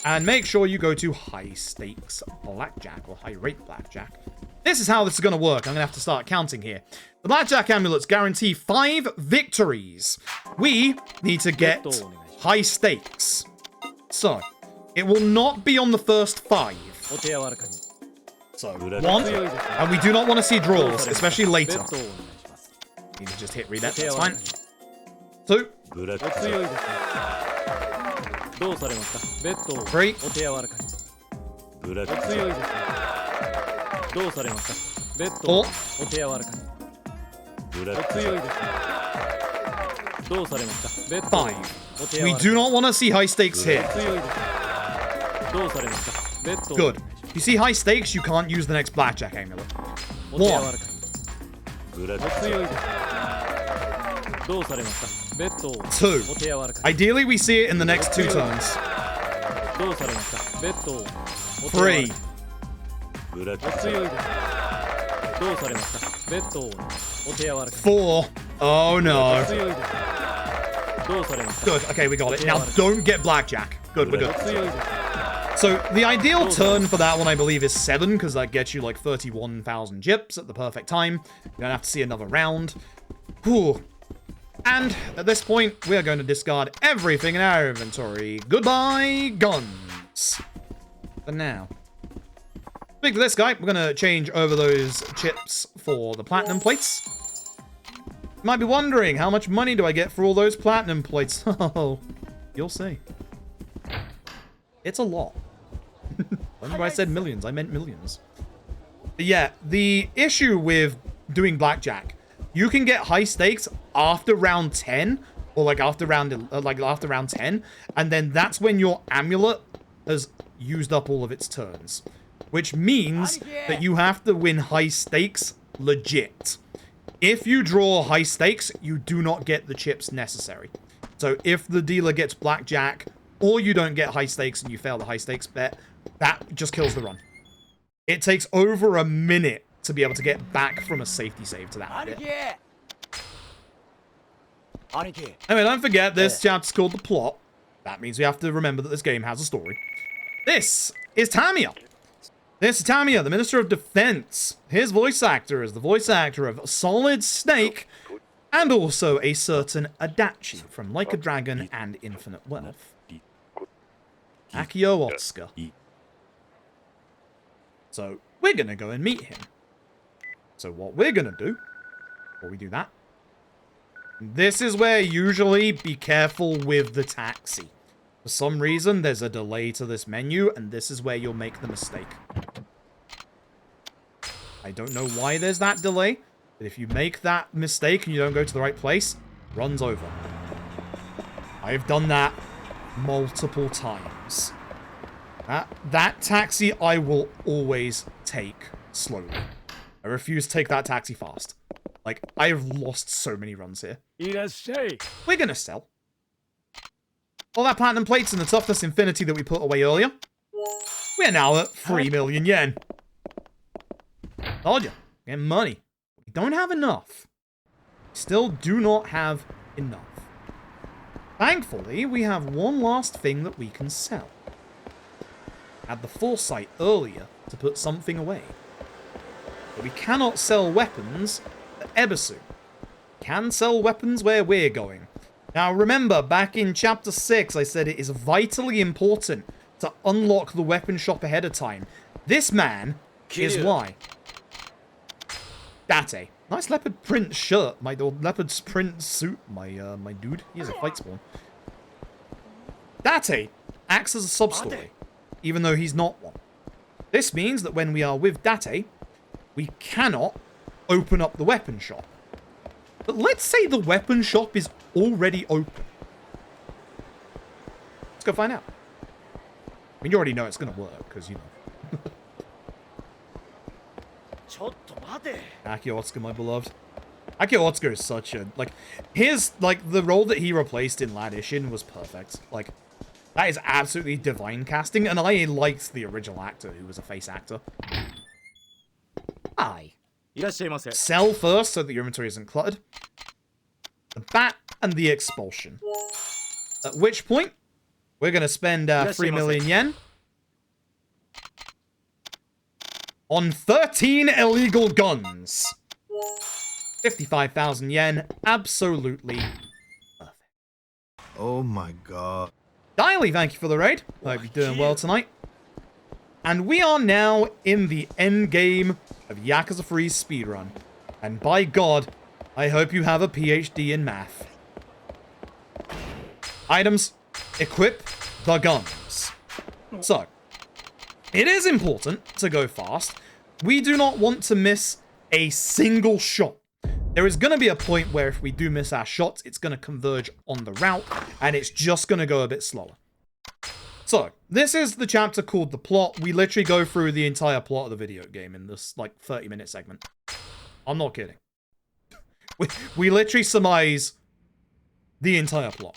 And make sure you go to high stakes blackjack or high rate blackjack. This is how this is going to work. I'm going to have to start counting here. The blackjack amulets guarantee 5 victories. We need to get high stakes. So, it will not be on the first 5. So, 1, and we do not want to see draws, especially later. You can just hit reset, that's fine. 2. 3. 4. 5. We do not want to see high stakes here. Good. If you see high stakes, you can't use the next blackjack amulet. 1. 2. Ideally, we see it in the next 2 turns. 3. 4. Oh no. Good. Okay, we got it. Now don't get blackjack. Good, we're good. So the ideal turn for that one, I believe, is 7, because that gets you like 31,000 chips at the perfect time. You don't have to see another round. Whew. And at this point, we are going to discard everything in our inventory. Goodbye, guns. For now. Speak to this guy. We're going to change over those chips for the platinum plates. You might be wondering, how much money do I get for all those platinum plates? Oh, you'll see. It's a lot. Remember I said millions, I meant millions. But yeah, the issue with doing blackjack, you can get high stakes after round 10, or like after round 10, and then that's when your amulet has used up all of its turns. Which means that you have to win high stakes legit. If you draw high stakes, you do not get the chips necessary. So if the dealer gets blackjack, or you don't get high stakes and you fail the high stakes bet, that just kills the run. It takes over a minute to be able to get back from a safety save to that bit. Anyway, don't forget, this chapter's called The Plot. That means we have to remember that this game has a story. This is Tamiya. This is Tamiya, the Minister of Defense. His voice actor is the voice actor of Solid Snake, and also a certain Adachi from Like a Dragon and Infinite Wealth. Akio Otsuka. So, we're gonna go and meet him. So what we're gonna do, before we do that, this is where usually be careful with the taxi. For some reason, there's a delay to this menu, and this is where you'll make the mistake. I don't know why there's that delay, but if you make that mistake and you don't go to the right place, run's over. I've done that multiple times. That taxi I will always take slowly. I refuse to take that taxi fast. Like, I have lost so many runs here. We're gonna sell. All that platinum plates and the toughness infinity that we put away earlier. We're now at 3 million yen. Told you. Getting money. We don't have enough. We still do not have enough. Thankfully, we have one last thing that we can sell. Had the foresight earlier to put something away. But we cannot sell weapons at Ebisu. Can sell weapons where we're going. Now remember, back in Chapter 6, I said it is vitally important to unlock the weapon shop ahead of time. This man is why. Date. Nice leopard print shirt, or leopard print suit, my dude. He has a fight spawn. Date acts as a sub-story, even though he's not one. This means that when we are with Date, we cannot open up the weapon shop. But let's say the weapon shop is already open. Let's go find out. I mean, you already know it's going to work, because, you know. Akio Otsuka, my beloved. Akio Otsuka is such a, like, the role that he replaced in Lad Ishin was perfect. Like, that is absolutely divine casting, and I liked the original actor, who was a face actor. Aye. Sell first, so that your inventory isn't cluttered. The bat and the expulsion. At which point, we're going to spend 3 million yen on 13 illegal guns. 55,000 yen. Absolutely perfect. Oh my god. Diley, thank you for the raid. Hope you're doing well tonight. And we are now in the end game of Yakuza 3's speedrun. And by God, I hope you have a PhD in math. Items. Equip the guns. So, it is important to go fast. We do not want to miss a single shot. There is going to be a point where if we do miss our shots, it's going to converge on the route, and it's just going to go a bit slower. So, this is the chapter called The Plot. We literally go through the entire plot of the video game in this, like, 30-minute segment. I'm not kidding. We literally surmise the entire plot.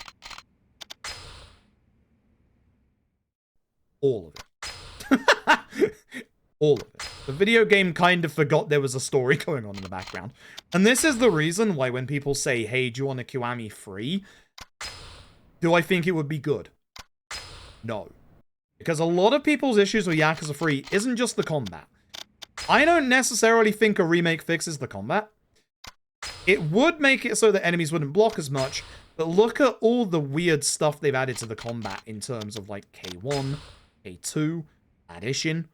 All of it. All of it. The video game kind of forgot there was a story going on in the background. And this is the reason why when people say, hey, do you want a Kiwami free? Do I think it would be good? No. Because a lot of people's issues with Yakuza 3 isn't just the combat. I don't necessarily think a remake fixes the combat. It would make it so that enemies wouldn't block as much, but look at all the weird stuff they've added to the combat in terms of like K1, K2, addition.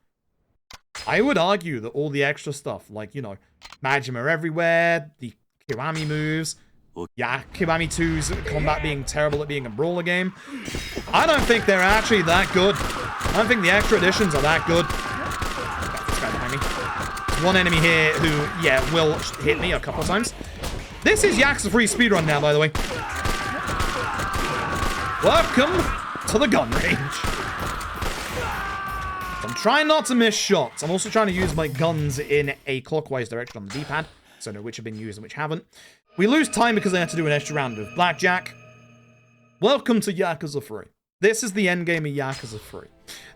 I would argue that all the extra stuff, like, you know, Majima everywhere, the Kiwami moves, yeah, Kiwami 2's combat being terrible at being a brawler game, I don't think they're actually that good. I don't think the extra additions are that good. This guy behind me. There's one enemy here who, yeah, will hit me a couple of times. This is Yakuza 3 speedrun now, by the way. Welcome to the gun range. I'm trying not to miss shots. I'm also trying to use my guns in a clockwise direction on the D-pad, so I know which have been used and which haven't. We lose time because I had to do an extra round of blackjack. Welcome to Yakuza 3. This is the end game of Yakuza 3.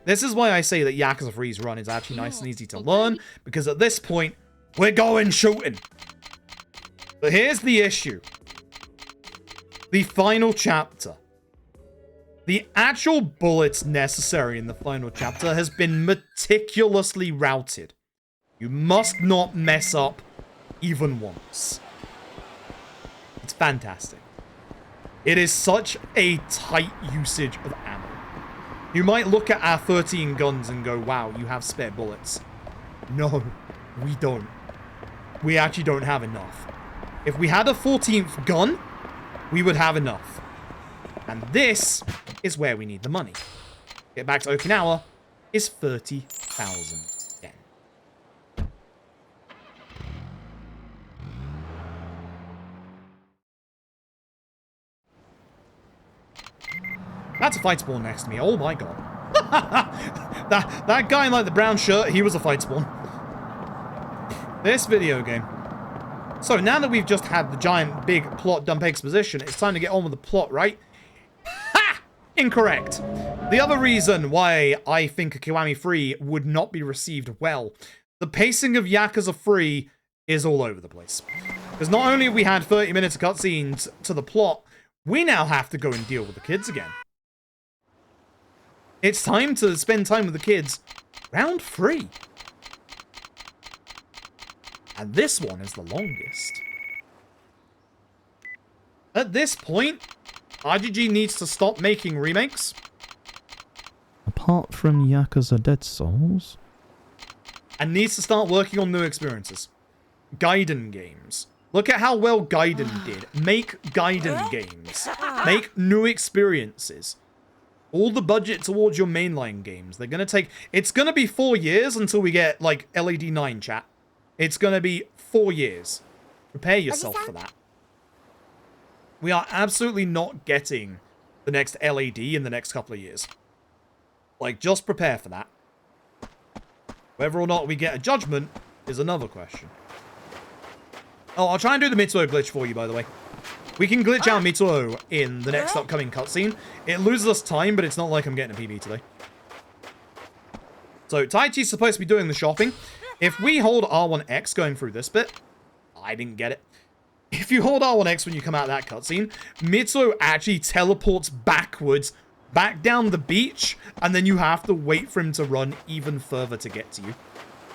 This is why I say that Yakuza 3's run is actually nice and easy to learn, because at this point, we're going shooting. But here's the issue. The final chapter. The actual bullets necessary in the final chapter has been meticulously routed. You must not mess up even once. It's fantastic. It is such a tight usage of ammo. You might look at our 13 guns and go, wow, you have spare bullets. No, we don't. We actually don't have enough. If we had a 14th gun, we would have enough. And this is where we need the money. Get back to Okinawa is 30,000 yen. That's a fight spawn next to me. Oh my god. that guy in like the brown shirt, he was a fight spawn. This video game. So now that we've just had the giant big plot dump exposition, it's time to get on with the plot, right? Incorrect. The other reason why I think Kiwami 3 would not be received well, the pacing of Yakuza 3 is all over the place. Because not only have we had 30 minutes of cutscenes to the plot, we now have to go and deal with the kids again. It's time to spend time with the kids. Round 3. And this one is the longest. At this point, RGG needs to stop making remakes. Apart from Yakuza Dead Souls. And needs to start working on new experiences. Gaiden games. Look at how well Gaiden did. Make Gaiden games. Make new experiences. All the budget towards your mainline games. They're gonna take... It's gonna be 4 years until we get, like, LED 9, chat. It's gonna be 4 years. Prepare yourself for that. We are absolutely not getting the next LED in the next couple of years. Like, just prepare for that. Whether or not we get a judgment is another question. Oh, I'll try and do the Mitsuo glitch for you, by the way. We can glitch out Mitsuo in the next upcoming cutscene. It loses us time, but it's not like I'm getting a PB today. So, Taichi's supposed to be doing the shopping. If we hold R1X going through this bit... I didn't get it. If you hold R1X when you come out of that cutscene, Mitsuo actually teleports backwards, back down the beach, and then you have to wait for him to run even further to get to you.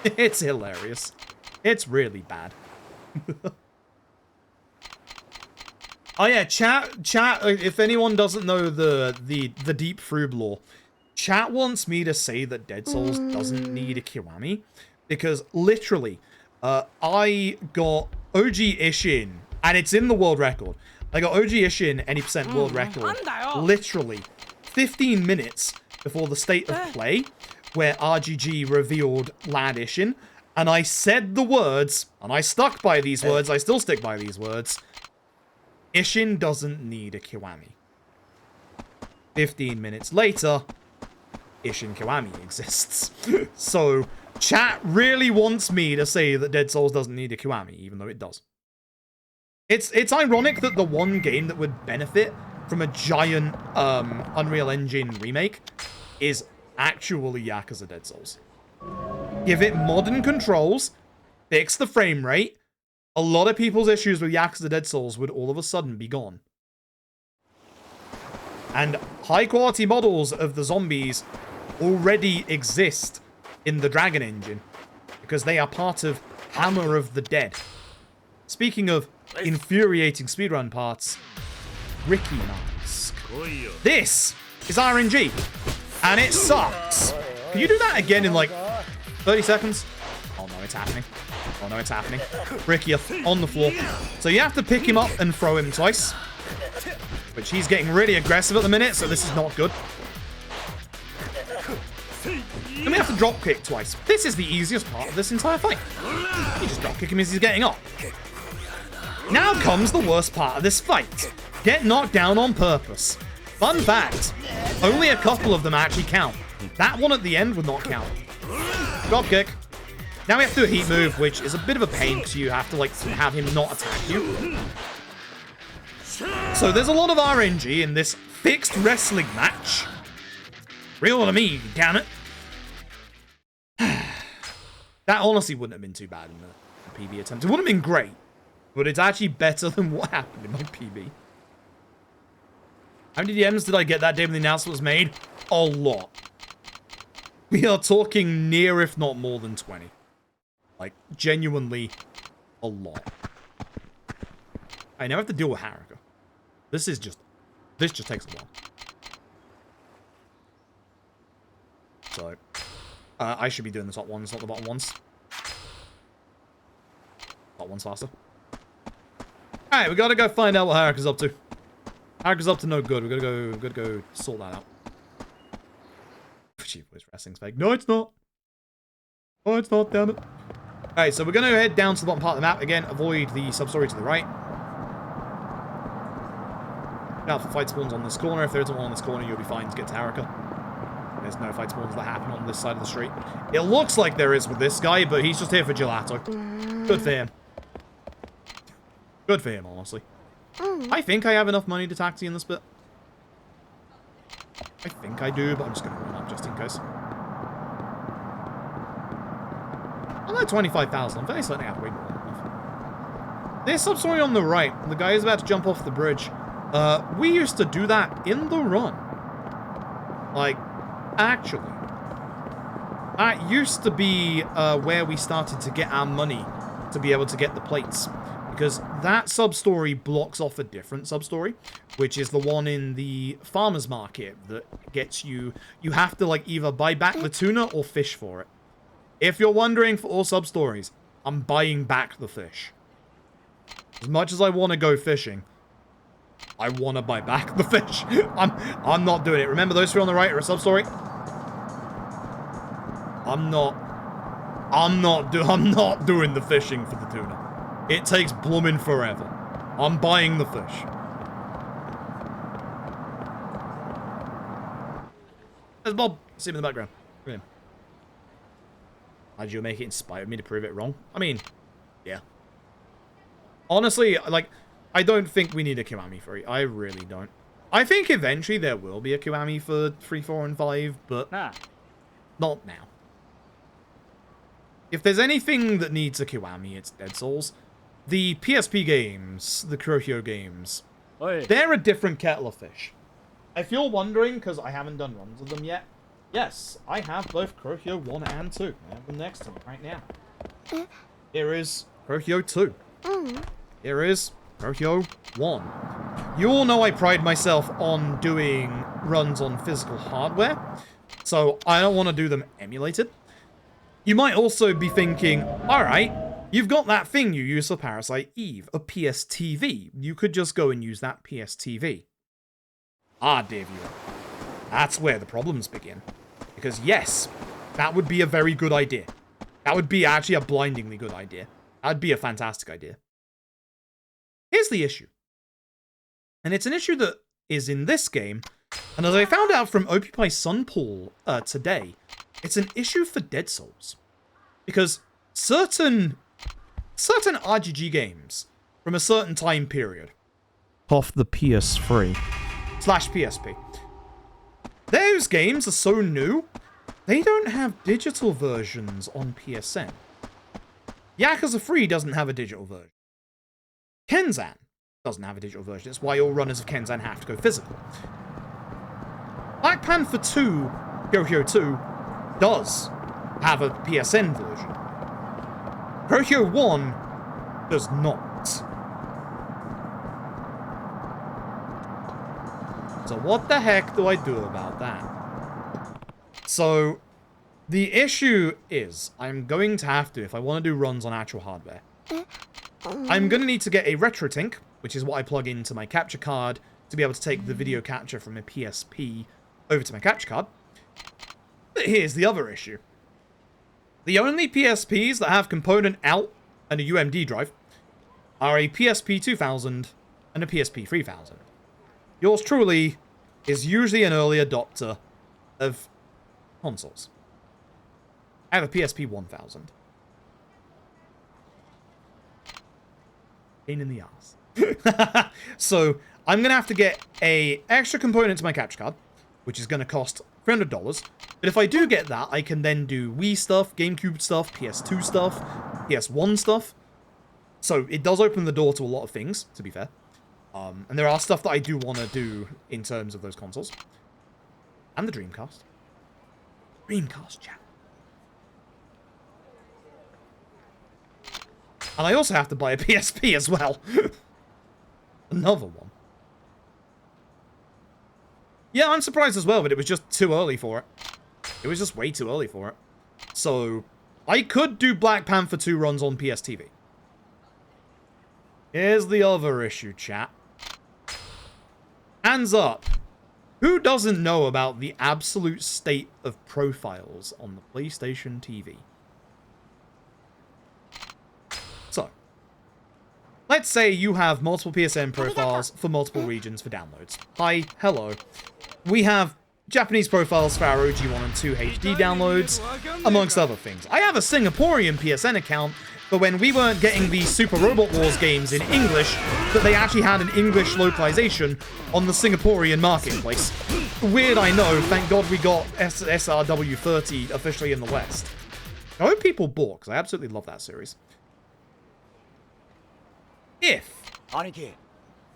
It's hilarious. It's really bad. Oh yeah, chat, if anyone doesn't know the Deep Froob lore, chat wants me to say that Dead Souls doesn't need a Kiwami, because literally, I got OG Ishin, and it's in the world record. I got OG Ishin any percent world record, literally 15 minutes before the state of play, where RGG revealed Lad Ishin, and I said the words, and I stuck by these words, I still stick by these words, Ishin doesn't need a Kiwami. 15 minutes later, Ishin Kiwami exists. So, chat really wants me to say that Dead Souls doesn't need a Kiwami, even though it does. It's ironic that the one game that would benefit from a giant Unreal Engine remake is actually Yakuza Dead Souls. Give it modern controls, fix the frame rate, a lot of people's issues with Yakuza Dead Souls would all of a sudden be gone. And high-quality models of the zombies already exist in the Dragon Engine, because they are part of Hammer of the Dead. Speaking of infuriating speedrun parts, Ricky Mask. This is RNG, and it sucks. Can you do that again in like 30 seconds? Oh no, it's happening. Oh no, it's happening. Ricky on the floor. So you have to pick him up and throw him twice. Which he's getting really aggressive at the minute, so this is not good. Then we have to drop kick twice. This is the easiest part of this entire fight. You just drop kick him as he's getting up. Now comes the worst part of this fight. Get knocked down on purpose. Fun fact, only a couple of them actually count. That one at the end would not count. Drop kick. Now we have to do a heat move, which is a bit of a pain because you have to like have him not attack you. So there's a lot of RNG in this fixed wrestling match. Real to me, damn it. That honestly wouldn't have been too bad in the PB attempt. It wouldn't have been great, but it's actually better than what happened in my PB. How many DMs did I get that day when the announcement was made? A lot. We are talking near, if not more than 20. Like, genuinely, a lot. I now have to deal with Haruka. This just takes a while. So, I should be doing the top ones, not the bottom ones. Top one's faster. Alright, we gotta go find out what Haruka's up to. Haruka's up to no good. We gotta go sort that out. Gee, voice wrestling's fake. No, it's not. Oh, it's not, damn it. Alright, so we're gonna head down to the bottom part of the map again. Avoid the sub-story to the right. Now for fight spawns on this corner. If there isn't one on this corner, you'll be fine to get to Haruka. There's no fight spawns that happen on this side of the street. It looks like there is with this guy, but he's just here for gelato. Good for him. Good for him, honestly. I think I have enough money to taxi in this bit. I think I do, but I'm just going to run up just in case. I'm at 25,000. I'm very certain I have way more than enough. There's some story on the right. The guy is about to jump off the bridge. We used to do that in the run. Like, actually. That used to be where we started to get our money to be able to get the plates. Because that sub-story blocks off a different sub-story, which is the one in the farmer's market that gets you... You have to, like, either buy back the tuna or fish for it. If you're wondering for all sub-stories, I'm buying back the fish. As much as I want to go fishing, I want to buy back the fish. I'm not doing it. Remember, those three on the right are a sub-story? I'm not doing the fishing for the tuna. It takes blooming forever. I'm buying the fish. There's Bob. See him in the background. Look at him. How'd you make it in spite of me to prove it wrong? I mean, yeah. Honestly, like, I don't think we need a Kiwami 3. I really don't. I think eventually there will be a Kiwami for 3, 4, and 5, but not now. If there's anything that needs a Kiwami, it's Dead Souls. The PSP games, the Kurohyou games, they're a different kettle of fish. If you're wondering, because I haven't done runs of them yet, yes, I have both Kurohyou 1 and 2. I have them next to me right now. Here is Kurohyou 2. Here is Kurohyou 1. You all know I pride myself on doing runs on physical hardware, so I don't want to do them emulated. You might also be thinking, alright, you've got that thing you use for Parasite Eve, a PSTV. You could just go and use that PSTV. Ah, dear viewer. That's where the problems begin. Because yes, that would be a very good idea. That would be actually a blindingly good idea. That would be a fantastic idea. Here's the issue. And it's an issue that is in this game, and as I found out from Opie Sunpool today, it's an issue for Dead Souls. Because certain RGG games from a certain time period, Off the PS3. / PSP, those games are so new, they don't have digital versions on PSN. Yakuza 3 doesn't have a digital version. Kenzan doesn't have a digital version. It's why all runners of Kenzan have to go physical. Black Panther 2, Kurohyou 2, does have a PSN version. Kurohyou 1 does not. So what the heck do I do about that? So the issue is I'm going to have to, if I want to do runs on actual hardware, I'm going to need to get a RetroTink, which is what I plug into my capture card to be able to take the video capture from a PSP over to my capture card. But here's the other issue. The only PSPs that have component out and a UMD drive are a PSP 2000 and a PSP 3000. Yours truly is usually an early adopter of consoles. I have a PSP 1000. Pain in the ass. So I'm going to have to get a extra component to my capture card, which is going to cost $300. But if I do get that, I can then do Wii stuff, GameCube stuff, PS2 stuff, PS1 stuff. So it does open the door to a lot of things, to be fair. And there are stuff that I do want to do in terms of those consoles. And the Dreamcast. Dreamcast, chat. And I also have to buy a PSP as well. Another one. Yeah, I'm surprised as well, but it was just too early for it. It was just way too early for it. So, I could do Black Panther 2 runs on PSTV. Here's the other issue, chat. Hands up. Who doesn't know about the absolute state of profiles on the PlayStation TV? So, let's say you have multiple PSN profiles for multiple regions for downloads. Hi, hello. We have Japanese profiles for our OG 1 and 2 HD downloads, amongst other things. I have a Singaporean PSN account, but when we weren't getting the Super Robot Wars games in English, that they actually had an English localization on the Singaporean marketplace. Weird, I know. Thank God we got SRW30 officially in the West. I hope people bought, because I absolutely love that series. If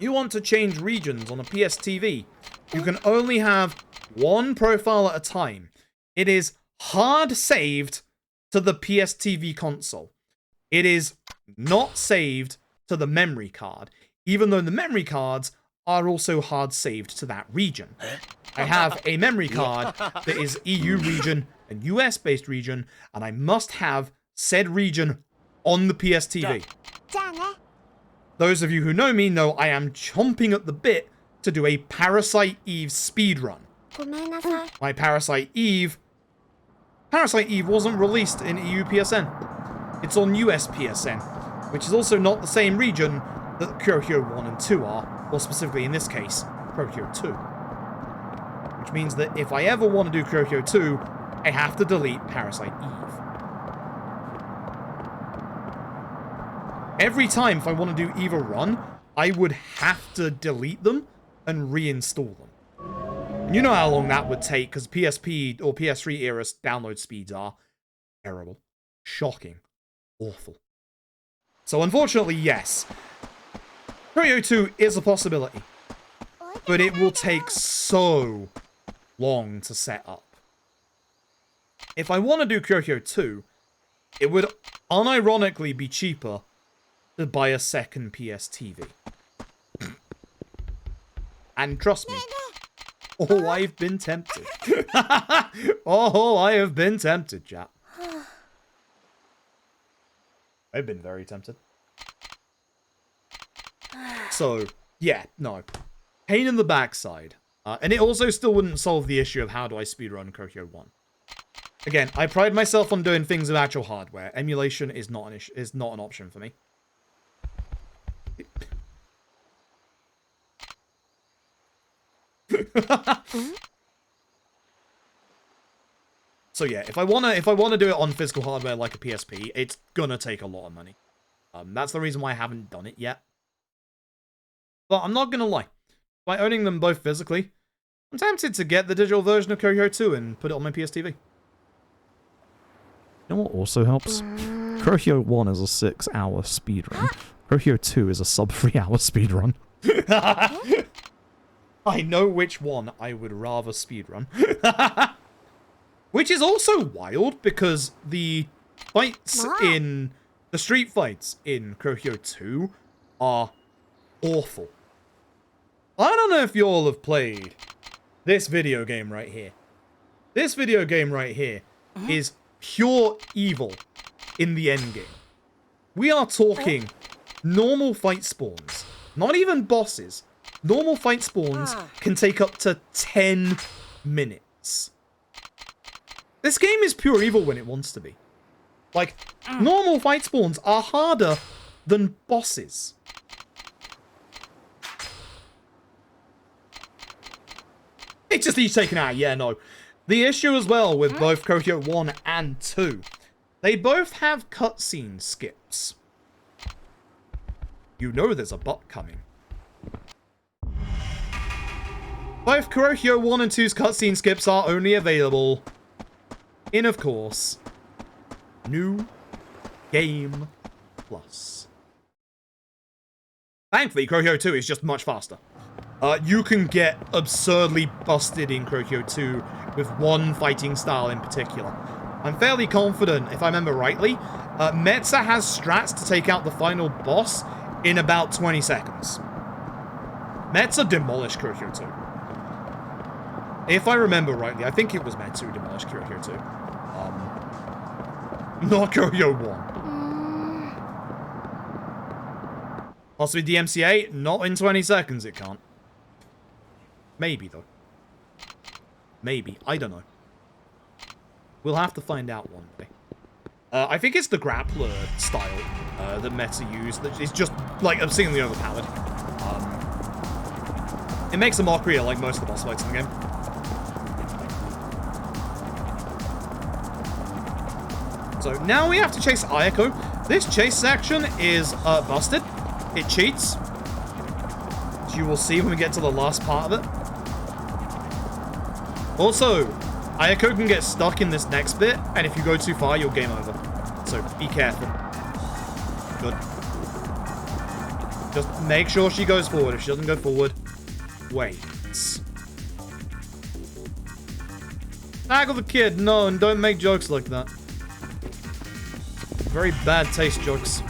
you want to change regions on a PSTV, you can only have one profile at a time. It is hard saved to the PSTV console. It is not saved to the memory card, even though the memory cards are also hard saved to that region. I have a memory card that is EU region and US based region, and I must have said region on the PSTV. Those of you who know me know I am chomping at the bit to do a Parasite Eve speedrun. My Parasite Eve wasn't released in EU PSN. It's on US PSN, which is also not the same region that Kurohyou 1 and 2 are, or specifically in this case, Kurohyou 2. Which means that if I ever want to do Kurohyou 2, I have to delete Parasite Eve. Every time if I want to do Eve a run, I would have to delete them and reinstall them. And you know how long that would take, because PSP or PS3 era download speeds are terrible, shocking, awful. So unfortunately, yes, Kurohyou 2 is a possibility, but it will take so long to set up. If I want to do Kurohyou 2, it would unironically be cheaper to buy a second PS TV. And trust me, oh, I've been tempted. Oh, I have been tempted, chat. I've been very tempted. So, yeah, no. Pain in the backside. And it also still wouldn't solve the issue of how do I speedrun Kurohyou 1. Again, I pride myself on doing things with actual hardware. Emulation is not an option for me. So yeah, if I wanna do it on physical hardware like a PSP, it's gonna take a lot of money. That's the reason why I haven't done it yet. But I'm not gonna lie, by owning them both physically, I'm tempted to get the digital version of Kurohyou 2 and put it on my PSTV. You know what also helps? Kurohyou 1 is a 6-hour speedrun. Kurohyou 2 is a sub 3-hour speedrun. I know which one I would rather speedrun. Which is also wild, because the fights in... the street fights in Kurohyou 2 are awful. I don't know if you all have played this video game right here. This video game right here is pure evil in the endgame. We are talking normal fight spawns. Not even bosses. Normal fight spawns can take up to 10 minutes. This game is pure evil when it wants to be. Like, normal fight spawns are harder than bosses. It's just he's taken out. Yeah, no. The issue as well with both Kurohyou 1 and 2, they both have cutscene skips. You know there's a bot coming. Both Kurohyou 1 and 2's cutscene skips are only available in, of course, New Game Plus. Thankfully, Kurohyou 2 is just much faster. You can get absurdly busted in Kurohyou 2 with one fighting style in particular. I'm fairly confident, if I remember rightly, Metza has strats to take out the final boss in about 20 seconds. Metza demolished Kurohyou 2. If I remember rightly, I think it was Metza who demolished Kurohyou 2. Not Kurohyou 1. Possibly DMCA? Not in 20 seconds, it can't. Maybe, though. Maybe. I don't know. We'll have to find out one day. I think it's the grappler style that Metza used that is just, like, obscenely overpowered. It makes a mockery of, like, most of the boss fights in the game. So now we have to chase Ayako. This chase section is busted. It cheats. As you will see when we get to the last part of it. Also, Ayako can get stuck in this next bit, and if you go too far, you'll game over. So be careful. Good. Just make sure she goes forward. If she doesn't go forward, wait. Tackle the kid. No, and don't make jokes like that. Very bad taste jokes.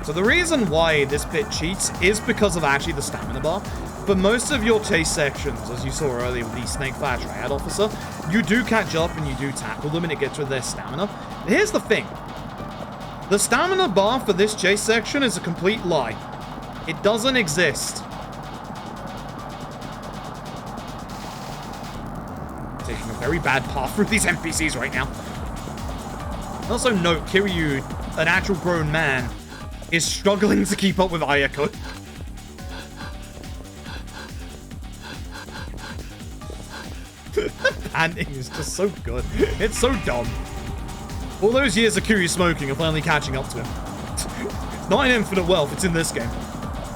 So the reason why this bit cheats is because of actually the stamina bar. for most of your chase sections, as you saw earlier with the Snake Fire Triad Officer, you do catch up and you do tackle them and it gets rid of their stamina. Here's the thing. The stamina bar for this chase section is a complete lie. It doesn't exist. Taking a very bad path through these NPCs right now. Also note, Kiryu, an actual grown man, is struggling to keep up with Ayako. Panting is just so good. It's so dumb. All those years of Kiryu smoking are finally catching up to him. It's not in Infinite Wealth, it's in this game.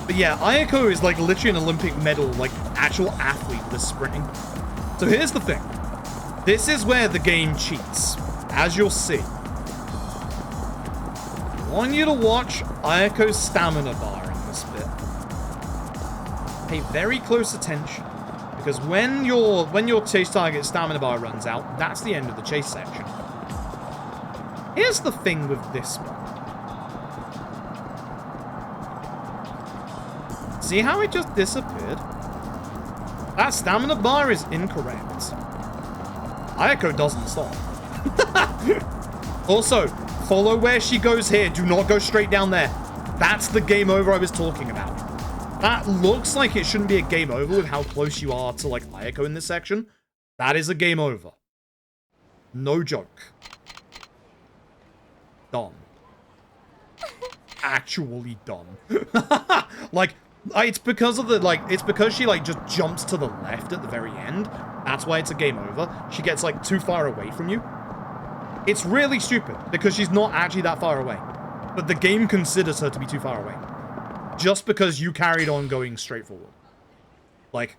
But yeah, Ayako is like literally an Olympic medal, like actual athlete with this sprinting. So here's the thing. This is where the game cheats, as you'll see. I want you to watch Ayako's stamina bar in this bit. Pay very close attention, because when your chase target's stamina bar runs out, that's the end of the chase section. Here's the thing with this one. See how it just disappeared? That stamina bar is incorrect. Ayako doesn't stop. Also, follow where she goes here. Do not go straight down there. That's the game over I was talking about. That looks like it shouldn't be a game over with how close you are to, like, Ayako in this section. That is a game over. No joke. Done. Actually done. Like, it's because of the, like, it's because she, like, just jumps to the left at the very end. That's why it's a game over. She gets, like, too far away from you. It's really stupid, because she's not actually that far away. But the game considers her to be too far away. Just because you carried on going straight forward. Like,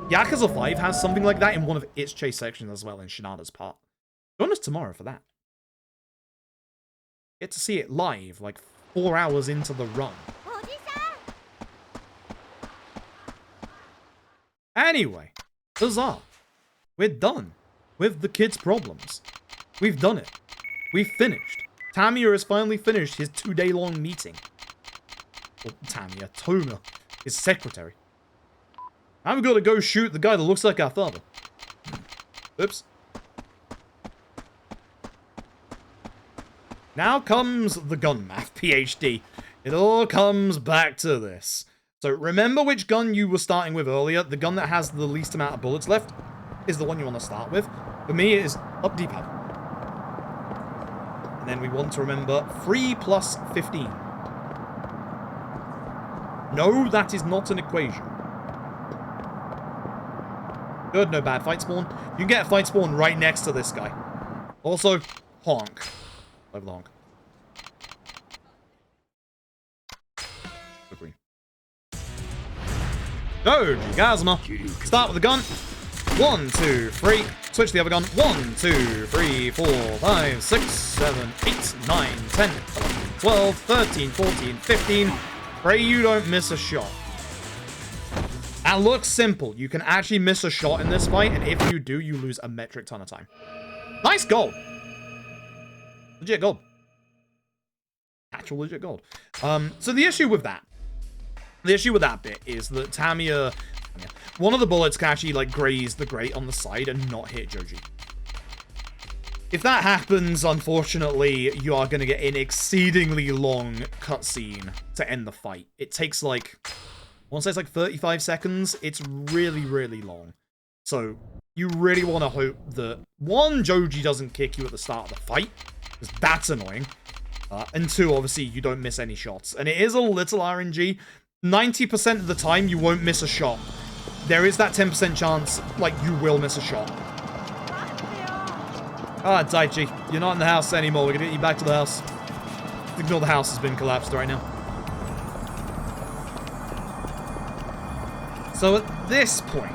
Yakuza 5 has something like that in one of its chase sections as well, in Shinada's part. Join us tomorrow for that. Get to see it live, like 4 hours into the run. Anyway, huzzah. We're done with the kids' problems. We've done it. We've finished. Tamiya has finally finished his 2-day-long meeting. Well, Tamiya, Toma, his secretary. I've got to go shoot the guy that looks like our father. Oops. Now comes the gun math PhD. It all comes back to this. So remember which gun you were starting with earlier? The gun that has the least amount of bullets left is the one you want to start with. For me, it is up D-pad. And then we want to remember 3 plus 15. No, that is not an equation. Good, no bad fight spawn. You can get a fight spawn right next to this guy. Also, honk. Over the honk. Good green. Go, Gazma. Start with the gun. 1, 2, 3. Switch to the other gun. 1, 2, 3, 4, 5, 6, 7, 8, 9, 10, 11, 12, 13, 14, 15. Pray you don't miss a shot. That looks simple. You can actually miss a shot in this fight, and if you do, you lose a metric ton of time. Nice gold. Legit gold. Actual legit gold. So the issue with that bit is that Tamiya, one of the bullets can actually, like, graze the grate on the side and not hit Joji. If that happens, unfortunately, you are going to get an exceedingly long cutscene to end the fight. It takes, like, I want to say it's like 35 seconds. It's really, really long. So, you really want to hope that, 1, Joji doesn't kick you at the start of the fight, because that's annoying. And 2, obviously, you don't miss any shots. And it is a little RNG. 90% of the time, you won't miss a shot. There is that 10% chance, like, you will miss a shot. Ah, Daichi, you're not in the house anymore. We're gonna get you back to the house. Ignore the house has been collapsed right now. So at this point,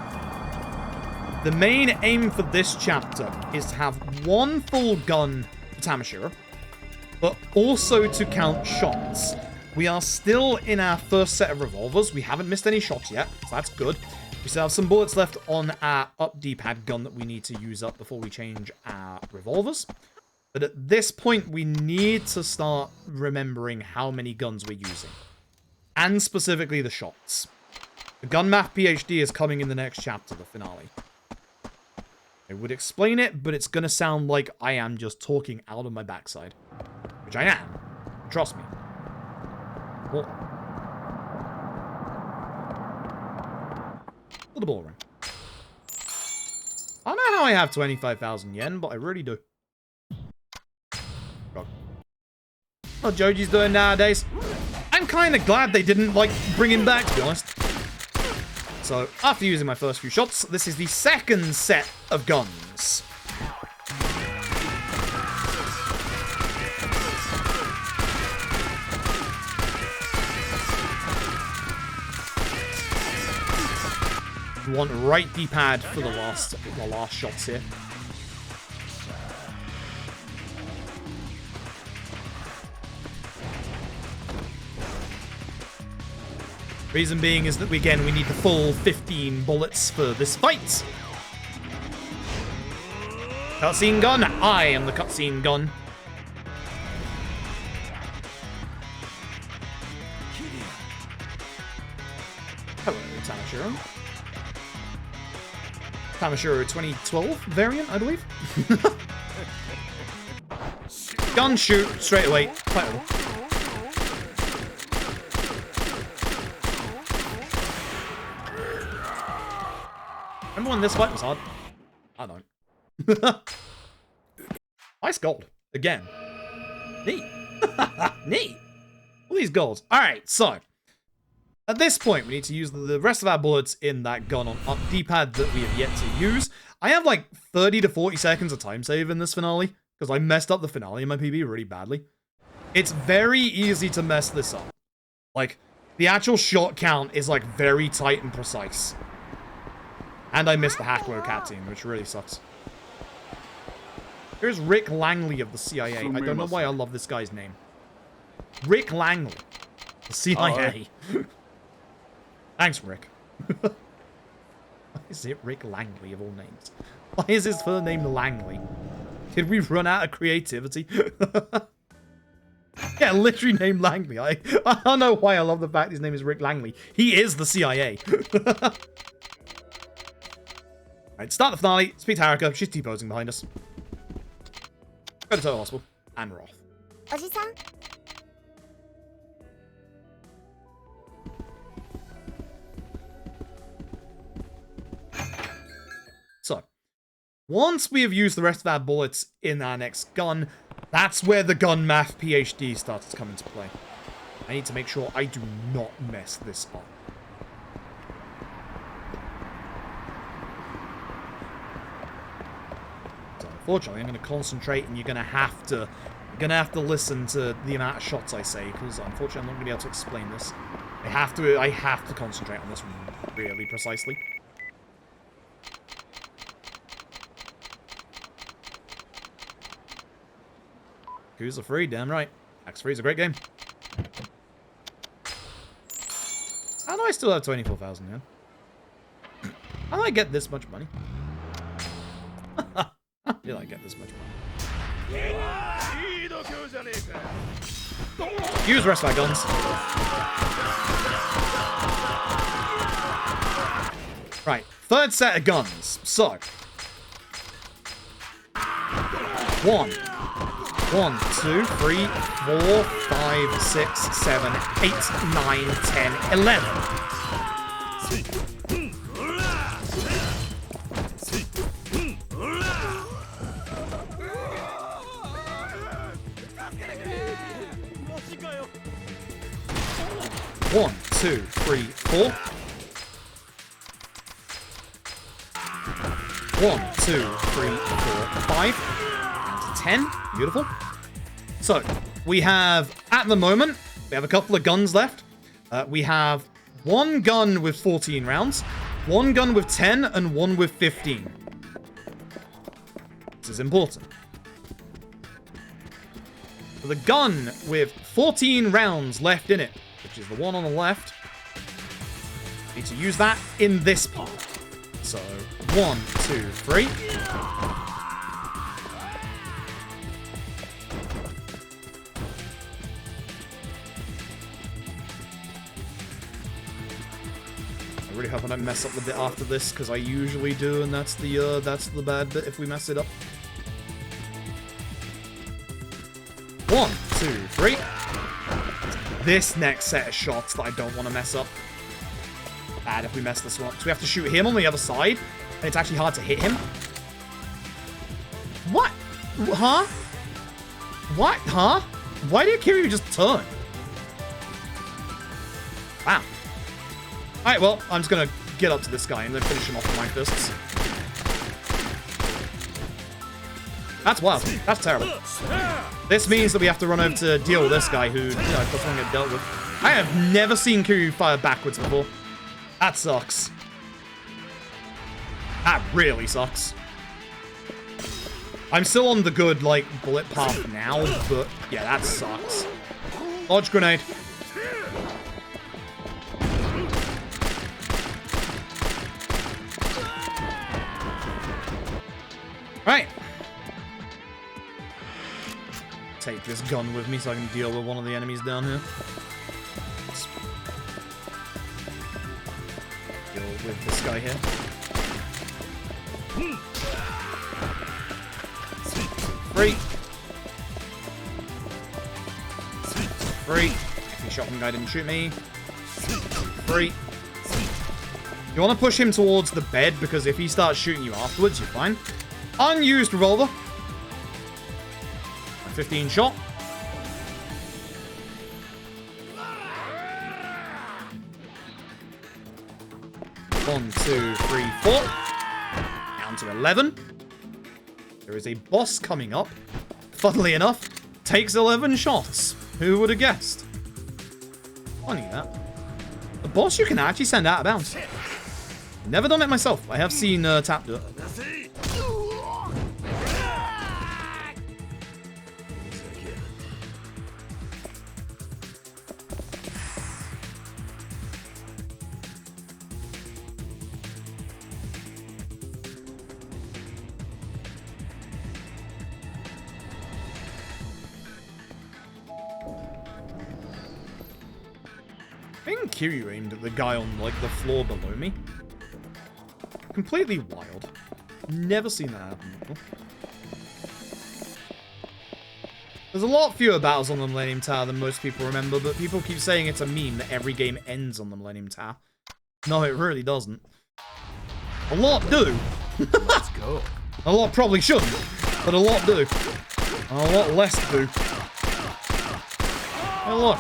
the main aim for this chapter is to have 1 full gun for Tamashiro, but also to count shots. We are still in our first set of revolvers. We haven't missed any shots yet, so that's good. We still have some bullets left on our up D-pad gun that we need to use up before we change our revolvers. But at this point, we need to start remembering how many guns we're using. And specifically the shots. The gun math PhD is coming in the next chapter, the finale. I would explain it, but it's gonna sound like I am just talking out of my backside. Which I am. Trust me. Well, the ball ring. I don't know how I have 25,000 yen, but I really do. What Joji's doing nowadays. I'm kind of glad they didn't, like, bring him back, to be honest. So, after using my first few shots, this is the second set of guns. You want right D-pad for the last shots here. Reason being is that, again, we need the full 15 bullets for this fight. Cutscene gun. I am the cutscene gun. Hello, Tamashiro. Tamashiro 2012 variant, I believe. Gun shoot straight away. Playable. Remember when this fight was hard? I don't. Nice gold. Again. Neat. Neat. All these golds. Alright, so. At this point, we need to use the rest of our bullets in that gun on D-pad that we have yet to use. I have like 30 to 40 seconds of time save in this finale, because I messed up the finale in my PB really badly. It's very easy to mess this up. Like, the actual shot count is like very tight and precise. And I missed the Hacklow captain, which really sucks. Here's Rick Langley of the CIA. I don't know why I love this guy's name. Rick Langley. The CIA. Thanks, Rick. Why is it Rick Langley of all names? Why is his full name Langley? Did we run out of creativity? Yeah, literally named Langley. I don't know why I love the fact his name is Rick Langley. He is the CIA. Alright, start the finale. Speak to Haruka. She's T-posing behind us. Go to Total Hospital. And Roth. Oji-san? So, once we have used the rest of our bullets in our next gun, that's where the gun math PhD starts to come into play. I need to make sure I do not mess this up. So, unfortunately, I'm going to concentrate, and you're going to have to listen to the amount of shots I say, because unfortunately, I'm not going to be able to explain this. I have to concentrate on this really precisely. Yakuza 3, damn right. X3 is a great game. How do I still have 24,000 yen? How do I get this much money? How did I get this much money? Use the rest of our guns. Right, third set of guns. So. 1, 2, 3, 4, 5, 6, 7, 8, 9, 10, 11. One, 2, 3, 4. 1, 2, 3, 4, 5. 10. Beautiful. So, we have, at the moment, we have a couple of guns left. We have one gun with 14 rounds, one gun with 10, and one with 15. This is important. For the gun with 14 rounds left in it, which is the one on the left, we need to use that in this part. So, 1, 2, 3. really hope I don't mess up the bit after this, because I usually do, and that's the bad bit if we mess it up. 1, 2, 3. This next set of shots that I don't want to mess up. Bad if we mess this one up. So we have to shoot him on the other side, and it's actually hard to hit him. What? Huh? What? Huh? Why did Kiryu just turn? Wow. Alright, well, I'm just gonna get up to this guy and then finish him off with my fists. That's wild. That's terrible. This means that we have to run over to deal with this guy who, you know, doesn't get dealt with. I have never seen Kiryu fire backwards before. That sucks. That really sucks. I'm still on the good, like, bullet path now, but yeah, that sucks. Dodge grenade. Right. Take this gun with me so I can deal with one of the enemies down here. Let's deal with this guy here. Free. Free. The shotgun guy didn't shoot me. Free. You want to push him towards the bed, because if he starts shooting you afterwards, you're fine. Unused revolver. 15 shot. One, 2, 3, 4. Down to 11. There is a boss coming up. Funnily enough, takes 11 shots. Who would have guessed? Funny that. A boss you can actually send out of bounds. Never done it myself. I have seen Tap do it. I think Kiryu aimed at the guy on, like, the floor below me. Completely wild. Never seen that happen before. There's a lot fewer battles on the Millennium Tower than most people remember, but people keep saying it's a meme that every game ends on the Millennium Tower. No, it really doesn't. A lot do. Let's go. A lot probably shouldn't, but a lot do. And a lot less do. Hey, look.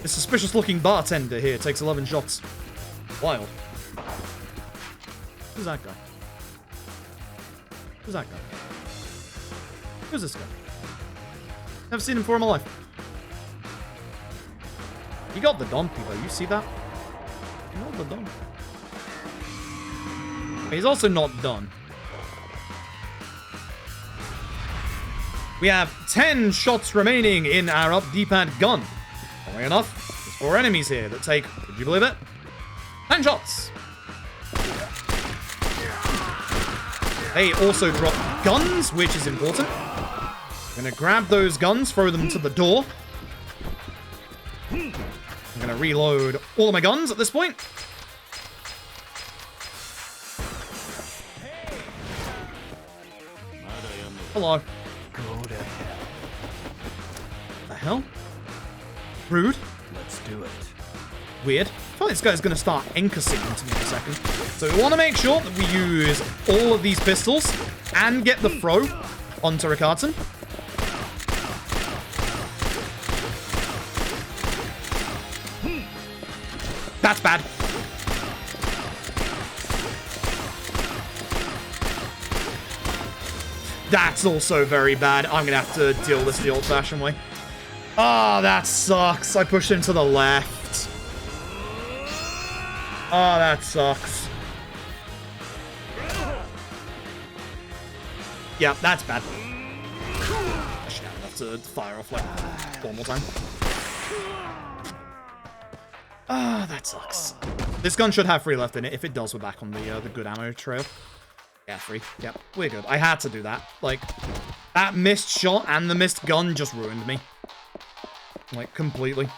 This suspicious-looking bartender here takes 11 shots. Wild. Who's that guy? Who's that guy? Who's this guy? Never seen him before in my life. He got the donkey, though. You see that? He got the donkey. He's also not done. We have 10 shots remaining in our up D-pad gun. Funnily enough, there's 4 enemies here that take, would you believe it? 10 shots. They also drop guns, which is important. I'm gonna grab those guns, throw them to the door. I'm gonna reload all of my guns at this point. Hello. Go to hell. The hell? Rude. Let's do it. Weird. I feel like this guy's going to start anchor singing to me in a second. So we want to make sure that we use all of these pistols and get the throw onto Ricardson. That's bad. That's also very bad. I'm going to have to deal with this the old-fashioned way. Ah, oh, that sucks. I pushed him to the left. Oh, that sucks. Yeah, that's bad. I should have to fire off, like, one more time. Ah, that sucks. This gun should have 3 left in it. If it does, we're back on the good ammo trail. Yeah, 3. Yep, we're good. I had to do that. Like, that missed shot and the missed gun just ruined me. Like, completely.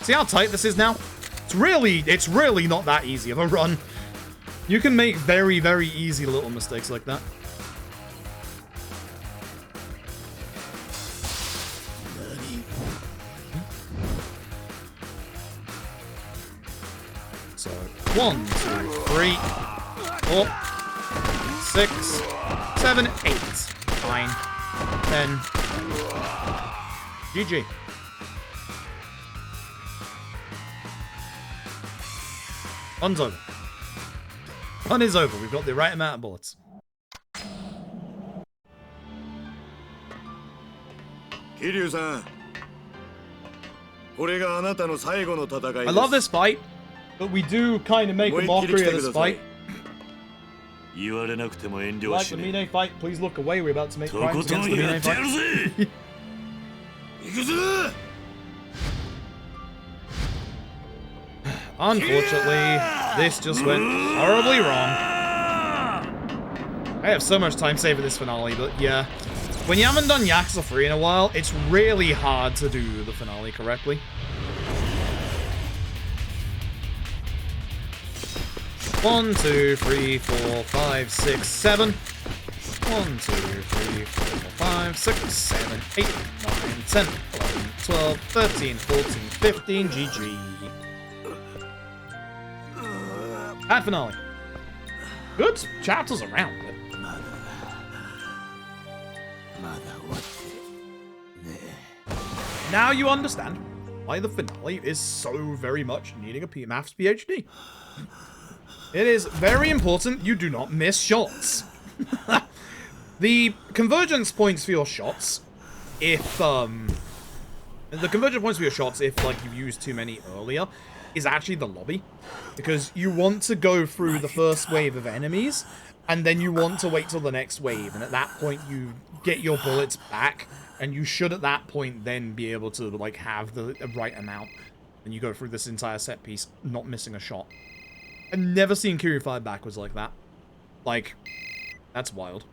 See how tight this is now? It's really not that easy of a run. You can make very, very easy little mistakes like that. So, 1, 2, 3, 4, 6, 7, 8, 9, 10. GG. Fun's over. Fun is over. We've got the right amount of bullets. Kiryu-san. I love this fight, but we do kind of make a mockery of this fight. Like the Mine fight, please look away. We're about to make crimes against the Mine fight. Unfortunately, this just went horribly wrong. I have so much time saved for this finale, but yeah. When you haven't done Yakuza 3 in a while, it's really hard to do the finale correctly. One, 2, 3, 4, 5, 6, 7. 1, 2, 3, 4, 5, 6, 7, 8, 9, 10, 11, 12, 13, 14, 15, GG. That finale. Good chapters around it. Now you understand why the finale is so very much needing a Maths PhD. It is very important you do not miss shots. The convergence points for your shots, if like you've used too many earlier, is actually the lobby, because you want to go through the first wave of enemies, and then you want to wait till the next wave, and at that point you get your bullets back, and you should at that point then be able to like have the right amount, and you go through this entire set piece not missing a shot. I've never seen Kiryu fire backwards like that. Like, that's wild.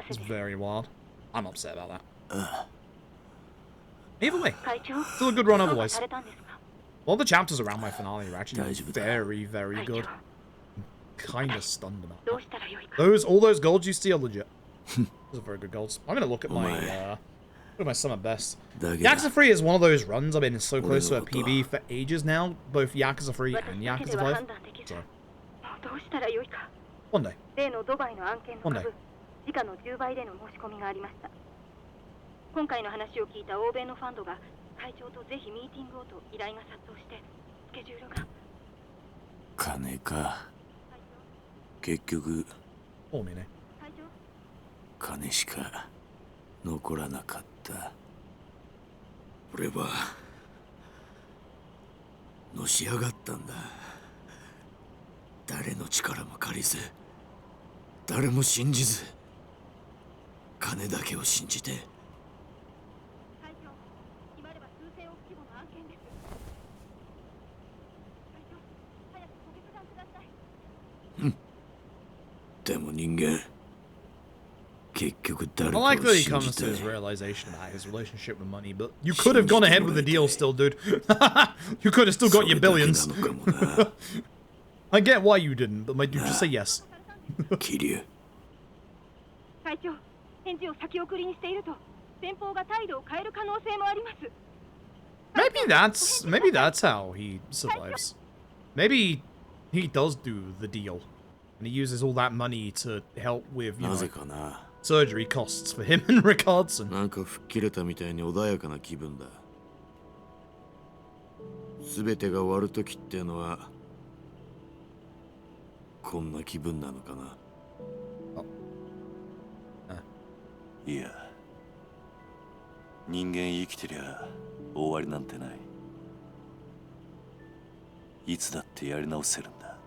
It's very wild. I'm upset about that. Either way, still a good run otherwise. All the chapters around my finale are actually very, very good. I'm kind of stunned about that. All those golds you see are legit. Those are very good golds. I'm gonna look at my summer best. Yakuza 3 is one of those runs I've been so close to a PB for ages now, both Yakuza 3 and Yakuza 5. So, one day. One day. 今回の話を聞いた欧米のファンドが会長とぜひミーティングをと依頼が殺到してスケジュールが金か結局金しか残らなかった俺はのし上がったんだ誰の力も借りず誰も信じず金だけを信じてでも人間結局誰か I like that he comes to his realization about his relationship with money, but you could have gone ahead with the deal still, dude. You could have still got your billions. I get why you didn't, but my dude, just say yes. Kiryu. 会長、返事を先送りにしていると先方が態度を変える可能性もあります。 Maybe that's how he survives. Maybe he does do the deal, and he uses all that money to help with, you know, surgery costs for him and Ricardson. なんか吹っ切れたみたいに穏やかな気分だ。すべてが終わるときってのはこんな気分なのかな。いや、人間生きてりゃ終わりなんてない。いつだってやり直せるんだ。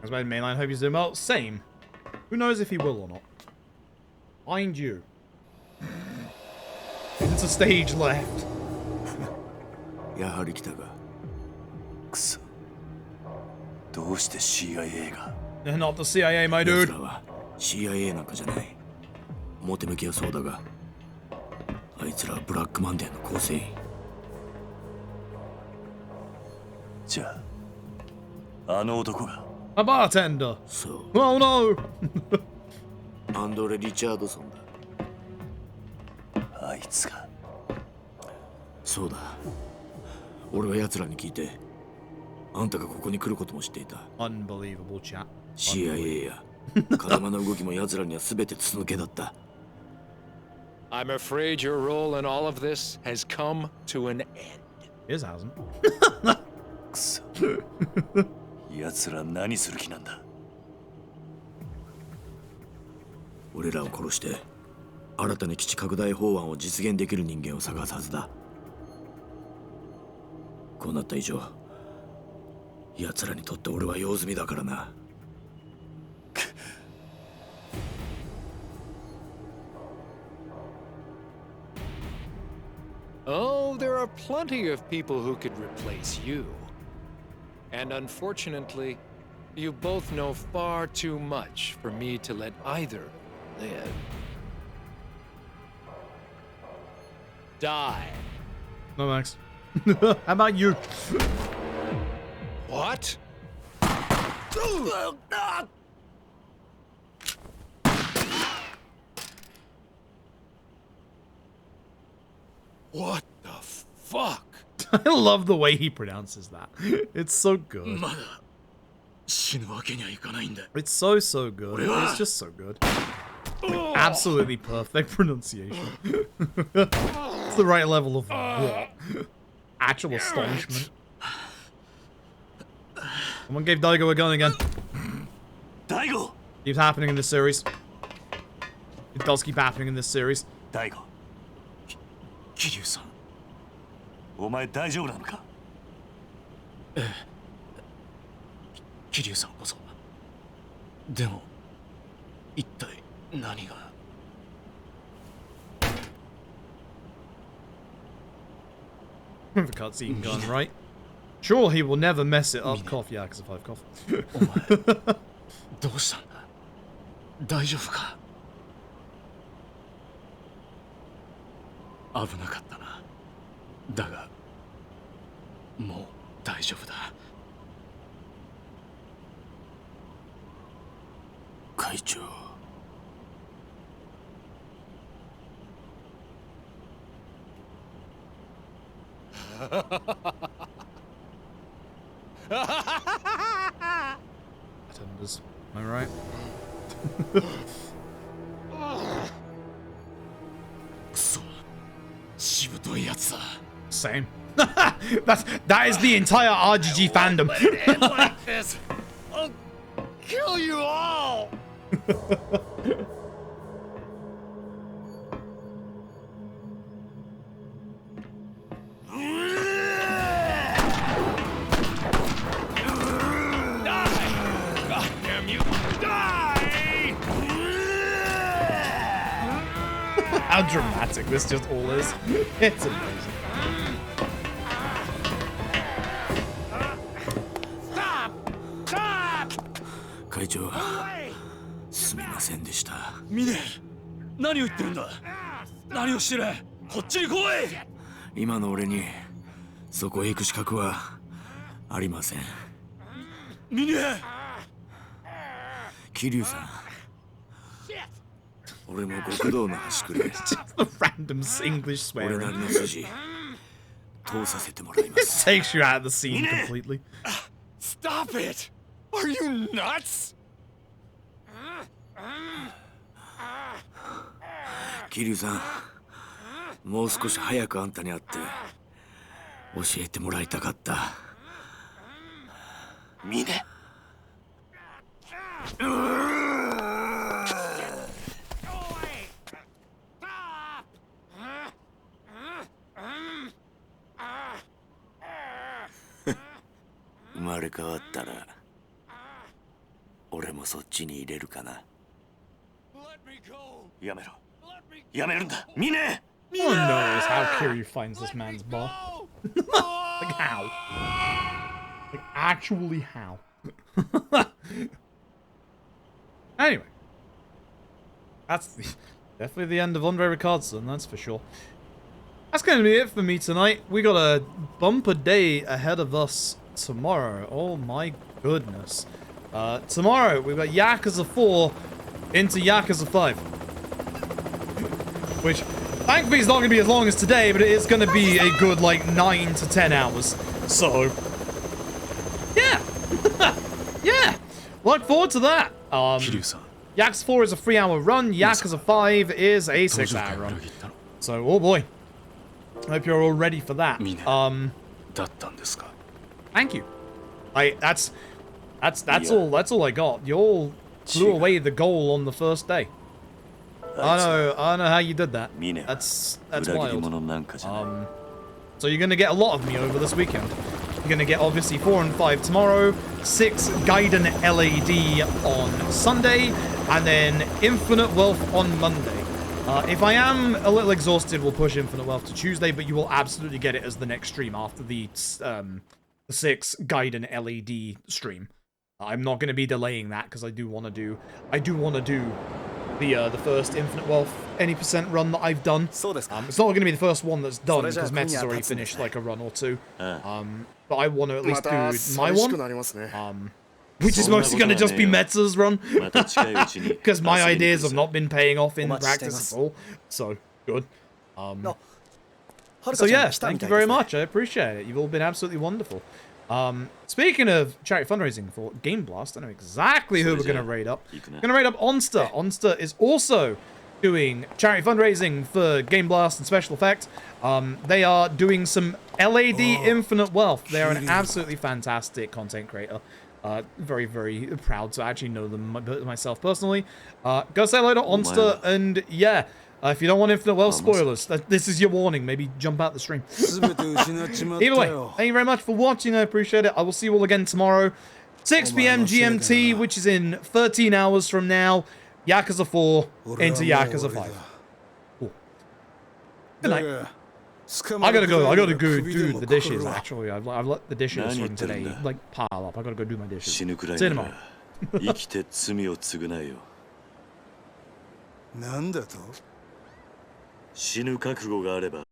As my mainline hope he's doing well. Same. Who knows if he will or not? Mind you. It's a stage left. やはり来たか。くそ。どうして CIA が They're not the CIA, my dude. 奴らは CIA なんかじゃない。表向きはそうだが、あいつらはブラックマンデーの構成員。じゃあ、あの男が。A bartender. そう。Oh no. アンドレ・リチャードソンだ。あいつが。そうだ。俺は奴らに聞いて、あんたがここに来ることも知っていた。Unbelievable chat. CIA や風間の動きも奴らには全て筒抜けだった。I'm afraid your role in all of this has come to an end. His hasn't. くそ。奴ら何する気なんだ。俺らを殺して新たに基地拡大法案を実現できる人間を探すはずだ。こうなった以上、奴らにとって俺は用済みだからな。Oh, there are plenty of people who could replace you. And unfortunately, you both know far too much for me to let either live. Die. No thanks. How about you? What? What the fuck? I love the way he pronounces that. It's so good. まだ死ぬわけにはいかないんだ。 It's so good. It's just so good. Like, absolutely perfect pronunciation. It's the right level of what? Actual astonishment. Someone gave Daigo a gun again. Daigo! Keeps happening in this series. It does keep happening in this series. Daigo. 桐生さん。お前大丈夫なのか。ええ。桐生さんこそ。でも、一体何が。The cutscene gun, right? Sure, he will never mess it up. Cough, yeah, because of 5 cough. お前、どうしたんだ。大丈夫か。危なかったな。だが、もう大丈夫だ。会長。Attenders, am I right? Same. That is the entire RGG fandom. Like this, I'll kill you all. How dramatic this just all is. It's amazing. Stop! Stop! 会長、すみませんでした。ミネ、何を言ってるんだ。何をしてる。こっちに来い。今の俺にそこへ行く資格はありません。ミネ、桐生さん。俺も極道の端くれ。Random English swearing. 俺なりの筋通させてもらいま It す。 takes you out of the scene completely. Stop it! Are you nuts? 桐生さん、もう少し早くあんたに会って教えてもらいたかった。ミネ。生まれ変わったら俺もそっちに入れるかな。やめろ。やめるんだ。ミネ。No one knows how Kiryu finds this man's bar. Like how? Like actually how? Anyway. That's definitely the end of Andre Ricardson, that's for sure. That's going to be it for me tonight. We got a bumper day ahead of us tomorrow. Oh my goodness. Tomorrow, we've got Yakuza 4 into Yakuza 5. Which, thankfully, is not going to be as long as today, but it is going to be a good, like, 9 to 10 hours. So, yeah. Yeah. Look forward to that. Yakuza 4 is a 3-hour run. Yakuza 5 is a 6-hour run. So, oh boy. I hope you're all ready for that. Thank you. That's all I got. You all blew away the goal on the first day. I don't know how you did that. That's wild. So you're gonna get a lot of me over this weekend. You're gonna get obviously 4 and 5 tomorrow, 6 Gaiden LAD on Sunday, and then Infinite Wealth on Monday. If I am a little exhausted, we'll push Infinite Wealth to Tuesday, but you will absolutely get it as the next stream after the 6 Gaiden LAD stream. I'm not going to be delaying that because I do want to do the first Infinite Wealth any % run that I've done. It's not going to be the first one that's done because Mets has already finished like a run or two. But I want to at least do my one. Which is mostly going to just be Metz's run. Because my ideas have not been paying off in practice at all. So, good. So yeah, thank you very much. I appreciate it. You've all been absolutely wonderful. Speaking of charity fundraising for Gameblast, I know exactly who we're going to raid up. We're going to raid up Onster. Onster is also doing charity fundraising for Gameblast and Special Effect. They are doing some LAD Infinite Wealth. They are an absolutely fantastic content creator. Very, very proud to actually know them myself personally. Go say hello to Onster, and yeah, if you don't want Infinite Wealth spoilers, this is your warning. Maybe jump out the stream. Either way, thank you very much for watching. I appreciate it. I will see you all again tomorrow, 6 PM GMT, which is in 13 hours from now. Yakuza 4 into Yakuza 5. Cool. Good night. I gotta go do the dishes, actually. I've let the dishes from today, like, pile up. I gotta go do my dishes. See you tomorrow. 死ぬ覚悟があれば